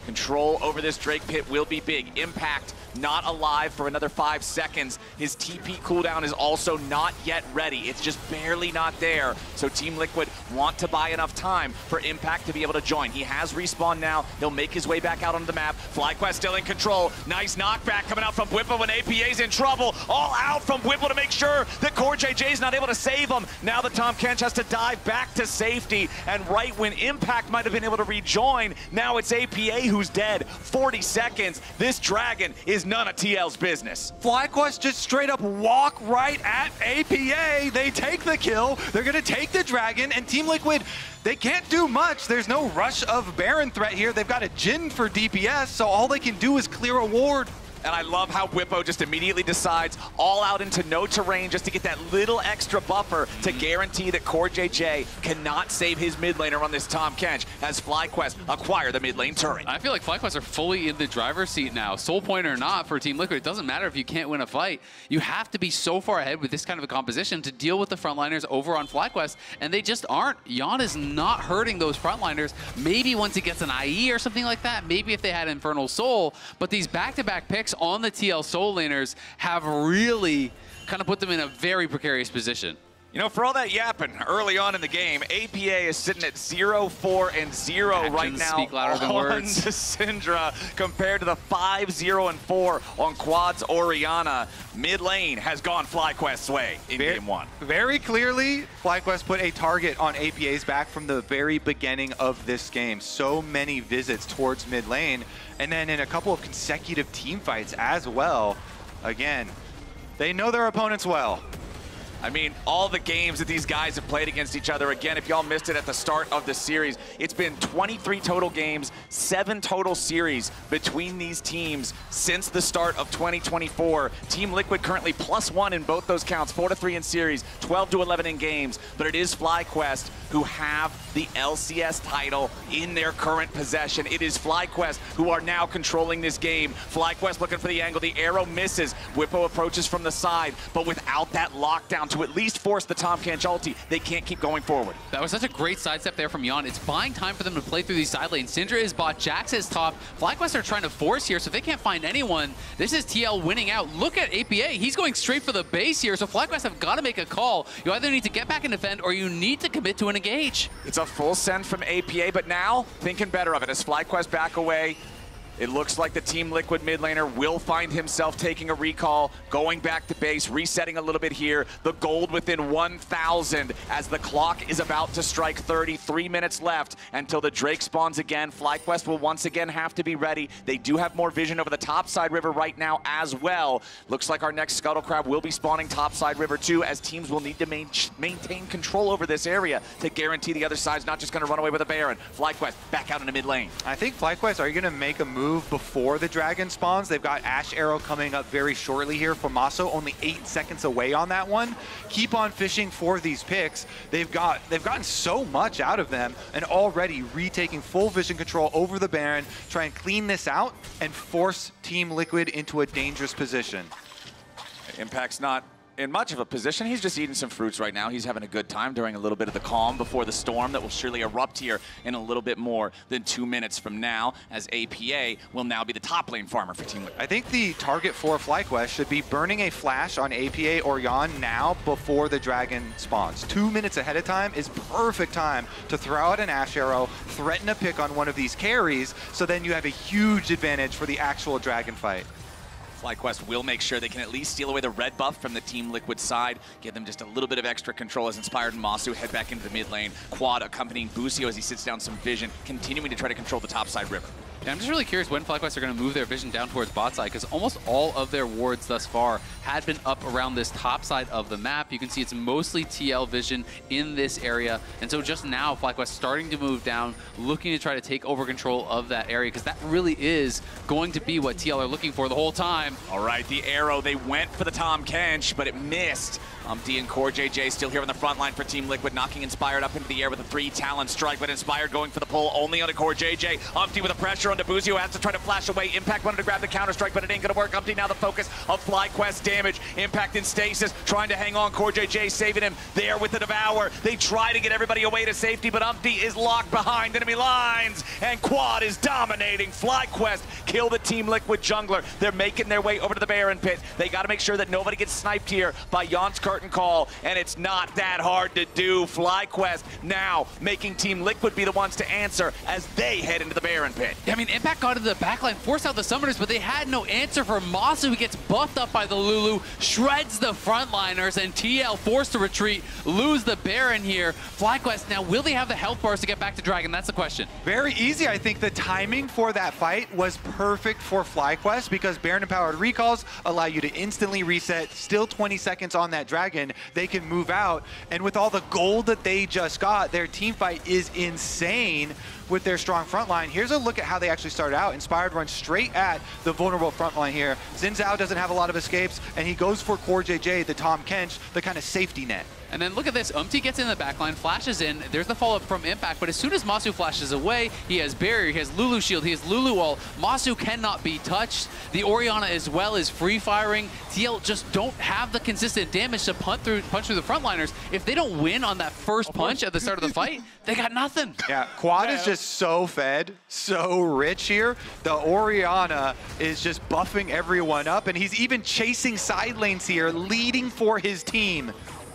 Speaker 8: Control over this Drake pit will be big. Impact not alive for another 5 seconds. His TP cooldown is also not yet ready. It's just barely not there. So Team Liquid want to buy enough time for Impact to be able to join. He has respawn now. He'll make his way back out onto the map. FlyQuest still in control. Nice knockback coming out from Whippo when APA's in trouble. All out from Whippo to make sure that Core JJ's not able to save him. Now the Tahm Kench has to dive back to safety. And right when Impact might have been able to rejoin, now it's APA who's dead. 40 seconds. This dragon is none of TL's business.
Speaker 9: FlyQuest just straight up walk right at APA. They take the kill. They're going to take the dragon, and Team Liquid, they can't do much. There's no rush of Baron threat here. They've got a Jhin for DPS, so all they can do is clear a ward.
Speaker 8: And I love how Whippo just immediately decides all out into no terrain just to get that little extra buffer to guarantee that Core JJ cannot save his mid laner on this Tahm Kench as FlyQuest acquire the mid lane turret.
Speaker 6: I feel like FlyQuest are fully in the driver's seat now. Soul point or not for Team Liquid, it doesn't matter if you can't win a fight. You have to be so far ahead with this kind of a composition to deal with the frontliners over on FlyQuest, and they just aren't. Yon is not hurting those frontliners. Maybe once he gets an IE or something like that, maybe if they had Infernal Soul, but these back-to-back picks on the TL Soul laners have really kind of put them in a very precarious position.
Speaker 8: You know, for all that yapping early on in the game, APA is sitting at 0-4-0 right now
Speaker 6: speak louder than
Speaker 8: on
Speaker 6: words.
Speaker 8: Syndra compared to the 5-0-4 on Quad's Orianna. Mid lane has gone FlyQuest's way in game one.
Speaker 9: Very clearly, FlyQuest put a target on APA's back from the very beginning of this game. So many visits towards mid lane, and then in a couple of consecutive team fights as well. Again, they know their opponents well.
Speaker 8: I mean, all the games that these guys have played against each other, again, if y'all missed it at the start of the series, it's been 23 total games, 7 total series between these teams since the start of 2024. Team Liquid currently +1 in both those counts, 4-3 in series, 12-11 in games, but it is FlyQuest who have the LCS title in their current possession. It is FlyQuest who are now controlling this game. FlyQuest looking for the angle, the arrow misses. Whippo approaches from the side, but without that lockdown to at least force the Tahm Kench ulti, they can't keep going forward.
Speaker 6: That was such a great sidestep there from Yon. It's buying time for them to play through these side lanes. Syndra is bot, Jax is top. FlyQuest are trying to force here, so if they can't find anyone, this is TL winning out. Look at APA, he's going straight for the base here, so FlyQuest have got to make a call. You either need to get back and defend, or you need to commit to an engage.
Speaker 8: It's a full send from APA, but now thinking better of it as FlyQuest back away. It looks like the Team Liquid mid laner will find himself taking a recall, going back to base, resetting a little bit here. The gold within 1,000 as the clock is about to strike 30. 3 minutes left until the Drake spawns again. FlyQuest will once again have to be ready. They do have more vision over the topside river right now as well. Looks like our next Scuttle Crab will be spawning topside river too, as teams will need to maintain control over this area to guarantee the other side's not just going to run away with a Baron. FlyQuest back out in the mid lane.
Speaker 9: I think FlyQuest are going to make a move before the dragon spawns. They've got Ash Arrow coming up very shortly here for Maso, only 8 seconds away on that one. Keep on fishing for these picks. They've gotten so much out of them, and already retaking full vision control over the Baron, try and clean this out and force Team Liquid into a dangerous position.
Speaker 8: Impact's not in much of a position. He's just eating some fruits right now. He's having a good time during a little bit of the calm before the storm that will surely erupt here in a little bit more than 2 minutes from now, as APA will now be the top lane farmer for Team Liquid.
Speaker 9: I think the target for FlyQuest should be burning a flash on APA or Yon now before the dragon spawns. 2 minutes ahead of time is perfect time to throw out an Ash Arrow, threaten a pick on one of these carries, so then you have a huge advantage for the actual dragon fight.
Speaker 8: FlyQuest will make sure they can at least steal away the red buff from the Team Liquid side, give them just a little bit of extra control as Inspired and Masu head back into the mid lane. Quad accompanying Busio as he sits down some vision, continuing to try to control the topside river.
Speaker 6: Yeah, I'm just really curious when FlyQuest are going to move their vision down towards bot side, because almost all of their wards thus far had been up around this top side of the map. You can see it's mostly TL vision in this area, and so just now FlyQuest starting to move down, looking to try to take over control of that area, because that really is going to be what TL are looking for the whole time.
Speaker 8: All right, the arrow, they went for the Tahm Kench, but it missed. D and CoreJJ still here on the front line for Team Liquid, knocking Inspired up into the air with a 3 Talon strike, but Inspired going for the pull only onto CoreJJ. Umpty with a pressure onto Busio, has to try to flash away. Impact wanted to grab the counter strike, but it ain't gonna work. Umpty now the focus of FlyQuest damage. Impact in stasis, trying to hang on. CoreJJ saving him there with the Devour. They try to get everybody away to safety, but Umpty is locked behind enemy lines, and Quad is dominating. FlyQuest kill the Team Liquid jungler. They're making their way over to the Baron pit. They gotta make sure that nobody gets sniped here by Jan's curtain call, and it's not that hard to do. FlyQuest now making Team Liquid be the ones to answer as they head into the Baron pit.
Speaker 6: I mean, Impact got into the backline, forced out the summoners, but they had no answer for Masu, who gets buffed up by the Lulu, shreds the frontliners, and TL forced to retreat, lose the Baron here. FlyQuest now, will they have the health bars to get back to Dragon? That's the question.
Speaker 9: Very easy. I think the timing for that fight was perfect for FlyQuest, because Baron-empowered recalls allow you to instantly reset, still 20 seconds on that Dragon. They can move out, and with all the gold that they just got, their team fight is insane with their strong front line. Here's a look at how they actually started out. Inspired runs straight at the vulnerable front line here. Xin Zhao doesn't have a lot of escapes, and he goes for CoreJJ, the Tahm Kench, the kind of safety net.
Speaker 6: And then look at this, Umpty gets in the backline, flashes in, there's the follow-up from Impact, but as soon as Masu flashes away, he has Barrier, he has Lulu Shield, he has Lulu Ult. Masu cannot be touched. The Orianna as well is free-firing. TL just don't have the consistent damage to punch through the frontliners. If they don't win on that first punch at the start of the fight, they got nothing.
Speaker 9: Yeah, Quad is just so fed, so rich here. The Orianna is just buffing everyone up, and he's even chasing side lanes here, leading for his team.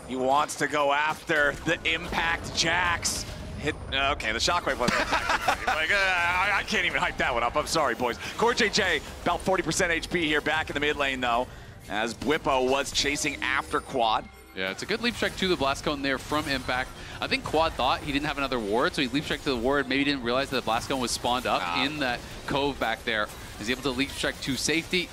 Speaker 8: He wants to go after the Impact Jax. Hit, okay, the Shockwave wasn't like, I can't even hype that one up. I'm sorry, boys. QuartJJ, about 40% HP here back in the mid lane, though, as Bwipo was chasing after Quad.
Speaker 6: Yeah, it's a good leap strike to the blast cone there from Impact. I think Quad thought he didn't have another ward, so he leap strike to the ward. Maybe didn't realize that the blast cone was spawned up in that cove back there. He's able to leap strike to safety.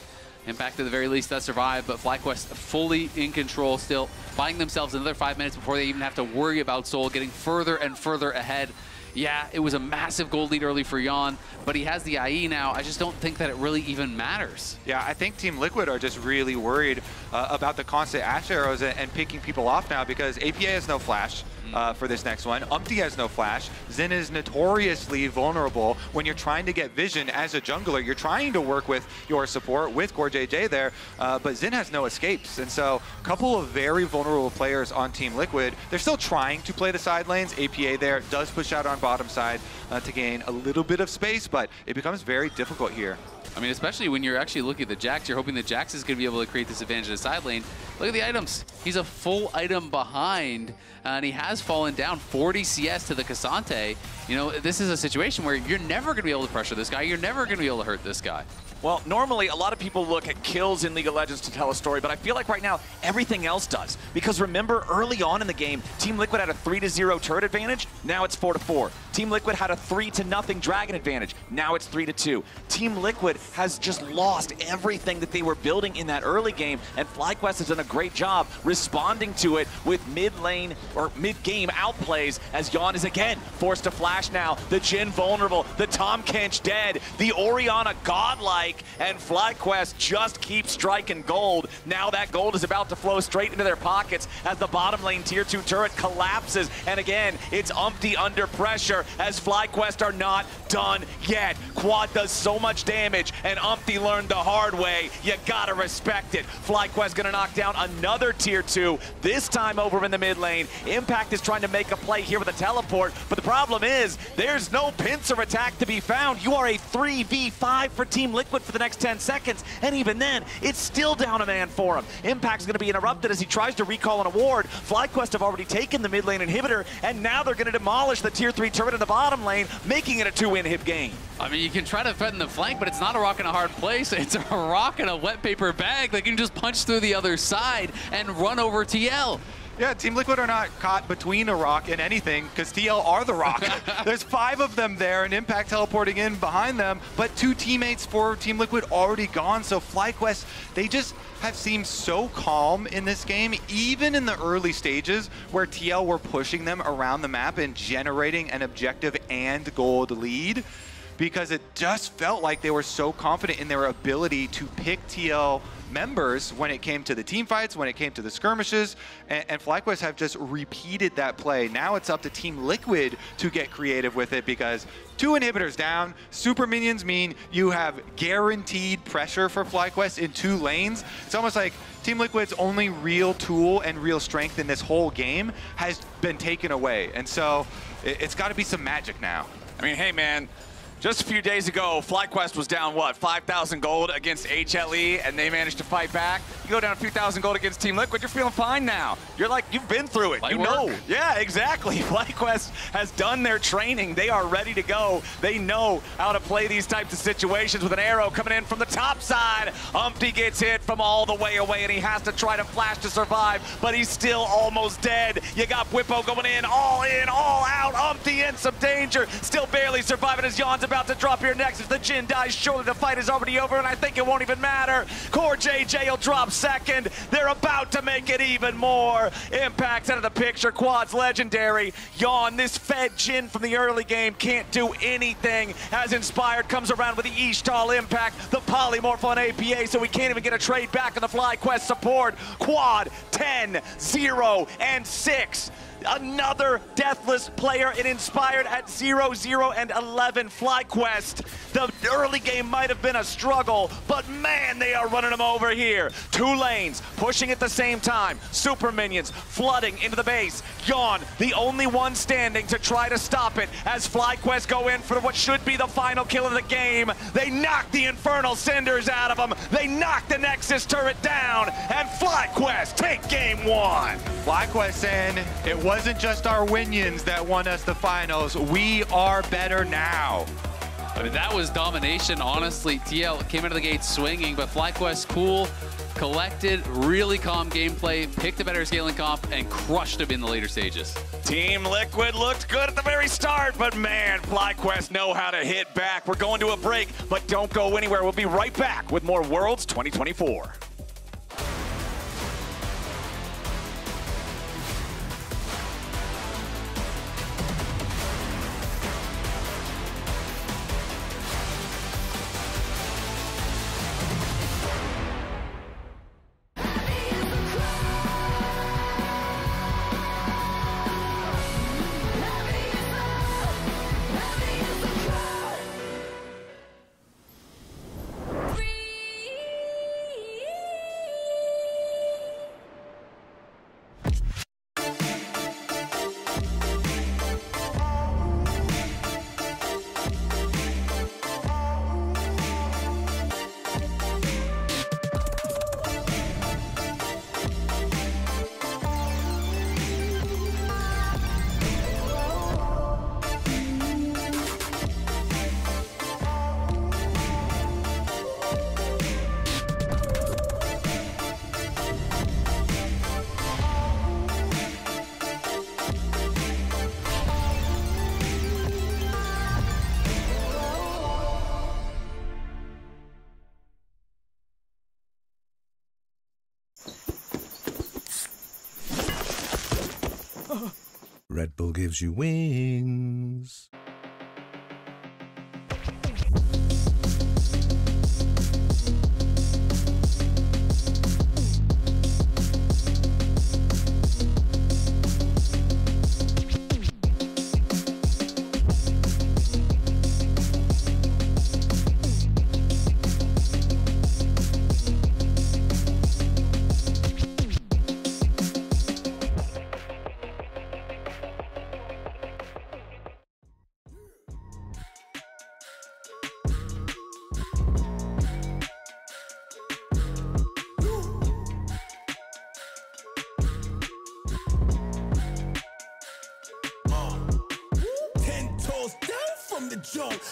Speaker 6: Impact at the very least does survive, but FlyQuest fully in control still, buying themselves another 5 minutes before they even have to worry about Soul, getting further and further ahead. Yeah, it was a massive gold lead early for Yon, but he has the IE now. I just don't think that it really even matters.
Speaker 9: Yeah, I think Team Liquid are just really worried about the constant Ash arrows and picking people off now, because APA has no flash for this next one. Umpty has no flash. Zen is notoriously vulnerable when you're trying to get vision as a jungler. You're trying to work with your support with QuartJJ there, but Zen has no escapes. And so a couple of very vulnerable players on Team Liquid. They're still trying to play the side lanes. APA there does push out on bottom side to gain a little bit of space, but it becomes very difficult here.
Speaker 6: I mean, especially when you're actually looking at the Jax, you're hoping the Jax is going to be able to create this advantage in the side lane. Look at the items. He's a full item behind, and he has fallen down 40 CS to the Cassante. You know, this is a situation where you're never going to be able to pressure this guy. You're never going to be able to hurt this guy.
Speaker 8: Well, normally a lot of people look at kills in League of Legends to tell a story, but I feel like right now everything else does. Because remember, early on in the game, Team Liquid had a 3-0 turret advantage. Now it's 4-4. Team Liquid had a 3-0 dragon advantage. Now it's 3-2. Team Liquid has just lost everything that they were building in that early game, and FlyQuest has done a great job responding to it with mid-lane or mid-game outplays, as Yon is again forced to flash now. The Jhin vulnerable, the Tahm Kench dead, the Orianna godlike, and FlyQuest just keeps striking gold. Now that gold is about to flow straight into their pockets as the bottom lane tier 2 turret collapses. And again, it's Umpty under pressure as FlyQuest are not done yet. Quad does so much damage, and Umpty learned the hard way. You gotta respect it. FlyQuest gonna knock down another tier 2, this time over in the mid lane. Impact is trying to make a play here with a teleport, but the problem is there's no pincer attack to be found. You are a 3v5 for Team Liquid for the next 10 seconds, and even then, it's still down a man for him. Impact's going to be interrupted as he tries to recall an award. FlyQuest have already taken the mid lane inhibitor, and now they're going to demolish the tier 3 turret in the bottom lane, making it a 2-inhib game.
Speaker 6: I mean, you can try to threaten the flank, but it's not a rock in a hard place. It's a rock in a wet paper bag that can just punch through the other side and run over TL.
Speaker 9: Yeah, Team Liquid are not caught between a rock and anything, because TL are the rock. There's 5 of them there, and Impact teleporting in behind them, but 2 teammates for Team Liquid already gone. So FlyQuest, they just have seemed so calm in this game, even in the early stages where TL were pushing them around the map and generating an objective and gold lead, because it just felt like they were so confident in their ability to pick TL members when it came to the team fights, when it came to the skirmishes, and FlyQuest have just repeated that play. Now it's up to Team Liquid to get creative with it, because 2 inhibitors down, super minions mean you have guaranteed pressure for FlyQuest in 2 lanes. It's almost like Team Liquid's only real tool and real strength in this whole game has been taken away, and so it's got to be some magic now.
Speaker 8: I mean, hey man, just a few days ago, FlyQuest was down, what, 5,000 gold against HLE, and they managed to fight back. You go down a few thousand gold against Team Liquid, you're feeling fine now. You're like, you've been through it. You know. Yeah, exactly. FlyQuest has done their training. They are ready to go. They know how to play these types of situations with an arrow coming in from the top side. Umpty gets hit from all the way away, and he has to try to flash to survive, but he's still almost dead. You got Bwipo going in, all out. Umpty in some danger, still barely surviving as Yon's about to drop here next. If the Jhin dies, surely the fight is already over, and I think it won't even matter. QuartJJ will drop second. They're about to make it even more. Impact's out of the picture. Quad's legendary. Yon, this fed Jhin from the early game, can't do anything. As Inspired comes around with the Ishtal impact, the polymorph on APA, so we can't even get a trade back on the FlyQuest support. Quad 10, 0, and 6.
Speaker 5: Another deathless player and inspired at 0-0 and 11. FlyQuest, the early game might have been a struggle, but man, they are running them over here. 2 lanes, pushing at the same time. Super minions flooding into the base. Yawn, the only one standing to try to stop it as FlyQuest go in for what should be the final kill of the game. They knock the Infernal Cinders out of them. They knock the Nexus turret down, and FlyQuest take game 1.
Speaker 9: FlyQuest saying it wasn't just our Winions that won us the finals. We are better now.
Speaker 6: I mean, that was domination, honestly. TL came out of the gate swinging, but FlyQuest cool, collected, really calm gameplay, picked a better scaling comp, and crushed him in the later stages.
Speaker 5: Team Liquid looked good at the very start, but man, FlyQuest know how to hit back. We're going to a break, but don't go anywhere. We'll be right back with more Worlds 2024.
Speaker 1: Red Bull gives you wings.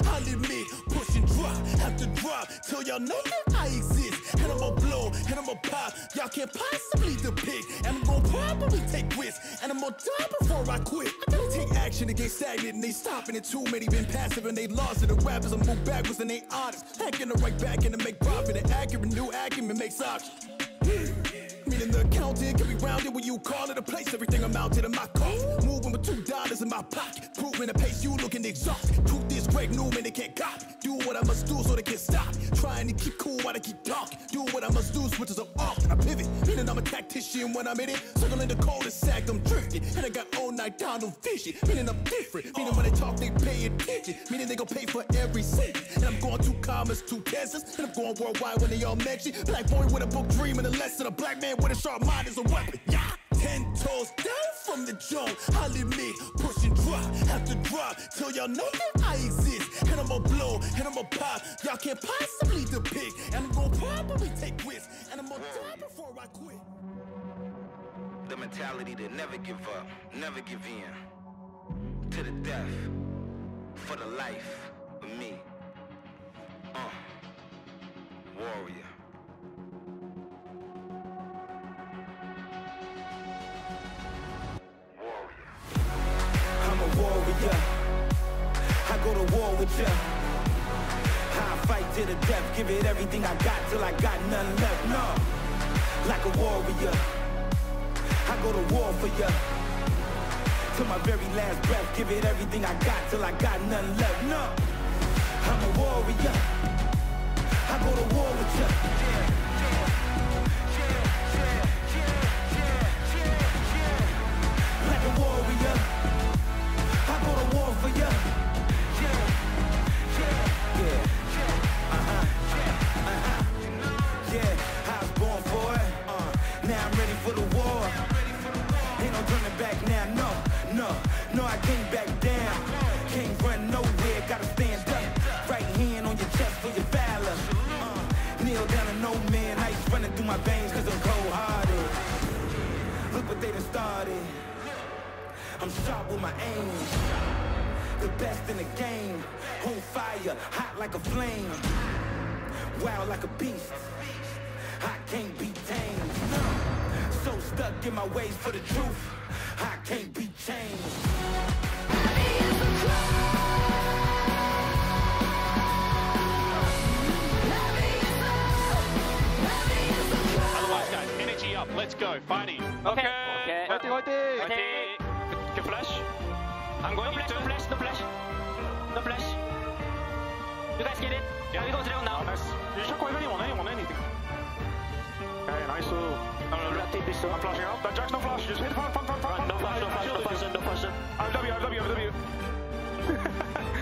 Speaker 12: I'll admit, push and drop, have to drop till y'all know that I exist. And I'ma blow, and I'ma pop, y'all can't possibly depict. And I'm gonna probably take risks, and I'm gonna die before I quit. I gotta take action against stagnant, and they stopping it too many been passive, and they lost it. The rappers, I move backwards, and they honest. Hacking the right back, and to make profit, and accurate, new acumen makes options. Meaning the accountant can be rounded when you call it a place. Everything I'm mounted in my cost. Moving with $2 in my pocket. Proving the pace you looking exhausted. Truth is Greg Newman, they can't copy. Do what I must do so they can't stop. Trying to keep cool while they keep talking. Do what I must do, switches up often. I pivot, meaning I'm a tactician when I'm in it. Circling the cul-de-sac, I'm drifting. And I got all night down to vision. Meaning I'm different. Meaning when they talk, they pay attention. Meaning they gon' pay for every cent. And I'm going 2 commas, 2 cancers. And I'm going worldwide when they all mention. Black boy with a book dream and a lesson. A black man with a sharp mind is a weapon. Yeah. 10 toes down from the jump. I'll admit, push and drop, have to drop till y'all know that I exist. And I'ma blow, and I'ma pop. Y'all can't possibly depict. And I'm gonna probably take risks. And I'm gonna die before I quit.
Speaker 21: The mentality to never give up, never give in. To the death, for the life of me. Warrior.
Speaker 12: I'm a warrior. I go to war with ya. I fight to the death, give it everything I got till I got none left. No, like a warrior. I go to war for ya. Till my very last breath, give it everything I got till I got none left. No, I'm a warrior. I go to war with ya. Like a warrior.
Speaker 21: started. I'm sharp with my aim. The best in the game. On fire, hot like a flame. Wild like a beast. I can't be tamed. So stuck in my ways for the truth. I can't be changed.
Speaker 3: Otherwise, guys, energy up. Let's go. Fighting. Okay. Okay. Can flash. I'm going to flash. No flash. No flash. You guys get it? Yeah. We go to now. Nice. You should go anything. Okay, nice. I'm flashing out. That Jack's no flash. Just hit front. No flash. I'll W.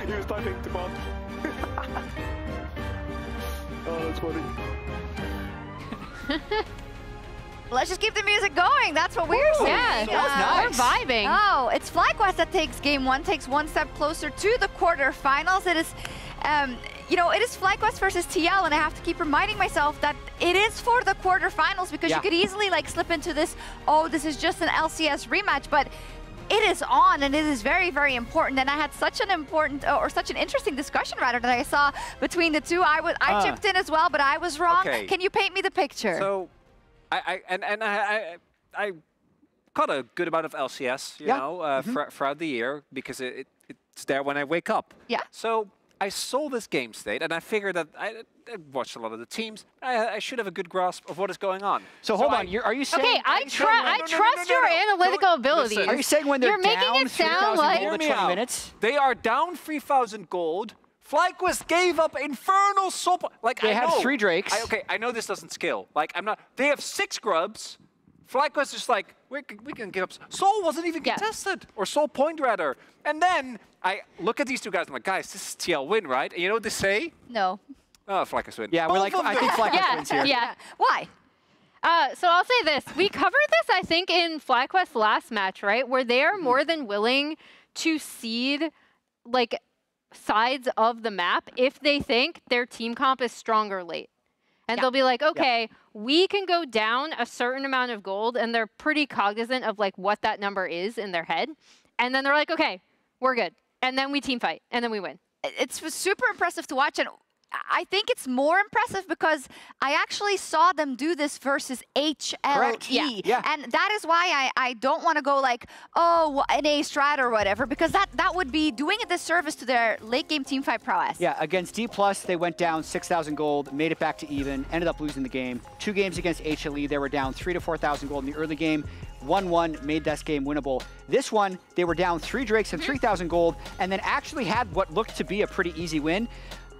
Speaker 3: He was typing to bot. Oh, that's funny.
Speaker 16: Let's just keep the music going. That's what we're saying.
Speaker 18: Yeah, that was nice. We're vibing.
Speaker 16: Oh, it's FlyQuest that takes game one, takes one step closer to the quarterfinals. It is, you know, it is FlyQuest versus TL, and I have to keep reminding myself that it is for the quarterfinals because you could easily like slip into this, oh, this is just an LCS rematch, but it is on, and it is very, very important. And I had such an important, or such an interesting discussion, rather, that I saw between the two. I chipped in as well, but I was wrong.
Speaker 19: Okay.
Speaker 16: Can you paint me the picture?
Speaker 19: So, I caught a good amount of LCS, you know, throughout the year because it's there when I wake up.
Speaker 16: Yeah.
Speaker 19: So I saw this game state, and I figured that I watched a lot of the teams. I should have a good grasp of what is going on.
Speaker 17: So hold on, are you saying?
Speaker 18: Okay, I trust your analytical abilities.
Speaker 19: Listen.
Speaker 17: Are you saying when they're
Speaker 18: You're making
Speaker 17: down
Speaker 18: it sound
Speaker 17: 3,000
Speaker 18: like
Speaker 17: gold in 20 minutes?
Speaker 19: They are down 3,000 gold. FlyQuest gave up infernal soul. Like
Speaker 17: They have 3 Drakes.
Speaker 19: I know this doesn't scale. Like I'm not. They have 6 grubs. FlyQuest is like we can give up. Soul wasn't even contested, or Soul point rather. And then I look at these two guys. I'm like, guys, this is TL win, right? And you know what they say?
Speaker 16: No.
Speaker 19: Oh, FlyQuest win.
Speaker 17: Yeah, we're like, I think FlyQuest wins here.
Speaker 18: Yeah.
Speaker 16: Why?
Speaker 18: So I'll say this. We covered this, I think, in FlyQuest's last match, right? Where they are more than willing to cede, like, sides of the map if they think their team comp is stronger late. And they'll be like, okay, we can go down a certain amount of gold, and they're pretty cognizant of, like, what that number is in their head. And then they're like, okay, we're good. And then we team fight, and then we win.
Speaker 16: It's super impressive to watch, and I think it's more impressive because I actually saw them do this versus HLE.
Speaker 17: Yeah.
Speaker 16: And that is why I don't want to go like, oh, an A strat or whatever, because that would be doing a disservice to their late game team fight prowess.
Speaker 17: Yeah, against D+, they went down 6,000 gold, made it back to even, ended up losing the game. 2 games against HLE, they were down 3,000 to 4,000 gold in the early game. 1-1 made this game winnable. This one, they were down 3 Drakes and 3,000 gold, and then actually had what looked to be a pretty easy win.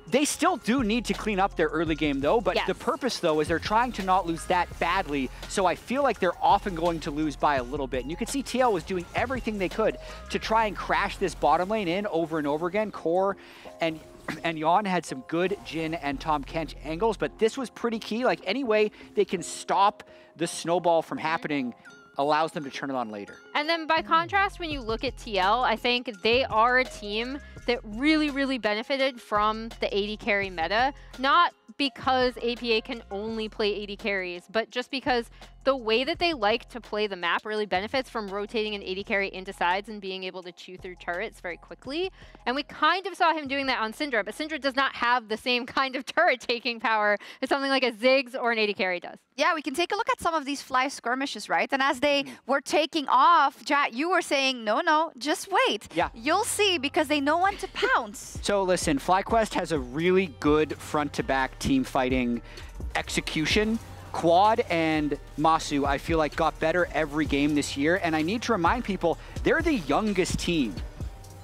Speaker 17: They still do need to clean up their early game, though, but the purpose, though, is they're trying to not lose that badly, so I feel like they're often going to lose by a little bit. And you can see TL was doing everything they could to try and crash this bottom lane in over and over again. Core and Jan had some good Jin and Tom Kench angles, but this was pretty key. Like, any way they can stop the snowball from happening allows them to turn it on later.
Speaker 18: And then by contrast, when you look at TL, I think they are a team that really, really benefited from the AD carry meta. Not because APA can only play AD carries, but just because the way that they like to play the map really benefits from rotating an AD carry into sides and being able to chew through turrets very quickly. And we kind of saw him doing that on Syndra, but Syndra does not have the same kind of turret taking power as something like a Ziggs or an AD carry does.
Speaker 16: Yeah, we can take a look at some of these fly skirmishes, right? And as they were taking off, Jat, you were saying, no, just wait.
Speaker 17: Yeah.
Speaker 16: You'll see, because they know when to pounce.
Speaker 17: So listen, FlyQuest has a really good front-to-back team fighting execution. Quad and Masu, I feel like, got better every game this year, and I need to remind people, they're the youngest team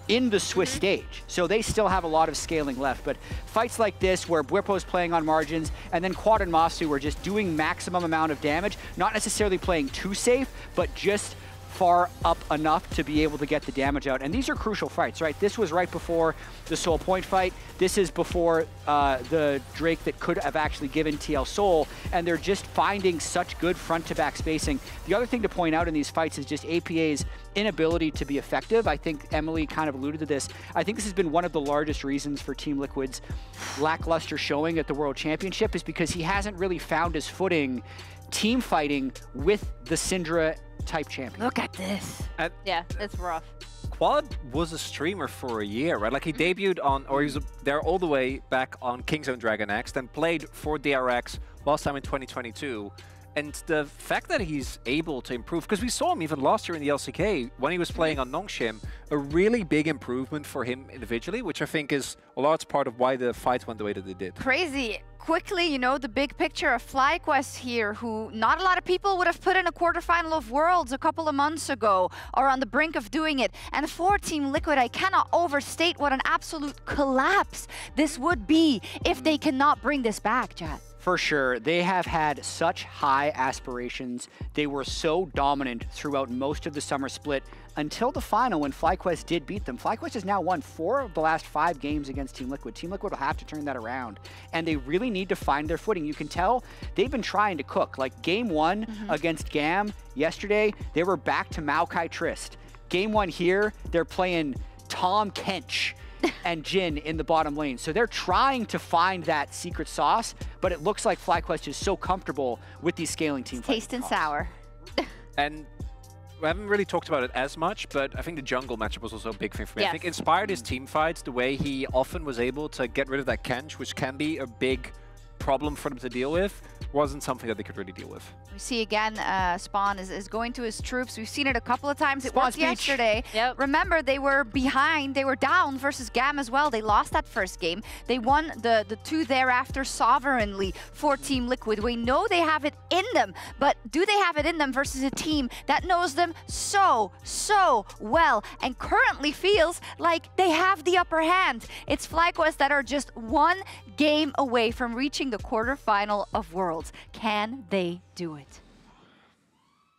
Speaker 17: in the Swiss stage, so they still have a lot of scaling left. But fights like this, where Bwipo's playing on margins, and then Quad and Masu are just doing maximum amount of damage, not necessarily playing too safe, but just far up enough to be able to get the damage out. And these are crucial fights, right? This was right before the Soul Point fight. This is before the Drake that could have actually given TL Soul, and they're just finding such good front-to-back spacing. The other thing to point out in these fights is just APA's inability to be effective. I think Emily kind of alluded to this. I think this has been one of the largest reasons for Team Liquid's lackluster showing at the World Championship, is because he hasn't really found his footing team fighting with the Syndra type champion.
Speaker 16: Look at this.
Speaker 18: Yeah, it's rough.
Speaker 19: Quad was a streamer for a year, right? Like he debuted on, or he was there all the way back on Kingzone Dragon X, then played for DRX last time in 2022. And the fact that he's able to improve, because we saw him even last year in the LCK when he was playing on Nongshim, a really big improvement for him individually, which I think is a large part of why the fight went the way that it did.
Speaker 16: Crazy. Quickly, you know, the big picture of FlyQuest here, who not a lot of people would have put in a quarterfinal of Worlds a couple of months ago, are on the brink of doing it. And for Team Liquid, I cannot overstate what an absolute collapse this would be if they cannot bring this back, Chad.
Speaker 17: For sure. They have had such high aspirations. They were so dominant throughout most of the summer split until the final when FlyQuest did beat them. FlyQuest has now won 4 of the last 5 games against Team Liquid. Team Liquid will have to turn that around. And they really need to find their footing. You can tell they've been trying to cook. Like game 1 against GAM yesterday, they were back to Maokai Trist. Game 1 here, they're playing Tom Kench and Jin in the bottom lane. So they're trying to find that secret sauce, but it looks like FlyQuest is so comfortable with these scaling teams.
Speaker 16: Taste and sour.
Speaker 19: And we haven't really talked about it as much, but I think the jungle matchup was also a big thing for me.
Speaker 16: Yes.
Speaker 19: I think inspired his team fights, the way he often was able to get rid of that Kench, which can be a big problem for them to deal with, wasn't something that they could really deal with.
Speaker 16: We see again, Spawn is going to his troops. We've seen it a couple of times. It worked
Speaker 17: speech.
Speaker 16: yesterday.
Speaker 18: Yep.
Speaker 16: Remember, they were behind. They were down versus GAM as well. They lost that first game. They won the 2 thereafter sovereignly for Team Liquid. We know they have it in them, but do they have it in them versus a team that knows them so well and currently feels like they have the upper hand? It's FlyQuest that are just 1 game away from reaching the quarterfinal of Worlds. Can they do it?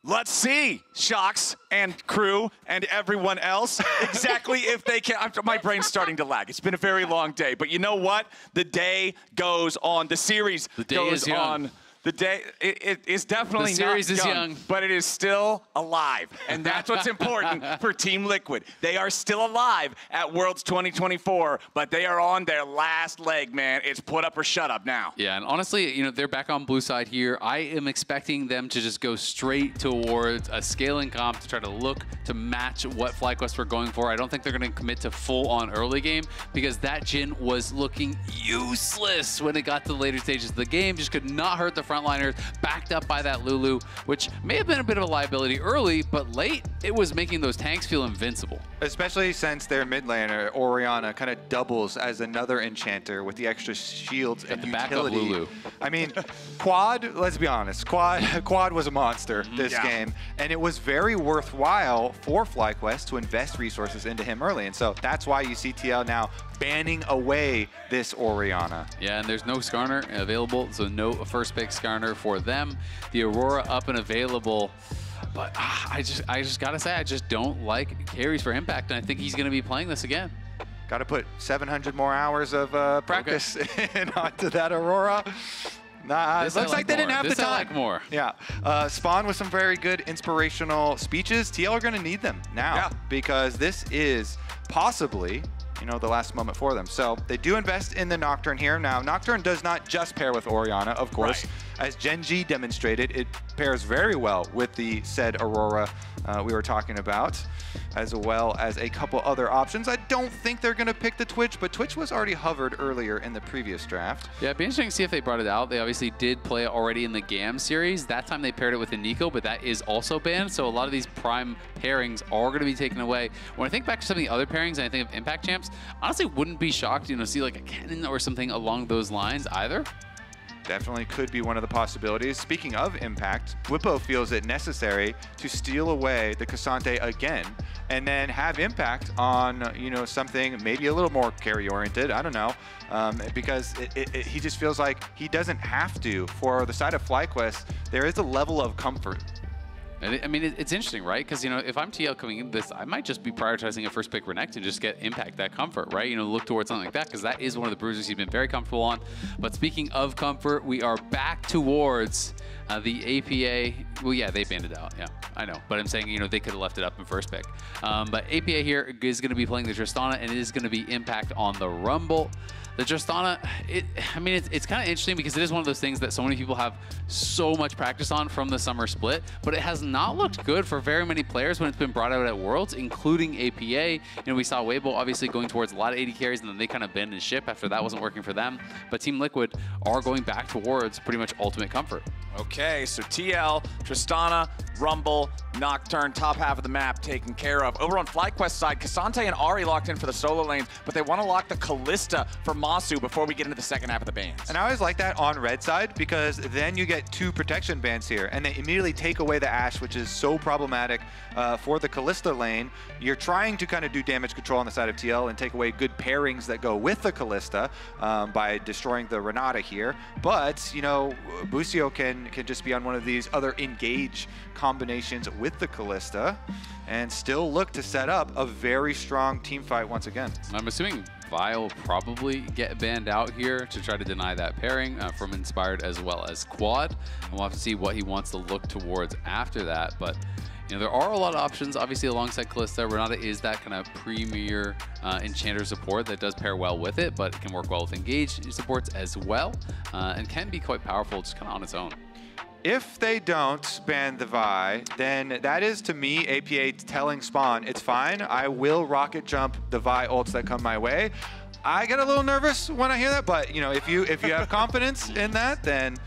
Speaker 5: Let's see, Shocks and crew and everyone else, exactly if they can. My brain's starting to lag. It's been a very long day, but you know what? The day goes on. The series goes on. The day, it is definitely
Speaker 6: the series
Speaker 5: not
Speaker 6: is
Speaker 5: young, but it is still alive. And that's what's important for Team Liquid. They are still alive at Worlds 2024, but they are on their last leg, man. It's put up or shut up now.
Speaker 6: Yeah, and honestly, you know, they're back on blue side here. I am expecting them to just go straight towards a scaling comp to try to look to match what FlyQuest were going for. I don't think they're going to commit to full-on early game because that Jhin was looking useless when it got to the later stages of the game. Just could not hurt the frontliners, backed up by that Lulu, which may have been a bit of a liability early, but late, it was making those tanks feel invincible.
Speaker 9: Especially since their mid laner, Orianna, kind of doubles as another enchanter with the extra shields and utility.
Speaker 6: Lulu.
Speaker 9: I mean, Quad, let's be honest, Quad was a monster this game, and it was very worthwhile for FlyQuest to invest resources into him early, and so that's why you see TL now banning away this Orianna.
Speaker 6: Yeah, and there's no Skarner available, so no first pick Skarner for them. The Aurora up and available, but I just gotta say, I just don't like carries for Impact, and I think he's gonna be playing this again.
Speaker 9: Got to put 700 more hours of practice in onto that Aurora. Nah, it looks like they didn't have the time.
Speaker 6: I like more.
Speaker 9: Yeah. Spawn with some very good inspirational speeches. TL are going to need them now because this is possibly, you know, the last moment for them. So they do invest in the Nocturne here. Now, Nocturne does not just pair with Orianna, of course. As Gen.G demonstrated, it pairs very well with the said Aurora we were talking about, as well as a couple other options. I don't think they're going to pick the Twitch, but Twitch was already hovered earlier in the previous draft.
Speaker 6: Yeah, it'd be interesting to see if they brought it out. They obviously did play it already in the GAM series. That time they paired it with a Nico, but that is also banned. So a lot of these prime pairings are going to be taken away. When I think back to some of the other pairings and I think of Impact champs, honestly wouldn't be shocked, you know, see like a Cannon or something along those lines either.
Speaker 9: Definitely could be one of the possibilities. Speaking of Impact, Whippo feels it necessary to steal away the Cassante again and then have Impact on, you know, something maybe a little more carry-oriented, I don't know, because he just feels like he doesn't have to. For the side of FlyQuest, there is a level of comfort.
Speaker 6: I mean, it's interesting, right? Because, you know, if I'm TL coming into this, I might just be prioritizing a first pick Renekton to just get Impact, that comfort, right? You know, look towards something like that, because that is one of the bruisers he's been very comfortable on. But speaking of comfort, we are back towards the APA. Well, yeah, they banned it out. Yeah, I know. But I'm saying, you know, they could have left it up in first pick. But APA here is going to be playing the Tristana, and it is going to be Impact on the Rumble. The Tristana, I mean, it's kind of interesting because it is one of those things that so many people have so much practice on from the summer split, but it has not looked good for very many players when it's been brought out at Worlds, including APA. You know, we saw Weibo obviously going towards a lot of AD carries, and then they kind of abandoned ship after that wasn't working for them. But Team Liquid are going back towards pretty much ultimate comfort.
Speaker 8: Okay, so TL, Tristana, Rumble, Nocturne, top half of the map taken care of. Over on FlyQuest side, Cassante and Ari locked in for the solo lanes, but they want to lock the Callista for Masu before we get into the second half of the bans.
Speaker 9: And I always like that on red side because then you get 2 protection bans here, and they immediately take away the Ashe, which is so problematic for the Callista lane. You're trying to kind of do damage control on the side of TL and take away good pairings that go with the Callista by destroying the Renata here. But, you know, Busio can just be on one of these other engage combinations with the Callista and still look to set up a very strong team fight once again.
Speaker 6: I'm assuming Vi will probably get banned out here to try to deny that pairing from Inspired as well as Quad. And we'll have to see what he wants to look towards after that. But you know, there are a lot of options, obviously, alongside Callista. Renata is that kind of premier Enchanter support that does pair well with it, but it can work well with Engage supports as well, and can be quite powerful just kind of on its own.
Speaker 9: If they don't ban the Vi, then that is, to me, APA telling Spawn, it's fine. I will rocket jump the Vi ults that come my way. I get a little nervous when I hear that, but you know, if you have confidence in that, then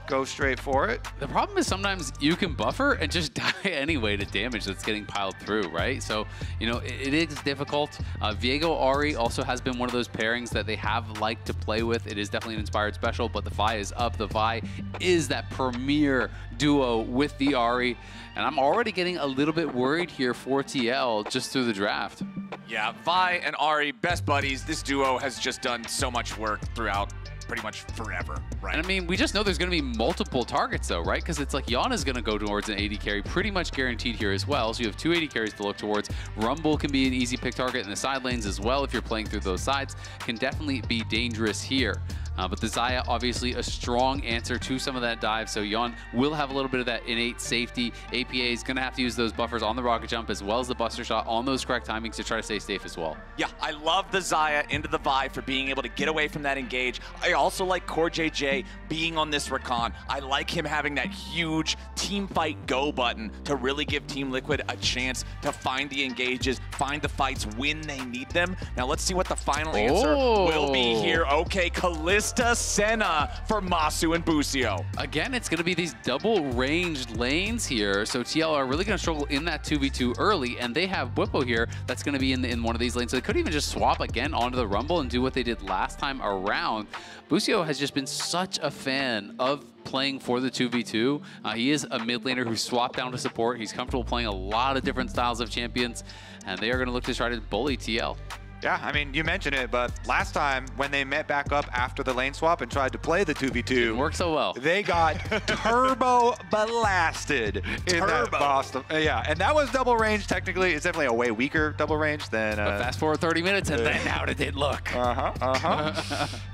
Speaker 9: go straight for it.
Speaker 6: The problem is sometimes you can buffer and just die anyway to damage that's getting piled through, right? So, you know, it is difficult. Viego Ari also has been one of those pairings that they have liked to play with. It is definitely an Inspired special, but the Vi is up. The Vi is that premier duo with the Ari. And I'm already getting a little bit worried here for TL just through the draft.
Speaker 8: Yeah, Vi and Ari, best buddies. This duo has just done so much work throughout pretty much forever, right?
Speaker 6: And I mean, we just know there's going to be multiple targets though, right? Because it's like Yana's going to go towards an AD carry pretty much guaranteed here as well. So you have 2 AD carries to look towards. Rumble can be an easy pick target in the side lanes as well if you're playing through those sides. Can definitely be dangerous here. But the Xayah, obviously a strong answer to some of that dive, so Yon will have a little bit of that innate safety. APA is going to have to use those buffers on the rocket jump as well as the buster shot on those correct timings to try to stay safe as well.
Speaker 8: Yeah, I love the Xayah into the Vi for being able to get away from that engage. I also like CoreJJ being on this Rakan. I like him having that huge team fight go button to really give Team Liquid a chance to find the engages, find the fights when they need them. Now let's see what the final answer will be here. Okay, Callista Senna for Masu and Busio.
Speaker 6: Again, it's going to be these double-ranged lanes here, so TL are really going to struggle in that 2v2 early, and they have Bwipo here that's going to be in one of these lanes, so they could even just swap again onto the Rumble and do what they did last time around. Busio has just been such a fan of playing for the 2v2. He is a mid laner who swapped down to support. He's comfortable playing a lot of different styles of champions, and they are going to look to try to bully TL.
Speaker 9: Yeah, I mean, you mentioned it, but last time when they met back up after the lane swap and tried to play the 2v2,
Speaker 6: didn't work so well.
Speaker 9: They got turbo blasted in that Boston. Yeah, and that was double range. Technically, it's definitely a way weaker double range than.
Speaker 6: But fast forward 30 minutes, and then how did it look?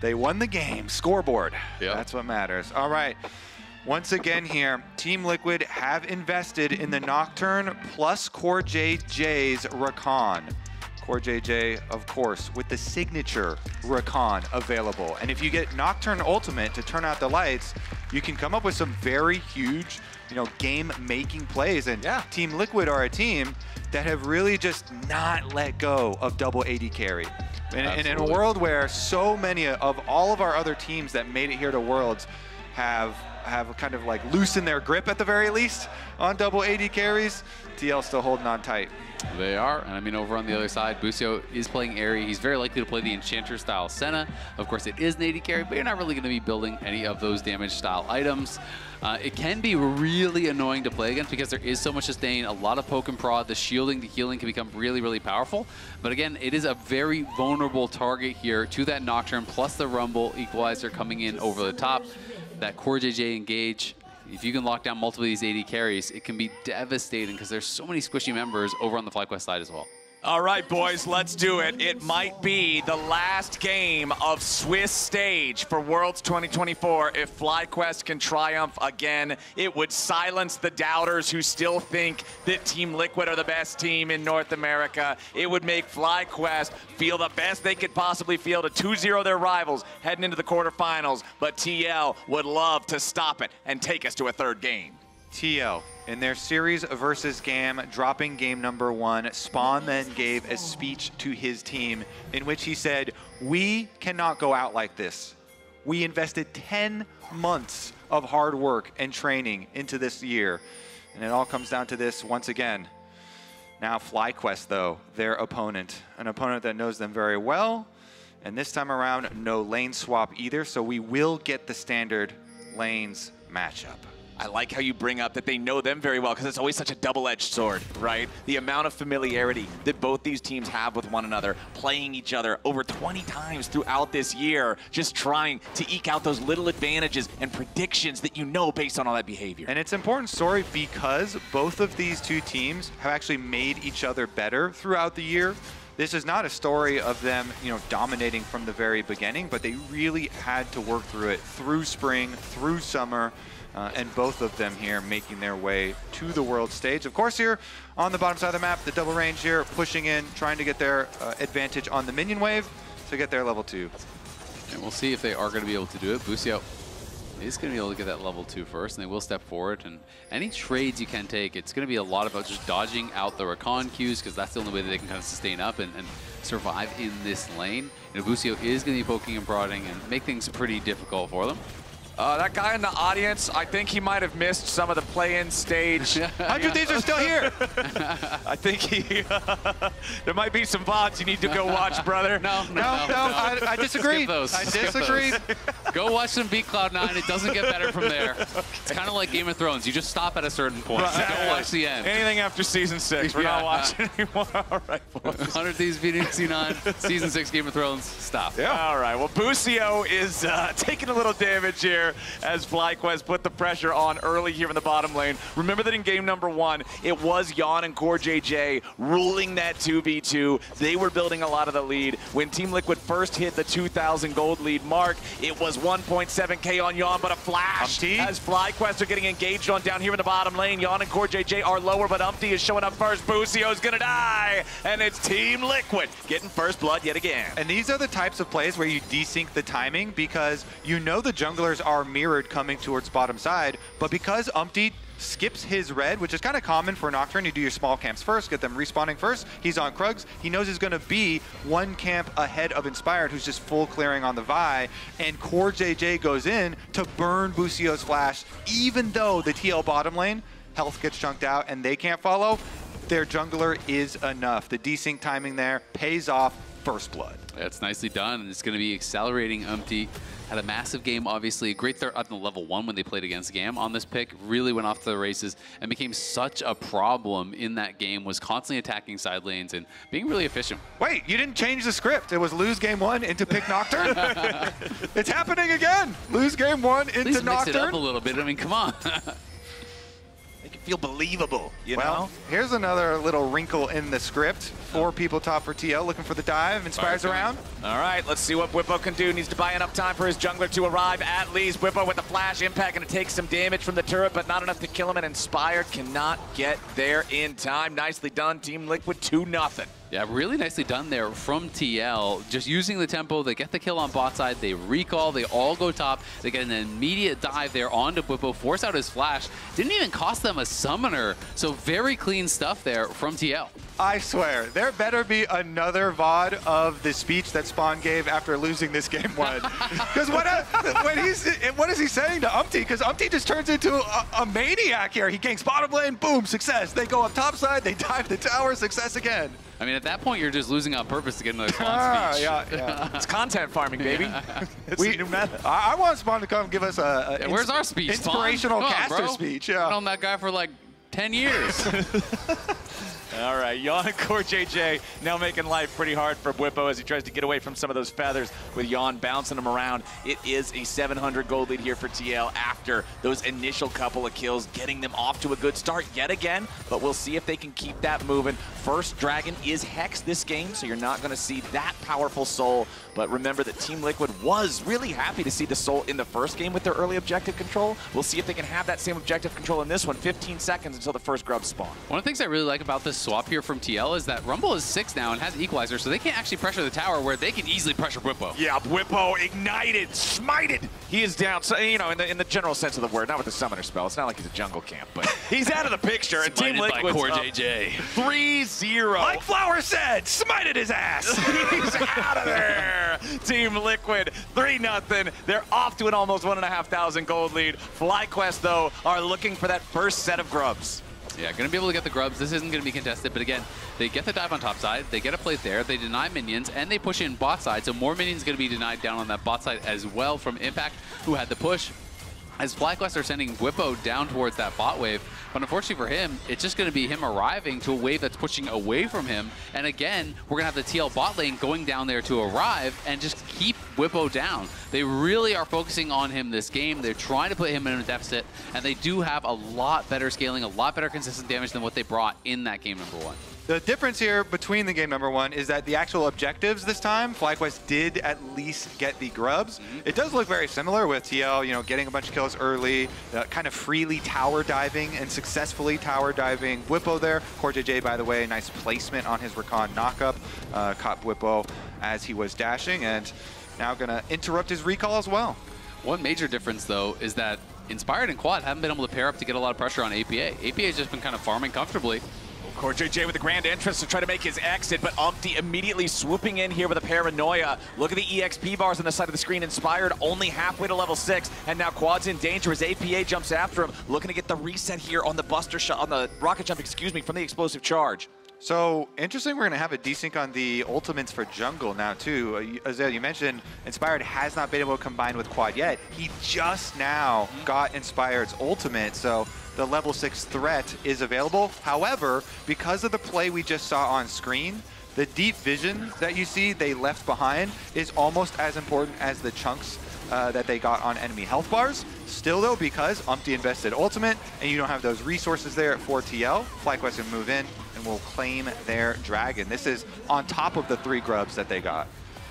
Speaker 9: They won the game. Scoreboard.
Speaker 6: Yep.
Speaker 9: That's what matters. All right. Once again here, Team Liquid have invested in the Nocturne plus CoreJJ's Rakan. CoreJJ, of course, with the signature Rakan available. And if you get Nocturne Ultimate to turn out the lights, you can come up with some very huge, you know, game-making plays. And Team Liquid are a team that have really just not let go of double AD carry. And in a world where so many of all of our other teams that made it here to Worlds have kind of like loosened their grip at the very least on double AD carries, TL still holding on tight.
Speaker 6: They are, and I mean, over on the other side, Busio is playing Airy. He's very likely to play the Enchanter-style Senna. Of course, it is an AD carry, but you're not really going to be building any of those damage-style items. It can be really annoying to play against because there is so much sustain, a lot of poke and prod. The shielding, the healing can become really, really powerful. But again, it is a very vulnerable target here to that Nocturne, plus the Rumble Equalizer coming in over the top. That CoreJJ engage. If you can lock down multiple of these AD carries, it can be devastating because there's so many squishy members over on the FlyQuest side as well.
Speaker 5: All right, boys, let's do it. It might be the last game of Swiss stage for Worlds 2024. If FlyQuest can triumph again, it would silence the doubters who still think that Team Liquid are the best team in North America. It would make FlyQuest feel the best they could possibly feel to 2-0 their rivals heading into the quarterfinals. But TL would love to stop it and take us to a third game.
Speaker 9: TL, in their series versus GAM, dropping game number 1, Spawn then gave a speech to his team in which he said, "We cannot go out like this. We invested 10 months of hard work and training into this year." And it all comes down to this once again. Now FlyQuest, though, their opponent, an opponent that knows them very well. And this time around, no lane swap either, so we will get the standard lanes matchup.
Speaker 5: I like how you bring up that they know them very well, because it's always such a double-edged sword, right? The amount of familiarity that both these teams have with one another, playing each other over 20 times throughout this year, just trying to eke out those little advantages and predictions that you know based on all that behavior.
Speaker 9: And it's an important story because both of these two teams have actually made each other better throughout the year. This is not a story of them, dominating from the very beginning, but they really had to work through it through spring, through summer, and both of them here making their way to the world stage. Of course, here on the bottom side of the map, the double range here, pushing in, trying to get their advantage on the minion wave to get their level 2.
Speaker 6: And we'll see if they are going to be able to do it. Busio is going to be able to get that level 2 first, and they will step forward. And any trades you can take, it's going to be a lot about just dodging out the recon queues, because that's the only way that they can kind of sustain up and survive in this lane. Busio is going to be poking and prodding and make things pretty difficult for them.
Speaker 5: That guy in the audience, I think he might have missed some of the play-in stage.
Speaker 9: 100 Thieves are still here.
Speaker 5: I think there might be some VODs you need to go watch, brother.
Speaker 9: No, I disagree.
Speaker 6: Skip those.
Speaker 9: I disagree.
Speaker 6: Go watch some Beat Cloud9. It doesn't get better from there. It's kind of like Game of Thrones. You just stop at a certain point.
Speaker 5: Right.
Speaker 6: Don't watch the end.
Speaker 5: Anything after Season 6, we're not watching anymore. All right, boys.
Speaker 6: 100 Thieves beating C9, Season 6 Game of Thrones. Stop.
Speaker 5: Yeah. All right, well, Busio is taking a little damage here as FlyQuest put the pressure on early here in the bottom lane. Remember that in game number 1, it was Yon and CoreJJ ruling that 2v2. They were building a lot of the lead. When Team Liquid first hit the 2,000 gold lead mark, it was 1.7k on Yon, but a flash as FlyQuest are getting engaged on down here in the bottom lane. Yon and CoreJJ are lower, but Umpty is showing up first. Busio's gonna die, and it's Team Liquid getting first blood yet again.
Speaker 9: And these are the types of plays where you desync the timing, because the junglers are mirrored coming towards bottom side, but because Umpty skips his red, which is kind of common for Nocturne, you do your small camps first, get them respawning first, he's on Krugs, he knows he's going to be one camp ahead of Inspired, who's just full clearing on the Vi, and CoreJJ goes in to burn Busio's flash, even though the TL bottom lane, health gets chunked out and they can't follow, their jungler is enough. The desync timing there pays off. First blood.
Speaker 6: It's nicely done, and it's going to be accelerating. Umpty had a massive game, obviously. Great start up in level 1 when they played against GAM on this pick. Really went off to the races and became such a problem in that game. Was constantly attacking side lanes and being really efficient.
Speaker 9: Wait, you didn't change the script. It was lose game 1 into pick Nocturne. It's happening again. Lose game 1 into
Speaker 6: Please
Speaker 9: Nocturne.
Speaker 6: Mix it up a little bit. I mean, come on.
Speaker 5: Make it feel believable, you know?
Speaker 9: Well, here's another little wrinkle in the script. 4 people top for TL, looking for the dive. Inspires around.
Speaker 5: All right, let's see what Whippo can do. Needs to buy enough time for his jungler to arrive at least. Whippo with the flash impact, going to take some damage from the turret, but not enough to kill him, and Inspired cannot get there in time. Nicely done, Team Liquid 2-0.
Speaker 6: Yeah, really nicely done there from TL. Just using the tempo, they get the kill on bot side, they recall, they all go top, they get an immediate dive there onto Whippo, force out his flash. Didn't even cost them a summoner, so very clean stuff there from TL.
Speaker 9: I swear, there better be another VOD of the speech that Spawn gave after losing this game 1. Because what is he saying to Umpty? Because Umpty just turns into a maniac here. He ganks bottom lane, boom, success. They go up top side, they dive the tower, success again.
Speaker 6: I mean, at that point, you're just losing on purpose to get another Spawn speech.
Speaker 5: Yeah. It's content farming, baby. It's a new method.
Speaker 9: I want Spawn to come give us a
Speaker 6: where's our speech,
Speaker 9: inspirational
Speaker 6: Spawn?
Speaker 9: caster
Speaker 6: bro.
Speaker 9: speech.
Speaker 6: I've known that guy for like 10 years.
Speaker 8: All right, Yon and CoreJJ now making life pretty hard for Bwipo as he tries to get away from some of those feathers with Yon bouncing him around. It is a 700 gold lead here for TL after those initial couple of kills, getting them off to a good start yet again, but we'll see if they can keep that moving. First Dragon is Hex this game, so you're not going to see that powerful Soul, but remember that Team Liquid was really happy to see the Soul in the first game with their early objective control. We'll see if they can have that same objective control in this one. 15 seconds until the first grub spawn.
Speaker 6: One of the things I really like about this swap here from TL is that Rumble is 6 now and has Equalizer, so they can't actually pressure the tower where they can easily pressure Bwipo.
Speaker 8: Yeah, Bwipo ignited, smited. He is down, so, you know, in the general sense of the word, not with the summoner spell. It's not like he's a jungle camp, but he's out of the picture. And Team Liquid's
Speaker 6: CoreJJ.
Speaker 8: 3-0.
Speaker 9: Like Flower said, smited his ass.
Speaker 8: He's out of there. Team Liquid, 3-0. They're off to an almost 1,500 gold lead. FlyQuest, though, are looking for that first set of grubs.
Speaker 6: Yeah, going to be able to get the grubs. This isn't going to be contested, but again, they get the dive on top side, they get a plate there, they deny minions, and they push in bot side, so more minions going to be denied down on that bot side as well from Impact, who had the push. As FlyQuest are sending Bwipo down towards that bot wave, but unfortunately for him, it's just going to be him arriving to a wave that's pushing away from him. And again, we're going to have the TL bot lane going down there to arrive and just keep Bwipo down. They really are focusing on him this game. They're trying to put him in a deficit, and they do have a lot better scaling, a lot better consistent damage than what they brought in that game number 1.
Speaker 9: The difference here between the game number 1 is that the actual objectives this time, FlyQuest did at least get the grubs. It does look very similar with TL, you know, getting a bunch of kills early, kind of freely tower diving and successfully tower diving Bwipo there. CoreJJ, by the way, nice placement on his Recon knockup. Caught Bwipo as he was dashing, and now gonna interrupt his recall as well.
Speaker 6: One major difference, though, is that Inspired and Quad haven't been able to pair up to get a lot of pressure on APA. APA has just been kind of farming comfortably.
Speaker 8: CoreJJ with the grand entrance to try to make his exit, but Umpty immediately swooping in here with a paranoia. Look at the EXP bars on the side of the screen. Inspired only halfway to level 6, and now Quad's in danger as APA jumps after him, looking to get the reset here on the buster shot, on the rocket jump, excuse me, from the explosive charge.
Speaker 9: So, interesting, we're going to have a desync on the ultimates for jungle now, too. As you mentioned, Inspired has not been able to combine with Quad yet. He just now got Inspired's ultimate, so the level 6 threat is available. However, because of the play we just saw on screen, the deep vision that you see they left behind is almost as important as the chunks that they got on enemy health bars. Still though, because Umpty invested ultimate and you don't have those resources there at 4TL, FlyQuest can move in and will claim their dragon. This is on top of the 3 grubs that they got.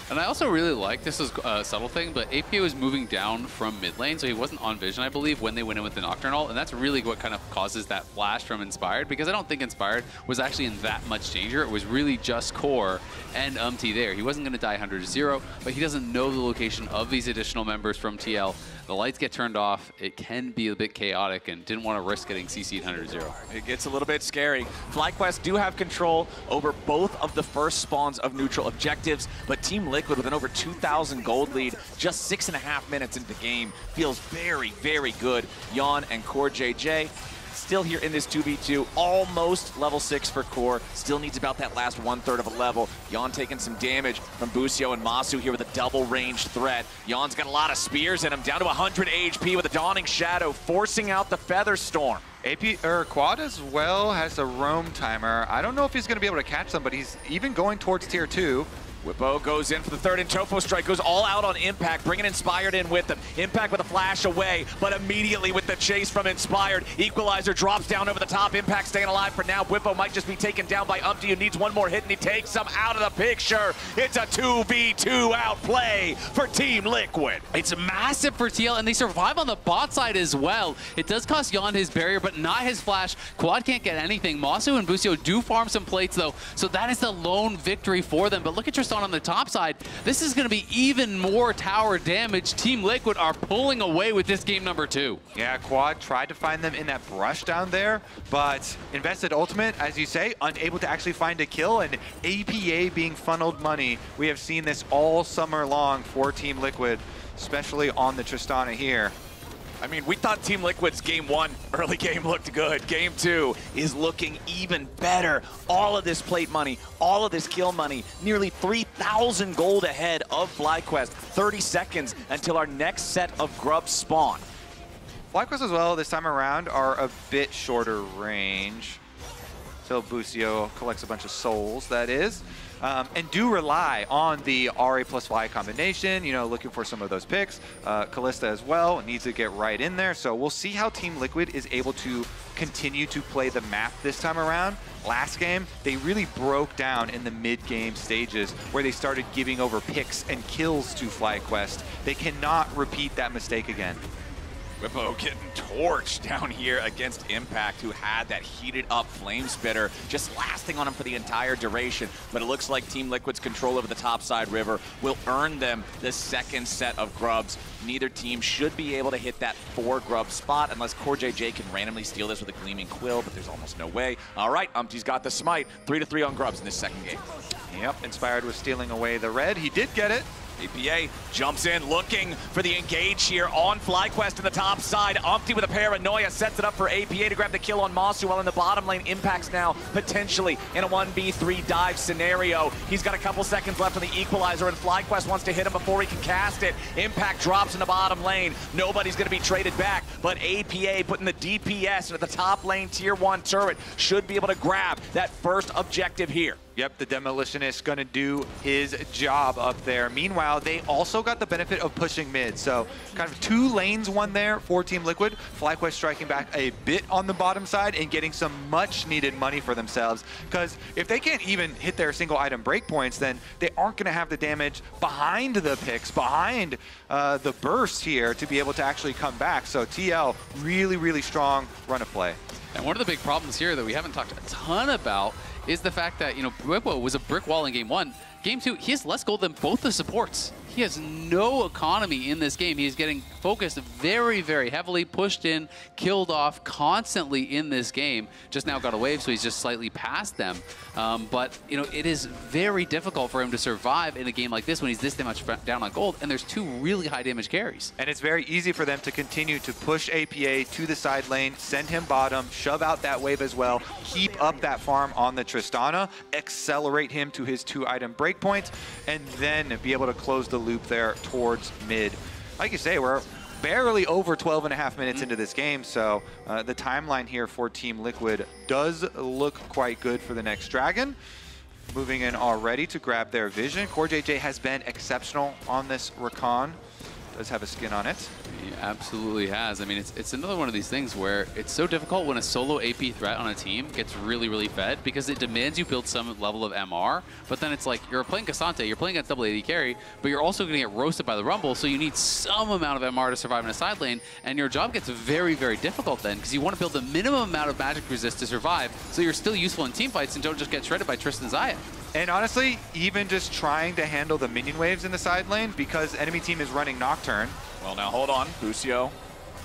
Speaker 6: And I also really like, this is a subtle thing, but APA was moving down from mid lane, so he wasn't on vision, I believe, when they went in with the Nocturnal, and that's really what kind of causes that flash from Inspired, because I don't think Inspired was actually in that much danger. It was really just Core and Umpty there. He wasn't going to die 100-0, but he doesn't know the location of these additional members from TL. The lights get turned off. It can be a bit chaotic, and didn't want to risk getting CC'd 100-0.
Speaker 8: It gets a little bit scary. FlyQuest do have control over both of the first spawns of neutral objectives, but Team Liquid with an over 2,000 gold lead, just 6.5 minutes into the game, feels very, very good. Yon and CoreJJ still here in this 2v2, almost level 6 for Core. Still needs about that last 1/3 of a level. Yon taking some damage from Busio and Masu here with a double ranged threat. Yon's got a lot of spears in him, down to 100 HP with a Dawning Shadow, forcing out the Feather Storm.
Speaker 9: Quad as well has a roam timer. I don't know if he's going to be able to catch them, but he's even going towards tier 2.
Speaker 8: Bwipo goes in for the third, and Tofo Strike goes all out on Impact, bringing Inspired in with him. Impact with a flash away, but immediately with the chase from Inspired, Equalizer drops down over the top. Impact staying alive for now. Bwipo might just be taken down by Umpty, who needs one more hit, and he takes him out of the picture. It's a 2v2 outplay for Team Liquid.
Speaker 6: It's massive for TL, and they survive on the bot side as well. It does cost Yon his barrier, but not his flash. Quad can't get anything. Masu and Busio do farm some plates, though, so that is the lone victory for them. But look at your on the top side. This is going to be even more tower damage. Team Liquid are pulling away with this game number 2.
Speaker 9: Yeah, Quad tried to find them in that brush down there, but invested ultimate, as you say, unable to actually find a kill, and APA being funneled money. We have seen this all summer long for Team Liquid, especially on the Tristana here.
Speaker 8: I mean, we thought Team Liquid's game 1 early game looked good. Game 2 is looking even better. All of this plate money, all of this kill money, nearly 3,000 gold ahead of FlyQuest. 30 seconds until our next set of grubs spawn.
Speaker 9: FlyQuest as well this time around are a bit shorter range. Till Busio collects a bunch of souls, that is. And do rely on the Ahri plus Fly combination, you know, looking for some of those picks. Kalista as well needs to get right in there. So we'll see how Team Liquid is able to continue to play the map this time around. Last game, they really broke down in the mid-game stages where they started giving over picks and kills to FlyQuest. They cannot repeat that mistake again.
Speaker 8: Whippo getting torched down here against Impact, who had that heated up Flame Spitter just lasting on him for the entire duration. But it looks like Team Liquid's control over the topside river will earn them the second set of grubs. Neither team should be able to hit that 4 grub spot unless CoreJJ can randomly steal this with a Gleaming Quill, but there's almost no way. All right, Umpty's got the smite. 3-3 on grubs in this second game.
Speaker 9: Yep, Inspired was stealing away the red. He did get it.
Speaker 8: APA jumps in, looking for the engage here on FlyQuest in the top side. Umpty with a paranoia sets it up for APA to grab the kill on Masu, while in the bottom lane, Impact's now potentially in a 1v3 dive scenario. He's got a couple seconds left on the equalizer, and FlyQuest wants to hit him before he can cast it. Impact drops in the bottom lane. Nobody's going to be traded back, but APA putting the DPS into the top lane tier 1 turret should be able to grab that first objective here.
Speaker 9: Yep, the Demolitionist gonna do his job up there. Meanwhile, they also got the benefit of pushing mid. So kind of 2 lanes won there for Team Liquid. FlyQuest striking back a bit on the bottom side and getting some much needed money for themselves. Because if they can't even hit their single item breakpoints, then they aren't gonna have the damage behind the picks, behind the burst here to be able to actually come back. So TL, really, really strong run of play.
Speaker 6: And one of the big problems here that we haven't talked a ton about is the fact that, you know, Whippo was a brick wall in game 1. Game 2, he has less gold than both the supports. He has no economy in this game. He's getting focused very, very heavily, pushed in, killed off constantly in this game. Just now got a wave, so he's just slightly past them. But, you know, it is very difficult for him to survive in a game like this when he's this much down on gold, and there's 2 really high damage carries.
Speaker 9: And it's very easy for them to continue to push APA to the side lane, send him bottom, shove out that wave as well, keep up that farm on the Tristana, accelerate him to his 2-item breakpoint, and then be able to close the loop there towards mid. Like you say, we're barely over 12.5 minutes into this game, so the timeline here for Team Liquid does look quite good for the next Dragon. Moving in already to grab their vision. CoreJJ has been exceptional on this Rakan. Does have a skin on it.
Speaker 6: He absolutely has. I mean, it's another one of these things where it's so difficult when a solo AP threat on a team gets really, really fed because it demands you build some level of MR, but then it's like you're playing Cassante, you're playing against double AD carry, but you're also going to get roasted by the Rumble, so you need some amount of MR to survive in a side lane, and your job gets very, very difficult then because you want to build the minimum amount of magic resist to survive, so you're still useful in team fights and don't just get shredded by Tristan Zaya.
Speaker 9: And honestly, even just trying to handle the minion waves in the side lane because enemy team is running Nocturne.
Speaker 8: Well, now hold on, Busio.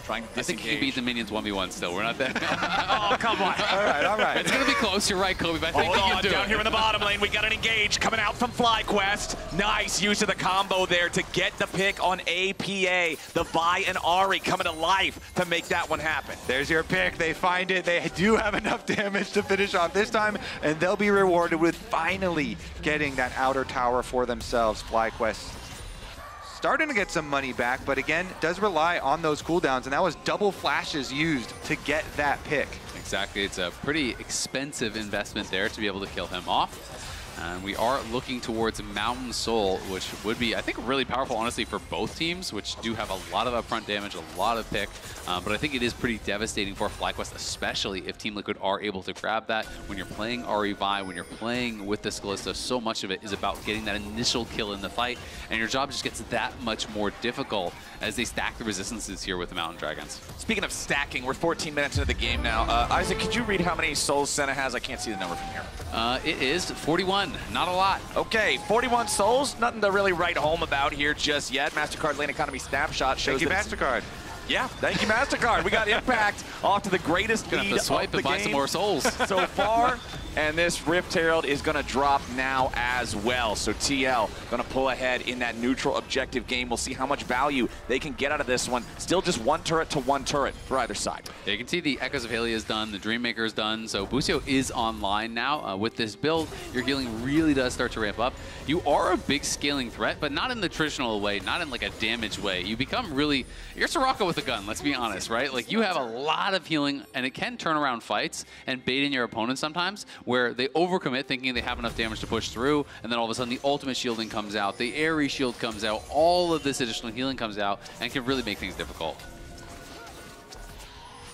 Speaker 8: Trying to disengage.
Speaker 6: I think you beat the minions 1v1 still. We're not there.
Speaker 8: Oh, come on.
Speaker 9: All right.
Speaker 6: It's going to be close. You're right, Kobe, but I think
Speaker 8: Hold
Speaker 6: you
Speaker 8: on,
Speaker 6: can do
Speaker 8: down
Speaker 6: it.
Speaker 8: here in the bottom lane, we got an engage coming out from FlyQuest. Nice use of the combo there to get the pick on APA. The Vi and Ahri coming to life to make that one happen.
Speaker 9: There's your pick. They find it. They do have enough damage to finish off this time, and they'll be rewarded with finally getting that outer tower for themselves. FlyQuest starting to get some money back, but again, does rely on those cooldowns, and that was double flashes used to get that pick.
Speaker 6: Exactly. It's a pretty expensive investment there to be able to kill him off. And we are looking towards Mountain Soul, which would be, I think, really powerful, honestly, for both teams, which do have a lot of upfront damage, a lot of pick. But I think it is pretty devastating for FlyQuest, especially if Team Liquid are able to grab that. When you're playing Ahri Vi, when you're playing with this Kalista, so much of it is about getting that initial kill in the fight, and your job just gets that much more difficult as they stack the resistances here with the Mountain Dragons.
Speaker 8: Speaking of stacking, we're 14 minutes into the game now. Isaac, could you read how many souls Senna has? I can't see the number from here.
Speaker 6: It is 41. Not a lot.
Speaker 8: Okay, 41 souls. Nothing to really write home about here just yet. MasterCard Lane Economy Snapshot shows
Speaker 9: Thank you, MasterCard.
Speaker 8: Yeah, thank you, MasterCard. We got Impact off to the greatest lead
Speaker 6: have to swipe
Speaker 8: of the
Speaker 6: and buy
Speaker 8: game
Speaker 6: some more souls.
Speaker 8: so far. And this Rift Herald is going to drop now as well. So TL going to pull ahead in that neutral objective game. We'll see how much value they can get out of this one. Still just one turret to one turret for either side.
Speaker 6: Yeah, you can see the Echoes of Hylia is done, the Dreammaker is done. So Busio is online now. With this build, your healing really does start to ramp up. You are a big scaling threat, but not in the traditional way, not in like a damage way. You become really, you're Soraka with a gun, let's be honest, right? Like you have a lot of healing, and it can turn around fights and bait in your opponent sometimes, where they overcommit thinking they have enough damage to push through, and then all of a sudden the ultimate shielding comes out, the airy shield comes out, all of this additional healing comes out, and can really make things difficult.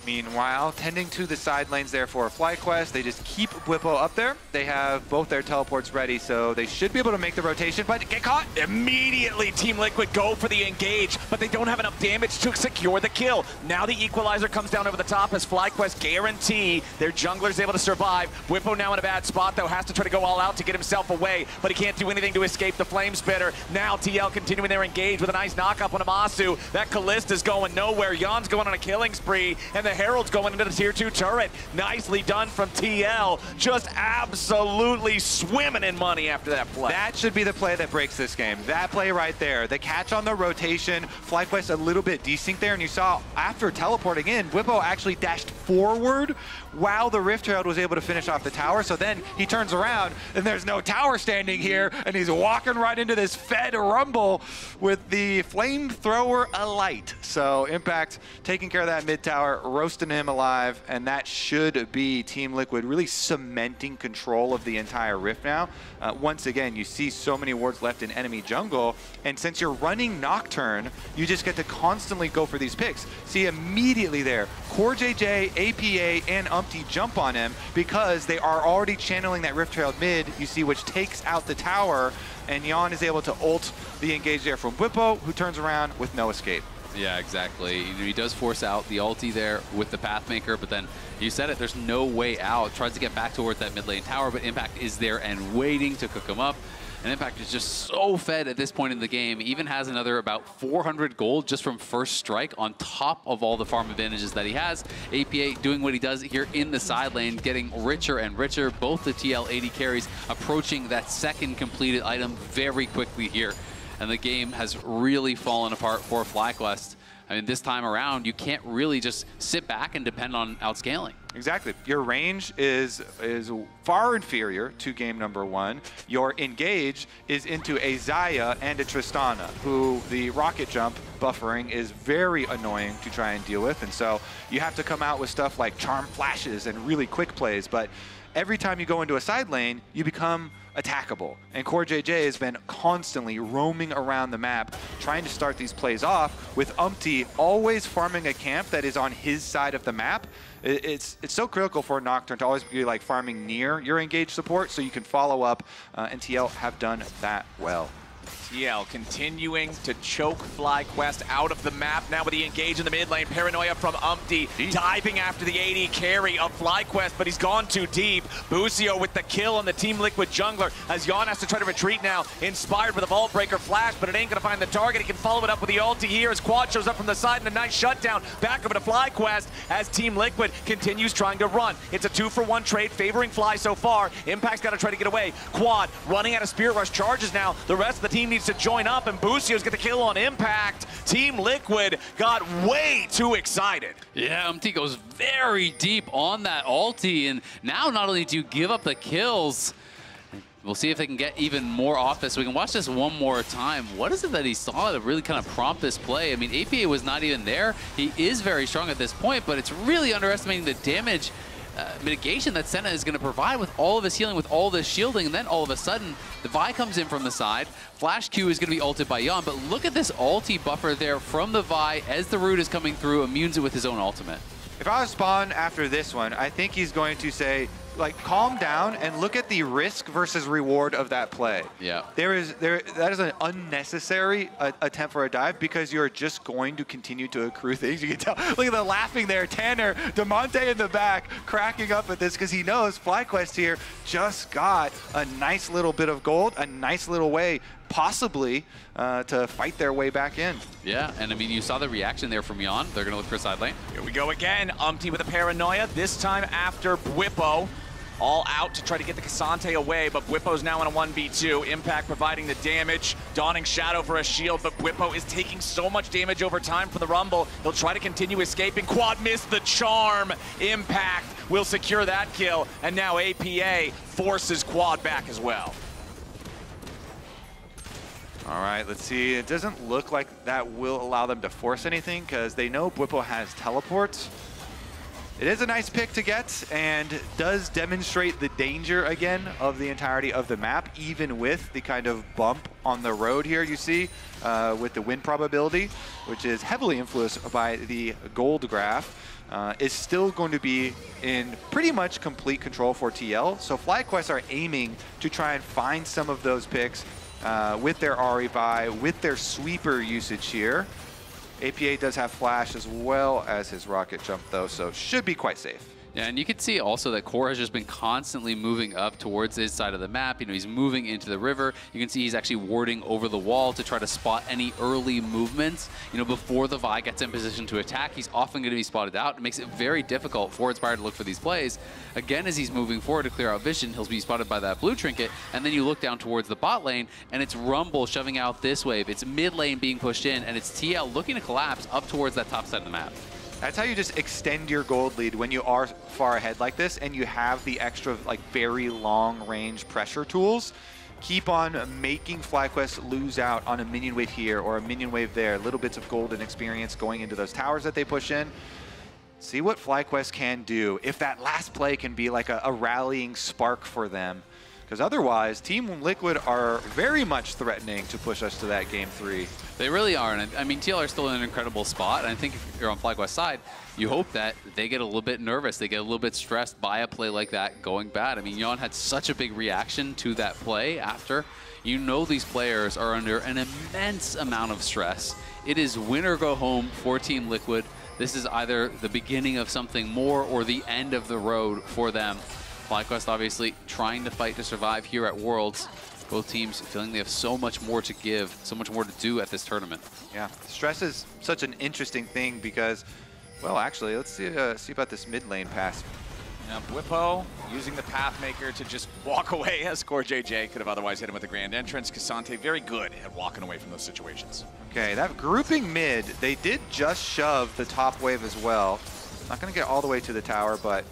Speaker 9: Meanwhile, tending to the side lanes there for FlyQuest, they just keep Whippo up there. They have both their teleports ready, so they should be able to make the rotation, but get caught.
Speaker 8: Immediately, Team Liquid go for the engage, but they don't have enough damage to secure the kill. Now the equalizer comes down over the top as FlyQuest guarantee their jungler's able to survive. Whippo now in a bad spot, though, has to try to go all out to get himself away, but he can't do anything to escape the flame spitter. Now TL continuing their engage with a nice knock-up on Amasu. That Kallista's going nowhere. Yon's going on a killing spree, and the Herald's going into the tier 2 turret. Nicely done from TL. Just absolutely swimming in money after that play.
Speaker 9: That should be the play that breaks this game. That play right there. The catch on the rotation. FlyQuest a little bit desync there, and you saw after teleporting in, Whippo actually dashed forward while the Rift Herald was able to finish off the tower. So then he turns around, and there's no tower standing here, and he's walking right into this Fed Rumble with the flamethrower alight. So Impact taking care of that mid tower, roasting him alive, and that should be Team Liquid really cementing control of the entire Rift now. Once again, you see so many wards left in enemy jungle, and since you're running Nocturne, you just get to constantly go for these picks. See immediately there, CoreJJ, APA, and Umpty jump on him because they are already channeling that Rift Herald mid, you see, which takes out the tower, and Yon is able to ult the engage there from Whippo, who turns around with no escape.
Speaker 6: Yeah, exactly. He does force out the ulti there with the Pathmaker, but then you said it, there's no way out. Tries to get back towards that mid lane tower, but Impact is there and waiting to cook him up. And Impact is just so fed at this point in the game. He even has another about 400 gold just from first strike on top of all the farm advantages that he has. APA doing what he does here in the side lane, getting richer and richer. Both the TL AD carries approaching that second completed item very quickly here. And the game has really fallen apart for FlyQuest. I mean, this time around, you can't really just sit back and depend on outscaling.
Speaker 9: Exactly. Your range is far inferior to game number 1. Your engage is into a Xayah and a Tristana, who the rocket jump buffering is very annoying to try and deal with. And so you have to come out with stuff like charm flashes and really quick plays. But every time you go into a side lane, you become attackable. And CoreJJ has been constantly roaming around the map, trying to start these plays off, with Umpty always farming a camp that is on his side of the map. It's so critical for Nocturne to always be like farming near your engaged support so you can follow up, and TL have done that well.
Speaker 8: TL continuing to choke FlyQuest out of the map now with the engage in the mid lane. Paranoia from Umpty diving after the AD carry of FlyQuest, but he's gone too deep. Busio with the kill on the Team Liquid jungler as Yon has to try to retreat now, inspired with a Vault Breaker flash, but it ain't gonna find the target. He can follow it up with the ulti here as Quad shows up from the side and a nice shutdown back over to FlyQuest as Team Liquid continues trying to run. It's a 2-for-1 trade favoring Fly so far. Impact's gotta try to get away. Quad running out of Spirit Rush charges now. The rest of the team needs to join up, and Busio's get the kill on Impact. Team Liquid got way too excited.
Speaker 6: Yeah, Umpty goes very deep on that ulti, and now not only do you give up the kills, we'll see if they can get even more off this. We can watch this one more time. What is it that he saw to really kind of prompt this play? I mean, APA was not even there. He is very strong at this point, but it's really underestimating the damage mitigation that Senna is going to provide with all of his healing, with all this shielding, and then all of a sudden, the Vi comes in from the side. Flash Q is going to be ulted by Yon, but look at this ulti buffer there from the Vi as the root is coming through, immunes it with his own ultimate.
Speaker 9: If I was Spawn after this one, I think he's going to say, like, calm down and look at the risk versus reward of that play.
Speaker 6: Yeah.
Speaker 9: That is an unnecessary attempt for a dive because you're just going to continue to accrue things. You can tell, look at the laughing there. Tanner, DeMonte in the back, cracking up at this because he knows FlyQuest here just got a nice little bit of gold, a nice little way possibly to fight their way back in.
Speaker 6: Yeah, and I mean, you saw the reaction there from Yon. They're going to look for a side lane.
Speaker 8: Here we go again. Umpty with a Paranoia, this time after Whippo. all out to try to get the Cassante away, but Bwipo's now in a 1v2. Impact providing the damage, Dawning Shadow for a shield, but Bwipo is taking so much damage over time from the Rumble. He'll try to continue escaping. Quad missed the charm. Impact will secure that kill, and now APA forces Quad back as well.
Speaker 9: All right, let's see. It doesn't look like that will allow them to force anything because they know Bwipo has teleports. It is a nice pick to get and does demonstrate the danger again of the entirety of the map, even with the kind of bump on the road here you see with the win probability, which is heavily influenced by the gold graph. Is still going to be in pretty much complete control for TL. So FlyQuest are aiming to try and find some of those picks with their Ahri buy, with their sweeper usage here. APA does have flash as well as his rocket jump though, so should be quite safe.
Speaker 6: Yeah, and you can see also that Core has just been constantly moving up towards his side of the map. You know, he's moving into the river. You can see he's actually warding over the wall to try to spot any early movements. You know, before the Vi gets in position to attack, he's often going to be spotted out. It makes it very difficult for Inspired to look for these plays. Again, as he's moving forward to clear out vision, he'll be spotted by that blue trinket, and then you look down towards the bot lane, and it's Rumble shoving out this wave. It's mid lane being pushed in, and it's TL looking to collapse up towards that top side of the map.
Speaker 9: That's how you just extend your gold lead when you are far ahead like this and you have the extra like very long range pressure tools. Keep on making FlyQuest lose out on a minion wave here or a minion wave there. Little bits of golden experience going into those towers that they push in. See what FlyQuest can do. If that last play can be like a rallying spark for them. Because otherwise, Team Liquid are very much threatening to push us to that game 3.
Speaker 6: They really are, and I mean, TL are still in an incredible spot, and I think if you're on FlyQuest's side, you hope that they get a little bit nervous, they get a little bit stressed by a play like that going bad. I mean, Yon had such a big reaction to that play after. You know these players are under an immense amount of stress. It is win or go home for Team Liquid. This is either the beginning of something more or the end of the road for them. FlyQuest obviously trying to fight to survive here at Worlds. Both teams feeling they have so much more to give, so much more to do at this tournament.
Speaker 9: Yeah, stress is such an interesting thing because, well, actually, let's see about this mid lane pass.
Speaker 8: Now, Bwipo using the Pathmaker to just walk away as CoreJJ could have otherwise hit him with a grand entrance. Cassante very good at walking away from those situations.
Speaker 9: Okay, that grouping mid, they did just shove the top wave as well. Not going to get all the way to the tower, but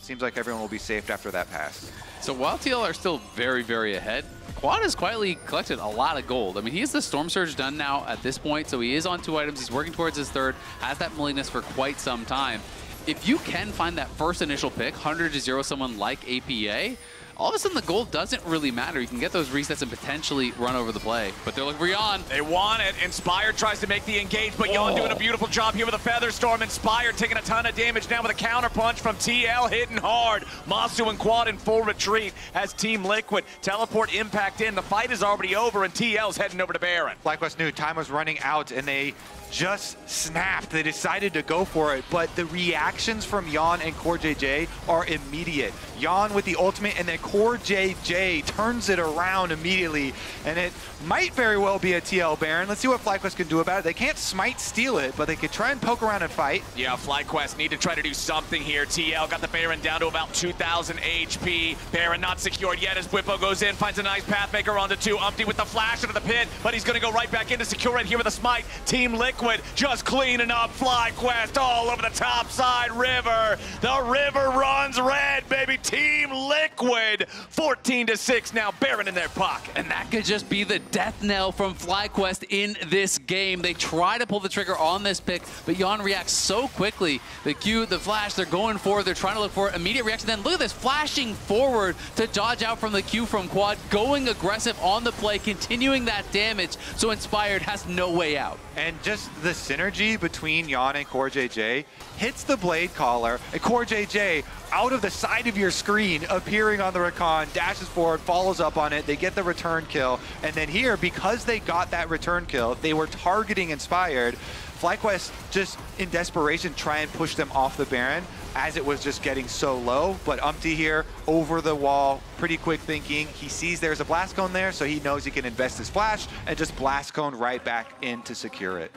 Speaker 9: seems like everyone will be safe after that pass.
Speaker 6: So while TL are still very, very ahead, Quad has quietly collected a lot of gold. I mean, he has the Storm Surge done now at this point, so he is on 2 items. He's working towards his 3rd, has that Malignus for quite some time. If you can find that first initial pick, 100 to 0 someone like APA, all of a sudden the gold doesn't really matter. You can get those resets and potentially run over the play. But they're looking for Yon.
Speaker 8: They want it. Inspired tries to make the engage, but Yon doing a beautiful job here with a Feather Storm. Inspired taking a ton of damage now with a counter punch from TL hitting hard. Masu and Quad in full retreat as Team Liquid teleport Impact in. The fight is already over and TL's heading over to Baron.
Speaker 9: FlyQuest knew time was running out and they just snapped. They decided to go for it, but the reactions from Yon and CoreJJ are immediate. Yon with the ultimate, and then CoreJJ turns it around immediately, and it might very well be a TL Baron. Let's see what FlyQuest can do about it. They can't smite steal it, but they could try and poke around and fight.
Speaker 8: Yeah, FlyQuest need to try to do something here. TL got the Baron down to about 2,000 HP. Baron not secured yet as Bwipo goes in, finds a nice Pathmaker onto 2. Umpty with the flash into the pit, but he's going to go right back in to secure it here with a smite. Team Liquid just cleaning up FlyQuest all over the top side river. The river runs red, baby. Team Liquid 14-6 now. Baron in their pocket.
Speaker 6: And that could just be the death knell from FlyQuest in this game. They try to pull the trigger on this pick, but Yon reacts so quickly. The Q, the flash, they're going for it. They're trying to look for immediate reaction. Then look at this, flashing forward to dodge out from the Q from Quad, going aggressive on the play, continuing that damage, so Inspired has no way out.
Speaker 9: And just the synergy between Yon and CoreJJ hits the Blade Caller, and CoreJJ out of the side of your screen, appearing on the recon, dashes forward, follows up on it, they get the return kill, and then here, because they got that return kill, they were targeting Inspired. FlyQuest just in desperation try and push them off the Baron as it was just getting so low, but Umpty here over the wall, pretty quick thinking. He sees there's a blast cone there, so he knows he can invest his flash and just blast cone right back in to secure it.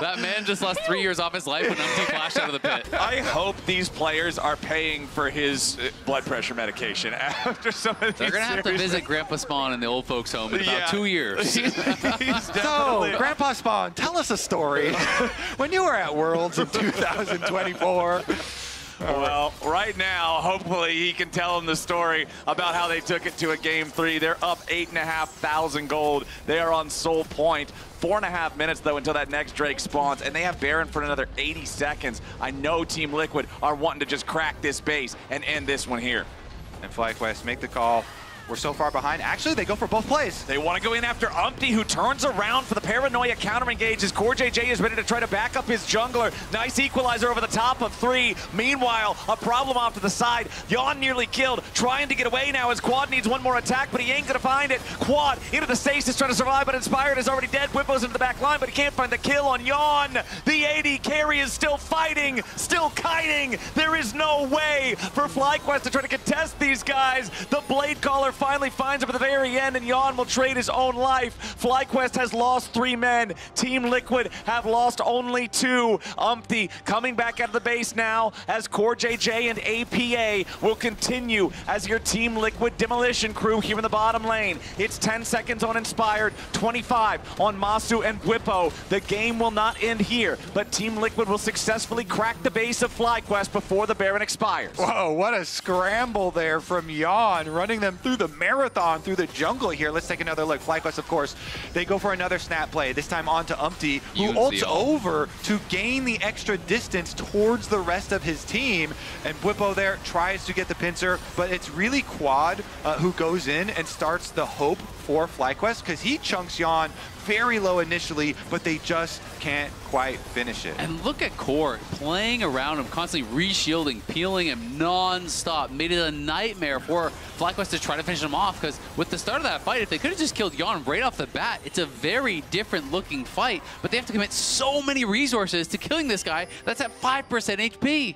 Speaker 6: That man just lost 3 years off his life when Umpty flashed out of the pit.
Speaker 8: I hope these players are paying for his blood pressure medication after some of these.
Speaker 6: They're going to have to visit Grandpa Spawn in the old folks' home in about 2 years.
Speaker 9: So, Grandpa Spawn, tell us a story. When you were at Worlds in 2024.
Speaker 8: Well, right now, hopefully he can tell them the story about how they took it to a Game 3. They're up 8,500 gold. They are on sole point. 4.5 minutes, though, until that next Drake spawns, and they have Baron for another 80 seconds. I know Team Liquid are wanting to just crack this base and end this one here.
Speaker 9: And FlyQuest make the call. We're so far behind. Actually, they go for both plays.
Speaker 8: They want to go in after Umpty, who turns around for the Paranoia counter engage as QuarJJ is ready to try to back up his jungler. Nice equalizer over the top of 3. Meanwhile, a problem off to the side. Yawn nearly killed, trying to get away now as Quad needs one more attack, but he ain't going to find it. Quad into the stasis trying to survive, but Inspired is already dead. Whippos into the back line, but he can't find the kill on Yawn. The AD carry is still fighting, still kiting. There is no way for FlyQuest to try to contest these guys. The Blade Caller finally finds him at the very end, and Yawn will trade his own life. FlyQuest has lost 3 men. Team Liquid have lost only 2. Umpty coming back out of the base now as QuarJJ and APA will continue as your Team Liquid demolition crew here in the bottom lane. It's 10 seconds on Inspired, 25 on Masu and Whippo. The game will not end here, but Team Liquid will successfully crack the base of FlyQuest before the Baron expires.
Speaker 9: Whoa, what a scramble there from Yawn, running them through the marathon through the jungle here. Let's take another look. FlyQuest, of course, they go for another snap play, this time onto Umpty, who ults over to gain the extra distance towards the rest of his team. And Whippo there tries to get the pincer, but it's really Quad who goes in and starts the hope for FlyQuest, because he chunks Yawn very low initially, but they just can't quite finish it.
Speaker 6: And look at Core playing around him, constantly re-shielding, peeling him non-stop. Made it a nightmare for FlyQuest to try to finish him off, because with the start of that fight, if they could have just killed Yawn right off the bat, it's a very different looking fight, but they have to commit so many resources to killing this guy that's at 5% HP.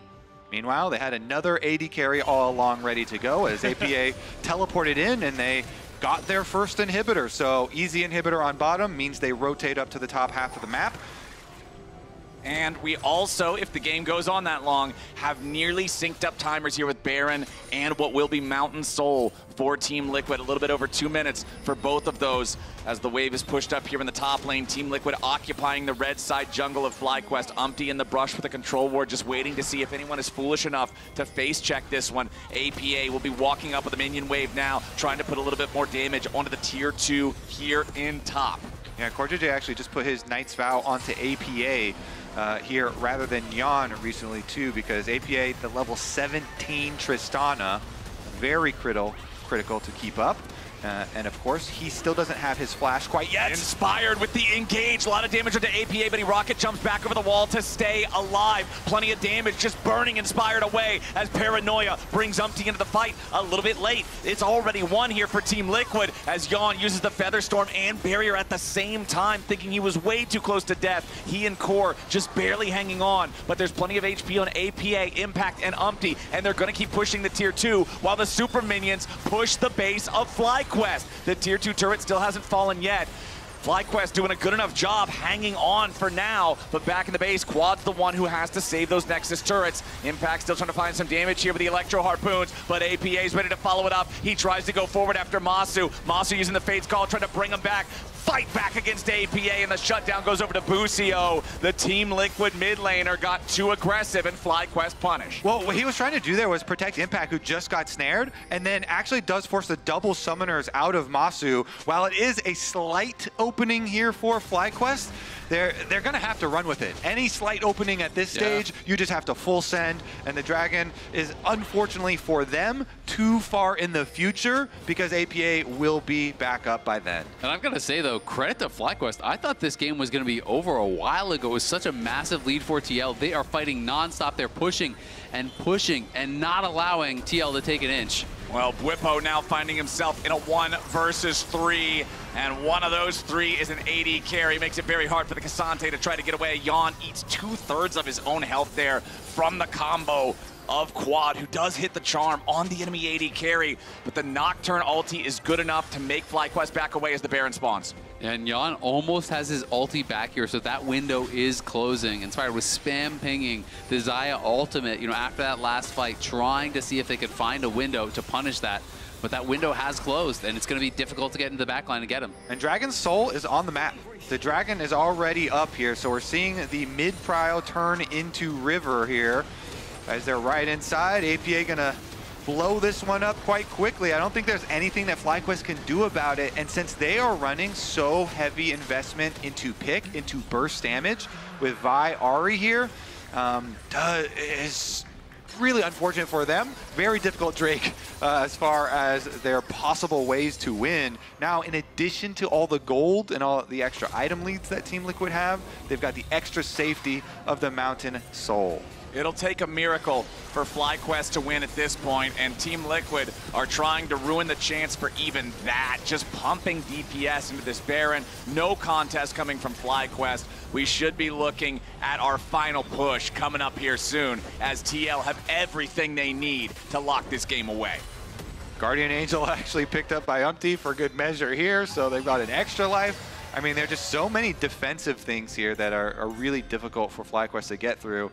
Speaker 9: Meanwhile, they had another AD carry all along ready to go as APA teleported in, and they got their first inhibitor. So easy inhibitor on bottom means they rotate up to the top half of the map.
Speaker 8: And we also, if the game goes on that long, have nearly synced up timers here with Baron and what will be Mountain Soul for Team Liquid. A little bit over 2 minutes for both of those as the wave is pushed up here in the top lane. Team Liquid occupying the red side jungle of FlyQuest. Umpty in the brush with a control ward, just waiting to see if anyone is foolish enough to face check this one. APA will be walking up with a minion wave now, trying to put a little bit more damage onto the tier 2 here in top.
Speaker 9: Yeah, QuarJJ actually just put his Knight's Vow onto APA here rather than Yawn recently too, because APA, the level 17 Tristana, very critical to keep up. And of course, he still doesn't have his flash quite yet.
Speaker 8: Inspired with the engage, a lot of damage onto APA, but he rocket jumps back over the wall to stay alive. Plenty of damage, just burning Inspired away as Paranoia brings Umpty into the fight a little bit late. It's already won here for Team Liquid as Yawn uses the Featherstorm and Barrier at the same time, thinking he was way too close to death. He and Core just barely hanging on, but there's plenty of HP on APA, Impact, and Umpty, and they're gonna keep pushing the tier 2 while the super minions push the base of FlyQuest. The tier 2 turret still hasn't fallen yet. FlyQuest doing a good enough job hanging on for now, but back in the base, Quad's the one who has to save those Nexus turrets. Impact still trying to find some damage here with the Electro Harpoons, but APA is ready to follow it up. He tries to go forward after Masu. Masu using the Fate's Call, trying to bring him back. Fight back against APA, and the shutdown goes over to Busio. The Team Liquid mid laner got too aggressive, and FlyQuest punished.
Speaker 9: Well, what he was trying to do there was protect Impact, who just got snared, and then actually does force the double summoners out of Masu. While it is a slight opening here for FlyQuest, they're going to have to run with it. Any slight opening at this stage, you just have to full send, and the Dragon is, unfortunately for them, too far in the future, because APA will be back up by then.
Speaker 6: And I'm going to say, though, credit to FlyQuest. I thought this game was going to be over a while ago. It was such a massive lead for TL. They are fighting nonstop. They're pushing and not allowing TL to take an inch.
Speaker 8: Well, Whippo now finding himself in a 1 versus 3, and one of those 3 is an AD carry. Makes it very hard for the Cassante to try to get away. Yawn eats 2/3 of his own health there from the combo. of Quad, who does hit the charm on the enemy AD carry, but the Nocturne ulti is good enough to make FlyQuest back away as the Baron spawns.
Speaker 6: And Jan almost has his ulti back here, so that window is closing. Inspired with spam pinging the Xayah ultimate, after that last fight, trying to see if they could find a window to punish that. But that window has closed, and it's going to be difficult to get into the backline and get him.
Speaker 9: And Dragon's Soul is on the map. The Dragon is already up here, so we're seeing the mid-prio turn into River here. As they're right inside, APA gonna blow this one up quite quickly. I don't think there's anything that FlyQuest can do about it. And since they are running so heavy investment into pick, into burst damage with Vi Ahri here, is really unfortunate for them. Very difficult, Drake, as far as their possible ways to win. Now, in addition to all the gold and all the extra item leads that Team Liquid have, they've got the extra safety of the Mountain Soul.
Speaker 8: It'll take a miracle for FlyQuest to win at this point, and Team Liquid are trying to ruin the chance for even that, just pumping DPS into this Baron. No contest coming from FlyQuest. We should be looking at our final push coming up here soon, as TL have everything they need to lock this game away.
Speaker 9: Guardian Angel actually picked up by Umpty for good measure here, so they've got an extra life. I mean, there are just so many defensive things here that are really difficult for FlyQuest to get through.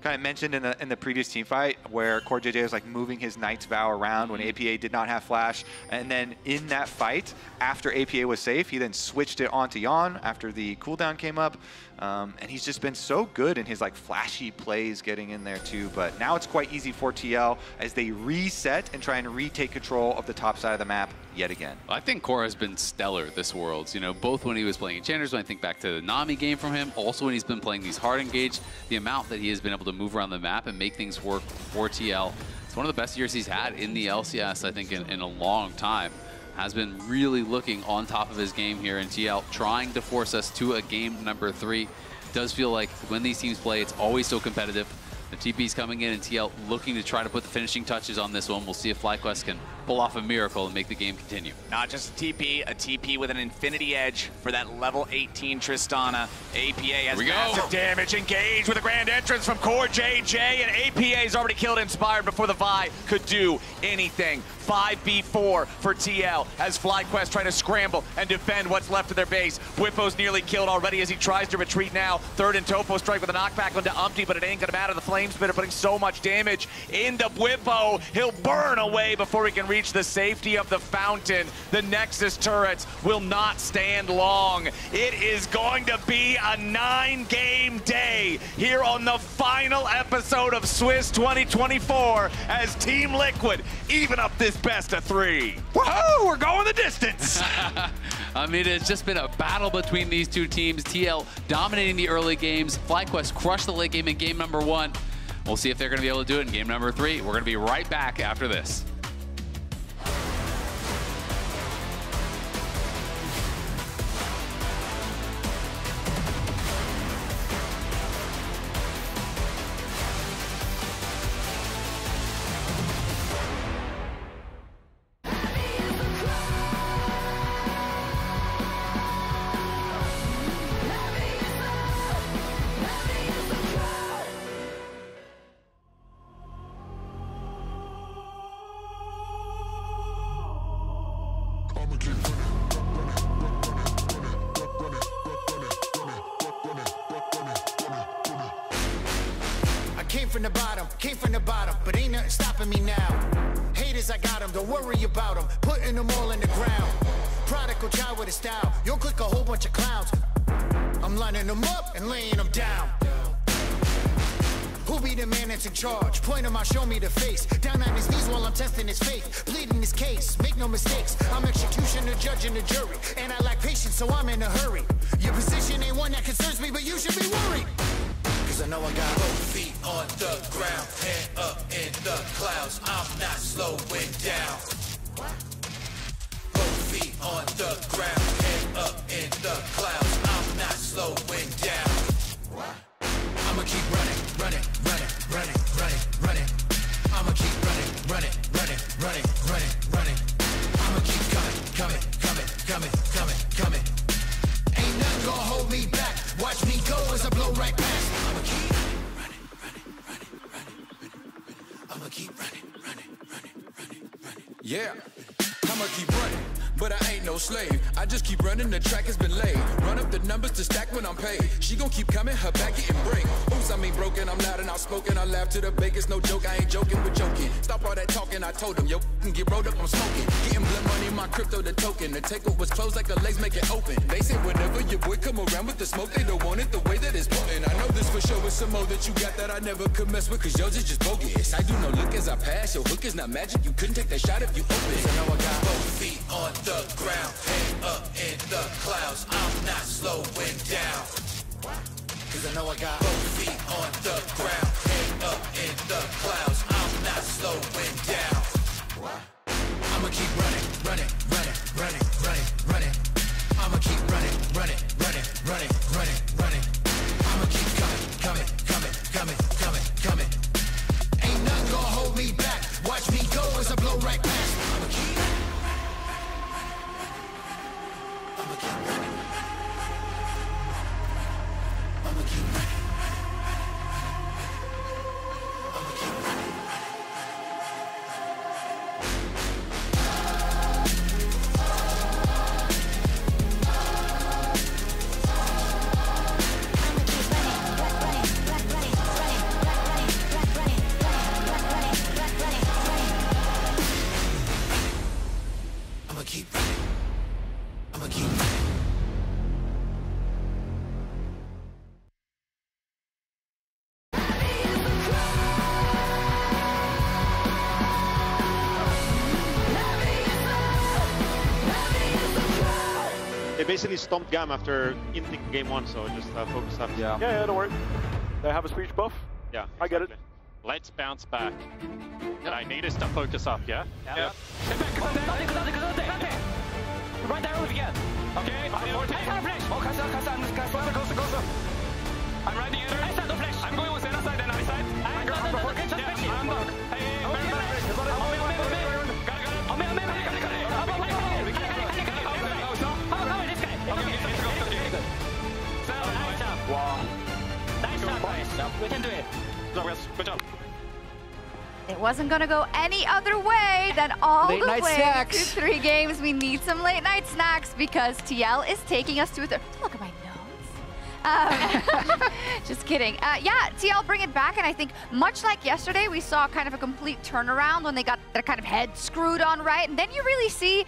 Speaker 9: Kind of mentioned in the previous team fight where Core JJ was like moving his Knight's Vow around when APA did not have flash, and then in that fight after APA was safe, he then switched it onto Jan after the cooldown came up, and he's just been so good in his like flashy plays getting in there too. But now it's quite easy for TL as they reset and try and retake control of the top side of the map yet again.
Speaker 6: I think Core has been stellar this Worlds, both when he was playing Enchanters, when I think back to the Nami game from him, also when he's been playing these hard engaged, the amount that he has been able to move around the map and make things work for TL. It's one of the best years he's had in the LCS, I think, in a long time. Has been really looking on top of his game here in TL, trying to force us to a game number 3. Does feel like when these teams play, it's always so competitive. The TP's coming in and TL looking to try to put the finishing touches on this one. We'll see if FlyQuest can pull off a miracle and make the game continue.
Speaker 8: Not just a TP with an infinity edge for that level 18 Tristana. APA has massive damage. Engaged with a grand entrance from Core JJ, and APA's already killed Inspired before the Vi could do anything. 5v4 for TL as FlyQuest try to scramble and defend what's left of their base. Bwipo's nearly killed already as he tries to retreat now. Third and Topo strike with a knockback onto Umpty, but it ain't gonna matter. The Flame Spitter putting so much damage into Bwipo. He'll burn away before he can reach the safety of the fountain. The Nexus turrets will not stand long. It is going to be a 9-game day here on the final episode of Swiss 2024 as Team Liquid even up this best of 3.
Speaker 9: Woohoo! We're going the distance!
Speaker 6: I mean, it's just been a battle between these two teams. TL dominating the early games. FlyQuest crushed the late game in game number 1. We'll see if they're going to be able to do it in game number 3. We're going to be right back after this.
Speaker 2: Came from the bottom, but ain't nothing stopping me now. Haters, I got them, don't worry about them. Putting them all in the ground. Prodigal child with a style. You'll click a whole bunch of clowns. I'm lining them up and laying them down. Who be the man that's in charge? Point him out, show me the face. Down on his knees while I'm testing his faith. Pleading his case, make no mistakes. I'm executioner, judge, and the jury. And I lack patience, so I'm in a hurry. Your position ain't one that concerns me, but you should be worried. Cause I know I got both feet on the ground, head up in the clouds. I'm not slowing down. Both feet on the ground, head up in the clouds. I'm not slowing down. I'ma keep running, running, running, running, running, running. I'ma keep running, running, running, running, running, running. I'ma keep coming, coming, coming, coming, coming, coming. Ain't nothing gonna hold me back. Watch me go as I blow right past. I'ma keep running, running, running, running, running, running.
Speaker 1: Yeah, I'ma keep running, but I ain't no slave. I just keep running, the track has been laid. Run up the numbers to stack when I'm paid. She gon' keep coming, her back getting break. Oops, I mean broken, I'm loud and outspoken. I laugh to the bakers, no joke, I ain't joking, we're joking. Stop all that talking, I told them, yo, can get rolled up, I'm smoking. Getting blood money, my crypto, the token. The takeover was closed like the legs make it open. They say whenever your boy come around with the smoke, they don't want it the way that it's potent. I know this for sure, it's some more that you got that I never could mess with, cause yours is just bogus. I do no look as I pass, your hook is not magic, you couldn't take that shot if you open. I know I got both feet on the ground, head up in the clouds, I'm not slowing down. Cause I know I got both feet on the ground, head up in the clouds, I'm not slowing down. I'ma keep running, running, running, running, running, running. I'ma keep running, running, running, running, running, running. I'ma keep coming, coming, coming, coming, coming, coming. Ain't nothing gonna hold me back. Watch me go as I blow right past. I'ma keep running. I'ma keep running. I'ma keep running. I'ma keep running. I'ma keep running. I'ma keep running.
Speaker 7: They basically stomped Gam after inting game 1, so just focus up.
Speaker 22: Yeah, don't worry. They have a speech buff.
Speaker 7: Yeah,
Speaker 22: I get it.
Speaker 7: Let's bounce back. And I need us to focus up, yeah?
Speaker 3: Yep. Right there again. Okay, I'm flash. Oh, I'm riding in. I'm going with center side and right side. Wow. Nice job, guys. We can do it.
Speaker 7: Good job.
Speaker 16: It wasn't going to go any other way than all
Speaker 17: Late
Speaker 16: the
Speaker 17: night
Speaker 16: way
Speaker 17: snacks.
Speaker 16: to 3 games. We need some late night snacks because TL is taking us to a third. Look at my nose. Just kidding. Yeah, TL bring it back, and I think much like yesterday, we saw kind of a complete turnaround when they got their kind of head screwed on right, and then you really see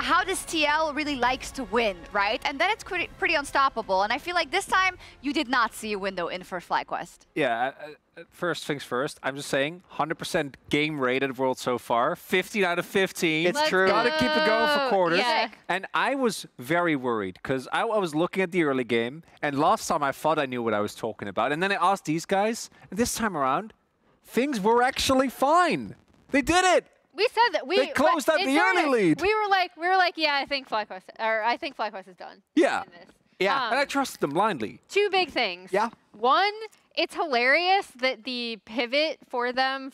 Speaker 16: how this TL really likes to win, right? And then it's pretty unstoppable. And I feel like this time you did not see a window in for FlyQuest.
Speaker 19: Yeah, first things first, I'm just saying 100% game rated World so far. 15 out of 15.
Speaker 17: It's true.
Speaker 19: Gotta keep it going for quarters.
Speaker 16: Yeah.
Speaker 19: And I was very worried because I was looking at the early game, and last time I thought I knew what I was talking about. And then I asked these guys, and this time around, things were actually fine. They did it.
Speaker 18: We said that
Speaker 19: they closed out the early lead.
Speaker 18: We were like, yeah, I think FlyQuest is done.
Speaker 19: Yeah.
Speaker 17: Yeah.
Speaker 19: And I trusted them blindly.
Speaker 18: 2 big things.
Speaker 17: Yeah.
Speaker 18: One, it's hilarious that the pivot for them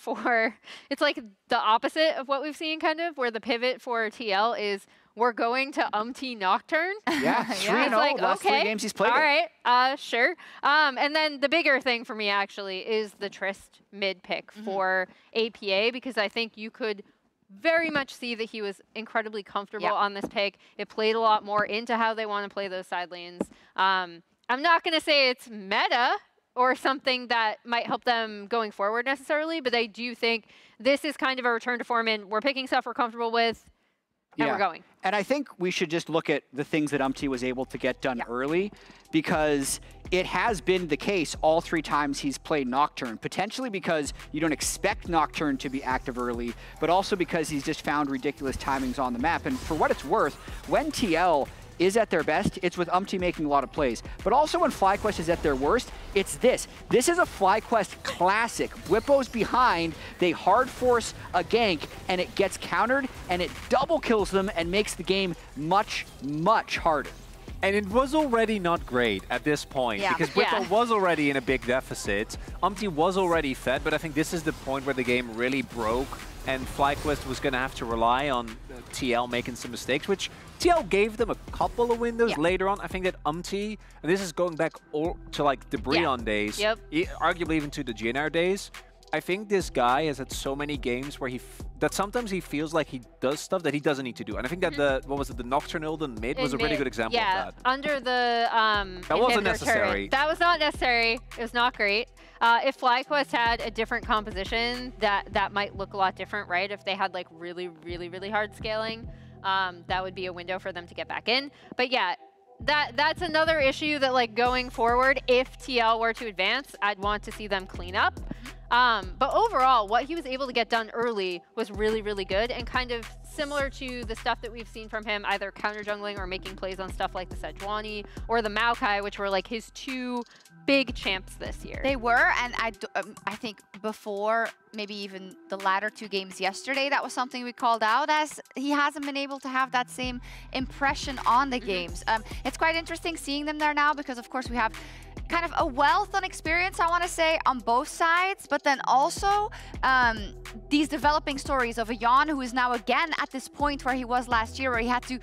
Speaker 18: it's like the opposite of what we've seen kind of, where the pivot for TL is we're going to Nocturne.
Speaker 17: Yeah, 3-0,
Speaker 18: like,
Speaker 17: last 3 games he's played.
Speaker 18: All right, sure. And then the bigger thing for me actually is the Trist mid pick for APA, because I think you could very much see that he was incredibly comfortable on this pick. It played a lot more into how they want to play those side lanes. I'm not going to say it's meta or something that might help them going forward necessarily, but I do think this is kind of a return to form, and we're picking stuff we're comfortable with, and we're going.
Speaker 17: And I think we should just look at the things that was able to get done early, because it has been the case all 3 times he's played Nocturne, potentially because you don't expect Nocturne to be active early, but also because he's just found ridiculous timings on the map. And for what it's worth, when TL is at their best, it's with making a lot of plays. But also when FlyQuest is at their worst, it's this. This is a FlyQuest classic. Whippo's behind, they hard force a gank, and it gets countered, and it double kills them and makes the game much, much harder.
Speaker 19: And it was already not great at this point, because Whippo was already in a big deficit. was already fed, but I think this is the point where the game really broke, and FlyQuest was going to have to rely on TL making some mistakes, which TL gave them a couple of windows later on. I think that and this is going back to like the Breon days, arguably even to the GNR days. I think this guy has had so many games where that sometimes he feels like he does stuff that he doesn't need to do. And I think that the Nocturnal in mid was a really good example of that.
Speaker 18: Under the
Speaker 19: that wasn't necessary.
Speaker 18: Turret. That was not necessary. It was not great. If FlyQuest had a different composition, that might look a lot different, right? If they had like really, really, really hard scaling, that would be a window for them to get back in. But yeah, that's another issue that like going forward, if TL were to advance, I'd want to see them clean up. But overall, what he was able to get done early was really, really good and kind of similar to the stuff that we've seen from him, either counter jungling or making plays on stuff like the Sejuani or the Maokai, which were like his two big champs this year.
Speaker 16: They were, and I think before maybe even the latter two games yesterday, that was something we called out as he hasn't been able to have that same impression on the games. It's quite interesting seeing them there now because, of course, we have kind of a wealth on experience, I want to say, on both sides, but then also these developing stories of a Jan who is now again at this point where he was last year, where he had to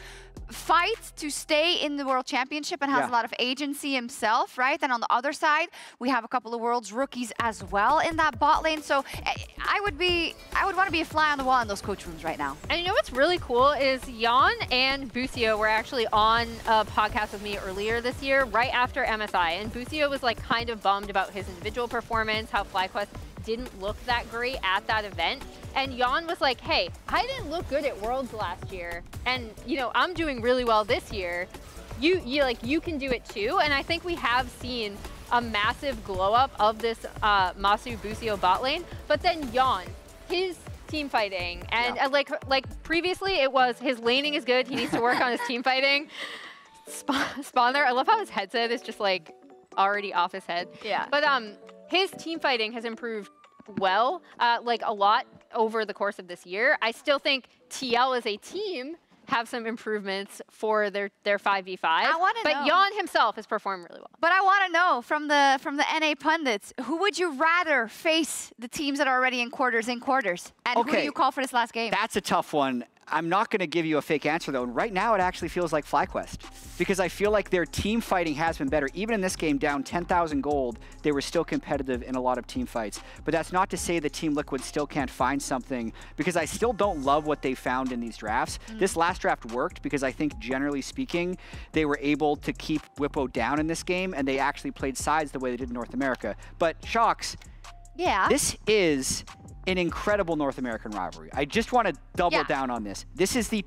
Speaker 16: fight to stay in the World Championship and has a lot of agency himself, right? And on the other side, we have a couple of World's rookies as well in that bot lane. So I would want to be a fly on the wall in those coach rooms right now.
Speaker 18: And you know what's really cool is Jan and Busio were actually on a podcast with me earlier this year, right after MSI. And Busio was like kind of bummed about his individual performance, how FlyQuest didn't look that great at that event. And Jan was like, hey, I didn't look good at Worlds last year. And, you know, I'm doing really well this year. You can do it too. And I think we have seen a massive glow up of this Masu Busio bot lane. But then Jan, his team fighting, and like previously it was his laning is good. He needs to work on his team fighting. Spawn there. I love how his headset is just like already off his head.
Speaker 16: Yeah.
Speaker 18: But his team fighting has improved well, like a lot over the course of this year. I still think TL as a team have some improvements for their 5v5.
Speaker 16: I want to know.
Speaker 18: But Jan himself has performed really well.
Speaker 16: But I want to know from the NA pundits, who would you rather face the teams that are already in quarters? And who do you call for this last game?
Speaker 17: That's a tough one. I'm not going to give you a fake answer, though. And right now, it actually feels like FlyQuest. Because I feel like their team fighting has been better. Even in this game, down 10,000 gold, they were still competitive in a lot of team fights. But that's not to say that Team Liquid still can't find something, because I still don't love what they found in these drafts. This last draft worked because I think, generally speaking, they were able to keep Whippo down in this game, and they actually played sides the way they did in North America. But, Shox, this is an incredible North American rivalry. I just want to double down on this. This is the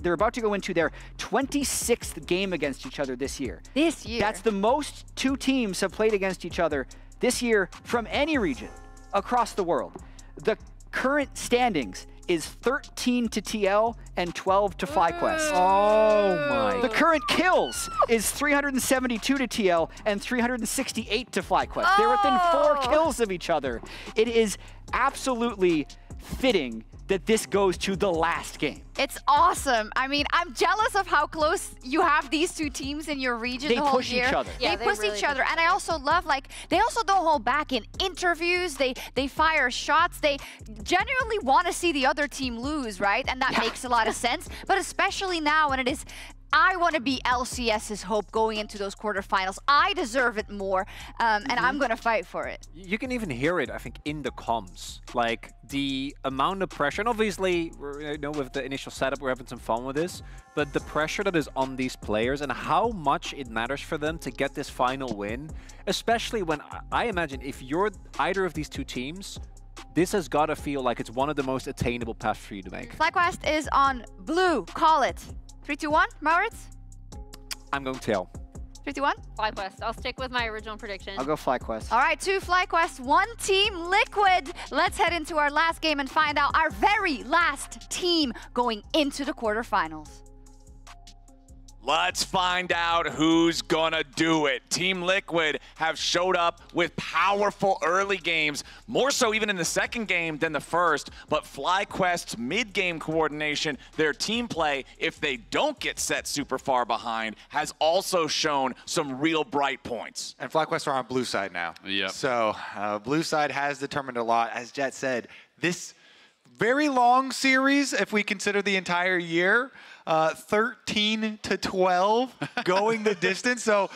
Speaker 17: they're about to go into their 26th game against each other this year. That's the most two teams have played against each other this year from any region across the world. The current standings is 13 to TL and 12 to FlyQuest.
Speaker 9: Oh my.
Speaker 17: The current kills is 372 to TL and 368 to FlyQuest. They're within 4 kills of each other. It is absolutely fitting that this goes to the last game.
Speaker 16: It's awesome. I mean, I'm jealous of how close you have these two teams in your region the whole year.
Speaker 17: They push each other.
Speaker 16: Yeah, they push each other. And I also love, like, they also don't hold back in interviews. They fire shots. They genuinely want to see the other team lose, right? And that makes a lot of sense. But especially now when it is, I want to be LCS's hope going into those quarterfinals. I deserve it more, and I'm going to fight for it.
Speaker 19: You can even hear it, I think, in the comms. Like, the amount of pressure, and obviously, you know, with the initial setup, we're having some fun with this, but the pressure that is on these players and how much it matters for them to get this final win, especially when, I imagine, if you're either of these two teams, this has got to feel like it's one of the most attainable paths for you to make.
Speaker 16: FlyQuest is on blue. Call it. 3, 2, 1, Maurits?
Speaker 19: I'm going TL.
Speaker 16: 3, 2, 1?
Speaker 18: FlyQuest. I'll stick with my original prediction.
Speaker 17: I'll go FlyQuest.
Speaker 16: All right, 2 FlyQuest, 1 Team Liquid. Let's head into our last game and find out our very last team going into the quarterfinals.
Speaker 8: Let's find out who's gonna do it. Team Liquid have showed up with powerful early games, more so even in the second game than the first, but FlyQuest's mid-game coordination, their team play, if they don't get set super far behind, has also shown some real bright points.
Speaker 9: And FlyQuest are on blue side now.
Speaker 6: Yep.
Speaker 9: So blue side has determined a lot. As Jet said, this very long series, if we consider the entire year, 13 to 12 going the distance. So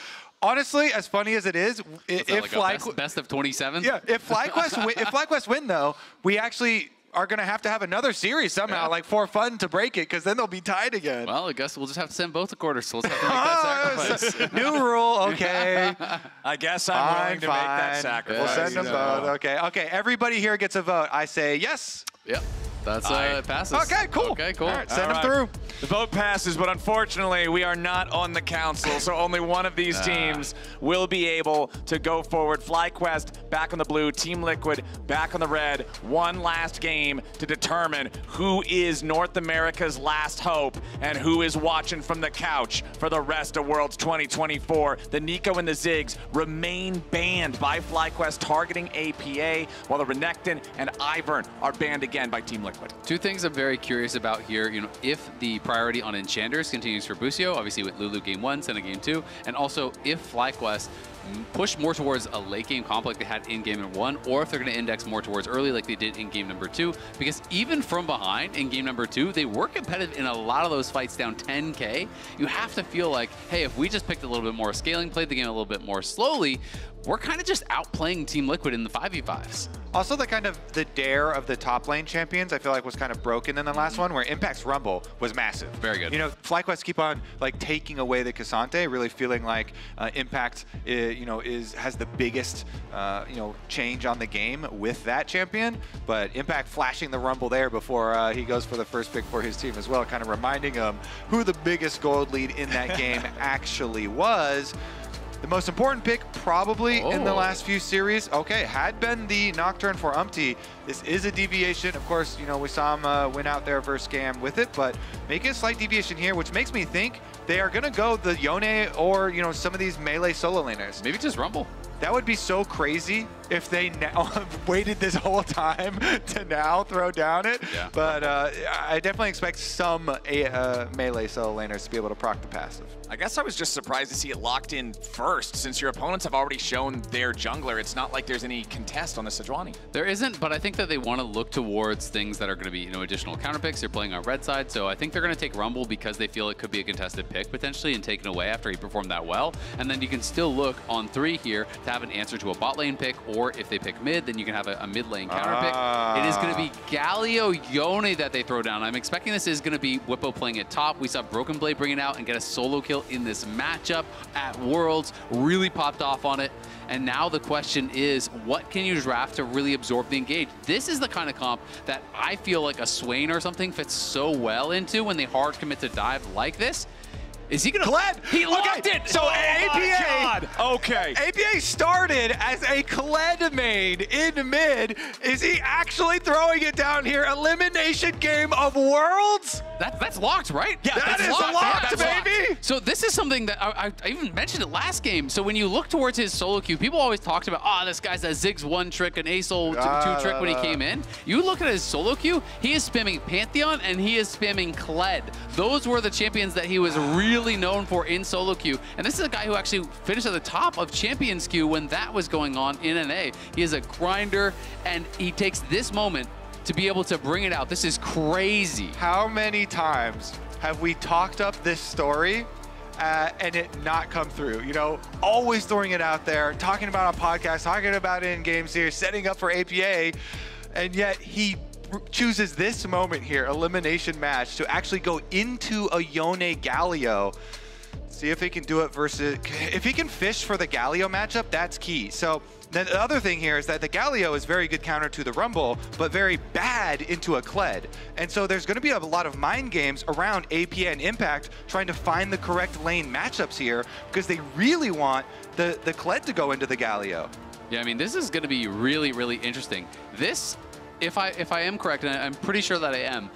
Speaker 9: honestly, as funny as it is, if
Speaker 6: like best of 27.
Speaker 9: Yeah, if FlyQuest win though, we actually are going to have another series somehow, like for fun to break it, because then they'll be tied again.
Speaker 6: Well, I guess we'll just have to send both the quarters, so let's have to make that sacrifice.
Speaker 9: New rule, okay.
Speaker 8: I guess I'm willing to make that sacrifice.
Speaker 9: We'll send them both, okay. Okay, everybody here gets a vote. I say yes.
Speaker 6: Yep. That's it passes.
Speaker 9: Okay, cool.
Speaker 6: Okay, cool.
Speaker 9: All right, send them through.
Speaker 8: The vote passes, but unfortunately, we are not on the council, so only one of these teams will be able to go forward. FlyQuest back on the blue, Team Liquid back on the red. One last game to determine who is North America's last hope and who is watching from the couch for the rest of Worlds 2024. The Nico and the Ziggs remain banned by FlyQuest, targeting APA, while the Renekton and Ivern are banned again by Team Liquid.
Speaker 6: Two things I'm very curious about here. You know, if the priority on Enchanters continues for Busio, obviously with Lulu game 1, Senna game 2, and also if FlyQuest push more towards a late game comp like they had in game number 1, or if they're going to index more towards early like they did in game number 2, because even from behind in game number 2, they were competitive in a lot of those fights down 10K. You have to feel like, hey, if we just picked a little bit more scaling, played the game a little bit more slowly, we're kind of just outplaying Team Liquid in the 5v5s.
Speaker 9: Also, the dare of the top lane champions, I feel like was kind of broken in the last one, where Impact's Rumble was massive.
Speaker 6: Very good.
Speaker 9: You know, FlyQuest keep on like taking away the Cassante, really feeling like Impact, has the biggest, change on the game with that champion. But Impact flashing the Rumble there before he goes for the first pick for his team as well, kind of reminding him who the biggest gold lead in that game actually was. The most important pick probably in the last few series, had been the Nocturne for Umpty. This is a deviation. Of course, we saw him win out there versus Scam with it, but making a slight deviation here, which makes me think they are going to go the Yone or, some of these melee solo laners.
Speaker 6: Maybe just Rumble.
Speaker 9: That would be so crazy if they now waited this whole time to now throw down it. Yeah. But I definitely expect some melee solo laners to be able to proc the passive.
Speaker 8: I guess I was just surprised to see it locked in first, since your opponents have already shown their jungler. It's not like there's any contest on the Sejuani.
Speaker 6: There isn't, but I think that they want to look towards things that are going to be, additional counter picks. They're playing on red side, so I think they're going to take Rumble because they feel it could be a contested pick potentially and taken away after he performed that well. And then you can still look on 3 here to have an answer to a bot lane pick, or if they pick mid, then you can have a mid lane counter pick. It is going to be Galio Yone that they throw down. I'm expecting this is going to be Whippo playing at top. We saw Broken Blade bring it out and get a solo kill in this matchup at Worlds, really popped off on it. And now the question is, what can you draft to really absorb the engage? This is the kind of comp that I feel like a Swain or something fits so well into when they hard commit to dive like this. Is he gonna?
Speaker 9: Kled!
Speaker 6: He locked it!
Speaker 9: So APA.
Speaker 8: Okay.
Speaker 9: APA started as a Kled main in mid. Is he actually throwing it down here? Elimination game of Worlds?
Speaker 6: That's locked, right?
Speaker 9: Yeah, that is locked, baby!
Speaker 6: Locked. So this is something that I even mentioned it last game. So when you look towards his solo queue, people always talked about, this guy's a Ziggs 1 trick, an Asol 2 trick when he came in. You look at his solo queue, he is spamming Pantheon and he is spamming Kled. Those were the champions that he was really known for in solo queue. And this is a guy who actually finished at the top of Champions queue when that was going on in NA. He is a grinder, and he takes this moment to be able to bring it out. This is crazy.
Speaker 9: How many times have we talked up this story and it not come through? Always throwing it out there, talking about on podcasts, talking about it in game series, setting up for APA, and yet he chooses this moment here, elimination match, to actually go into a Yone Galio. See if he can do it versus, if he can fish for the Galio matchup, that's key. So then the other thing here is that the Galio is very good counter to the Rumble, but very bad into a Kled. And so there's going to be a lot of mind games around APA and Impact trying to find the correct lane matchups here, because they really want the Kled to go into the Galio.
Speaker 6: Yeah, I mean, this is going to be really, really interesting. This, if I am correct, and I'm pretty sure that I am,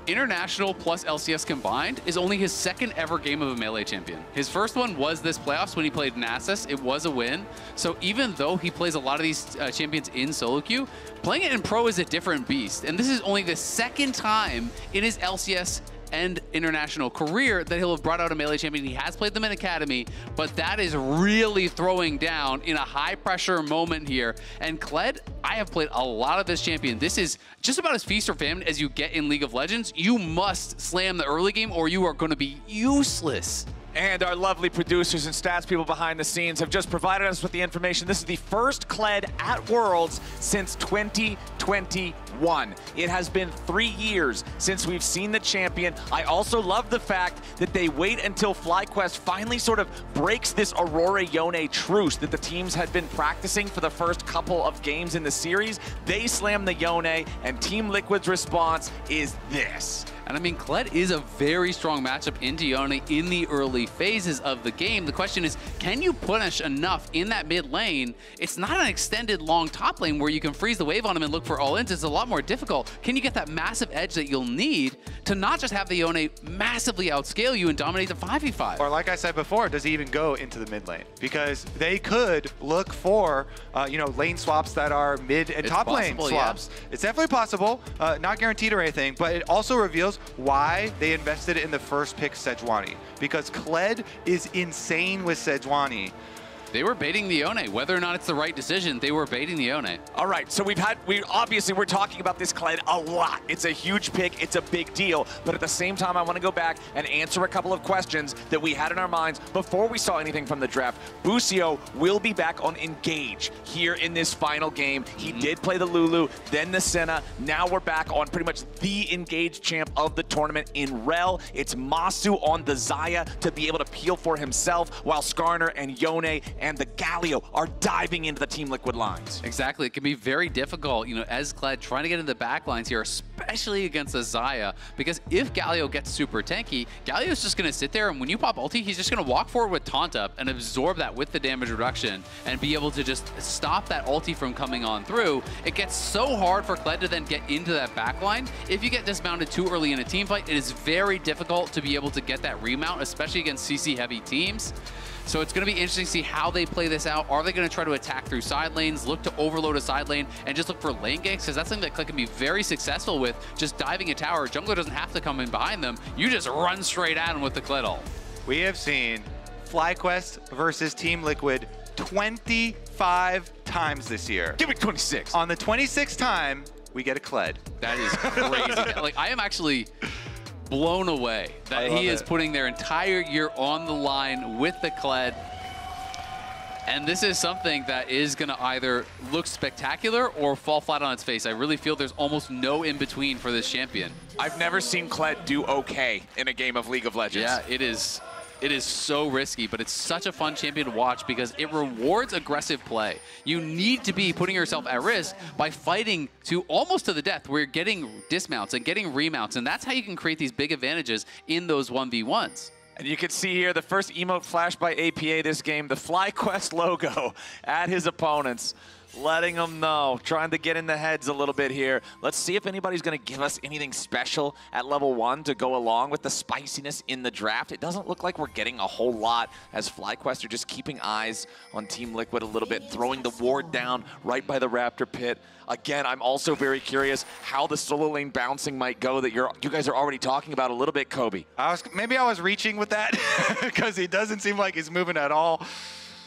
Speaker 6: International plus LCS combined is only his 2nd ever game of a Melee champion. His first one was this playoffs when he played Nasus. It was a win. So even though he plays a lot of these champions in solo queue, playing it in pro is a different beast. And this is only the 2nd time in his LCS and international career that he'll have brought out a Melee champion. He has played them in Academy, but that is really throwing down in a high pressure moment here. And Kled, I have played a lot of this champion. This is just about as feast or famine as you get in League of Legends. You must slam the early game or you are going to be useless.
Speaker 8: And our lovely producers and stats people behind the scenes have just provided us with the information. This is the first Kled at Worlds since 2021. It has been 3 years since we've seen the champion. I also love the fact that they wait until FlyQuest finally sort of breaks this Aurora Yone truce that the teams had been practicing for the first couple of games in the series. They slam the Yone, and Team Liquid's response is this.
Speaker 6: And I mean, Kled is a very strong matchup into Yone in the early phases of the game. The question is, can you punish enough in that mid lane? It's not an extended long top lane where you can freeze the wave on him and look for all-ins. It's a lot more difficult. Can you get that massive edge that you'll need to not just have the Yone massively outscale you and dominate the 5v5?
Speaker 9: Or like I said before, does he even go into the mid lane? Because they could look for, you know, lane swaps that are mid and top lane swaps. Yeah. It's definitely possible, not guaranteed or anything, but it also reveals why they invested in the first pick Sejuani, because Kled is insane with Sejuani.
Speaker 6: They were baiting the Yone. Whether or not it's the right decision, they were baiting the Yone.
Speaker 8: All right, so we're talking about this Kled a lot. It's a huge pick, it's a big deal, but at the same time, I want to go back and answer a couple of questions that we had in our minds before we saw anything from the draft. Busio will be back on Engage here in this final game. He did play the Lulu, then the Senna. Now we're back on pretty much the Engage champ of the tournament in Rel. It's Masu on the Xayah to be able to peel for himself, while Skarner and Yone and the Galio are diving into the Team Liquid lines.
Speaker 6: Exactly. It can be very difficult, you know, as Kled trying to get into the back lines here, especially against the Xayah, because if Galio gets super tanky, Galio's just going to sit there, and when you pop ulti, he's just going to walk forward with taunt up and absorb that with the damage reduction and be able to just stop that ulti from coming on through. It gets so hard for Kled to then get into that back line. If you get dismounted too early in a team fight, it is very difficult to be able to get that remount, especially against CC heavy teams. So it's going to be interesting to see how they play this out. Are they going to try to attack through side lanes, look to overload a side lane, and just look for lane ganks? Because that's something that Kled can be very successful with, just diving a tower. Jungler doesn't have to come in behind them. You just run straight at him with the Kled ult.
Speaker 9: We have seen FlyQuest versus Team Liquid 25 times this year.
Speaker 8: Give me 26.
Speaker 9: On the 26th time, we get a Kled.
Speaker 6: That is crazy. Like, I am actually blown away that he is putting their entire year on the line with the Kled. And this is something that is going to either look spectacular or fall flat on its face. I really feel there's almost no in-between for this champion.
Speaker 8: I've never seen Kled do okay in a game of League of Legends.
Speaker 6: Yeah, it is. It is so risky, but it's such a fun champion to watch because it rewards aggressive play. You need to be putting yourself at risk by fighting to almost to the death where you're getting dismounts and getting remounts, and that's how you can create these big advantages in those 1v1s.
Speaker 8: And you can see here the first emote flash by APA this game, the FlyQuest logo at his opponents, letting them know, trying to get in the heads a little bit here. Let's see if anybody's going to give us anything special at level 1 to go along with the spiciness in the draft. It doesn't look like we're getting a whole lot, as FlyQuest are just keeping eyes on Team Liquid a little bit, throwing the ward down right by the Raptor pit. Again, I'm also very curious how the solo lane bouncing might go that you guys are already talking about a little bit, Kobe.
Speaker 9: Maybe I was reaching with that because he doesn't seem like he's moving at all.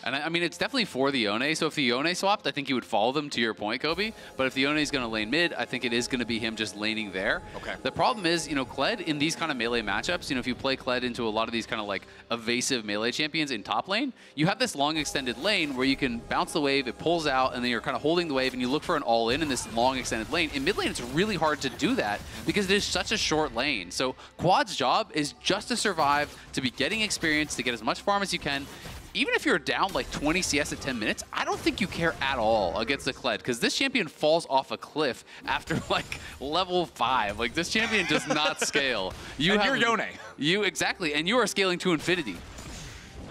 Speaker 6: And I mean, it's definitely for the Yone. So if the Yone swapped, I think he would follow them, to your point, Kobe. But if the Yone is going to lane mid, I think it is going to be him just laning there.
Speaker 8: Okay.
Speaker 6: The problem is, you know, Kled in these kind of melee matchups, you know, if you play Kled into a lot of these kind of like evasive melee champions in top lane, you have this long extended lane where you can bounce the wave, it pulls out, and then you're kind of holding the wave, and you look for an all-in in this long extended lane. In mid lane, it's really hard to do that because it is such a short lane. So Quad's job is just to survive, to be getting experience, to get as much farm as you can. Even if you're down like 20 CS at 10 minutes, I don't think you care at all against the Kled, because this champion falls off a cliff after like level 5. Like, this champion does not scale.
Speaker 8: You're Yone.
Speaker 6: Exactly, and you are scaling to infinity.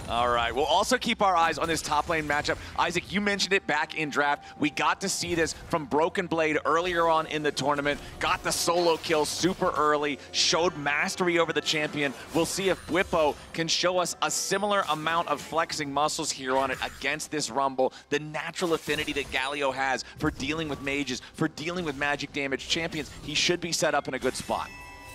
Speaker 8: All right, we'll also keep our eyes on this top lane matchup. Isaac, you mentioned it back in draft. We got to see this from Broken Blade earlier on in the tournament. Got the solo kill super early, showed mastery over the champion. We'll see if Bwipo can show us a similar amount of flexing muscles here on it against this Rumble. The natural affinity that Galio has for dealing with mages, for dealing with magic damage champions. He should be set up in a good spot.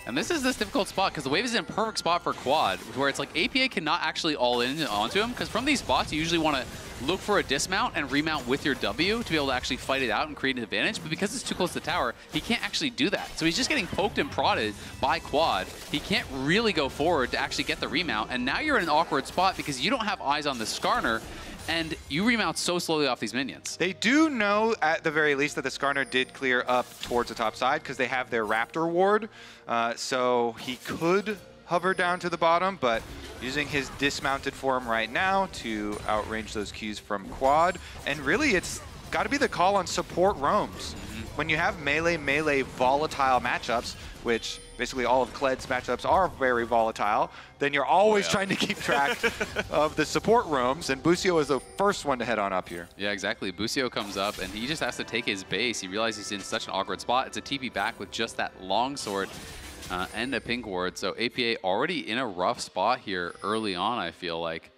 Speaker 6: And this is this difficult spot because the wave is in a perfect spot for quad, where it's like APA cannot actually all in onto him, because from these spots you usually want to look for a dismount and remount with your W to be able to actually fight it out and create an advantage. But because it's too close to the tower, he can't actually do that. So he's just getting poked and prodded by quad. He can't really go forward to actually get the remount. And now you're in an awkward spot because you don't have eyes on the Skarner, and you remount so slowly off these minions.
Speaker 9: They do know, at the very least, that the Skarner did clear up towards the top side because they have their Raptor ward. So he could hover down to the bottom, but using his dismounted form right now to outrange those Qs from quad. And really, it's got to be the call on support roams. When you have melee volatile matchups, which basically all of Kled's matchups are very volatile, then you're always trying to keep track of the support roams, and Busio is the first one to head on up here.
Speaker 6: Yeah, exactly. Busio comes up, and he just has to take his base. He realizes he's in such an awkward spot. It's a TP back with just that longsword and a pink ward. So APA already in a rough spot here early on, I feel like.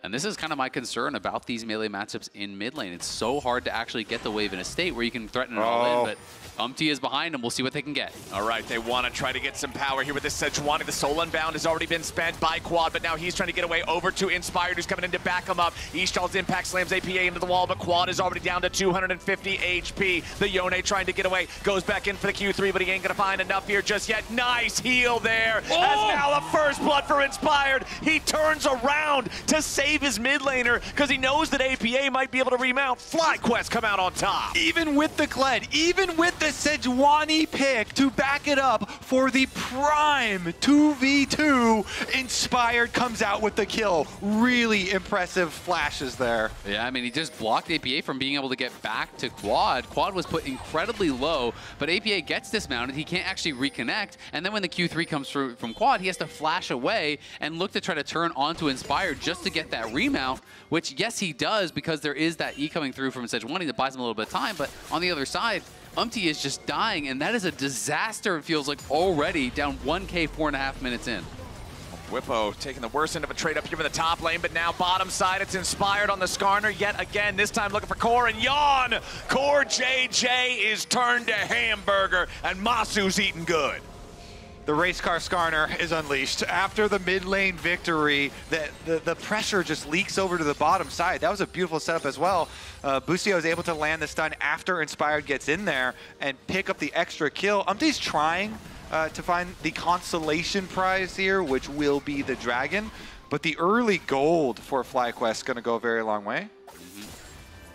Speaker 6: And this is kind of my concern about these melee matchups in mid lane. It's so hard to actually get the wave in a state where you can threaten it all in, but Umti is behind him. We'll see what they can get.
Speaker 8: All right, they want to try to get some power here with this Sejuani. The Soul Unbound has already been spent by Quad, but now he's trying to get away over to Inspired, who's coming in to back him up. Eastall's impact slams APA into the wall, but Quad is already down to 250 HP. The Yone trying to get away, goes back in for the Q3, but he ain't gonna find enough here just yet. Nice heal there, as now the first blood for Inspired. He turns around to save his mid laner, because he knows that APA might be able to remount. FlyQuest come out on top.
Speaker 9: Even with the Kled, even with the Sejuani pick to back it up for the prime 2v2, Inspired comes out with the kill. Really impressive flashes there.
Speaker 6: Yeah, I mean, he just blocked APA from being able to get back to Quad. Quad was put incredibly low, but APA gets dismounted. He can't actually reconnect, and then when the Q3 comes through from Quad, he has to flash away and look to try to turn onto Inspired just to get that remount, which, yes, he does, because there is that E coming through from Sejuani that buys him a little bit of time, but on the other side, Umti is just dying, and that is a disaster, it feels like, already down 1K 4.5 minutes in.
Speaker 8: Whippo taking the worst end of a trade up here in the top lane, but now bottom side, it's Inspired on the Skarner yet again, this time looking for Core and Yawn. Core JJ is turned to hamburger, and Masu's eating good.
Speaker 9: The race car Skarner is unleashed. After the mid lane victory, the pressure just leaks over to the bottom side. That was a beautiful setup as well. Busio is able to land the stun after Inspired gets in there and pick up the extra kill. Umti's trying to find the consolation prize here, which will be the dragon. But the early gold for FlyQuest is going to go a very long way.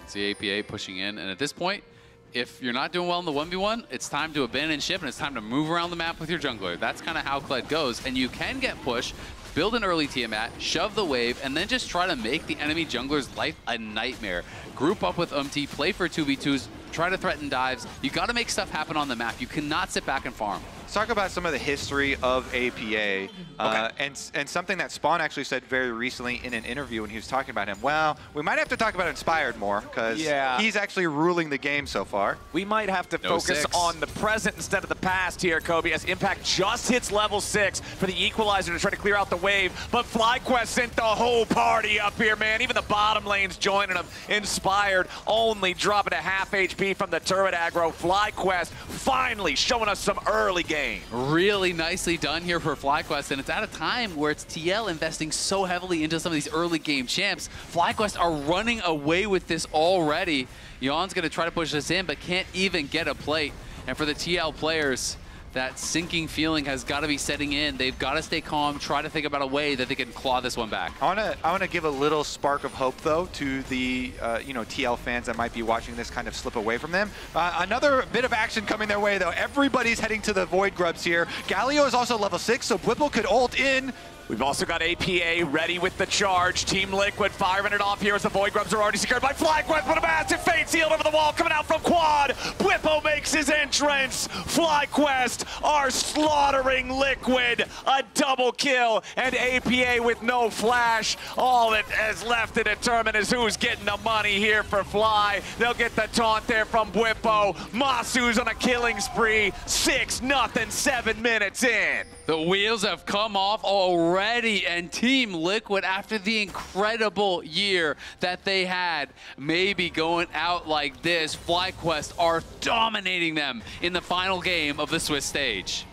Speaker 6: See APA pushing in, and at this point, if you're not doing well in the 1v1, it's time to abandon ship, and it's time to move around the map with your jungler. That's kind of how Kled goes, and you can get pushed, build an early Tiamat, shove the wave, and then just try to make the enemy jungler's life a nightmare. Group up with Umti, play for 2v2s, try to threaten dives. You got to make stuff happen on the map. You cannot sit back and farm.
Speaker 9: Let's talk about some of the history of APA, and something that Spawn actually said very recently in an interview when he was talking about him. Well, we might have to talk about Inspired more, because he's actually ruling the game so far.
Speaker 8: We might have to focus on the present instead of the past here, Kobe, as Impact just hits level 6 for the Equalizer to try to clear out the wave, but FlyQuest sent the whole party up here, man. Even the bottom lane's joining him. Inspired only dropping a half HP from the turret aggro. FlyQuest finally showing us some early game.
Speaker 6: Really nicely done here for FlyQuest, and it's at a time where it's TL investing so heavily into some of these early game champs. FlyQuest are running away with this already. Yawn's going to try to push this in, but can't even get a plate. And for the TL players, that sinking feeling has got to be setting in. They've got to stay calm, try to think about a way that they can claw this one back.
Speaker 9: I want to give a little spark of hope, though, to the TL fans that might be watching this kind of slip away from them. Another bit of action coming their way, though. Everybody's heading to the Void Grubs here. Galio is also level 6, so Whipple could ult in.
Speaker 8: We've also got APA ready with the charge. Team Liquid firing it off here as the Void Grubs are already secured by FlyQuest, but a massive fade sealed over the wall coming out from Quad. Whippo makes his entrance. FlyQuest are slaughtering Liquid. A double kill, and APA with no flash. All that is left to determine is who's getting the money here for Fly. They'll get the taunt there from Whippo. Masu's on a killing spree. 6-0, 7 minutes in.
Speaker 6: The wheels have come off already, and Team Liquid, after the incredible year that they had, maybe going out like this, FlyQuest are dominating them in the final game of the Swiss stage.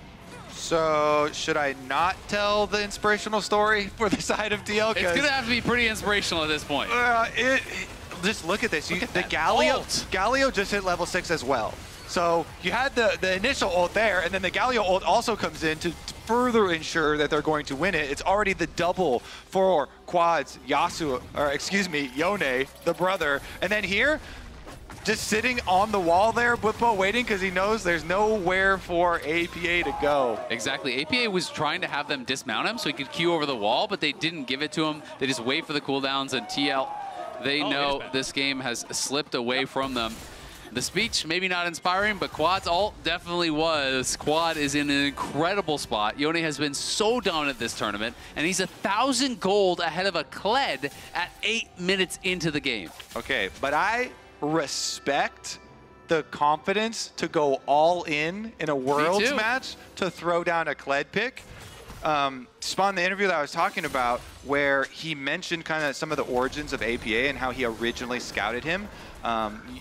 Speaker 9: So, should I not tell the inspirational story for the side of TL?
Speaker 6: It's going to have to be pretty inspirational at this point.
Speaker 9: Just look at this.
Speaker 6: Look at
Speaker 9: the Galio just hit level 6 as well. So you had the initial ult there, and then the Galio ult also comes in to further ensure that they're going to win it. It's already the double for Quad's Yone, the brother. And then here, just sitting on the wall there, Bwipo waiting because he knows there's nowhere for APA to go.
Speaker 6: Exactly. APA was trying to have them dismount him so he could queue over the wall, but they didn't give it to him. They just wait for the cooldowns, and TL, they know this game has slipped away from them. The speech, maybe not inspiring, but Quad's ult definitely was. Quad is in an incredible spot. Yone has been so dominant this tournament, and he's 1,000 gold ahead of a Kled at 8 minutes into the game.
Speaker 9: Okay, but I respect the confidence to go all in a Worlds match to throw down a Kled pick. Spawn, the interview that I was talking about, where he mentioned kind of some of the origins of APA and how he originally scouted him.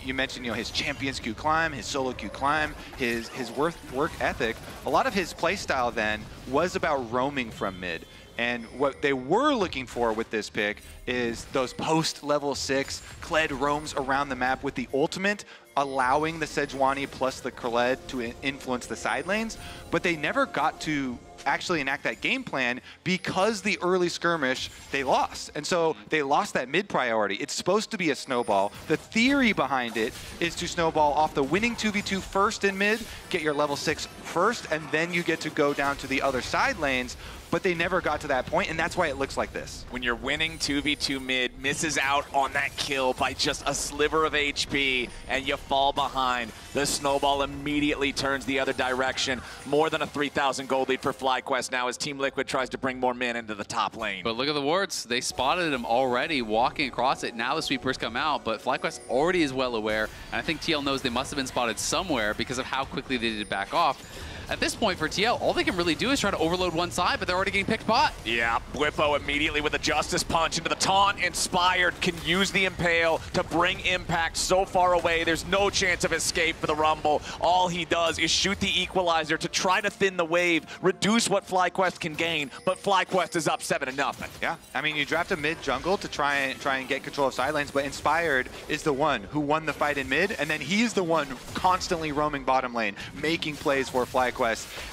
Speaker 9: You mentioned, his champions Q climb, his solo Q climb, his work ethic. A lot of his playstyle then was about roaming from mid. And what they were looking for with this pick is those post-level 6 Kled roams around the map with the ultimate, allowing the Sejuani plus the Kled to influence the side lanes. But they never got to actually enact that game plan because the early skirmish they lost. And so they lost that mid priority. It's supposed to be a snowball. The theory behind it is to snowball off the winning 2v2 first in mid, get your level 6 first, and then you get to go down to the other side lanes. But they never got to that point, and that's why it looks like this.
Speaker 8: When you're winning 2v2 mid, misses out on that kill by just a sliver of HP, and you fall behind, the snowball immediately turns the other direction. More than a 3,000 gold lead for FlyQuest now as Team Liquid tries to bring more men into the top lane.
Speaker 6: But look at the wards. They spotted him already walking across it. Now the sweepers come out, but FlyQuest already is well aware, and I think TL knows they must have been spotted somewhere because of how quickly they did back off. At this point for TL, all they can really do is try to overload one side, but they're already getting picked bot.
Speaker 8: Yeah, Bwipo immediately with a Justice Punch into the taunt. Inspired can use the Impale to bring Impact so far away. There's no chance of escape for the Rumble. All he does is shoot the Equalizer to try to thin the wave, reduce what FlyQuest can gain, but FlyQuest is up 7-0.
Speaker 9: Yeah, I mean, you draft a mid jungle to try and get control of side lanes, but Inspired is the one who won the fight in mid, and then he's the one constantly roaming bottom lane, making plays for FlyQuest.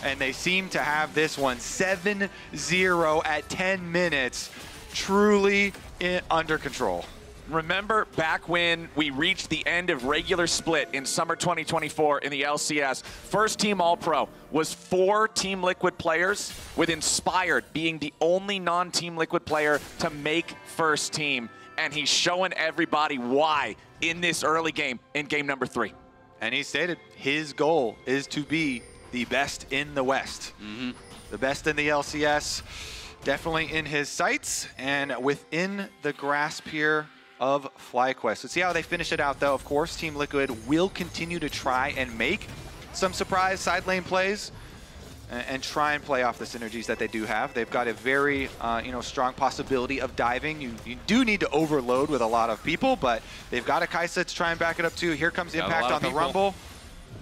Speaker 9: And they seem to have this one 7-0 at 10 minutes, truly under control.
Speaker 8: Remember back when we reached the end of regular split in summer 2024 in the LCS, first team All-Pro was 4 Team Liquid players, with Inspired being the only non-Team Liquid player to make first team. And he's showing everybody why in this early game, in game number 3.
Speaker 9: And he stated his goal is to be the best in the West. The best in the LCS, definitely in his sights and within the grasp here of FlyQuest. Let's see how they finish it out though. Of course, Team Liquid will continue to try and make some surprise side lane plays and try and play off the synergies that they do have. They've got a very strong possibility of diving. You do need to overload with a lot of people, but they've got a Kai'Sa to try and back it up too. Here comes Impact on the Rumble.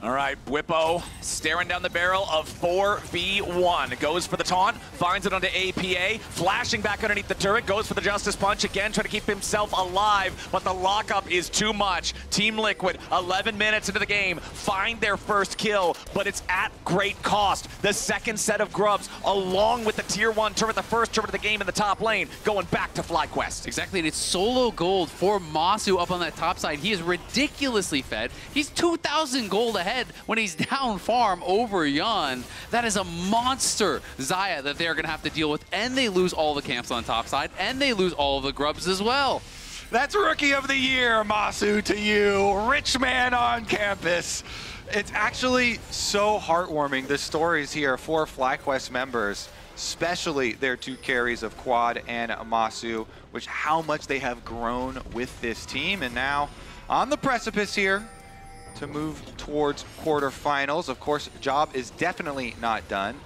Speaker 8: All right, Bwipo staring down the barrel of 4v1. Goes for the taunt, finds it onto APA, flashing back underneath the turret, goes for the Justice Punch again, trying to keep himself alive, but the lockup is too much. Team Liquid, 11 minutes into the game, find their first kill, but it's at great cost. The second set of grubs, along with the tier 1 turret, the first turret of the game in the top lane, going back to FlyQuest.
Speaker 6: Exactly, and it's solo gold for Masu up on that top side. He is ridiculously fed. He's 2,000 gold ahead when he's down farm over Yone. That is a monster Xayah that they're going to have to deal with, and they lose all the camps on top side, and they lose all of the grubs as well.
Speaker 9: That's Rookie of the Year, Masu, to you. Rich man on campus. It's actually so heartwarming, the stories here for FlyQuest members, especially their 2 carries of Quad and Masu, which how much they have grown with this team. And now on the precipice here to move towards quarterfinals. Of course, job is definitely not done.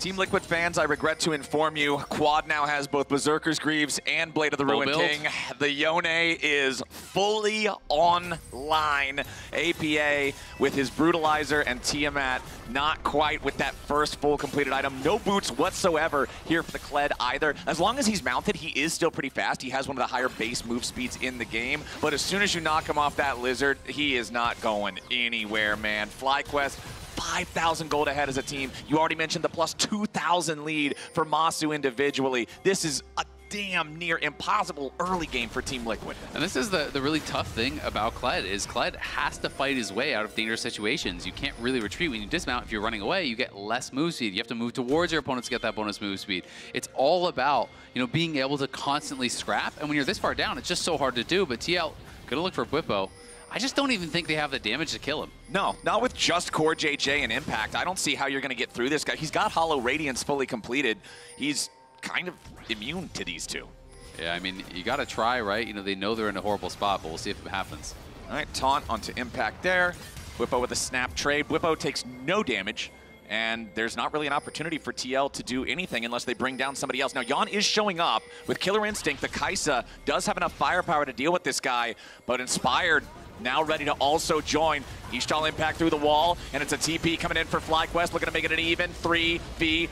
Speaker 8: Team Liquid fans, I regret to inform you, Quad now has both Berserker's Greaves and Blade of the Ruined King. The Yone is fully online. APA with his Brutalizer and Tiamat, not quite with that first full completed item. No boots whatsoever here for the Kled either. As long as he's mounted, he is still pretty fast. He has one of the higher base move speeds in the game. But as soon as you knock him off that Lizard, he is not going anywhere, man. FlyQuest, 5,000 gold ahead as a team. You already mentioned the plus 2,000 lead for Masu individually. This is a damn near impossible early game for Team Liquid.
Speaker 6: And this is the really tough thing about Kled, is Kled has to fight his way out of dangerous situations. You can't really retreat. When you dismount, if you're running away, you get less move speed. You have to move towards your opponents to get that bonus move speed. It's all about, you know, being able to constantly scrap. And when you're this far down, it's just so hard to do. But TL, gonna look for Bwipo. I just don't even think they have the damage to kill him.
Speaker 8: No, not with just core JJ and Impact. I don't see how you're going to get through this guy. He's got Hollow Radiance fully completed. He's kind of immune to these two.
Speaker 6: Yeah, I mean, you got to try, right? You know, they know they're in a horrible spot, but we'll see if it happens.
Speaker 8: All right, taunt onto Impact there. Bwipo with a snap trade. Bwipo takes no damage, and there's not really an opportunity for TL to do anything unless they bring down somebody else. Now, Jan is showing up with Killer Instinct. The Kaisa does have enough firepower to deal with this guy, but Inspired now ready to also join. Ishtal Impact through the wall, and it's a TP coming in for FlyQuest, looking to make it an even 3v3.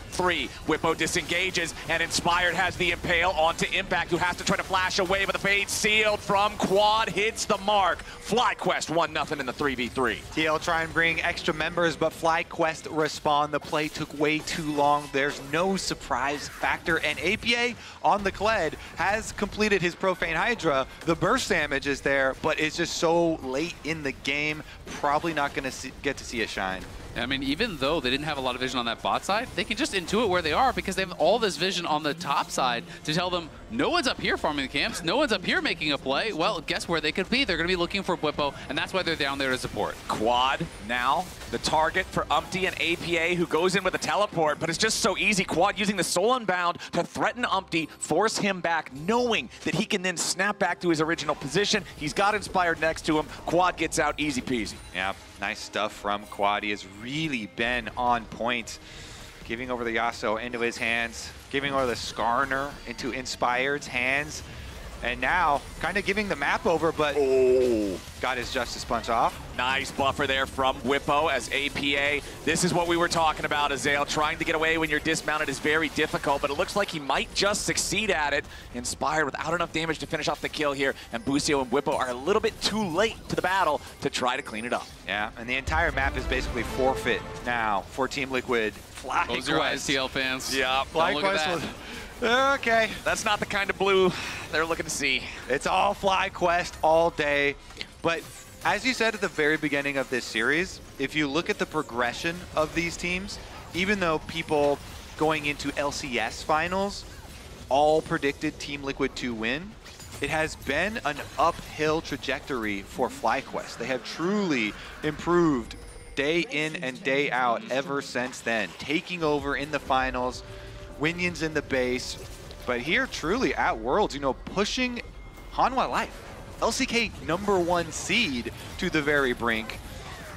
Speaker 8: Bwipo disengages, and Inspired has the Impale onto Impact, who has to try to flash away, but the fade sealed from Quad hits the mark. FlyQuest 1-0 in the 3v3.
Speaker 9: TL try and bring extra members, but FlyQuest respond. The play took way too long. There's no surprise factor, and APA on the Kled has completed his Profane Hydra. The burst damage is there, but it's just so late in the game. Probably not going to get to see it shine.
Speaker 6: I mean, even though they didn't have a lot of vision on that bot side, they can just intuit where they are because they have all this vision on the top side to tell them, no one's up here farming the camps, no one's up here making a play. Well, guess where they could be? They're going to be looking for Bwipo, and that's why they're down there to support.
Speaker 8: Quad now the target for Umpty and APA, who goes in with a teleport, but it's just so easy. Quad using the Soul Unbound to threaten Umpty, force him back, knowing that he can then snap back to his original position. He's got Inspired next to him. Quad gets out easy peasy.
Speaker 9: Yeah, nice stuff from Quad. He has really been on point, giving over the Yasuo into his hands, giving over the Skarner into Inspired's hands, and now kind of giving the map over, but got his Justice Punch off.
Speaker 8: Nice buffer there from Bwipo as APA. This is what we were talking about, Azael. Trying to get away when you're dismounted is very difficult, but it looks like he might just succeed at it. Inspired without enough damage to finish off the kill here, and Busio and Bwipo are a little bit too late to the battle to try to clean it up.
Speaker 9: Yeah, and the entire map is basically forfeit now for Team Liquid.
Speaker 6: Close your eyes, TL fans.
Speaker 8: Yeah,
Speaker 9: FlyQuest. Okay.
Speaker 8: That's not the kind of blue they're looking to see.
Speaker 9: It's all FlyQuest all day. But as you said at the very beginning of this series, if you look at the progression of these teams, even though people going into LCS finals all predicted Team Liquid to win, it has been an uphill trajectory for FlyQuest. They have truly improved day in and day out ever since then, taking over in the finals, Winions in the base, but here truly at Worlds, you know, pushing Hanwha Life, LCK #1 seed to the very brink,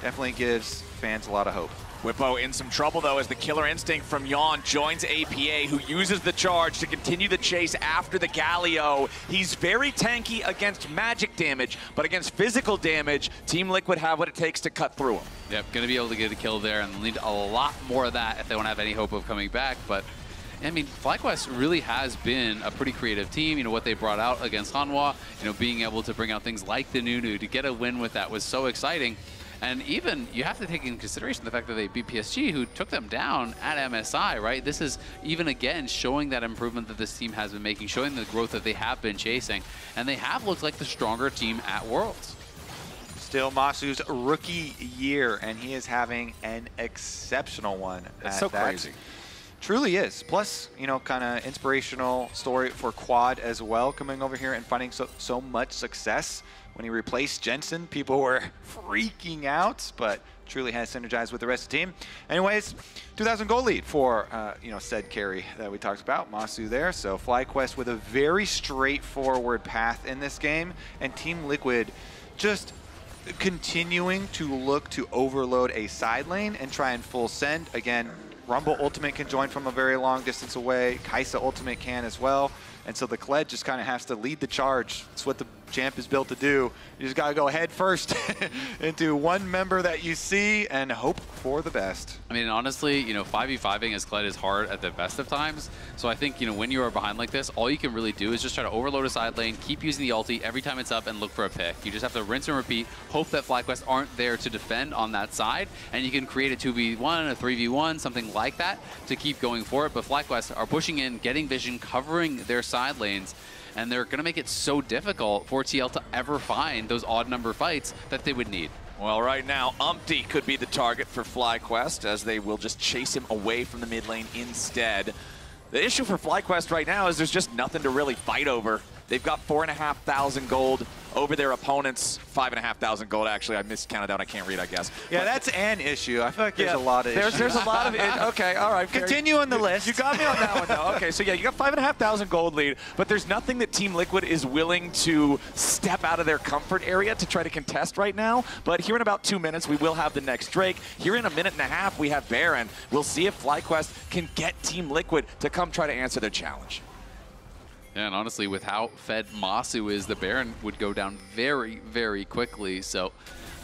Speaker 9: definitely gives fans a lot of hope.
Speaker 8: Bwipo in some trouble though as the Killer Instinct from Yon joins APA, who uses the charge to continue the chase after the Galio. He's very tanky against magic damage, but against physical damage, Team Liquid have what it takes to cut through him.
Speaker 6: Yep, gonna be able to get a kill there, and they'll need a lot more of that if they want to have any hope of coming back. But I mean, FlyQuest really has been a pretty creative team. You know, what they brought out against Hanwha, you know, being able to bring out things like the Nunu to get a win with that was so exciting. And even, you have to take into consideration the fact that they beat PSG, who took them down at MSI, right? This is, even again, showing that improvement that this team has been making, showing the growth that they have been chasing. And they have looked like the stronger team at Worlds.
Speaker 9: Still Masu's rookie year, and he is having an exceptional one.
Speaker 8: That's so crazy.
Speaker 9: Truly is. Plus, you know, kind of inspirational story for Quad as well, coming over here and finding so much success. When he replaced Jensen, people were freaking out, but truly has synergized with the rest of the team. Anyways, 2,000 goal lead for, you know, said carry that we talked about, Masu there. So FlyQuest with a very straightforward path in this game, and Team Liquid just continuing to look to overload a side lane and try and full send. Again, Rumble ultimate can join from a very long distance away. Kaisa ultimate can as well. And so the Kled just kind of has to lead the charge. It's what the champ is built to do. You just got to go head first into one member that you see and hope for the best.
Speaker 6: I mean, honestly, 5v5ing as Kled is hard at the best of times. So I think, when you are behind like this, all you can really do is just try to overload a side lane, keep using the ulti every time it's up and look for a pick. You just have to rinse and repeat, hope that FlyQuest aren't there to defend on that side, and you can create a 2v1, a 3v1, something like that to keep going for it. But FlyQuest are pushing in, getting vision, covering their side lanes, and they're going to make it so difficult for TL to ever find those odd number fights that they would need.
Speaker 8: Well, right now, Umpty could be the target for FlyQuest, as they will just chase him away from the mid lane instead. The issue for FlyQuest right now is there's just nothing to really fight over. They've got 4,500 gold over their opponents. 5,500 gold, actually. I miscounted out. I can't read, I guess.
Speaker 9: Yeah, but that's an issue. I feel like there's a lot of issues.
Speaker 8: There's a lot of it. Okay, all right.
Speaker 9: Continue on the list.
Speaker 8: You got me on that one, though. Okay, so yeah, you got 5,500 gold lead, but there's nothing that Team Liquid is willing to step out of their comfort area to try to contest right now. But here in about 2 minutes, we will have the next Drake. Here in a minute and a half, we have Baron. We'll see if FlyQuest can get Team Liquid to come try to answer their challenge.
Speaker 6: Yeah, and honestly, with how fed Masu is, the Baron would go down very, very quickly. So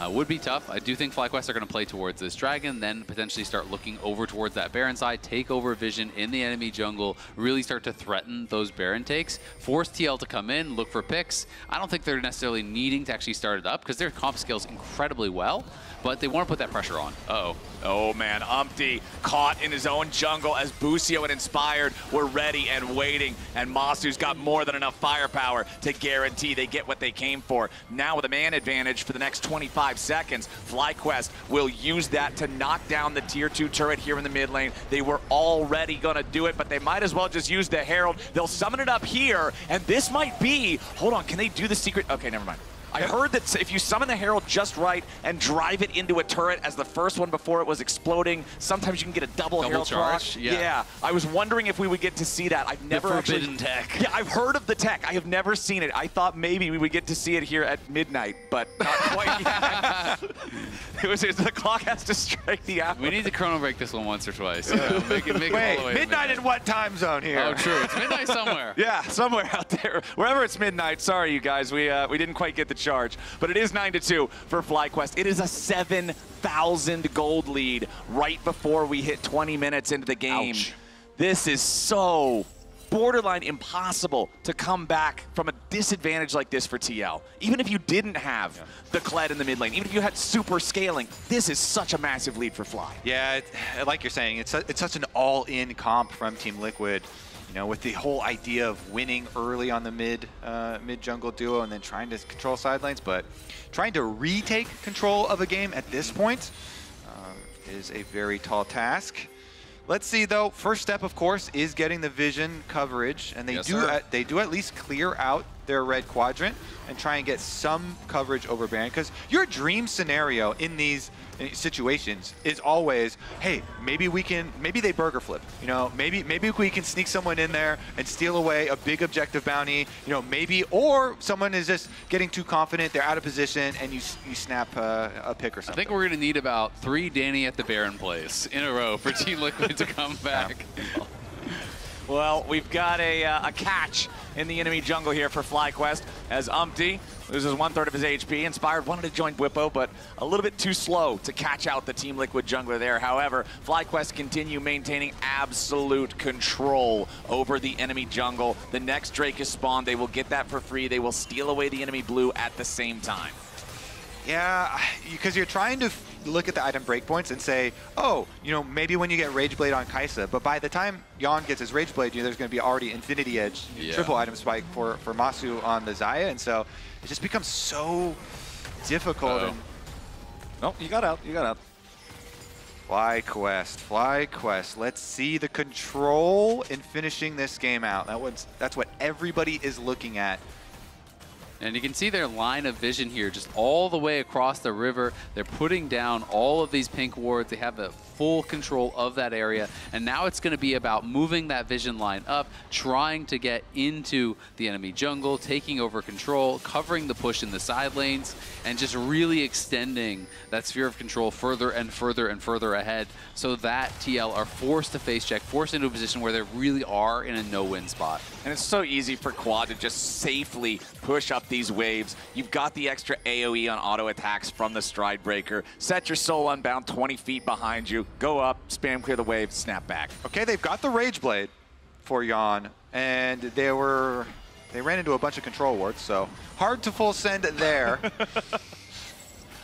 Speaker 6: would be tough. I do think FlyQuest are going to play towards this Dragon, then potentially start looking over towards that Baron side, take over vision in the enemy jungle, really start to threaten those Baron takes, force TL to come in, look for picks. I don't think they're necessarily needing to actually start it up because their comp scales incredibly well, but they want to put that pressure on. Uh-oh.
Speaker 8: Oh man, Umpty caught in his own jungle as Busio and Inspired were ready and waiting, and Masu's got more than enough firepower to guarantee they get what they came for. Now with a man advantage for the next 25 seconds, FlyQuest will use that to knock down the tier 2 turret here in the mid lane. They were already gonna do it, but they might as well just use the Herald. They'll summon it up here, and this might be, hold on, can they do the secret? Okay, never mind. I heard that if you summon the Herald just right and drive it into a turret as the first one before it was exploding, sometimes you can get a double Herald
Speaker 6: charge.
Speaker 8: Yeah, I was wondering if we would get to see that. I've never
Speaker 6: the
Speaker 8: actually
Speaker 6: forbidden tech.
Speaker 8: Yeah, I've heard of the tech. I have never seen it. I thought maybe we would get to see it here at midnight, but not quite yet. The clock has to strike the hour.
Speaker 6: We need to chrono break this one once or twice. Make it all the
Speaker 9: Wait,
Speaker 6: way to
Speaker 9: midnight in what time zone here?
Speaker 6: Oh, true. It's midnight somewhere.
Speaker 8: Yeah, somewhere out there. Wherever it's midnight. Sorry, you guys. We didn't quite get the charge. But it is 9-2 for FlyQuest. It is a 7,000 gold lead right before we hit 20 minutes into the game.
Speaker 6: Ouch.
Speaker 8: This is so borderline impossible to come back from a disadvantage like this for TL. Even if you didn't have the Kled in the mid lane, even if you had super scaling, this is such a massive lead for Fly.
Speaker 9: Yeah, like you're saying, it's such an all-in comp from Team Liquid. With the whole idea of winning early on the mid jungle duo and then trying to control side lanes, but trying to retake control of a game at this point is a very tall task. Let's see though. First step, of course, is getting the vision coverage, and they do at least clear out their red quadrant and try and get some coverage over Baron, because your dream scenario in these situations is always, hey, maybe they burger flip, maybe we can sneak someone in there and steal away a big objective bounty, or someone is just getting too confident, they're out of position, and you snap a pick or something.
Speaker 6: I think we're going to need about 3 Danny at the Baron plays in a row for Team Liquid to come back.
Speaker 8: Well, we've got a catch in the enemy jungle here for FlyQuest as Umpty loses 1/3 of his HP. Inspired wanted to join Bwipo, but a little bit too slow to catch out the Team Liquid jungler there. However, FlyQuest continue maintaining absolute control over the enemy jungle. The next Drake is spawned. They will get that for free. They will steal away the enemy blue at the same time.
Speaker 9: Yeah, because you're trying to look at the item breakpoints and say, oh, maybe when you get Rage Blade on Kaisa, but by the time Yon gets his Rage Blade, there's going to be already Infinity Edge, triple item spike for Masu on the Xayah, and so it just becomes so difficult.
Speaker 8: Oh, you got out.
Speaker 9: FlyQuest. Let's see the control in finishing this game out. That's what everybody is looking at.
Speaker 6: And you can see their line of vision here just all the way across the river. They're putting down all of these pink wards. They have a full control of that area. And now it's going to be about moving that vision line up, trying to get into the enemy jungle, taking over control, covering the push in the side lanes, and just really extending that sphere of control further and further and further ahead so that TL are forced to face check, forced into a position where they really are in a no-win spot.
Speaker 8: And it's so easy for Quad to just safely push up these waves. You've got the extra AoE on auto attacks from the Stride Breaker. Set your soul unbound 20 feet behind you. Go up, spam clear the wave, snap back.
Speaker 9: Okay, they've got the Rage Blade for Yon, and they ran into a bunch of control wards, so hard to full send there.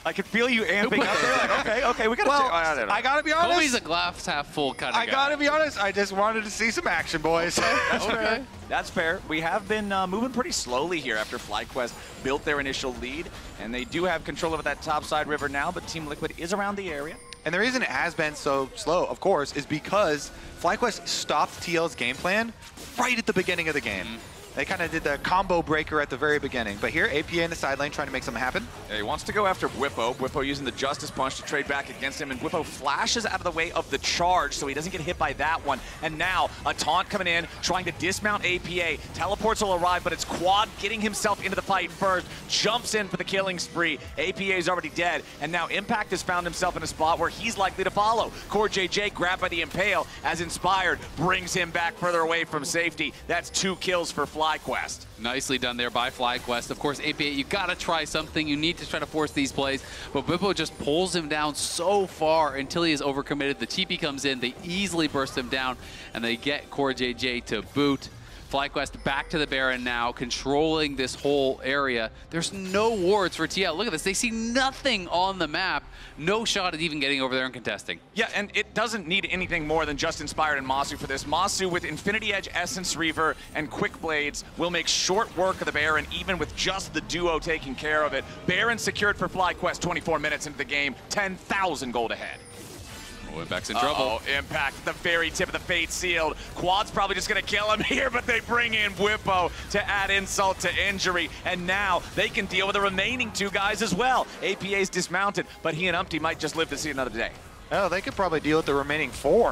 Speaker 8: I can feel you amping up there. Like, okay, we gotta.
Speaker 9: Well, I gotta be honest.
Speaker 6: Kobe's a glass half full kind of guy.
Speaker 9: I gotta be honest. I just wanted to see some action, boys.
Speaker 8: Okay. That's fair. We have been moving pretty slowly here after FlyQuest built their initial lead, and they do have control over that topside river now, but Team Liquid is around the area.
Speaker 9: And the reason it has been so slow, of course, is because FlyQuest stopped TL's game plan right at the beginning of the game. They kind of did the combo breaker at the very beginning. But here, APA in the side lane trying to make something happen.
Speaker 8: Yeah, he wants to go after Whippo. Whippo using the Justice Punch to trade back against him, and Whippo flashes out of the way of the charge so he doesn't get hit by that one. And now, a taunt coming in, trying to dismount APA. Teleports will arrive, but it's Quad getting himself into the fight first. Jumps in for the killing spree. APA is already dead, and now Impact has found himself in a spot where he's likely to follow. Core JJ grabbed by the Impale as Inspired brings him back further away from safety. That's 2 kills for FlyQuest.
Speaker 6: Nicely done there by FlyQuest. Of course, APA, you gotta try something. You need to try to force these plays, but Whippo just pulls him down so far until he is overcommitted. The TP comes in, they easily burst him down, and they get Core JJ to boot. FlyQuest back to the Baron now, controlling this whole area. There's no wards for TL. Look at this. They see nothing on the map. No shot at even getting over there and contesting.
Speaker 8: Yeah, and it doesn't need anything more than just Inspired and Masu for this. Masu with Infinity Edge, Essence Reaver, and Quick Blades will make short work of the Baron, even with just the duo taking care of it. Baron secured for FlyQuest 24 minutes into the game, 10,000 gold ahead.
Speaker 6: Oh, Impact's in trouble.
Speaker 8: Impact at the very tip of the fate sealed. Quad's probably just going to kill him here, but they bring in Whippo to add insult to injury. And now they can deal with the remaining 2 guys as well. APA's dismounted, but he and Umpty might just live to see another day.
Speaker 9: Oh, they could probably deal with the remaining 4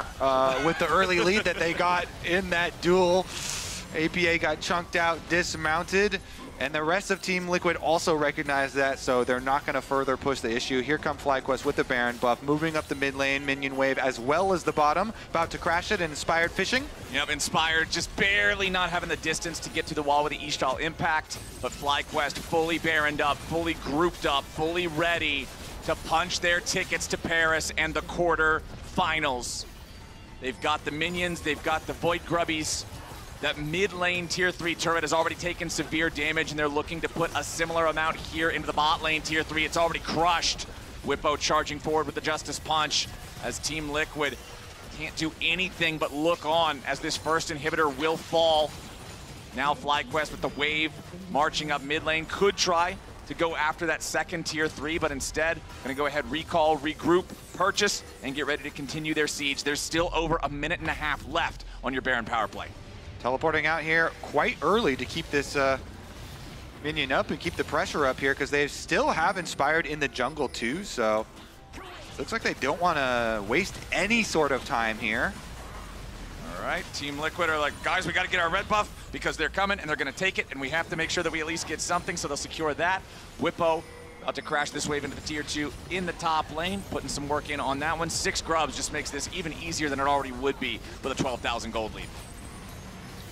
Speaker 9: with the early lead that they got in that duel. APA got chunked out, dismounted. And the rest of Team Liquid also recognize that, so they're not going to further push the issue. Here come FlyQuest with the Baron buff, moving up the mid lane, minion wave, as well as the bottom, about to crash it, and Inspired fishing.
Speaker 8: Yep, Inspired just barely not having the distance to get to the wall with the Ishtal Impact, but FlyQuest fully Baroned up, fully grouped up, fully ready to punch their tickets to Paris and the quarter-finals. They've got the minions, they've got the Void Grubbies. That mid lane tier 3 turret has already taken severe damage, and they're looking to put a similar amount here into the bot lane tier 3. It's already crushed. Whippo charging forward with the Justice Punch as Team Liquid can't do anything but look on as this first inhibitor will fall. Now FlyQuest with the wave marching up mid lane could try to go after that second tier 3, but instead gonna go ahead, recall, regroup, purchase, and get ready to continue their siege. There's still over a minute and a half left on your Baron power play.
Speaker 9: Teleporting out here quite early to keep this minion up and keep the pressure up here, because they still have Inspired in the jungle too, so looks like they don't want to waste any sort of time here.
Speaker 8: All right, Team Liquid are like, guys, we got to get our red buff because they're coming and they're going to take it, and we have to make sure that we at least get something, so they'll secure that. Whippo about to crash this wave into the tier 2 in the top lane, putting some work in on that one. 6 grubs just makes this even easier than it already would be with a 12,000 gold lead.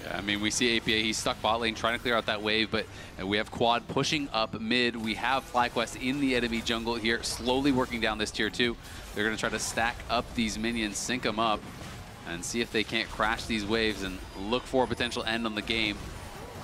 Speaker 6: Yeah, I mean, we see APA, he's stuck bot lane trying to clear out that wave, but we have Quad pushing up mid. We have FlyQuest in the enemy jungle here, slowly working down this tier 2. They're going to try to stack up these minions, sync them up, and see if they can't crash these waves and look for a potential end on the game.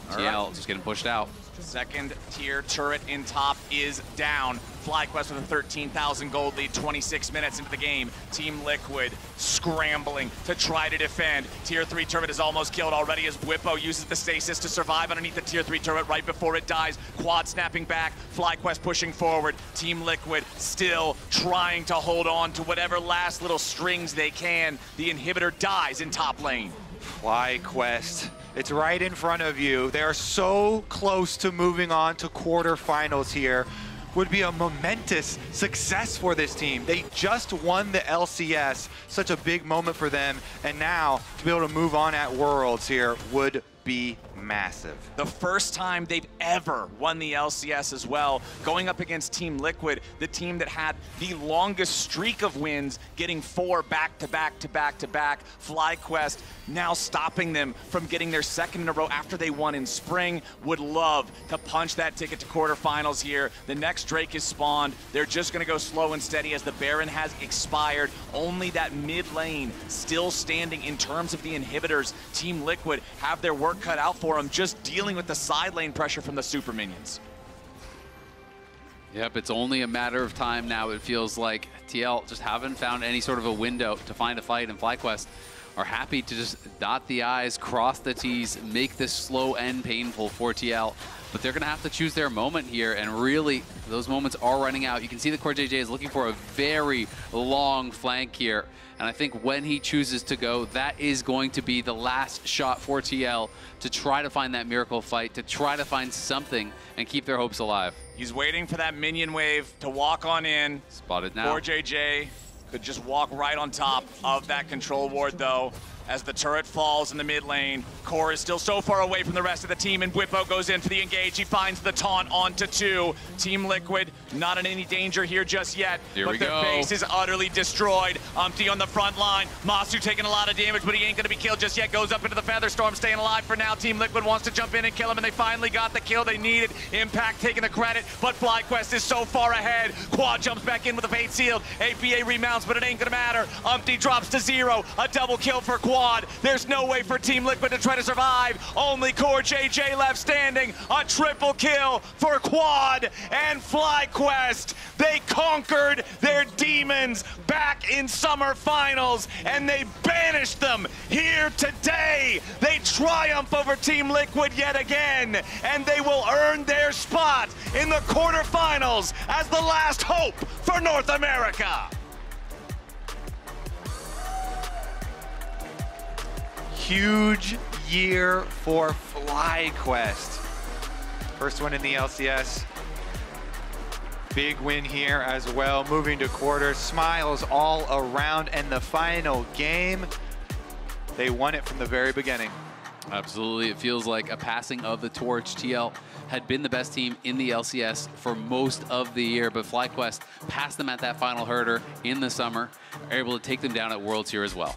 Speaker 6: TL just getting pushed out.
Speaker 8: Second tier turret in top is down. FlyQuest with a 13,000 gold lead, 26 minutes into the game. Team Liquid scrambling to try to defend. Tier 3 turret is almost killed already as Whippo uses the stasis to survive underneath the tier 3 turret right before it dies. Quad snapping back, FlyQuest pushing forward. Team Liquid still trying to hold on to whatever last little strings they can. The inhibitor dies in top lane.
Speaker 9: FlyQuest, it's right in front of you. They're so close to moving on to quarterfinals here. would be a momentous success for this team. They just won the LCS, such a big moment for them, and now to be able to move on at Worlds here would be massive.
Speaker 8: The first time they've ever won the LCS as well, going up against Team Liquid, the team that had the longest streak of wins, getting 4 back-to-back-to-back-to-back. FlyQuest now stopping them from getting their second in a row after they won in spring. Would love to punch that ticket to quarterfinals here. The next Drake is spawned. They're just going to go slow and steady as the Baron has expired. Only that mid lane still standing in terms of the inhibitors. Team Liquid have their work cut out for them, just dealing with the side lane pressure from the super minions.
Speaker 6: Yep, it's only a matter of time now. It feels like TL just haven't found any sort of a window to find a fight, and FlyQuest are happy to just dot the I's, cross the T's, make this slow and painful for TL. But they're going to have to choose their moment here, and really, those moments are running out. You can see that QuartJJ is looking for a very long flank here, and I think when he chooses to go, that is going to be the last shot for TL to try to find that miracle fight, to try to find something and keep their hopes alive.
Speaker 8: He's waiting for that minion wave to walk on in.
Speaker 6: Spotted now.
Speaker 8: QuartJJ could just walk right on top of that control ward, though, as the turret falls in the mid lane. Core is still so far away from the rest of the team, and Whippo goes in for the engage. He finds the taunt onto 2. Team Liquid not in any danger here just yet, but their base is utterly destroyed. Umpty on the front line. Masu taking a lot of damage, but he ain't gonna be killed just yet. Goes up into the Featherstorm, staying alive for now. Team Liquid wants to jump in and kill him, and they finally got the kill they needed. Impact taking the credit, but FlyQuest is so far ahead. Quad jumps back in with a Fate Sealed. APA remounts, but it ain't gonna matter. Umpty drops to 0. A double kill for Quad. There's no way for Team Liquid to try to survive. Only QuartJJ left standing. A triple kill for Quad and FlyQuest. They conquered their demons back in summer finals, and they banished them here today. They triumph over Team Liquid yet again, and they will earn their spot in the quarterfinals as the last hope for North America.
Speaker 9: Huge year for FlyQuest. First one in the LCS. Big win here as well, moving to quarters. Smiles all around, and the final game, they won it from the very beginning.
Speaker 6: Absolutely, it feels like a passing of the torch. TL had been the best team in the LCS for most of the year, but FlyQuest passed them at that final herder in the summer, are able to take them down at Worlds here as well.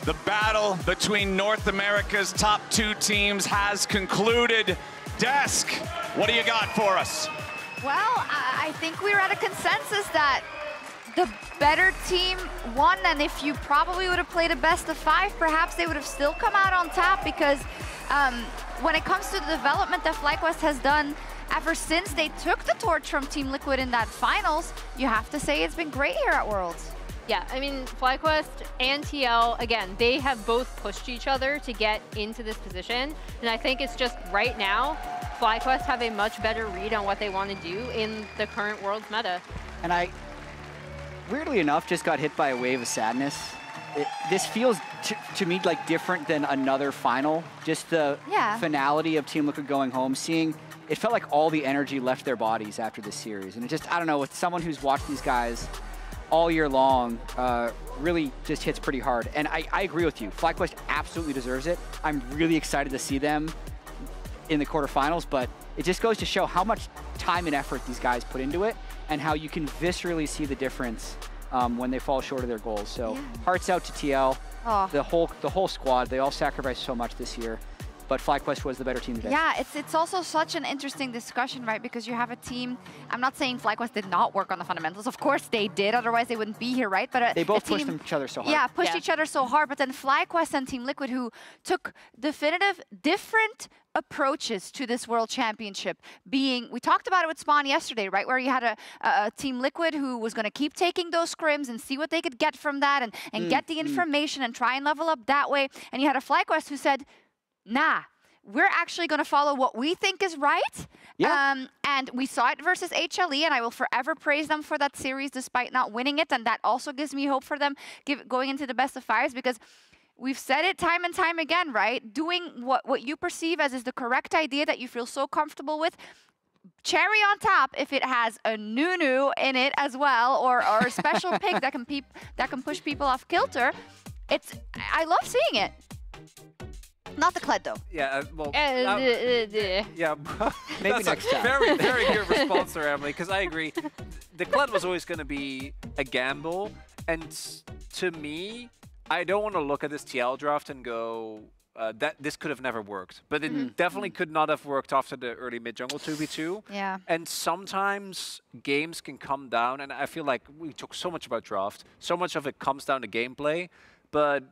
Speaker 8: The battle between North America's top 2 teams has concluded. Desk, what do you got for us?
Speaker 16: Well, I think we're at a consensus that the better team won, and if you probably would have played a best of 5, perhaps they would have still come out on top, because when it comes to the development that FlyQuest has done ever since they took the torch from Team Liquid in that finals, you have to say it's been great here at Worlds.
Speaker 18: Yeah, I mean, FlyQuest and TL, again, they have both pushed each other to get into this position. And I think it's just right now, FlyQuest have a much better read on what they want to do in the current Worlds meta.
Speaker 17: And I, weirdly enough, just got hit by a wave of sadness. This feels, to me, like different than another final. Just the finality of Team Liquid going home, seeing, it felt like all the energy left their bodies after this series. And it just, I don't know, with someone who's watched these guys all year long, really just hits pretty hard. And I agree with you. FlyQuest absolutely deserves it. I'm really excited to see them in the quarterfinals, but it just goes to show how much time and effort these guys put into it, and how you can viscerally see the difference when they fall short of their goals. So hearts out to TL, the whole squad. They all sacrificed so much this year, but FlyQuest was the better team today.
Speaker 16: Yeah, it's also such an interesting discussion, right? Because you have a team, I'm not saying FlyQuest did not work on the fundamentals. Of course they did, otherwise they wouldn't be here, right? But
Speaker 17: they both pushed each other so hard.
Speaker 16: Yeah, pushed each other so hard, but then FlyQuest and Team Liquid, who took definitive different approaches to this World Championship, being, we talked about it with Spawn yesterday, right? Where you had a Team Liquid who was going to keep taking those scrims and see what they could get from that, and get the information and try and level up that way. And you had a FlyQuest who said, nah, we're actually going to follow what we think is right. Yeah. And we saw it versus HLE, and I will forever praise them for that series despite not winning it. And that also gives me hope for them going into the best of 5s, because we've said it time and time again, right? Doing what you perceive as is the correct idea that you feel so comfortable with, cherry on top, if it has a Nunu in it as well, or a special pick that can push people off kilter, I love seeing it. Not the Kled though.
Speaker 19: Yeah, well,
Speaker 16: yeah.
Speaker 19: Maybe
Speaker 17: next time.
Speaker 19: Very, very good response there, Emily, because I agree. The Kled was always going to be a gamble, and to me, I don't want to look at this TL draft and go, that this could have never worked. But it definitely could not have worked after the early mid-jungle 2v2.
Speaker 16: Yeah.
Speaker 19: And sometimes games can come down, and I feel like we talk so much about draft, so much of it comes down to gameplay, but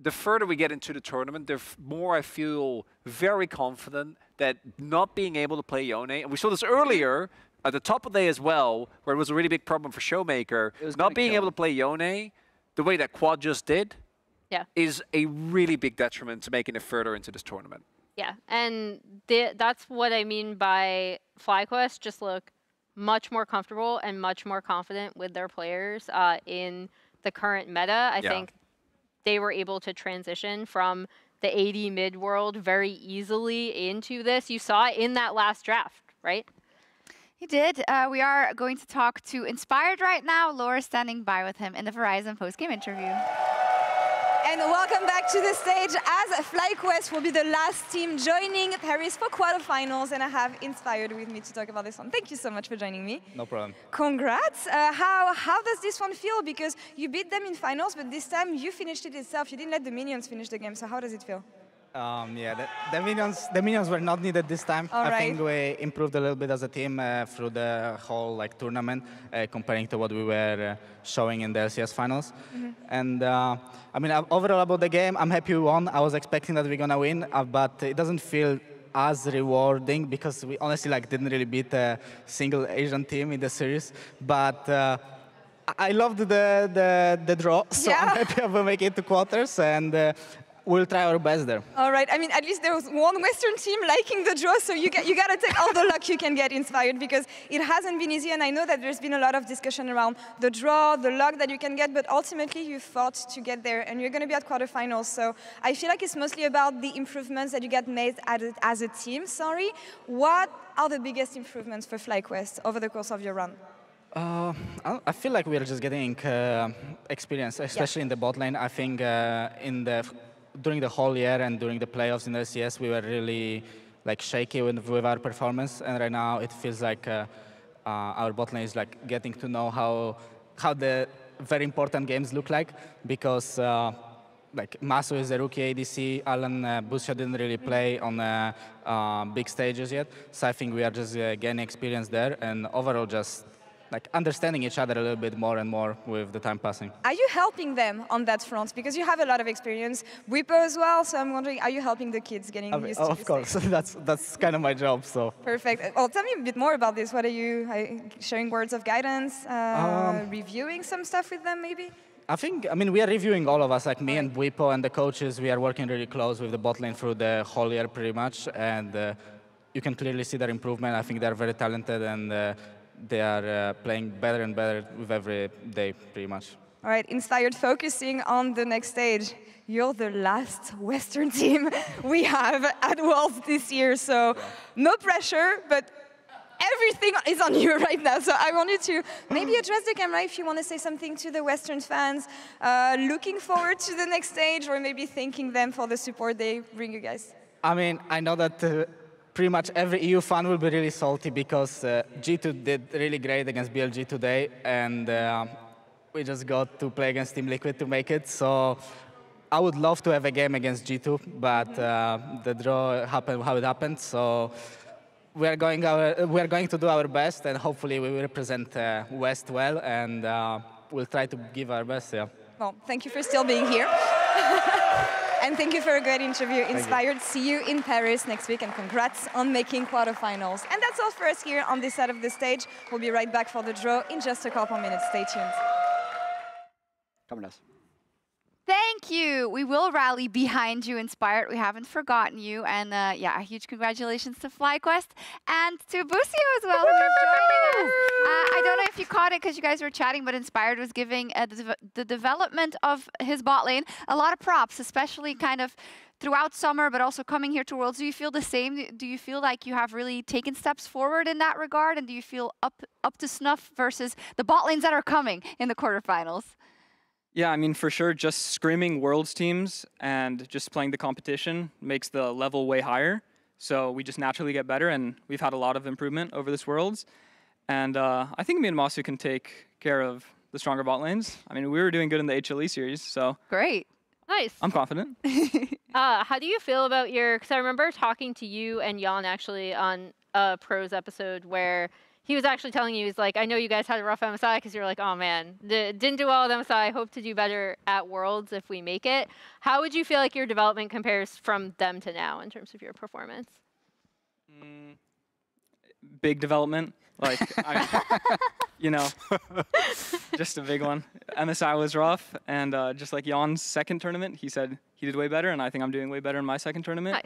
Speaker 19: the further we get into the tournament, the more I feel very confident that not being able to play Yone, and we saw this earlier at the top of the day as well, where it was a really big problem for Showmaker, not being able to play Yone the way that Quad just did is a really big detriment to making it further into this tournament.
Speaker 18: Yeah, and that's what I mean by FlyQuest just look much more comfortable and much more confident with their players in the current meta. I think they were able to transition from the AD mid world very easily into this. You saw it in that last draft, right?
Speaker 16: He did. We are going to talk to Inspired right now. Laura's standing by with him in the Verizon post-game interview.
Speaker 4: And welcome back to the stage as FlyQuest will be the last team joining Paris for quarterfinals. And I have Inspired with me to talk about this one. Thank you so much for joining me.
Speaker 11: No problem.
Speaker 4: Congrats. How does this one feel? Because you beat them in finals, but this time you finished it yourself. You didn't let the minions finish the game. So how does it feel?
Speaker 11: Yeah, the minions were not needed this time. I think we improved a little bit as a team through the whole tournament, comparing to what we were showing in the LCS finals. And I mean, overall about the game, I'm happy we won. I was expecting that we're gonna win, but it doesn't feel as rewarding because we honestly didn't really beat a single Asian team in the series. But I loved the draw, so I'm happy we'll make it to quarters, and we'll try our best there.
Speaker 4: All right. I mean, at least there was one Western team liking the draw, so you got to take all the luck you can get, Inspired, because it hasn't been easy, and I know that there's been a lot of discussion around the draw, the luck that you can get, but ultimately you fought to get there, and you're going to be at quarterfinals, so I feel like it's mostly about the improvements that you get made as a team. What are the biggest improvements for FlyQuest over the course of your run?
Speaker 11: I feel like we're just getting experience, especially in the bot lane. I think during the whole year and during the playoffs in LCS, we were really shaky with our performance, and right now it feels like our bot lane is getting to know how the very important games look like, because Masu is a rookie ADC, Alan Busha didn't really play on big stages yet, so I think we are just gaining experience there, and overall just understanding each other a little bit more and more with the time passing.
Speaker 4: Are you helping them on that front? Because you have a lot of experience, Whippo as well, so I'm wondering, are you helping the kids getting used to this?
Speaker 11: Of course, that's kind of my job, so.
Speaker 4: Perfect. Well, tell me a bit more about this. What are you sharing words of guidance, reviewing some stuff with them maybe?
Speaker 11: I mean, we are reviewing all of us, me and Whippo and the coaches, we are working really close with the bot lane through the whole year pretty much, and you can clearly see their improvement. I think they're very talented, and they are playing better and better with every day, pretty much.
Speaker 4: All right, Inspired, focusing on the next stage. You're the last Western team we have at Worlds this year, so no pressure, but everything is on you right now. So I want you to maybe address the camera if you want to say something to the Western fans, looking forward to the next stage, or maybe thanking them for the support they bring you guys.
Speaker 11: I mean, I know that pretty much every EU fan will be really salty because G2 did really great against BLG today, and we just got to play against Team Liquid to make it. So I would love to have a game against G2, but the draw happened how it happened. So we are going to do our best, and hopefully we will represent West well, and we'll try to give our best. Yeah.
Speaker 4: Well, thank you for still being here. And thank you for a great interview. Inspired. See you in Paris next week, and congrats on making quarterfinals. And that's all for us here on this side of the stage. We'll be right back for the draw in just a couple minutes. Stay tuned.
Speaker 17: Coming us.
Speaker 16: Thank you. We will rally behind you, Inspired. We haven't forgotten you. And yeah, a huge congratulations to FlyQuest and to Busio as well, who is joining us I don't know if you caught it because you guys were chatting, but Inspired was giving the development of his bot lane a lot of props, especially kind of throughout summer, but also coming here to Worlds. Do you feel the same? Do you feel like you have really taken steps forward in that regard? And do you feel up to snuff versus the bot lanes that are coming in the quarterfinals?
Speaker 15: Yeah, I mean, for sure, just screaming Worlds teams and just playing the competition makes the level way higher. So we just naturally get better, and we've had a lot of improvement over this Worlds. And I think me and Masu can take care of the stronger bot lanes. I mean, we were doing good in the HLE series, so.
Speaker 16: Great.
Speaker 18: Nice.
Speaker 15: I'm confident.
Speaker 18: How do you feel about because I remember talking to you and Jan actually on a Pros episode where he was actually telling you, he's like, I know you guys had a rough MSI because you were like, oh man, didn't do well at MSI, hope to do better at Worlds if we make it. How would you feel like your development compares from them to now in terms of your performance?
Speaker 15: Big development. Like, you know, just a big one. MSI was rough, and just like Jan's second tournament, he said he did way better, and I think I'm doing way better in my second tournament.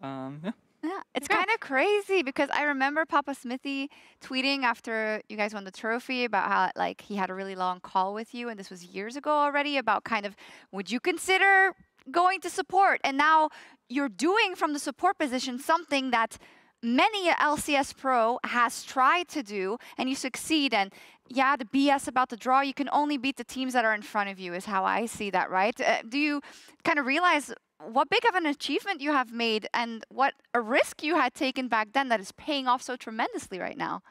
Speaker 18: Nice.
Speaker 16: Yeah, it's kind of crazy because I remember Papa Smithy tweeting after you guys won the trophy about how like he had a really long call with you, and this was years ago already, about kind of would you consider going to support? And now you're doing from the support position something that many LCS Pro has tried to do, and you succeed. And yeah, the BS about the draw, you can only beat the teams that are in front of you is how I see that, right? Do you kind of realize what big of an achievement you have made and what a risk you had taken back then that is paying off so tremendously right now?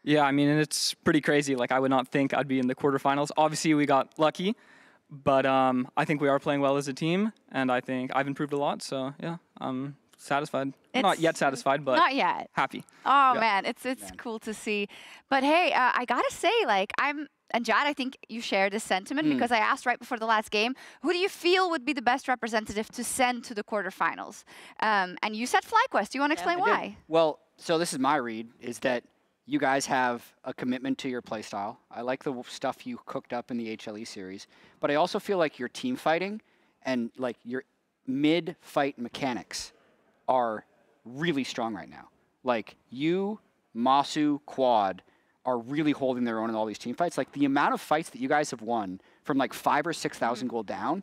Speaker 15: Yeah, I mean, and it's pretty crazy. Like, I would not think I'd be in the quarterfinals. Obviously, we got lucky, but I think we are playing well as a team, and I think I've improved a lot. So yeah, I'm satisfied. Not yet satisfied, but
Speaker 16: not yet.
Speaker 15: Happy.
Speaker 16: Oh
Speaker 15: yeah.
Speaker 16: Man, it's cool to see. But hey, I gotta say, like, and Jad, I think you share this sentiment because I asked right before the last game, who do you feel would be the best representative to send to the quarterfinals? And you said FlyQuest. Do you want to explain why?
Speaker 17: Well, so this is my read, is that you guys have a commitment to your playstyle. I like the stuff you cooked up in the HLE series, but I also feel like your team fighting and like your mid-fight mechanics are really strong right now. Like you, Masu, Quad are really holding their own in all these team fights. Like the amount of fights that you guys have won from like 5,000 or 6,000 gold down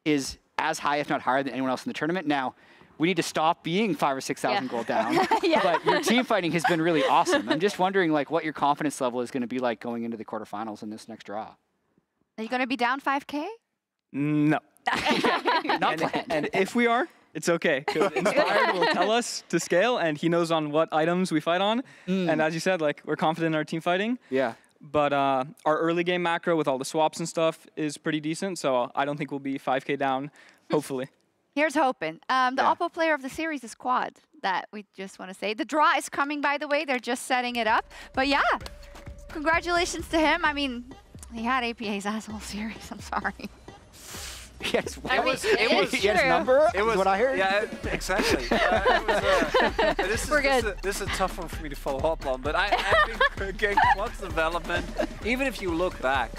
Speaker 17: is as high, if not higher, than anyone else in the tournament. Now, we need to stop being 5,000 or 6,000 gold down. But your team fighting has been really awesome. I'm just wondering like what your confidence level is going to be like going into the quarterfinals in this next draw.
Speaker 16: Are you going to be down 5K?
Speaker 15: No. Not planned. And if we are, it's okay, because Inspired will tell us to scale, and he knows on what items we fight on. And as you said, like we're confident in our team fighting.
Speaker 17: Yeah.
Speaker 15: But our early game macro with all the swaps and stuff is pretty decent, so I don't think we'll be 5K down, hopefully.
Speaker 16: Here's hoping. The Oppo player of the series is Quad, that we just want to say. The draw is coming, by the way. They're just setting it up. But yeah, congratulations to him. I mean, he had APA's asshole series. I'm sorry.
Speaker 17: Yes,
Speaker 16: he
Speaker 17: had his number.
Speaker 19: It was
Speaker 17: what I heard.
Speaker 19: Yeah, exactly. This is a tough one for me to follow up on, but I think again, Quad's development, even if you look back,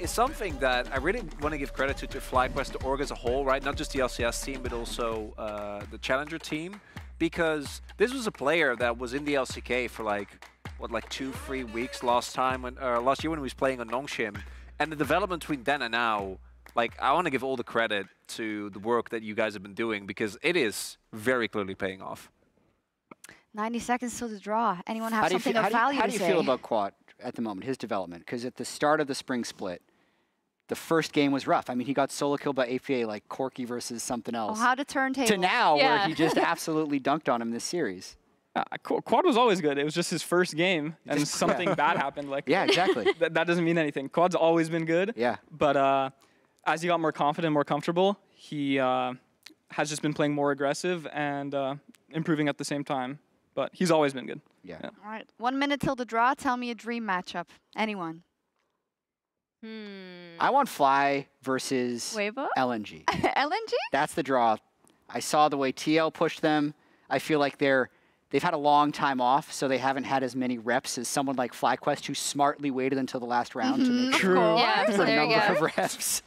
Speaker 19: is something that I really want to give credit to FlyQuest, the org as a whole, right? Not just the LCS team, but also the Challenger team, because this was a player that was in the LCK for like 2-3 weeks last year when he was playing on Nongshim, and the development between then and now. Like, I want to give all the credit to the work that you guys have been doing because it is very clearly paying off.
Speaker 16: 90 seconds till the draw. Anyone have something of value to say?
Speaker 17: How do you feel about Quad at the moment, his development? Because at the start of the spring split, the first game was rough. I mean, he got solo killed by APA like Corky versus something else.
Speaker 16: Oh, how to turntable.
Speaker 17: To now, where he just absolutely dunked on him this series.
Speaker 15: Quad was always good. It was just his first game, and something bad happened. Like,
Speaker 17: yeah, exactly.
Speaker 15: That doesn't mean anything. Quad's always been good.
Speaker 17: Yeah.
Speaker 15: But as he got more confident, more comfortable, he has just been playing more aggressive and improving at the same time. But he's always been good.
Speaker 17: Yeah.
Speaker 16: All right. 1 minute till the draw. Tell me a dream matchup. Anyone?
Speaker 17: I want Fly versus
Speaker 16: Weibo?
Speaker 17: LNG.
Speaker 16: LNG?
Speaker 17: That's the draw. I saw the way TL pushed them. I feel like they've had a long time off, so they haven't had as many reps as someone like FlyQuest, who smartly waited until the last round to make sure for a number of reps.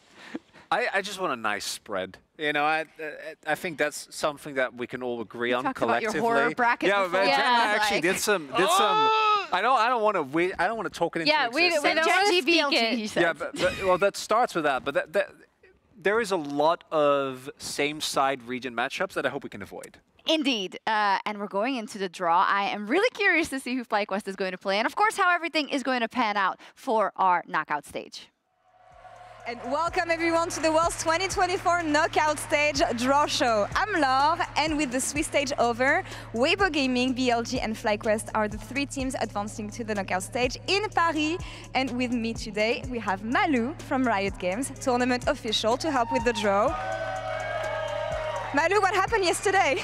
Speaker 19: I just want a nice spread. You know, I think that's something that we can all agree on collectively.
Speaker 16: About your horror bracket before.
Speaker 19: But Jen actually did some I don't want to talk it into
Speaker 18: Yeah, we
Speaker 19: existence.
Speaker 18: don't want to speak
Speaker 16: BLG, he
Speaker 18: it.
Speaker 16: said.
Speaker 19: Yeah, well, that starts with that. But there is a lot of same-side region matchups that I hope we can avoid.
Speaker 16: Indeed. And we're going into the draw. I am really curious to see who FlyQuest is going to play. And of course, how everything is going to pan out for our knockout stage.
Speaker 4: And welcome everyone to the World's 2024 Knockout Stage Draw Show. I'm Laure, and with the Swiss stage over, Weibo Gaming, BLG and FlyQuest are the three teams advancing to the knockout stage in Paris. And with me today, we have Malou from Riot Games, tournament official, to help with the draw. Malou, what happened yesterday?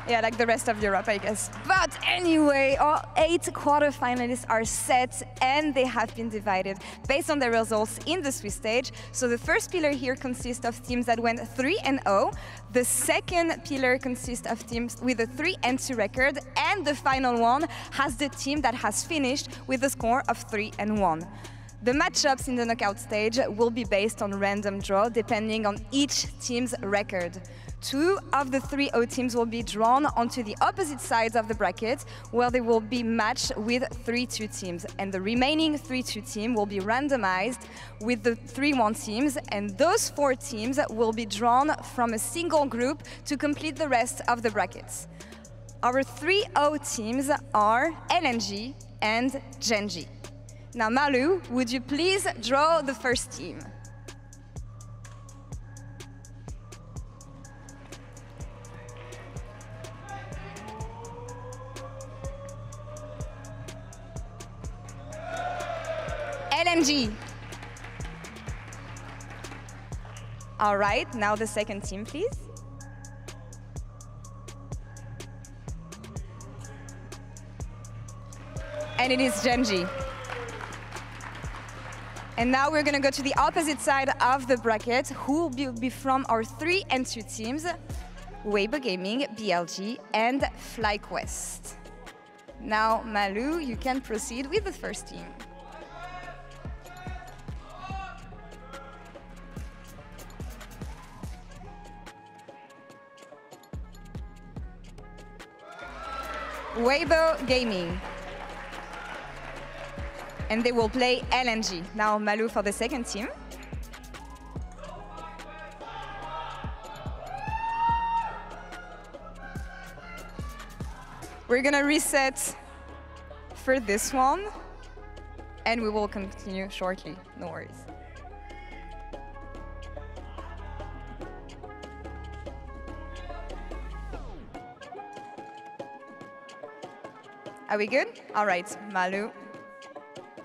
Speaker 4: Yeah, like the rest of Europe, I guess. But anyway, our 8 quarterfinalists are set, and they have been divided based on their results in the Swiss stage. So the first pillar here consists of teams that went 3-0. The second pillar consists of teams with a 3-2 record, and the final one has the team that has finished with a score of 3-1. The matchups in the knockout stage will be based on random draw, depending on each team's record. 2 of the 3-0 teams will be drawn onto the opposite sides of the bracket, where they will be matched with 3-2 teams. And the remaining 3-2 team will be randomized with the 3-1 teams, and those 4 teams will be drawn from a single group to complete the rest of the brackets. Our 3-0 teams are LNG and Genji. Now, Malou, would you please draw the first team? LNG. All right, now the second team, please. And it is Genji. And now we're going to go to the opposite side of the bracket, who will be from our 3-2 teams, Weibo Gaming, BLG, and FlyQuest. Now, Malou, you can proceed with the first team. Weibo Gaming. And they will play LNG. Now Malou for the second team. We're gonna reset for this one, and we will continue shortly, no worries. Are we good? All right, Malou.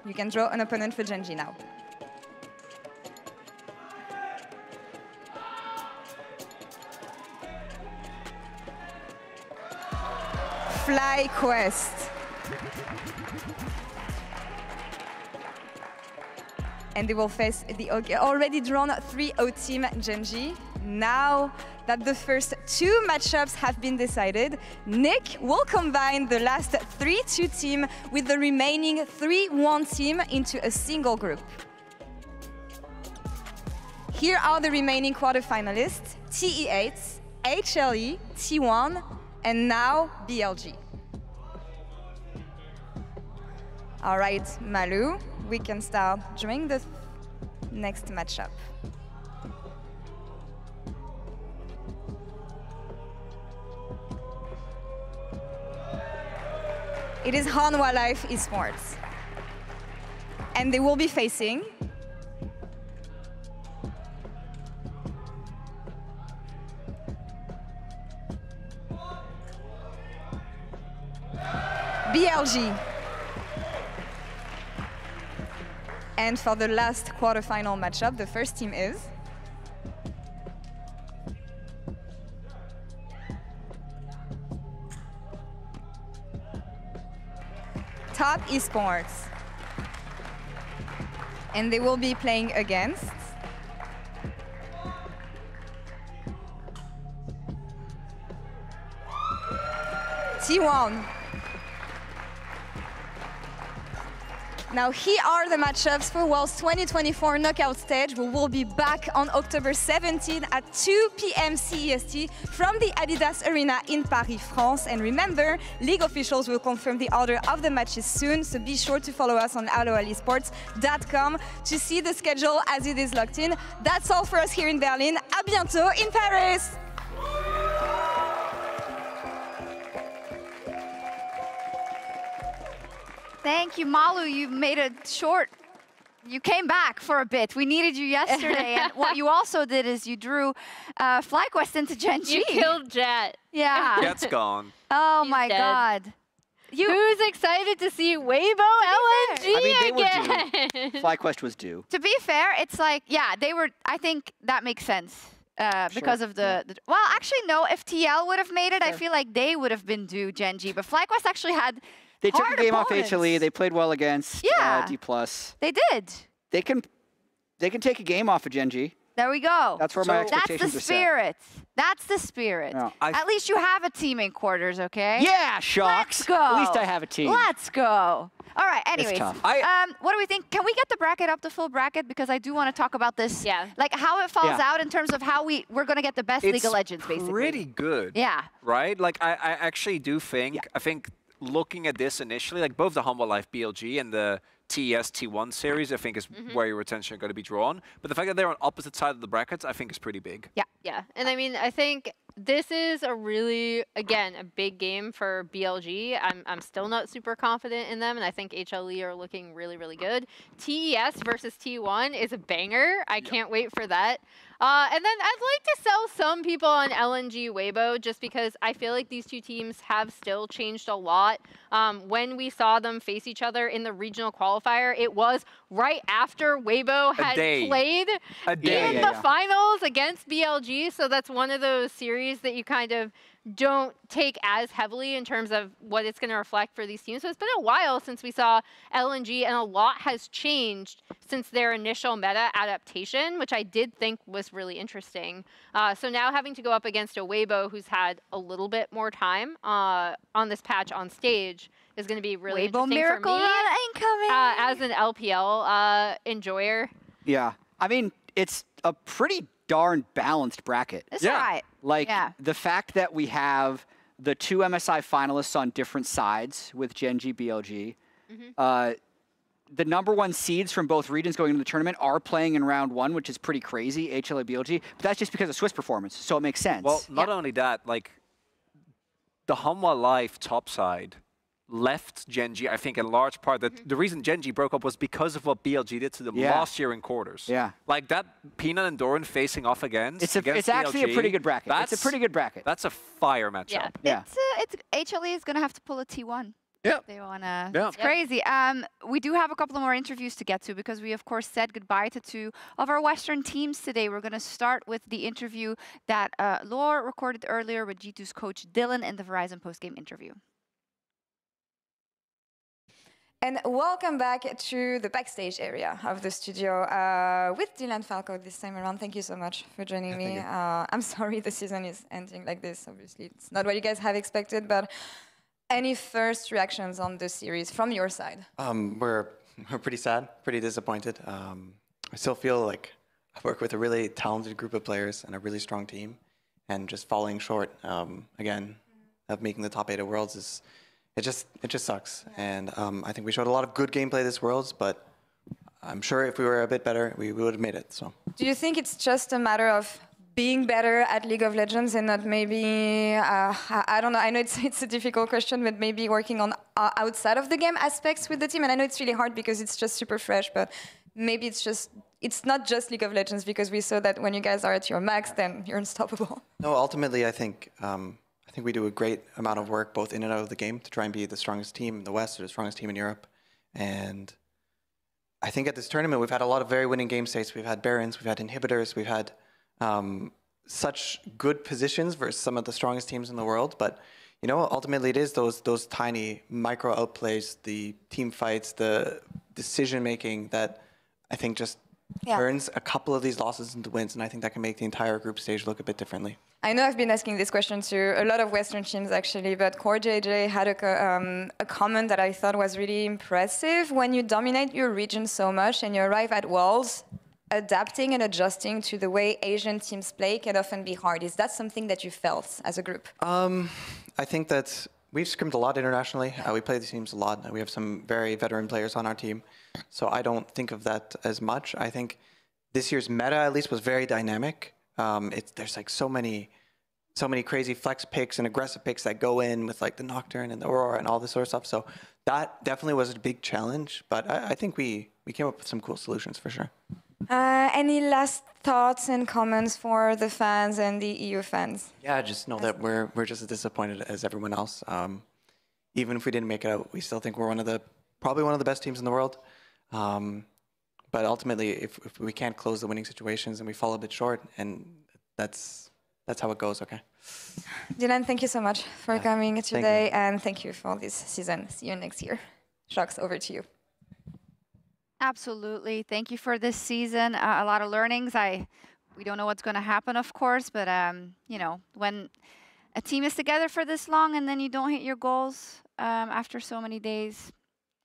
Speaker 4: You can draw an opponent for Genji now. FlyQuest. And they will face the already drawn 3-0 team Genji. Now that the first 2 matchups have been decided, Nick will combine the last 3-2 team with the remaining 3-1 team into a single group. Here are the remaining quarterfinalists: TE8, HLE, T1, and now BLG. All right, Malou, we can start drawing the next matchup. It is LoL Esports. And they will be facing BLG. And for the last quarterfinal matchup, the first team is Top Esports. And they will be playing against T1. Now, here are the matchups for Worlds 2024 knockout stage. We will be back on October 17 at 2 p.m. CEST from the Adidas Arena in Paris, France. And remember, league officials will confirm the order of the matches soon, so be sure to follow us on LoLesports.com to see the schedule as it is locked in. That's all for us here in Berlin. À bientôt in Paris!
Speaker 16: Thank you, Malu. You made a short. You came back for a bit. We needed you yesterday. And what you also did is you drew FlyQuest into Gen G.
Speaker 18: You killed Jet.
Speaker 16: Yeah.
Speaker 19: Jet's gone.
Speaker 16: Oh
Speaker 18: He's
Speaker 16: my
Speaker 18: dead.
Speaker 16: God.
Speaker 18: Who's excited to see Weibo LNG again?
Speaker 17: FlyQuest was due.
Speaker 16: To be fair, it's like, yeah, they were. I think that makes sense because of the. Well, actually, no. If TL would have made it, I feel like they would have been due Gen G. But FlyQuest actually had.
Speaker 17: They took a
Speaker 16: hard
Speaker 17: game
Speaker 16: opponents.
Speaker 17: off HLE. They played well against D+.
Speaker 16: They did.
Speaker 17: They can take a game off of Gen G.
Speaker 16: There we go.
Speaker 17: That's where my expectations
Speaker 16: That's the
Speaker 17: are set.
Speaker 16: spirit. That's the spirit.
Speaker 17: Yeah.
Speaker 16: At least you have a team in quarters, okay?
Speaker 17: Yeah, Shocks.
Speaker 16: Let's go.
Speaker 17: At least I have a team.
Speaker 16: Let's go. All right, anyways.
Speaker 17: tough.
Speaker 16: What do we think? Can we get the bracket up to full bracket? Because I do want to talk about this. Yeah. Like how it falls out in terms of how we're going to get the best League of Legends, basically.
Speaker 19: Pretty good.
Speaker 16: Yeah.
Speaker 19: Right? Like, I actually do think, I think looking at this initially, like both the Humble Life BLG and the TES T1 series, I think is where your attention are going to be drawn. But the fact that they're on opposite sides of the brackets, I think is pretty big.
Speaker 16: Yeah.
Speaker 18: Yeah. And I mean, I think this is a really, again, a big game for BLG. I'm still not super confident in them, and I think HLE are looking really, really good. TES versus T1 is a banger. I can't wait for that. And then I'd like to sell some people on LNG Weibo just because I feel like these two teams have still changed a lot. When we saw them face each other in the regional qualifier, it was right after Weibo had played in the finals against BLG. So that's one of those series that you kind of don't take as heavily in terms of what it's going to reflect for these teams. So it's been a while since we saw LNG, and a lot has changed since their initial meta adaptation, which I did think was really interesting. So now having to go up against a Weibo who's had a little bit more time on this patch on stage is going to be really
Speaker 16: Weibo
Speaker 18: interesting
Speaker 16: miracle
Speaker 18: for me
Speaker 16: run incoming.
Speaker 18: As an LPL enjoyer.
Speaker 17: Yeah. I mean, it's a pretty darn balanced bracket.
Speaker 16: That's right.
Speaker 17: Like, the fact that we have the two MSI finalists on different sides with Gen G, BLG, the #1 seeds from both regions going into the tournament are playing in round 1, which is pretty crazy, HLA, BLG, but that's just because of Swiss performance, so it makes sense.
Speaker 19: Well, not only that, like, the Hanwha Life top side left Gen G, I think, in large part. That the reason Gen G broke up was because of what BLG did to them last year in quarters.
Speaker 17: Yeah.
Speaker 19: Like that Peanut and Doran facing off against
Speaker 17: It's actually a pretty good bracket. It's a pretty good bracket.
Speaker 19: That's a fire matchup.
Speaker 16: Yeah. It's HLE is going to have to pull a T1.
Speaker 19: Yeah.
Speaker 16: They wanna.
Speaker 19: Yeah.
Speaker 16: It's crazy. We do have a couple of more interviews to get to because we, of course, said goodbye to 2 of our Western teams today. We're going to start with the interview that Laure recorded earlier with G2's coach Dylan in the Verizon postgame interview.
Speaker 4: And welcome back to the backstage area of the studio with Dylan Falco this time around. Thank you so much for joining me. I'm sorry the season is ending like this. Obviously, it's not what you guys have expected, but any first reactions on the series from your side?
Speaker 10: We're pretty sad, pretty disappointed. I still feel like I work with a really talented group of players and a really strong team, and just falling short again of making the top 8 at Worlds is. It just sucks, and I think we showed a lot of good gameplay this Worlds, but I'm sure if we were a bit better, we would have made it. So.
Speaker 4: Do you think it's just a matter of being better at League of Legends and not maybe, I don't know, I know it's a difficult question, but maybe working on outside of the game aspects with the team? And I know it's really hard because it's just super fresh, but maybe it's not just League of Legends, because we saw that when you guys are at your max, then you're unstoppable.
Speaker 10: No, ultimately, I think we do a great amount of work both in and out of the game to try and be the strongest team in the West or the strongest team in Europe. And I think at this tournament, we've had a lot of very winning game states. We've had Barons, we've had Inhibitors, we've had such good positions versus some of the strongest teams in the world. But, you know, ultimately it is those tiny micro outplays, the team fights, the decision-making that I think just turns a couple of these losses into wins. And I think that can make the entire group stage look a bit differently.
Speaker 4: I know I've been asking this question to a lot of Western teams actually, but QuartJJ had a comment that I thought was really impressive. When you dominate your region so much and you arrive at Worlds, adapting and adjusting to the way Asian teams play can often be hard. Is that something that you felt as a group?
Speaker 10: I think that we've scrimmed a lot internationally. We play these teams a lot. We have some very veteran players on our team, so I don't think of that as much. I think this year's meta, at least, was very dynamic. There's like so many crazy flex picks and aggressive picks that go in with like the Nocturne and the Aurora and all this sort of stuff. So that definitely was a big challenge, but I think we came up with some cool solutions for sure.
Speaker 4: Any last thoughts and comments for the fans and the EU fans?
Speaker 10: Yeah, just know that we're just as disappointed as everyone else. Even if we didn't make it out, we still think we're probably one of the best teams in the world. But ultimately, if we can't close the winning situations and we fall a bit short, and that's how it goes, okay?
Speaker 4: Dylan, thank you so much for coming today, and thank you for this season. See you next year. Shox, over to you.
Speaker 16: Absolutely. Thank you for this season. A lot of learnings. We don't know what's going to happen, of course, but you know, when a team is together for this long and then you don't hit your goals after so many days,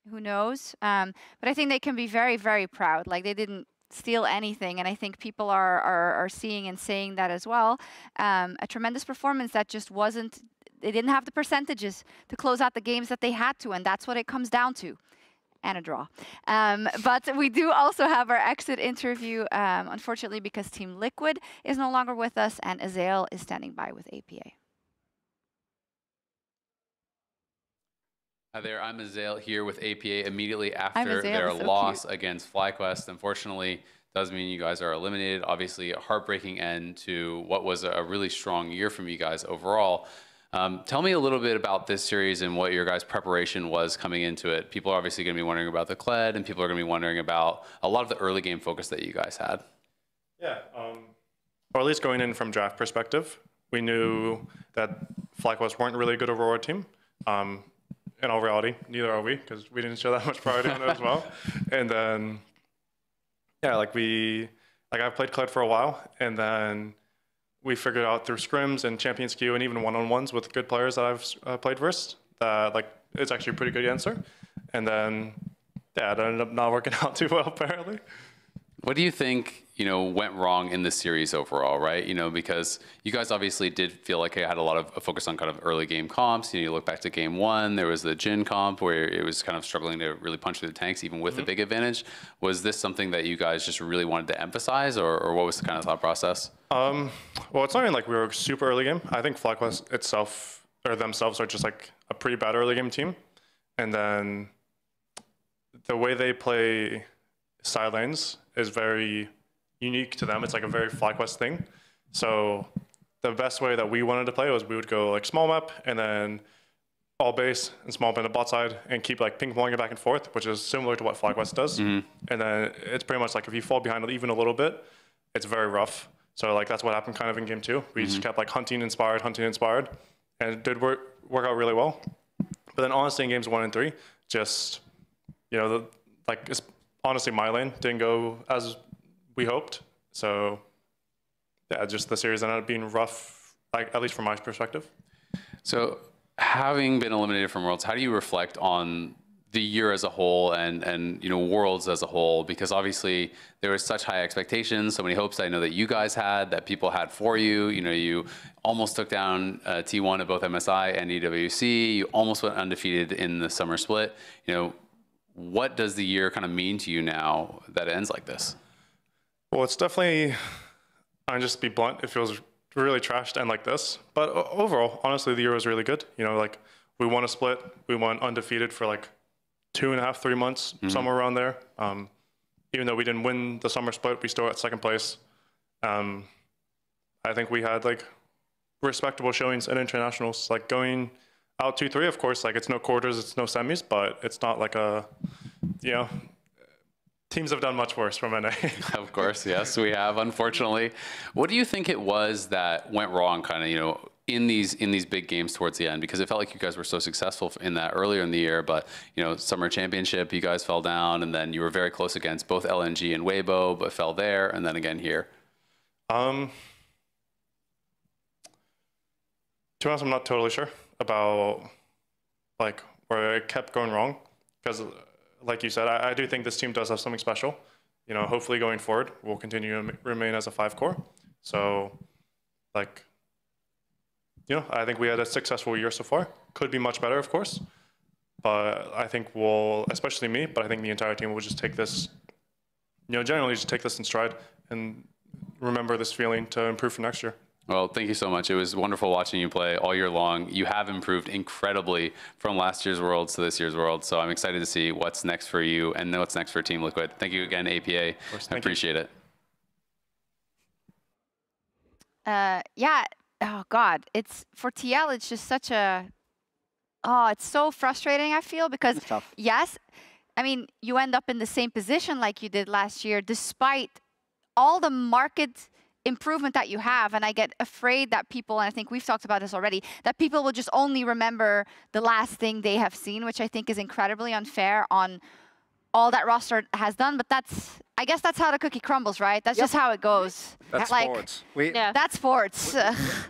Speaker 16: who knows? But I think they can be very, very proud. Like, they didn't steal anything, and I think people are seeing and saying that as well. A tremendous performance that just wasn't. They didn't have the percentages to close out the games that they had to, and that's what it comes down to. And a draw. But we do also have our exit interview, unfortunately, because Team Liquid is no longer with us, and Azael is standing by with APA.
Speaker 6: Hi there, I'm Azael here with APA immediately after their loss against FlyQuest. Unfortunately, does mean you guys are eliminated. Obviously, a heartbreaking end to what was a really strong year from you guys overall. Tell me a little bit about this series and what your guys' preparation was coming into it. People are obviously going to be wondering about the CLED, and people are going to be wondering about a lot of the early game focus that you guys had.
Speaker 13: Yeah, or at least going in from draft perspective, we knew that FlyQuest weren't really a good Aurora team. In all reality, neither are we, because we didn't show that much priority on it as well. And then, yeah, I've played CLED for a while, and then we figured out through scrims and champions queue and even one-on-ones with good players that I've played versus that it's actually a pretty good answer. And then, yeah, it ended up not working out too well apparently.
Speaker 6: What do you think, went wrong in this series overall, right? Because you guys obviously did feel like it had a lot of focus on kind of early game comps. You look back to game 1, there was the Jhin comp where it was kind of struggling to really punch through the tanks, even with the big advantage. Was this something that you guys just really wanted to emphasize, or what was the kind of thought process?
Speaker 13: Well, it's not even like we were super early game. I think FlyQuest itself, or themselves, are just like a pretty bad early game team. And then the way they play side lanes is very unique to them. It's like a very FlyQuest thing. So the best way that we wanted to play was we would go like small map and then all base and small map in the bot side and keep like ping-ponging it back and forth, which is similar to what FlyQuest does. And then it's pretty much like if you fall behind even a little bit, it's very rough. So like that's what happened kind of in game 2. We just kept like hunting inspired, and it did work out really well. But then honestly in games 1 and 3, just it's honestly my lane didn't go as we hoped. So yeah, just the series ended up being rough, like at least from my perspective.
Speaker 6: So having been eliminated from Worlds, how do you reflect on the year as a whole and Worlds as a whole? Because obviously there was such high expectations, so many hopes I know that you guys had, that people had for you. You almost took down T1 at both MSI and EWC. You almost went undefeated in the summer split. What does the year kind of mean to you now that it ends like this?
Speaker 13: Well, it's definitely, just to be blunt, it feels really trashed and like this. But overall, honestly, the year was really good. We won a split. We went undefeated for like 2.5, 3 months, somewhere around there. Even though we didn't win the summer split, we still got second place. I think we had like respectable showings at internationals, like going out 2-3, of course, like it's no quarters, it's no semis, but it's not like teams have done much worse from NA.
Speaker 6: Of course, yes, we have, unfortunately. What do you think it was that went wrong kind of, in these big games towards the end? Because it felt like you guys were so successful in that earlier in the year, but, summer championship, you guys fell down, and then you were very close against both LNG and Weibo, but fell there, and then again here.
Speaker 13: be honest, I'm not totally sure about like where it kept going wrong, because like you said, I do think this team does have something special. You know, hopefully going forward, we'll continue to remain as a 5-core. So, like, you know, I think we had a successful year so far. Could be much better, of course. But I think we'll, especially me, but I think the entire team will just take this, you know, generally just take this in stride and remember this feeling to improve for next year.
Speaker 6: Well, thank you so much. It was wonderful watching you play all year long. You have improved incredibly from last year's Worlds to this year's Worlds. So I'm excited to see what's next for you and what's next for Team Liquid. Thank you again, APA. I appreciate it.
Speaker 16: Yeah. Oh God, it's for TL. It's just such a. Oh, it's so frustrating. I feel because yes, I mean you end up in the same position like you did last year, despite all the market improvement that you have. And I get afraid that people, and I think we've talked about this already, that people will just only remember the last thing they have seen, which I think is incredibly unfair on all that roster has done. But that's, I guess that's how the cookie crumbles, right? That's just how it goes.
Speaker 19: That's
Speaker 16: like,
Speaker 19: sports.
Speaker 16: That's sports.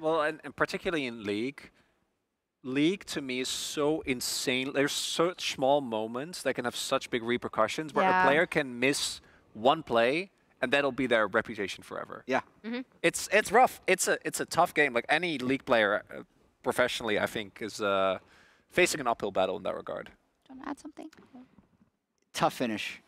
Speaker 19: Well, and particularly in League to me is so insane. There's such small moments that can have such big repercussions where a player can miss one play and that'll be their reputation forever.
Speaker 17: Yeah.
Speaker 19: It's rough. It's a tough game. Like any League player professionally, I think, is facing an uphill battle in that regard.
Speaker 16: Do you want to add something?
Speaker 17: Tough finish.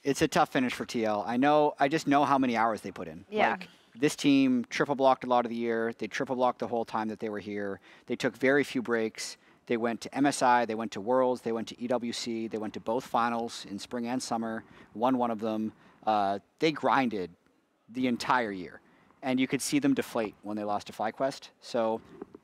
Speaker 17: It's a tough finish for TL. I just know how many hours they put in.
Speaker 16: Yeah.
Speaker 17: Like, this team triple blocked a lot of the year. They triple blocked the whole time that they were here. They took very few breaks. They went to MSI, they went to Worlds, they went to EWC, they went to both finals in spring and summer, won one of them. They grinded the entire year. And you could see them deflate when they lost to FlyQuest. So,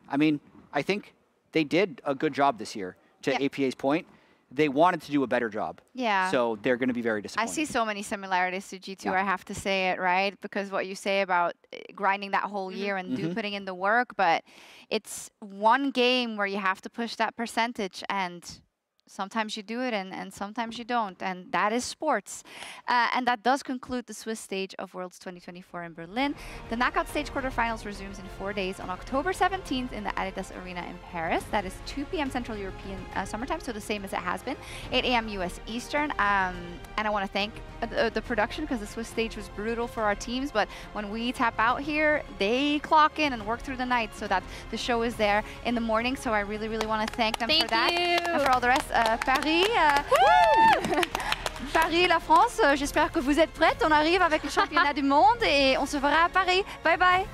Speaker 17: I mean, I think they did a good job this year, to APA's point. They wanted to do a better job.
Speaker 16: Yeah.
Speaker 17: So they're going to be very disappointed.
Speaker 16: I see so many similarities to G2, I have to say it, right? Because what you say about grinding that whole year and putting in the work, but it's one game where you have to push that percentage, and sometimes you do it and sometimes you don't, and that is sports. And that does conclude the Swiss stage of Worlds 2024 in Berlin. The knockout stage quarterfinals resumes in 4 days on October 17th in the Adidas Arena in Paris. That is 2 p.m. Central European summertime, so the same as it has been, 8 a.m. US Eastern. And I want to thank the production, because the Swiss stage was brutal for our teams, but when we tap out here, they clock in and work through the night so that the show is there in the morning. So I really, really want to thank them for that. And for all the rest, Paris, Paris, la France, j'espère que vous êtes prêtes. On arrive avec le championnat du monde et on se verra à Paris. Bye bye.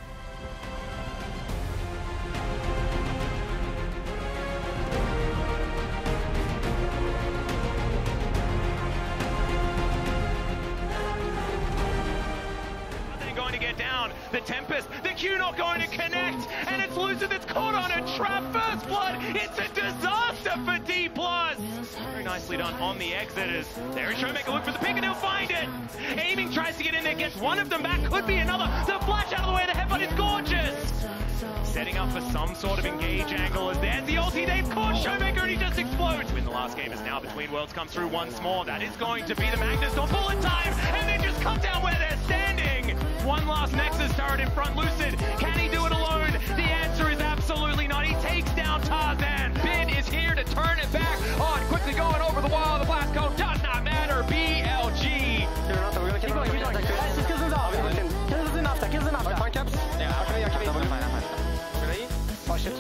Speaker 3: Going to get down. The Tempest, the Q not going to connect, and it's Lucid that's caught on a trap. First blood, it's a disaster for D+. Very nicely done on the exiters. There is Showmaker, look for the pick and he'll find it. Aiming tries to get in there, gets one of them back, could be another. The flash out of the way, the headbutt is gorgeous. Setting up for some sort of engage angle as there's the ulti. They've caught Showmaker and he just explodes. Win the last game is now between worlds comes through once more. That is going to be the Magnus on bullet time, and then just cut down where they're standing. One last Nexus turret in front. Lucid, can he do it alone? The answer is absolutely not. He takes down Tarzan. Bin is here to turn it back on. Quickly going over the wall. The blast cone does not matter. BLG.
Speaker 22: Keep going. Kills enough. Fine caps. Oh shit.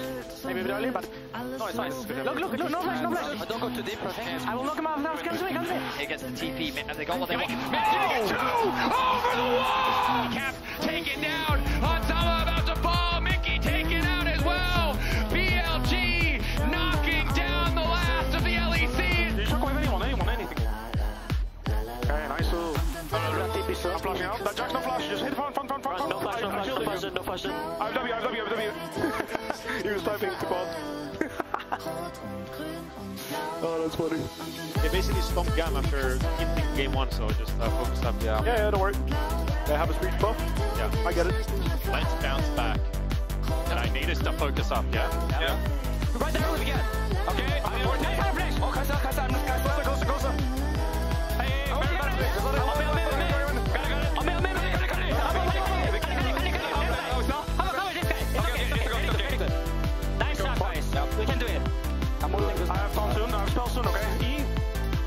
Speaker 22: Maybe a bit early, but no, it's fine. Look, no flash.
Speaker 3: Don't go too deep.
Speaker 22: I will knock him out now. Come to me.
Speaker 3: He gets the TP. They got what they want. Managing to get two over the wall. Cap taken down. Hansama about to fall. Mickey taken out as well. BLG knocking down the last of the LECs.
Speaker 22: You should go with anything. Okay, nice. I'm flashing out. That Jack's no flash. Just hit front.
Speaker 3: No flash.
Speaker 22: I've W. He was typing to bot. Oh, that's funny.
Speaker 7: They basically stomped Gam after hinting game 1, so just focus up.
Speaker 22: Yeah, don't worry. They have a speech buff.
Speaker 7: Yeah,
Speaker 22: I get it.
Speaker 3: Let's bounce back. And I need us to focus up, yeah?
Speaker 22: Right there we get. Okay, closer.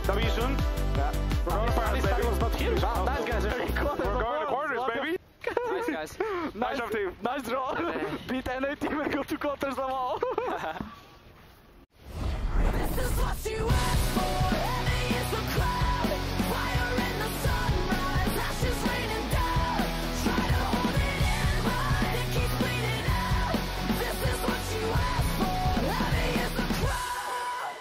Speaker 22: W soon. Yeah. We're going to parties, baby. Was not here. Wow, nice guys. We're going to quarters, baby.
Speaker 15: Nice guys.
Speaker 22: Nice job, team.
Speaker 15: Nice draw. Beat NA team and go to quarters somehow.
Speaker 1: This is what you asked for. Heavy is the crowd. Fire in the sunrise. Ashes raining down. Try to hold it in, but it keeps bleeding out. This is what you asked for. Heavy is the crowd.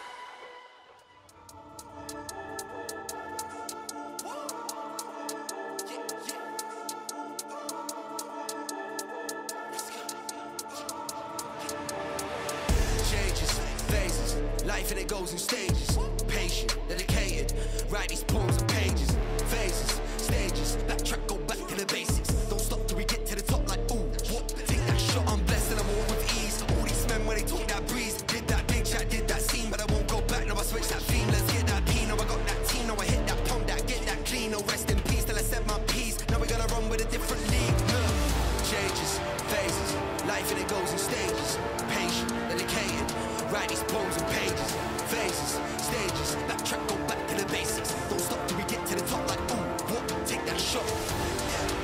Speaker 21: Changes, phases, life and it goes in stages. Patient, dedicated, write these poems and pages. Phases, stages, backtrack, go back to the basics. Don't stop till we get to the top like ooh, what? Take that shot, I'm blessed and I'm all with ease. All these men when they talk that breeze. Did that big chat, did that scene, but I won't go back, now I switch that theme. Let's get that P, now I got that team, now I hit that pump, that get that clean. No rest in peace till I said my piece. Now we gotta run with a different league. Changes, phases, life and it goes in stages. Patient, dedicated, write these poems and pages. Phases, stages, backtrack, go back to the basics. Don't stop till we get to the top like ooh, what? Take that shot.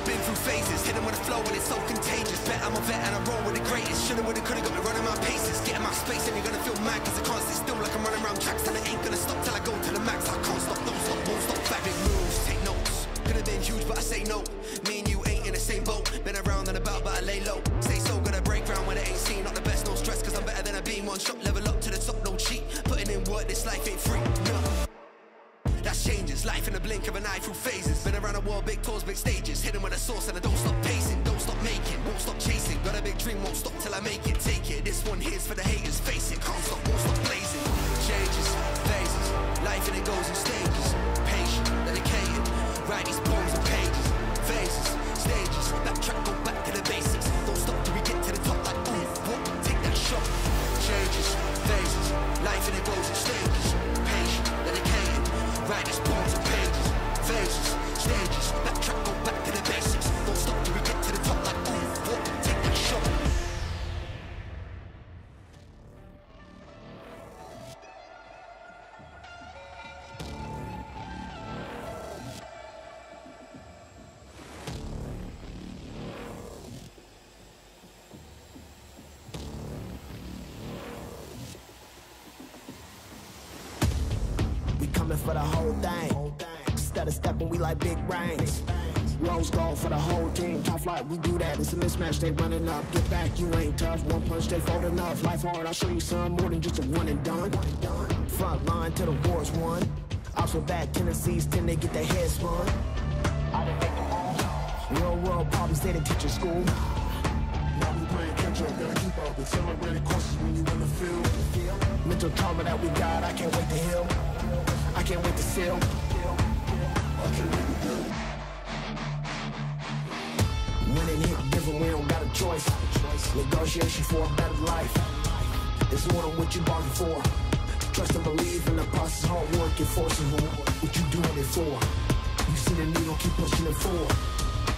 Speaker 21: Been through phases, hit them with a flow and it's so contagious. Bet I'm a vet and I roll with the greatest. Shoulda, woulda, coulda got me running my paces. Get in my space and you're gonna feel mad cause I can't sit still like I'm running around tracks. And I ain't gonna stop till I go to the max. I can't stop, don't stop, won't stop. Back big moves, take notes. Could've been huge but I say no. Me and you ain't in the same boat. Been around and about but I lay low. Stay so gonna break ground when it ain't seen. Not the best, no stress cause I'm better than I been. One shot, level up to the top, no cheat. Putting in work, this life ain't free, no. That's changes, life in the blink of an eye through phases. Been around the world, big tours, big stages. Hitting with a source and I don't stop pacing. Don't stop making, won't stop chasing. Got a big dream, won't stop till I make it. Take it, this one here's for the haters. Face it, can't stop, won't stop blazing. Changes, phases, life and it goes in stages. Patient, dedicated, write these poems and pages. Phases, stages, backtrack, go back to the basics. Don't stop till we get to the top like ooh, what? Take that shot. Changes, phases, life and it goes in stages. Patient, dedicated, write these poems and pages. Phases, stages, backtrack, go back to the basics. Don't stop till we get to the top like ooh, what? Take that shot. Coming for the whole thing. Instead of stepping, we like big brains. Rose gold for the whole team. Top flight, we do that. It's a mismatch, they running up. Get back, you ain't tough. One punch, they fold enough. Life hard, I'll show you some more than just a one and done. Front line till the war's won. Also bad tendencies tend to get their heads spun. Real world problems they didn't teach in school. Now we playing catch up, gotta keep up. With celebrating courses when you in the field. Mental trauma that we got, I can't wait to heal. I can't wait to seal. Winning hit different, we don't got a choice. Negotiation for a better life. It's what I'm what you bargain for. Trust and believe in the process, hard work and forcible. What you doing it for? You see the needle, keep pushing it forward.